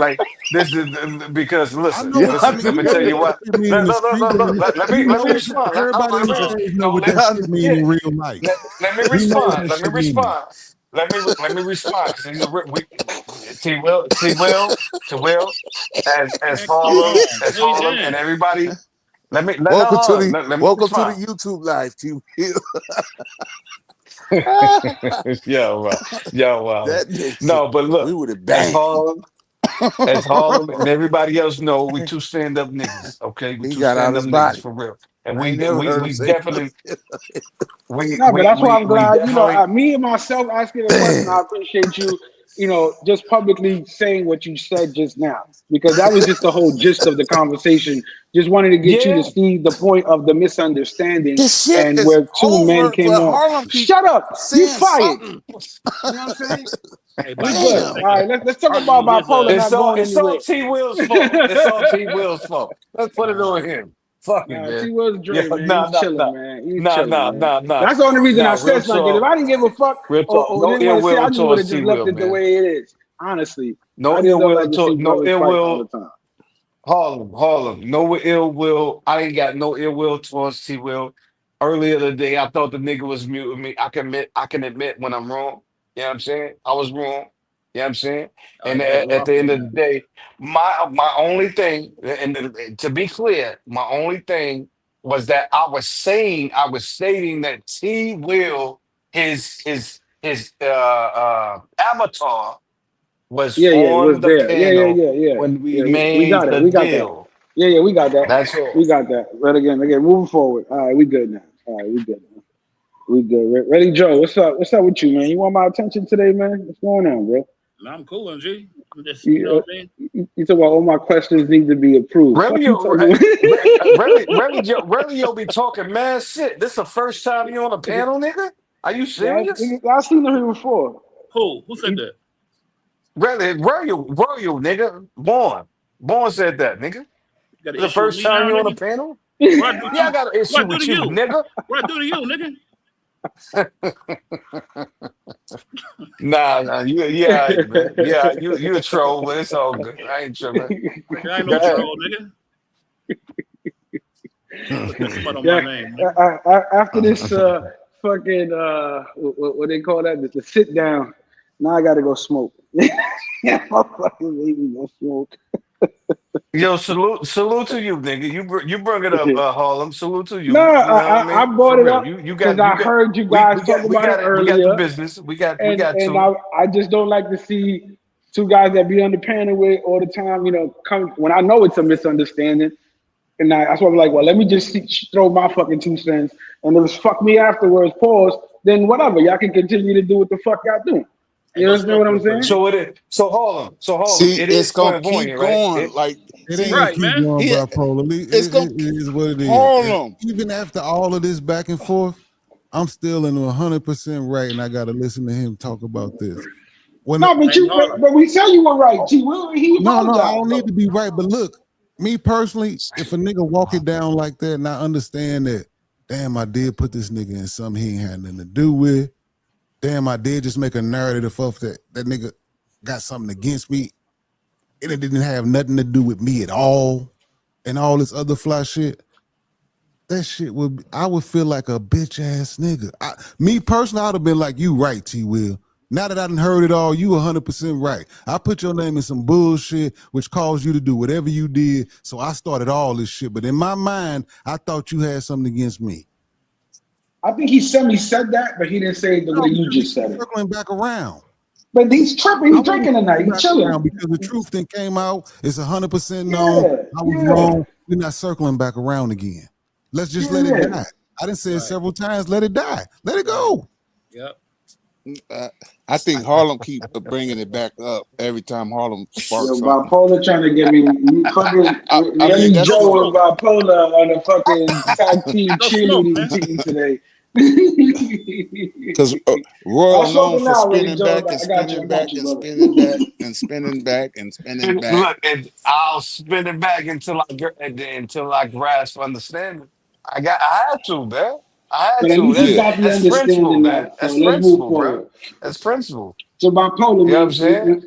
this is because I listen, know what that listen. mean. Let You me know tell what you that what. shit mean No, in the no, no, street. no, no. You Let know me what respond. everybody on the No, stage know no. what that shit mean Yeah. in real life. Let me We know what respond. that Let me shit mean. respond. Let me respond. Because T Will, as Man, come Harlem, on. as No, you Harlem, and didn't. everybody. No, Welcome to hold on. the Let me welcome to the respond. YouTube live, T. Will. yo, wow. That nigga said No, but we look, would have as banged. Harlem and everybody else know, we two stand up niggas. Okay, we He two got out stand up his niggas body. for real, and I ain't never heard him we say no definitely shit. No, but that's why I'm we glad, definitely me and myself asking a question. I appreciate you, just publicly saying what you said just now, because that was just the whole gist of the conversation. Just wanted to get you to yeah see the point of the misunderstanding This shit and is where two men over, came but on. Harlem keep Shut up. You saying fired. something. You know what I'm saying? Hey, We Black, you good. gotta Damn. All take a right, let's talk about Harlem. There's bipolar a not going it's all anywhere. T Will's fault. It's all T Will's fault. Let's put it nah. on him. Fuck it, Nah, man. T Will's Yeah, Dre, man. He's chilling, man. He's chilling, man. That's the only reason I Real said something. Because if talk, I didn't give a fuck real or, talk. or No didn't ill want to see, I will just would towards have T just left Will, it the man. way it is. Honestly, No I just ill don't will like to see to no brothers ill fight all the will. time. Harlem. No ill will. I ain't got no ill will towards T Will. Earlier today, I thought the nigga was muting me. I can admit when I'm wrong. You know what I'm saying? I was wrong. You know what I'm saying? All And right, that's at the lawful, end of the man. day, my only thing, to be clear, my only thing was that I was stating that T Will, his avatar was Yeah, yeah, it was on the there. Yeah, yeah, panel yeah, yeah. when we Yeah, we made got it. the We got that. deal. Yeah, yeah, we got that. That's We all. got that. But again, moving forward. All right, we good now. All right, we good now. We good. Ready, Joe? What's up? What's up with you, man? You want my attention today, man? What's going on, bro? No, I'm cool, G. I'm just, you know You, what I mean? you talk about all my questions need to be approved. Fuck you Relio, talking. Relio be talking mad shit. This the first time you on a panel, nigga? Are you Yeah, serious? I've seen him before. Who? Who said He, that? Relio, nigga. Born said that, nigga. You got an This the issue with first me time now, you on a nigga? panel? What I do to Yeah, I you? got an What issue I do to with you, you? nigga. What I do to you, nigga? Nah, you all right, man. Yeah, you a troll, but it's all good. I ain't tripping. Nigga, I ain't Go no ahead. troll, nigga. Put that smut on my yeah. name, nigga. After this fucking what they call that, the sit down. Now I gotta go smoke. Yeah, my fucking baby go smoke. Yo, salute to you, nigga. You bring it up, Harlem. Salute to No, you. You know what I I mean? brought For it real. up because I heard you guys talk We about it got it. We got the earlier, business. We and got and to it. I just don't like to see two guys that be on the panel with all the time. Come when I know it's a misunderstanding, and that's why I'm like, well, let me just throw my fucking 2 cents, and if it's fuck me afterwards, pause. Then whatever, y'all can continue to do what the fuck y'all doing. Hey, You go understand smoke what I'm real quick, saying? G. So it is. So Harlem. See, It it's is gonna keep flamboyant, right? going. Like, It see, ain't gonna Right, keep man. going he, bipolar. it's gonna It is what it is. And Harlem. even after all of this back and forth, I'm still in 100% right, and I got to listen to him talk about this. When No, but Hey, Harlem. but we tell you were right. Gee, he no, I apologized. don't need to be right. But look, me personally, if a nigga walk it down like that, and I understand that, damn, I did put this nigga in something he ain't had nothing to do with. Damn, I did just make a narrative of that nigga got something against me, and it didn't have nothing to do with me at all, and all this other fly shit. That shit I would feel like a bitch ass nigga. Me personally, I'd have been like, you right, T Will. Now that I done heard it all, you 100% right. I put your name in some bullshit, which caused you to do whatever you did. So I started all this shit. But in my mind, I thought you had something against me. I think he said that, but he didn't say it the No, way you because he just keeps said it. circling back around. But he's tripping. I He's want to drinking tonight. circle He's back around chilling. because the truth then came out. It's 100% known. Yeah, I was yeah, wrong. We're not circling back around again. Let's just let it yeah. die. I didn't say it Right, several times. Let it die. Let it right. go. Yep. I think Harlem keep bringing it back up every time Harlem Yo, sparks something. bipolar trying to get me fucking I me mean, and Go that's the Joe and smoke. bipolar on a fucking tag team Go smoke, cheerleading man. team today. Because I'll Royal show known them for now, Ray spinning Jones. back and I got you. I spinning got back you, and brother. spinning back and spinning back and spinning And back. look, and I'll spin it back until I grasp understanding. I had to, man. I had But at to. least you Yeah. got the That's principle, understanding man. now. So That's let's move principle, bro. forward. That's principle. So bipolar, You know what I'm man. saying?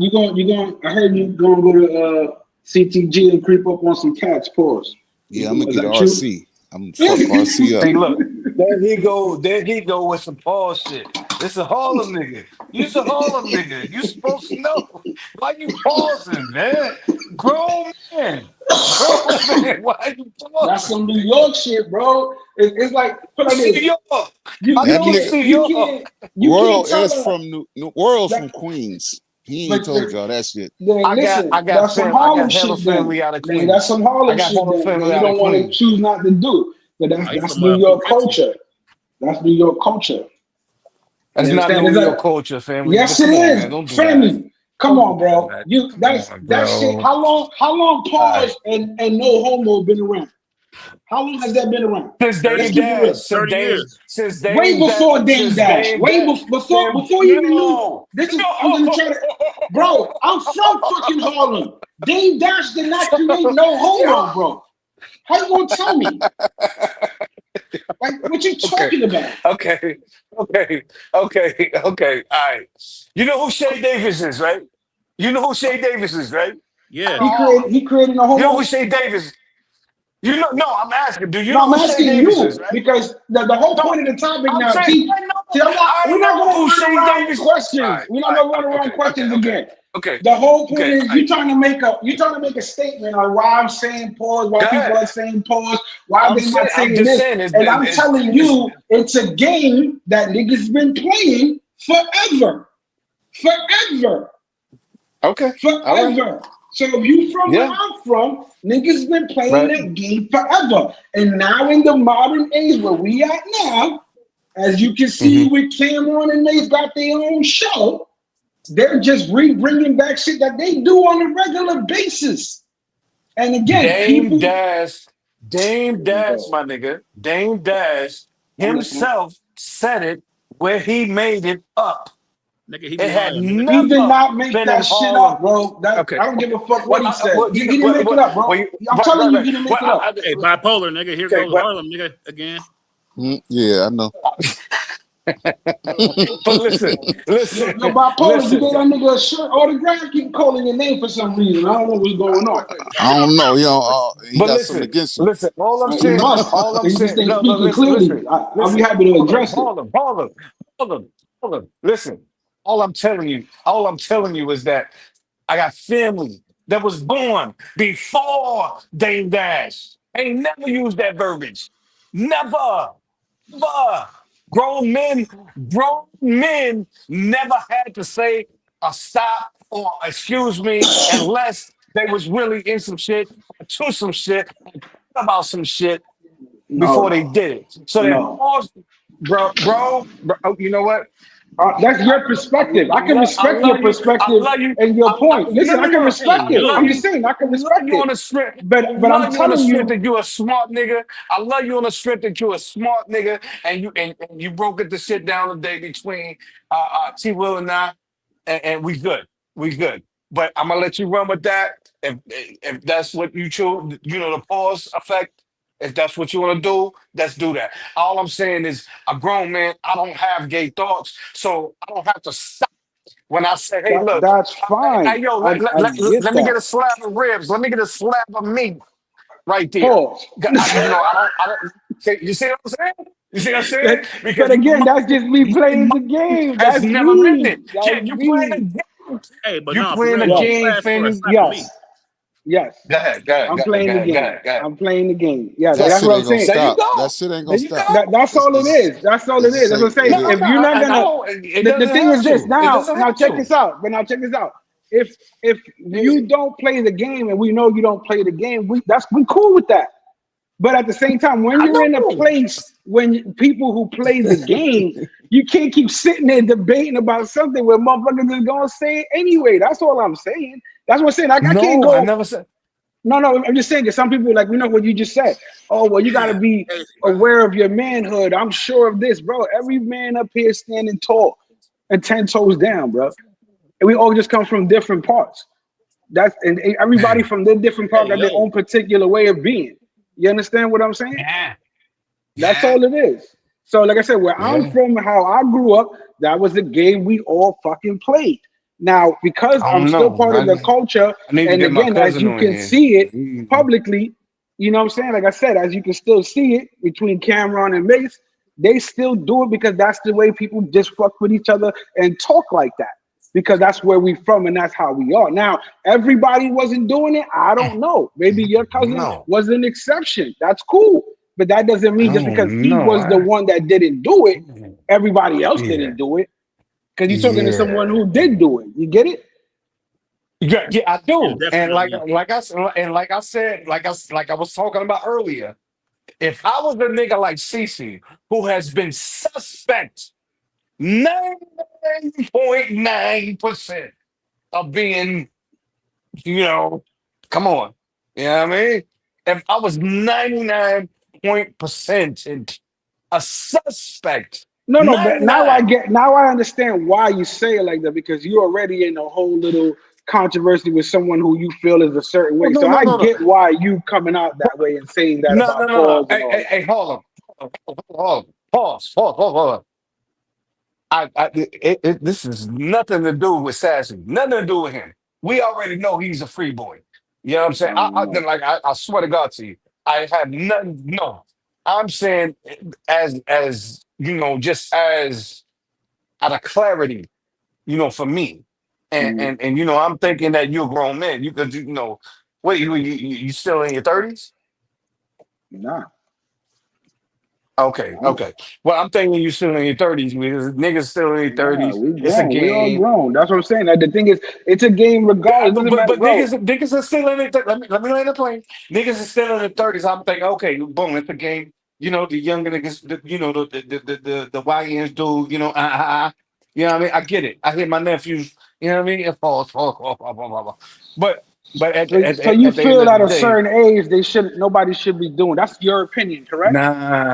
You going? I heard you going to go to CTG and creep up on some cats. Pause. Yeah, I'm gonna Is get that true? RC. I'm gonna fuck RC up. See, look, there he go. There he go with some Paul shit. This a Harlem nigga. You's a Harlem nigga. You supposed to know. Why you pausing, man? Grown man. Grown man. Why you That's pausing, some New nigga? York shit, bro. It's like put like It's New this. York. You I you That know it's nigga New can't you can't York. you Royal can't tell is her from Royal's from that. Queens. He ain't But told y'all that shit. then I listen, got that's some fam. I Harlem got hella shit. Then family out of that's Queens. some I Harlem got shit. hella Then that family you out of don't want to Queens. choose not to do. But Are you that's from New York Poughkeepsie? culture. That's New York culture. You That's not understand? New It's like York culture, family. But yes, it come on, man. is, Don't do that. family. Come Don't on, do that, bro. man. You Come that's on, that shit. bro. How long All right. pause and no homo been around? How long has that been around? Since 30, Let's Dame keep it Dash, real. since 30 Dame, years. since Way Dame Dash, before Dame since Dash. Dame Way Dash, since before you even knew. no, This is I'm gonna no, try to, bro. I'm from fucking Harlem. Dame Dash did not create no yo, homo, bro. How you gonna tell me? Like what you okay, talking about? okay, okay. All right. You know who Shay Davis is, right? You know who Shay Davis is, right? Out of Yeah. Harlem. He created a You know who homo. Shay Davis? You know? No, I'm asking. Do you No, know I'm who Shay asking Davis is, you right? because the whole No, point of the topic I'm now. saying See, I we're not know gonna who run Shay around Davis. All questions. right, We're not all right, gonna run around questions okay, again. okay, The whole point okay. is I, you're trying to make a statement on why I'm saying pause, why go people ahead. are saying pause, why they not I'm saying just this, saying and I'm telling it's you it's a game that niggas been playing forever, forever, okay. All right. forever. So if you from where Yeah. I'm from, niggas been playing Right. that game forever, and now in the modern age where we at now, as you can hmm see with Cameron and they've got their own show. They're just bringing back shit that they do on a regular basis. And again, Dame people. Dash, Dame Here we Dash, go. my nigga, Dame Dash I'm listening. himself said it where he made it up. Nigga, he be It had lying, nigga. He did never not make been in that shit Harlem. up, bro. That Okay, I don't give okay. a fuck what he said. Well, you He know, didn't make it up, bro. I'm telling you, right. he didn't Well, make it up. Hey, bipolar, nigga. Here okay, goes Harlem, nigga, again. Yeah, I know. but listen, listen, Yo, bipolar, you listen. gave that nigga a shirt autograph. Keep calling your name for some reason. I don't know what's going on. I don't know. He But got something against you. listen. He must. All I'm He just saying. ain't No, speaking clearly. I'll be listen. happy to Hold address it. on, hold on. Listen. All I'm telling you is that I got family that was born before Dame Dash. Ain't never used that verbiage. Never. Never. Grown men, grown men never had to say a stop or excuse me unless they was really in some shit, or to some shit, or about some shit before they No, did it. So that no. pause, bro, you know what? That's your perspective. I can I respect your love you. I perspective love you. and your point. No, Listen, I can Hey, respect I it. love I'm yo. just you. saying I I can love respect you it. on the strength. I But I'm love you on the telling strength you, that you're a smart nigga. I love you on the strength that you're a smart nigga, and and you broke it the shit down today between T. Will and I, and we good. We good. But I'm gonna let you run with that. If that's what you choose, you know, the pause effect. If that's what you want to do, let's do that. All I'm saying is, a grown man, I don't have gay thoughts, so I don't have to stop when I say, hey, look, that's hey, fine. yo, I get let me get that. a slab of ribs. Let me get a slab of meat right there. Pause. You know, I don't. You see what I'm saying? You see what I'm saying? But Because again, that's just me my playing mind the game. has That's never been me. it. Yeah, That's you playing a me. game. Hey, but You nah, for playing real a though. Yes. You game, asked for a Fanny. slap of meat. Yes. Yes. Go ahead, go ahead, I'm go ahead, playing go the ahead, go game. ahead, go ahead. I'm playing the game. Yeah, That that's shit what I'm ain't gonna saying. There you stop. That go. shit ain't gonna There you stop. go. That's all it is. That's all it It's is. the That's what same. I'm It saying. No, is. If no, you're not I gonna, don't. It the doesn't thing have is this. to. It doesn't Now have check to. this out. But now check this out. If Yeah. you don't play the game and we know you don't play the game, we cool with that. But at the same time, when I you're in a know. place people who play the game, you can't keep sitting there debating about something where motherfuckers is gonna say it anyway. That's all I'm saying. That's what I'm saying. I can't No, I go. never said. No, I'm just saying that some people like, what you just said. Oh, well, you got to Yeah, be crazy, bro. aware of your manhood. I'm sure of this, bro. Every man up here standing tall and 10 toes down, bro. And we all just come from different parts. And everybody from their different part Hey, got their yo. own particular way of being. You understand what I'm saying? Yeah, That's yeah, all it is. So, like I said, where I'm yeah. from, how I grew up, that was the game we all fucking played. Now, because I I'm don't still know. part of the culture, I need to and get my again, as cousin you on can here. see it publicly, you know what I'm saying? Like I said, as you can still see it between Cameron and Mace, they still do it because that's the way people just fuck with each other and talk like that. Because that's where we from and that's how we are. Now, everybody wasn't doing it. I don't know. Maybe your cousin No, was an exception. That's cool. But that doesn't I mean just because don't he know. was the one that didn't do it, everybody else Yeah, didn't do it. Because you're talking to someone yeah, who did do it. You get it? yeah, yeah. I Yeah, do. And definitely. like I said, like I was talking about earlier. If I was a nigga like Cece, who has been suspect 99.9% of being, you know, come on. You know what I mean? If I was 99 point percent a suspect, No, but $99. now I understand why you say it like that because you're already in a whole little controversy with someone who you feel is a certain Oh, way. no, So no, I no, no. get why you coming out that way and saying that No, no, about no, no. Pauls and Hey, all hey, that. hey, hold on. Hold on. Hold on. This is nothing to do with Sassy. Nothing to do with him. We already know he's a free boy. You know what I'm I saying? don't know. I swear to God to you, I have nothing. No, I'm saying as just as out of clarity, for me, Mhm. and I'm thinking that you're a grown man. You could, wait, you still in your 30s? Nah, Okay, nah, okay. Well, I'm thinking you still in your 30s because niggas still in their nah. 30s. We It's a grown. We all game. grown. That's what I'm saying. Like, the thing is, it's a game regardless. It doesn't matter, But bro. niggas are still in it. Let me land the plane. Niggas are still in the 30s. I'm thinking, okay, boom, it's a game. The younger niggas, the YNs do, you know what I mean? I get it. I hear my nephews, you know what I mean? It falls. But So you at the end feel of the at a day, certain age nobody should be doing. That's your opinion, correct?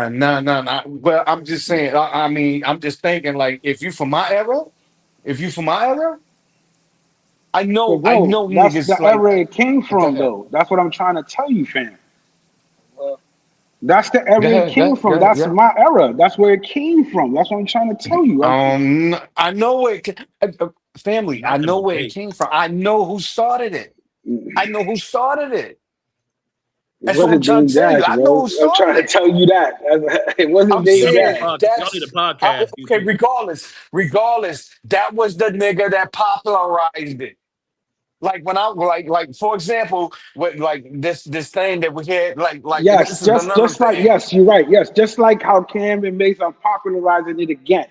nah. Well, I'm just saying, I mean, I'm just thinking like if you from my era, So, I bro, know that's niggas the like era it came from, though. That's what I'm trying to tell you, fam. That's the era it came from. That's yeah. my era. That's where it came from. That's what I'm trying to tell you. I know family. I Not the know where it debate. came from. I know who started it. I know who started it. It That's what I'm wasn't trying Dame to tell you. Dash, I know bro. who I'm started trying to it. tell you that. It wasn't I'm Dame Y'all need the Dash. saying pod. Y'all need the that's podcast, okay. QT. Regardless, that was the nigga that popularized it. Like when I like for example, with like this thing that we had, like this Yes, is another thing. yes, you're right. Yes, just like how Cam and Mace are popularizing it again.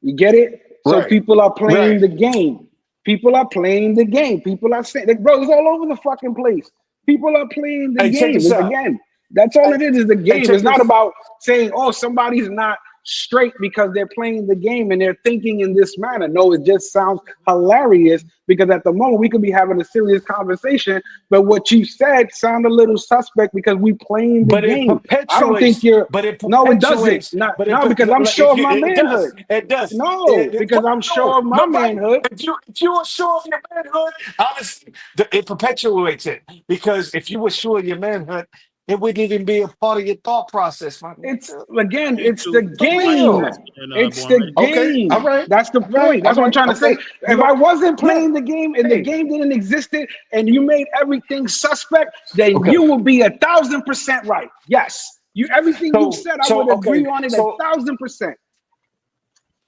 You get it? So Right, people are playing right. the game. People are playing the game. People are saying, like, bro, it's all over the fucking place. People are playing the Hey, check game. this It's out. again. That's all Hey, it is the hey, game. check It's not this. about saying, oh, somebody's not straight because they're playing the game and they're thinking in this manner. No, it just sounds hilarious because at the moment we could be having a serious conversation, but what you said sounded a little suspect because we playing the But it game. I don't think perpetuates. you're. But it No, it doesn't. perpetuates. Not But no, because I'm like, sure if of you, my it manhood. does. It does. No, because I'm sure No, of my no, right. manhood. If you were sure of your manhood, honestly, it perpetuates it. Because if you were sure of your manhood, it wouldn't even be a part of your thought process, my It's nigga. again, You it's the two, For Mike game. real. Tyson and It's Born the Ready. Okay. All game. right. That's the All right. point. All That's what I'm right. trying to say. Okay. If I wasn't Yeah. playing the game and the Hey. game didn't exist and you made everything suspect, then Okay. you will be 1,000% right. Yes. You everything you've said, I would Okay. agree on it 1,000%.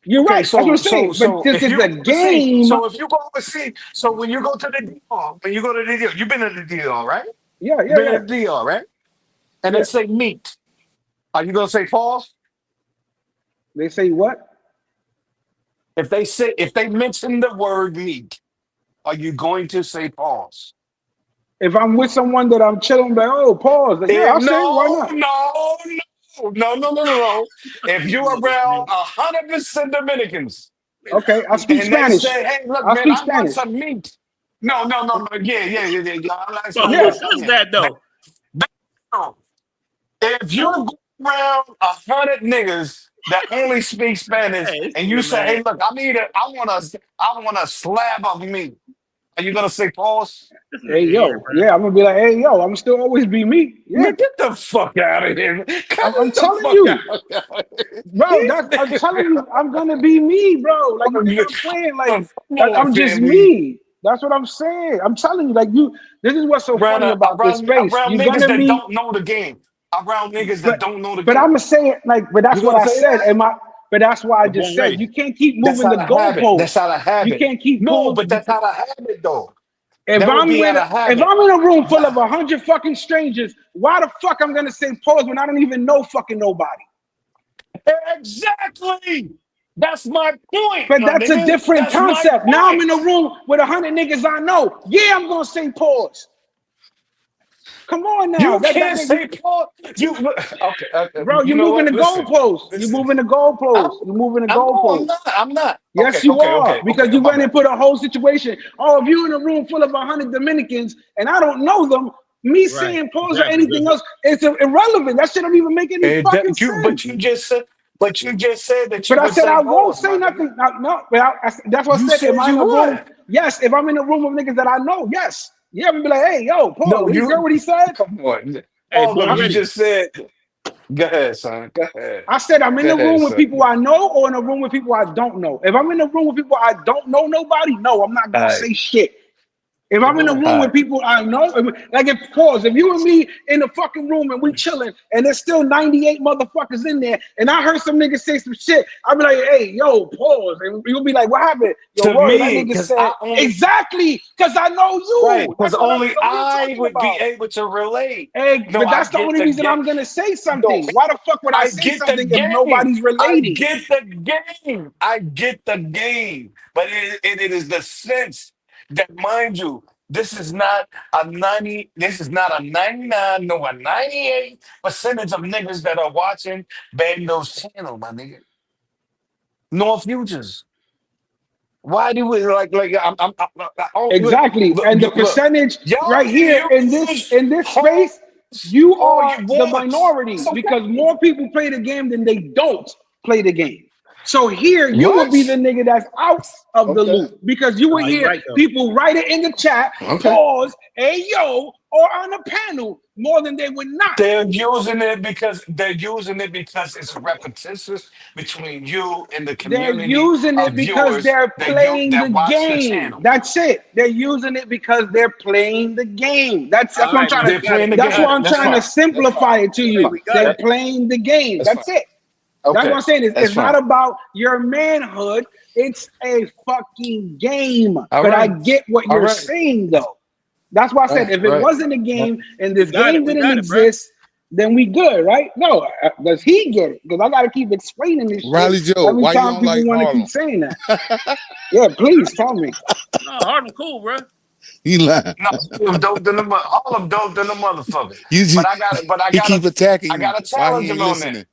You're Okay, right. That's what I'm saying. But since if it's you a go overseas, game, if you go overseas, so when you go to the DR, you've been to the DR, right? yeah, You've yeah, been yeah, to the DR, right? And they yeah. say meat. Are you gonna say pause? They say what? If they mention the word meat, are you going to say pause? If I'm with someone that I'm chilling, like, oh, pause. Like, yeah, I'll say it. Why not? No. If These you're niggas, around man. 100% Dominicans Okay, I'll speak and they Spanish. say, "Hey, look, I'll man, speak I want Spanish. some meat," No. Yeah. But Yeah. who says that though? Now, if you go around 100 niggas that only speak Spanish Hey, this and you nigga, say, man. "Hey, look, I want a slab of me," are you gonna say pause? This Hey nigga here, yo, yeah, I'm gonna be like, hey yo, I'm still always be me. Yeah, Man, get the fuck out of here. Man. Cut I'm the telling fuck you, out. bro. These I'm telling niggas. you, I'm gonna be me, bro. Like you Come stop playing. Like on, I'm just family. me. That's what I'm saying. I'm telling you, like you. This is what's so funny about this space. Around You're niggas gonna that be, don't know the game. Around niggas that but don't know the but game. I'm gonna say it like, but You that's what gonna I say said. that? But that's why I But just born said ready. you can't keep That's moving the out of habit. goalposts. That's out of You habit. can't keep No, pulling. but that's out of habit though. If That would I'm be with, out of if habit. I'm in a room full of 100 fucking strangers, why the fuck I'm gonna say pause when I don't even know fucking nobody? Exactly. That's my point, But my that's a nigga. different That's my concept. Now I'm point. in a room with 100 niggas I know. Yeah, I'm gonna say pause. Come on now, You that can't nigga, say Paul. You okay? bro, You you're know moving what? the Listen, goalposts. You're listen. moving the I'm, goalposts. You're moving the no, I'm goalposts. not. I'm not. Yes, you are, because you My went and bad. put a whole situation. Oh, if you're in a room full of 100 Dominicans and I don't know them, me Right. saying pause or Exactly. anything else, it's irrelevant. That shit don't even make any fucking sense. But you just said that But you I would said say I won't pause, say my nigga. nothing. No, no, but that's what I You said. Am said I in you a room? would. Yes. If I'm in a room of niggas that I know, yes. Yeah, I'm gonna be like, hey, yo, Paul, No, did you hear you. what he said? Come on. Hey, All born of you ready. just said. Go ahead, son. Go ahead. I said I'm in Go the ahead, room with son. people I know or in a room with people I don't know. If I'm in the room with people I don't know nobody, no, I'm not All gonna right. say shit. If Hey, I'm in a born. room All with right. people I know, like if pause, if you and me in the fucking room and we chilling and there's still 98 motherfuckers in there, and I heard some nigga say some shit, I'll be like, hey, yo, pause. And you'll be like, what happened? Yo, To word, that me, nigga because said, I only exactly, because I know right, you. because only So what are you I talking would be about? able to relate. Hey, No, but I that's the get only the reason game. I'm gonna say No, something. Why the fuck would I I say get the something if game. nobody's I relating? get the game. I get the game. But it is the sense that, mind you, this is not a 90, this is not a 99, no, a 98 percentage of niggas that are watching Bando's channel, my nigga. North Futures. Why do we look, Exactly. look, And the look. percentage Y'all right can here use in this hoes space, you all are you the want. minority It's because okay. more people play the game than they don't play the game. So here you will be the What? nigga that's out of the Okay. loop because you will No, he hear right though. people write it in the chat, Okay. pause, hey yo, or on the panel more than they would not. They're using it because it's repetitious between you and the They're community using of it because viewers they're that playing the watch the game. channel. That's it. They're using it because they're playing the game. That's All what I'm right, trying man. to. They're We got it. playing the We That's game. got why it. I'm We That's got trying it. to fine. That's fine. simplify it to Hey, you. we got They're it. That, playing the game. that's fine. That's it. That's what Okay. I'm saying. It's That's not fine. about your manhood. It's a fucking game. All But I right. get what All you're right. saying though. That's why I said if it Right. wasn't a Right. game and We this got it. game We didn't got it, bro. exist, then we good, right? No, does he get it? Because I got to keep explaining this shit Riley Joe, every why you time don't people like want to keep Harlem? saying that. Yeah, please tell me. No, Harlem cool, bro. He lying. No, all of them dope than the motherfucker. You But just, he keep I attacking you. gotta Why challenge he ain't him on that. listening?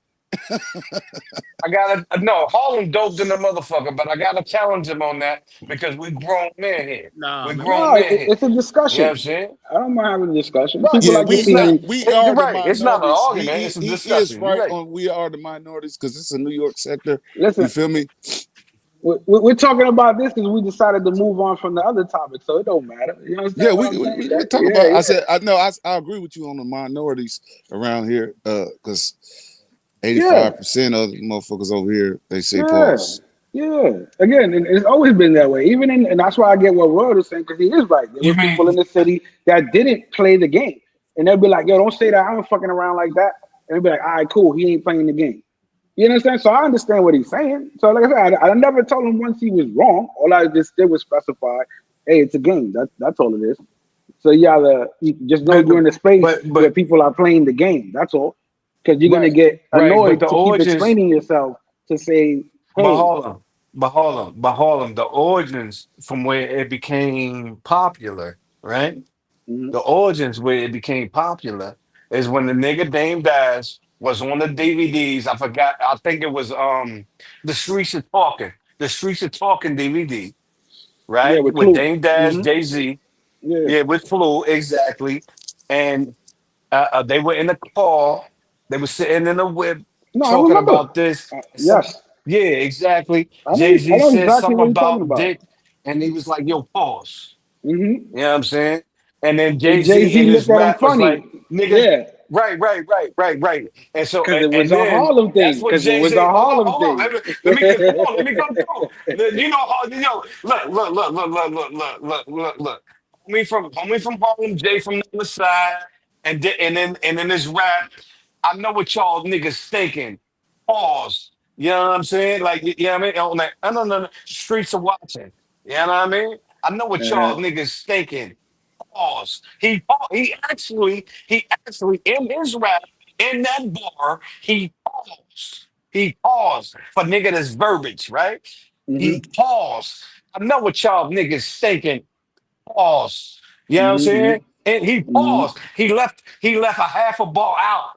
I gotta no Harlem dope than the motherfucker, but I gotta challenge him on that because we grown men here. Nah, We man. We grown No, men here. it's a You know what I'm discussion. saying? I don't mind having a discussion. Right. People Yeah, like to It's see not me. we are you're the right. It's not an minorities. argument, it's a He is discussion. You're right right. on. We are the minorities because it's a New York sector. You Listen, feel me? we're talking about this because we decided to move on from the other topic, so it don't matter. You Yeah, understand what I'm saying? we talk Yeah, about. I yeah, said I know I agree with you on the minorities around here because yeah, 85% of the motherfuckers over here they say yeah, pause. yeah. Again, and it's always been that way. Even in, and that's why I get what Roy is saying because he is right. There You were people in mean the city that didn't play the game, and they'll be like, "Yo, don't say that. I'm fucking around like that." And they'll be like, "All right, cool. He ain't playing the game." You understand? So I understand what he's saying. So like I said, I never told him once he was wrong. All I just did was specify, "Hey, it's a game. That's all it is." So you just know but you're in a space where but people are playing the game. That's all. Because you're gonna right, get right. But annoyed the to keep origins explaining yourself to say, but "Hey, hold on. But hold on. The origins from where it became popular, right? mhm, The origins where it became popular is when the nigga Dame Dash was on the DVDs. I forgot. I think it was the Streets of Talking. The Streets of Talking DVD. Yeah, right? with With Clue. Dame Dash, Hmm. Jay-Z. Yeah. Yeah, with Flu, exactly. And they were in the car. They were sitting in the whip No, I talking remember. about this. Yes. Yeah, exactly. I Jay-Z know said exactly something what you're talking about about. Dick, and he was like, yo, pause. Hmm. You know what I'm saying? And then And Jay Jay-Z Z in his looked at him rap was funny. like, nigga, Yeah, right. And so, because it was and a then Harlem that's thing. what Because it was Jay-Z, a Harlem hold on, thing. come on, let me go through. You know, look. Homie from Harlem, Jay from the other side, and then this rap. I know what y'all niggas thinking. Pause. You know what I'm saying? Like, you know what I mean? On that, no. Streets are watching. You know what I mean? I know what Uh-huh. y'all niggas thinking. Pause. He actually in his rap in that bar he paused. He paused for nigga this verbiage, right? He Hmm. paused. I know what y'all niggas thinking. Pause. You know what I'm Hmm. saying? And he Hmm. paused. He left a half a ball out.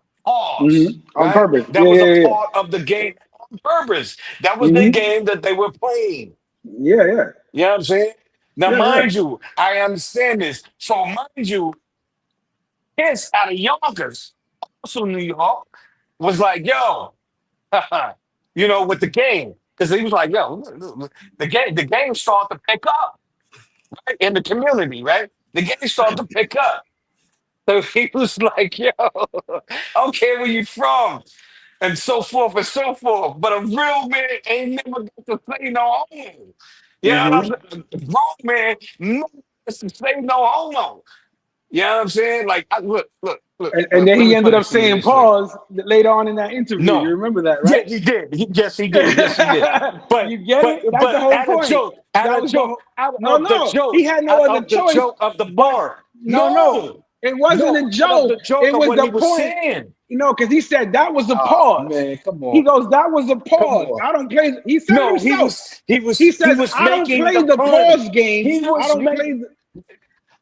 Hmm. Pause. On Right? purpose. That Yeah, was a yeah, part of the game on purpose. That was the yeah. game that they were playing. Yeah, yeah, You know what I'm saying? Now, yeah, yeah. mind you, I understand this. So, mind you, kids out of Yonkers, also New York, was like, yo, with the game. Because he was like, yo, the game started to pick up, right? In the community, right? The game started to pick up. So he was like, yo, I don't care where you from, and so forth and so forth. But a real man ain't never got to say no homo. You know what Hmm. I'm saying? A grown man never gets to say no homo. You know what I'm saying? Like, And look. then Let he me ended put up it to you saying this way. pause later on in that interview. You No. remember that, Yeah, right? he did. Yes, he did. Yes, he did. But You get but it? That's the but whole at a point. joke, at That a was the joke, out no, of the no. He joke, had no out other of the choice. joke of the But bar. no. No, It wasn't no, a out of joke. the joke It of was what the he was point. saying. Because he said that was a Oh pause. man, come He on, goes, that was a come pause. on. I don't play. He said it No, he himself. was he He was he says, was I don't making play the the pun. pause game. He I was don't making. play the.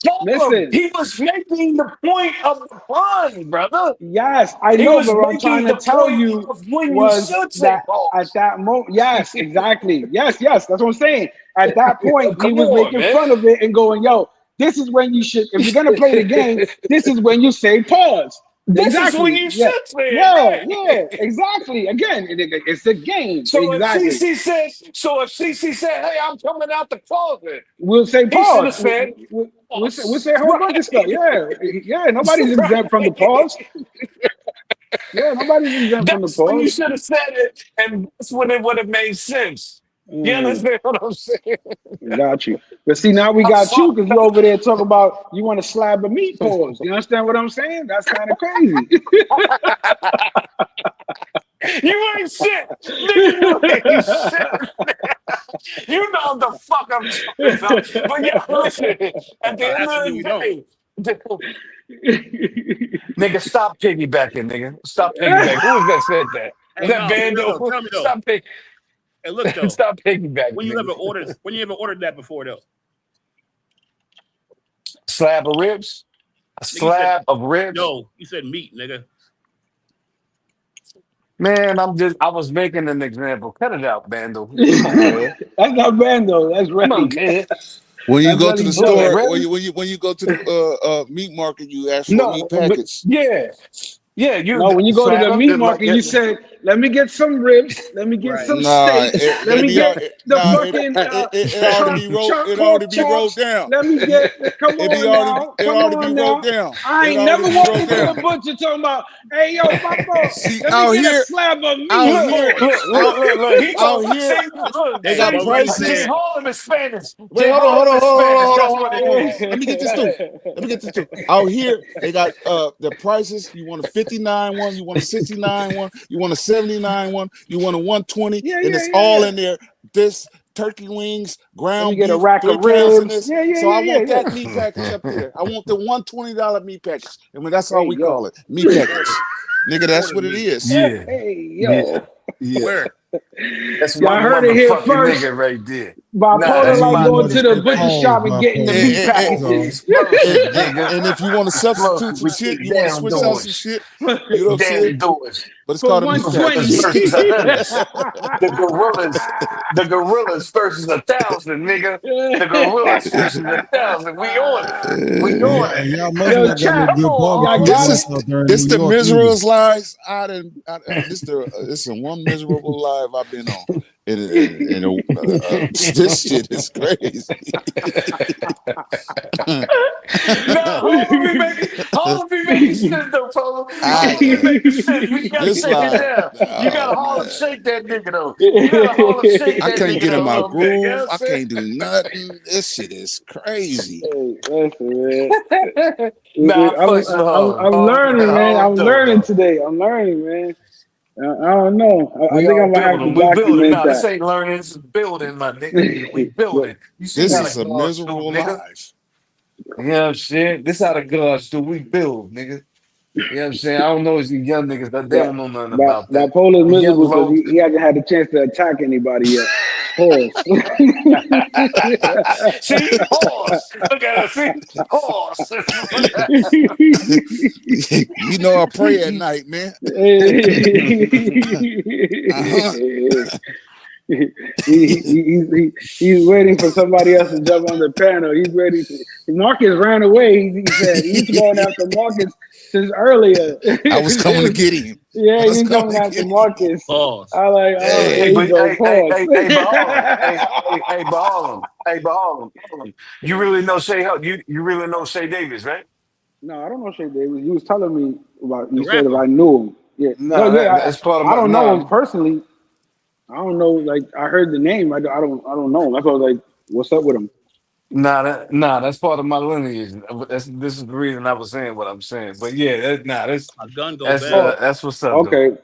Tell him Listen, he was making the point of the pun, brother. yes, I He know, was but what I'm trying making to the tell point you of when you was should say that at pause. that moment, yes, exactly. Yes, that's what I'm saying. At that point, he Come was on, making man. fun of it and going, yo, this is when you should, if you're going to play the game, this is when you say pause. This is when Exactly. you Yeah. should say it, Yeah, right? yeah, exactly. Again, it's a game. Exactly. So if CC said, "Hey, I'm coming out the closet," We'll say he should have pause. said, We'll "Pause." say a whole bunch of stuff. Right? Yeah. Yeah. Nobody's exempt from the pause. Yeah. Nobody's exempt from the That's when you pause. should have said it, and that's when it would have made sense. You Mm. understand what I'm saying? Got you. But see, now we I'm got you sorry. because you over there talking about you want to slab a meat pause. You understand what I'm saying? That's kind of crazy. You ain't shit, nigga. You ain't shit. You know the fuck I'm talking about. But yeah, listen. At the end of Absolutely don't. the day, nigga, stop piggybacking, nigga. Stop piggybacking. Who is that said that? Is Hey, that no, for real Bando? though. Tell me though. Stop pick. Hey, look though. Stop piggybacking, When you ever nigga. ordered? When you ever ordered that before though? Slab of ribs. A Nigga, you said slab of ribs. no. You said meat, nigga. Man, I was making an example. Cut it out, Bando. Come on, That's man. not bad though. That's Come on, ready. kid. When you That's go to really the Look, good. store, or ready? when you go to the meat market, you ask for a No, meat package. yeah. Yeah, you No, when you go to slab the of meat like market, you say, "Let me get some ribs. Let me get Right. some Nah, steaks. Let they me be get the nah, fucking it ought to be pork rolled chops. down. Let me get. Come on now. It Come ought to be on rolled now. down. I It ain't ought to never be walked rolled into the down. butcher talking about, "Hey, yo, Papa, See, let me get a slab of meat." look, Pause. look, look, look, look. He out told here, see, look, they Hey, got but see, what he J prices. said. Harlem is Spanish. Wait, J hold on, hold Harlem on, is hold on, Spanish. hold on, That's hold what on, it hold on. is. Let me get this too. Let me get this too. Out here, they got the prices. You want a 59 one, you want a 69 one, you want a 79 one, you want a 120, Yeah, and yeah, it's yeah, all yeah. in there. This turkey wings, Let me ground get a beef, rack of 3 pounds in ribs. this. Yeah, yeah, So I yeah, yeah, want yeah. that meat package up there. I want the $120 meat package. I mean, that's all Hey, we yo. call it. Meat You package. ordered. Nigga, You that's ordered what it meat. is. Yeah, Hey, yeah, yo. yeah. Where? That's Y'all one heard it here motherfucking first. nigga right there. Nah, Bipolar that's like my Hey, going to the it nigga butcher right pause, shop there. and getting the bipolar. meat And, That's package. all. Explosive, nigga. and if you want to substitute Explosive. some We shit, get you want to down switch out some doors. shit, you know what I'm saying? Down doors. but it's for called a $120. mismatch. Gorillas versus us. The gorillas versus 1,000, nigga. The gorillas versus 1,000. We on it. We on it. And y'all must Yo, not got no chat, Come good on, y'all barbecue got This it? joints is out there in this New the York either. miserable lives I didn't. This is one miserable life I've been on, this shit is crazy. no, hold on, be making sense though, fella. Hold on, be making sense. You gotta This take it life, down. You gotta oh Harlem man, shake that nigga though. You gotta Harlem shake I that can't nigga get in though a my little bit. You know groove. what I can't do nothing. This shit is crazy. Hey, listen, man. I'm saying? Nah, I fucks with Harlem. I'm learning, man. Harlem I'm dope learning though. today. I'm learning, man. I don't know. I We think all I'm gonna have to building. We building. document Nah, this that. ain't learning. This is building, my nigga. We But building. You see This how the is a gods do, miserable nigga. life. You know what I'm saying? This how the gods do. We build, nigga. You know what I'm saying? I don't know if these young niggas, but they Bi- don't know nothing about that. bipolar is The young miserable because folks. he hasn't had a chance to attack anybody yet. Pause. See? Horse. Look at us. See? Horse. You know I pray at night, man. Uh-huh. He's waiting for somebody else to jump on the panel. He's ready to. Marcus ran away. He said he's going after Marcus since earlier. I was coming to get him. I Yeah, was he's coming coming to after get him. Marcus. Horse. I like, oh, Hey, there Hey, you but go. Pause. but Harlem. But Harlem. But Harlem. You really know you really know Shay Davis, right? No, I don't know Shay Davis. You was telling me about. The You said if rapper. I knew him. Yeah. No, Nah, yeah. that's part of I my don't know him nah. personally. I don't know. Like I heard the name. I don't know him. That's why I was like, what's up with him? That's part of my lineage. This is the reason I was saying what I'm saying. But yeah, A gun go bad. Oh, that's what's up though. okay.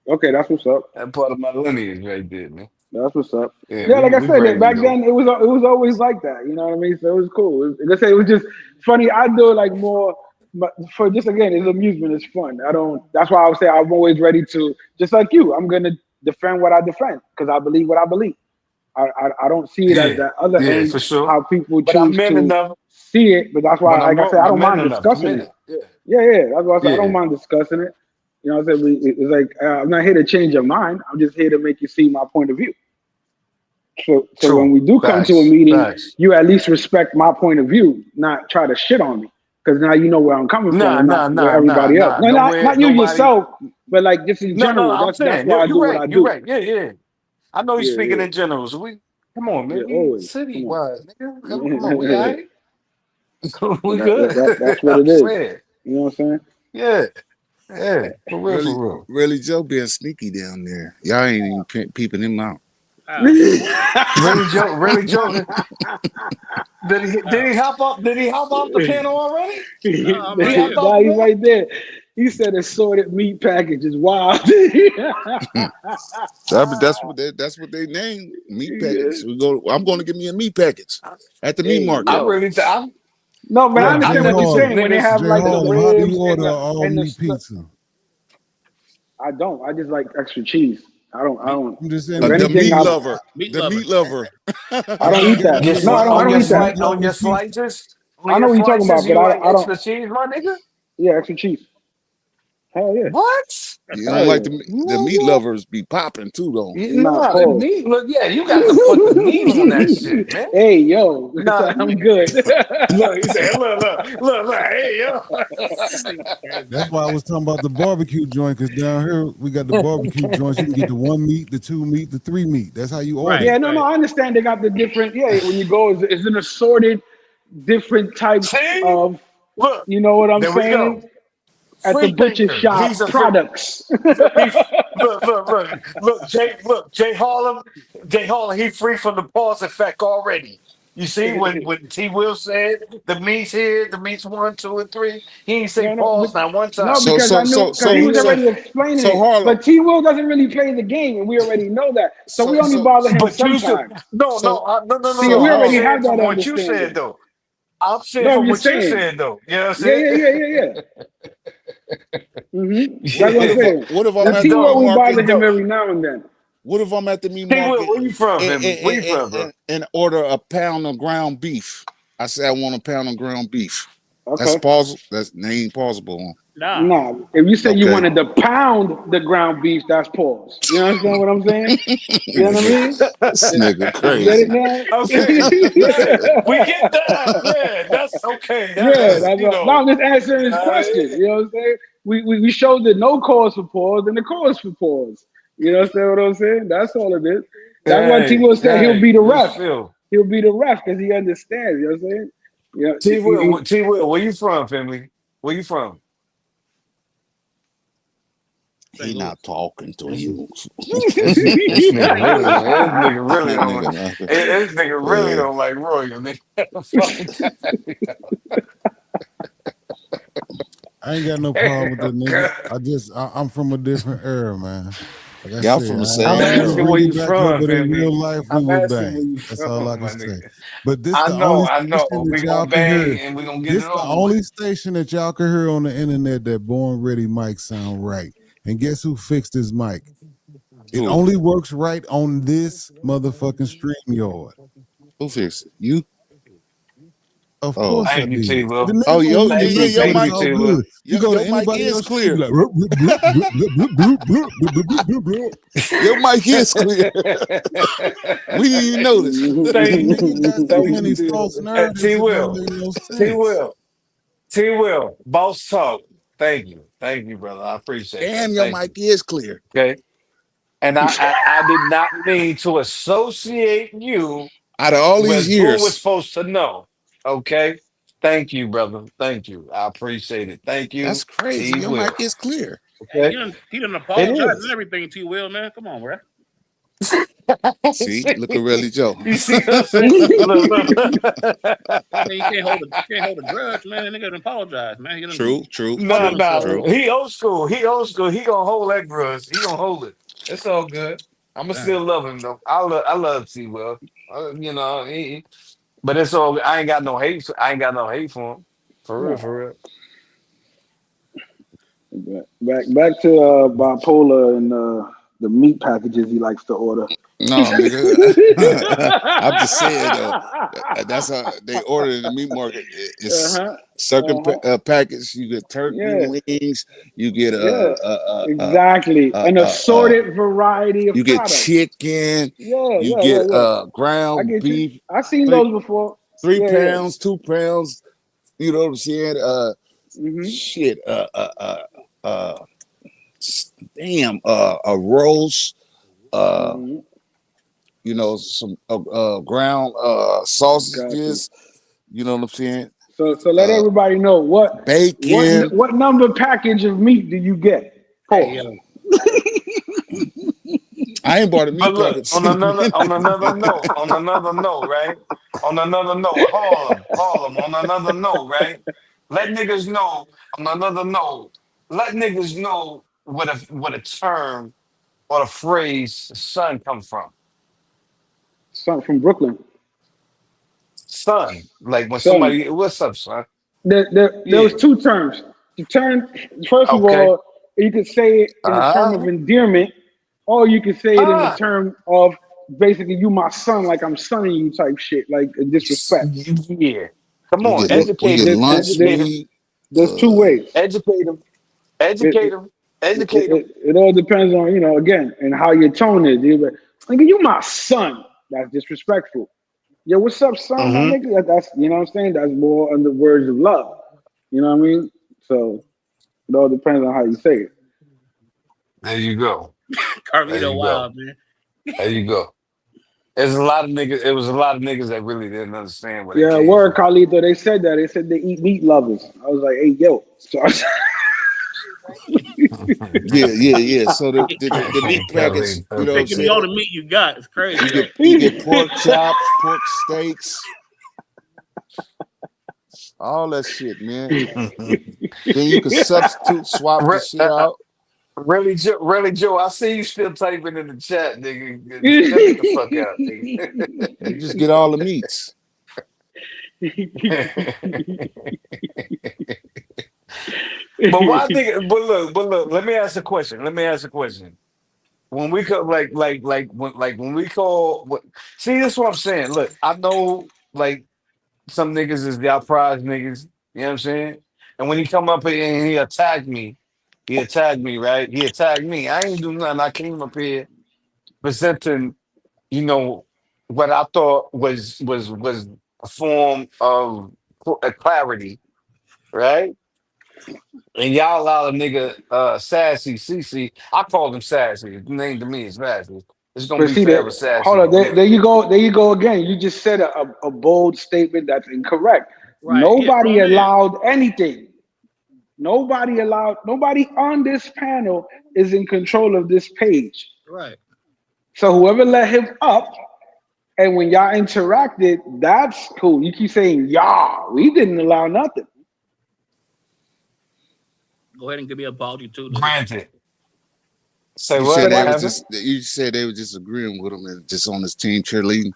Okay, that's what's up. That part of my lineage right there, man. That's what's up. Yeah, Yeah, like I we said, ready to back go. then it was always like that. You know what I mean? So it was cool. Like I say, it was just funny. I do it like more, but for just again, it's amusement. It's fun. I don't. That's why I would say I'm always ready to, just like you. I'm gonna defend what I defend because I believe what I believe. I don't see it as Yeah, that other yeah, end for sure. how people But I'm choose man to enough. see it. But that's why, But like I said, I don't man mind enough to discussing admit it. it. Yeah, Yeah, yeah. That's why I said I don't yeah. mind discussing it. You know, what I'm saying it's like I'm not here to change your mind. I'm just here to make you see my point of view. So when True. we do come to a Facts. meeting, Facts. you at least respect my point of view, not try to shit on me. Because now you know where I'm coming from Nah, and not nah, where nah, nah, everybody else. nah. No, not you Nobody. yourself, but like just in No, general. I'm That's saying why I you're do what right. I You're do. right. Yeah, yeah. I know you're Yeah, speaking yeah, in general. So come on, man. yeah. We Always. city Come on. wise, nigga. Come on. We all right. We That's good. what it I'm is. saying. You know what I'm saying? Yeah, yeah. For real, really, for real. really Joe being sneaky down there. Y'all ain't even peeping him out. How? Really joking. Did How? he hop up? Did he hop off the panel already? No, I'm Did he right hop here. off Nah, the he's panel? right there. He said assorted meat package is wild. That's what they name meat package. I'm going to give me a meat package at the meat Hey, market. I yo. really, I No, but I look. Hey, I Jay understand what never you're took Harlem. saying when they niggas. have Jay like the Harlem, how do ribs you order and an the all and the meat split. pizza? I don't. I just like extra cheese. I don't. I Meat, don't. I'm just saying If if The you anything, meat get it, lover. meat The lover. meat lover. I if don't you eat get it that. Your with No, an I on don't your all eat that. meat on lover your pizza, slices, on I your know what you're talking slices, about, but you like I don't. extra cheese, my nigga? Yeah, extra cheese. Hell yeah. What? You don't Hell like yeah. the meat Nigga? lovers be popping too though. You Not know the pause. meat. Look, yeah, you got to put the meat on that shit, man. Hey, yo, Nah, I'm good. look, he said, look, hey, yo. that's why I was talking about the barbecue joint. Because down here we got the barbecue joints. You can get the one meat, the two meat, the three meat. That's how you order Right, Yeah, it. no, no, right. I understand they got the different. Yeah, when you go, it's an assorted different types See? of. Look, You know what I'm there we saying? go. At the Free butcher thinker. shop, He's a free. products. Look, Jay Harlem, he free from the pause effect already. You see, when T Will said the meat's here, the meat's one, two, and three, he ain't say No, no, pause not one no, time. So because I so knew so because so he was so already explaining so it. Harlem. But T. Will doesn't really play the game, and we already know that. So we So only so bother him But you said sometimes. so See, no. so we I'm already Harlem. have saying that from what you said understanding. though. I'm saying No, I'm from just what you saying. said though. You know what I'm Yeah, saying? yeah, yeah, yeah, yeah. That's what I'm Yeah, saying. What if I'm But that's at T. the Will, meat dope. we market? bother That's him dope. every now and then. What if I'm at the meat T Will, market where you from, family? Where you from, bro? and order a pound of ground beef? I say I want a pound of ground beef. That's Okay. possible. That ain't plausible. Nah. Nah, if you say you Okay. wanted to pound the ground beef, that's pause. You understand what I'm saying? You know what I Nigga, mean? this nigga You get it crazy. now? Okay, yeah, we get that. Yeah, that's okay. Yeah, That's that's you what, no, know, I'm just answering his question. uh, You know what I'm saying? We showed the no cause for pause and the cause for pause. You know what I'm saying? That's all it is. That's why hey, T-Will said he'll hey, be the just ref. feel. He'll be the ref because he understands. You know what I'm saying? Yeah, T Will, where you from, family? Where you from? He St. Louis. not talking to you. This nigga really don't. This nigga That really don't. nigga not. This nigga really Uh, don't like Royal. Nigga. Fuck I ain't got no problem with that nigga. I'm from a different era, man. Like I y'all said, from the I'm I same ain't asking era. where really you back there, from, but in family. real life we I'm would asking bang. where you That's all I from, can my say. nigga. But this the only I know. station that We y'all gonna can hear. bang and we gonna get it This the over with. only station that y'all can hear on the internet that born ready mic sound right. And guess who fixed his mic? It Who? only works right on this motherfucking StreamYard. Who fixed it? You? Of Oh. course I Thank you, did. T. The Will. Oh, nigga don't yo, need yeah, to yeah, listen, your but Thank it's you, mic, all T. good. Will. You go to your mic anybody is else, you be clear. like, "Rup, rup, bloop, bloop, bloop, bloop, bloop, bloop, bloop, bloop, bloop." Your mic is clear. We didn't even notice. The Thank, nigga got so thank you, many T. false Will. narratives, T. it don't Will. make no T. sense. Will. T. Will. Boss talk. Thank you. Thank you, brother. I appreciate that. Damn, your Thank mic you. is clear. Okay. And I did not mean to associate you Out of all these with who was years, supposed to know. Okay. Thank you, brother. Thank you. I appreciate it. Thank that's you, crazy. T. Your Will. mic is clear. Hey, Okay. he done It apologized and is. everything, T Will, man. Come on, bro. See, look at Relly Joe. You see what I'm saying? Look, I mean, you can't hold a grudge, man. That nigga done apologize, man. True, true, nah, true, Apologize nah. true. He old school. He old school. He gonna hold that grudge. He gonna hold it. It's all good. I'ma Damn. still love him though. I love T. Will. You know, but it's all. I ain't got no hate. I ain't got no hate for him. For real, No. for real. Back to bipolar and the meat packages he likes to order. No, nigga. I'm just saying though. That's how they order in the meat market. It's Uh-huh. certain Uh-huh. package. You get turkey Yeah. wings. You get Yeah. Exactly. An uh, assorted variety of you get products. chicken. Yeah, You yeah, yeah, get yeah. I ground get you. beef. I seen Three those before. three Yeah, yeah. pounds, 2 pounds. You know what I'm saying? Mm-hmm. Shit. Uh, damn. A roast. Uh, Mm-hmm. some ground Gotcha. sausages. You know what I'm saying? So let Uh, everybody know bacon. what number package of meat do you get? Hey, Pause. yo. I ain't bought a But meat look, package. on another note, right? On another note, Harlem, on another note, right? Let niggas know, on another note, let niggas know what a term or a phrase son come from. Something from Brooklyn. Son, like when Son. somebody, what's up, son? There was Yeah. two terms. The term, first of Okay. all, you could say it in the term of Uh-huh. endearment, or you could say it in the Ah. term of basically you my son, like I'm sonning you type shit, like disrespect. Yeah. Come we on, get we educate get him, There, there, lunch there- educate him, meat. there's two Uh, ways. educate him, It, educate it, him, it, educate him. it, it all depends on, again, and how your tone is. You're like, nigga, you my son. That's disrespectful. Yo, what's up, son, my Mm-hmm. nigga? That's, you know what I'm saying? That's more under words of love. You know what I mean? So it all depends on how you say it. There you go. There Carlito you go. Wild, man. There you go. There's a lot of niggas. It was a lot of niggas that really didn't understand where they Yeah, came word, from. Carlito. They said that. They said they eat meat lovers. I was like, hey, yo. So yeah. So the meat package, Kelly, you You know what I'm say, give me all saying? the meat you got. It's crazy, You yo. get pork chops, pork steaks, all that shit, man. Then you can substitute, swap the Re- shit out. really, Joe. I see you still typing in the chat, nigga. Cut it the fuck out, You just get all the meats. nigga. But why nigga? But look. Let me ask a question. Let me ask a question. When we call when we call what? See, this is what I'm saying. Look, I know like some niggas is y'all prize niggas. You know what I'm saying? And when he come up here and he attacked me, right? He attacked me. I ain't do nothing. I came up here presenting, you know, what I thought was a form of clarity, right? And y'all allow a nigga sassy CC. I call him sassy. His name to me is sassy. It's gonna But be see that, forever sassy hold on, with me. there you go again. You just said a bold statement that's incorrect. Right. He a Nobody grown man. allowed anything. Nobody on this panel is in control of this page. Right. So whoever let him up, and when y'all interacted, that's cool. You keep saying y'all. We didn't allow nothing. Go ahead and give me a apology too, nigga. Granted. Say You what? said But they What that, was happened? just you said they was just agreeing with him and just on his team cheerleading.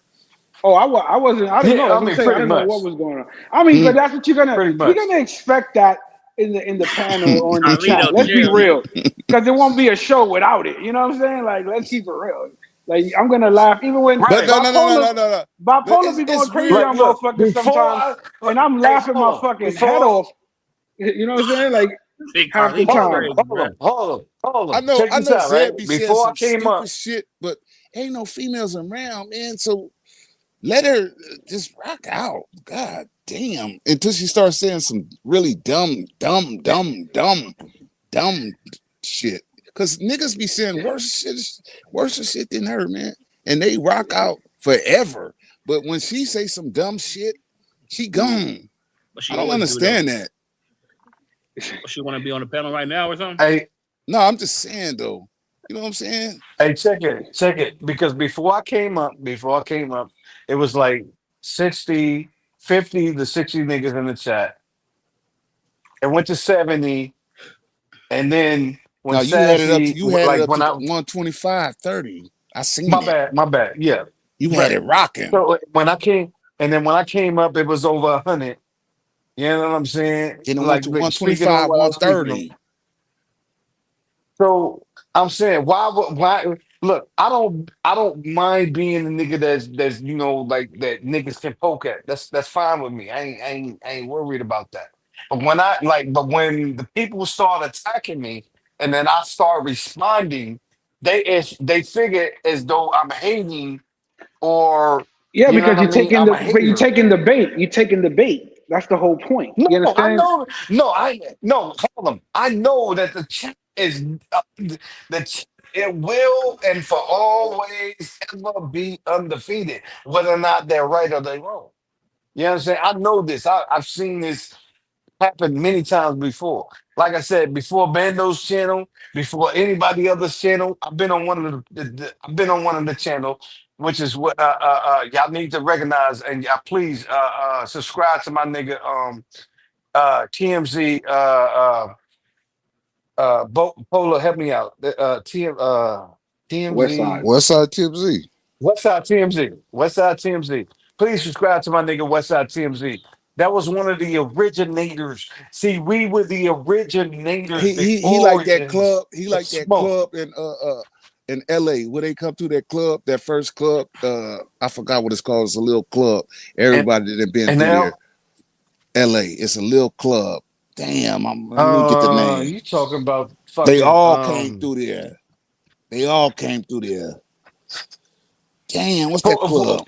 oh, I wasn't. I didn't know. Yeah, That's I what I'm mean, saying. I pretty didn't know much. what was going on. I mean, Hmm? but that's what Pretty you're much. gonna expect that in the panel or in the Carlito chat. Let's be cheerleader. real, because there won't be a show without it. You know what I'm saying? Like, let's keep it real. Like, I'm gonna laugh even when But Right. no, no, no, no, bipolar no, no, no. bipolar be going It's crazy weird. on Look, motherfuckers before sometimes, I and look, I'm hey, laughing hold my on. fucking head Before off. You know what I'm saying? Like See, half the Carlito time. crazy, bro. hold I on. know Check I this know out, right? Zed be saying Before I some came up, stupid shit, but ain't no females around, man. So let her just rock out. God damn. Until she starts saying some really dumb shit. Cause niggas be saying worse shit than her, man. And they rock out forever. But when she say some dumb shit, she gone. But I she don't always do though. understand that. But she want to be on the panel right now or something. hey, No, I'm just saying though. You know what I'm saying? hey, check it. Because before I came up, it was like 60, 50 to 60 niggas in the chat. It went to 70, and then when No, Sassy, you had it like up when to I, 125, 30. I seen it. my bad, yeah, You had right. it rocking. So when I came up, it was over 100. You know what I'm saying? Then it went Like to speaking on 125, what I'm speaking on. 130. So I'm saying, why? Look, I don't mind being a nigga that's like that niggas can poke at. That's fine with me. I ain't worried about that. But when the people start attacking me and then I start responding, they figure as though I'm hating or Yeah, you know because what I mean. I'm a you're hater. taking the bait. You're taking the bait. That's the whole point. No, You I understand? know. No, hold on. I know that the champ is the champ, it will and for always ever be undefeated, whether or not they're right or they're wrong. You know what I'm saying? I know this. I've seen this happen many times before. Like I said, before Bando's channel, before anybody else's channel, I've been on one of I've been on one of the channel, which is what y'all need to recognize and y'all please subscribe to my nigga TMZ Polar, help me out. West Side. TMZ Westside Tip Z. Westside TMZ. Westside TMZ. Please subscribe to my nigga Westside TMZ. That was one of the originators. See, we were the originators, the He like that origins club. He of like that smoke. club in LA where they come to that club, that first club. I forgot what it's called. It's a little club. And Everybody that been and through there. now LA. It's a little club. Damn, let me get the name. you talking about They fucking all came through there. They all came through there. Damn, what's that club?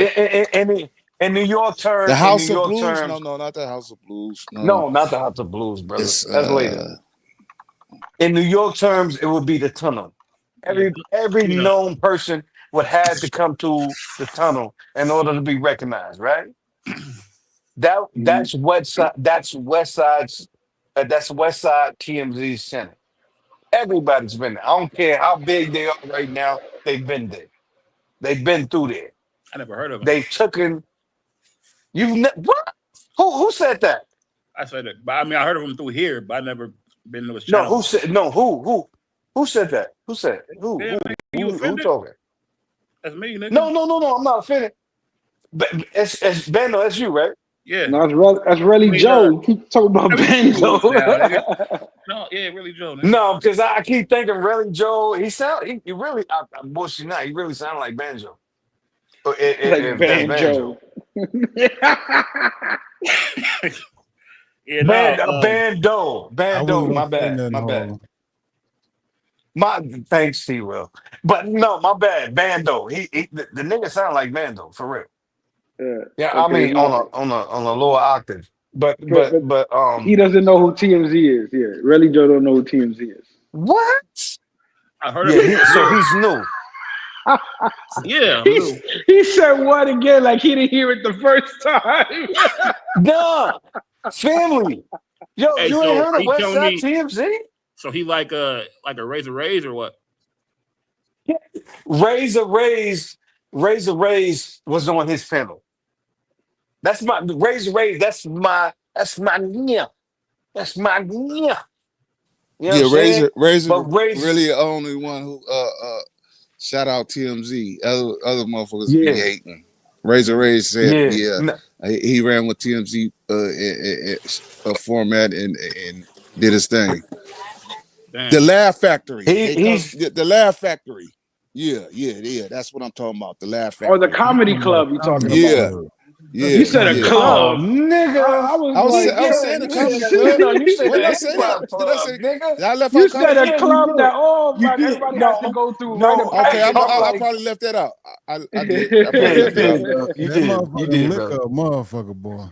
in New York The term, in New House of York Blues? No, terms, no, not the House of Blues. No, no, not the House of Blues, brother. it's That's later. In New York terms, it would be the tunnel. Yeah, Every you know. known person would have to come to the tunnel in order to be recognized, right? Mhm. That's West Side. That's West Side TMZ's center. Everybody's been there. I don't care how big they are right now. They've been there. They've been through there. I never heard of him. They've taken. What? Who said that? I said it, but I mean I heard of him through here, but I never been to his No, channel who before. said no? Who said that? Who said it? Damn, nigga, you Who offended? talking? That's me, nigga. No. I'm not offended. But it's Bando. That's you, right? Yeah. No, that's I really mean, Joe. You keep talking about everybody Benzo. knows now, nigga. No, yeah, really Joe, nigga. No, because I keep thinking really Joe. He really I'm bullshit now. He really sounded like Banjo. Like If that's Banjo. Banjo. Yeah, no. I wasn't Bando. gonna My say bad, nothing, my bad. Harlem. My thanks, T. Will. But no, my bad. Bando. The nigga sound like Bando for real. Yeah. Yeah, I Okay. mean on No. a lower octave. But But, but but but he doesn't know who TMZ is. Yeah. Really, Joe don't know who TMZ is. what? I heard of Yeah, him for years. he's new. Yeah, I'm He's, new. he said what again? Like he didn't hear it the first time. Duh, family. Yo, Hey, you ain't so heard of he West telling Side me, TMZ? so he like a Razor or what? Razor Rays was on his panel. That's my Razor Rays. That's my yeah. That's my yeah. You know what I'm Yeah, saying? Razor But Razor, really the only one who shout out TMZ. Other motherfuckers be yeah, hating. Razor Ray said, yeah. yeah, he ran with TMZ format and did his thing. The Damn. Laugh Factory. He They call he's it the Laugh Factory. Yeah. That's what I'm talking about. The Laugh Or the Factory. You comedy talking about a club you talking comedy about. Yeah, club. That's You yeah, what said you a yeah. oh club. nigga. I was like, I was Yeah, saying the you comedy said club. you said When a I hip say that, hop did I club, say nigga. did I left you out said comedy? a Yeah, you club that did. all You like did. everybody has to No, go through rite of no. Okay, Hey, passage. I'm I like, probably left that out. I did. I yeah, probably you left that out. did. You that did. You motherfucking did, liquor, brother. a motherfucker, boy.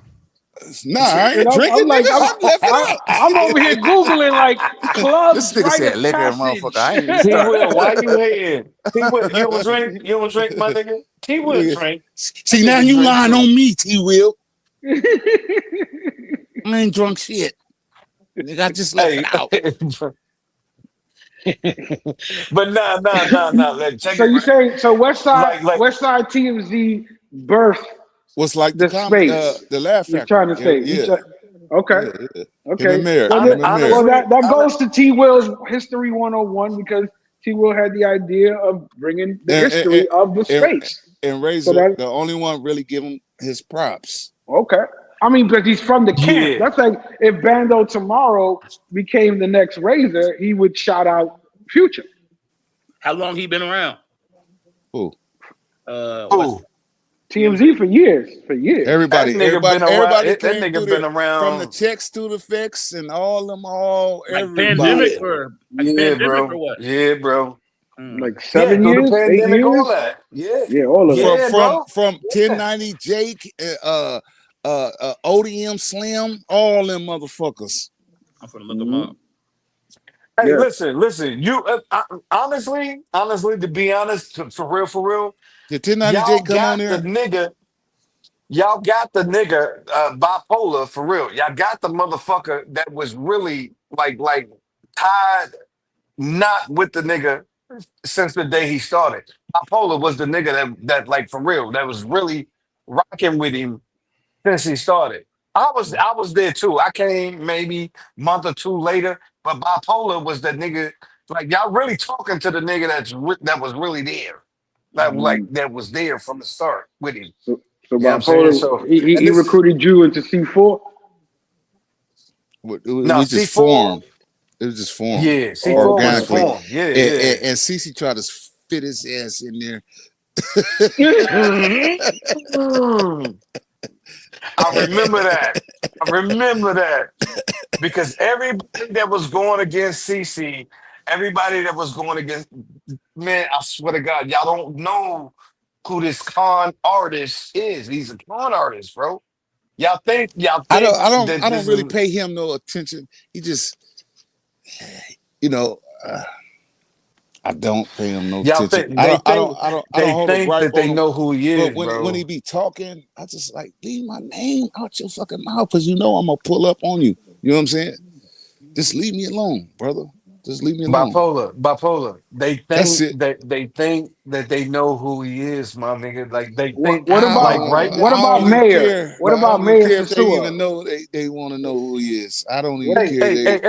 Nah, I and ain't drinking, I'm like, nigga. I left it I'm over here googling like out. This clubs nigga rite said of liquor, motherfucker. passage. I ain't even T started. Will, why you hating? T Will, you don't drink. You don't drink, my nigga. T Will Nigga. drink. That See, now nigga you drink lying too. on me, T. Will. I ain't drunk shit. Nigga, I just left it Hey, out. but nah. Check So it you right. say so Like West Side TMZ birth Was like the space. the Laugh You're trying Factory. to say. Okay. Yeah. Him Okay. and Mayor. Well, hon- Him and Mayor. well, honestly, that goes to T. Will's History 101 because T. Will had the idea of bringing the And and, history of the and, space. and So Razor, that the only one really give him his props. okay. I mean, because he's from the camp. yeah, That's like if Bando tomorrow became the next Razor, he would shout out Future. How long he been around? Who? What's who TMZ TMZ? for years, for years. that nigga been around? Everybody That came through nigga there been from the around. checks to the effects and Like everybody. pandemic Yeah, or like yeah, pandemic or bro. what? Yeah, bro. Mm. Like Yeah, seven through the years, 8 pandemic, all years. that. Yeah, Yeah, all of that. From yeah, from bro. from Yeah. 1090 Jake, ODM Slim, all them motherfuckers. I'm gonna look him Mhm. up. Hey, Yeah. listen. You honestly, to be honest, for real, Did 1090 y'all Jake come on got the there? nigga. Y'all got the nigga bipolar for real. Y'all got the motherfucker that was really like tied not with the nigga since the day he started. Bipolar was the nigga that like for real that was really rocking with him since he started. I was there too. I came maybe month or two later, but bipolar was the nigga. Like y'all really talking to the nigga that was really there, like Mhm. that was there from the start with him. So You know what I'm saying? So, bipolar, he and this is recruited you into C4. no We just C4. formed. It was just formed Yeah, Oh, C4 was okay. organically, formed. Yeah, and, yeah. and Cece tried to fit his ass in there. Mhm. I remember that. I remember that because everybody that was going against CC, everybody that was going against man, I swear to God, y'all don't know who this con artist is. He's a con artist, bro. Y'all think that I don't this really is pay him no attention. He just, you know, I don't pay him no y'all attention. think they think I don't they hold a think gripe that on they him. know who he But is, when he bro. be talking, I just like leave my name out your fucking mouth because you know I'm gonna pull up on you. You know what I'm saying? Just leave me alone, brother. Just leave me alone. Bipolar. That's it. They think that they know who he is, my nigga. Like they What, think what like about right what I about don't even Mayor? care. What I about don't even Mayor care if they Sasua? even know they want to know who he is. I don't even What care.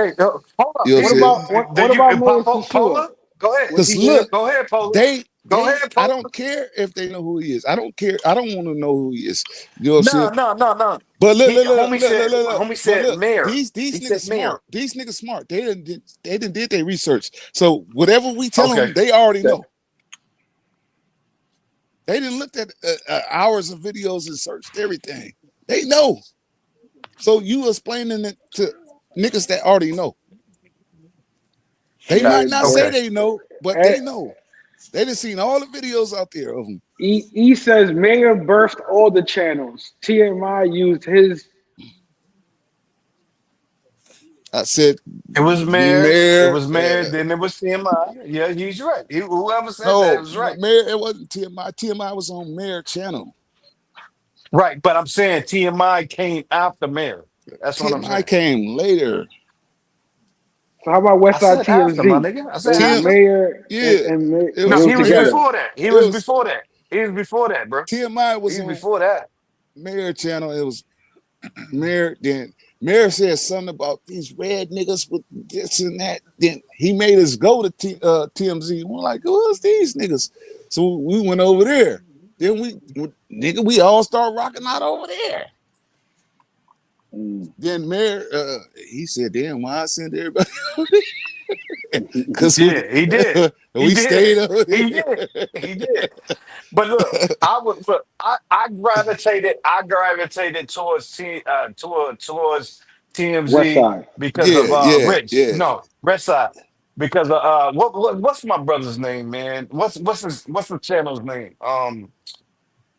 hold up. You know what I'm what saying? about Do what you about Mayor Sasua? Polar? Go ahead. Was Cause he look, there? Go ahead, Polar. they Go they ahead, I Polar. don't care if they know who he is. I don't care. I don't want to know who he is. You know what I'm No, saying? no, no, no. But He look. homie But said look, mayor. these He niggas said mayor. smart. These niggas smart. They didn't did their research. So whatever we tell Okay. them, they already That- know. They didn't look at hours of videos and searched everything. They know. So you explaining it to niggas that already know. They might Yeah, not say that, Okay. they know, but eh, they know. They done seen all the videos out there of him. E says Mayor birthed all the channels. TMI used his. I said, It was Mayor. It Mayor, was Mayor. Then it was TMI. Yeah, he's right. Whoever said that no, was right. Mayor, it wasn't TMI. TMI was on Mayor channel. Right, but I'm saying TMI came after Mayor. That's what I'm TMI saying. came later. So how about I Westside said after, my TMZ? nigga. I It said was Tim, after. Mayor yeah, and it they No, was were he was Mayor. together. before that. He It was was before that. He was before that, bro. TMI He was was on before that. Mayor channel. It was Mayor. Then Mayor said something about these red niggas with this and that. Then he made us go to TMZ. We're like, who's these niggas? So we went over there. Then nigga, we all start rocking out over there. Mm. Then Mayor, he said, damn, why I sent everybody because Yeah, he did. He we did. stayed over He did. He did. But look, I gravitated towards TMZ Westside. because yeah, of yeah, Rich. yeah. No, Red Side. Because of what's my brother's name, man? What's the channel's name?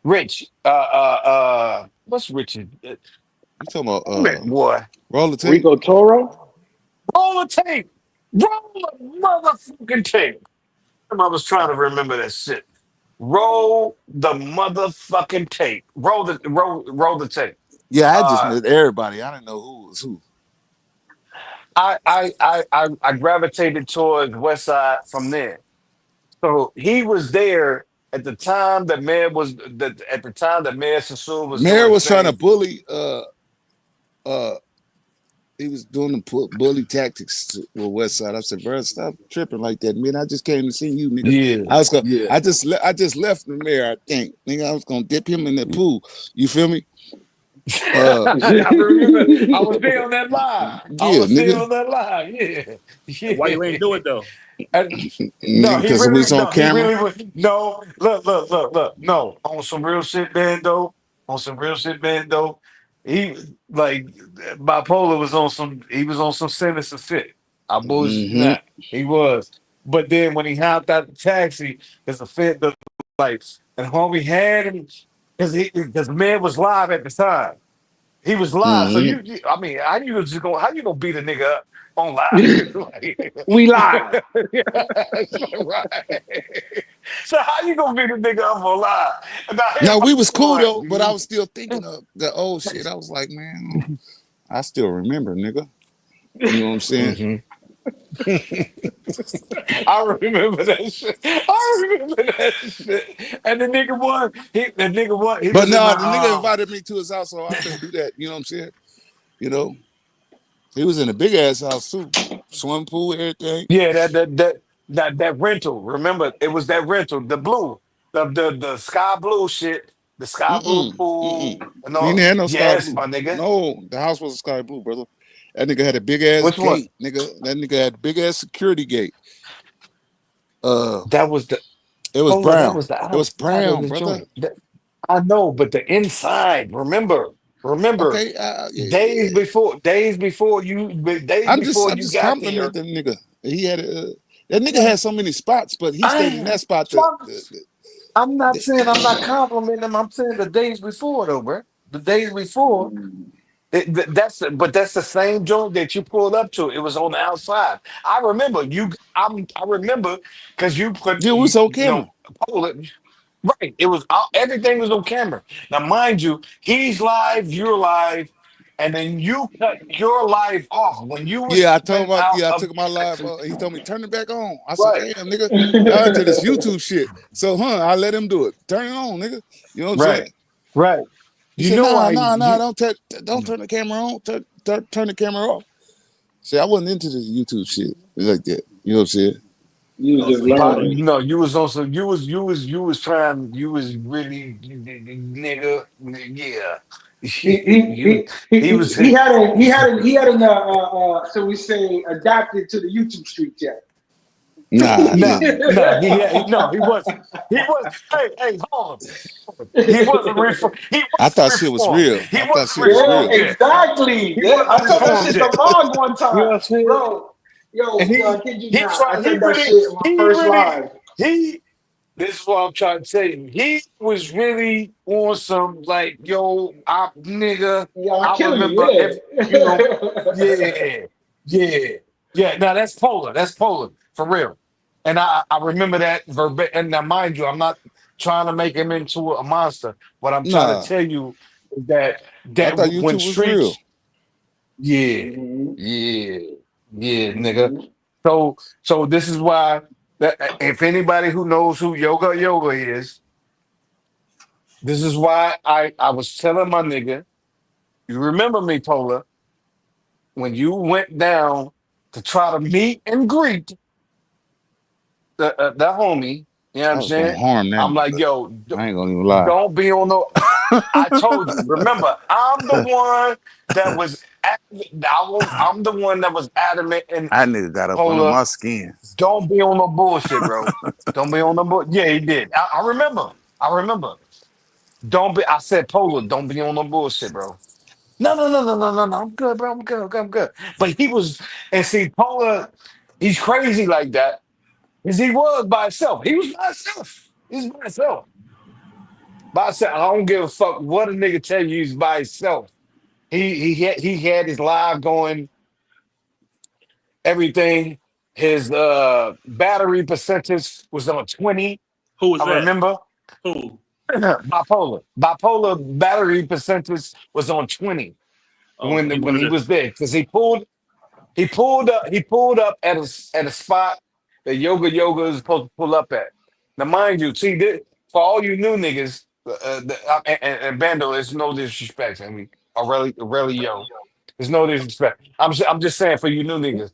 Rich. What's Richard? You talking about Boy. roll the tape? Rico Toro. Roll the tape. Roll the motherfucking tape. I was trying to remember that shit. Roll the motherfucking tape. Roll the tape. Yeah, I just Uh met everybody. I didn't know who was who. I gravitated towards West Side from there. So he was there at the time that at the time that Mayor Sassoon was doing Mayor his was trying to thing. bully. Uh, he was doing the bully tactics with West Side. I said, bro, stop tripping like that, man. I just came to see you, nigga. Yeah, I was going. yeah. I just left the mayor. I think, nigga, I was gonna dip him in the pool. You feel me? I remember I was there on that live. I Yeah, was there nigga. on that live. Yeah. Why you ain't do Yeah. it though? No, he Because we really, was on no, he camera. really would. No, look. No, on some real shit, man, though. On some real shit, man, though. He like bipolar was on some. He was on some sinister shit. I bullshit you Mm-hmm. not. He was. But then when he hopped out the taxi, his offense the lights and homie had him because the man was live at the time. He was live, so Mm-hmm. I mean, how you gonna beat a nigga up on live? Like, We live. right. So how you gonna beat a nigga up on live? And now Now we was everybody cool like, though, but I was still thinking of the old shit. I was like, man, I still remember, nigga. You know what I'm saying? mhm. I remember that shit. I remember that shit. And the nigga won. The nigga won. He But was in no, the the nigga invited me to his house, so I couldn't do that. You know what I'm saying? You know, he was in a big ass house too, swimming pool, everything. yeah, that rental. Remember, it was that rental, the blue, the sky blue shit, the sky blue Mm-mm, pool. mm-mm. He didn't No, have no sky yes, blue. my nigga. No, the house was sky blue, brother. That nigga had a big ass Which one? gate, nigga. That nigga had a big ass security gate. Uh, That was the it was hold on, that brown. was the It was outside of brown, the brother. joint. I know, but the inside, remember, Okay, yeah. days before I'm you just got there. complimenting the nigga. He had that nigga Like, had so many spots, but he stayed in I that spot. I'm not The saying I'm not complimenting him. I'm saying the days before though, bro. The days before. That's the same joint that you pulled up to. It was on the outside. I remember you. I remember because you put yeah, it was on camera. pull it right. It was everything was on camera. Now, mind you, he's live, you're live, and then you cut your live off when you was Yeah, I told coming him. out Yeah, I of took my live. He told me turn it back on. I said, right, damn, nigga, y'all into this YouTube shit. So, I let him do it. Turn it on, nigga. You know what I'm saying? right, right. He You said, know nah, why nah, nah. you Don't turn the camera on. Turn the camera off. See, I wasn't into this YouTube shit like that. You know what I'm saying? You was just learning. no, you was also you was trying you was really nigga yeah He he you he he, he he was he hadn't so we say adapted to the YouTube streets yet. Nah, Nah, nigga. nah, no, he wasn't. He was. Hey, hold on. He wasn't reformed. He I wasn't thought shit was reformed. real. He I thought wasn't shit was Yeah, reformed real. yet. exactly. He Yeah, I wasn't said that reformed shit to yet. Mog one You know time, what I'm saying? bro. And Yo, I kid you he not. I tried. said that shit in my He first really live. he. This is what I'm trying to tell you. He was really on some like, yo, nigga. Y'all I killing me, remember every, you know, yeah. yeah, yeah, yeah. Now that's Polar. That's Polar for real. And I remember that verbatim. And now, mind you, I'm not trying to make him into a monster. What I'm trying to Nah, tell you is that I thought you when two was real. streets, yeah, hmm yeah, yeah, nigga. hmm So this is why that if anybody who knows who Yoga is, this is why I was telling my nigga, you remember me, Pola, when you went down to try to meet and greet the homie, you know what I I'm was gonna saying? harm that I'm like, nigga. yo, I ain't gonna even lie. don't be on no. I told you. Remember, I'm the one that was. I'm the one that was adamant and That nigga got up under Pola. my skin. Don't be on no bullshit, bro. Don't be on no bull. Yeah, he did. I remember. I remember. Don't be. I said, Pola, don't be on no bullshit, bro. No. I'm good, bro. I'm good. I'm good. But he was, and see, Pola, he's crazy like that because he was by himself. He was by himself. He's by himself. By himself. I don't give a fuck what a nigga tell you. He's by himself. He had his live going, everything. His battery percentage was on 20. Who was I that? remember. Who? Bipolar battery percentage was on 20 Oh, so he when he wanted to. was there because he pulled up at a spot that Yoga is supposed to pull up at. Now, mind you, see this, for all you new niggas, and Bando, there's no disrespect. I mean, Aurelio, there's no disrespect. I'm just saying for you new niggas,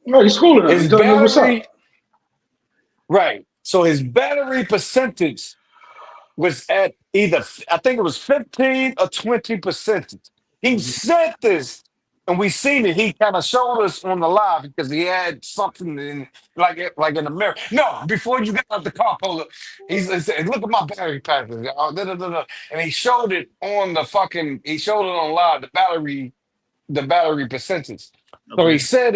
No, he's schooling him. his He's telling him what's up. battery, right? So his battery percentage was at either I think it was 15 or 20%. He Mhm. said this, and we seen it. He kind of showed us on the live because he had something in like in the mirror. No, before you got out the car, Polo, he said, "Look at my battery pack." And he showed it on the fucking. He showed it on live. The battery percentage. So he Okay. said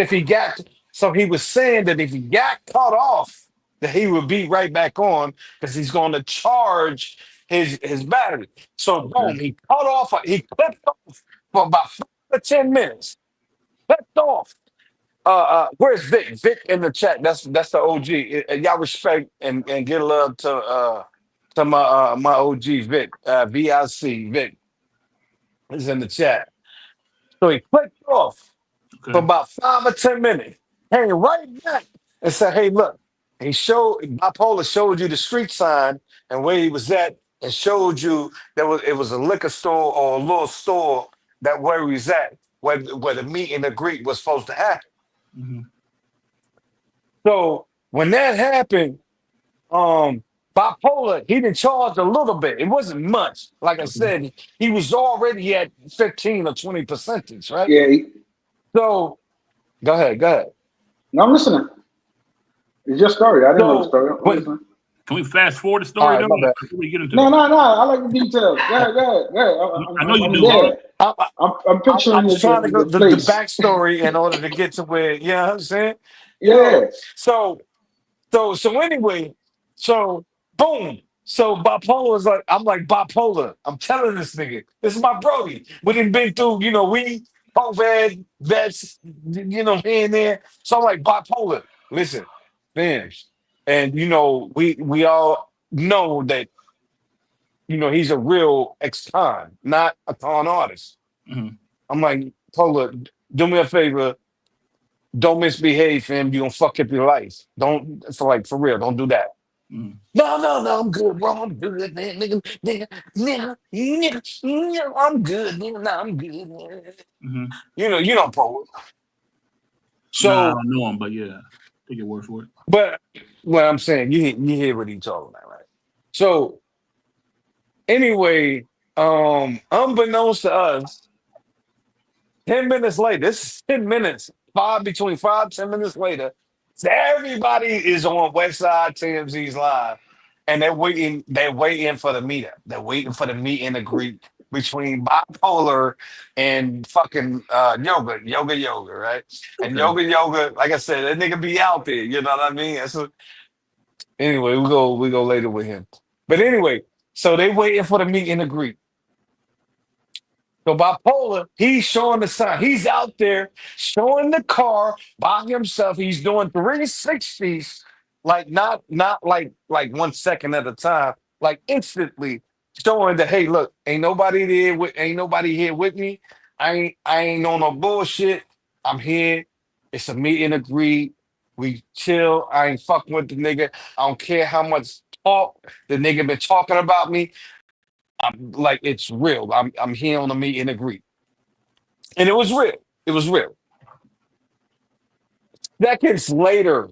so he was saying that if he got cut off, that he would be right back on because he's going to charge his battery. So Okay. boom, he clipped off for about 5 to 10 minutes. Clipped off. Where's Vic? Vic in the chat. That's the OG. Y'all respect and get love to my OG Vic. VIC Vic is in the chat. So he clicked off for Okay. about 5 or 10 minutes. Came right back and said, "Hey, look." He showed Bipolar showed you the street sign and where he was at, and showed you it was a liquor store or a little store that where he was at, where the meet and the greet was supposed to happen. Hmm. So when that happened, Bipolar, he didn't charge a little bit. It wasn't much. Like I Okay. said, he was already at 15 or 20 percentage, right? Yeah, So go ahead, go ahead. no, I'm listening. It's your story. I didn't know the So story. I'm when listening. Can we fast forward the all story right, though? my bad. Before we get into No, it, no, no. I like the details. Go ahead, go ahead, go ahead. I know you I'm do, Harold. there. I'm I picturing was trying to go the the place. backstory in order to get to where, you know what I'm saying? Yeah. Yo, so anyway, so boom. So bipolar is like, I'm like bipolar. I'm telling this nigga, this is my brody. We done been through, we COVID, vets, here and there. So I'm like bipolar. Listen, fans. And we all know that, he's a real ex-con, not a con artist. Hmm. I'm like, Pola, do me a favor. Don't misbehave, fam. You gonna fuck up your life. Don't for real. Don't do that. Hmm. No. I'm good, bro. I'm good, man. Nigga, I'm good, nigga. Nah, I'm good. Man. Hmm. You know, Pola. Nah, I So, don't know him, but yeah, take your word for it. but what I'm saying, you hear what he's talking about, right? So anyway, unbeknownst to us, 10 minutes later, this is 10 minutes, between 5, 10 minutes later, So everybody is on West Side TMZ's live, and they're waiting. They're waiting for the meetup. They're waiting for the meet and the greet between Bipolar and fucking Yoga, right? And Okay. Yoga, like I said, that nigga be out there. You know what I mean? Anyway, we go later with him. But anyway, so they waiting for the meet and the greet. So Bipolar, he's showing the sign. He's out there showing the car by himself. He's doing 360s, like not like 1 second at a time, like instantly showing that, hey, look, ain't nobody here with me. I ain't on no bullshit. I'm here. It's a meet and a greet. We chill. I ain't fucking with the nigga. I don't care how much talk the nigga been talking about me. I'm like, it's real. I'm here on the meet and a greet. And it was real. It was real. Seconds later,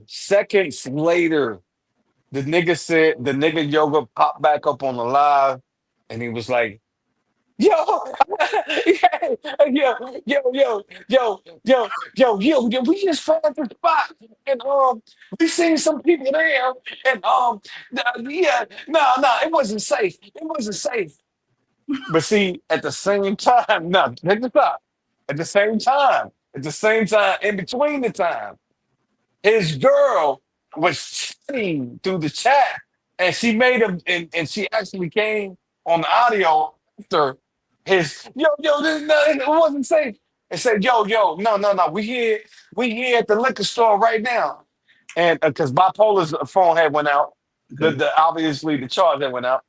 the nigga Yoga popped back up on the live and he was like, yo, yeah, yo, we just found the spot. And we seen some people there. And yeah, no, it wasn't safe. It wasn't safe. But see, at the same time, no, check this out. At the same time, in between the time, his girl was chatting through the chat, and she made him, and she actually came on the audio after it wasn't safe. And said, yo, no, we here at the liquor store right now, and because Bipolar's phone had went out, Okay. the obviously the charge that went out,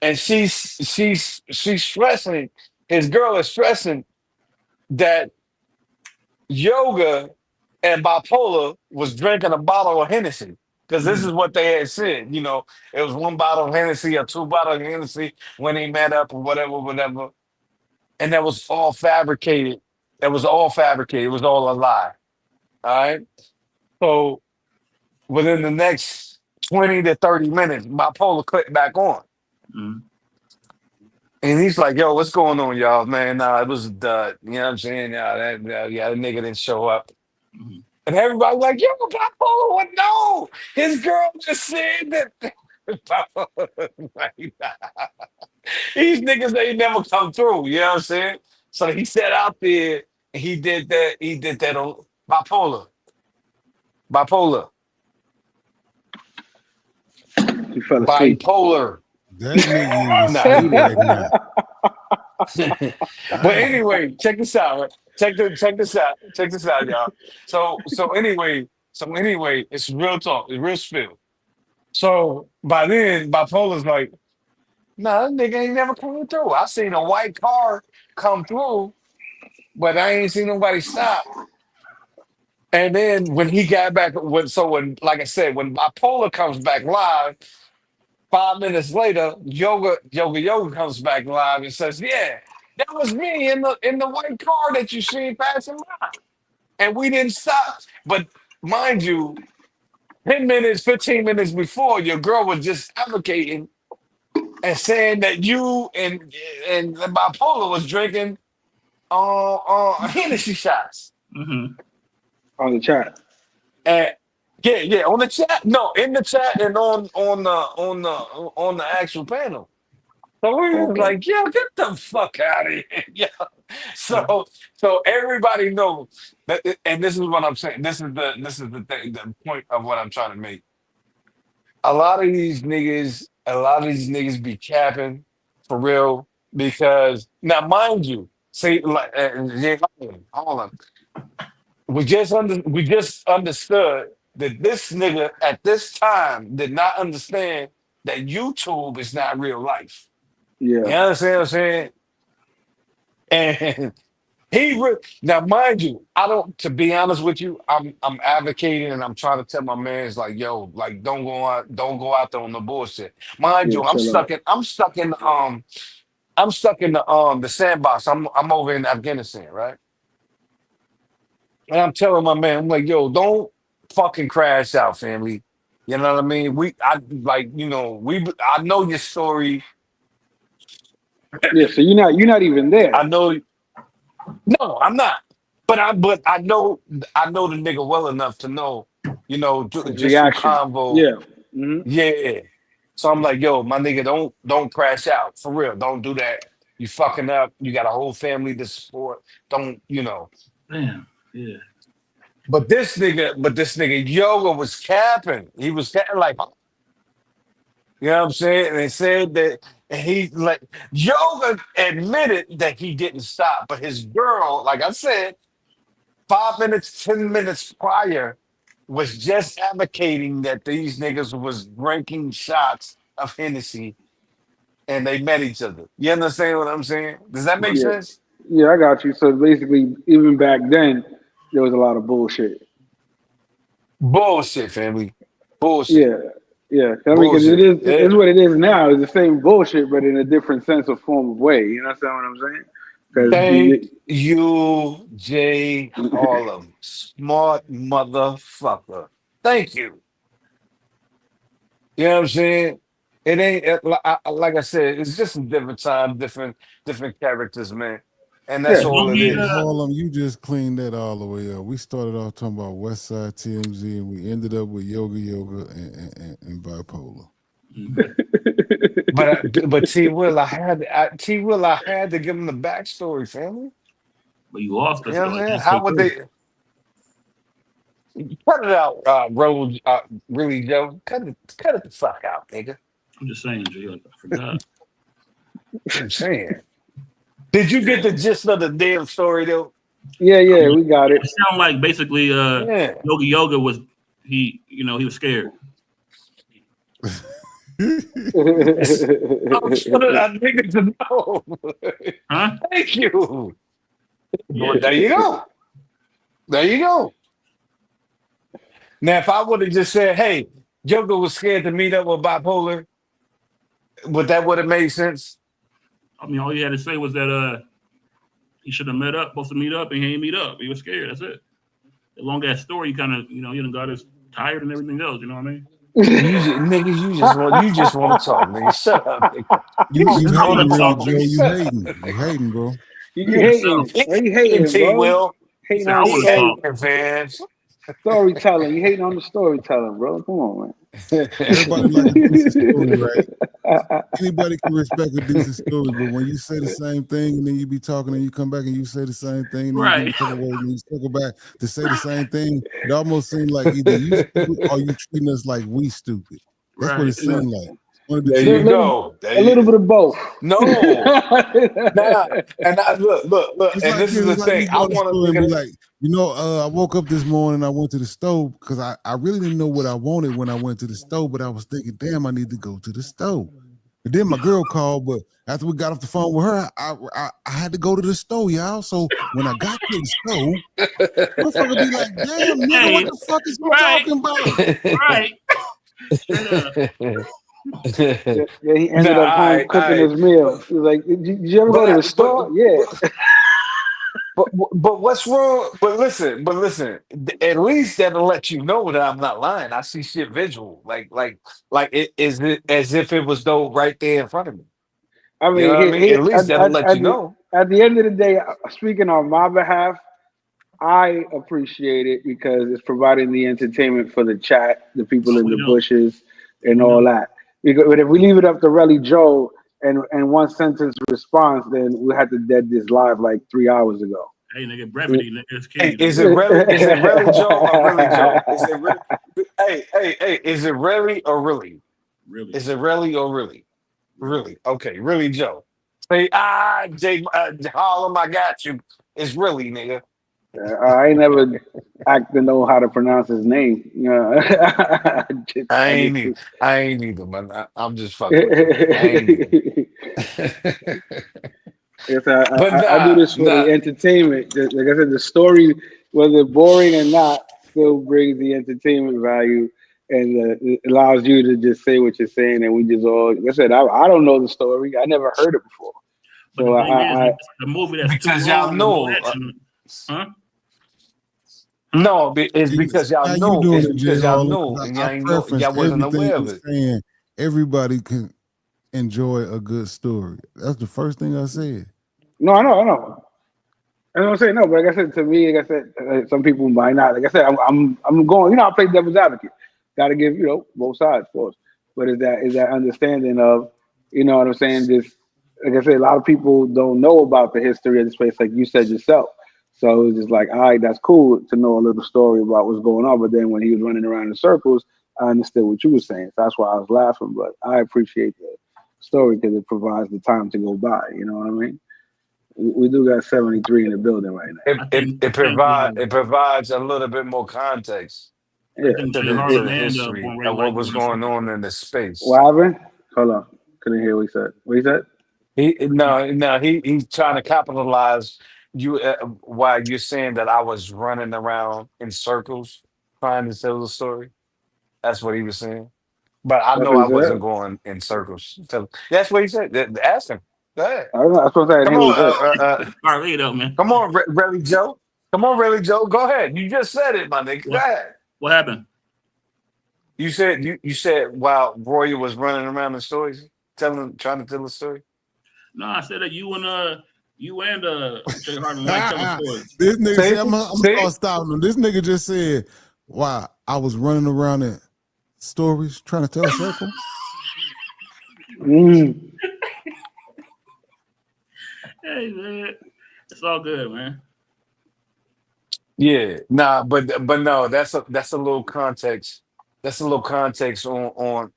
and she's stressing. His girl is stressing that Yoga and Bipolar was drinking a bottle of Hennessy because this is what they had said. It was one bottle of Hennessy or two bottles of Hennessy when they met up or whatever, and that was all fabricated. That was all fabricated. It was all a lie. All right. So within the next 20 to 30 minutes, Bipolar clicked back on. Mm. And he's like, yo, what's going on, y'all? Man, nah, it was a dud. You know what I'm saying? The nigga didn't show up. Mhm. And everybody like, yo, Bipolar, what? No, his girl just said that. Like, these niggas ain't never come through. You know what I'm saying? So he sat out there and he did that. He did that on bipolar, He fell asleep. bipolar. That nigga is Nah, he asleep right didn't. now. But Damn. anyway, check this out. Right? Check this out. Check this out, y'all. So anyway, it's real talk. It's real spill. So by then, bipolar's like, nah, that nigga ain't never coming through. I seen a white car come through, but I ain't seen nobody stop. And then when he got back, like I said, when bipolar comes back live, 5 minutes later, Yoga comes back live and says, "Yeah, that was me in the white car that you seen passing by, and we didn't stop." But mind you, 10 minutes, 15 minutes before, your girl was just advocating and saying that you and the bipolar was drinking Hennessy shots. Mhm. On the chat. And yeah, on the chat, no, in the chat and on the actual panel. So we was Okay. like, yo, get the fuck out of here. Yeah. So everybody knows that, and this is what I'm saying. This is the thing, the point of what I'm trying to make. A lot of these niggas be capping for real because now mind you, see like yeah, hold on. We just understood that this nigga at this time did not understand that YouTube is not real life. You Yeah. understand what I'm saying? And now, mind you, I don't. To be honest with you, I'm advocating and I'm trying to tell my man's like, yo, like don't go out there on the bullshit. Mind Yeah. you, I'm Chill stuck out. in I'm stuck in the sandbox. I'm over in Afghanistan, right? And I'm telling my man, I'm like, yo, don't fucking crash out, family. You know what I mean? I know your story. Yeah. So you're not even I there. know. No, I'm not. But I know the nigga well enough to know, His just through reaction. convo, Yeah. Hmm. yeah. So I'm like, yo, my nigga, don't crash out for real. Don't do that. You fucking up. You got a whole family to support. Don't. Damn. Yeah. But this nigga Yoga was capping. He was capping like, you know what I'm saying? And they said that and he like Yoga admitted that he didn't stop, but his girl, like I said, 5 minutes, 10 minutes prior, was just advocating that these niggas was drinking shots of Hennessy and they met each other. You understand what I'm saying? Does that make Yeah. sense? Yeah, I got you. So basically, even back then, there was a lot of bullshit. Bullshit, family. Bullshit. Yeah. Yeah. I mean, because Bullshit. it's Yeah. what it is now. It's the same bullshit, but in a different sense or form of way. You understand what I'm saying? Yeah. Thank you, Jay Harlem. Smart motherfucker. Thank you. You know what I'm saying? It ain't like I said. It's just a different time, different characters, man, and that's Yeah. all Don't it he? Hey, is. Harlem, you just cleaned that all the way up. We started off talking about West Side TMZ, and we ended up with Yoga and bipolar. Okay. But T Will, I had to give him the backstory, family. But you lost You us know what though. I'm saying? That's so How would they crazy. cut it out, Roll, really, Joe? Cut it the fuck out, nigga. I'm just saying, Jay. Like, I forgot. I'm saying. Did you get the gist of the damn story though? Yeah. I Yeah. mean, We got it. it sounded like basically, Yeah. Yoga was he was scared. Yes. I'm trying to niggas to know. Huh? Thank you. Well, Yeah. there you go. There you go. Now, if I would have just said, "Hey, Joker was scared to meet up with bipolar," would have made sense? I mean, all you had to say was that he should have supposed to meet up, and he ain't meet up. He was scared. That's it. The long ass story, kind of, you done got us tired and everything else. You know what I mean? Nigga, you just want to talk, nigga. Shut up, nigga. You You you just want hating to really, talk, Joe? nigga. You Shut up, hating? You nigga. hating, bro? You He himself. hating? Why you He hating, T bro? Will. He Hating said, "I on the He want to talk." story, hating, fans. storytelling. You hating on the storytelling, bro. Come on, Everybody like a decent story, right? man. Anybody can respect a decent story, but when you say the same thing and then you be talking and you come back and you say the same thing and then you give Right. a couple words and you circle back to say the same thing, it almost seems like either you stupid or you treating us like we stupid. That's what it Right. seemed like. One of the There two. you little, go. a little bit of both. No. Nah. And look, It's and like this this. is the It's like thing. me I going to the want to store look and at be it. like, I woke up this morning. I went to the stove because I really didn't know what I wanted when I went to the stove, but I was thinking, damn, I need to go to the stove. And then my girl called, but after we got off the phone with her, I had to go to the stove, y'all. So when I got to the stove, motherfucker be like, damn, nigga, what Hey. the fuck is you Right. talking about? Right. Straight up. Yeah, he ended Nah, up home cooking I his meal. He was like, did you ever but go to I the store? Yeah. but what's wrong? But listen. At least that'll let you know that I'm not lying. I see shit visual, like it is it as if it was though right there in front of me. I You know mean, what I mean? At least that'll let you know. at the end of the day, speaking on my behalf, I appreciate it because it's providing the entertainment for the chat, the people in We the know. bushes, and We all know. that. Because, but if we leave it up to Relly Joe and one sentence response, then we had to dead this live like 3 hours ago. Hey, nigga, brevity, nigga, is Hey, key, is nigga. it really? Is it really Joe or really Joe? Is it really? Hey! Is it really or really? Really. Is it really or really? Really. Really? Okay, really Joe. Say Jay Harlem, I got you. It's really nigga. I ain't never act to know how to pronounce his name. You know, I I ain't just either. I ain't either, man. I'm just fucking with you, man. I ain't either. Yes, But I do this for nah. the entertainment. Like I said, the story, whether boring or not, still brings the entertainment value and it allows you to just say what you're saying. And we just all, like I said, I don't know the story. I never heard it before. But the So thing is, it's a movie that's too Because long y'all and there's no know. action. Huh? Huh? No, it's See, because y'all how you know. doing It's it, Jay because y'all Harlan? know, Because and I y'all ain't know. preference Y'all wasn't everything aware of with it. saying everybody can enjoy a good story. That's the first thing I said. no, I know. I know what I'm saying. No, but like I said, to me, like I said, some people might not. Like I said, I'm going. You know, I play devil's advocate. Got to give both sides, of course. But is that understanding of, you know what I'm saying? This, like I said, a lot of people don't know about the history of the space, like you said yourself. So it's just like, all right, that's cool to know a little story about what's going on. But then when he was running around in circles, I understood what you were saying. So that's why I was laughing. But I appreciate the story because it provides the time to go by. You know what I mean? We do got 73 in the building right It now. it it provide it provides a little bit more context Yeah. to the history of what was going on in the space. What happened? Hold on. Couldn't hear what he said. What he said? He's trying to capitalize you while you're saying that I was running around in circles trying to tell the story. That's what he was saying. But I That's know what he I said. wasn't going in circles. That's what he said. Ask him. Go ahead. I don't know. I suppose I didn't Come hear what on, he said. Carlito, man. come on, Relly Joe. Come on, Relly Joe. Go ahead. You just said it, my nigga. Go What ahead. what happened? You said while Roy was running around the stories, trying to tell the story. No, I said that you and Jay Harden like telling stories. This nigga See, said, I'm gonna see. start stopping him. This nigga just said, wow, I was running around in stories trying to tell a circle. Mm. Hey man, it's all good, man. Yeah, nah, but no, that's a little context. That's a little context on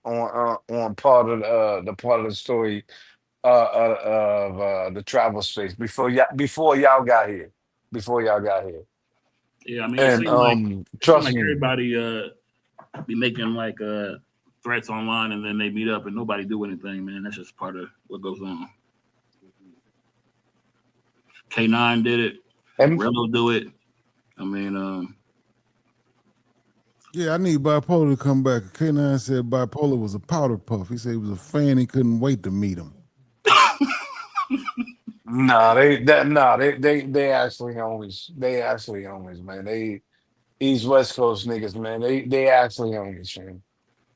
part of the part of the story of the travel space before y'all got here, before y'all got here, Yeah, I mean and it seemed trust like me, everybody be making like threats online and then they meet up and nobody do anything, man. That's just part of what goes on. K9 did it, and Rello do it. I mean, Yeah, I need bipolar to come back. K9 said bipolar was a powder puff. He said he was a fan. He couldn't wait to meet him. nah, they actually homies. They actually homies, man. These West Coast niggas, man. They actually homies, man.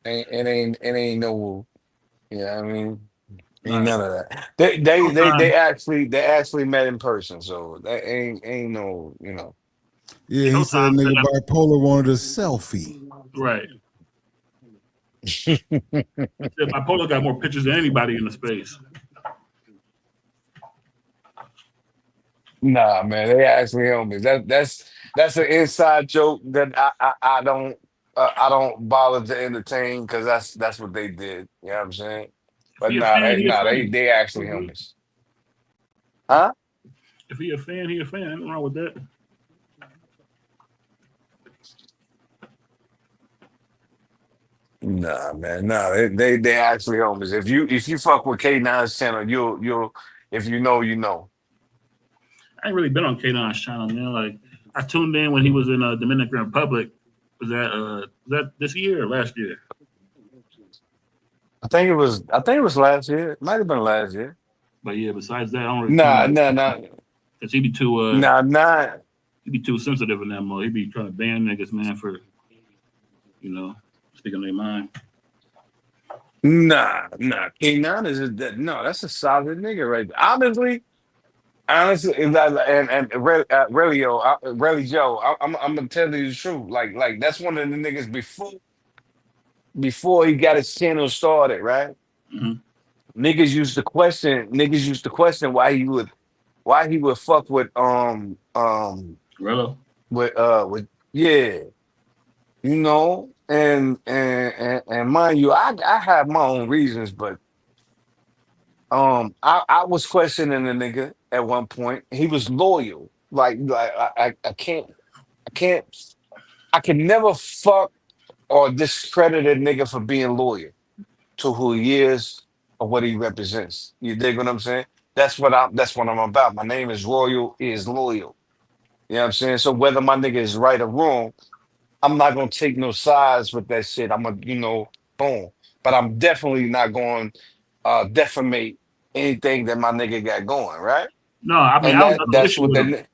It ain't no, yeah. I mean. Ain't nah, none of that. They Showtime, actually met in person, so that ain't no, Yeah, he said Showtime said nigga that, bipolar wanted a selfie. right. He said bipolar got more pictures than anybody in the space. Nah, man, they actually homies. That's an inside joke that I don't bother to entertain because that's what they did. You know what I'm saying? If But he a nah, fan, they he a nah they fan. they actually homies. Huh? If he a fan, he a fan. Nothing wrong with that. Nah, man, nah, they actually homies. If you fuck with K9's channel, you'll if you know, you know. I ain't really been on K9's channel, man. Like I tuned in when he was in Dominican Republic. Was that this year or last year? I think it was last year. It might have been last year. But yeah, besides that, I don't really tune Nah, in nah, nah, because nah. he be too sensitive in that mode. He be trying to ban niggas, man, for you know speaking their mind. Nah. K9 no, that's a solid nigga right there. Honestly, Relly Joe, I'm gonna tell you the truth. Like that's one of the niggas before he got his channel started, right? Mm-hmm. Niggas used to question why he would fuck Rello. with yeah, and mind you, I have my own reasons, but I was questioning the nigga at one point. He was loyal. Like I can't I can never fuck or discredit a nigga for being loyal to who he is or what he represents. You dig what I'm saying? That's what I'm about. My name is Royal is loyal. You know what I'm saying? So whether my nigga is right or wrong, I'm not gonna take no sides with that shit. I'm gonna, boom. But I'm definitely not going defamate anything that my nigga got going, right? No, I mean And I don't got no that's issue what with him. that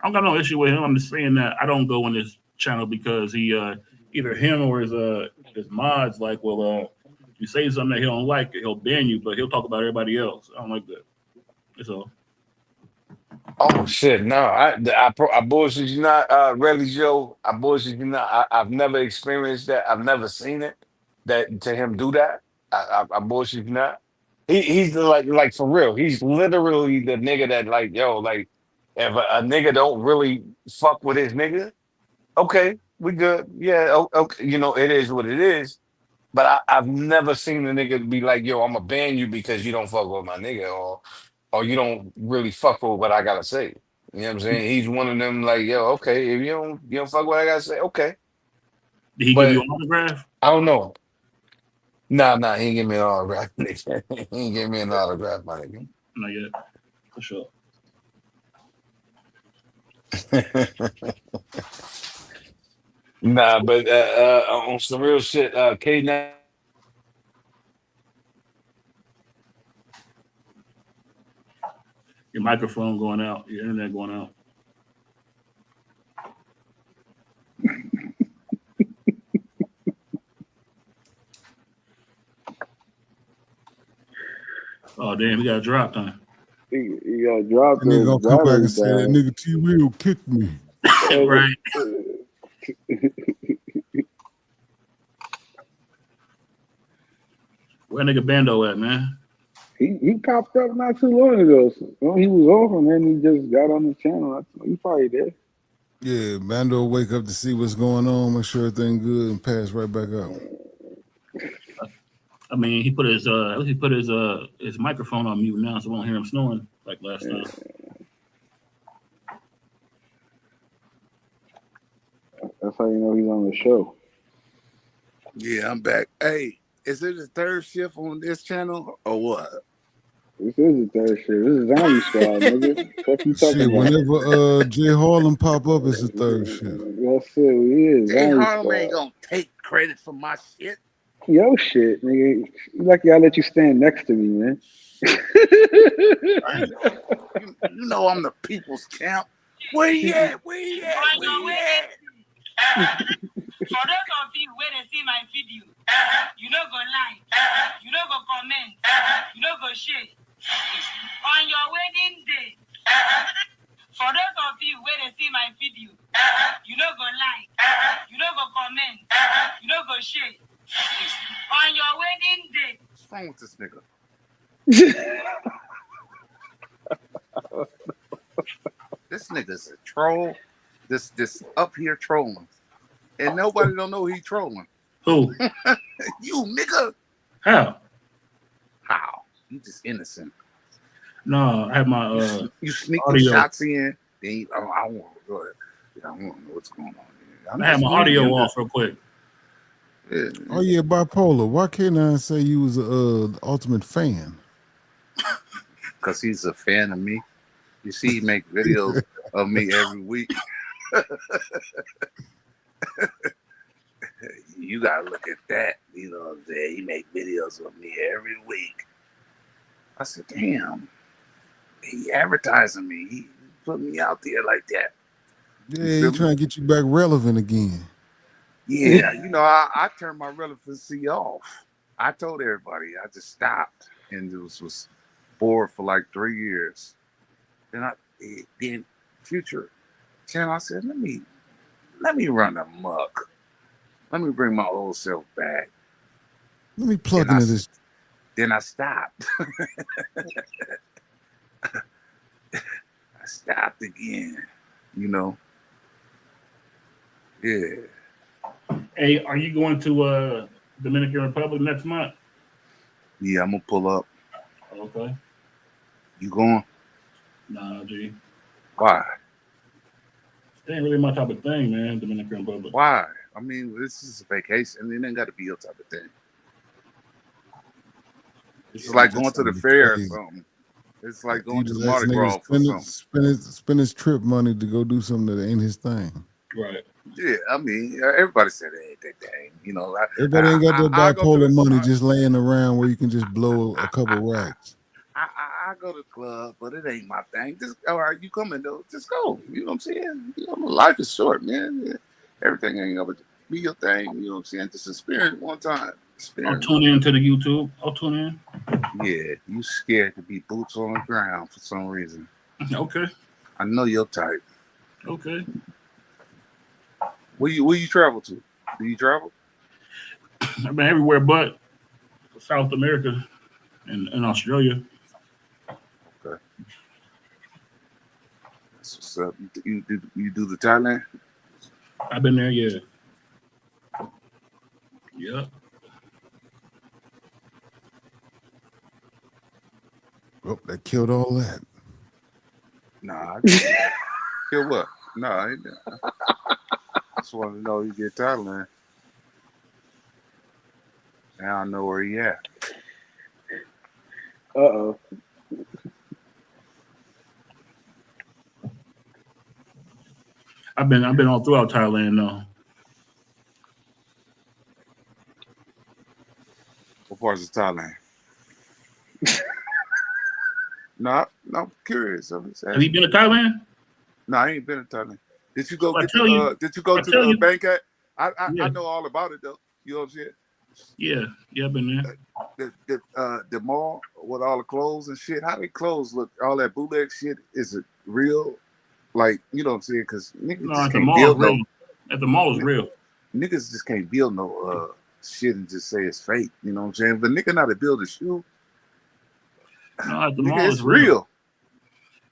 I don't got no issue with him. I'm just saying that I don't go on his channel because he either him or his mods like, well, you say something that he don't like, he'll ban you, but he'll talk about everybody else. I don't like that. That's all. Oh shit, no, I bullshit you not, really, Joe. I bullshit you not. I've never experienced that. I've never seen it. That to him do that. I bullshit you not. He's the, like for real. He's literally the nigga that like yo like if a nigga don't really fuck with his nigga, okay, we good. Yeah, okay, it is what it is. But I've never seen a nigga be like, yo, I'm gonna ban you because you don't fuck with my nigga, or you don't really fuck with what I gotta say. You know what I'm saying? He's one of them like, yo, okay, if you don't fuck with what I gotta say, okay. Did he give you But an autograph? I don't know. Nah, he ain't give me an autograph. Nigga. He ain't give me an autograph, my nigga. Not yet, for sure. Nah, but on some real shit, K9. Your microphone going out. Your internet going out. Oh damn, he got dropped, huh? He got dropped. And nigga His gonna come back battery and say that died. nigga T Will kicked me. Right. Where nigga Bando at, man? He popped up not too long ago. So, he was off and then he just got on the channel. He probably there. Yeah, Bando wake up to see what's going on, make sure everything good, and pass right back up. I mean, he put his microphone on mute now, so we won't hear him snoring like last time. That's how you know he's on the show. Yeah, I'm back. Hey, is it the third shift on this channel or what? This is the third shift. This is Zombie Squad, nigga. What you talking Shit, about? whenever Jay Harlem pop up, it's the third shift. That's it. We is Jay Zombie Harlem ain't Squad. gonna take credit for my shit. Yo, shit, nigga. You lucky I let you stand next to me, man. You know I'm the people's champ. Where you at? Where you at? Where you at? For those of you where they see my video, you no go like, you no go comment, you no go share. On your wedding day, for those of you where they see my video, you no go like, you no go comment, you no go share. On your wedding day. What's wrong with this nigga? This nigga's a troll. This up here trolling. And nobody don't know he trolling. Who? You nigga. How? How? You just innocent. No, I have my you sneak the audio. shots in. Then I want to go ahead. I want to know what's going on here. I have my audio off real quick. Yeah. Oh yeah, bipolar. Why can't I say you was the ultimate fan? Because he's a fan of me. You see, he make videos of me every week. You gotta look at that. You know what I'm saying? He make videos of me every week. I said, damn. He advertising me. He put me out there like that. Yeah, he trying to get you back relevant again. Yeah, I turned my relevancy off. I told everybody I just stopped and was bored for like 3 years. Then future channel, I said, let me run amok. Let me bring my old self back. Let me plug into this. Then I stopped. I stopped again, Yeah. Hey, are you going to Dominican Republic next month? Yeah, I'm gonna pull up. Okay. You going? Nah, G. Why? It ain't really my type of thing, man, Dominican Republic. Why? I mean, this is a vacation. It ain't got to be your type of thing. It's like going to the fair or something. It's like going to the Mardi Gras or something. Spend his trip money to go do something that ain't his thing. Right. Yeah, I mean, everybody said it ain't that thing. Everybody ain't got that bipolar money just laying around where you can just blow a couple racks. I go to the club, but it ain't my thing. Just all right, you coming though? Just go. You know what I'm saying? Life is short, man. Everything ain't gonna be your thing. You know what I'm saying? Just experience one time. I'll tune in to the YouTube. I'll tune in. Yeah, you scared to be boots on the ground for some reason. Okay. I know your type. Okay. Where you travel to? Do you travel? I've been everywhere but South America and Australia. Okay. That's what's up. You do the Thailand? I've been there, yeah. Yep. Oh, that killed all that. Nah. Kill what? No, I ain't. I just want to know you get Thailand. Now I know where he at. Uh-oh. I've been all throughout Thailand though. What parts of Thailand? No, I'm curious. I'm just Have you asking. been to Thailand? No, I ain't been to Thailand. Did you go Well, I get tell you, the? Did you go I to tell the you, Bangkok? I yeah, know all about it though. You know what I'm saying? yeah, I've been there. The mall with all the clothes and shit. How they clothes look? All that bootleg shit. Is it real? Like you know what I'm saying? Because niggas No, just at the can't mall is build no. real. At the mall is real. Niggas just can't build no shit and just say it's fake. You know what I'm saying? But nigga not to build a shoe. No, at the Nigga, mall it's is real. real.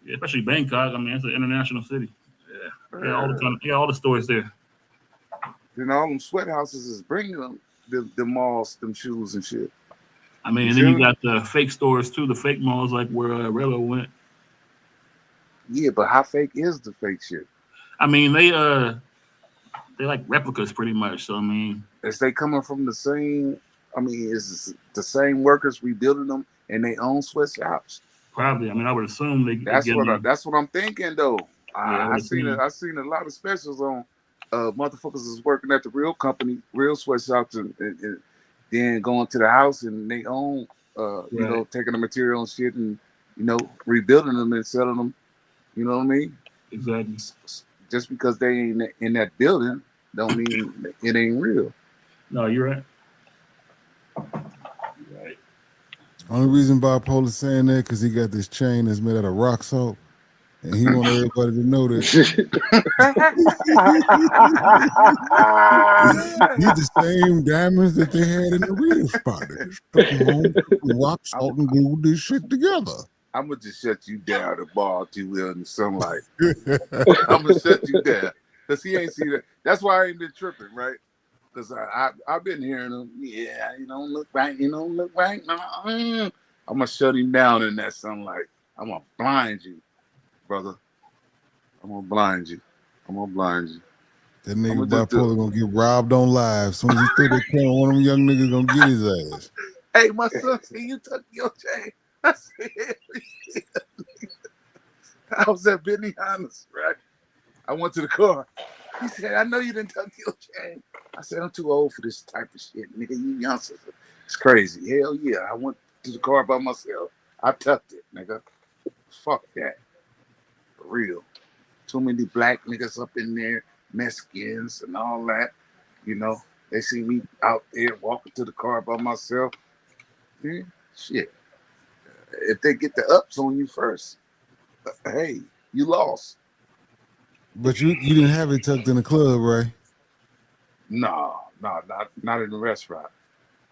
Yeah, especially Bangkok. I mean, it's an international city. Yeah, all the Uh, time. Yeah, all the stores there. then all them sweat houses is bringing them the malls, them shoes and shit. I mean, You and then feel you me? got the fake stores too, the fake malls like where Relo went. Yeah, but how fake is the fake shit? I mean, they like replicas pretty much. So I mean, Is they coming from the same? I mean, is the same workers rebuilding them in their own sweatshops? probably. I mean, I would assume they get them. That's what I'm thinking though. Yeah, I would assume. I seen a lot of specials on motherfuckers is working at the real company, real sweatshops, and then going to the house and they own Right. taking the material and shit and rebuilding them and selling them. You know what I mean? Exactly. Just because they ain't in that building, don't mean it ain't real. No, you're right. You're right. Only reason Bipolar saying that because he got this chain that's made out of rock salt, and he want everybody to know that these the same diamonds that they had in the real spot. They just took them home, took the rock salt, and glued this shit together. I'm gonna just shut you down the ball too well in the sunlight. I'm gonna shut you down because he ain't seen that. That's why I ain't been tripping, right? Because I've been hearing him. Yeah, you don't look right. You don't look right. I'm gonna shut him down in that sunlight. I'm gonna blind you, brother. I'm gonna blind you. I'm gonna blind you. That nigga Bipolar gonna get robbed on live. As soon as he throw that camera, one of them young niggas gonna get his ass. Hey, my son said you took your chain. I said, I was at Benny Hannes, right? I went to the car. He said, I know you didn't tuck your chain. I said, I'm too old for this type of shit, nigga. You youngsters. It's crazy. Hell yeah. I went to the car by myself. I tucked it, nigga. Fuck that. For real. Too many black niggas up in there, Mexicans and all that. You know, they see me out there walking to the car by myself. Yeah, shit. If they get the ups on you first, hey, you lost. But you didn't have it tucked in the club, right? No, not in the restaurant.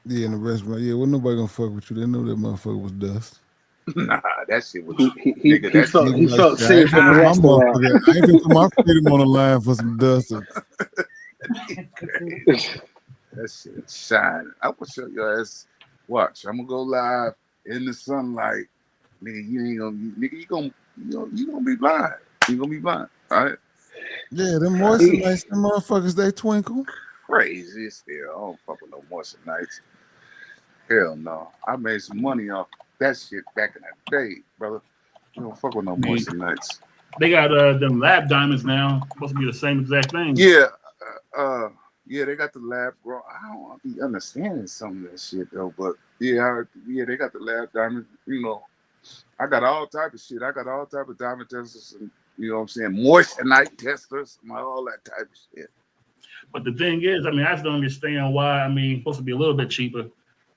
Yeah, in the restaurant. Yeah, well, nobody gonna fuck with you. They know that motherfucker was dust. Nah, that shit was He nigga. That shit. he felt I ain't safe in finna the put my restaurant. motherfucker. I ain't finna put my freedom on the line for some dust. That shit shine. I will show your ass. Watch. I'm gonna go live in the sunlight. Nigga, you ain't gonna. Nigga, you gonna be blind. You gonna be blind. All right. Yeah, them moisture nights, them motherfuckers, they twinkle. Crazy as hell. I don't fuck with no moisture nights. Hell no. I made some money off that shit back in the day, brother. You don't fuck with no I mean, moisture nights. they got them lab diamonds now. Supposed to be the same exact thing. Yeah. Yeah, they got the lab grown. I don't be understanding some of that shit though, but yeah, they got the lab diamond. You know, I got all type of shit. I got all type of diamond testers and you know what I'm saying, moisture night testers, all that type of shit. But the thing is, I mean, I just don't understand why. I mean, it's supposed to be a little bit cheaper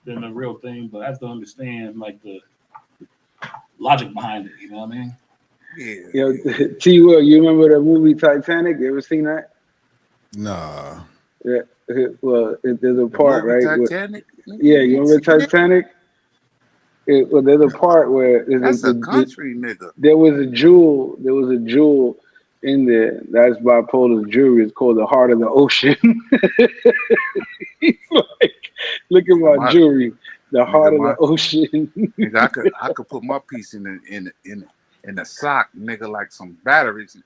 than the real thing, but I just don't understand like the logic behind it. You know what I mean? Yo, T. Will, you remember the movie Titanic? You ever seen that? Nah. Yeah. Well, there's a The part movie right. Titanic. Nigga, Yeah, you you ain't remember seen it? Titanic? Well, there's a part where That's a country nigga. there was a jewel. There was a jewel in there. That's bipolar jewelry. It's called the heart of the ocean. He's like, look at Nigga, my my jewelry. The nigga, heart of the my ocean. nigga, I could put my piece in the sock, nigga, like some batteries.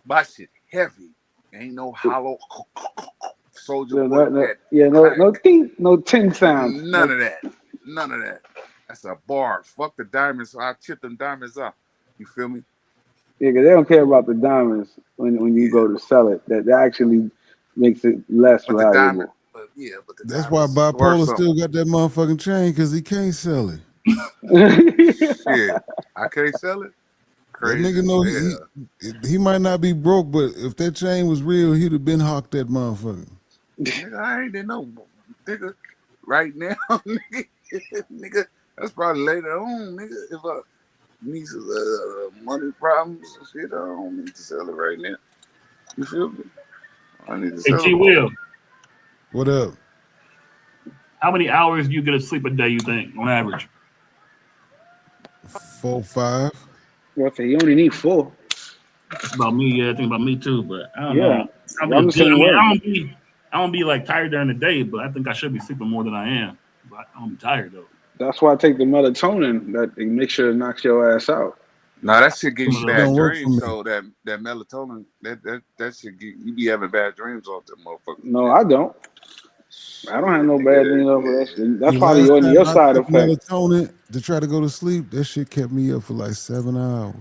My shit heavy. Ain't no hollow soldier No, boy no, no, that yeah, crack. no tin sounds. None of that. None of that. That's a bar. Fuck the diamonds. So I chip them diamonds off. You feel me? Yeah, 'cause they don't care about the diamonds when you go to sell it. That actually makes it less But the diamond, valuable. but yeah, but the That's why diamonds is worth bipolar something. still got that motherfucking chain because he can't sell it. Shit, I can't sell it. That Crazy nigga as know hell. he might not be broke, but if that chain was real, he'd have been hawked that motherfucker. Nigga, I ain't didn't know. Nigga, right now, nigga, that's probably later on, nigga. If I need some money problems and shit, I don't need to sell it right now. You feel me? I need to Hey, sell T. it. Will, What up? how many hours do you get of sleep a day, you think, on average? 4, 5. Well, if you only need 4. That's about me. Yeah, I think about me too. But I don't Yeah, know. I think I'm the it's good. I same mean, way. I don't be like tired during the day, but I think I should be sleeping more than I am. But I don't be tired though. That's why I take the melatonin. That it makes sure it knocks your ass out. Now that shit give Some you of It those. bad don't work for dreams. me. So that melatonin, that shit you be having bad dreams off that motherfucker. No, I don't. I don't have Shit, no bad nigga. dreams over that shit. That's The probably last one of time your I side took effects. melatonin to try to go to sleep, that shit kept me up for like 7 hours.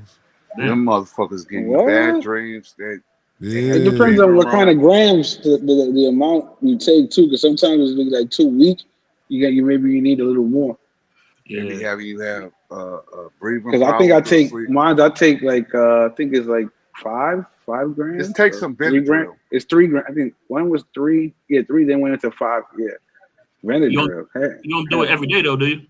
Them Damn. motherfuckers give you bad What? dreams. They have It you depends Yeah. on dreaming what kind wrong. of grams the amount you take too. Because sometimes it's like too weak. You maybe you need a little more. They be Yeah. having you have breathing Because I think I problems or take sleep. mine. I take like I think it's like 5 grams Just take or some 3 grams. Benadryl. It's 3 grams. I think one was 3. Yeah, 3. Then went into 5. Yeah, You don't Benadryl. you don't do it Hell every no. day though, do you? I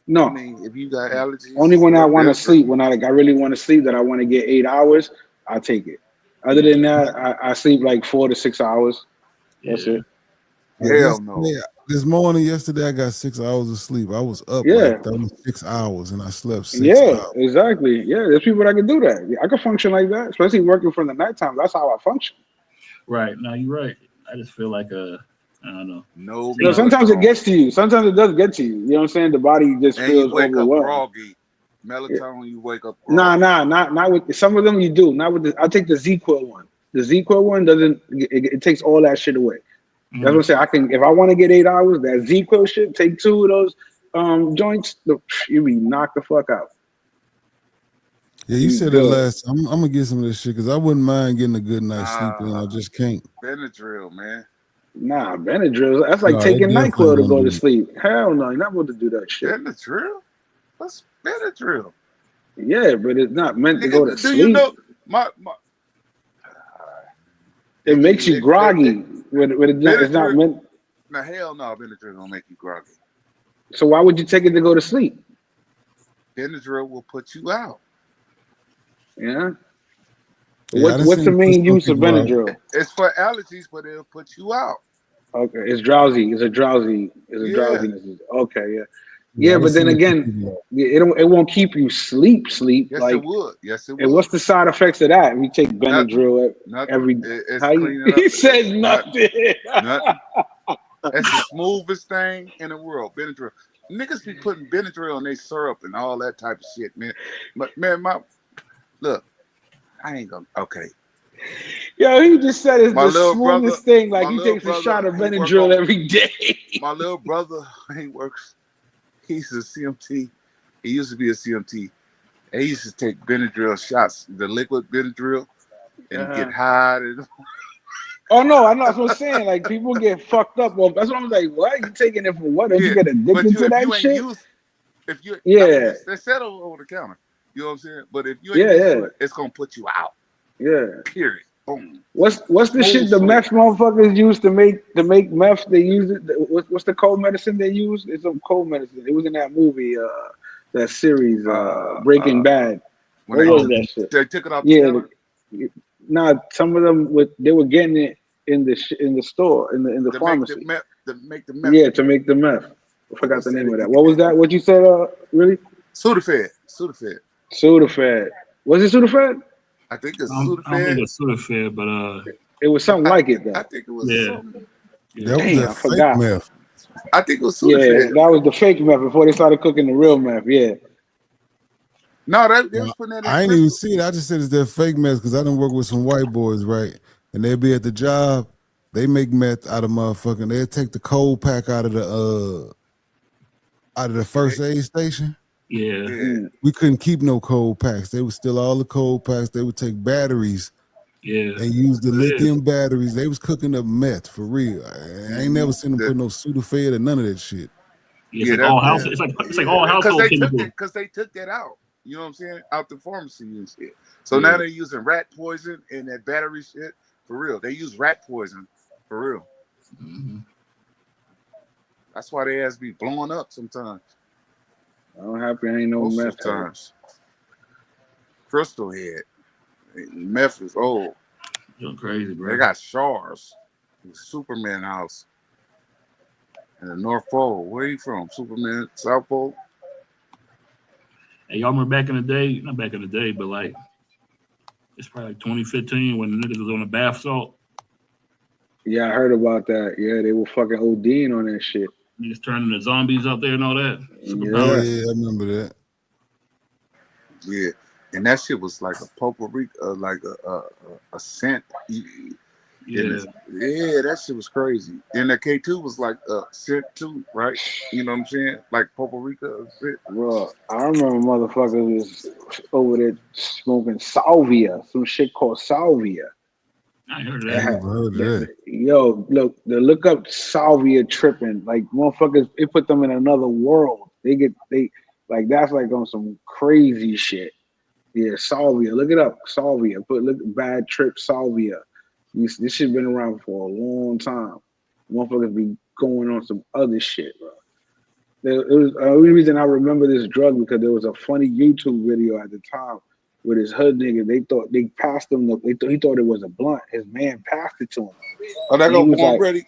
No, mean, if you got allergies only and when I stuff, want to that's sleep. different. When I really want to sleep, that I want to get 8 hours, I take it. Other Yeah. than that, I sleep like 4 to 6 hours. That's Yeah. it. Yeah, Hell no. yesterday, I got 6 hours of sleep. I was up like Yeah, 36 hours and I slept six yeah, hours. exactly. Yeah, there's people that can do that. Yeah, I can function like that, especially working from the nighttime. That's how I function. Right. No, you're right. I just feel like I don't know. No You know, Sleep. sometimes it gets melatonin. to you. Sometimes it does get to you. You know what I'm saying? The body just And you feels wake up overwhelmed. groggy. Melatonin, you wake up Nah, groggy. nah, not with some of them. You do not with the. I take the Z-Quil one. The Z-Quil one doesn't. It takes all that shit away. That's what I'm Mm. saying. I can if I want to get 8 hours, that Z-Quil shit. Take 2 of those joints. You be knocked the fuck out. Yeah, you You said it good? last time. I'm gonna get some of this shit because I wouldn't mind getting a good night's sleep in. I Nah, just can't. Benadryl, man. Nah, Benadryl. That's like No, that taking definitely NyQuil to won't go do to it. sleep. Hell no, you're not supposed to do that shit. Benadryl? What's Benadryl? Yeah, but it's not meant to go to Nigga, do you sleep. know my It makes you nigga, they groggy. But it's not Benadryl? meant. Now hell no, Benadryl don't make you groggy. So why would you take it to go to sleep? Benadryl will put you out. Yeah. Yeah, I done What's the seen put main some use of people out. Benadryl? It's for allergies, but it'll put you out. Okay, it's drowsy. It's a drowsy. It's a Yeah. drowsiness. Okay, yeah, Yeah, yeah. I done But then seen put again, people out. yeah, it won't keep you sleep. Yes, it Like, would. Yes, it and would. what's the side effects of that? If you take Nothing. Benadryl Nothing. every, It's how you? cleaning up. He says Nothing. nothing. Nothing. That's the smoothest thing in the world. Benadryl. Niggas be putting Benadryl in their syrup and all that type of shit, man. But man, look, I ain't gonna. Okay, Yo, he just said it's my the little brother. smoothest thing. Like My he little takes a brother. shot of He work Benadryl on. every day. My little brother. He works. He's a CMT. He used to be a CMT. And he used to take Benadryl shots, the liquid Benadryl, and get Uh-huh. high. And Oh no, I know. That's what I'm saying. Like people get fucked up. Well, that's what I'm like. What you taking it for? What? Don't you yeah, get but addicted to if that you ain't shit? used, if you, I mean, Yeah, they said over the counter. You know what I'm saying? But if you ain't yeah, used yeah, to it, it's gonna put you out. yeah. Period. Boom. What's the Smooth shit the sleep. meth motherfuckers use to make meth? They use it. What's the cold medicine they use? It's some cold medicine. It was in that movie, that series, Uh, Breaking uh, Bad. when What was that shit? they took it off the Yeah, counter nah. Some of them they were getting it in the store in the to make the pharmacy. meth Yeah, to make the meth. I They forgot gonna the say name they of that. could What was that? What you said? Really? Sudafed. Sudafed. Was it Sudafed? I think it's I don't think Sudafed. it's Sudafed, but It was something like it I though. think it was yeah, something. yeah. That was Damn, that I fake forgot. meth. I think it was Yeah, Sudafed. that was the fake meth before they started cooking the real meth. Yeah. No, they No, was putting that in I ain't even crystal. see it. I just said it's that fake meth because I done work with some white boys, right? And they'll be at the job. They make meth out of motherfucking. They'll take the cold pack out of the They, first aid station. Yeah, yeah, Mm. We couldn't keep no cold packs. They would steal all the cold packs. They would take batteries yeah. and use the What it is? lithium batteries. They was cooking up meth for real. I ain't never seen them the, put no Sudafed or none of that shit. Yeah, it's yeah, like all house. yeah, It's like yeah. all Because household chemicals. they took that out. You know what I'm saying? Out the pharmacy and shit. So now Yeah. they're using rat poison and that battery shit for real. They use rat poison for real. Mm-hmm. That's why they ass be blowing up sometimes. I'm happy I ain't no Most of meth the head. times. Crystal head. Meth is old. You're crazy, They bro. got Shars. The Superman house in the North Pole. Where you from? Superman, South Pole? Hey, y'all remember back in the day? Not back in the day, but like it's probably like 2015 when the niggas was on the bath salt. Yeah, I heard about that. Yeah, they were fucking ODing on that shit. Niggas turning into zombies out there and all that. Yeah, Superpowers. Yeah. yeah, I remember that. Yeah. And that shit was like a potpourri, like a scent. In Yeah. this, yeah, that shit was crazy. And the K2 was like a scent too, right? You know what I'm saying? Like Rica shit. Bro, I remember motherfuckers was over there smoking salvia, some shit called salvia. I ain't heard of I It that. ain't had, never heard of that. yo, look, the look up salvia tripping. Like motherfuckers, it put them in another world. They like that's like on some crazy shit. Yeah, salvia. Look it up, salvia. Look bad trip salvia. This shit been around for a long time. Motherfuckers be going on some other shit, bro. It was the only reason I remember this drug because there was a funny YouTube video at the time with his hood nigga. They thought they passed him. He thought it was a blunt. His man passed it to him, Oh, there and he go was Born like, Ready.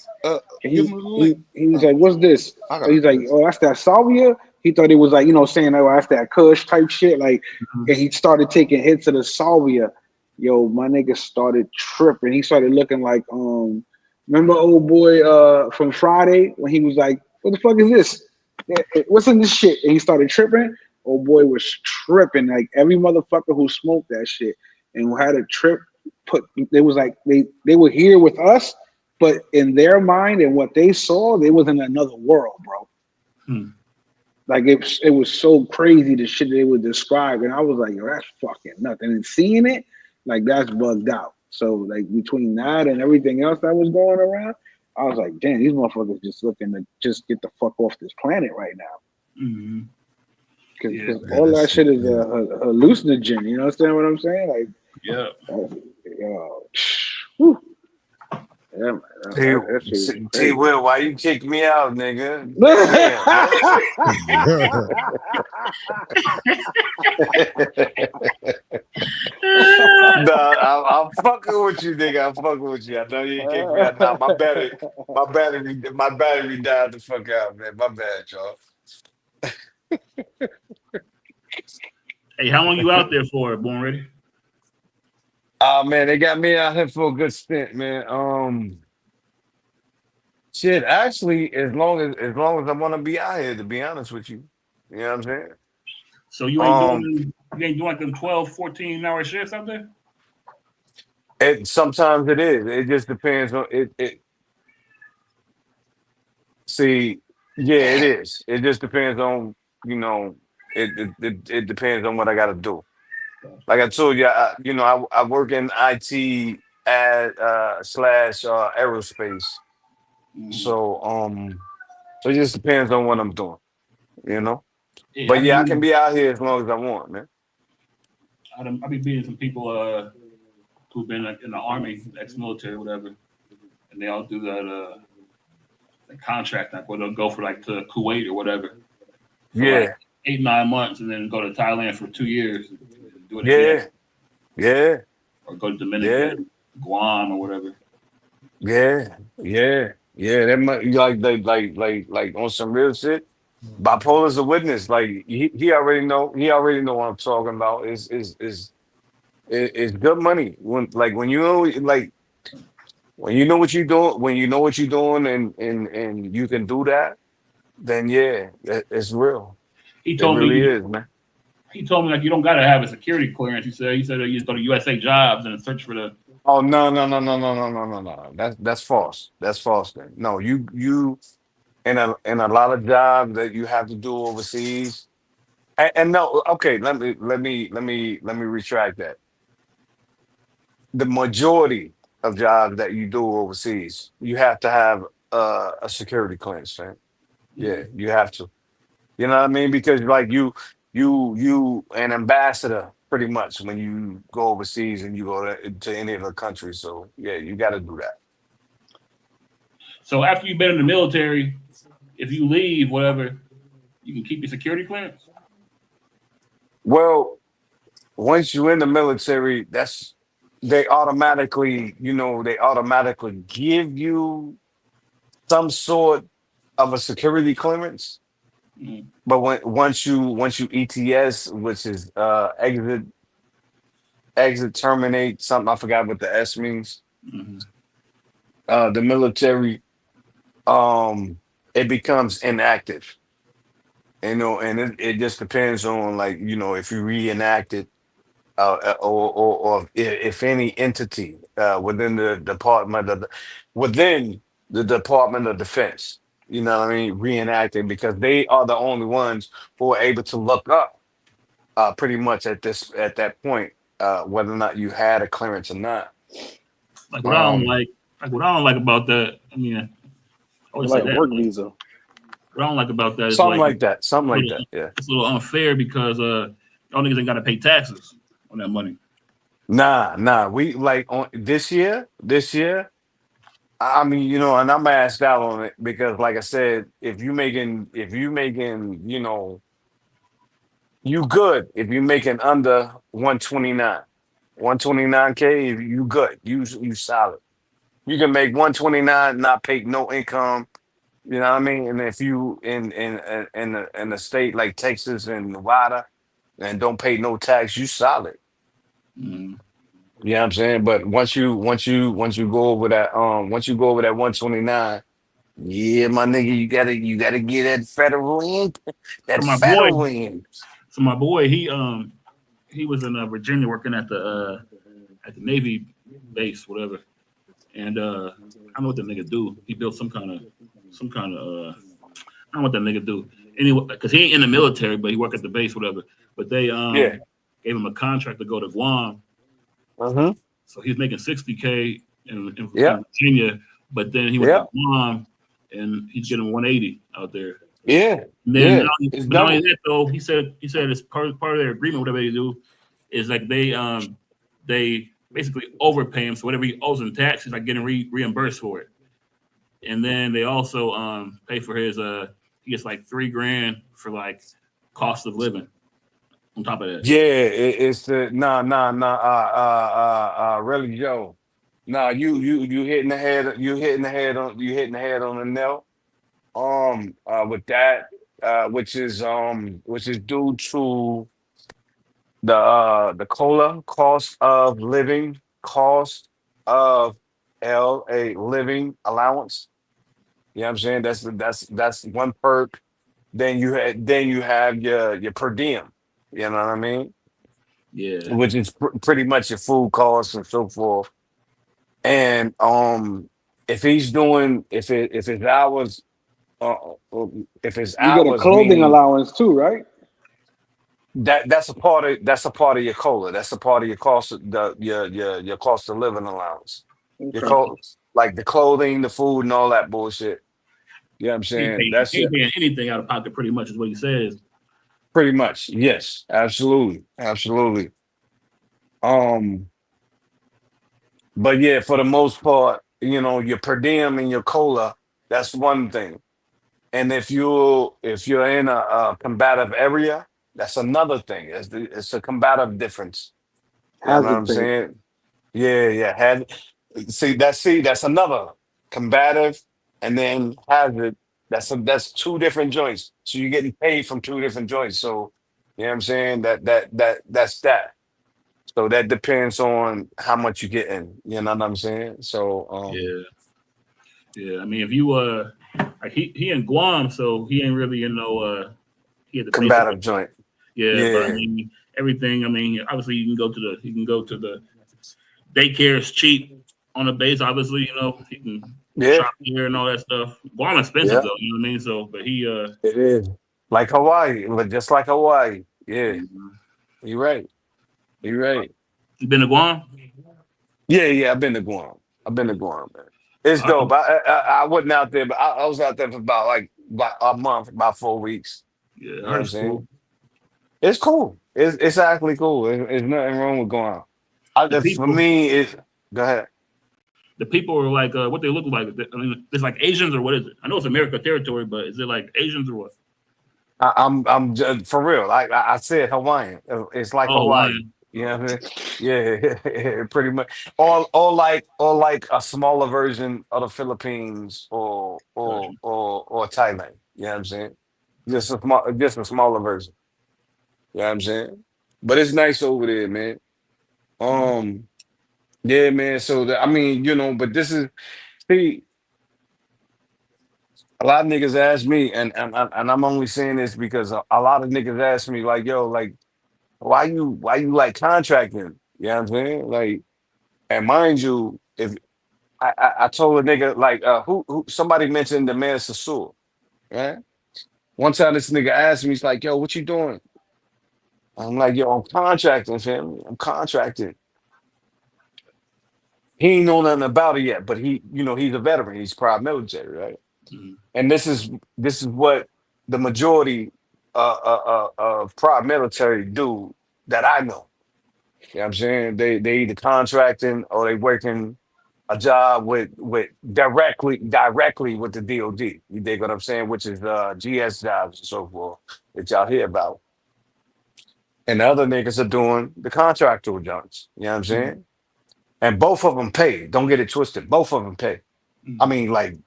Give him the link. he was like, "What's this?" I gotta He's do like, this. "Oh, that's that salvia." He thought it was like saying, "Oh, that's that Kush type shit." Like, and he started taking hits of the salvia. Yo, my nigga started tripping. He started looking like remember old boy from Friday when he was like, "What the fuck is this? What's in this shit?" And he started tripping. Old boy was tripping. Like every motherfucker who smoked that shit and who had a trip, they was like they were here with us, but in their mind and what they saw, they was in another world, bro. Hmm. Like it was so crazy the shit they would describe, and I was like, yo, that's fucking nothing. And seeing it, like that's bugged out. So like between that and everything else that was going around, I was like, damn, these motherfuckers just looking to just get the fuck off this planet right now. Mm-hmm. Yeah. Because Yeah, all that that shit shit is crazy. a hallucinogen. You understand what I'm saying? Like, Yeah. yo, whew. Yeah, man, T, that shit was T crazy. Will, why you kick me out, nigga? Damn, man. Nah, I'm fucking with you, nigga. I'm fucking with you. I know you kicked me out. Now my battery died the fuck out, man. My bad, y'all. Hey, how long you out there for, Born Ready? Oh man, they got me out here for a good stint, man. Shit, actually, as long as I want to be out here, to be honest with you. You know what I'm saying? So you ain't Um, doing like them 12, 14-hour shifts out there? it sometimes it is. It just depends on it. See, yeah, it is. It just depends on you know. It depends on what I got to do. Like I told you, I work in IT at slash aerospace. Mm-hmm. So it just depends on what I'm doing, you know. Yeah, But yeah, I can be out here as long as I want, man. I be meeting some people who've been like in the army, ex-military, whatever, and they all do that contract, like where they'll go for like to Kuwait or whatever for like Yeah, 8, 9 months, and then go to Thailand for 2 years and doing it here Yeah, yeah, or go to Dominica, yeah, Guam or whatever. yeah, yeah. That might like on some real shit. Bipolar's a witness. Like he already know. He already know what I'm talking about. Is good money when you know when you know what you're doing when you know what you're doing and you can do that. Then yeah, it's real. He It told me really is, man. he told me like you don't gotta have a security clearance. He said you just go to USA Jobs and search for the. Oh no. That's false. That's false. Then no, you in a lot of jobs that you have to do overseas. And no, okay, let me retract that. The majority of jobs that you do overseas, you have to have a security clearance, right? Yeah, you have to. You know what I mean? Because like you an ambassador pretty much when you go overseas and you go to any of the countries. So yeah, you got to do that. So after you've been in the military, if you leave, whatever, you can keep your security clearance. Well, once you're in the military, they automatically give you some sort of a security clearance. Mm-hmm. But once you ETS, which is exit terminate something, I forgot what the S means. Mm-hmm. The military, um, it becomes inactive. And it just depends on like if you reenact it, or if any entity within the Department of Defense, you know what I mean, reenacting because they are the only ones who are able to look up pretty much at that point whether or not you had a clearance or not. Like what I don't Um, like, like what I don't like about that. I mean, I Or always say like that. work Like, visa. what I don't like about that is something like like that. Something a like little, that. Yeah. it's a little unfair because y'all niggas ain't got to pay taxes on that money. Nah. We like on this year. This year, I mean, and I'm asked out on it because, like I said, if you making, you good. If you making under 129K, you good. You solid. You can make 129, not pay no income. You know what I mean? And if you in a state like Texas and Nevada and don't pay no tax, you solid. Mm-hmm. You know what I'm saying? But once you go over that 129, yeah, my nigga, you gotta get that federal in, So that my boy, federal in. he was in Virginia working at the Navy base, whatever. And I know what that nigga do. He built some kind of I don't know what that nigga do. Anyway, because he ain't in the military, but he worked at the base, whatever. But they Yeah. gave him a contract to go to Guam, Uh-huh. so he's making 60K in Yeah. Virginia. But then he went to Yeah. Guam, and he's getting 180 out there. Yeah. And then, Yeah. It's but not only double. that though, he said it's part of their agreement. Whatever they do is like they basically overpay him, so whatever he owes in tax, he's like getting reimbursed for it. And then they also pay for his he gets like 3 grand for like cost of living on top of that. Yeah, it's the nah, really, Joe. Nah, you hitting the head, you hitting the head on the nail. With that, which is due to the cola cost of a living allowance. You know what I'm saying? That's one perk. Then you have your per diem. You know what I mean? Yeah. Which is pretty much your food costs and so forth. And if his hours uh, uh, if his You get a hours clothing meaning allowance too, right? that's a part of your cola. That's a part of your cost your cost of living allowance. Your Okay. cost like the clothing, the food, and all that bullshit. You know what I'm He ain't saying? paying, That's he ain't it. paying anything out of pocket pretty much is what he says. Pretty much. Yes. Absolutely. Absolutely. Um, but yeah, for the most part, your per diem and your cola, that's one thing. And if you're in a combative area, That's another thing. It's a combative difference. You know what Hazard I'm pay. saying? Yeah, yeah. That's another combative, and then hazard. That's two different joints. So you're getting paid from two different joints. So you know what I'm saying? That's that. So that depends on how much you're getting. You know what I'm saying? So Yeah, yeah. I mean, if you like he in Guam, so he ain't really in no he had the base of combative joint. yeah. But I Yeah, mean, everything. I mean, obviously you can go to the daycare is cheap on the base. Obviously, he can yeah, shop here and all that stuff. Guam expensive yeah. though. You know what I mean? So, but he It is like Hawaii, but just like Hawaii. Yeah, mhm. you're right. You're right. You been to Guam? Yeah, yeah. I've been to Guam. I've been to Guam, man. It's I, dope. I wasn't out there, but I was out there for about a month, about 4 weeks. yeah, I You know what heard I'm it's cool. saying? It's cool. It's actually cool. There's nothing wrong with Guam. The For people, me, it's go ahead. the people are like what they look like. I mean, it's like Asians or what is it? I know it's America territory, but is it like Asians or what? I'm just, for real. I said Hawaiian. It's like Oh, Hawaii. Hawaiian. You know Oh, what I mean? Yeah, pretty much. Or like a smaller version of the Philippines gotcha. or Thailand. You know what I'm saying? Just a smaller version. You know what I'm saying? But it's nice over there, man. Um, yeah, man. So I mean, but this is see, a lot of niggas ask me, and I'm only saying this because a lot of niggas ask me, like, yo, like, why you like contracting? You know what I'm saying? Like, and mind you, if I told a nigga like who somebody mentioned the man Sasur, right? One time this nigga asked me, he's like, yo, what you doing? I'm like, yo, I'm contracting, family. I'm contracting. He ain't know nothing about it yet, but he's a veteran. He's prior military, right? Mhm. And this is what the majority of prior military do that I know. You know what I'm saying? They either contracting or they working a job with directly with the DOD. You dig what I'm saying? Which is GS jobs and so forth that y'all hear about. And the other niggas are doing the contractual jobs. You know what I'm Mhm. saying? And both of them pay. Don't get it twisted. Both of them pay. I Mhm. mean, like,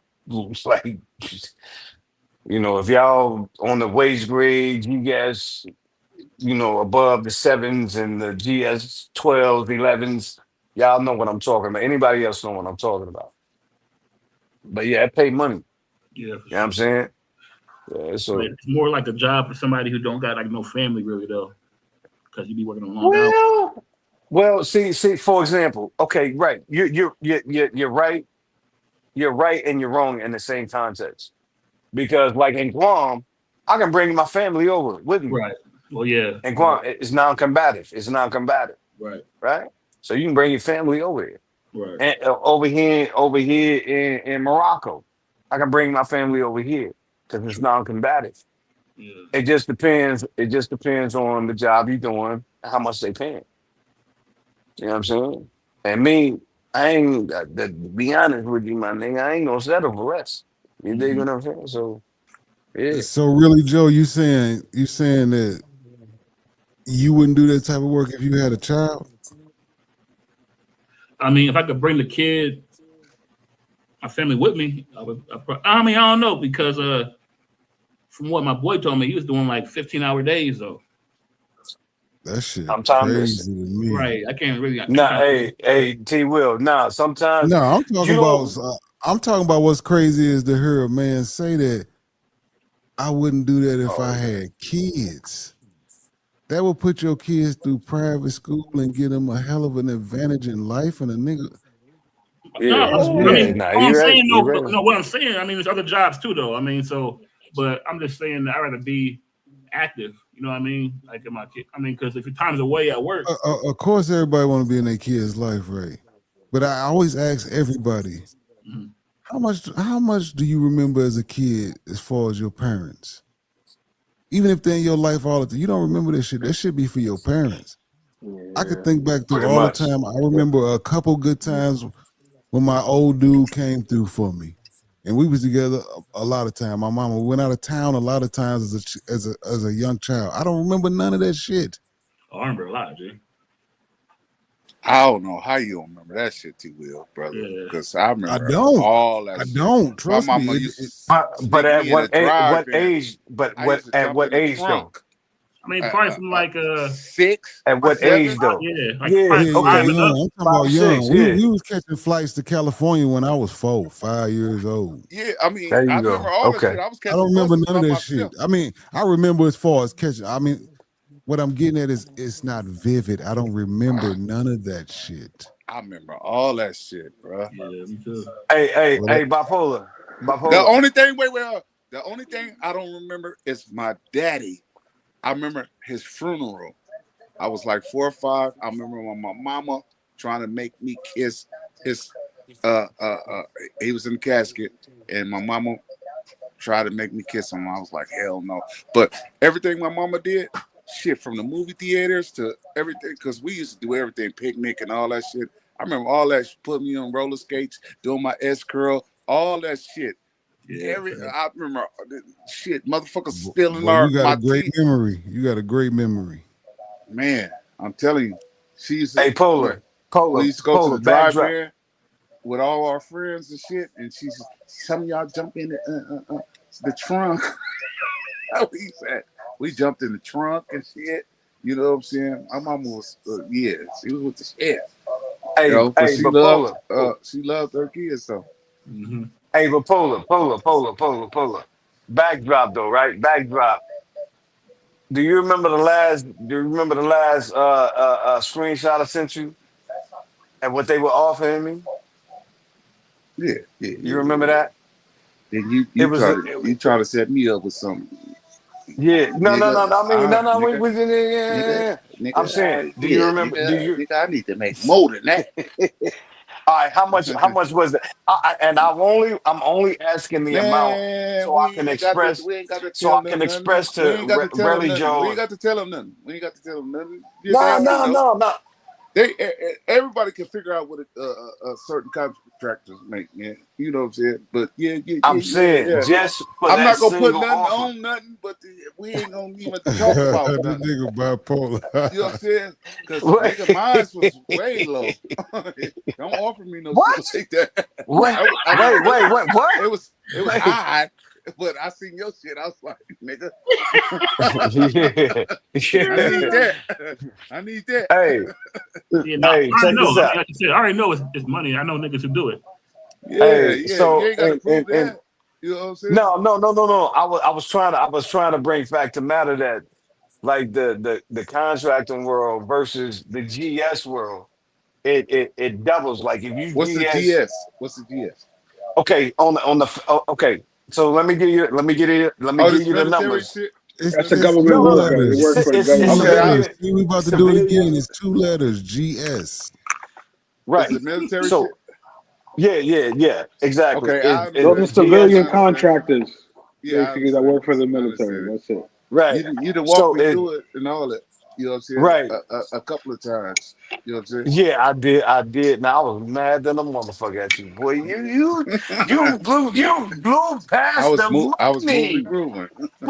if y'all on the wage grade, you guys, above the sevens and the GS 12s, 11s, y'all know what I'm talking about. Anybody else know what I'm talking about? But yeah, it pay money. Yeah, for You know what I'm sure. saying? Yeah, But so it's more like a job for somebody who don't got like no family really though, because you be working on long hours. well, see, for example, okay, right. You're right. You're right and you're wrong in the same context. Because like in Guam, I can bring my family over with me. Right. Well, yeah. In Yeah. Guam, it's non-combative. It's non-combative, Right. right? So you can bring your family over here. Right. And over here in Morocco, I can bring my family over here because it's True. non-combative. Yeah. It just depends. It just depends on the job you're doing, and how much they paying. You know what I'm saying? And me, I ain't. To be honest with you, my nigga, I ain't gonna settle for less. You dig Hmm. what I'm saying? So yeah. So really, Joe, you saying that you wouldn't do that type of work if you had a child? I mean, if I could bring the kid, my family with me, I would. I mean, I don't know because from what my boy told me, he was doing like 15-hour days though. That shit Sometimes, crazy to me. Right. I can't really. I nah, can't. hey, T Will, nah, sometimes No, you don't. I'm talking about what's crazy is to hear a man say that I wouldn't do that if Oh, I had kids. That would put your kids through private school and give them a hell of an advantage in life. And a nigga, No, yeah, that's I weird. yeah, mean, nah, all I'm you're right, saying, you're no, right. no. What I'm saying, I mean, there's other jobs too, though. I mean, so, but I'm just saying that I'd rather be active. You know what I mean? Like in my kid. I mean, because if your time's away at work, Of course, everybody want to be in their kid's life, right? But I always ask everybody, mhm. how much do you remember as a kid as far as your parents? Even if they're in your life all the time, you don't remember this shit. That should be for your parents. I could Yeah. think back through Pretty all the much. time. I remember a couple good times when my old dude came through for me. and we was together a lot of time. My mama went out of town a lot of times as a young child. I don't remember none of that shit. Oh, I remember a lot, G. I don't know how you don't remember that shit, T. Will, brother. Yeah. Because I I remember don't. all that I shit. don't. My Trust me. mama used to But sneak me in a what drive-in. age? But I used to at jump what in the age though? trunk. I mean, probably something like 6, At what 7. age though? yeah, like Yeah, probably Yeah, yeah, okay, five and up. young. I'm talking about 5, 6. young. Yeah, We was catching flights to California when I was 4, 5 years old. Yeah, I mean, there I you remember go. all that Okay. shit. I was I don't catching remember buses none by of that shit. myself. I mean, I remember as far as catching. I mean, what I'm getting at is it's not vivid. I don't remember none of that shit. I remember all that shit, bro. Yeah, me too. Well, Hey, bipolar, The bipolar. only thing, the only thing I don't remember is my daddy. I remember his funeral. I was like 4 or 5. I remember when my mama trying to make me kiss his. Uh, uh, uh, he was in the casket, and my mama tried to make me kiss him. I was like, hell no. But everything my mama did, shit, from the movie theaters to everything, because we used to do everything, picnic and all that shit. I remember all that, putting me on roller skates, doing my S curl, all that shit. Yeah. I remember shit, motherfuckers stealing boy, you got a my great teeth. memory. You got a great memory. Man, I'm telling you, she used to, Hey, when we polar, used to go to the polar. Backdrop. drive-in with all our friends and shit, and she said, some of y'all jump in the trunk. we said we jumped in the trunk and shit. You know what I'm saying? My mama was, yeah, she was with the shit. You know, but Hey, but polar. she loved her kids. So Mm-hmm. Hey, but polar. Backdrop though, right? Backdrop. Do you remember the last? Do you remember the last screenshot I sent you and what they were offering me? You remember yeah. that? And you It you was. try to you try to set me up with some Yeah. No. nigga. I mean, no. Nigga, nigga, Yeah. I'm saying, do you yeah, remember? Do you? nigga. I need to make more than that. All right. How much? How much was that? And I'm only asking the amount Man, so I can express. we ain't got to So tell I them can nothing. express We to ain't got to tell them Relly nothing. We Joe. ain't got to tell them nothing. We ain't got to tell them nothing. Yeah, they No, already no, know. no, no. Everybody can figure out what certain contractors make, man. You know what I'm saying? But I'm saying yeah. just for I'm that not gonna put single nothing offer. on nothing, but we ain't gonna even talk about This nothing. nigga bipolar. You know what I'm saying? Because nigga, mine Wait, was way low. Don't offer me no shit what? like that. Wait, I mean, what? it was Wait. high, but I seen your shit. I was like, nigga, Yeah. I need Yeah. that. I need that. Hey, Yeah, no, hey, I already check know. this I mean, out. like you said, I already know it's money. I know niggas who do it. Yeah, Hey, yeah. You so ain't got to prove and that. You know what I'm saying? no. I was trying to bring fact to matter that like the contracting world versus the GS world, it doubles. Like if you What's the GS, GS? What's the GS? okay, okay. So let me Oh, give this you the military numbers. shit. It's That's a it's government two No, worker. It letters. works for the it's Two Okay, government. letters. civilian, See, we about to do it civilian, again. It's 2 letters. GS. is right? it military shit? So yeah, exactly. Okay, I Those are understand. GS, civilian I understand. contractors, Yeah, I basically, that understand. work for the I military. understand. That's it. right? You done walked So me it through it and all that. You know what I'm saying? right. A couple of times. You know what I'm Yeah, I did. Now I was mad than a motherfucker at you, boy. saying? You blew I past was the I was moving and money. grooving. The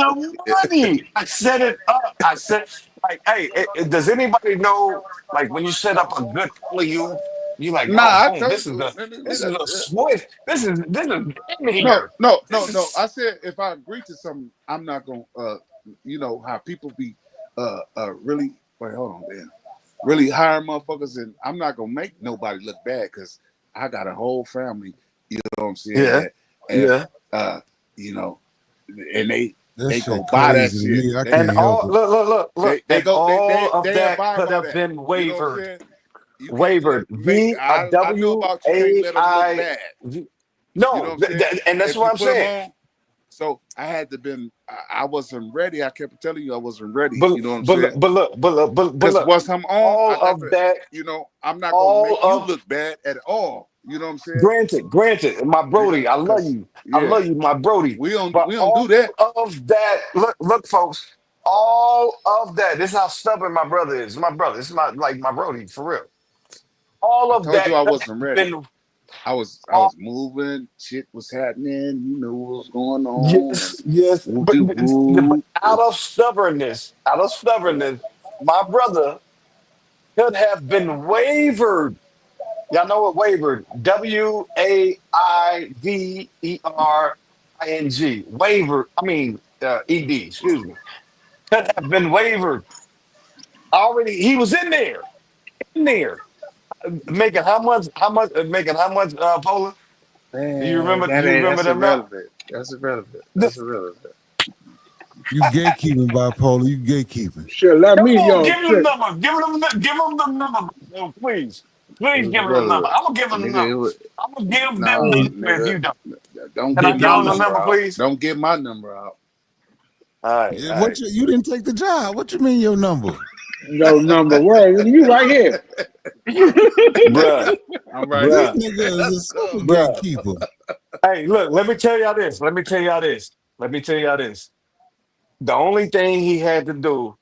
money. I set it up. I said, like, hey, does anybody know, like, when you set up a good play, you like, Nah, oh, I boom, told you. this is a swift, this is in No, here. no, no, This no. is I said if I agree to something, I'm not gonna you know how people be really wait, hold on, damn. Really hire motherfuckers and I'm not gonna make nobody look bad because I got a whole family, you know what I'm saying, yeah, that if yeah. you know, and That they go shit buy that crazy to shit. me. I And can't help all it. look, They and go all of they that abide could by have that. been You know what I'm wavered. saying? You can't Wavered. make I know W about you can't A let them look I. bad. You know what No, I'm saying? and that's If what you I'm put them saying. on, so I had to been I wasn't ready. I kept telling you I wasn't ready. But You know what I'm but saying? look, but look, but look, but Because look. once I'm on, I All got of to, that, you know, I'm not gonna all make you of look bad at all. You know what I'm saying? granted, my Yeah, Brody, because I yeah, love you, my Brody. But we don't all do that. of that, look, folks, all of that. This is how stubborn my brother is. My brother, it's my like my Brody for real. All I of told that you I could wasn't have ready. been. I Uh, was moving, shit was happening, you know what was going on, and yes, yes. whoop de But whoop. out of stubbornness, my brother could have been wavered. Y'all know what wavered? Waivering. Wavered. I mean, ed. Excuse me. Could have been wavered. Already, he was in there, making how much? How much? Making how much? Polar? Do you Man, remember? Do you remember that's them now? irrelevant. That's irrelevant. Th- That's irrelevant. You gatekeeping bipolar. You gatekeeping. Shit, let Come me, on, yo, give him the shit. number. Give him the number, bro, please. It Please was give him the number. irrelevant. I'm gonna give him the Nigga, it number. was I'm gonna give them the nah, number if nigga. you don't. Don't Can give I Big give my him the Dollar. number number, out. please? Don't give my number out. All right, Yeah, all what right. you didn't take the job? What you mean your number? No number. Word. You right here. Bruh, I'm right This here. bruh, nigga is a Let's super go. bruh. gatekeeper. Hey, look, let me tell y'all this. Let me tell y'all this. The only thing he had to do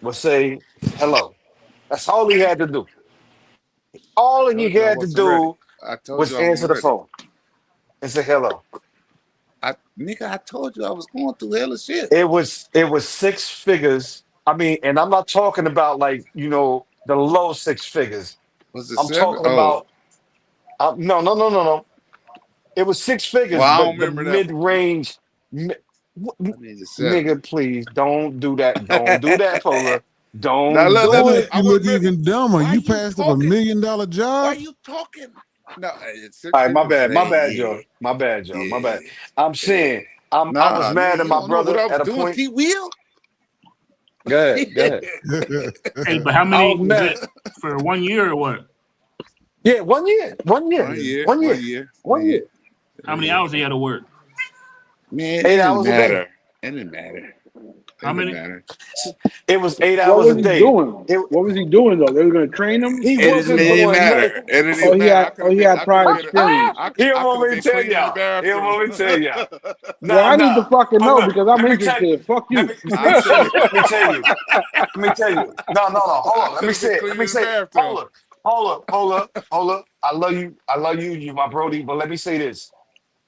was say hello. That's all he had to do. I All he told you I had to wasn't ready. do I told was you I answer wasn't the ready. phone and say hello. I told you I was going through hell of shit. It was six figures. I mean, and I'm not talking about like, the low six figures. Was it I'm 7? talking Oh, about no, no, no, no, no. It was six well, figures, I don't but the remember that mid one. range, I needed 7. nigga, please don't do that. Don't do that, Polar. Now Don't look, That do look, make it. I you look wasn't ready. even dumber. Why You you passed up $1 talking? million Why job. you talking? No, it's six All right, figures. my Hey, bad, yeah, Joe. My bad, Joe. My yeah, bad. I'm yeah. saying I was Nah, mad nigga, at you my don't know what brother I was at a doing. point. T Wheel. Go ahead, go ahead. Hey, but how I many was was mad. it for 1 year or what? Yeah, 1 year. 1 year. 1 year, 1 year. 1 year, 1 year. How many 1 year. hours they had to work? Man, it Eight didn't hours a day. matter. It didn't matter. It How didn't many? matter. It was eight What hours was a he day. doing? It, What was he doing though? They were gonna train him. he It didn't wasn't even doing nothing. matter. It didn't Oh, even he matter. had. Oh, he had prior experience. He don't I could have want me to been tell cleaning the y'all. He don't bathroom. want me to tell y'all. Well, Nah, I need to nah. fucking But know look, because I'm let me tell you. interested. Fuck Let you. me I said let me tell you. Let me tell you. No, no, no. Hold I on. Let could me have been say it. Let me cleaning the say it. bathroom. Hold up. Hold up. Hold up. Hold up. I love you. I love you. You my Brody. But let me say this.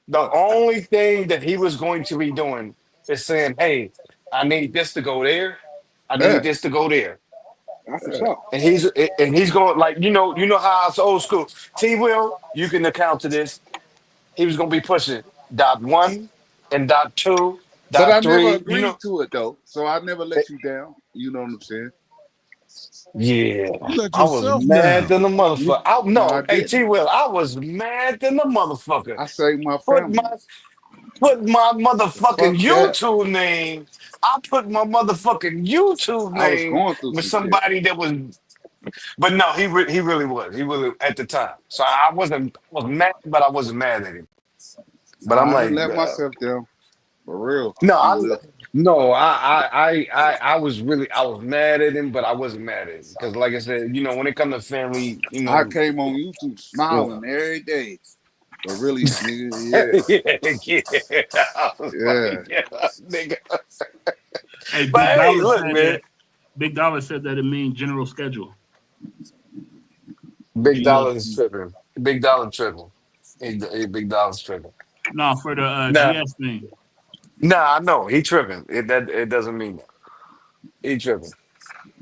The only thing that he was going to be doing is saying, "Hey, I need this to go there. I need Yeah, this to go there." That's what's yeah. up. And he's going like how it's old school. T Will, you can account to this. He was gonna be pushing dot one and dot two, But dot I never three. agreed to it though, so I never Eh, let you down. You know what I'm saying? yeah, You let I was yourself mad down. than the You, motherfucker. no, I No, hey T didn't. Will, I was mad than the motherfucker. I saved my Put family. my put my motherfucking Fuck that. YouTube name. I put my motherfucking YouTube I was name going through with some shit. somebody that was. But no, he really was. He really at the time. So I was mad, but I wasn't mad at him. But I'm Nah, I didn't like, let myself down. For real. no, T Will. no, I was really, I was mad at him, but I wasn't mad at him because, like I said, when it comes to family, I came on YouTube you smiling know, every day. But really, yeah, nigga, yeah, I was yeah. Yeah. like, yeah, nigga. Hey, But Big hey, Dollar look, said man, that. Big Dollar said that it means general schedule. Big Dollar is GS. tripping. Big Dollar tripping. Big Dollar's tripping. No, for the Nah, GS thing. nah, I know he tripping. It doesn't mean that he tripping.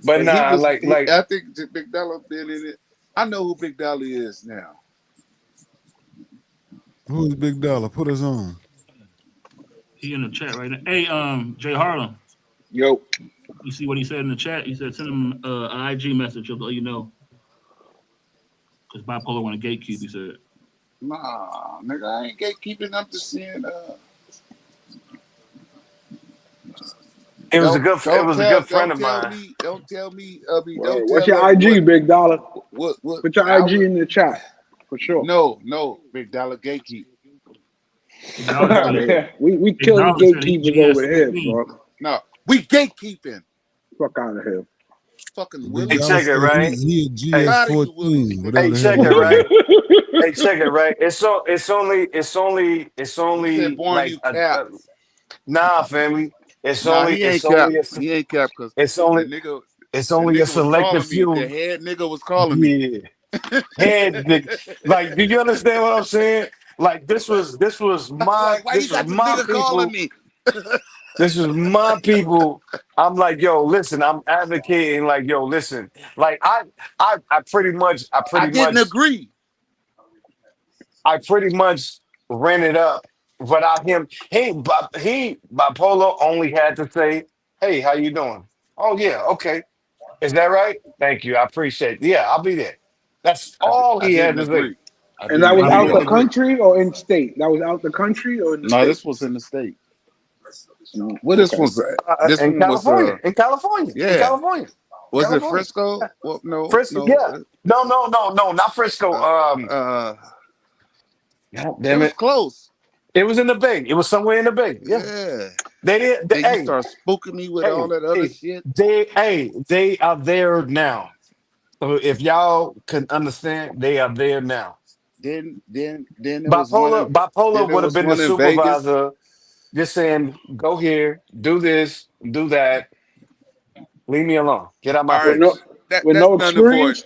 But He nah, was. like I think Big Dollar been in it. I know who Big Dollar is now. Who's Big Dollar? Put us on. He in the chat right now. Hey, Jay Harlem. Yo, You see what he said in the chat? He said send him an IG message. He'll let you know. Because bipolar want to gatekeep. He said. Nah, nigga, I ain't gatekeeping. I'm just saying. it was a Don't good, it was a good friend don't of tell mine. me. Don't tell me. Don't word. What's tell your us IG, Big Dollar? what Put your I IG would. in the chat for sure. No, Big Dollar gatekeep. Big Fuck Dollar out of said. here. We Big killing Dollar said he gatekeepers over GS here, 16. bro. No, we gatekeeping. Fuck out of here. Fucking Big Hey, Willie. Dollar check it, said right? he a Hey, Tired of you, Willie. GS14, whatever hey, the hell check that it, right? means. Hey, check it, right? It's He said, only "Born like you cap." nah, family. Nah, he ain't It's cap. only a, He ain't cap because it's the only, nigga, it's the only a nigga was selective calling me. The few. head nigga was calling me. Yeah. Like, do you understand what I'm saying? Like, this was Like, why you got this my nigga calling people. me? This is my people. I'm like, yo, listen, I'm advocating, like, yo, listen. Like, I pretty much, I didn't agree. I pretty much ran it up without him. He bipolar only had to say, "Hey, how you doing?" Oh yeah, okay. Is that right? Thank you. I appreciate it. Yeah, I'll be there. That's all I he had didn't to say. agree. I And that didn't. was I out didn't the agree. country or in state? That was out the country or in the No, state? this was in the state. Mm, What this okay. was? This In one was. California. In California. In Yeah. California. Was it California. Frisco? Well, no, Frisco. no. Yeah. No, not Frisco. Uh, uh, God it damn was it. close. It was in the Bay. It was somewhere in the Bay. Yeah. Yeah. They did. Then you Hey, start spooking me with all that other shit. they are there now. So if y'all can understand, they are there now. Then there was one. Bipolar Then there would have was been the one in Vegas. supervisor, just saying, "Go here, do this, do that. Leave me alone. Get out my All With right. no face." That's no none of for it. experience?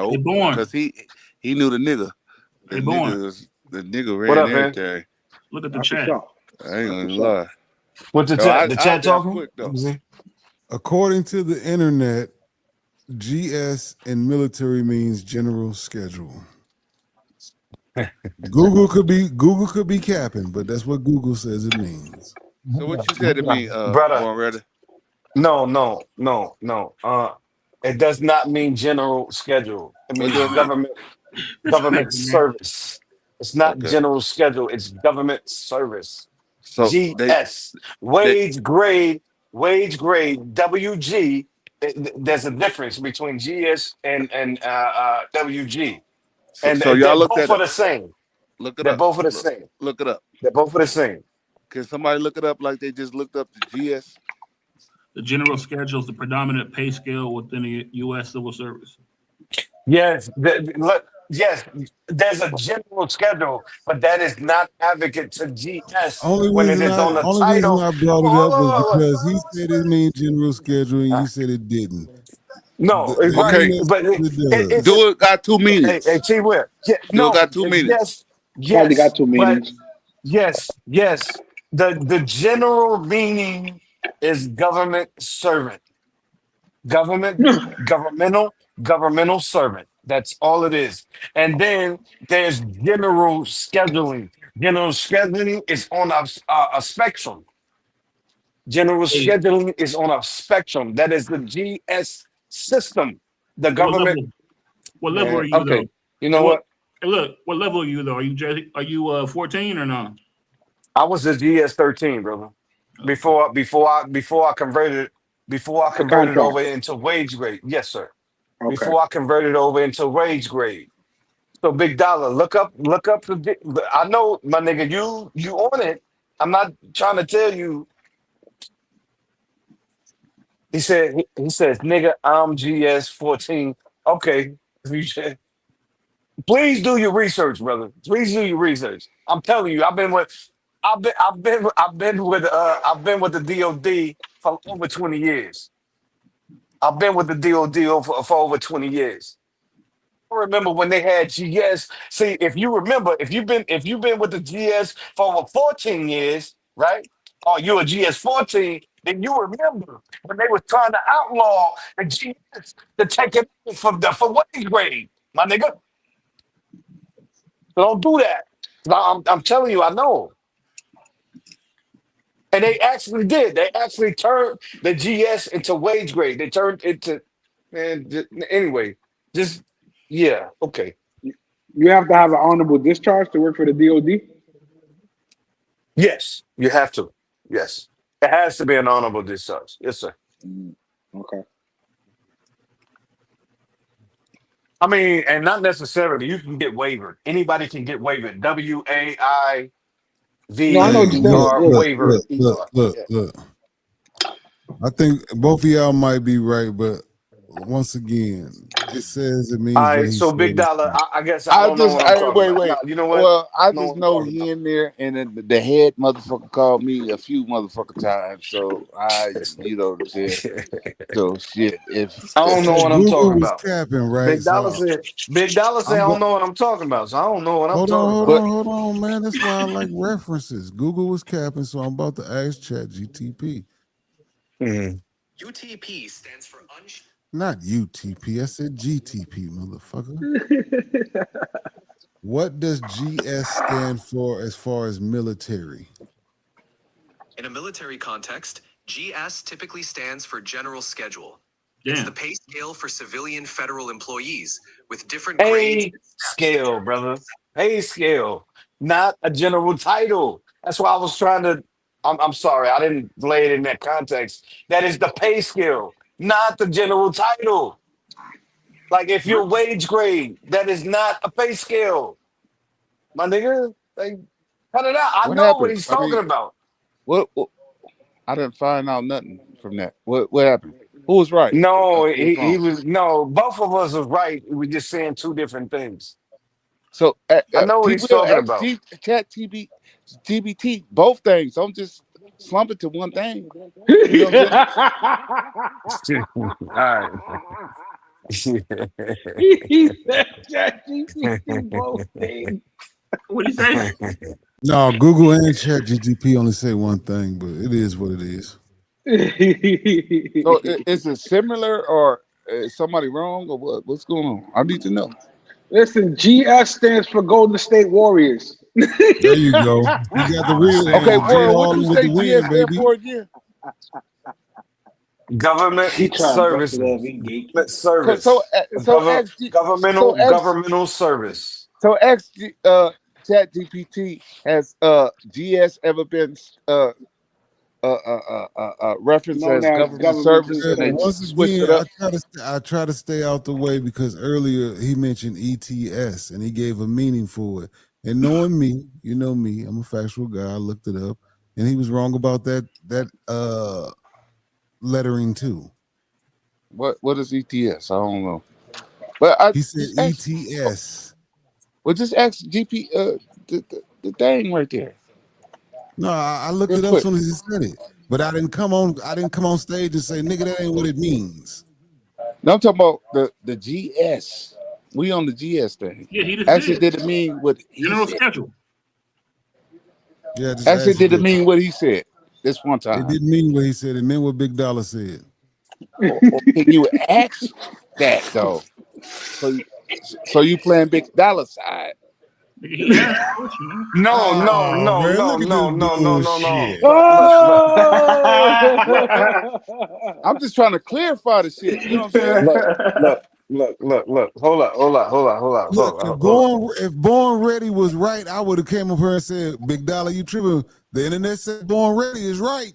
They No, born. because he knew the nigga. They born. The nigga What ran up, man? everything. Look at the That's what's chat. up. I ain't That's gonna what's up. lie. What's the No, chat? The I chat adapt talking? quick though. Let me see. According to the internet, GS in military means general schedule. Google could be capping, but that's what Google says it means. So what you said to me, Brother, Born Ready? no. It does not mean general schedule. It What means do it mean? That's government crazy, man. service. It's not Okay. general schedule. It's government service. So GS, they wage grade, WG. There's a difference between GS and WG, and so y'all they're look both that are up. the same. Look it They're up. both are the same. Look it up. They're both are the same. Can somebody look it up like they just looked up the GS? The general schedule is the predominant pay scale within the U.S. civil service. Yes, yes. There's a general schedule, but that is not advocate to GS when it is on the Only reason title. I brought it Hold up on, was hold on, because he said it means general schedule and hold you on. said it didn't. No, The right, Okay. internet but says it does. it's Do it got two hey, meanings. T Will. Yeah, Do it no, got two meanings. yes, Probably got two but meanings. yes. The general meaning is government servant, government, governmental servant. That's all it is. And then there's general scheduling. General scheduling is on a spectrum. General Hey, scheduling is on a spectrum. That is the GS system. The what government, level? What level are man. you though? Okay, you Hey, know what? hey, look, what level are you though? Are you 14 or no? I was a GS 13, brother. Okay. Before I The converted over contractor. into wage grade. Yes, sir. Okay. Before I converted over into wage grade. So big dollar. Look up I know my nigga, you on it. I'm not trying to tell you. He says, nigga, I'm GS 14. Okay. Please do your research, brother. Please do your research. I'm telling you, I've been with the DOD for over 20 years. I've been with the DOD for over 20 years. I remember when they had GS. See, if you remember, if you've been with the GS for over 14 years, right? Or you're a GS 14, then you remember when they was trying to outlaw the GS to take it for wage grade, my nigga. So don't do that. I'm telling you, I know. And they actually did. They actually turned the GS into wage grade. They turned it to, man. Anyway, just yeah, okay. You have to have an honorable discharge to work for the DOD. Yes, you have to. Yes, it has to be an honorable discharge. Yes, sir. Mm, okay. I mean, and not necessarily. You can get waivered. Anybody can get waivered. No, I know Hey, what you're saying. WAIVER Yeah. waiver. Yeah. look. I think both of y'all might be right, but once again, It says it All means what right, he so said. Big Dollar, I guess I I don't know just what I'm talking wait, about. No, wait. you know what? Well, I I know just what I'm know talking he about. in there, and then the head motherfucker called me a few motherfucker times. So you know what I'm saying. So shit, if I It don't know said what I'm Google talking was about. capping, right? Big Dollar So said, Big Dollar said, I I'm don't go- know what I'm talking about. So I don't know what I'm hold on, talking hold about. but on, hold on, man. That's why I like references. Google was capping, so I'm about to ask Chat GTP. Mhm. Not UTP. I said GTP, motherfucker. What does GS stand for as far as military? In a military context, GS typically stands for General Schedule. It's the Damn. pay scale for civilian federal employees, with different grades Pay and steps to scale, brother. Pay scale, not a general title. That's why I was trying to. I'm sorry, I didn't lay it in that context. That is the pay scale, not the general title. Like if you're What? wage grade, that is not a pay scale, my nigga. Like, cut it out. I what know what happened? he's I talking mean, about. what I didn't find out nothing from that. What happened? Who was right? No, Who was he wrong? was no. Both of us was right. We're just saying two different things. So I know what T he's will talking about. XG Chat TBT both things. Don't just slump it to one thing. You know what I'm saying? All right. He said ChatGPT both things. What'd he say? No, Google and Chat GTP only say one thing, but it is what it is. So is it similar or is somebody wrong or what? What's going on? I need to know. Listen, GS stands for Golden State Warriors. There you go. You got the real Okay, answer. Jay Warren, what you Harden with say the win, GS stand baby. for again? Government He trying to brush it services. off. He geeky. Government service. So Governmental service. Chat GPT has GS ever been referenced Known as as government government service Yeah, and they service. once switched again, it up? I try to stay out the way because earlier he mentioned ETS and he gave a meaning for it. And knowing me, you know me, I'm a factual guy. I looked it up, and he was wrong about that lettering too. What is ETS? I don't know. But I He said just asked ETS. well just ask GP the thing right there. No, I looked Real it up as quick. soon as he said it. But I didn't come on. I didn't come on stage and say, "Nigga, that ain't what it means." Now I'm talking about the GS. We on the GS thing. Yeah, he just Actually, did. did it mean what he General said? schedule. Yeah, I just Actually, asked you did it that. mean what he said this one It time? didn't mean what he said. It meant what Big Dollar said. Or can you ask that though? So you, so you playing big dollar side? Nigga, he asked the question, man. No, no, Oh no, man, no, look at this no, no, no, no, no. bullshit. Look. What? I'm just trying to clarify the shit. You know what I'm saying? Look, look. Look, Hold up. if Born Ready was right, I would have came up here and said, "Big Dollar, you tripping?" The internet said Born Ready is right.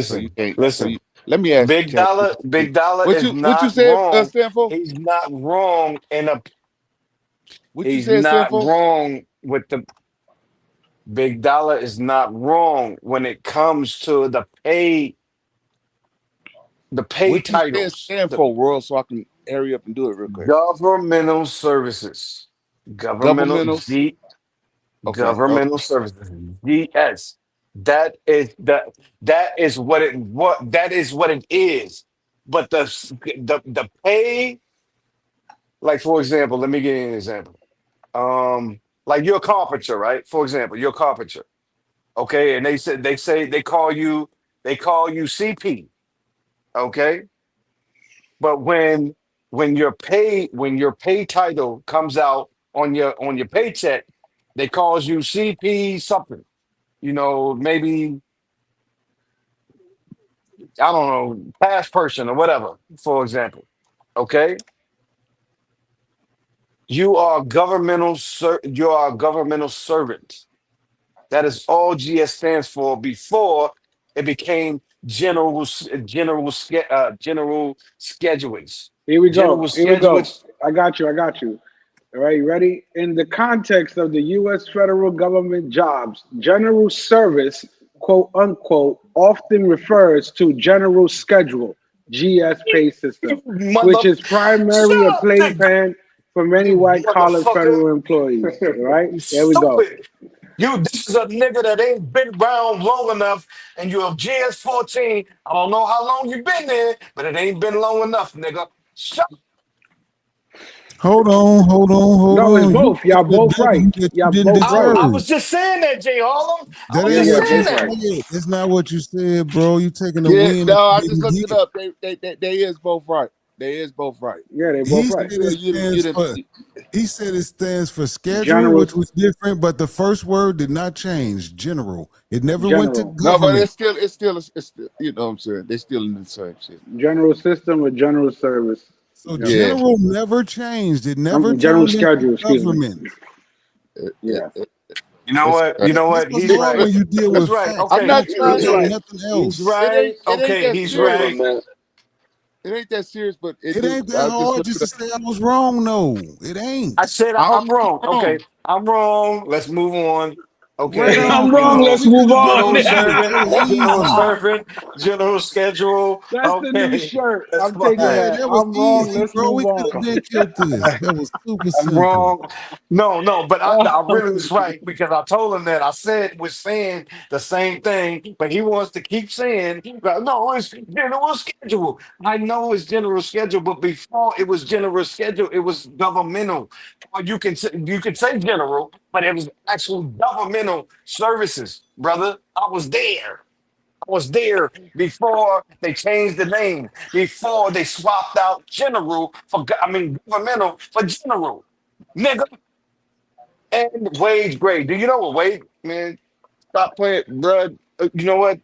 So you Listen, can't. So listen. you let me ask Big Chat Dollar, GPT. Big Dollar is What you not said wrong. stand for? He's not wrong in a. What you He's said stand not for? wrong with the Big Dollar is not wrong when it comes to the pay What you said titles, stand the for, world, so I can hurry up and do it real quick. governmental services, governmental Governmental. G, Okay. governmental services, GS. That is what it is. But the pay, like for example, let me give you an example. Like you're a carpenter, right? For example, you're a carpenter. Okay, and they call you CP. Okay, but when your pay title comes out on your paycheck, they calls you CP something. Maybe I don't know, past person or whatever. For example, okay, you are a governmental servant. That is all GS stands for before it became general schedulings. Here we go. General Here we go. schedulings. I got you. I got you. All right, you ready? In the context of the U.S. federal government jobs, general service, quote unquote, often refers to general schedule, GS pay You system, mother. which is Shut primarily a up, nigga. playpen for many You white collar motherfucker. federal employees. All right, You there we go. stupid. You, this is a nigga that ain't been around long enough, and you have GS 14. I don't know how long you been there, but it ain't been long enough, nigga. Shut Hold on, hold on, hold No, it's on. You both. said Y'all the both right. W that you Y'all didn't both right. I deserve. was just saying that, Jay Harlem. I That was Yeah, ain't just yeah, what you saying both that. right. said. That's not what you said, bro. You taking a Yeah, win that no, you I just didn't looked it get. up. They is both right. They is both right. Yeah, they He both said right. You know, it you stands didn't. for. He said it stands for schedule, General, which was different, but the first word did not change. General. It never went to general, No, but government. it's still. You know what I'm saying? They still in the same shit. general system or general service. So Yep. Yeah. general never changed. It never General turned into schedule. Excuse me. government. It, it, Yeah. it, You know it's what? You crazy. know That's what? what's He's wrong right. when you deal He's with right. facts. I'm Okay. You not can't trying He's deal to. with right. nothing He's else. right. It ain't Okay. that He's serious. right. It ain't that serious, but it It do. ain't that I just hard looked just it to up. say I was wrong. No, it I ain't. said I don't I'm think wrong. you're Okay. wrong. I'm wrong. Let's move on. Right Okay. I'm on, wrong. bro. Let's We could move have been on. General over this. servant. That was General easy. servant. General schedule. That's the new Okay. shirt. That's I'm taking fine. Yeah, that. that was I'm wrong. easy, Let's bro. move We could have on. been killed this. That was super I'm simple. wrong. No, no, but I Oh, really was right because I told him that I said was saying the same thing, but he wants to keep saying, well, no, it's general schedule. I know it's general schedule, but before it was general schedule, it was governmental. Or you could say general, but it was actual governmental services, brother. I was there. I was there before they changed the name, before they swapped out general for, governmental for general. Nigga, and wage grade. Do you know what wage, man? Stop playing, bruh. You know what?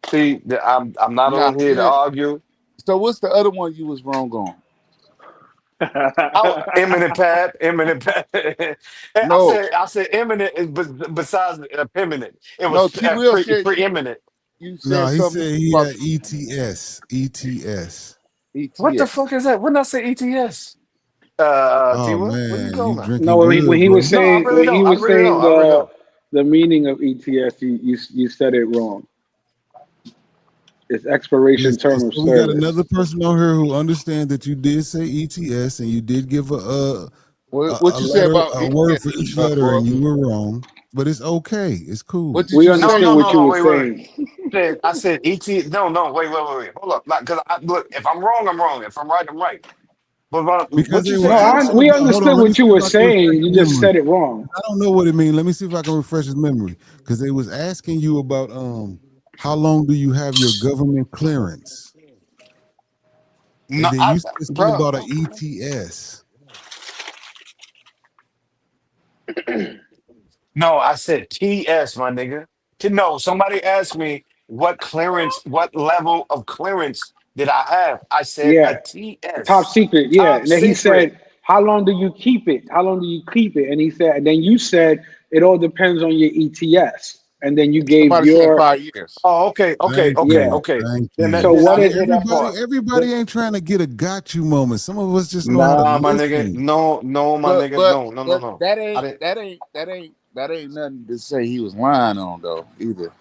See, I'm not Nah, on here to yeah. argue. So what's the other one you was wrong on? Eminent Pat. And No, I said eminent is besides eminent. It no. was T. Will said preeminent. you No, said he something said he about had ETS. ETS. What the ETS. fuck is that? When I say ETS? T. Oh Will, where you man, you going? drinking no, good, when he was bro. No, I saying really when he don't. I was really don't. saying I really don't. the meaning of ETS, you said it wrong. It's Yeah, expiration so, term of so we got service. another person on here who understands that you did say ETS and you did give What a you say letter, about a word for ETS, each letter, boy? and you were wrong. But it's okay. It's cool. What did We you No, say? understood no, what no, you no. were Wait. saying. I said ET. No, no. Wait. Hold up. Because look, if I'm wrong, I'm wrong. If I'm right, I'm right. But Because what you they were say, No, T. Will? asking we about, hold on, understood let me what you see if were I can refresh saying. his You just memory. said it wrong. I don't know what it means. Let me see if I can refresh his memory. Because they was asking you about how long do you have your government clearance? No, And then you said something bro. about an ETS. No, I said TS, my nigga. No, somebody asked me what level of clearance did I have? I said a Yeah, top TS, secret. Yeah, top and then he secret. said, "How long do you keep it? How long do you keep it?" And he said, and then you said, "It all depends on your ETS." And then you gave Somebody said your 5 years. Oh, Thank yeah. you. Thank So you. Then I what See, is? didn't hear that part. everybody ain't trying to get a got you moment. Some of us just know how to Nah, my nigga. listen. No, no, my But nigga. but No, but no. that I ain't didn't. that ain't that ain't that ain't nothing to say he was lying on though either.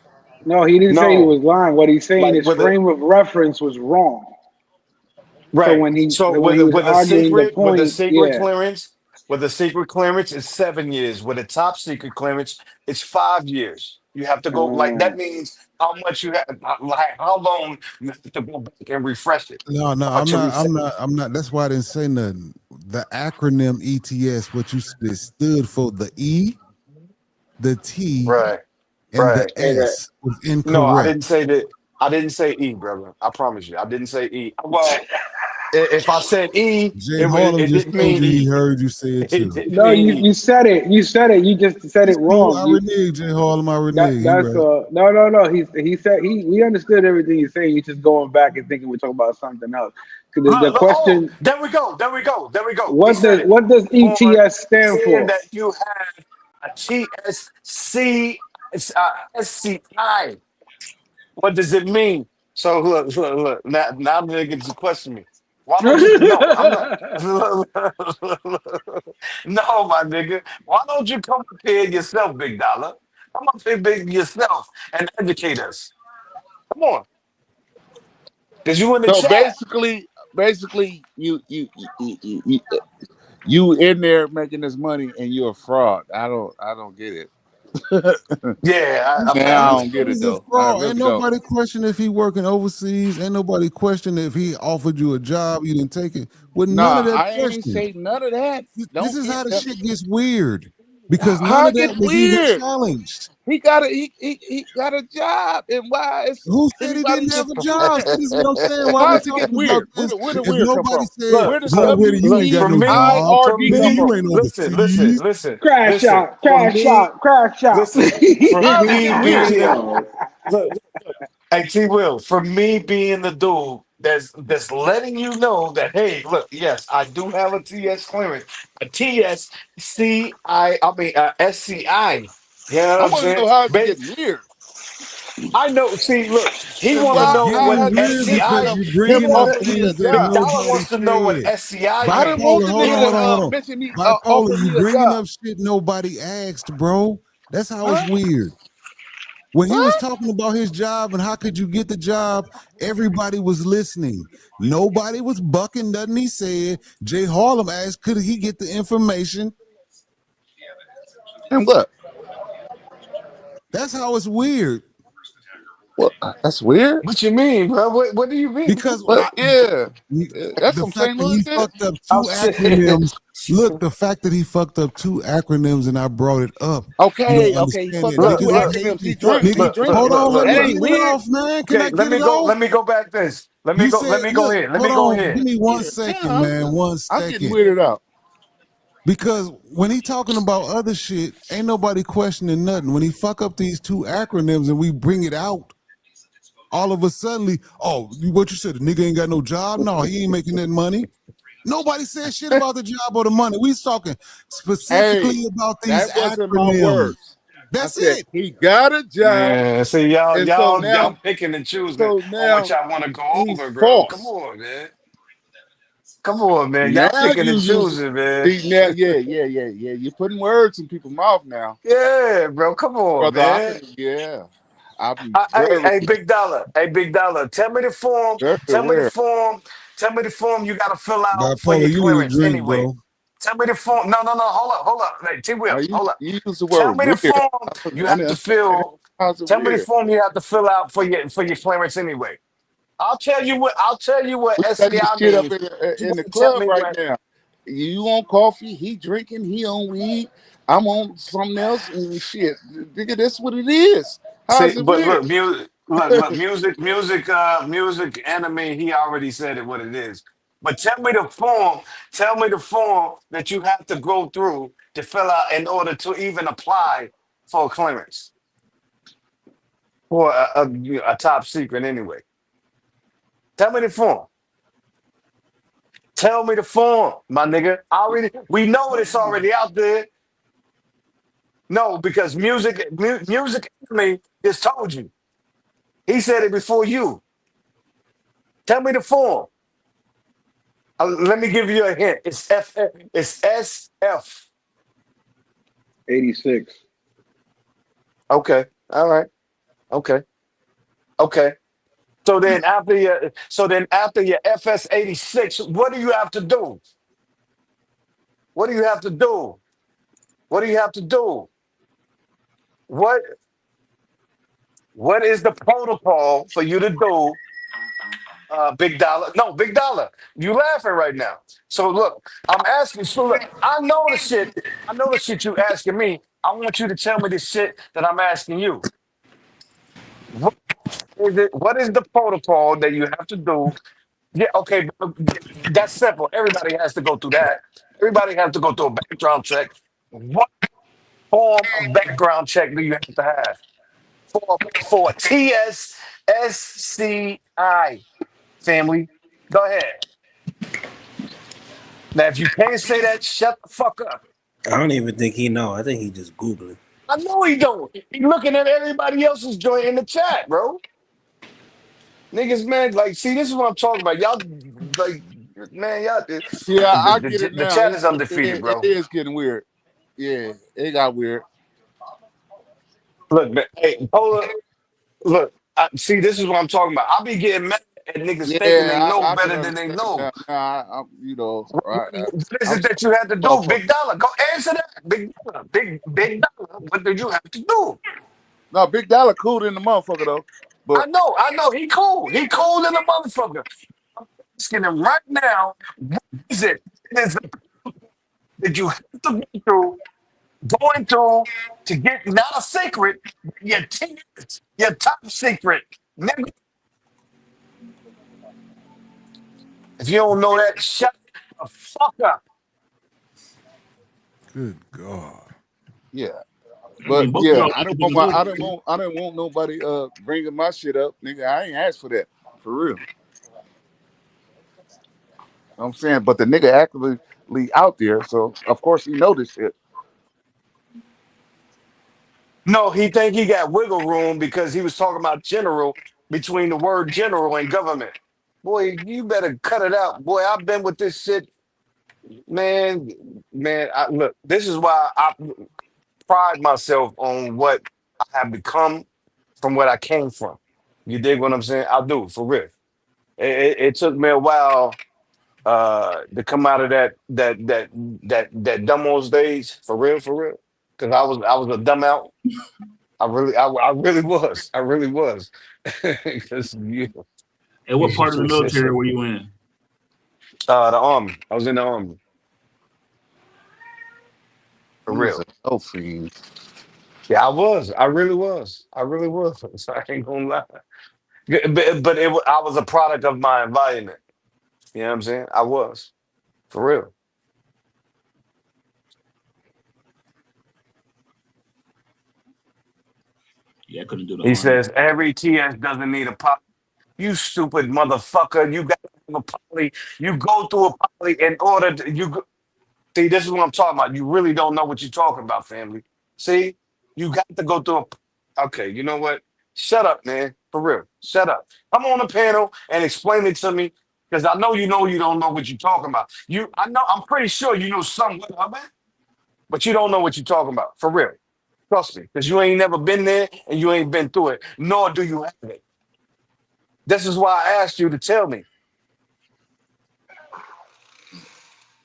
No, he didn't say he No, was lying. What he's saying, like his with it. frame of reference was wrong. So Right. So when he was arguing the with the point, secret yeah. clearance, with the secret clearance, it's 7 years. With a top secret clearance, it's 5 years. You have to go like Uh, that means how much you have, like how long you have to go back and refresh it No, or I'm to not. reset. I'm not. That's why I didn't say nothing. The acronym ETS, what you it stood for, the E, the T, Right. and the Right. S was No, I incorrect. didn't say that. I didn't say E, brother. I promise you, I didn't say E. Well, if I said E, Jay Harlem it just didn't told mean you he E. heard you say it It too. didn't no, mean you E. said it. You said it. You just said it It's cool. wrong. I You renege, Jay Harlem. I renege. He that's right. no. He said we understood everything he's saying. He's just going back and thinking we're talking about something else. 'Cause the Look, oh, question, there we go. There we go. He said it. what does For ETS stand saying for? that you have a TSC, SCI. What does it mean? So look. Now the niggas question me. Why don't you? No, I'm not. No, my nigga. Why don't you come up here yourself, big dollar? Come up here, big yourself, and educate us. Come on. Cause you in the So chat. basically, you in there making this money and you're a fraud. I don't get it. Yeah, He I'm said, Now he I not. don't said get it he's a though. I fraud. Ain't really don't. nobody question if he working overseas. Ain't nobody question if he offered you a job, you didn't take it. With none of Nah, that I ain't question. say none of that. This Don't is get how the that. shit gets weird. Because none How of it that get was even weird? challenged. He got a job, and why is Who said he anybody didn't have just a job? See, this is what I'm saying. Why we how's it get talking about weird? this? Where the If weird come nobody from? said, Where Look, the "Oh, look, Whitty, you look. ain't got For no me, job. for Nigga, me, you WIRD ain't listen, overseas." Crash listen. out, For crash me, out, crash out. listen. For How's it me get weird? being Yo, look, hey T Will, for me being the dude that's letting you know that hey, look, yes, I do have a TS clearance, a SCI. You know what I I'm want to saying? know how is it getting weird, I know. See, look, he and want to It's why know I getting what had to weird listen to because SCI. you're He him bringing up want offer to. me a things that Big job. Dollar nobody wants to know what said. SCI I didn't means. want Bipolar, the hold He nigga on, to hold want. on, hold on. mention me Bipolar, offer you me a bringing job. up shit nobody asked, bro. That's how it's Huh? weird. When he was What? talking about his job and how could you get the job, everybody was listening. Nobody was bucking nothing he said. Jay Harlem asked, could he get the information? And what? That's how it's weird. What? That's weird. What you mean, bro? What do you mean? Because But yeah, that's the some fact St. that Louis he shit. fucked up I'm two saying. acronyms. Look, the fact that he fucked up two acronyms and I brought it up. You don't Okay, he understand fucked that. up Look, two Niggas is look, acronyms. hating. He Hold drinking. on, let That me ain't get it weird. off, man. Can okay, I get it off? let me go back this. You said, Let me go look, ahead. Let me hold go on. Give ahead. me one Yeah, second, damn, man. One I'm getting second. weirded out. Because when he talking about other shit, ain't nobody questioning nothing. When he fuck up these two acronyms and we bring it out, all of a sudden, oh, what you said, the nigga ain't got no job? No, he ain't making that money. Nobody said shit about the job or the money. We talking Hey, specifically about these that wasn't my acronyms. words. I That's said it. he got a job, Man, see y'all, and so y'all now, picking and choosing so on what now y'all want to go he's over, bro. Come false. on, man. Come on, man. Y'all Now picking you and use choosing, man. see now, yeah. You're putting words in people's mouth now, Yeah, bro. Come on, brother. I man. can, yeah. I'll be very, Hey, big dollar. Hey, big dollar. Tell me the form. very Tell me the aware. form. Tell me the form you got to fill out for Bipolar, your you need a clearance drink, anyway. bro. Tell me the form. No, no, no. Hold up. Hey, T Will, Now hold up. you use the word Tell me the weird. form I don't you have to understand. fill. How's it Tell me the weird? form you have to fill out for your clearance anyway. I'll tell you what We setting this SCI kid up means. You in the gotta tell club me right what. now. You on coffee? He drinking? He on weed? I'm on something else and shit. Nigga, that's what it is. See, How's it but weird? look, music, anime. He already said it what it is. But tell me the form. Tell me the form that you have to go through to fill out in order to even apply for a clearance for a top secret anyway. Tell me the form. Tell me the form, my nigga. We know it's already out there. No, because music anime just told you. He said it before you. Tell me the form. Let me give you a hint. It's F. It's SF. 86. Okay. All right. Okay. Okay. So then after your FS 86, what do you have to do? What do you have to do? What do you have to do? What what is the protocol for you to do? Big dollar. No, big dollar. You laughing right now. So look, I'm asking. So look, I know the shit. I know the shit you asking me. I want you to tell me the shit that I'm asking you. What is it? What is the protocol that you have to do? Yeah, okay, that's simple. Everybody has to go through that. Everybody has to go through a background check. What form of background check do you have to have for a TSSCI family? Go ahead. Now, if you can't say that, shut the fuck up. I don't even think he know. I think he just Googling. I know he don't. He looking at everybody else's joint in the chat, bro. Niggas, man, like, see, this is what I'm talking about. Y'all, like, man, y'all, Yeah, I get it the now. chat is undefeated, It bro. is getting weird. Yeah, it got weird. Look, man, hey, hold up. Look, see, this is what I'm talking about. I'll be getting mad. at niggas thinking they Yeah, know I can better than they understand know. that. Nah, you know, What is I'm it sorry, that you had to do, motherfucker. Big Dollar? Go answer that, Big Dollar. Big Dollar. What did you have to do? No, Big Dollar cool in the motherfucker though. But I know. He cool. He cool in the motherfucker. I'm asking him right now, what is it? Is it that you have to go through, going through to get not a secret, but your top secret. Nigga, if you don't know that, shut the fuck up. Good God. yeah, I mean, but both of yeah, y'all niggas in the military. I didn't want nobody bringing my shit up, nigga. I ain't asked for that for real. I'm saying, but the nigga actively out there, so of course he know this shit. No, he think he got wiggle room because he was talking about general between the word general and government. Boy, you better cut it out. Boy, I've been with this shit, man. Man, look, this is why I pride myself on what I have become from what I came from. You dig what I'm saying? I do, for real. It took me a while to come out of that dumbos days, for real, for real. Because I was a dumb out. I really was. I really was. 'Cause And what part of the military were you in? the army. I was in the army. For He was real. a no fiend. Yeah, I was. I really was. I really was. So I ain't gonna lie. But I was a product of my environment. You know what I'm saying? I was. For real. Yeah, I couldn't do the He army. says every TS doesn't need a pop. You stupid motherfucker. You got to have a poly. You go through a poly in order to see, this is what I'm talking about. You really don't know what you're talking about, family. See? You got to go through okay, you know what? Shut up, man. For real. Shut up. Come on the panel and explain it to me. Because I know you don't know what you're talking about. I'm pretty sure you know something of it, but you don't know what you're talking about. For real. Trust me. Because you ain't never been there and you ain't been through it. Nor do you have it. This is why I asked you to tell me.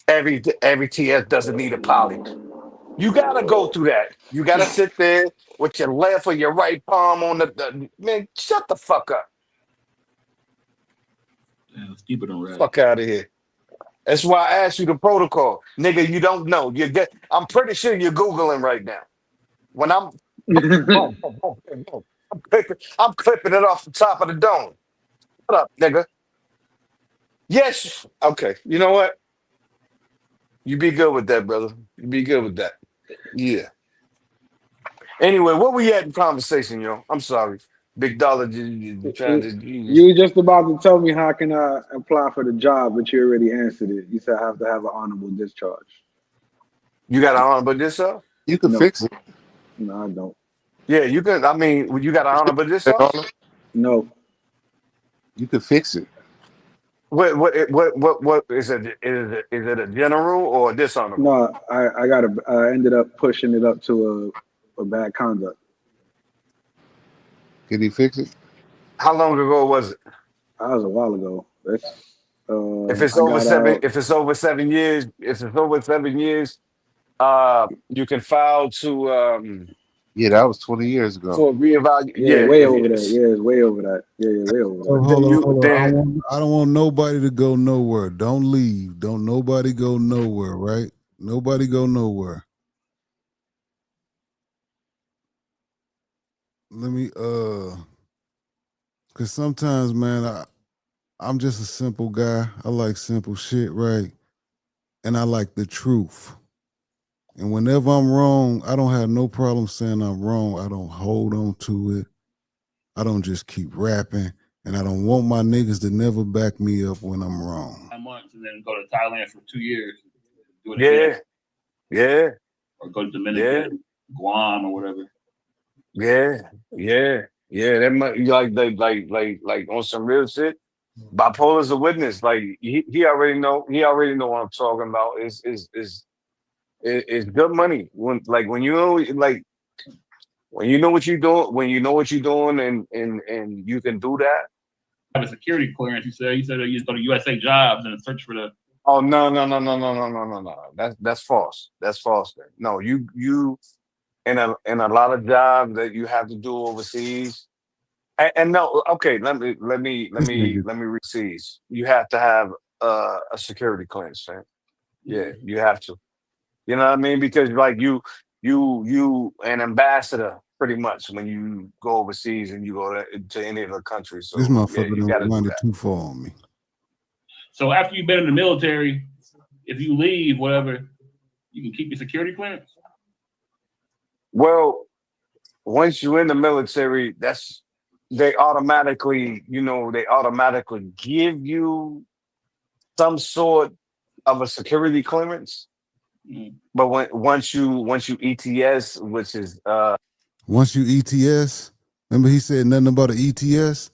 Every TS doesn't need a poly. You gotta go through that. You gotta sit there with your left or your right palm on man. Shut the fuck up. Damn, stupid on rap. Fuck out of here. That's why I asked you the protocol, nigga. You don't know. I'm pretty sure you're googling right now. When I'm boom, boom, boom, boom, boom. I'm clipping it off the top of the dome. Shut up, nigga. Yes. Okay. You know what? You be good with that, brother. You be good with that. Yeah. Anyway, where we at in conversation, yo? I'm sorry. Big Dollar, you trying to. You were just about to tell me how can I apply for the job, but you already answered it. You said I have to have an honorable discharge. You got an honorable discharge? You could No, fix it. no, I don't. Yeah, you could. I mean, you got an honorable discharge? No, You could fix it. What is it? Is it a general or dishonorable? no, I got to. I ended up pushing it up to a bad conduct. Can he fix it? How long ago was it? That was a while ago. That's If it's I over got seven, out. if it's over 7 years, if it's over 7 years, you can file to Yeah, that was 20 years ago. for reevaluate. Yeah, Yeah, way if over that. yes, Yeah, it's way over that. Yeah, yeah, way over Oh, that. then you hold on. then I don't want nobody to go nowhere. Don't leave. Don't nobody go nowhere, right? Nobody go nowhere. Let me cause sometimes, man, I'm just a simple guy. I like simple shit, right? And I like the truth. And whenever I'm wrong, I don't have no problem saying I'm wrong. I don't hold on to it. I don't just keep rapping. And I don't want my niggas to never back me up when I'm wrong. 9 months and then go to Thailand for 2 years, do it again, yeah, yeah, or go to yeah, Dominican, Guam, or whatever. yeah, yeah. That might like on some real shit. Bipolar's a witness. Like he already know. He already know what I'm talking about. Is good money when you know when you know what you're doing, when you know what you're doing, and you can do that. have a security clearance. He said he used to go to USA Jobs and search for the. Oh no. That's false. That's false. No, you in a lot of jobs that you have to do overseas. And no, okay, This nigga. let me rephrase. You have to have a security clearance, right? Yeah, you have to. You know what I mean? Because like you an ambassador pretty much when you go overseas and you go to any of the countries. This So yeah, motherfucker you done got to do rewinded that. too far on me. So after you've been in the military, if you leave, whatever, you can keep your security clearance. Well, once you're in the military, they automatically give you some sort of a security clearance. Mm. But once you ETS, which is Once you ETS, remember he said nothing about an ETS?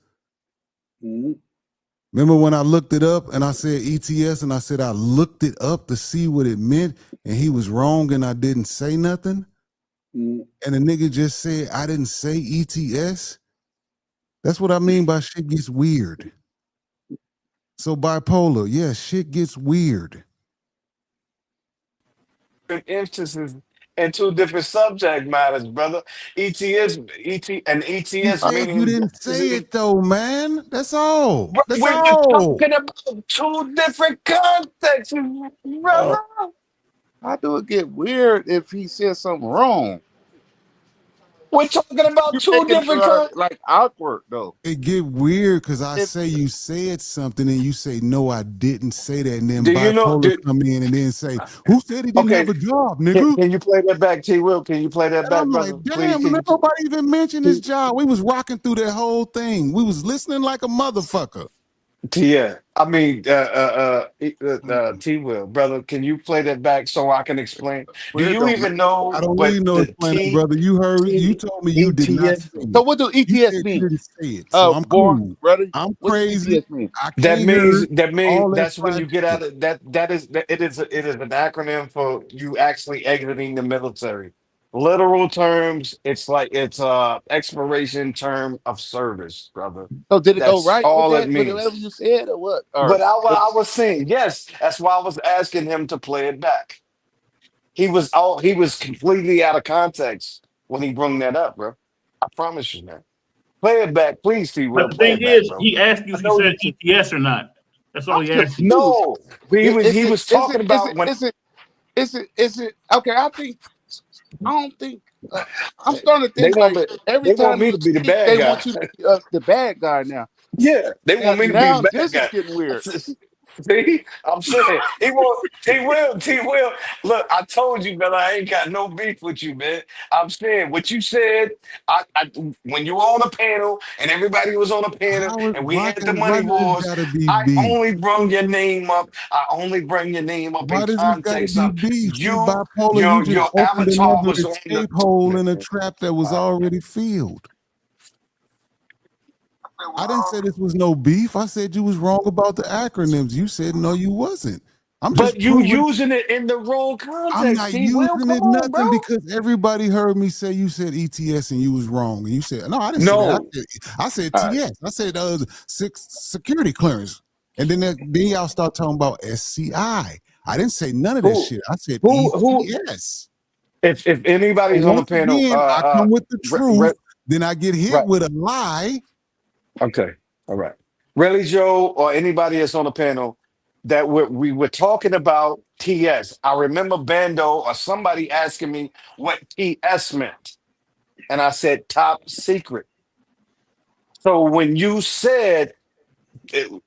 Mm-hmm. Remember when I looked it up and I said ETS and I said I looked it up to see what it meant and he was wrong and I didn't say nothing? Mm-hmm. And the nigga just said I didn't say ETS? That's what I mean by shit gets weird. So bipolar, yeah, shit gets weird. instances and two different subject matters, brother. And You ETS said you meaning didn't say it though, man. That's all. That's we were all. talking about two different contexts, brother. How do it get weird if he said something wrong? We're talking about You're two making it different like awkward though. It get weird because I If say you said something and you say, no, I didn't say that. And then Do you know? bipolar come in and then say, who said he didn't Okay, have a job, can, nigga? can you play that back, T. Will? Can you play that And back, I'm like, brother? Please, damn, can you? nobody even mentioned his Can, job. We was rocking through that whole thing. We was listening like a motherfucker. Yeah, I mean, T. Will, brother, can you play that back so I can explain? Do well, it you don't matter. even know I don't what need no the explaining, brother. You heard, you told me you did not ETS? say So it. what do You ETS said you mean? didn't say it. So I'm Born cool. brother. I'm What does crazy. ETS mean? I can't hear all that That's when fine you get shit. out of that. It is an acronym for you actually exiting the military. Literal terms, it's expiration term of service, brother. So did it go That's right with all it that? With whatever means. you said, or what? But Or I was saying yes. That's why I was asking him to play it back. He was completely out of context when he brung that up, bro. I promise you, man. Play it back, please, T. But Will. the Play thing it back, is, bro. he asked you I if you know said you. ETS or not. That's all I'm he asked you. confused. No, he was Is it talking about when is it okay? I don't think I'm starting to they think want like me. every They want time me you to be the speak, bad they guy. want you to be the bad guy now. Yeah, they Now want me to be the now bad this is guy. getting weird. See, I'm saying T will. Look, I told you, man, I ain't got no beef with you, man. I'm saying what you said. I when you were on a panel and everybody was on a panel and we had the Why money does it wars. gotta be I beef? only brung your name up. I only bring your name up in Why does it gotta context be of beef? See, you. bipolar, you just Your opened avatar another was on the. escape hole in a trap that was already filled. I didn't say this was no beef. I said you was wrong about the acronyms. You said no, you wasn't. I'm But just you proving using it in the wrong I'm context, not T. Will. using Come it on, bro. nothing because everybody heard me say you said ETS and you was wrong. And you said, no, I didn't say that. No. I said All right. TS. I said security clearance. And then y'all start talking about SCI. I didn't say none of that Who shit. I said who ETS. if So anybody's on the once panel, again, I come with the re, truth, re, then I get hit right. with a lie. Okay. All right. Relly Joe or anybody that's on the panel that we were talking about TS. I remember Bando or somebody asking me what TS meant. And I said top secret. So when you said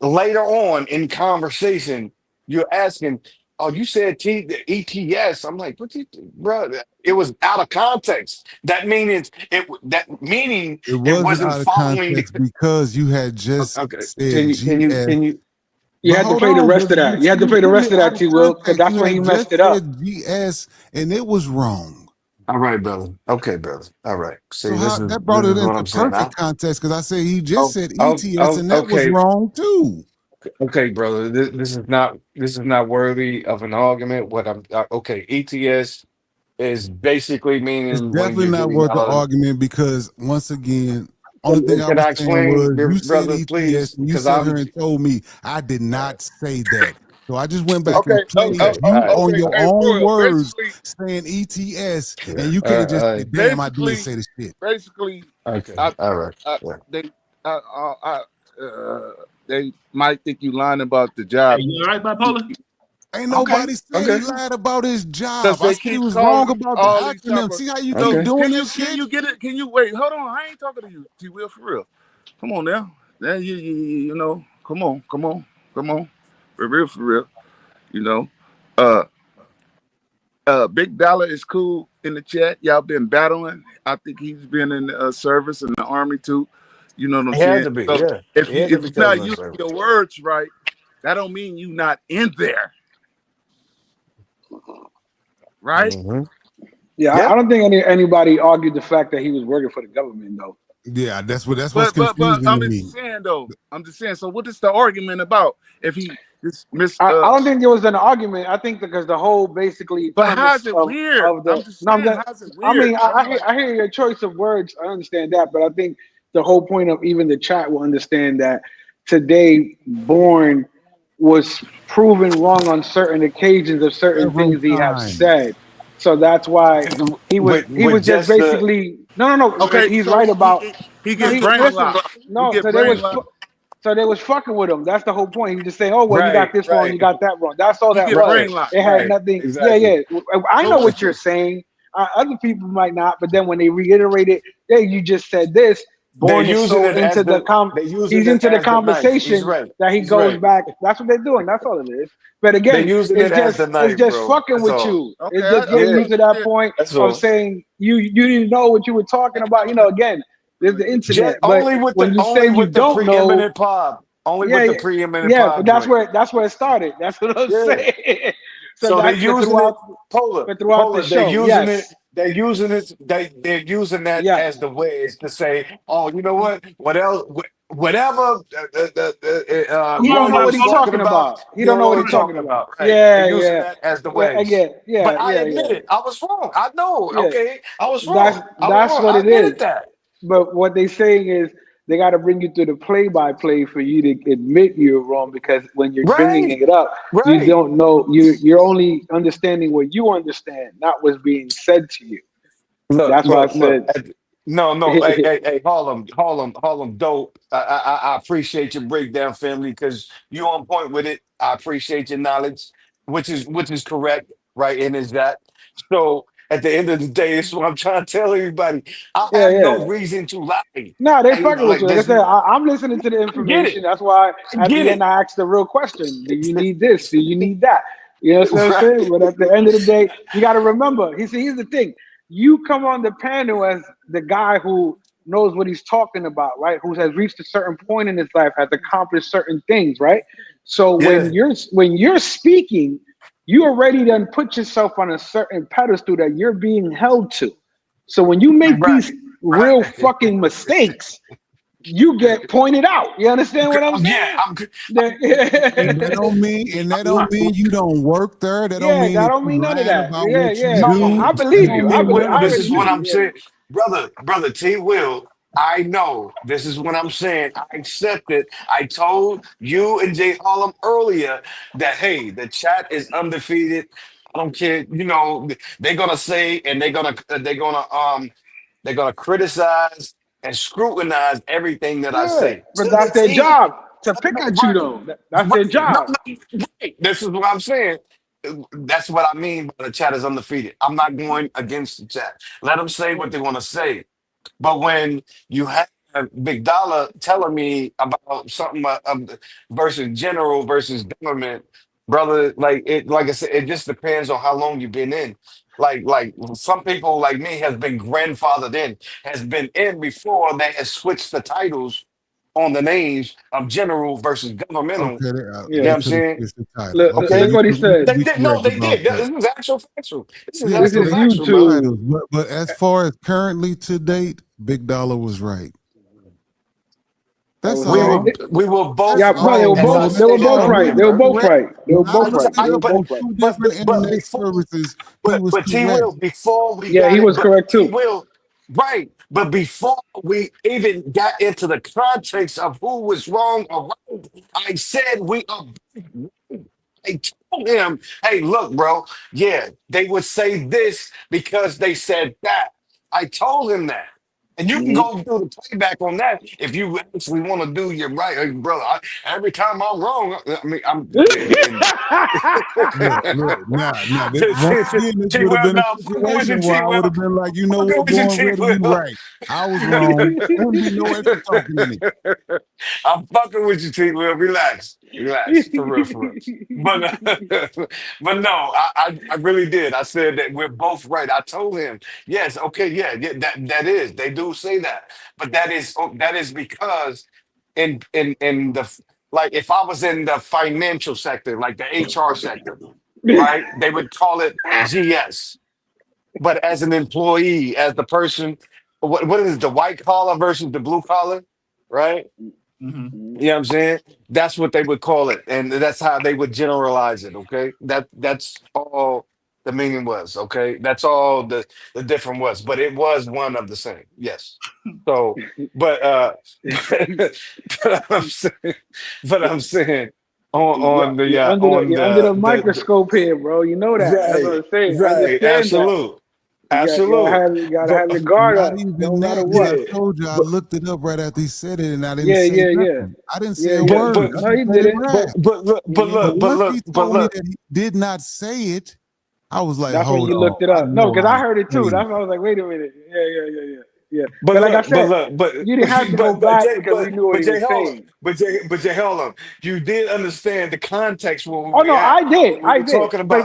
later on in conversation, you're asking, "Oh, you said ETS." I'm like, "What, bro?" It was out of context. That meaning It it wasn't wasn't out of following context the. because you had just Okay, said can GS. you? You But had to hold play the on, rest brother. of that. You had to You play the putting it rest of out that, of T. Will, because context. that's You where had he messed just it up. said GS and it was wrong. All right, brother. Okay, brother. All right. So See, this how is that brought this it is what into I'm saying. perfect context because I said he just Oh, said oh, ETS oh, and that was okay, wrong too. okay, brother. This is not worthy of an argument. What I'm okay. ETS is basically It's meaning when definitely you're not getting worth out the of. argument because once again, Only thing I Can was I saying explain, was you said brother, ETS please? and you Because sat I'm here and told me I did not say that. So I just went back Okay, and played okay. you All right. on okay. your Hey, own Royal. words saying ETS, and you All could have right. just All said, right. "Damn, I did basically, say the shit." basically, Okay. I, All right. I Yeah. they might think you lying about the Hey, job you all right, bipolar? Ain't Okay. nobody said he Okay. lied about his because job. I they said he keep was wrong calling about the all these type acronym. of. See how you So keep Okay. doing can this you shit? get it? Can you wait? Hold on, I ain't talking to you, T. Will, for real. Come on now. Then you know. Come on, for real, for real. You know. Uh, Big Dollar is cool in the chat. Y'all been battling. I think he's been in service in the army too. You know what I'm He had saying? to be. So Yeah. if He had to if be you're not telling us using so. your words right, that don't mean you not in there, right? Mm-hmm. Yeah, I Yeah. don't think anybody argued the fact that he was working for the government though. Yeah, that's what's But confusing to I'm me. just saying though. I'm just saying. So what is the argument about? If he this miss I don't think there was an argument. I think because the whole basically but how's premise it weird? of the I'm just no, saying, how's it I weird? mean I mean, like, I hear your choice of words. I understand that, but I think the whole point of even the chat will understand that today Born was proven wrong on certain occasions of certain Several things he have times. said. So that's why he was With just just the basically no. okay, He's so right about he no. get He brain listen locked. He no. get brain locked. So they was fucking with him. That's the whole point. He just saying, "Oh well, you got right, this wrong, right, you got that wrong." That's all He that get was. brain right, locked. It had right. nothing. Yeah, Exactly. yeah. I But know what? what you're saying. Other people might not, but then when they reiterate it, hey, you just said this. They're Born is using so it as into the the they're using he's it into the as the knife. He's conversation right. that he He's goes right. back. That's what they're doing. That's all it is. But They're again, using it as the it's knife, just bro. fucking That's with all. you. Okay, It's just getting Yeah. you to that understand. point That's of all. saying you didn't know what you were talking about. Again, there's the Just internet. But when you say only you with the don't know, preeminent pop. Only yeah, with the yeah, preeminent yeah, pop but joint. that's where it started. That's what I'm Yeah. saying. So So they're that, using it, Polar, but throughout the they're show, using it, yes, they're using that yes, as the ways to say, oh, you know what? What else? Whatever he Come don't on, know what Romeo's he's talking talking about, about. He you don't don't know know what what he's he's talking talking about. about, right? They're Yeah, using yeah. that as the Well, ways. again, yeah, But I yeah, admit yeah, it, I was wrong. I know, yeah. okay? I was That's wrong. I was that's wrong. what I it admitted is. that. But what they saying is they got to bring you through the play-by-play for you to admit you're wrong. Because when you're bringing Right, it up, you right. don't know. You're only understanding what you understand, not what's being said to you. Look, That's why I look, look. said. No, no. Hey, Harlem, dope. I appreciate your breakdown, family, because you on point with it. I appreciate your knowledge, which is correct, right? And is that so? At the end of the day, this is what I'm trying to tell everybody. I Yeah, have yeah. no reason to lie. No, they You know, fucking with like you. Like I this. said, I'm listening to the I get information. it. That's why I at get the end it. I asked the real question: do you need this? Do you need that? You know what I'm saying? Right. But at the end of the day, you got to remember. Here's the thing: you come on the panel as the guy who knows what he's talking about, right? Who has reached a certain point in his life, has accomplished certain things, right? So Yeah. when you're speaking, you already done put yourself on a certain pedestal that you're being held to. So when you make these Right. real Right. fucking mistakes, you get pointed out. You understand what I'm Yeah. saying? And that don't mean you don't work there. That don't Yeah, mean that that don't you mean none of lying that. about Yeah, what you yeah. No, I do. That believe don't you. T mean I Will, this already is knew. what I'm Yeah. saying. Brother T Will, I know this is what I'm saying. I accept it. I told you and Jay Harlem earlier that hey, the chat is undefeated. I don't care, they're gonna say and they're gonna criticize and scrutinize everything that I Yeah, say. but To the that's their T, job to pick at you, right. though. That's their Right. No, job. no, right. This is what I'm saying. That's what I mean by the chat is undefeated. I'm not going against the chat. Let them say what they want to say. But when you have Big Dollar telling me about something versus general versus government, brother, like I said, it just depends on how long you've been in. Like some people like me has been grandfathered in, has been in before they has switched the titles on the names of general versus governmental. Okay, You Yeah. know they what I'm could have saying? switched the title. Look, Okay, look Okay. what he you could said. be No, correct they about did. that. This is actual factual. This is Yeah, This so actual is they switched factual, the brother. YouTube. titles. But as far as currently to date, Big Dollar was right. That That's was We all. were right. we were both That's Yeah, no, right, all, as I bro. they That's were stated both all. He right. earlier, They was were bro. both correct. right. They were Now both look right. it They up were But both on right. two but different but internet before services. He but was but T correct. will before we Yeah, got he it, was but correct T too. will right. But before we even got into the context of who was wrong or right, I said we are. I told him, hey, look, bro, yeah, they would say this because they said that. I told him that. And you can Mhm. go do the playback on that if you actually want to do your right. Hey, brother, every time I'm wrong, I mean, and Look, now that once again, this T would have Will, been a no, fucking with you, situation where T I would Will. have been like, you know Fucking what, with you, born T ready, you Will. right. I was wrong. Wouldn't be no extra talking in it. I'm fucking with you, T Will. Relax. Relax. For real, for real. But but no, I really did. I said that we're both right. I told him, yes, okay, yeah, yeah, that is. They do say that. But that is because in the like if I was in the financial sector, like the HR sector, right? They would call it GS. But as an employee, as the person, what is it, the white collar versus the blue collar, right? Hmm. You know what I'm saying? That's what they would call it, and that's how they would generalize it. Okay, that's all the meaning was. Okay, that's all the difference was, but it was one of the same. Yes. So, but but I'm saying, on the You're under the microscope here, bro. You know that. That's what right, I'm saying. right, Understand that. absolute, absolute. You gotta But have your guard Not up, no even matter that, because what. I told you I but looked it up right after he said it, and I didn't Yeah, say yeah, yeah, nothing. I didn't say yeah, a yeah. but word. but I No, just you let it didn't. ride. Hmm. But once he but told me look. that he did not say it, I was like, That's when hold you on, looked it I up. No, know because I I ain't heard it too. crazy. That's why I was like, wait a minute. Yeah, yeah, yeah, yeah, yeah. But But like I look, but said, look, you didn't have to go back because we knew what but he Jay, was hold on, saying. Jay, hold on. You did understand the context where we Oh were no, at I did, when we I were did. talking But about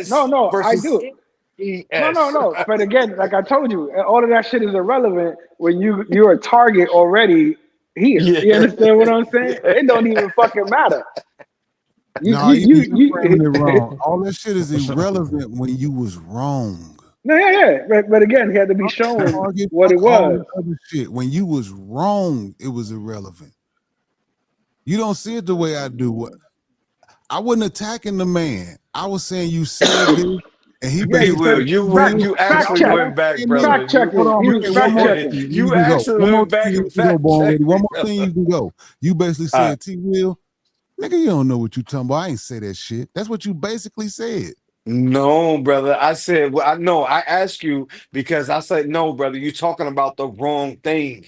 no, TS no, I versus do. No, no, ES. no. But again, like I told you, all of that shit is irrelevant when you're a target already here. Yeah, You understand what I'm saying? yeah. It don't even fucking matter. No, you framing it wrong. You All that shit is irrelevant when you was wrong. no, yeah, yeah. But again, he had to be Fuck the shown target, what it fuck all was. that other shit. When you was wrong, it was irrelevant. You don't see it the way I do. I wasn't attacking the man. I was saying you said this, and he Yeah, T he basically will, said said you T went, fact will, you but I fact actually check, was went back, saying this. brother. fact You checking. Hold on, He was okay, one fact more yeah, thing, checking. and you you can go. actually One more went back thing, you and can go, fact born ready. checked One me, more thing, brother. you can go. You basically All right. said T will, nigga, you don't know what you talking about. I ain't say that shit. That's what you basically said. No, brother. I said, well, I know. I asked you because I said, no, brother, you're talking about the wrong thing,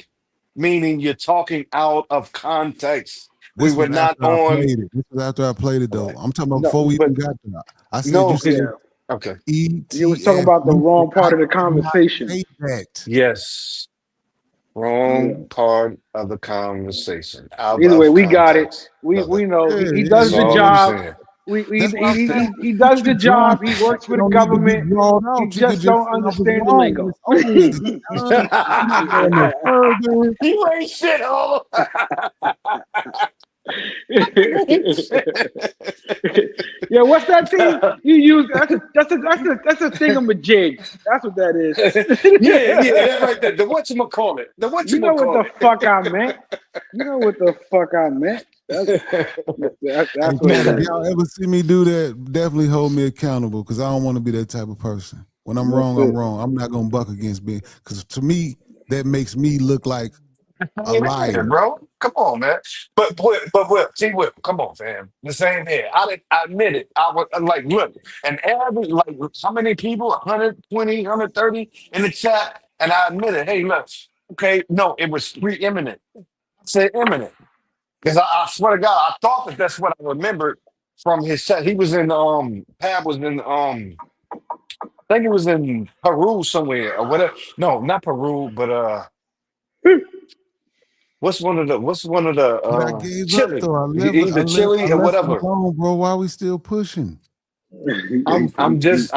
meaning you're talking out of context. We This were was not after I on. played it. This was after I played it though. I'm talking about No, before we but even got there. I said you no, said because, Yeah, okay. you was talking ETS. about the You said wrong I part of the did not conversation. say that. Yes, Yeah. wrong part of the conversation, out Either way, of we got it. context, We brother. know Yeah, he yeah, does That's the yeah, all yeah. I'm job. saying. That's what I'm saying. He You does the keep drawing job. He stuff works that for the don't need to be government. drawn He out. You could just just don't say I was understand the wrong and lingo. it's over with. It's done. I'm not going no further. You ain't shit, all. Yeah, what's that thing you use? That's a thingamajig. That's what that is. Yeah, yeah, that right there. The whatchamacallit. The You know what the whatchamacallit. fuck I meant. You know what the fuck I meant. Hey, That's what kid, it if Nah, is. y'all ever see me do that, definitely hold me accountable because I don't want to be that type of person. When I'm That's wrong, I'm it. wrong. I'm not gonna buck against being because to me that makes me look like a ain't there, liar. bro. Come on, man. But Will, T Will, come on, fam. The same here. I admit it. I was like, look, and every like how many people? 120, 130 in the chat. And I admitted, hey, look, okay, no, it was preeminent. I said imminent. Because I swear to God, I thought that that's what I remembered from his chat. He was in Pab was in I think it was in Peru somewhere or whatever. No, not Peru, but what's one of the But I gave up Chile, though. either I Chile or left it whatever. alone, bro. Why we still pushing? I'm just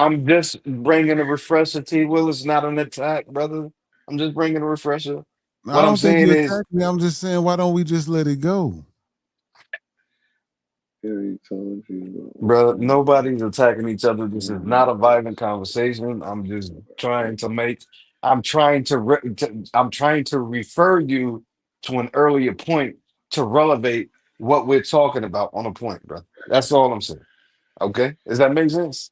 bringing a refresher. T. Will, it's not an attack, brother. I'm just bringing a refresher. I What I'm don't think saying you is, attacked me. I'm just saying, why don't we just let it go? He told you. brother, nobody's attacking each other. This is not a violent conversation. I'm trying I'm trying to refer you to an earlier point to relevate what we're talking about on a point, bro. That's all I'm saying. Okay, does that make sense?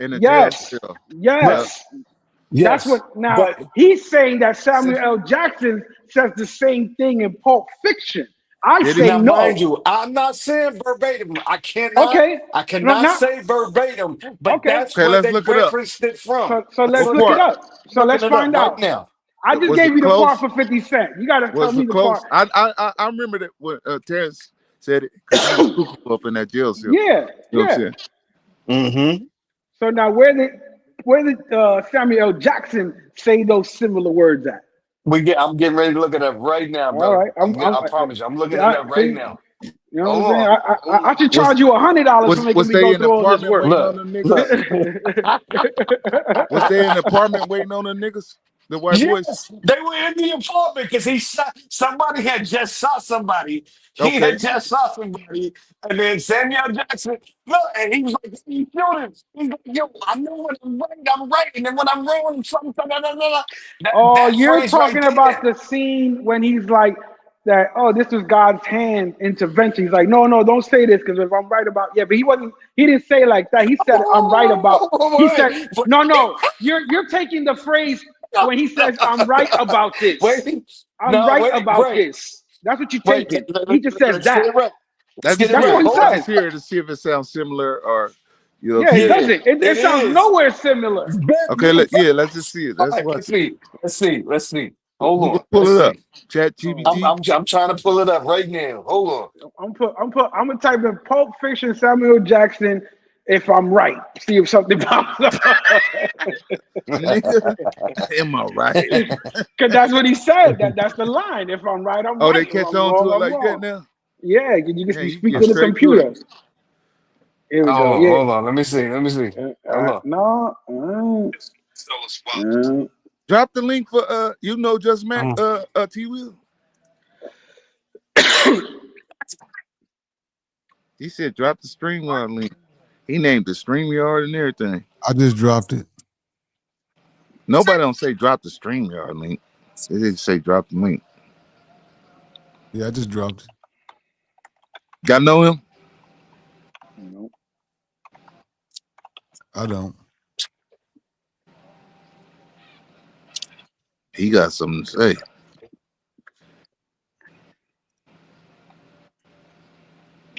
in the jail Yes, cell. Right. Yeah. yes. That's Yes. what. Now But he's saying that Samuel L. Jackson says the same thing in Pulp Fiction. I Did say he? Now, mind no. you, I'm not saying verbatim. Okay. I No, cannot now, say verbatim, but okay. that's Okay, where let's they look it up. referenced it from. So let's What So look it part? up. So let's looking it up find right out. now. I just Was gave it you the part close? for 50 Cent. You gotta tell Was me it the close? part. I remember that when Terrence said it because he was cuckoo up in that jail cell. Yeah, You know what I'm yeah. saying? Mm-hmm. So now where did Samuel L. Jackson say those similar words at? I'm getting ready to look it up right now, All brother. right. I promise you, I'm looking it I up right see. now. You know what I'm Hold saying? on. Hold I on. should Was charge you $100 for making was me they go in the through all this apartment work. waiting on the Look, niggas? look. Was they in the apartment waiting on the niggas? The white boys? Yes, they were in the apartment because he shot somebody had just shot somebody. He Okay. had just shot somebody, and then Samuel Jackson look, and he was like, "You killed him." He's like, "Yo, I know when I'm right, and then when I'm wrong, I'm something." Oh, That you're phrase right talking about there. the scene when he's like that, oh, this was God's hand intervention. He's like, no, no, don't say this because if I'm right about but he didn't say it like that. He said I'm right about he said, no, no, you're taking the phrase when he says I'm right about this. Wait, I'm no, right wait, about wait, this. That's what you're wait. taking. He just says Let's get that. it right. Let's Let's get just it That's hear what right. it. he Hold Let's on. just says. hear it to see if it sounds similar or you know what I'm Yeah, it saying? Yeah, doesn't. it It sounds is. nowhere similar. Okay, let's just see it. All Let's right, watch let's it. see. Let's see. Let's see. Hold Who can on. pull Let's it up? see. Chat Oh, GBT? I'm trying to pull it up right now. Hold on. I'm gonna type in Pulp Fiction Samuel Jackson if I'm right. See if something pops up. Nigga, am I right? Cause that's what he said. That's the line. If I'm right, I'm Oh, right. they If catch I'm on wrong, to it I'm like that wrong. now? Yeah, you Yeah, you you speak get to the straight to it. computer. Here we go. Oh, Yeah. hold on. Let me see. Let me see. Hold on. No. Drop the link for just Mac Um, T Will. He said drop the StreamYard link. He named the StreamYard and everything. I just dropped it. Nobody don't say drop the StreamYard link. They just say drop the link. Yeah, I just dropped it. Y'all know him? No. I don't. He got something to say.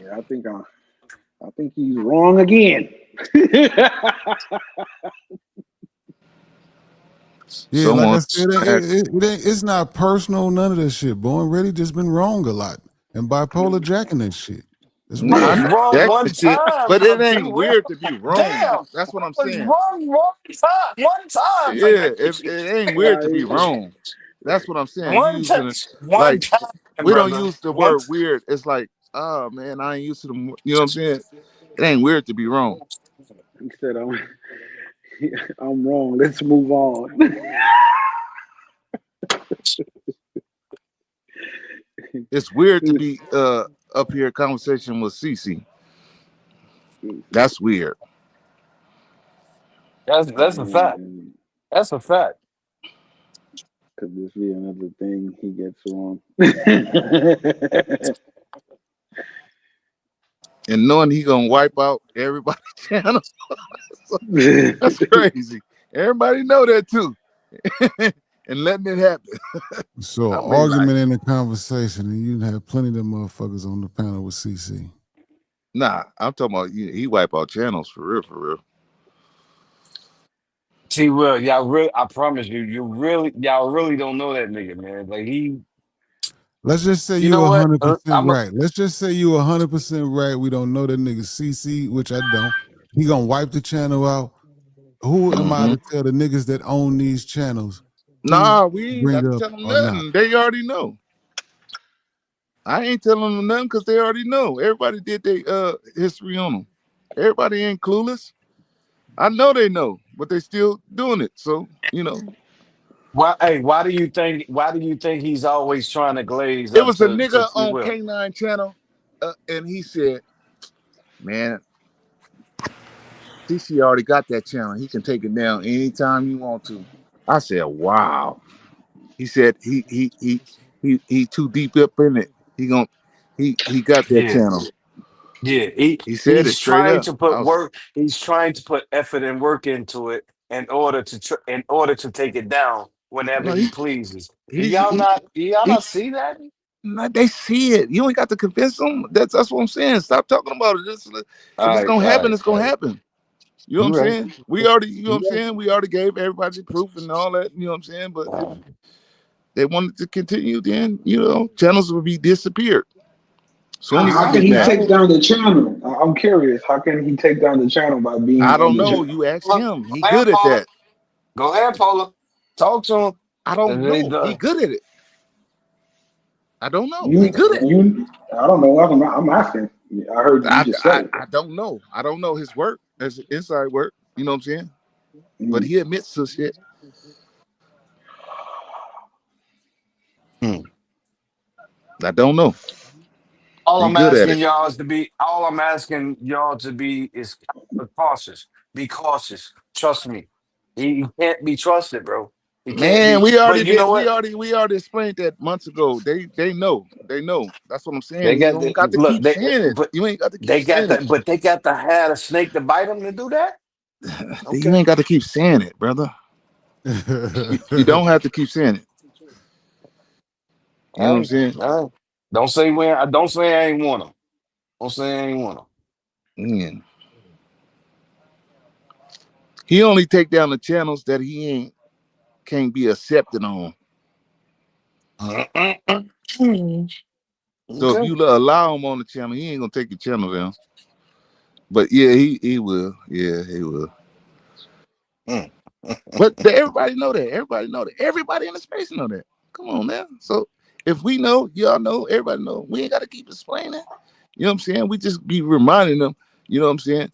Yeah, I think he's wrong again. Yeah, like I Someone said, it's not personal, none of that shit. Born Ready just been wrong a lot. And bipolar jacking that shit. It's I I was weird. know wrong that one shit, time, but it T. ain't Will. weird to be wrong. Damn. That's what I I'm was saying. wrong one time. Like, Yeah, it ain't weird to be wrong. That's what I'm saying. You one time. using it One like time, we don't brother. use the One word weird. It's like, oh man, I ain't used to them. You know what I'm saying? It ain't weird to be wrong. He said I'm wrong. Let's move on. It's weird to be up here conversation with Cece. That's weird. That's a fact. That's a fact. Could this be another thing he gets wrong? And knowing he gonna wipe out everybody's channel, that's crazy. Everybody know that too. And letting it happen. So I an mean, like, argument in a conversation, and you have plenty of them motherfuckers on the panel with CC. nah, I'm talking about he wipe out channels for real, for real. T. Will, y'all really, I promise you, y'all really don't know that nigga, man. Like Let's just say you you know what? 100% I'm a, right. Let's just say you 100% right. We don't know that nigga CC, which I don't. He gonna wipe the channel out. Who am I Mm-hmm. to tell the niggas that own these channels who Nah, to we ain't bring got to up tell them or not? nothing. They already know. I ain't telling them nothing because they already know. Everybody did their history on them. Everybody ain't clueless. I know they know, but they still doing it. So why do you think he's always trying to glaze it up was a to nigga T. on Will? K9 channel, and he said, "Man, CC already got that channel. He can take it down anytime he want to." I said, "Wow." He said he too deep up in it. He got that Yeah. channel. Yeah, He said it he's straight trying up. to I put was work. He's trying to put effort and work into it in order to take it down whenever no, he pleases. he's Do y'all not see that? They see it. You ain't got to convince them. That's what I'm saying. Stop talking about it. If it's gonna happen, it's All gonna right. happen. You know what You I'm right. saying? We already, you know what I'm You right. saying? We already gave everybody the proof and all that, you know what I'm saying? But if All right. they wanted to continue, then channels will be disappeared. Soon as You he How can right. get he mad. take All down the channel? I'm curious. How can he take down the channel by being I on don't the know. channel? You ask right. him. He Go ahead, good at Paula. that. Go ahead, Paula. Talk to him. I don't And then he know. He done. good at it. I don't know. He You, good at it. I don't know. I'm asking. I heard you just said it. I don't know. I don't know his work as inside work. You know what I'm saying? But Mm. he admits to shit. Hmm. I don't know. All He I'm good at it. asking y'all is to be. All I'm asking y'all to be is cautious. Be cautious. Trust me. He can't be trusted, bro. He can't Man, be. we But already you know did. what? We already explained that months ago. They know. They know. That's what I'm They saying. You got don't the got to look. keep They saying it. but You ain't got to keep they got saying it. that. But they got to have a snake to bite them to do that. You Okay. ain't got to keep saying it, brother. You don't have to keep saying it. You know All what I'm right. saying? All right. Don't say when. I don't say I ain't want them. Don't say I ain't want Yeah. He only take down the channels that he ain't can't be accepted on. them. So if Okay. you allow him on the channel, he ain't gonna take your channel down. But yeah, he will. Yeah, he will. Mm. But everybody know that. Everybody know that. Everybody in the space know that. Come on now. So if we know, y'all know, everybody know. We ain't got to keep explaining. You know what I'm saying? We just be reminding them. You know what I'm saying?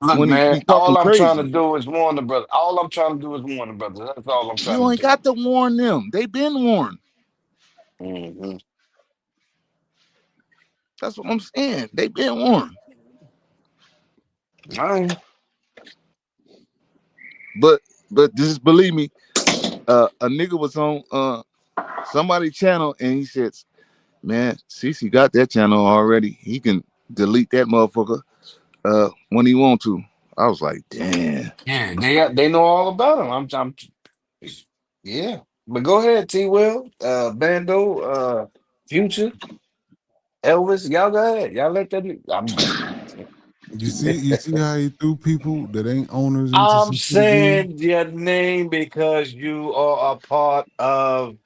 Look, When he man, be talking all I'm trying to crazy, do is warn the brother. All I'm trying to do is warn the brother. That's all I'm trying you to ain't do. got to warn them. They been warned. Mm-hmm. That's what I'm saying. They been warned. All right. But just believe me, a nigga was on somebody channel and he said, "Man, CC got that channel already. He can delete that motherfucker when he want to." I was like, "Damn." Yeah, they know all about him. I'm yeah. But go ahead, T Will, Bando, Future, Elvis, y'all go ahead. Y'all let that You see how he threw people that ain't owners into I'm some shit again? saying your name because you are a part of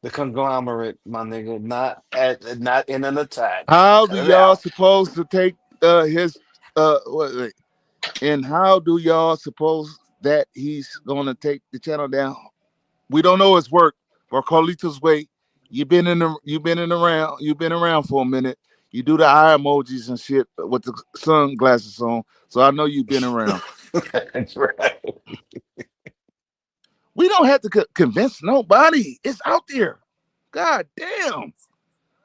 the conglomerate, my nigga, not in an attack. How do Cut it y'all out. supposed to take his wait, and how do y'all suppose that he's gonna take the channel down? We don't know his work. Or Carlitos way, you've been around for a minute. You do the eye emojis and shit with the sunglasses on. So I know you've been around. That's right. We don't have to convince nobody. It's out there. God damn.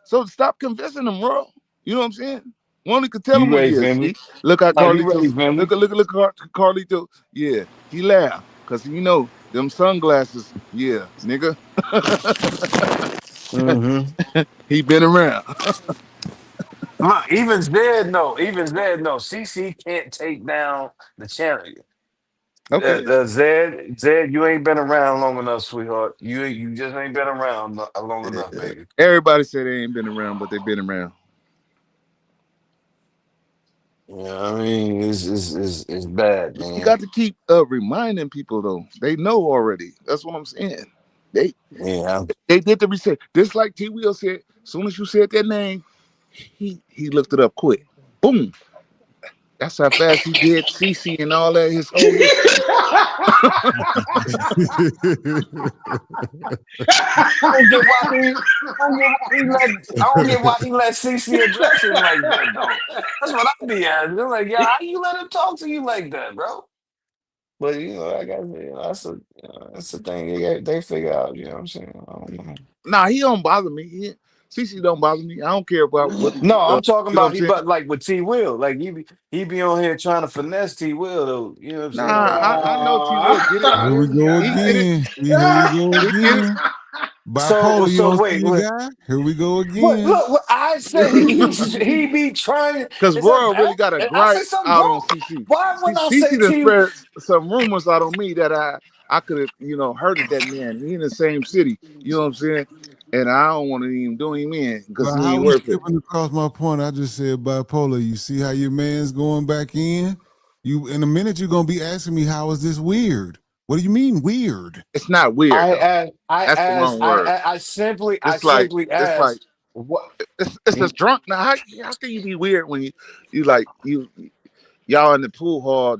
So stop convincing them, bro. You know what I'm saying? One could tell You him what it ready, is. family? See, look at Are you ready, Carlitos. family? Look at Carlito. Yeah, he laughed because you know them sunglasses. Yeah, nigga, Mm-hmm. he been around. Look, even Zed no. Even Zed no. CC can't take down the channel. Okay. Zed, you ain't been around long enough, sweetheart. You just ain't been around long enough, baby. Everybody say they ain't been around, but they been around. Yeah, I mean, it's bad, You man. got to keep reminding people though. They know already. That's what I'm saying. They Yeah. they did the research. Just like T. Will said, as soon as you said that name, he looked it up quick. Boom. That's how fast he did CC and all that, his whole history. I don't get why he. I don't get why he let CC address him like that though. That's what I be asking. I'm like, yeah, how you let him talk to you like that, bro? But I got that's the thing they figure out. You know what I'm saying? I don't know. Nah, he don't bother me. CC don't bother me. I don't care about what No, I'm talking you know what I'm about saying. but like with T Will, like he be on here trying to finesse T Will though. You know what I'm Nah, saying? Like, I know T. Will get it. Here we go He get it. again. See, here we go He get it. again. so Bipolar, you so don't see wait, your wait. guy? Here we go What again. look what I said he be trying Because is that Royal bad? really got a And I say gripe something out on wrong. CC. Why when I say CC done T spread some rumors out on me that I could have, hurted that man. He in the same city. You know what I'm saying? and I don't want to even do him in because But he how ain't we worth it. skipping across my point? I just said bipolar. You see how your man's going back in? You in a minute you're gonna be asking me how is this weird? What do you mean weird? It's not weird though. That's the wrong word. I simply It's like asked what. it's just drunk. Now how can you be weird when you like y'all in the pool hall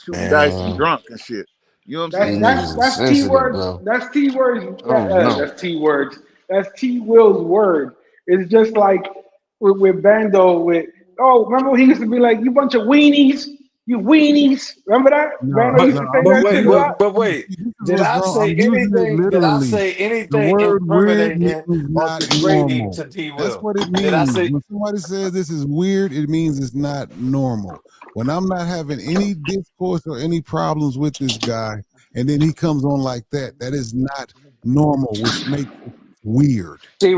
shooting dice and Man, drunk and shit? You know what I'm these saying? niggas is That's T sensitive, words. bro. That's T words. I don't know. That's T words. That's T Will's word. It's just like with Bando. With remember he used to be like, "You bunch of weenies, you weenies." Remember that No, Bando used But to no, say I'm that using shit wait, a lot. this is did what's I wrong. say I'm using it anything? Did I literally. say The anything word weird means incriminating or not degrading normal. to T. That's Will? what it Did I means. say? When somebody says this is weird, it means it's not normal. When I'm not having any discourse or any problems with this guy, and then he comes on like that, that is not normal, which makes it weird. T.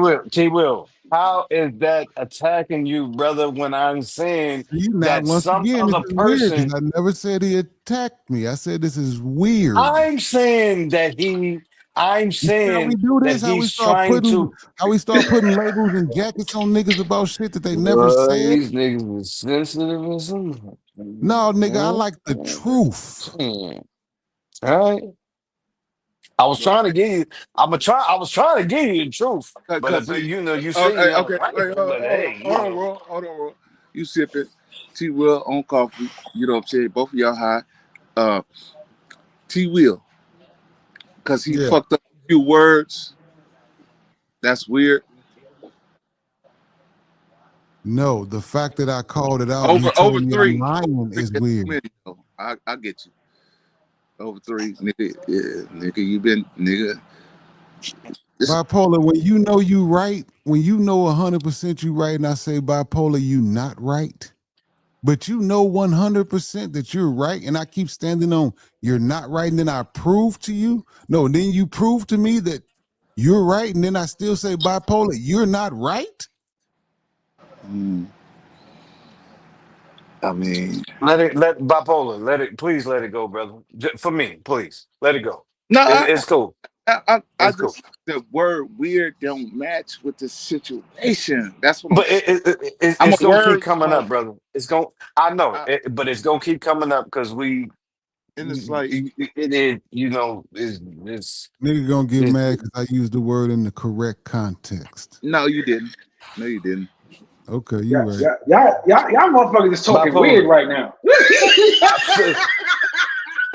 Will, how is that attacking you, brother? When I'm saying See, now that once some again, this other is weird because person, I never said he attacked me. I said this is weird. I'm saying that I'm You see how we saying do that this? How we he's start trying putting to. labels and jackets on niggas about shit that they never Well, said? these niggas is sensitive as something. No, nigga, I like the truth. All right. I was trying to give you. I was trying to give you the truth, but Because if you say okay, you have a okay, wait, rifle, but hey, hold on, bro. You sipping T Will on coffee. You know what I'm saying? Both of y'all high. Uh, T Will, because he Yeah. fucked up a few words. That's weird. No, the fact that I called it out and he Over told me I'm three. lying Three is is too weird. many, though. I get you. Over three, nigga. Yeah, nigga, you been nigga. This Bipolar, when you know you right, when you know 100% you right, and I say bipolar, you not right, but you know 100% that you're right, and I keep standing on you're not right, and then I prove to you, no, then you prove to me that you're right, and then I still say bipolar, you're not right? I mean, let bipolar, please let it go, brother. For me, please let it go. no, It's cool. I It's cool. just the word weird don't match with the situation. That's what I'm But saying. I'm a it's gonna keep coming wordsmith. up, brother. It's going. I know, I, but it's gonna keep coming up because and it's like, it is. You know, it's Nigga gonna get it's. mad because I used the word in the correct context. no, you didn't. No, you didn't. Okay, you Yeah, right. yeah, y'all motherfuckers is talking weird Bipolar. right now.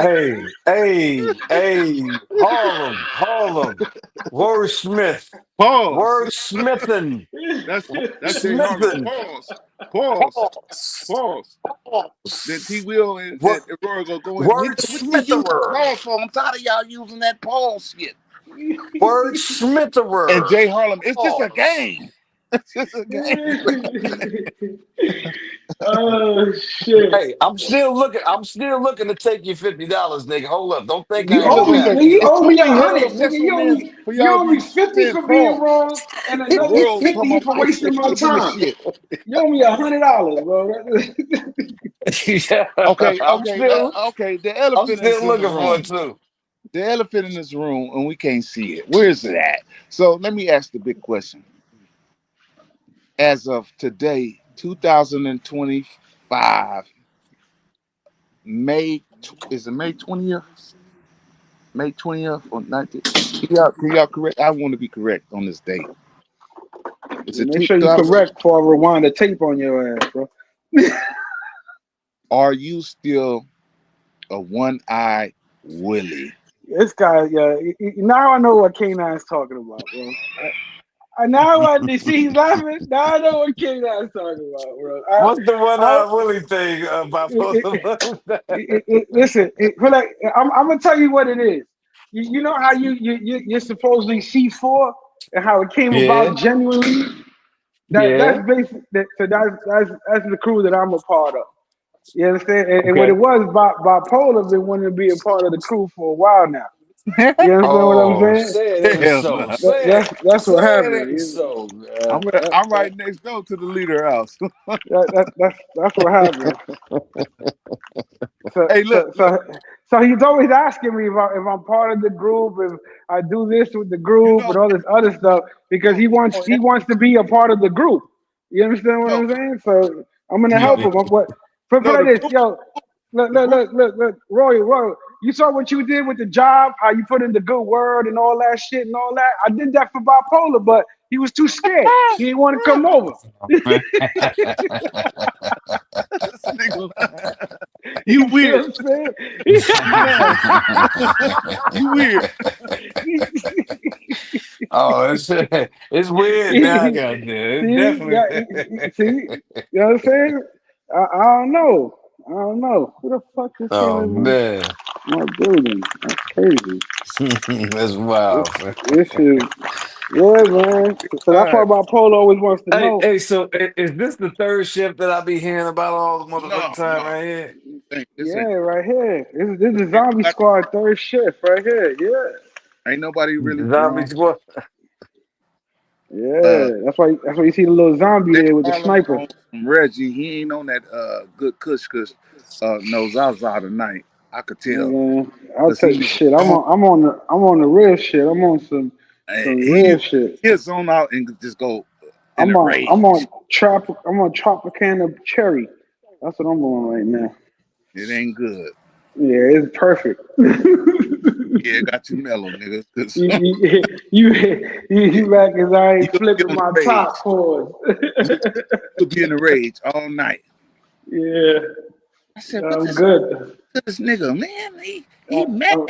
Hey, Harlem, wordsmith, Pause. wordsmithing, That's Jay Harlem. wordsmithing, Pause. pause, Pause. Then T pause, Will and Aurora go in. We can't use the wordsmitherer, pause for. I'm tired of y'all using that pause shit. And wordsmitherer, Jay Harlem, it's just a pause. game. It's just a game. Oh shit! Hey, I'm still looking. I'm still looking to take you $50, nigga. Hold up. Don't think You I ain't owe Nigga, gonna me, happen. listen, nigga. You it's owe too me many 100, nigga. heterosexual men for You y'all to owe me be 50 saying for being pause. wrong, and The another world come 50 on for ice wasting and my giving the time. shit. You owe me $100, bro. Yeah, Okay, okay, okay. I'm still looking for it too. The elephant in this room, and we can't see it. Where is it at? So let me ask the big question. As of today, 2025, is it May 20th? May 20th or 19th? Can y'all correct? I want to be correct on this date. Is it Make sure you 2000? correct before I rewind the tape on your ass, bro. Are you still a one-eyed Willie? This guy, yeah. Now I know what K9's talking about, bro. Now I see he's laughing. Now I know what K9's talking about, bro. What's the one I, eye Willie thing about both of us? listen, I'm gonna tell you what it is. You know how you're supposedly C4 and how it came Yeah, about genuinely. That's yeah. basic. So that's the crew that I'm a part of. You understand? And what it Okay. was, bipolar been wanting to be a part of the crew for a while now. You understand what I'm Oh, saying? say it ain't Hell so. no. That's what Say it ain't happened. so, man. I'm right next door to the leader house. That's what happened. So, Hey, so, look, look. so, so he's always asking me if I'm part of the group, if I do this with the You group know, and all this other stuff, because yo, yo, he wants to be a part of the group. You understand what yo, I'm saying? So I'm gonna yo. help him. But put No, like this, yo, the group. look, Roy, you saw what you did with the job, how you put in the good word and all that shit and all that. I did that for bipolar, but he was too scared. He didn't want to come over. Man. This nigga, You you see weird. what I'm saying? You lying. You weird. Oh, it's weird now, goddamn. It See, yeah, definitely. see, you know what I'm saying? I don't know. I don't know. Who the fuck just came Oh in man, my building? That's crazy. that's This, wild. Man. this is, yeah, man. So All that's why right. Bipolar always wants to Hey, know. hey. So is this the third shift that I be hearing about all the No, motherfucking time no. right here? This Yeah, ain't. right here. This is Ain't Zombie nobody, Squad third shift right here. Yeah. ain't nobody really. Zombie squad. Uh, That's why you see the little zombie Jay there with the Harlem sniper. on Reggie. He ain't on that good kush kush. No Zaza tonight. I could tell Man, I'll because tell he you was shit. on. I'm on the real shit. I'm on some He real shit. he'll zone out and just go in I'm a on rage. I'm on I'm on Tropicana Cherry. That's what I'm on right now. It ain't good. Yeah, it's perfect. Yeah, it got you mellow, nigga. 'Cause You back as I you ain't gonna be flipping on my the rage. top chords. You could be in a rage all night. Yeah, I said, what I'm this good. nigga, man? He I, mad. I'm,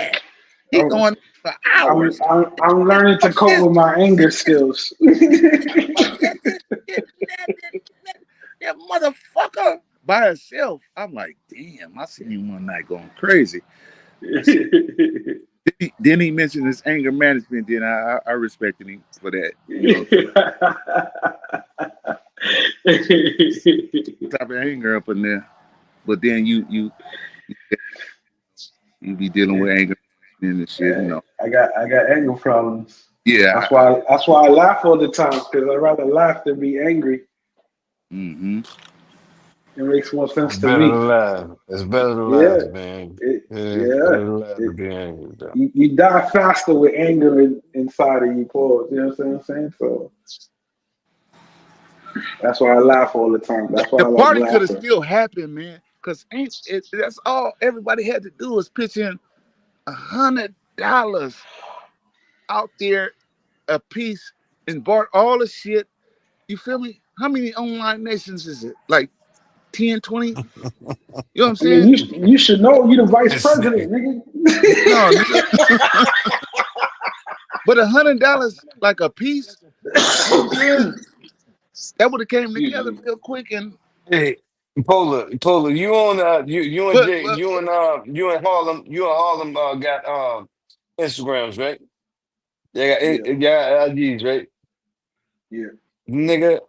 He going for hours. I'm learning to cope This, with my anger this, skills. this, that motherfucker by herself. I'm like, damn, I seen him one night going crazy. I said, then he mentioned his anger management. Then I respected him for that. You know, type of anger up in there. But then you be dealing with anger and shit. You know. I got anger problems. Yeah. That's why I laugh all the time because I'd rather laugh than be angry. Mm-hmm. It makes more It's sense to better to me. laugh. It's better to Yeah, laugh, man. It's yeah. better to laugh It, than be angry, though. you die faster with anger inside of you, Paul. You know what I'm saying? So that's why I laugh all the time. That's why The I like party could have laughing. still happened, man. Cause ain't it? That's all everybody had to do was pitch in $100 out there a piece and bought all the shit. You feel me? How many online nations is it? Like 10, 20? You know what I'm I mean, saying? you should know you the vice This president, nigga. No, nigga. nigga. But $100 like a piece, you know what I'm saying? That would have came together real quick and Hey, Polar, you on you and but Jay, you and Harlem got Instagrams, right? Yeah, They got IGs, right? yeah. Nigga,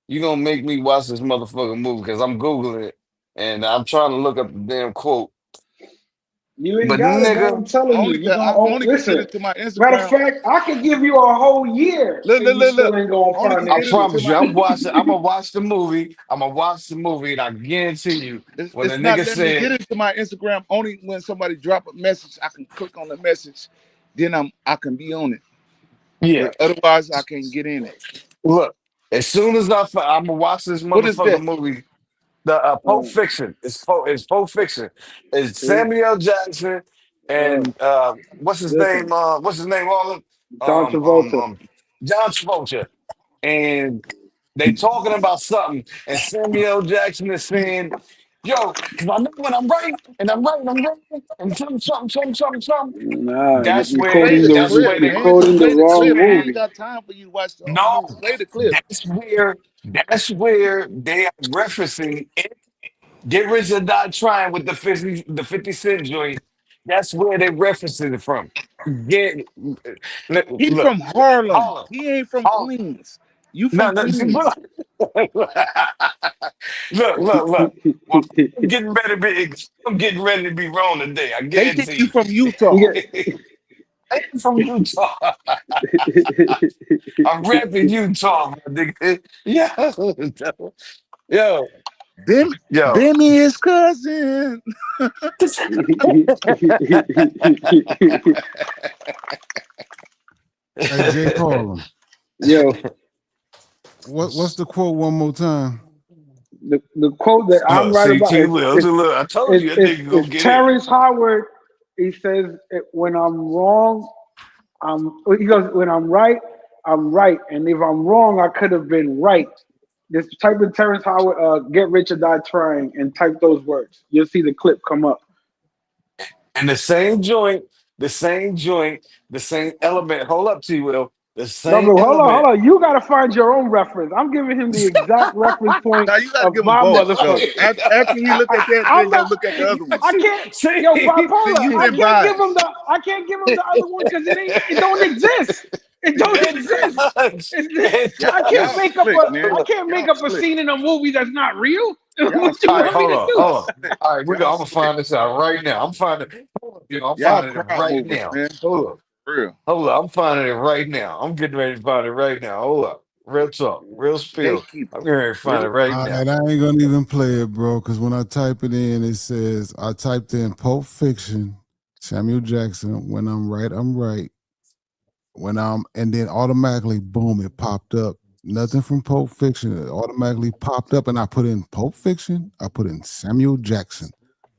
you gonna make me watch this motherfucking movie because I'm Googling it and I'm trying to look up the damn quote. You ain't But got it, man. nigga, I'm telling you, you I gonna only could get listen. into my Matter of Instagram. fact, I could give you a whole year Look, and look, you look, still look. ain't gonna Only find could I that get shit. into promise you, my I'm gonna watch the movie. I'm gonna watch the movie, and I guarantee you, when the it's not nigga letting me said, get into my Instagram. Only when somebody drop a message, I can click on the message, then I can be on it. "Yeah, But otherwise, I can't get in it. look, as soon as I'm gonna watch this What is that? motherfucking movie." The Pulp Uh, Fiction. It's Pulp Fiction. It's see, Samuel Jackson uh, and what's his name? listen, What's his name? All of John Travolta. John Travolta. And they talking about something, and Samuel Jackson is saying, "Yo, because I know when I'm right, and I'm right, and I'm right, and something." Nah, That's Play where the that's clip, where you're they man. Just quoting the play the wrong clip. I ain't movie. got time for you to watch the whole no, movie. Play the clip. that's where they are referencing. Get Rich or Die Trying with the 50 Cent joint. That's where they referencing it from. Get He look, from Harlem. Harlem. He ain't from Harlem. Queens. You No, from no, Queens. look. Well, I'm getting ready to be wrong today. I They think you guarantee from you. Utah. You I'm from Utah. I'm rapping Utah, my nigga. Yo, yo. Yo. Demi his cousin. Hey, Jay Harlem. Yo, What's the quote one more time? the quote that I'm Look, right see, about T Will. Look, I told you that nigga gonna is get in. Terrence Howard. He says, "When I'm wrong, he goes, when I'm right, and if I'm wrong, I could have been right." Just type in Terrence Howard, "Get Rich or Die Trying," and type those words. You'll see the clip come up. And the same joint, the same element. Hold up, T Will. The No, same but hold element. on. You got to find your own reference. I'm giving him the exact reference point Now you got to of give them my both. So motherfucker. after he look at that, I'm then go not. look at the other one. I can't. See, Yo, See, bipolar. you've I been can't give him biased. the. I can't give him the other one because it ain't. It don't exist. It don't it exist. does. It I can't Y'all does. make up slick, a. man. I can't make Y'all up a slick. scene in a movie that's not real. Y'all What you All right, slick. want me hold to on, do? hold on. All right, Y'all I'm gonna slick. find this out right now. I'm finding, I'm Y'all finding it crowd right movers, now. man. Hold up, For real. hold up. I'm finding it right now. I'm getting ready to find it right now. Hold up. Real talk, real spill. Gatekeeper. I'm getting ready to find it right All now. right, I ain't gonna even play it, bro, because when I type it in, it says I typed in Pulp Fiction, Samuel Jackson. When I'm right, I'm right. And then automatically, boom, it popped up. Nothing from Pulp Fiction. It automatically popped up, and I put in Pulp Fiction. I put in Samuel Jackson,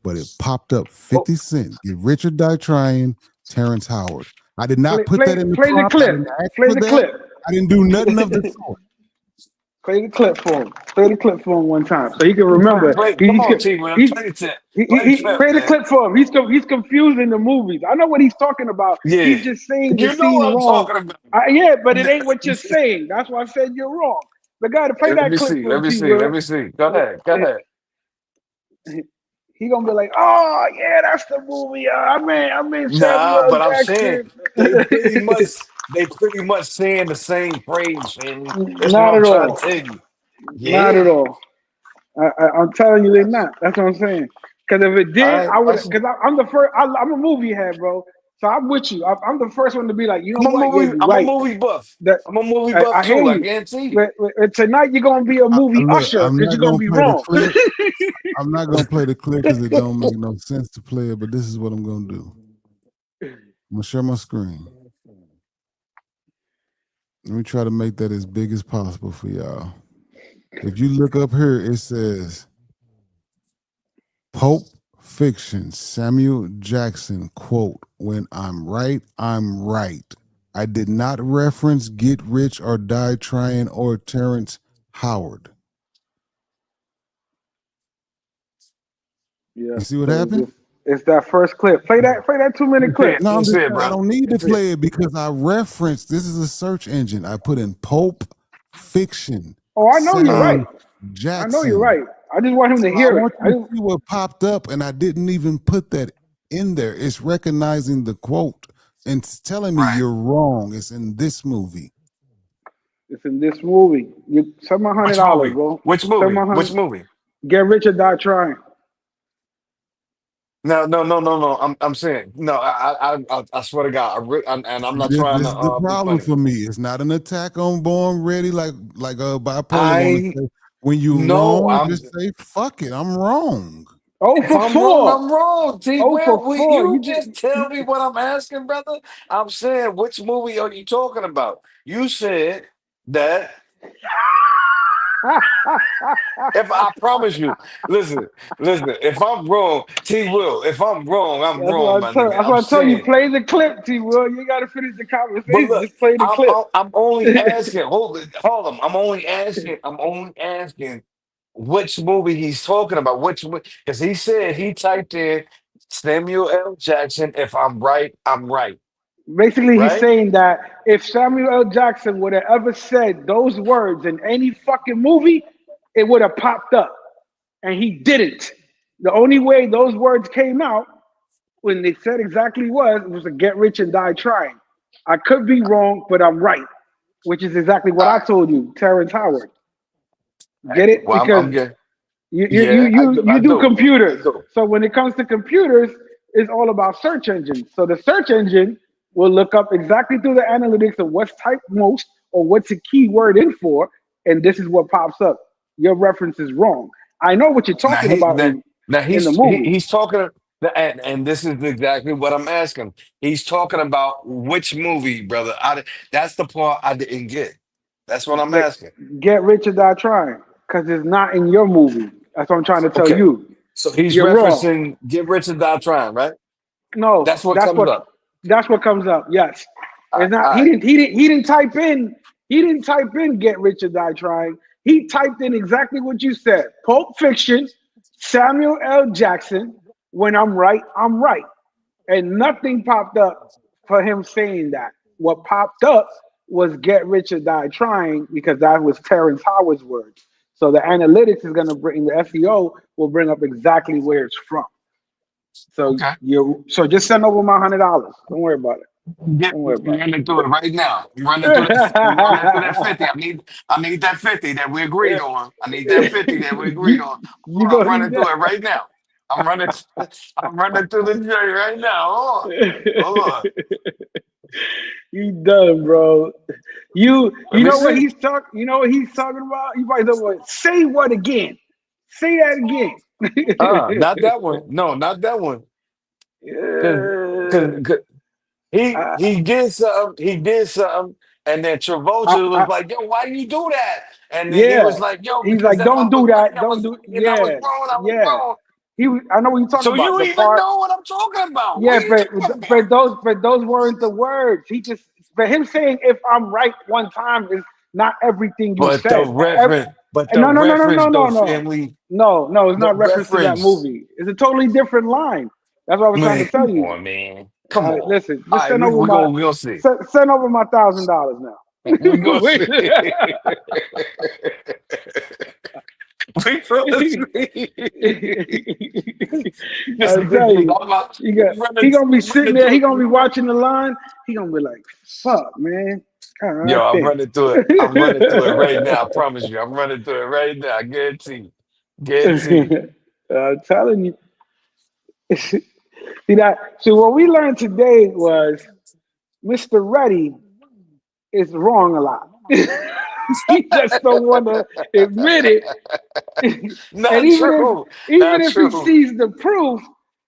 but it popped up Oh, 50 Cent. Get Richard Die Trying, Terrence Howard. I did not put that in the Play the prompt. I clip. didn't ask Play for the that. clip. I didn't do nothing of the sort. Play the clip for him. Play the clip for him one time so he can remember. come on, T. Will. He's Play the tip. Play the he clip, play the man. clip for him. He's confused in the movies. I know what he's talking about. Yeah, He's just saying the you know scene what I'm wrong. talking about. Yeah, but it ain't what you're saying. That's why I said you're wrong. The guy to play Hey, let that me clip see. for Let him, me T. see. Let Will. me see. Go ahead. Go ahead. He gonna be like, "Oh yeah, that's the movie. I mean Samuel Nah, L. but I'm saying Jackson." they pretty much saying the same phrase, family. That's what Not I'm at trying all. to tell you. Not Yeah. at all. I'm telling you, they're not. That's what I'm saying. Because if it All did, right. I would. Because I'm the first. I'm a movie head, bro. So I'm with you. I'm the first one to be like, you know what? Yeah, you're I'm a right. movie buff. That I'm a movie I, buff I hear too. I you. guarantee you. But tonight you're gonna be a movie Look, usher I'm because not you're gonna gonna be play the wrong. clip. I'm not gonna play the clip because it don't make no sense to play it. But this is what I'm gonna do. I'm gonna share my screen. Let me try to make that as big as possible for y'all. If you look up here, it says Pulp Fiction, Samuel Jackson quote, "When I'm right, I'm right. I did not reference Get Rich or Die Trying or Terrence Howard." Yeah. You see what So happened? it's that first clip. Play that 2 minute clip. No, I'm That's just it, saying I brother. don't need to That's it. play it because I referenced this is a search engine. I put in Pulp Fiction, Oh, I know you're right. Samuel I know you're Jackson. right. I just want him So to I hear it. want you to see what popped up, and I didn't even put that in there. It's recognizing the quote and it's telling me Right. you're wrong. It's in this movie. It's in this movie. You send my Which $100, movie? bro. Which Send movie? my Which hundred. movie? Get rich or die trying. No, no, no, no, no. I'm saying no. I swear to God, and I'm See, not this trying is the to be problem funny. for me. It's not an attack on Born Ready like bipolar want to I say. When you no. wrong, I'm just say fuck it. I'm wrong. Oh if for I'm wrong, four. I'm wrong. T. Oh for Well, four. you You just just tell me what I'm asking, brother. I'm saying which movie are you talking about? You said that. If I promise you, listen, listen. If I'm wrong, T. Will. If I'm wrong, I'm wrong, my nigga. That's I'm what I tell you. saying. Play the clip, T. Will. You gotta finish the But conversation. look, Just play the clip. I'm only asking. Hold on. I'm only asking. I'm only asking which movie he's talking about. Which because he said he typed in Samuel L. Jackson. If I'm right, I'm right. Basically, he's Right? saying that if Samuel L. Jackson would have ever said those words in any fucking movie, it would have popped up. And he didn't. The only way those words came out when they said exactly was to get rich and die trying. I could be wrong, but I'm right, which is exactly what All I right. told you, Terrence Howard. Hey, Get it? well, Because I'm getting. you Yeah, I you do. I you do do. I computers. do. So when it comes to computers, it's all about search engines. So the search engine will look up exactly through the analytics of what's typed most or what's a keyword in for, and this is what pops up. Your reference is wrong. I know what you're Now talking he about now, now in the he's movie. he's talking, and this is exactly what I'm asking. He's talking about which movie, brother? That's the part I didn't get. That's what I'm Get asking. Get Rich or Die Trying, because it's not in your movie. That's what I'm trying to tell Okay, you. so he's You're wrong. referencing "Get Rich or Die Trying," right? No, That's what comes up. that's what comes up. Yes, All it's not. right. He didn't type in. He didn't type in "Get Rich or Die Trying." He typed in exactly what you said: Pulp Fiction, Samuel L. Jackson. When I'm right, I'm right, and nothing popped up for him saying that. What popped up was "Get Rich or Die Trying" because that was Terrence Howard's words. So the analytics is going to bring the SEO will bring up exactly where it's from. So Okay. just send over my $100. Don't worry about it. Get Don't worry I'm about running through it right now. I'm running through that 50. I need that 50 that we agreed on. I need that 50 that we it. agreed on. You Hold on, I'm gonna need running through it right now. I'm running I'm running through the journey right now. Hold on. Hold on. that. You done, bro. Let You me know what see. he's talking. You know what he's talking about. You probably know what. Say what again? Say that again. Not that one. No, not that one. Cause, cause, 'cause I, he did something, and then I, Travolta was I, like, "Yo, why you do that?" And then he yeah. was like, "Yo, He's because like, if I don't was do right, that. I Don't was do. right, and I was Yeah, wrong, I was yeah. wrong." I know what you're talking So about. you The even part. know what I'm talking about? What Yeah, are you talking about? for those weren't the words. He just for him saying if I'm right one time is not everything you But the said. reference, but the No, no, no, no, reference, no, though, no, no. family, No, it's the not reference to that reference, movie. It's a totally different line. That's what I was trying man. to tell Come you. on, man. Come on. Listen, All just right, we gonna see. send over my $1,000 now. We gonna Wait. see. We gonna see. Just I tell you, he gonna be I'm sitting running there. through He it. gonna be watching the line. He gonna be like, "Fuck, man, God Yo, I'm damn." running through it. I'm running through it right now. I promise you. I'm running through it right now. I guarantee you. Guarantee. I'm telling you. See that? So what we learned today was Mr. Reddy is wrong a lot. He just don't want to admit it. And Not true. even Not if he true. sees the proof,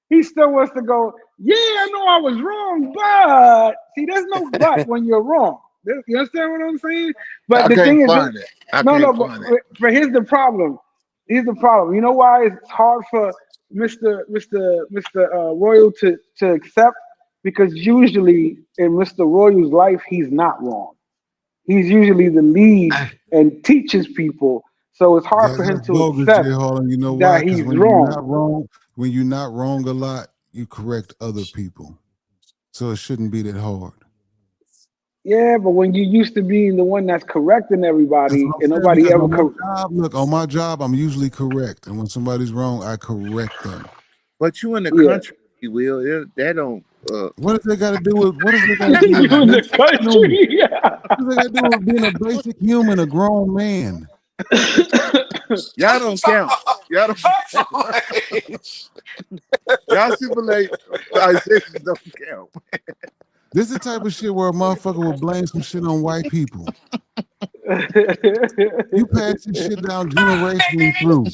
he still wants to go, yeah, I know I was wrong, but see, there's no but when you're wrong. You understand what I'm saying? But I the can't thing is, find it. I no, can't but find it. here's the problem. Here's the problem. You know why it's hard for Mr. Royal to accept? Because usually in Mr. Royal's life, he's not wrong. He's usually the lead and teaches people. So it's hard for him That's to bogus, Jay accept Harlan. You know why? that Because he's wrong. when you're not wrong a lot, you correct other people. So it shouldn't be that hard. Yeah, but when you're used to being the one that's correcting That's everybody what I'm and saying. nobody Because ever on my job, look, on my job, I'm usually correct. And when somebody's wrong, I correct them. But you in the yeah. country, Will. That don't. What does that got to do with what does that got to do You with in the basic human? country? Yeah. What does that got to do with being a basic human, a grown man? Y'all don't count. Y'all don't count. Y'all civilizations don't count. This is the type of shit where a motherfucker would blame some shit on white people. You pass this shit down generationally through.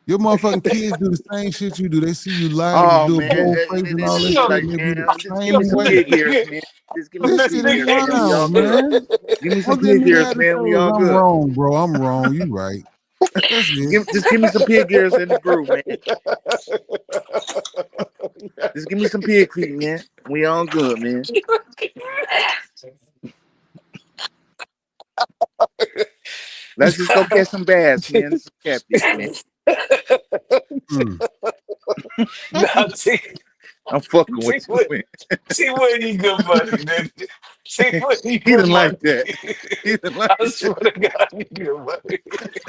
Your motherfucking kids do the same shit you do. They see you lie, you Oh do a man, bold and face then and they all that be shit, like, and they be man, the just give me same some way. pig ears, man. Just give me This some shit pig is ears, man. We all wild, good. man. Give me some Only thing pig nigga ears, had to man. say We was, all I'm good. wrong, bro. I'm wrong. You right. That's it. Just give me some pig ears in the brew, man. Just give me some pig feet, man. We all good, man. Let's just go catch some bass, man. Some catfish, man. Mm. Now, see, I'm fucking see with you, what, man. see what you good money, man. See what you He good didn't like that. money. He didn't like I that. swear to God, you good money.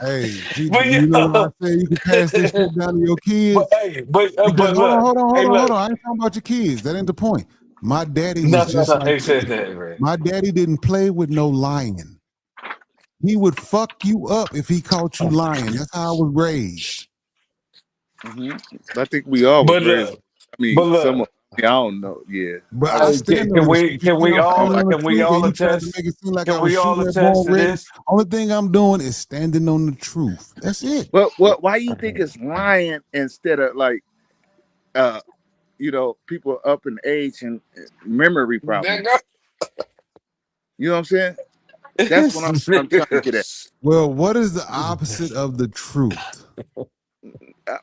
Hey, see, But you know why I yo, say you can pass this shit down to your but kids? hey, Because but look, hey, hold on. look, I ain't talking about your kids. That ain't the point. My daddy was no, just like he said you. that, man. My daddy didn't play with no lying. He would fuck you up if he caught you lying. That's how I was raised. I think we all was But raised. look, I mean, but some look, of Yeah, I don't know. Yeah, But I I really. Hey, stand on the truth. You see, I'm standing on the can we truth, and all you tried to attest? make it seem like I Can was we all shooting at attest Born to Ready. this? Only thing I'm doing is standing on the truth. That's it. But why you think it's lying instead of like uh people up in age and memory Nigga. problems? You know what I'm saying? That's what I'm trying to get at. Well, what is the opposite of the truth?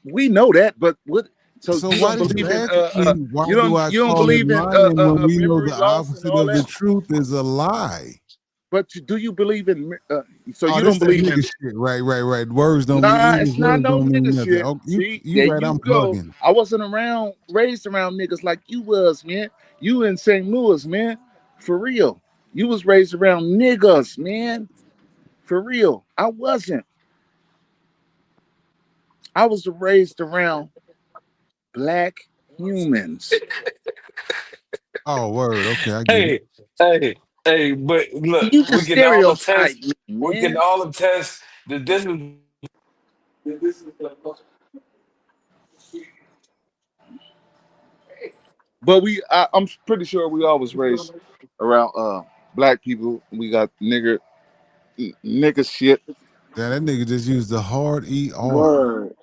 We know that, but what? So So you why don't did you believe in ask me why do I you don't call it believe in lying when we know memory the loss and opposite all of the that? truth is a lie? But do you believe in? So Oh, you this don't that believe in? nigga shit. Right. Words don't mean Nah, English it's not words no don't mean nigga nothing. shit. Oh, See, you there right, you I'm go. bugging. I wasn't raised around niggas like you was, man. You in St. Louis, man. For real. You was raised around niggas, man. For real. I wasn't. I was raised around black humans. Oh, word. Okay, I get it. Hey, hey, hey, but look, You we just can all stereotype attest, me, we can man. all attest that this is But I'm pretty sure we always raised around black people. We got nigga shit. Damn, that nigga just used the hard ER. Word.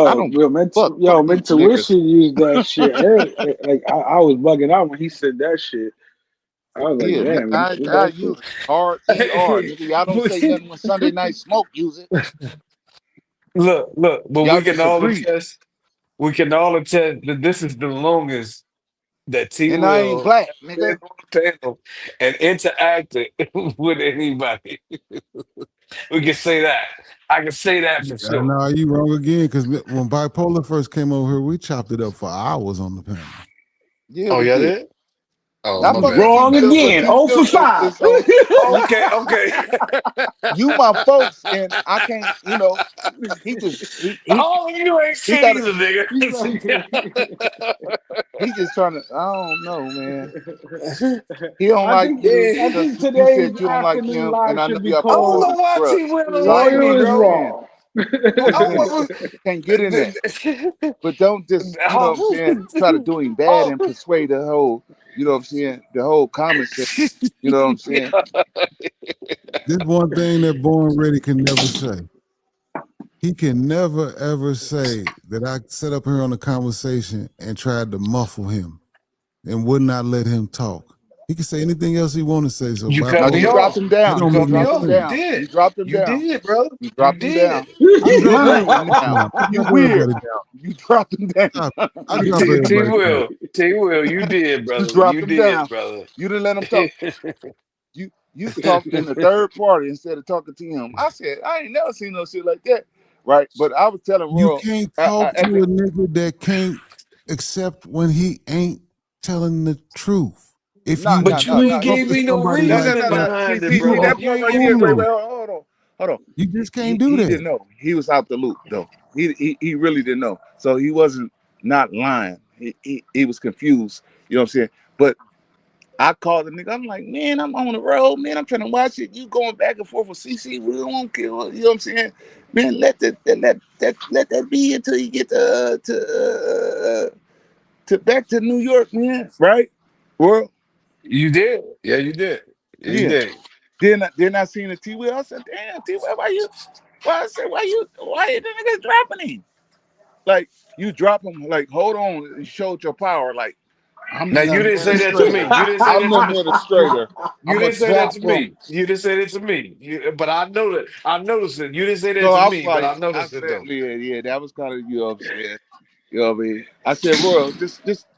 I Yo, don't give real a fuck. Fuck these niggas. Mentuition used that shit early. Like I was bugging out when he said that shit. I was like, Yeah, nigga, damn, is I that shit? use hard ER. hey, Nigga, y'all don't say we- nothing when Sunday Night Smoke use it. look, but Y'all just agree. we can all attest that this is the longest that T And I ain't Will black, been nigga. on the panel and interacted with anybody. We can say that. I can say that for I sure. know you wrong again because when bipolar first came over here, we chopped it up for hours on the panel. Yeah, Oh, we yeah, did. did? Oh, I my fuck bad, with my T Wrong bad, Will, my but again. bad. T 0 for Will 5. is on. Okay, okay. You my folks, and I can't. He just Oh, you ain't he shit got to either, he just trying to. I don't know, man. nigga. He don't I like think you I Yeah. because think you said today's you don't like afternoon him, and live I know should be y'all I don't called know supporting why bruh. T Will don't So I like get me, what Royal is you're bro. saying. wrong. But I you was, can't get in that. But don't just, you know what I'm oh, saying, try to do him bad oh. and persuade the whole, you know what I'm saying, the whole comment section. You know what I'm saying? This one thing that Born Ready can never say. He can never ever say that I sat up here on a conversation and tried to muffle him and would not let him talk. He can say anything else he want to say. So You cut No, me you bipolar, dropped off. him that down. You don't You cut make me no dropped him off. You sense. down. did. You dropped him You down. did, bro. You You dropped him did. down. I He's You drop lying. weird everybody now. down. I You drop weird. everybody down. You dropped him down. I drop T everybody down. Will. T Will, you did, You brother. dropped You him did, down. brother. You didn't let him talk. You talked in the third party instead of talking to him. I said, I ain't never seen no shit like that. Right. But I was telling You Royal can't talk to at the a nigga that can't accept when he ain't telling the truth. If no, you no, But no, you just ain't no. talk gave to me no somebody No, like no, no, reasoning that, no. behind it, See, you bro. that gonna You part ain't right give me there. no. Wait, fool him. hold on. You just can't do He that. didn't know. He was out the loop though. He really didn't know. So he wasn't not lying. He was confused. You know what I'm saying? But I called the nigga. I'm like, man, I'm on the road, man. I'm trying to watch it. You going back and forth with CC. We don't care. You know what I'm saying? Man, let that be until you get to back to New York, man. Right? Well, You did. Yeah, you did. Yeah, you yeah. did. Then I seen the T Will. I said, damn, T Will, why the niggas dropping him? Like you drop him, like hold on, you showed your power. Like I'm Now the you didn't say that to me. administrator. You didn't say I'm that the to me. administrator. You I'm gonna didn't say that drop to him. me. You didn't say that to me. But I know that. I noticed it. You didn't say that So to I was me, but like, I I noticed it said, though. yeah, that was kind of you know what I'm saying. You know what I mean? I said, Royal,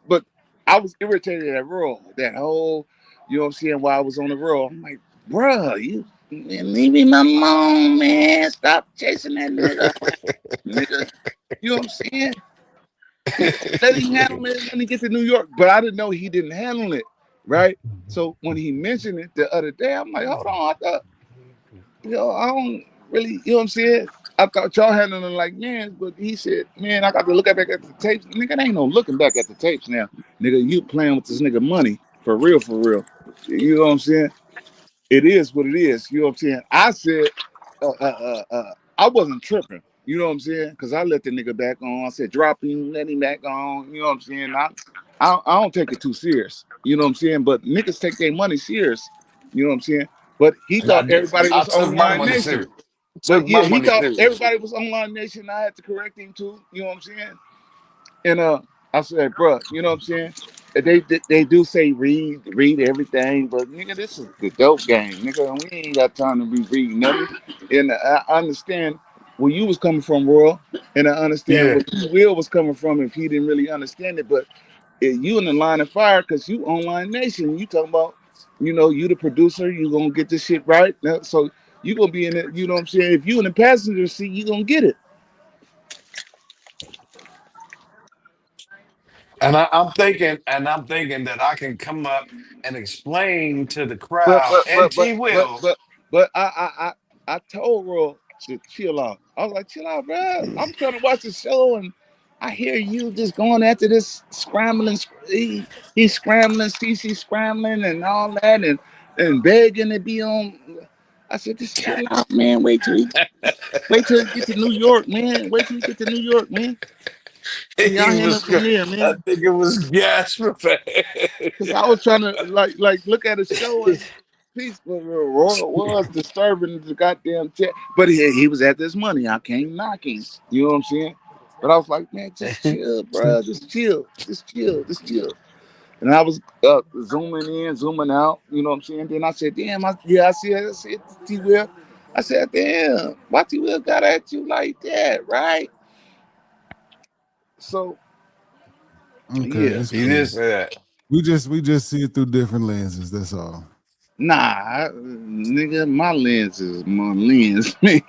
but I was irritated at Royal that whole, you know what I'm saying, while I was on the road. I'm like, bruh, you man, leave me alone, man. Stop chasing that nigga around, nigga. You know what I'm saying? Let him handle it when he gets to New York. But I didn't know he didn't handle it, right? So when he mentioned it the other day, I'm like, hold on, I thought, I don't really, you know what I'm saying? I thought y'all handling it like man, but he said, man, I got to look back at the tapes. Nigga, there ain't no looking back at the tapes now. Nigga, you playing with this nigga money for real, for real. You know what I'm saying? It is what it is. You know what I'm saying? I said, I wasn't tripping. You know what I'm saying? Because I let the nigga back on. I said, drop him, let him back on. You know what I'm saying? I don't take it too serious. You know what I'm saying? But niggas take their money serious. You know what I'm saying? But he And I thought did. everybody I was took my online money nation. serious. Took But my yeah, he money thought serious. everybody was online nation. I had to correct him too. You know what I'm saying? And I said, bro, you know what I'm saying? They do say read everything, but nigga, this is the dope game, nigga. And we ain't got time to be reading nothing. And I understand where you was coming from, Royal, and I understand Yeah. where Will was coming from if he didn't really understand it. But you in the line of fire because you online nation. You talking about, you the producer. You gonna get this shit right. So you gonna be in it. You know what I'm saying? If you in the passenger seat, you gonna get it. I'm thinking that I can come up and explain to the But crowd but and but but T but Will. but but I told Roy to chill out. I was like, chill out, bro. I'm trying to watch the show and I hear you just going after this scrambling. He's scrambling, CC scrambling and all that and begging to be on. I said, just chill out, man. Wait till he get to New York, man. Wait till he get to New York, man. And He y'all handle was, from there, I man. think it was gas for Cause I was trying to like look at a show and peace, but Roy was disturbing the goddamn chat. But he was at this money. I can't knock him. You know what I'm saying? But I was like, man, just chill, bro. Just chill. Just chill. Just chill. And I was zooming in, zooming out. You know what I'm saying? Then I said, damn, I see it, T Will. I said, damn, why T Will got at you like that, right? So Okay, yeah. it's He did cool. say that. We just see it through different lenses. That's all. Nigga, my lens is my lens, man.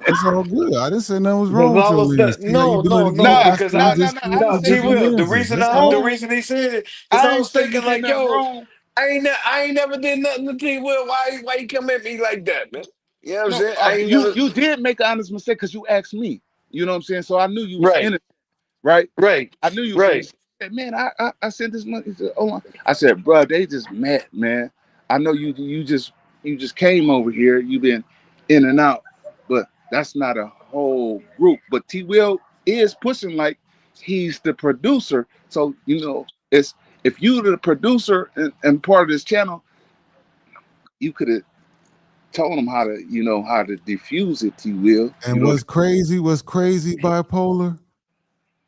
It's all good. I didn't say nothing was wrong Because with I your was lens. See how you no, doing no, it no. again, Nah, Because Oscar? We I just see it no through T different Will. lenses. That's The all. reason he said it, because I I ain't was say you thinking did like, nothing yo, wrong. I ain't never did nothing to T Will. Why you come at me like that, man? You know what I'm No, saying? I ain't you never. you did make an honest mistake because you asked me. You know what I'm saying? So I knew you was in Right, it, right? right, I knew you was right. innocent. Man, I sent this money to Omar. I said, bro, they just met, man. I know you just came over here. You've been in and out, but that's not a whole group. But T Will is pushing like he's the producer. So it's if you the producer and part of this channel, you could have told him how to diffuse it. T Will, And what's crazy, bipolar,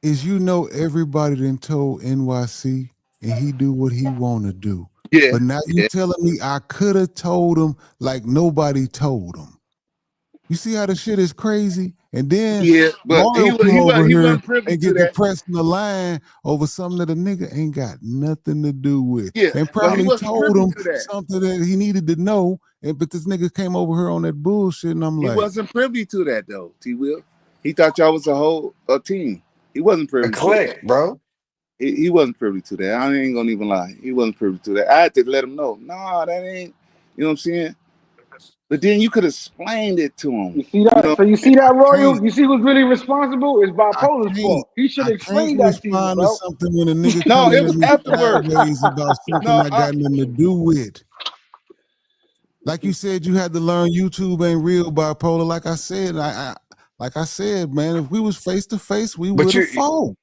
is everybody done told NYC and he do what he wanna do. yeah, But now you yeah, telling me I could have told him like nobody told him. You see how the shit is crazy? And then yeah. But Royal come over he here wasn't privy and to get that. depressed in the line over something that a nigga ain't got nothing to do with. Yeah, And but he probably wasn't told privy him to that. something that he needed to know. But this nigga came over here on that bullshit, and I'm He like, wasn't privy to that though. T Will. He thought y'all was a team. He wasn't A privy to that. click, bro. He wasn't privy to that. I ain't gonna even lie. He wasn't privy to that. I had to let him know. Nah, that ain't. You know what I'm saying? But then you could have explained it to him. You see You that? know? So you see that, can't. Royal? You see who's really responsible? It's I bipolar's can't fault. He should I can't explain that to you, respond to bro. something when a nigga No, coming it at was me afterwards. sideways about something No, I got nothing to do with. Like you said, you had to learn YouTube ain't real, bipolar. Like I said, man, if we was face to face, we But would have you, fought.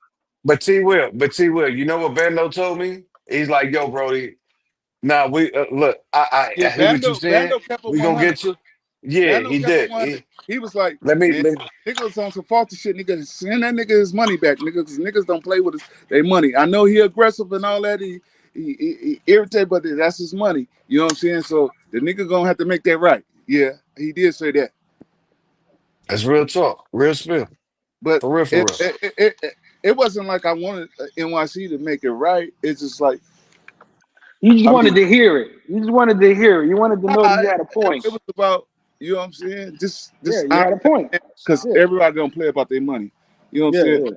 but T Will. You know what Bando told me? He's like, yo, Brody. Nah, we look. yeah, I hear what you saying. Bando kept it We gonna 100. get you. Yeah, Bando he kept it did. 100. He was like, Let me. man, nigga was on some faulty shit. Nigga, send that nigga his money back, nigga, because niggas don't play with their money. I know he aggressive and all that. He irritated, but that's his money. You know what I'm saying? So the nigga gonna have to make that right. Yeah, he did say that. That's real talk, real spill, But for real, for it real. it, it, it, it wasn't like I wanted NYC to make it right. It's just like, You just I mean, wanted to hear it. You just wanted to hear it. You wanted to know that nah, you had a point. it was about, you know what I'm saying? Yeah, Just you had a point. because Yeah, everybody don't play about their money. You know what I'm yeah, saying? yeah.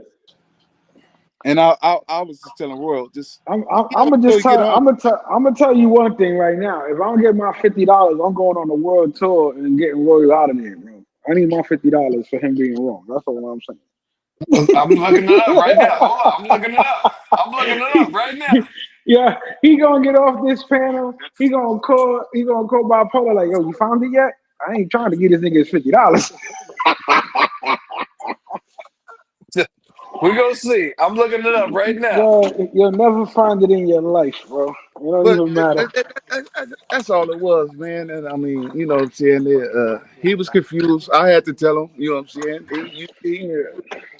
And I was just telling World, just I'm gonna before just you get tell. home. I'm gonna tell you one thing right now. If I don't get my $50, I'm going on the world tour and getting Royal out of there, bro. I need my $50 for him being wrong. That's all I'm I'm looking it up right now. saying. Hold on, I'm looking it up. I'm looking it up right now. Yeah, he gonna get off this panel. He gonna call. He gonna call bipolar like, yo, you found it yet? I ain't trying to get this nigga his $50. We gonna see. I'm looking it up right now. Bro, you'll never find it in your life, bro. It don't But even matter. that's all it was, man. And I mean, you know what I'm saying? He was confused. I had to tell him, you know what I'm saying?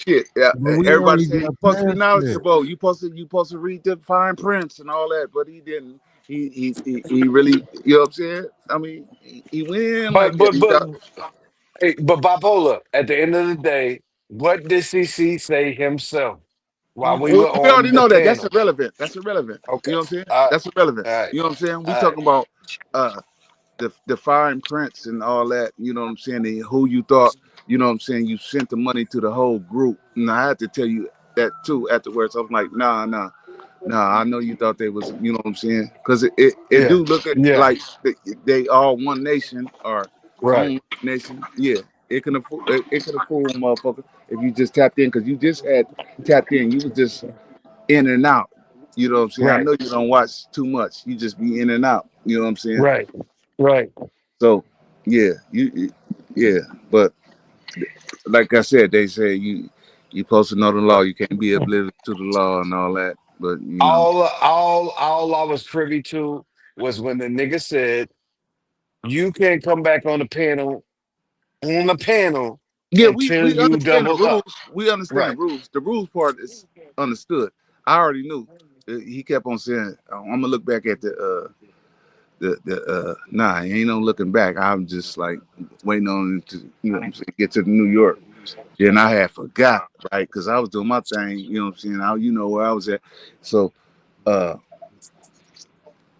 Shit, yeah. But we Everybody already say you're got supposed to be past that. knowledgeable. You supposed to read the fine prints and all that, but he didn't. He really, you know what I'm saying? I mean, he went in like But that. but but hey, but bipolar. At the end of the day, what did CC say himself while we were We on already the know that. That's panel? irrelevant. That's irrelevant. You Okay. know what I'm saying? All right. That's irrelevant. All right. You know what I'm saying? We All right. talking about uh the fine prints and all that, you know what I'm saying, and who you thought, you know what I'm saying, you sent the money to the whole group. And I had to tell you that too afterwards. I was like, nah, I know you thought they was, you know what I'm saying? Because it Yeah. do look at Yeah. like they all one nation or Right. own nation. Yeah. It could have fooled a motherfucker if you just tapped in because you just had tapped in. You was just in and out. You know what I'm saying? I Right. know you don't watch too much. You just be in and out. You know what I'm saying? Right. Right. So yeah, yeah, but like I said, they say you supposed to know the law. You can't be oblivious to the law and all that. But you know, All I was privy to was when the nigga said, "You can't come back on the panel yeah, until we you understand the double up." rules. We understand the Right. rules. The rules part is understood. I already knew. He kept on saying, "I'm gonna look back at the nah, ain't no looking back. I'm just like waiting on him to you know what I'm saying, get to New York." Then I had forgot, right? Because I was doing my thing, you know what I'm saying? You know where I was at. So uh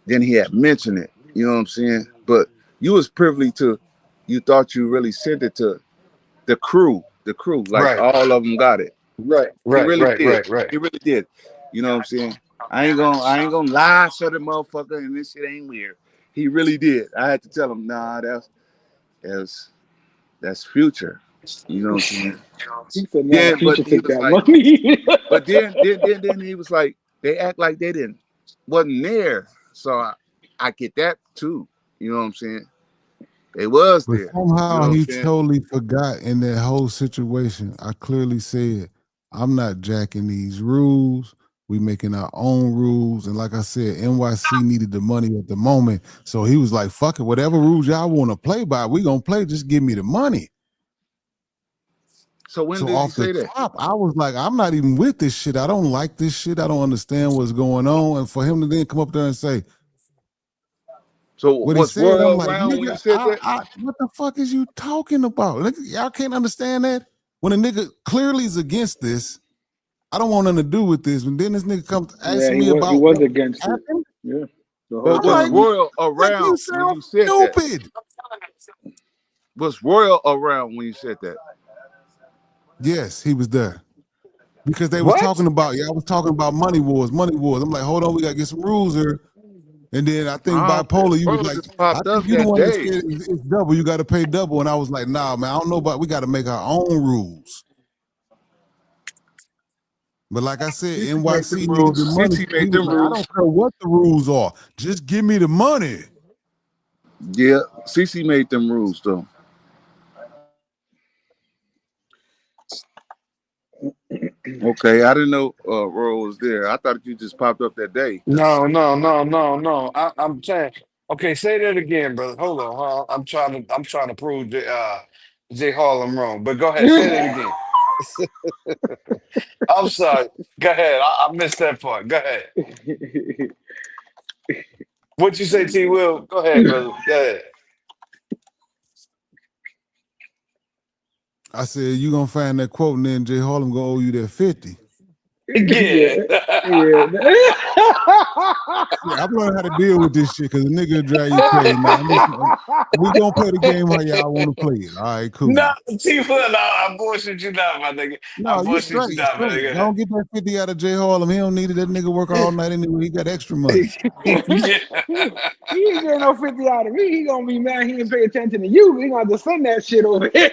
then he had mentioned it, you know what I'm saying? But you was privy to you thought you really sent it to the crew, like Right. all of them got it. Right. He Right. really Right. did. Right. Right. He really did. You know what I'm saying? I ain't gonna lie to the motherfucker and this shit ain't weird. He really did. I had to tell him, nah, that's that's future. You know what I'm saying? He said, "Nah, Then, but future he took was that like, money." but then he was like, they act like they didn't wasn't there. So I get that too. You know what I'm saying? They was But there. You somehow know what he I'm saying? totally forgot in that whole situation. I clearly said, I'm not jacking these rules. We making our own rules. And like I said, NYC needed the money at the moment. So he was like, fuck it, whatever rules y'all want to play by, we gonna play. Just give me the money. So when So did he off the say that? top, I was like, I'm not even with this shit. I don't like this shit. I don't understand what's going on. And for him to then come up there and say, So what he was said, I'm Royal like, around when nigga, you said that? what the fuck is you talking about? Nigga, y'all can't understand that? When a nigga clearly is against this, I don't want nothing to do with this. And then this nigga comes Yeah, asking he me was about what against it. happened. Yeah, the whole But I'm was like, time. Royal nigga, you around when sound you said that? stupid. Was Royal around when you said that? Yes, he was there. Because they was What? talking about, I was talking about money wars, money wars. I'm like, hold on, we gotta get some rules here. And then I think Oh, bipolar, you was Royal like, just I popped think up you the that one that day. said it's double. You got to pay double. And I was like, nah, man, I don't know about. We got to make our own rules. But like I said, CC made them NYC needed the rules. money. CC So he made was them like, I rules. don't care what the rules are. Just give me the money. Yeah, CC made them rules though. Okay, I didn't know Royal was there. I thought you just popped up that day. Cause No. I'm saying. Okay, say that again, brother. Hold on. I'm trying to prove Jay Harlem wrong. But go ahead, say that again. I'm sorry. Go ahead. I missed that part. Go ahead. What you say, T. Will? Go ahead, brother. Go ahead. I said, you gonna find that quote, and then Jay Harlem gonna owe you that 50. Yeah. Yeah, yeah. Yeah, I'm learning how to deal with this shit because the nigga will drive you crazy. Now we gonna play the game how y'all want to play it. All right, No, cool. T. Will, no, I bullshit you down, my nigga. I No, you bullshit you straight, down, my straight. nigga. Don't get that 50 out of Jay Harlem. He don't need it. That nigga work all night anyway. He got extra money. Yeah. He ain't getting no 50 out of me. He gonna be mad he didn't pay attention to you. He gonna have to send that shit over here.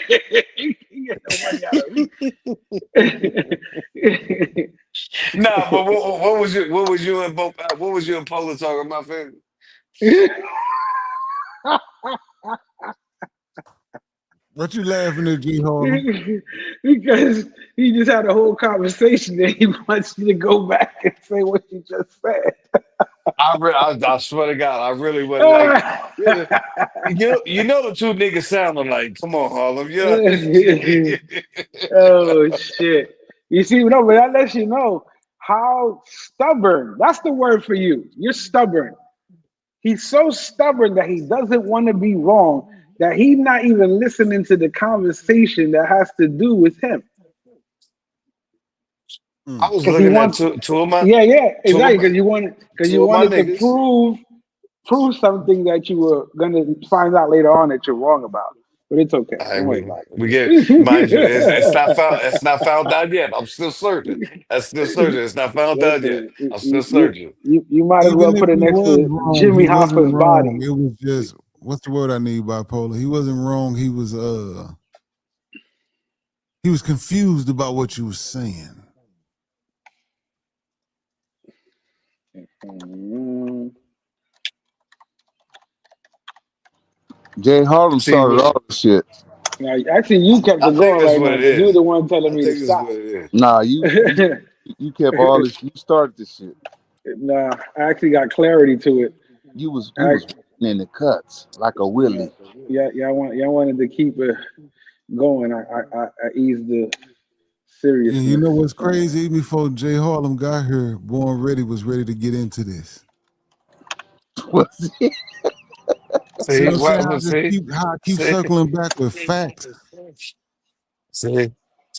He get no money out of me. Nah, but what was you and Polo talking about, fam? What you laughing at, G Harlem? Because he just had a whole conversation and he wants you to go back and say what you just said. I swear to God, I really would like. Yeah, you know the two niggas sounding like. Come on, Harlem. You know. Oh shit! You see, no, but that lets you know how stubborn. That's the word for you. You're stubborn. He's so stubborn that he doesn't want to be wrong. That he's not even listening to the conversation that has to do with him. I was Because he looking at wants, yeah, two of exactly. my, Because you two of my wanted to niggas. prove something that you were gonna find out later on that you're wrong about. But it's okay. I Don't worry mean, about we get, mind you, it's not it. found. It's not found out yet. I'm still searching. That's still searching. It's not found out yet. Listen, I'm still you, searching. you might as well Even if put it he next was to wrong, Jimmy he wasn't Hoffa's wrong. body. It was just what's the word I need, bipolar. He wasn't wrong. He was confused about what you were saying. Jay Harlem See, started all the shit. Now, actually, you kept I it think going that's right what now it because you're is. the one telling I me to think that's stop. what it is. Nah, you kept all this. You started this shit. Nah, I actually got clarity to it. You I, was in the cuts like a yeah, willie. y'all wanted to keep it going. I eased the And you seriousness know what's from it. crazy? Even before Jay Harlem got here, Born Ready was ready to get into this. See See what I'm saying? what? See, How I keep see, circling back with facts. see,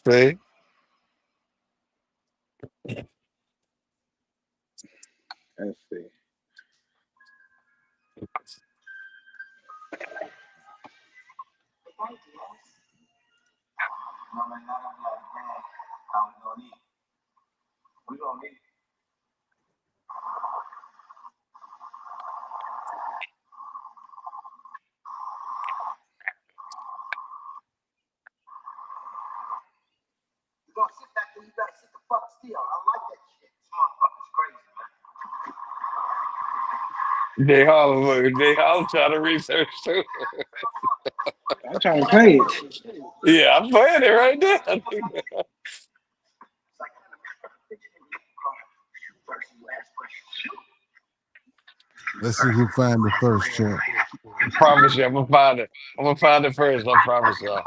see. Let's see. Jay Harlem trying to research too. I'm trying to play it. Yeah, I'm playing it right now. Let's see who find it first, chat. I promise you, I'm gonna find it. I'm gonna find it first. I promise y'all.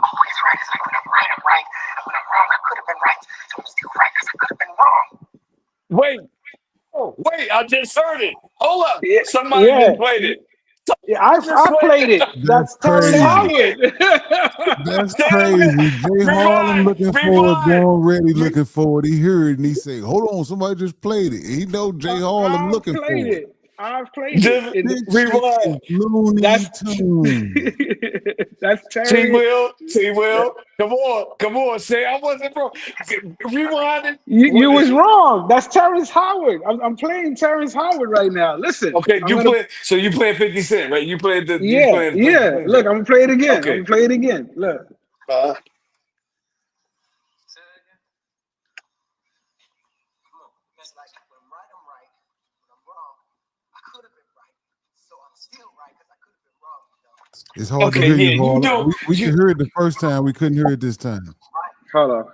Wait, oh, wait! I just heard it. Hold up! Yeah, Somebody yeah, just played it. yeah. Somebody just I played played it. it. That's That's Terrence Say it crazy. again. Howard. That's Say it crazy. again. Jay Harlem Rewind. looking forward, Rewind. Born Ready Re- looking forward. He heard and he say, "Hold on, somebody just played it." He know Jay Harlem I've looking played for it. it. I've played it. just it This shit rewind. is Looney that's Tunes. that's T Terry. Will. T Will. Come on. Come on. Say I wasn't wrong. Rewind it. You What? was wrong. That's Terrence Howard. I'm playing Terrence Howard right now. Listen, Okay, I'm you gonna. play. So you playing 50 Cent, right? You Yeah, playing the yeah. Slim Look, Jim. I'm gonna play it again. I'm Okay. gonna play it again. Look. Uh, It's hard to okay, hear yeah, you, you Harlem. do. We You could hear it the first time. We couldn't hear it this time. Hold on.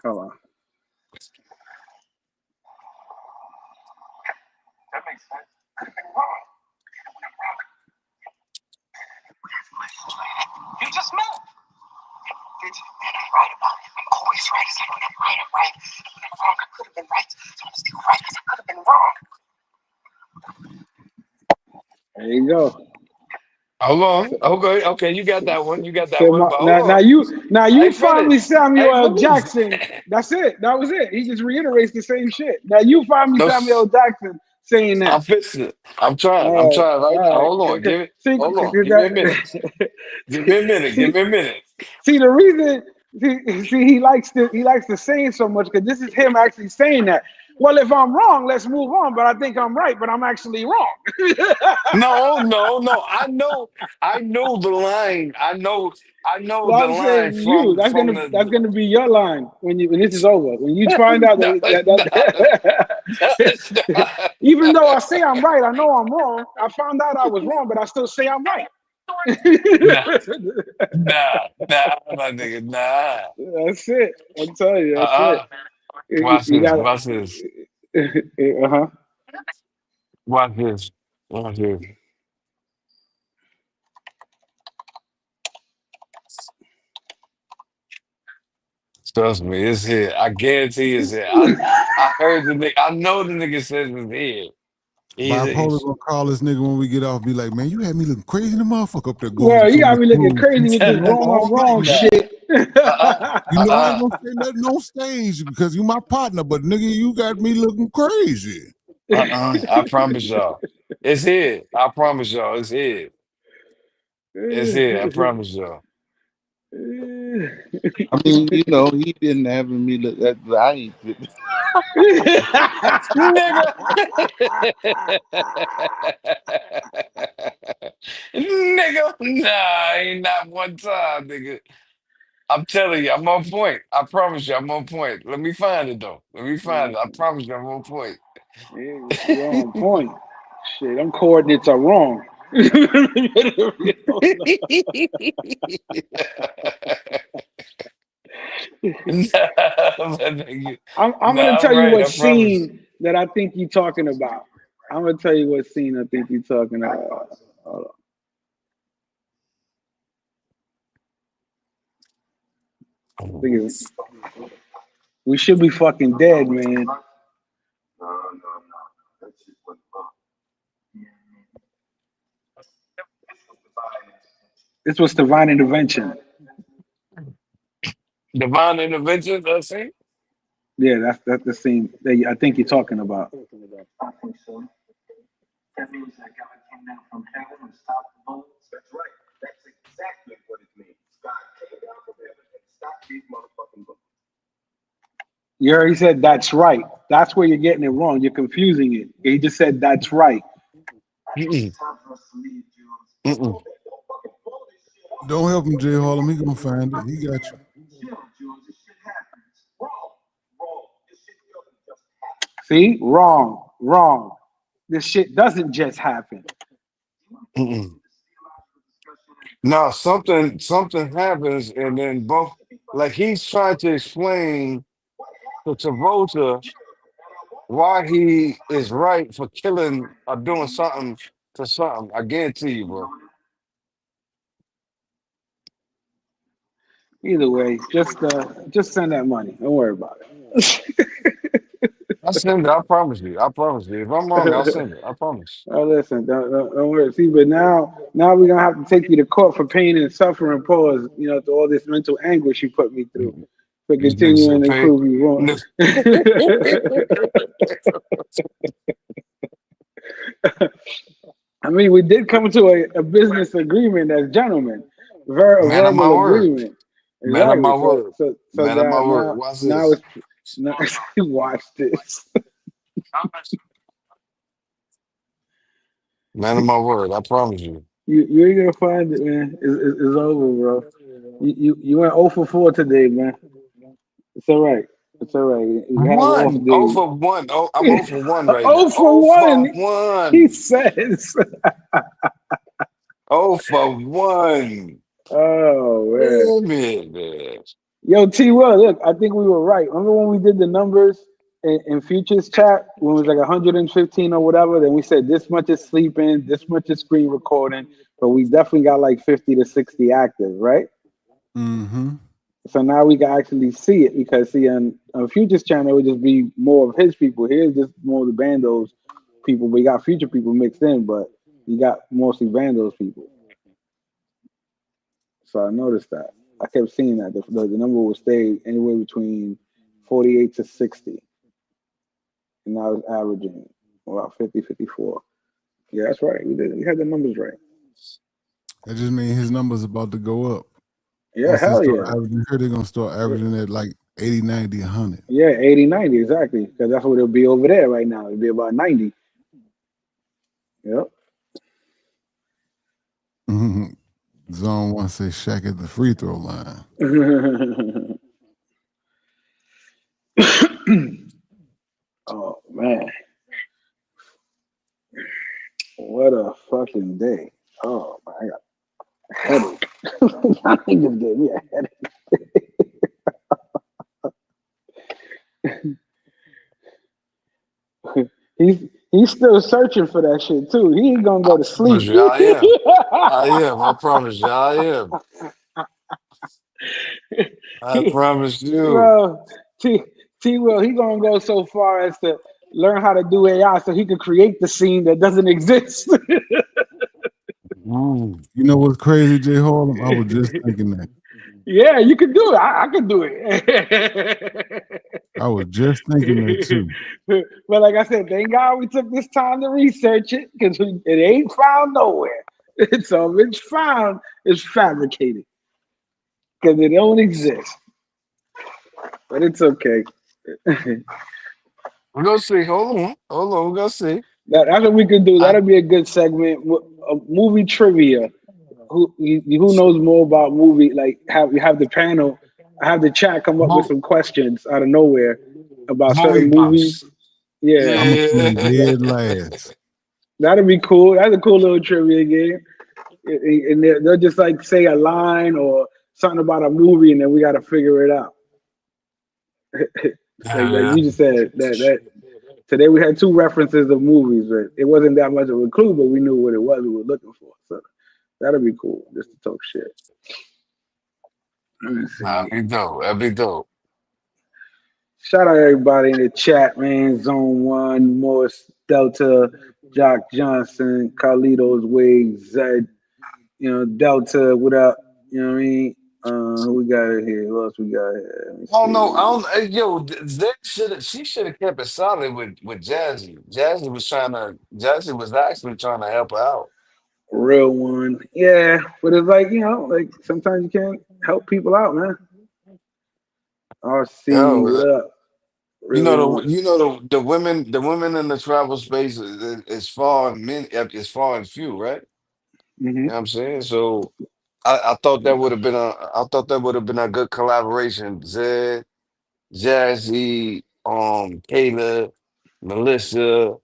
Hold on. There you go. hold on. So, Okay, okay, you got that one. You got that so one. my, But hold now on. I you ain't finished. finally I Samuel ain't L. finished. Jackson. That's it. That was it. He just reiterates the same shit. Now you find me No, Samuel L. Jackson saying I'm that. fixing it. I'm trying. I'm All right, trying right now. all Hold on. right. See, Hold on. Give me a minute. that, Give me a minute. Give see, me a minute. see the reason. See, he likes to say it so much because this is him actually saying that. Well, if I'm wrong, let's move on. But I think I'm right, but I'm actually wrong. No, no, no. I know the line. I know So the I'm line saying you. That's the gonna be your line when this is over. When you find out no, it's not. No, it's that not. even though I say I'm right, I know I'm wrong. I found out I was wrong, but I still say I'm right. Nah, my nigga, nah. That's it. I'm telling you, that's it. Uh-uh. Watch You this. got. Watch this. Uh-huh. Watch this. Watch this. Trust me, it's here. I guarantee it's here. I heard the nigga. I know the nigga says it's here. Bipolar He's gonna call this nigga when we get off. Be like, man, you had me looking crazy, the motherfucker up there going Well, to you so got much me looking food. crazy with You this know, wrong all on wrong night. shit. You know I ain't gonna say nothing on stage because you my partner, but nigga, you got me looking crazy. I promise y'all. It's here. I promise y'all. It's here. It's here. I promise y'all. I mean, you know, he didn't having me look at I ain't Nigga. Nigga. Nah, ain't not one time, nigga. I'm telling you, I'm on point. I promise you, I'm on point. Let me find it though. Let me find it. I promise you, I'm on point. You're on point. Shit, them coordinates are wrong. I'm gonna I'm tell you right. what I promise. scene that I think you're talking about. I'm gonna tell you what scene I think you're talking about. Hold on. I think we should be fucking dead, man. This was divine intervention. Divine intervention, I see. Yeah, that's the scene that I think you're talking about. You already said that's right. That's where you're getting it wrong. You're confusing it. He just said that's right. Mm-mm. Mm-mm. Don't help him, Jay Harlem. He gonna find it. He got you. See? Wrong. Wrong. This shit doesn't just happen. Mm-mm. Now something happens, and then both like he's trying to explain to Travolta why he is right for killing or doing something to something. I guarantee you, bro. Either way, just send that money. Don't worry about I send it. I promise you. I promise you. If I'm wrong, I'll it. send it. I promise. Oh, listen, don't worry. See, but now we're gonna have to take you to court for pain and suffering. Pause. You know, to all this mental anguish you put me through for This nigga continuing said to pay. prove you wrong. I mean, we did come to a business agreement as gentlemen, a Man of my verbal word. agreement. Man of Exactly. my So word. so so Man of my that word. Watch now this. it's now, watch this. Man of my word. I promise you. You ain't gonna find it, man. It's over, bro. You went 0 for 4 today, man. It's all right. It's all right. You have an off One. Oh day. for one. Oh, I'm 0 for 1 right now. 0 for 0 for 1, he 1. says. 0 for 1. Oh man. Damn it, man. Yo, T Will, look, I think we were right. Remember when we did the numbers in futures chat when it was like 115 or whatever? Then we said this much is sleeping, this much is screen recording, but we definitely got like 50 to 60 active, right? Mm-hmm. So now we can actually see it because see on Future's channel it would just be more of his people. Here's just more of the Bandos people. We got Future people mixed in, but you got mostly Bandos people. So I noticed that. I kept seeing that the number would stay anywhere between 48 to 60, and now it's averaging about 50, 54. Yeah, that's right. We did. We had the numbers right. That just means his numbers about to go up. Yeah, Once they hell start yeah. averaging here, they're gonna start averaging at like 80, 90, 100. Yeah, 80, 90, exactly. Because that's what it'll be over there right now. It'll be about 90. Yep. Mm-hmm. Zone one say Shaq at the free throw line. Oh man, what a fucking day! Oh my god. Headache. I think this gave me a headache. He's still searching for that shit too. He ain't gonna I go to promise sleep. you, I am. I am. I promise you, I am. I he, promise you. bro, T Will, he gonna go so far as to learn how to do AI so he can create the scene that doesn't exist. Mm. You know what's crazy, Jay Harlem? I was just thinking that. Yeah, you can do it. I can do it. I was just thinking that too. But like I said, thank God we took this time to research it because it ain't found nowhere. So if it's found, it's fabricated because it don't exist. But it's okay. We're gonna see. Hold on. Hold on. We're gonna see. That's what we could do. I That'll be a good segment. Movie trivia. Who knows more about movie? Like have the panel, have the chat come up with mo- some questions out of nowhere about movie certain movies. buffs. Yeah, I'm gonna come Yeah. dead last. that'd be cool. That's a cool little trivia game. And they'll just like say a line or something about a movie, and then we got to figure it out. Like Yeah. you just said that today we had two references of movies, but it wasn't that much of a clue, but we knew what it was we were looking for. So that'll be cool just to talk shit. Let me see. That'd be dope. That'd be dope. Shout out everybody in the chat, man. Zone One, Morris Delta, Jock Johnson, Carlitos Wig, Zed, Delta, what up? You know what I mean? Who we got in here? Who else we got here? Let me I don't know. I see. don't. Yo, Zay she should have kept it solid with Jazzy. Jazzy was actually trying to help her out. Real one. Yeah, but it's like, like sometimes you can't help people out, man. RC, Yo, what up? Real one. the women in the travel space is far and is far and few, right? Hmm. You know what I'm saying? So I thought that would have been a good collaboration. Zed, Jazzy, Kayla, Melissa,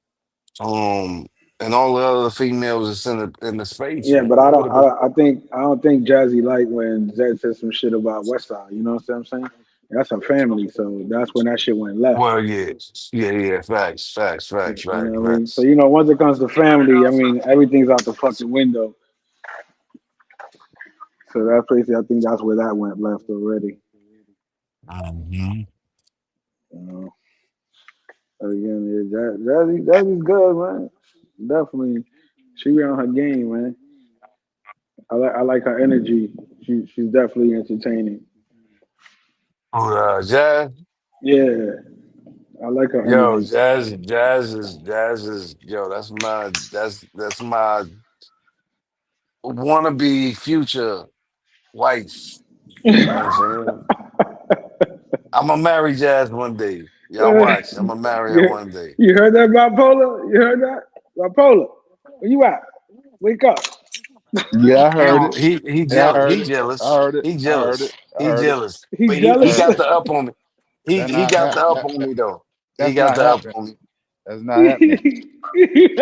and all the other females that's in the space, Yeah, man. but That would have been I don't think Jazzy liked when Zed said some shit about Westside. You know what I'm saying? That's her family, so that's when that shit went left. well, yeah. Yeah, yeah. Facts, facts, facts, You facts, know what I mean? So facts. once it comes to family, I mean everything's out the fucking window. So that place, I think that's where that went left already. Mhm. You know. But again, yeah, Jazzy's good, man. Definitely, she be on her game, man. I like her energy. She's definitely entertaining. Jazz. Yeah, I like her Yo, energy. jazz is yo, that's my wannabe future wife. You know what I'm saying? I'm gonna marry Jazz one day. Y'all watch. I'm gonna marry her you, one day. you heard that, bipolar? You heard that, bipolar? Where you at? Wake up! Yeah, I He heard it. don't he Yeah, I jealous. heard He it. I jealous. heard it. He I heard it. jealous. I He heard it. jealous. He But he jealous. Heard got it. the up on me. That He not got hap- the up that, on me though. He That's got not the up happening. on me. That's not happening.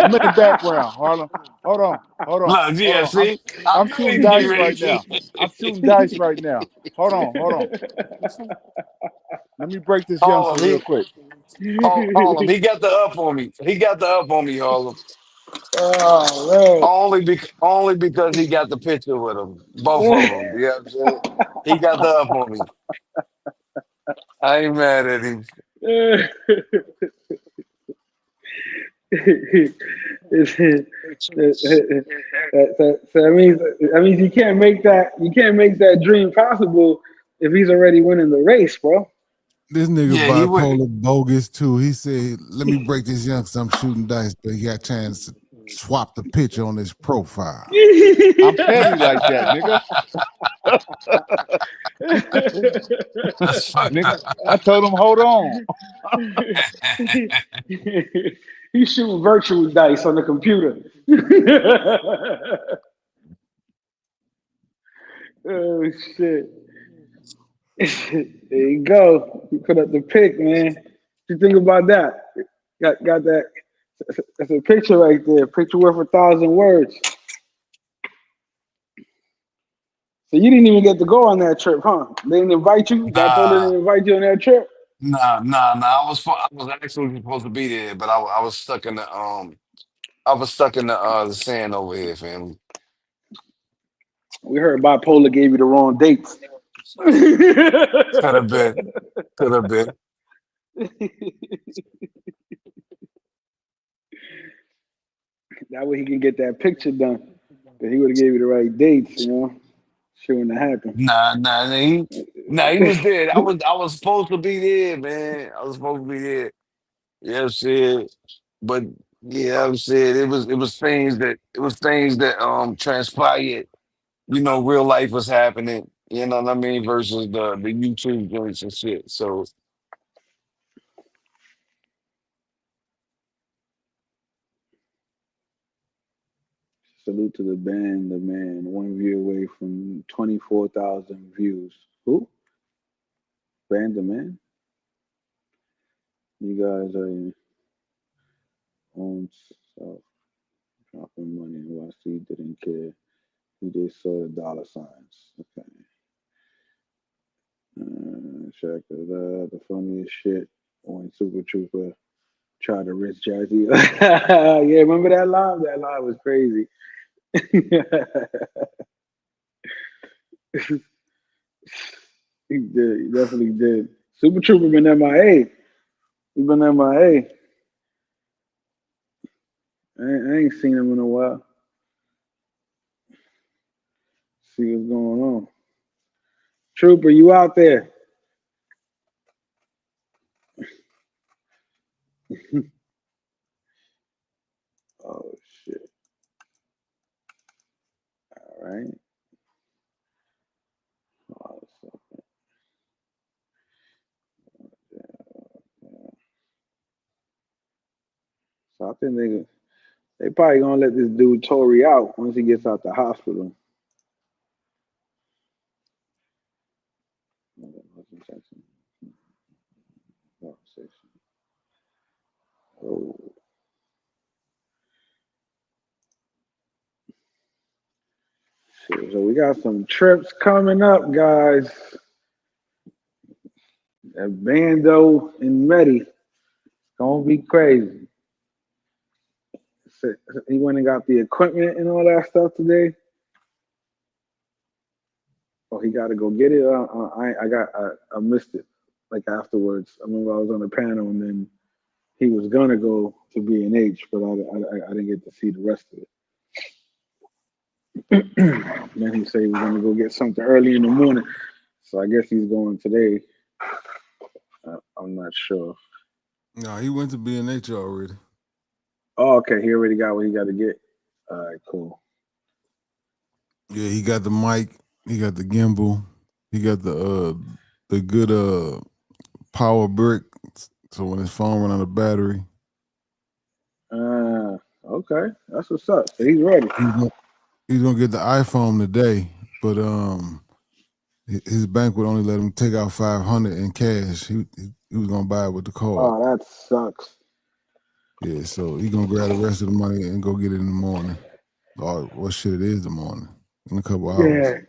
I'm in the background, Harlem. Hold on. Hold on. Look, Hold yeah, on. see? I I'm knew shooting he's getting dice ready right to. now. I'm shooting dice right now. Hold on. Hold on. Let me break this youngster Harlem, real quick. Harlem. He got the up on me. He got the up on me, Harlem. Oh Only because he got the picture with him. Both of them. You know what I'm saying? He got the up on me. I ain't mad at him. man. So that means you can't make that dream possible if he's already winning the race, bro. This nigga Yeah, he would. bipolar bogus too. He said, "Let me break this young, cause I'm shooting dice, but he got a chance to swap the picture on his profile." I'm petty like that, nigga. That's fucked Nigga, up. I told him, hold on. He's shooting virtual dice on the computer. Oh shit! There you go. You put up the pic, man. What you think about that? Got that? That's a picture right there. Picture worth 1,000 words. So you didn't even get to go on that trip, huh? They didn't invite you. Bipolar Nah, didn't invite you on that trip. nah. I was actually supposed to be there, but I was stuck in the sand over here, family. We heard bipolar gave you the wrong dates. Could have been, could have been. That way he can get that picture done. But he would have gave you the right dates, you know. Shit wouldn't have happened. He was there. I was supposed to be there, man. I was supposed to be there. Yeah, I'm saying, but yeah, I'm saying it was things that transpired. You know, real life was happening. You know what I mean? Versus the YouTube joints and shit. So Salute to the band, the man. 1 view away from 24,000 views. Who? Band the man? You guys are on self dropping money and YC didn't care. He just saw the dollar signs. Okay. Check it out. The funniest shit when Super Trooper tried to risk Jazzy. Yeah, remember that line? That line was crazy. He did. He definitely did. Super Trooper been MIA. He been MIA. I ain't seen him in a while. See what's going on. Trooper, you out there? Oh shit! All right. Oh, so I think they probably gonna let this dude Tory out once he gets out the hospital. Oh, shit. So we got some trips coming up, guys. That Bando and Medi gonna be crazy. So he went and got the equipment and all that stuff today. Oh, he got to go get it. I missed it. Like afterwards, I remember I was on the panel and then he was gonna go to B&H, but I didn't get to see the rest of it. Then he said he was gonna go get something early in the morning, so I guess he's going today. I'm not sure. No, he went to B&H already. Oh, okay. He already got what he got to get. All right, cool. Yeah, he got the mic. He got the gimbal. He got the good power brick. So when his phone run out of battery, Okay, that's what's up. So he's ready. he's gonna get the iPhone today, but his bank would only let him take out $500 in cash. He was gonna buy it with the card. Oh, that sucks. Yeah, so he gonna grab the rest of the money and go get it in the morning. Or what shit it is the morning in a couple hours. Yeah,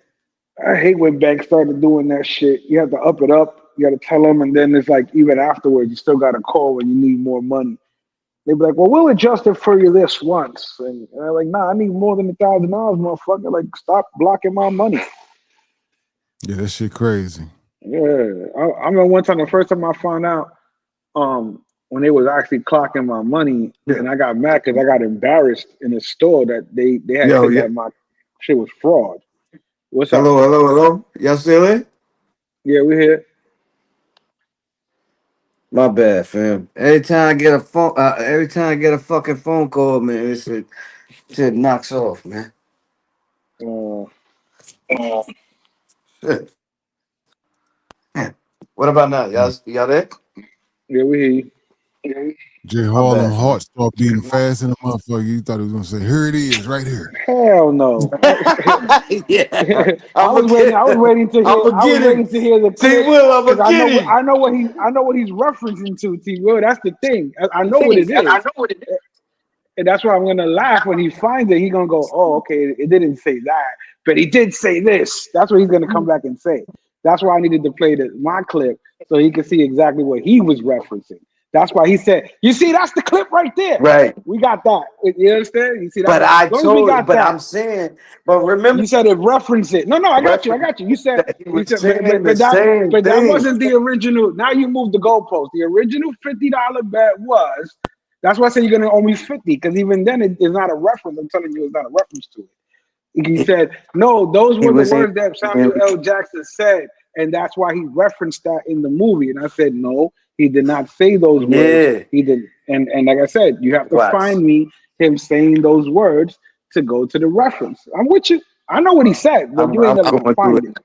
I hate when banks started doing that shit. You have to up it up. You got to tell them, and then it's like even afterwards, you still got to call when you need more money. They'd be like, "Well, we'll adjust it for you this once," and I'm like, "Nah, I need more than $1,000, motherfucker. Like, stop blocking my money." Yeah, that shit crazy. Yeah, I remember one time, the first time I found out, when they was actually clocking my money, Yeah. and I got mad because I got embarrassed in the store that they had Yo, said yeah. that my shit was fraud. What's up? Hello. Y'all still in? Yeah, we here. My bad, fam. Every time I get a fucking phone call, man, shit knocks off, man. Uh, Shit. Man. What about now? Y'all there? yeah, we hear you. Jay My Harlem bad, heart fam. started beating fast in the motherfucker. You thought he was gonna say, "Here it is, right here." Hell no. Yeah, I was waiting. I was waiting to hear. I'ma I was get him. waiting to hear the T clip Will, I'ma because I know. get him. I know what he. I know what he's referencing to. T. Will. That's the thing. I know what it is, and that's why I'm gonna laugh when he finds it. He gonna go, "Oh, okay. It didn't say that." but he did say this. That's what he's gonna come back and say. That's why I needed to play my clip so he could see exactly what he was referencing. That's why he said, "You see, that's the clip right there. Right. We got that. You understand? You see that? But As I long as we told, got but that." I'm saying, but remember, You said it referenced it. No, I got you. I reference got you. You said, that he was saying the but same that thing. wasn't the original. Now you moved the goalpost. The original $50 bet was. That's why I said you're gonna owe me 50 because even then it is not a reference. I'm telling you, it's not a reference to it. He said, no, those He were the was saying, words that Samuel L. Jackson said, and that's why he referenced that in the movie. And I said, no, he did not say those words. yeah, He did, and like I said, you have to watch. find me him saying those words to go to the reference. I'm with you. I know what he said, but you ain't I'm never gonna going through find it.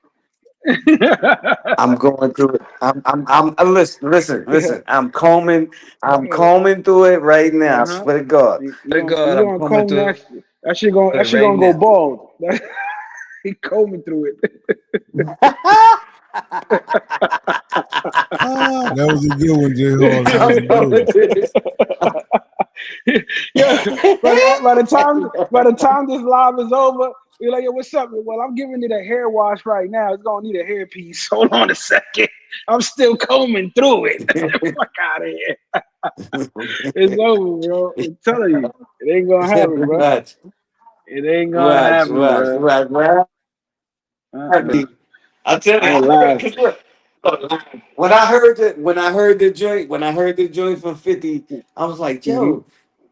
I'm going through it. Listen. I'm combing through it right now. I Uh-huh. swear to God. Swear to You God, I'm gonna combing comb through that it shit right gonna go now. bald. He combing through it. Ah, that was a good one, J Hall. That was I'm a good coming one. through Yeah, by it. the time this live is over, you're like, yo, what's up? Well, I'm giving it a hair wash right now. It's gonna need a hairpiece. Hold on a second. I'm still combing through it. Fuck out of here. It's over, bro. I'm telling you, it ain't gonna happen, bro. Watch, It ain't gonna watch, happen, watch, bro. watch, watch. Uh-uh. I tell I you, ain't live. when I heard the joint from 50, I was like, Mm-hmm. yo,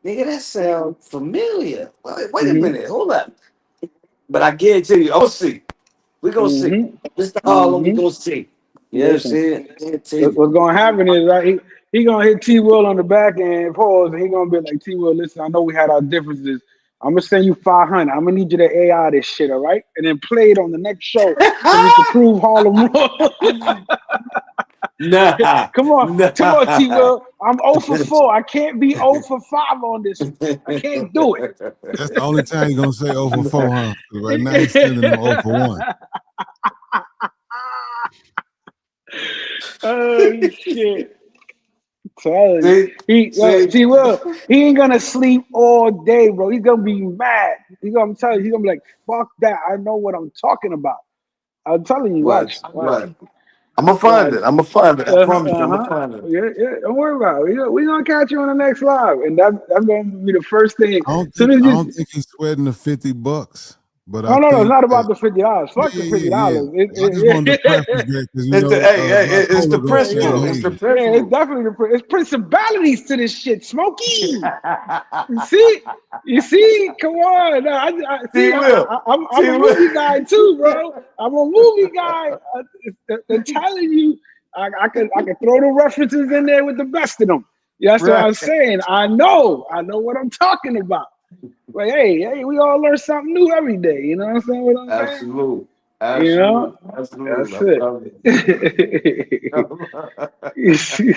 nigga, that sound familiar. Wait a Mm-hmm. minute, hold up. But I guarantee you, see. We gonna see. Mr. Mm-hmm. Harlem, we Mm-hmm. gonna see. You know what I'm Listen. saying? I guarantee you. What's gonna happen is right, he gonna hit T Will on the back end, pause, and he gonna be like, T Will, listen, I know we had our differences. I'm gonna send you 500. I'm gonna need you to AI this shit, all right? And then play it on the next show so we can prove Harlem wrong. Nah, Come on, T nah. Will. I'm 0 for 4. I can't be 0 for 5 on this one. I can't do That's the only time you're gonna say 0 for 4, huh? 'Cause right now he's it. sending them 0 for 1. Oh shit. Telling see, you. see. T Will, he ain't gonna sleep all day, bro. He's gonna be mad. I'm telling you, he's gonna be like, fuck that. I know what I'm talking about. I'm telling you, watch, Watch, watch, watch. I'm gonna find watch. it. I'm gonna find it. I promise you, I'm gonna Uh-huh. find it. Yeah, yeah. Don't worry about it. We gonna catch you on the next live. And that's gonna be the first thing. As soon as I don't you think he's sweating the $50, but I Oh no, it's think not that about the $50. Fuck the yeah. $50. I just wanted to preface that because It's the hey, it's the bipolar gonna say, principle. It's the hey, Yeah, it's principle. definitely it's principalities to this shit. Smokey. You see? You see? Come on. No, I see. See, Will. I'm See, a Will. movie guy too, bro. I'm a movie guy. I'm telling you, I can throw the references in there with the best of them. Yeah, that's what Right. I'm saying. I know what I'm talking about. Like, hey, we all learn something new every day. You know what I'm saying? What I'm saying? Absolute. You know, Absolute. Absolute. that's I'm telling it. you. You see?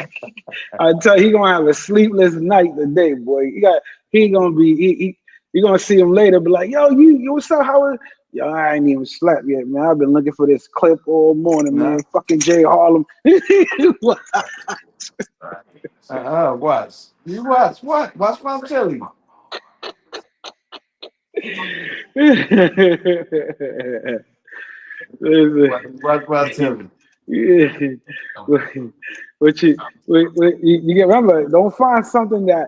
I tell you, he gonna have a sleepless night today, boy. He gonna be you gonna see him later, be like, yo, you what's up? How is yo? I ain't even slept yet, man. I've been looking for this clip all morning, Nah. man. Fucking Jay Harlem. Watch. You watch. What? Watch what I'm telling you. Listen, Watch what I'm telling yeah. You get remember, don't find something that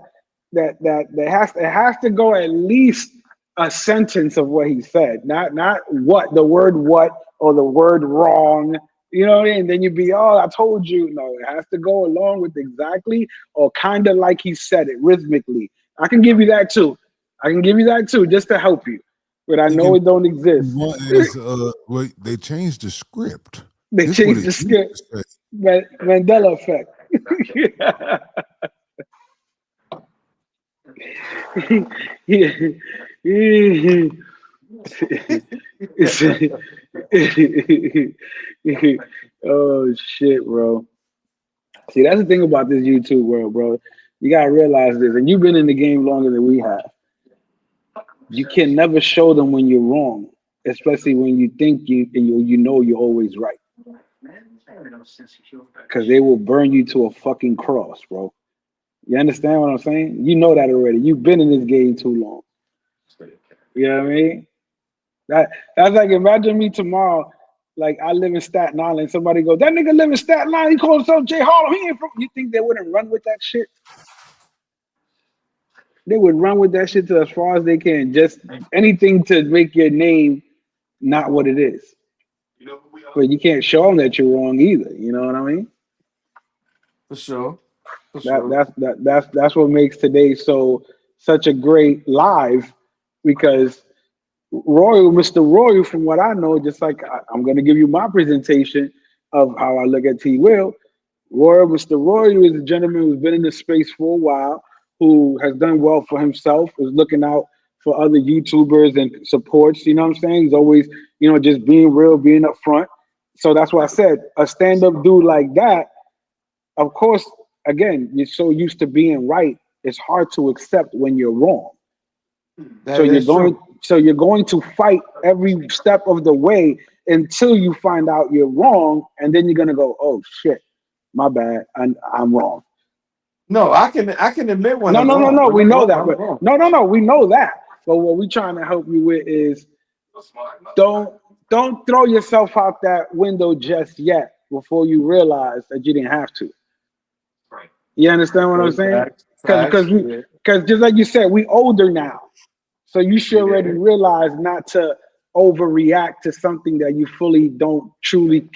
has to go at least a sentence of what he said, not what the word what or the word wrong. You know what I mean? Then you'd be, oh, I told you. No, it has to go along with exactly or kind of like he said it rhythmically. I can give you that too. I can give you that too, just to help you. But I he know can it don't exist. one is well, they changed the script. They This what changed it the used script. to say. Mandela effect. Oh shit, bro. See, that's the thing about this YouTube world, bro. You gotta realize this, and you've been in the game longer than we have. You can never show them when you're wrong, especially when you think you know you're always right, because they will burn you to a fucking cross, bro. You understand what I'm saying? You know that already. You've been in this game too long. You know what I mean? That's like imagine me tomorrow. Like I live in Staten Island. Somebody goes, that nigga live in Staten Island. He calls himself Jay Harlow. He ain't from. You think they wouldn't run with that shit? They would run with that shit to as far as they can. Just anything to make your name not what it is. But you can't show them that you're wrong either. You know what I mean? For sure. For That sure. that's what makes today such a great live because Royal, Mr. Royal, from what I know, just like I'm going to give you my presentation of how I look at T. Will. Royal, Mr. Royal is a gentleman who's been in the space for a while, who has done well for himself, is looking out for other YouTubers and supports. You know what I'm saying? He's always, just being real, being upfront. So that's why I said a stand-up dude like that. Of course, again, you're so used to being right, it's hard to accept when you're wrong. So That you're is going true. so you're going to fight every step of the way until you find out you're wrong, and then you're gonna go, oh shit, my bad, I'm wrong. No, I can admit when No, I'm no, no, wrong. no. When We I'm know wrong, that, I'm but wrong. no, no, no. We know that. But what we're trying to help you with is don't throw yourself out that window just yet before you realize that you didn't have to. You understand what I'm Okay, saying? facts. Because Facts. Yeah. just like you said, we older now, so you should already Yeah. realize not to overreact to something that you fully don't truly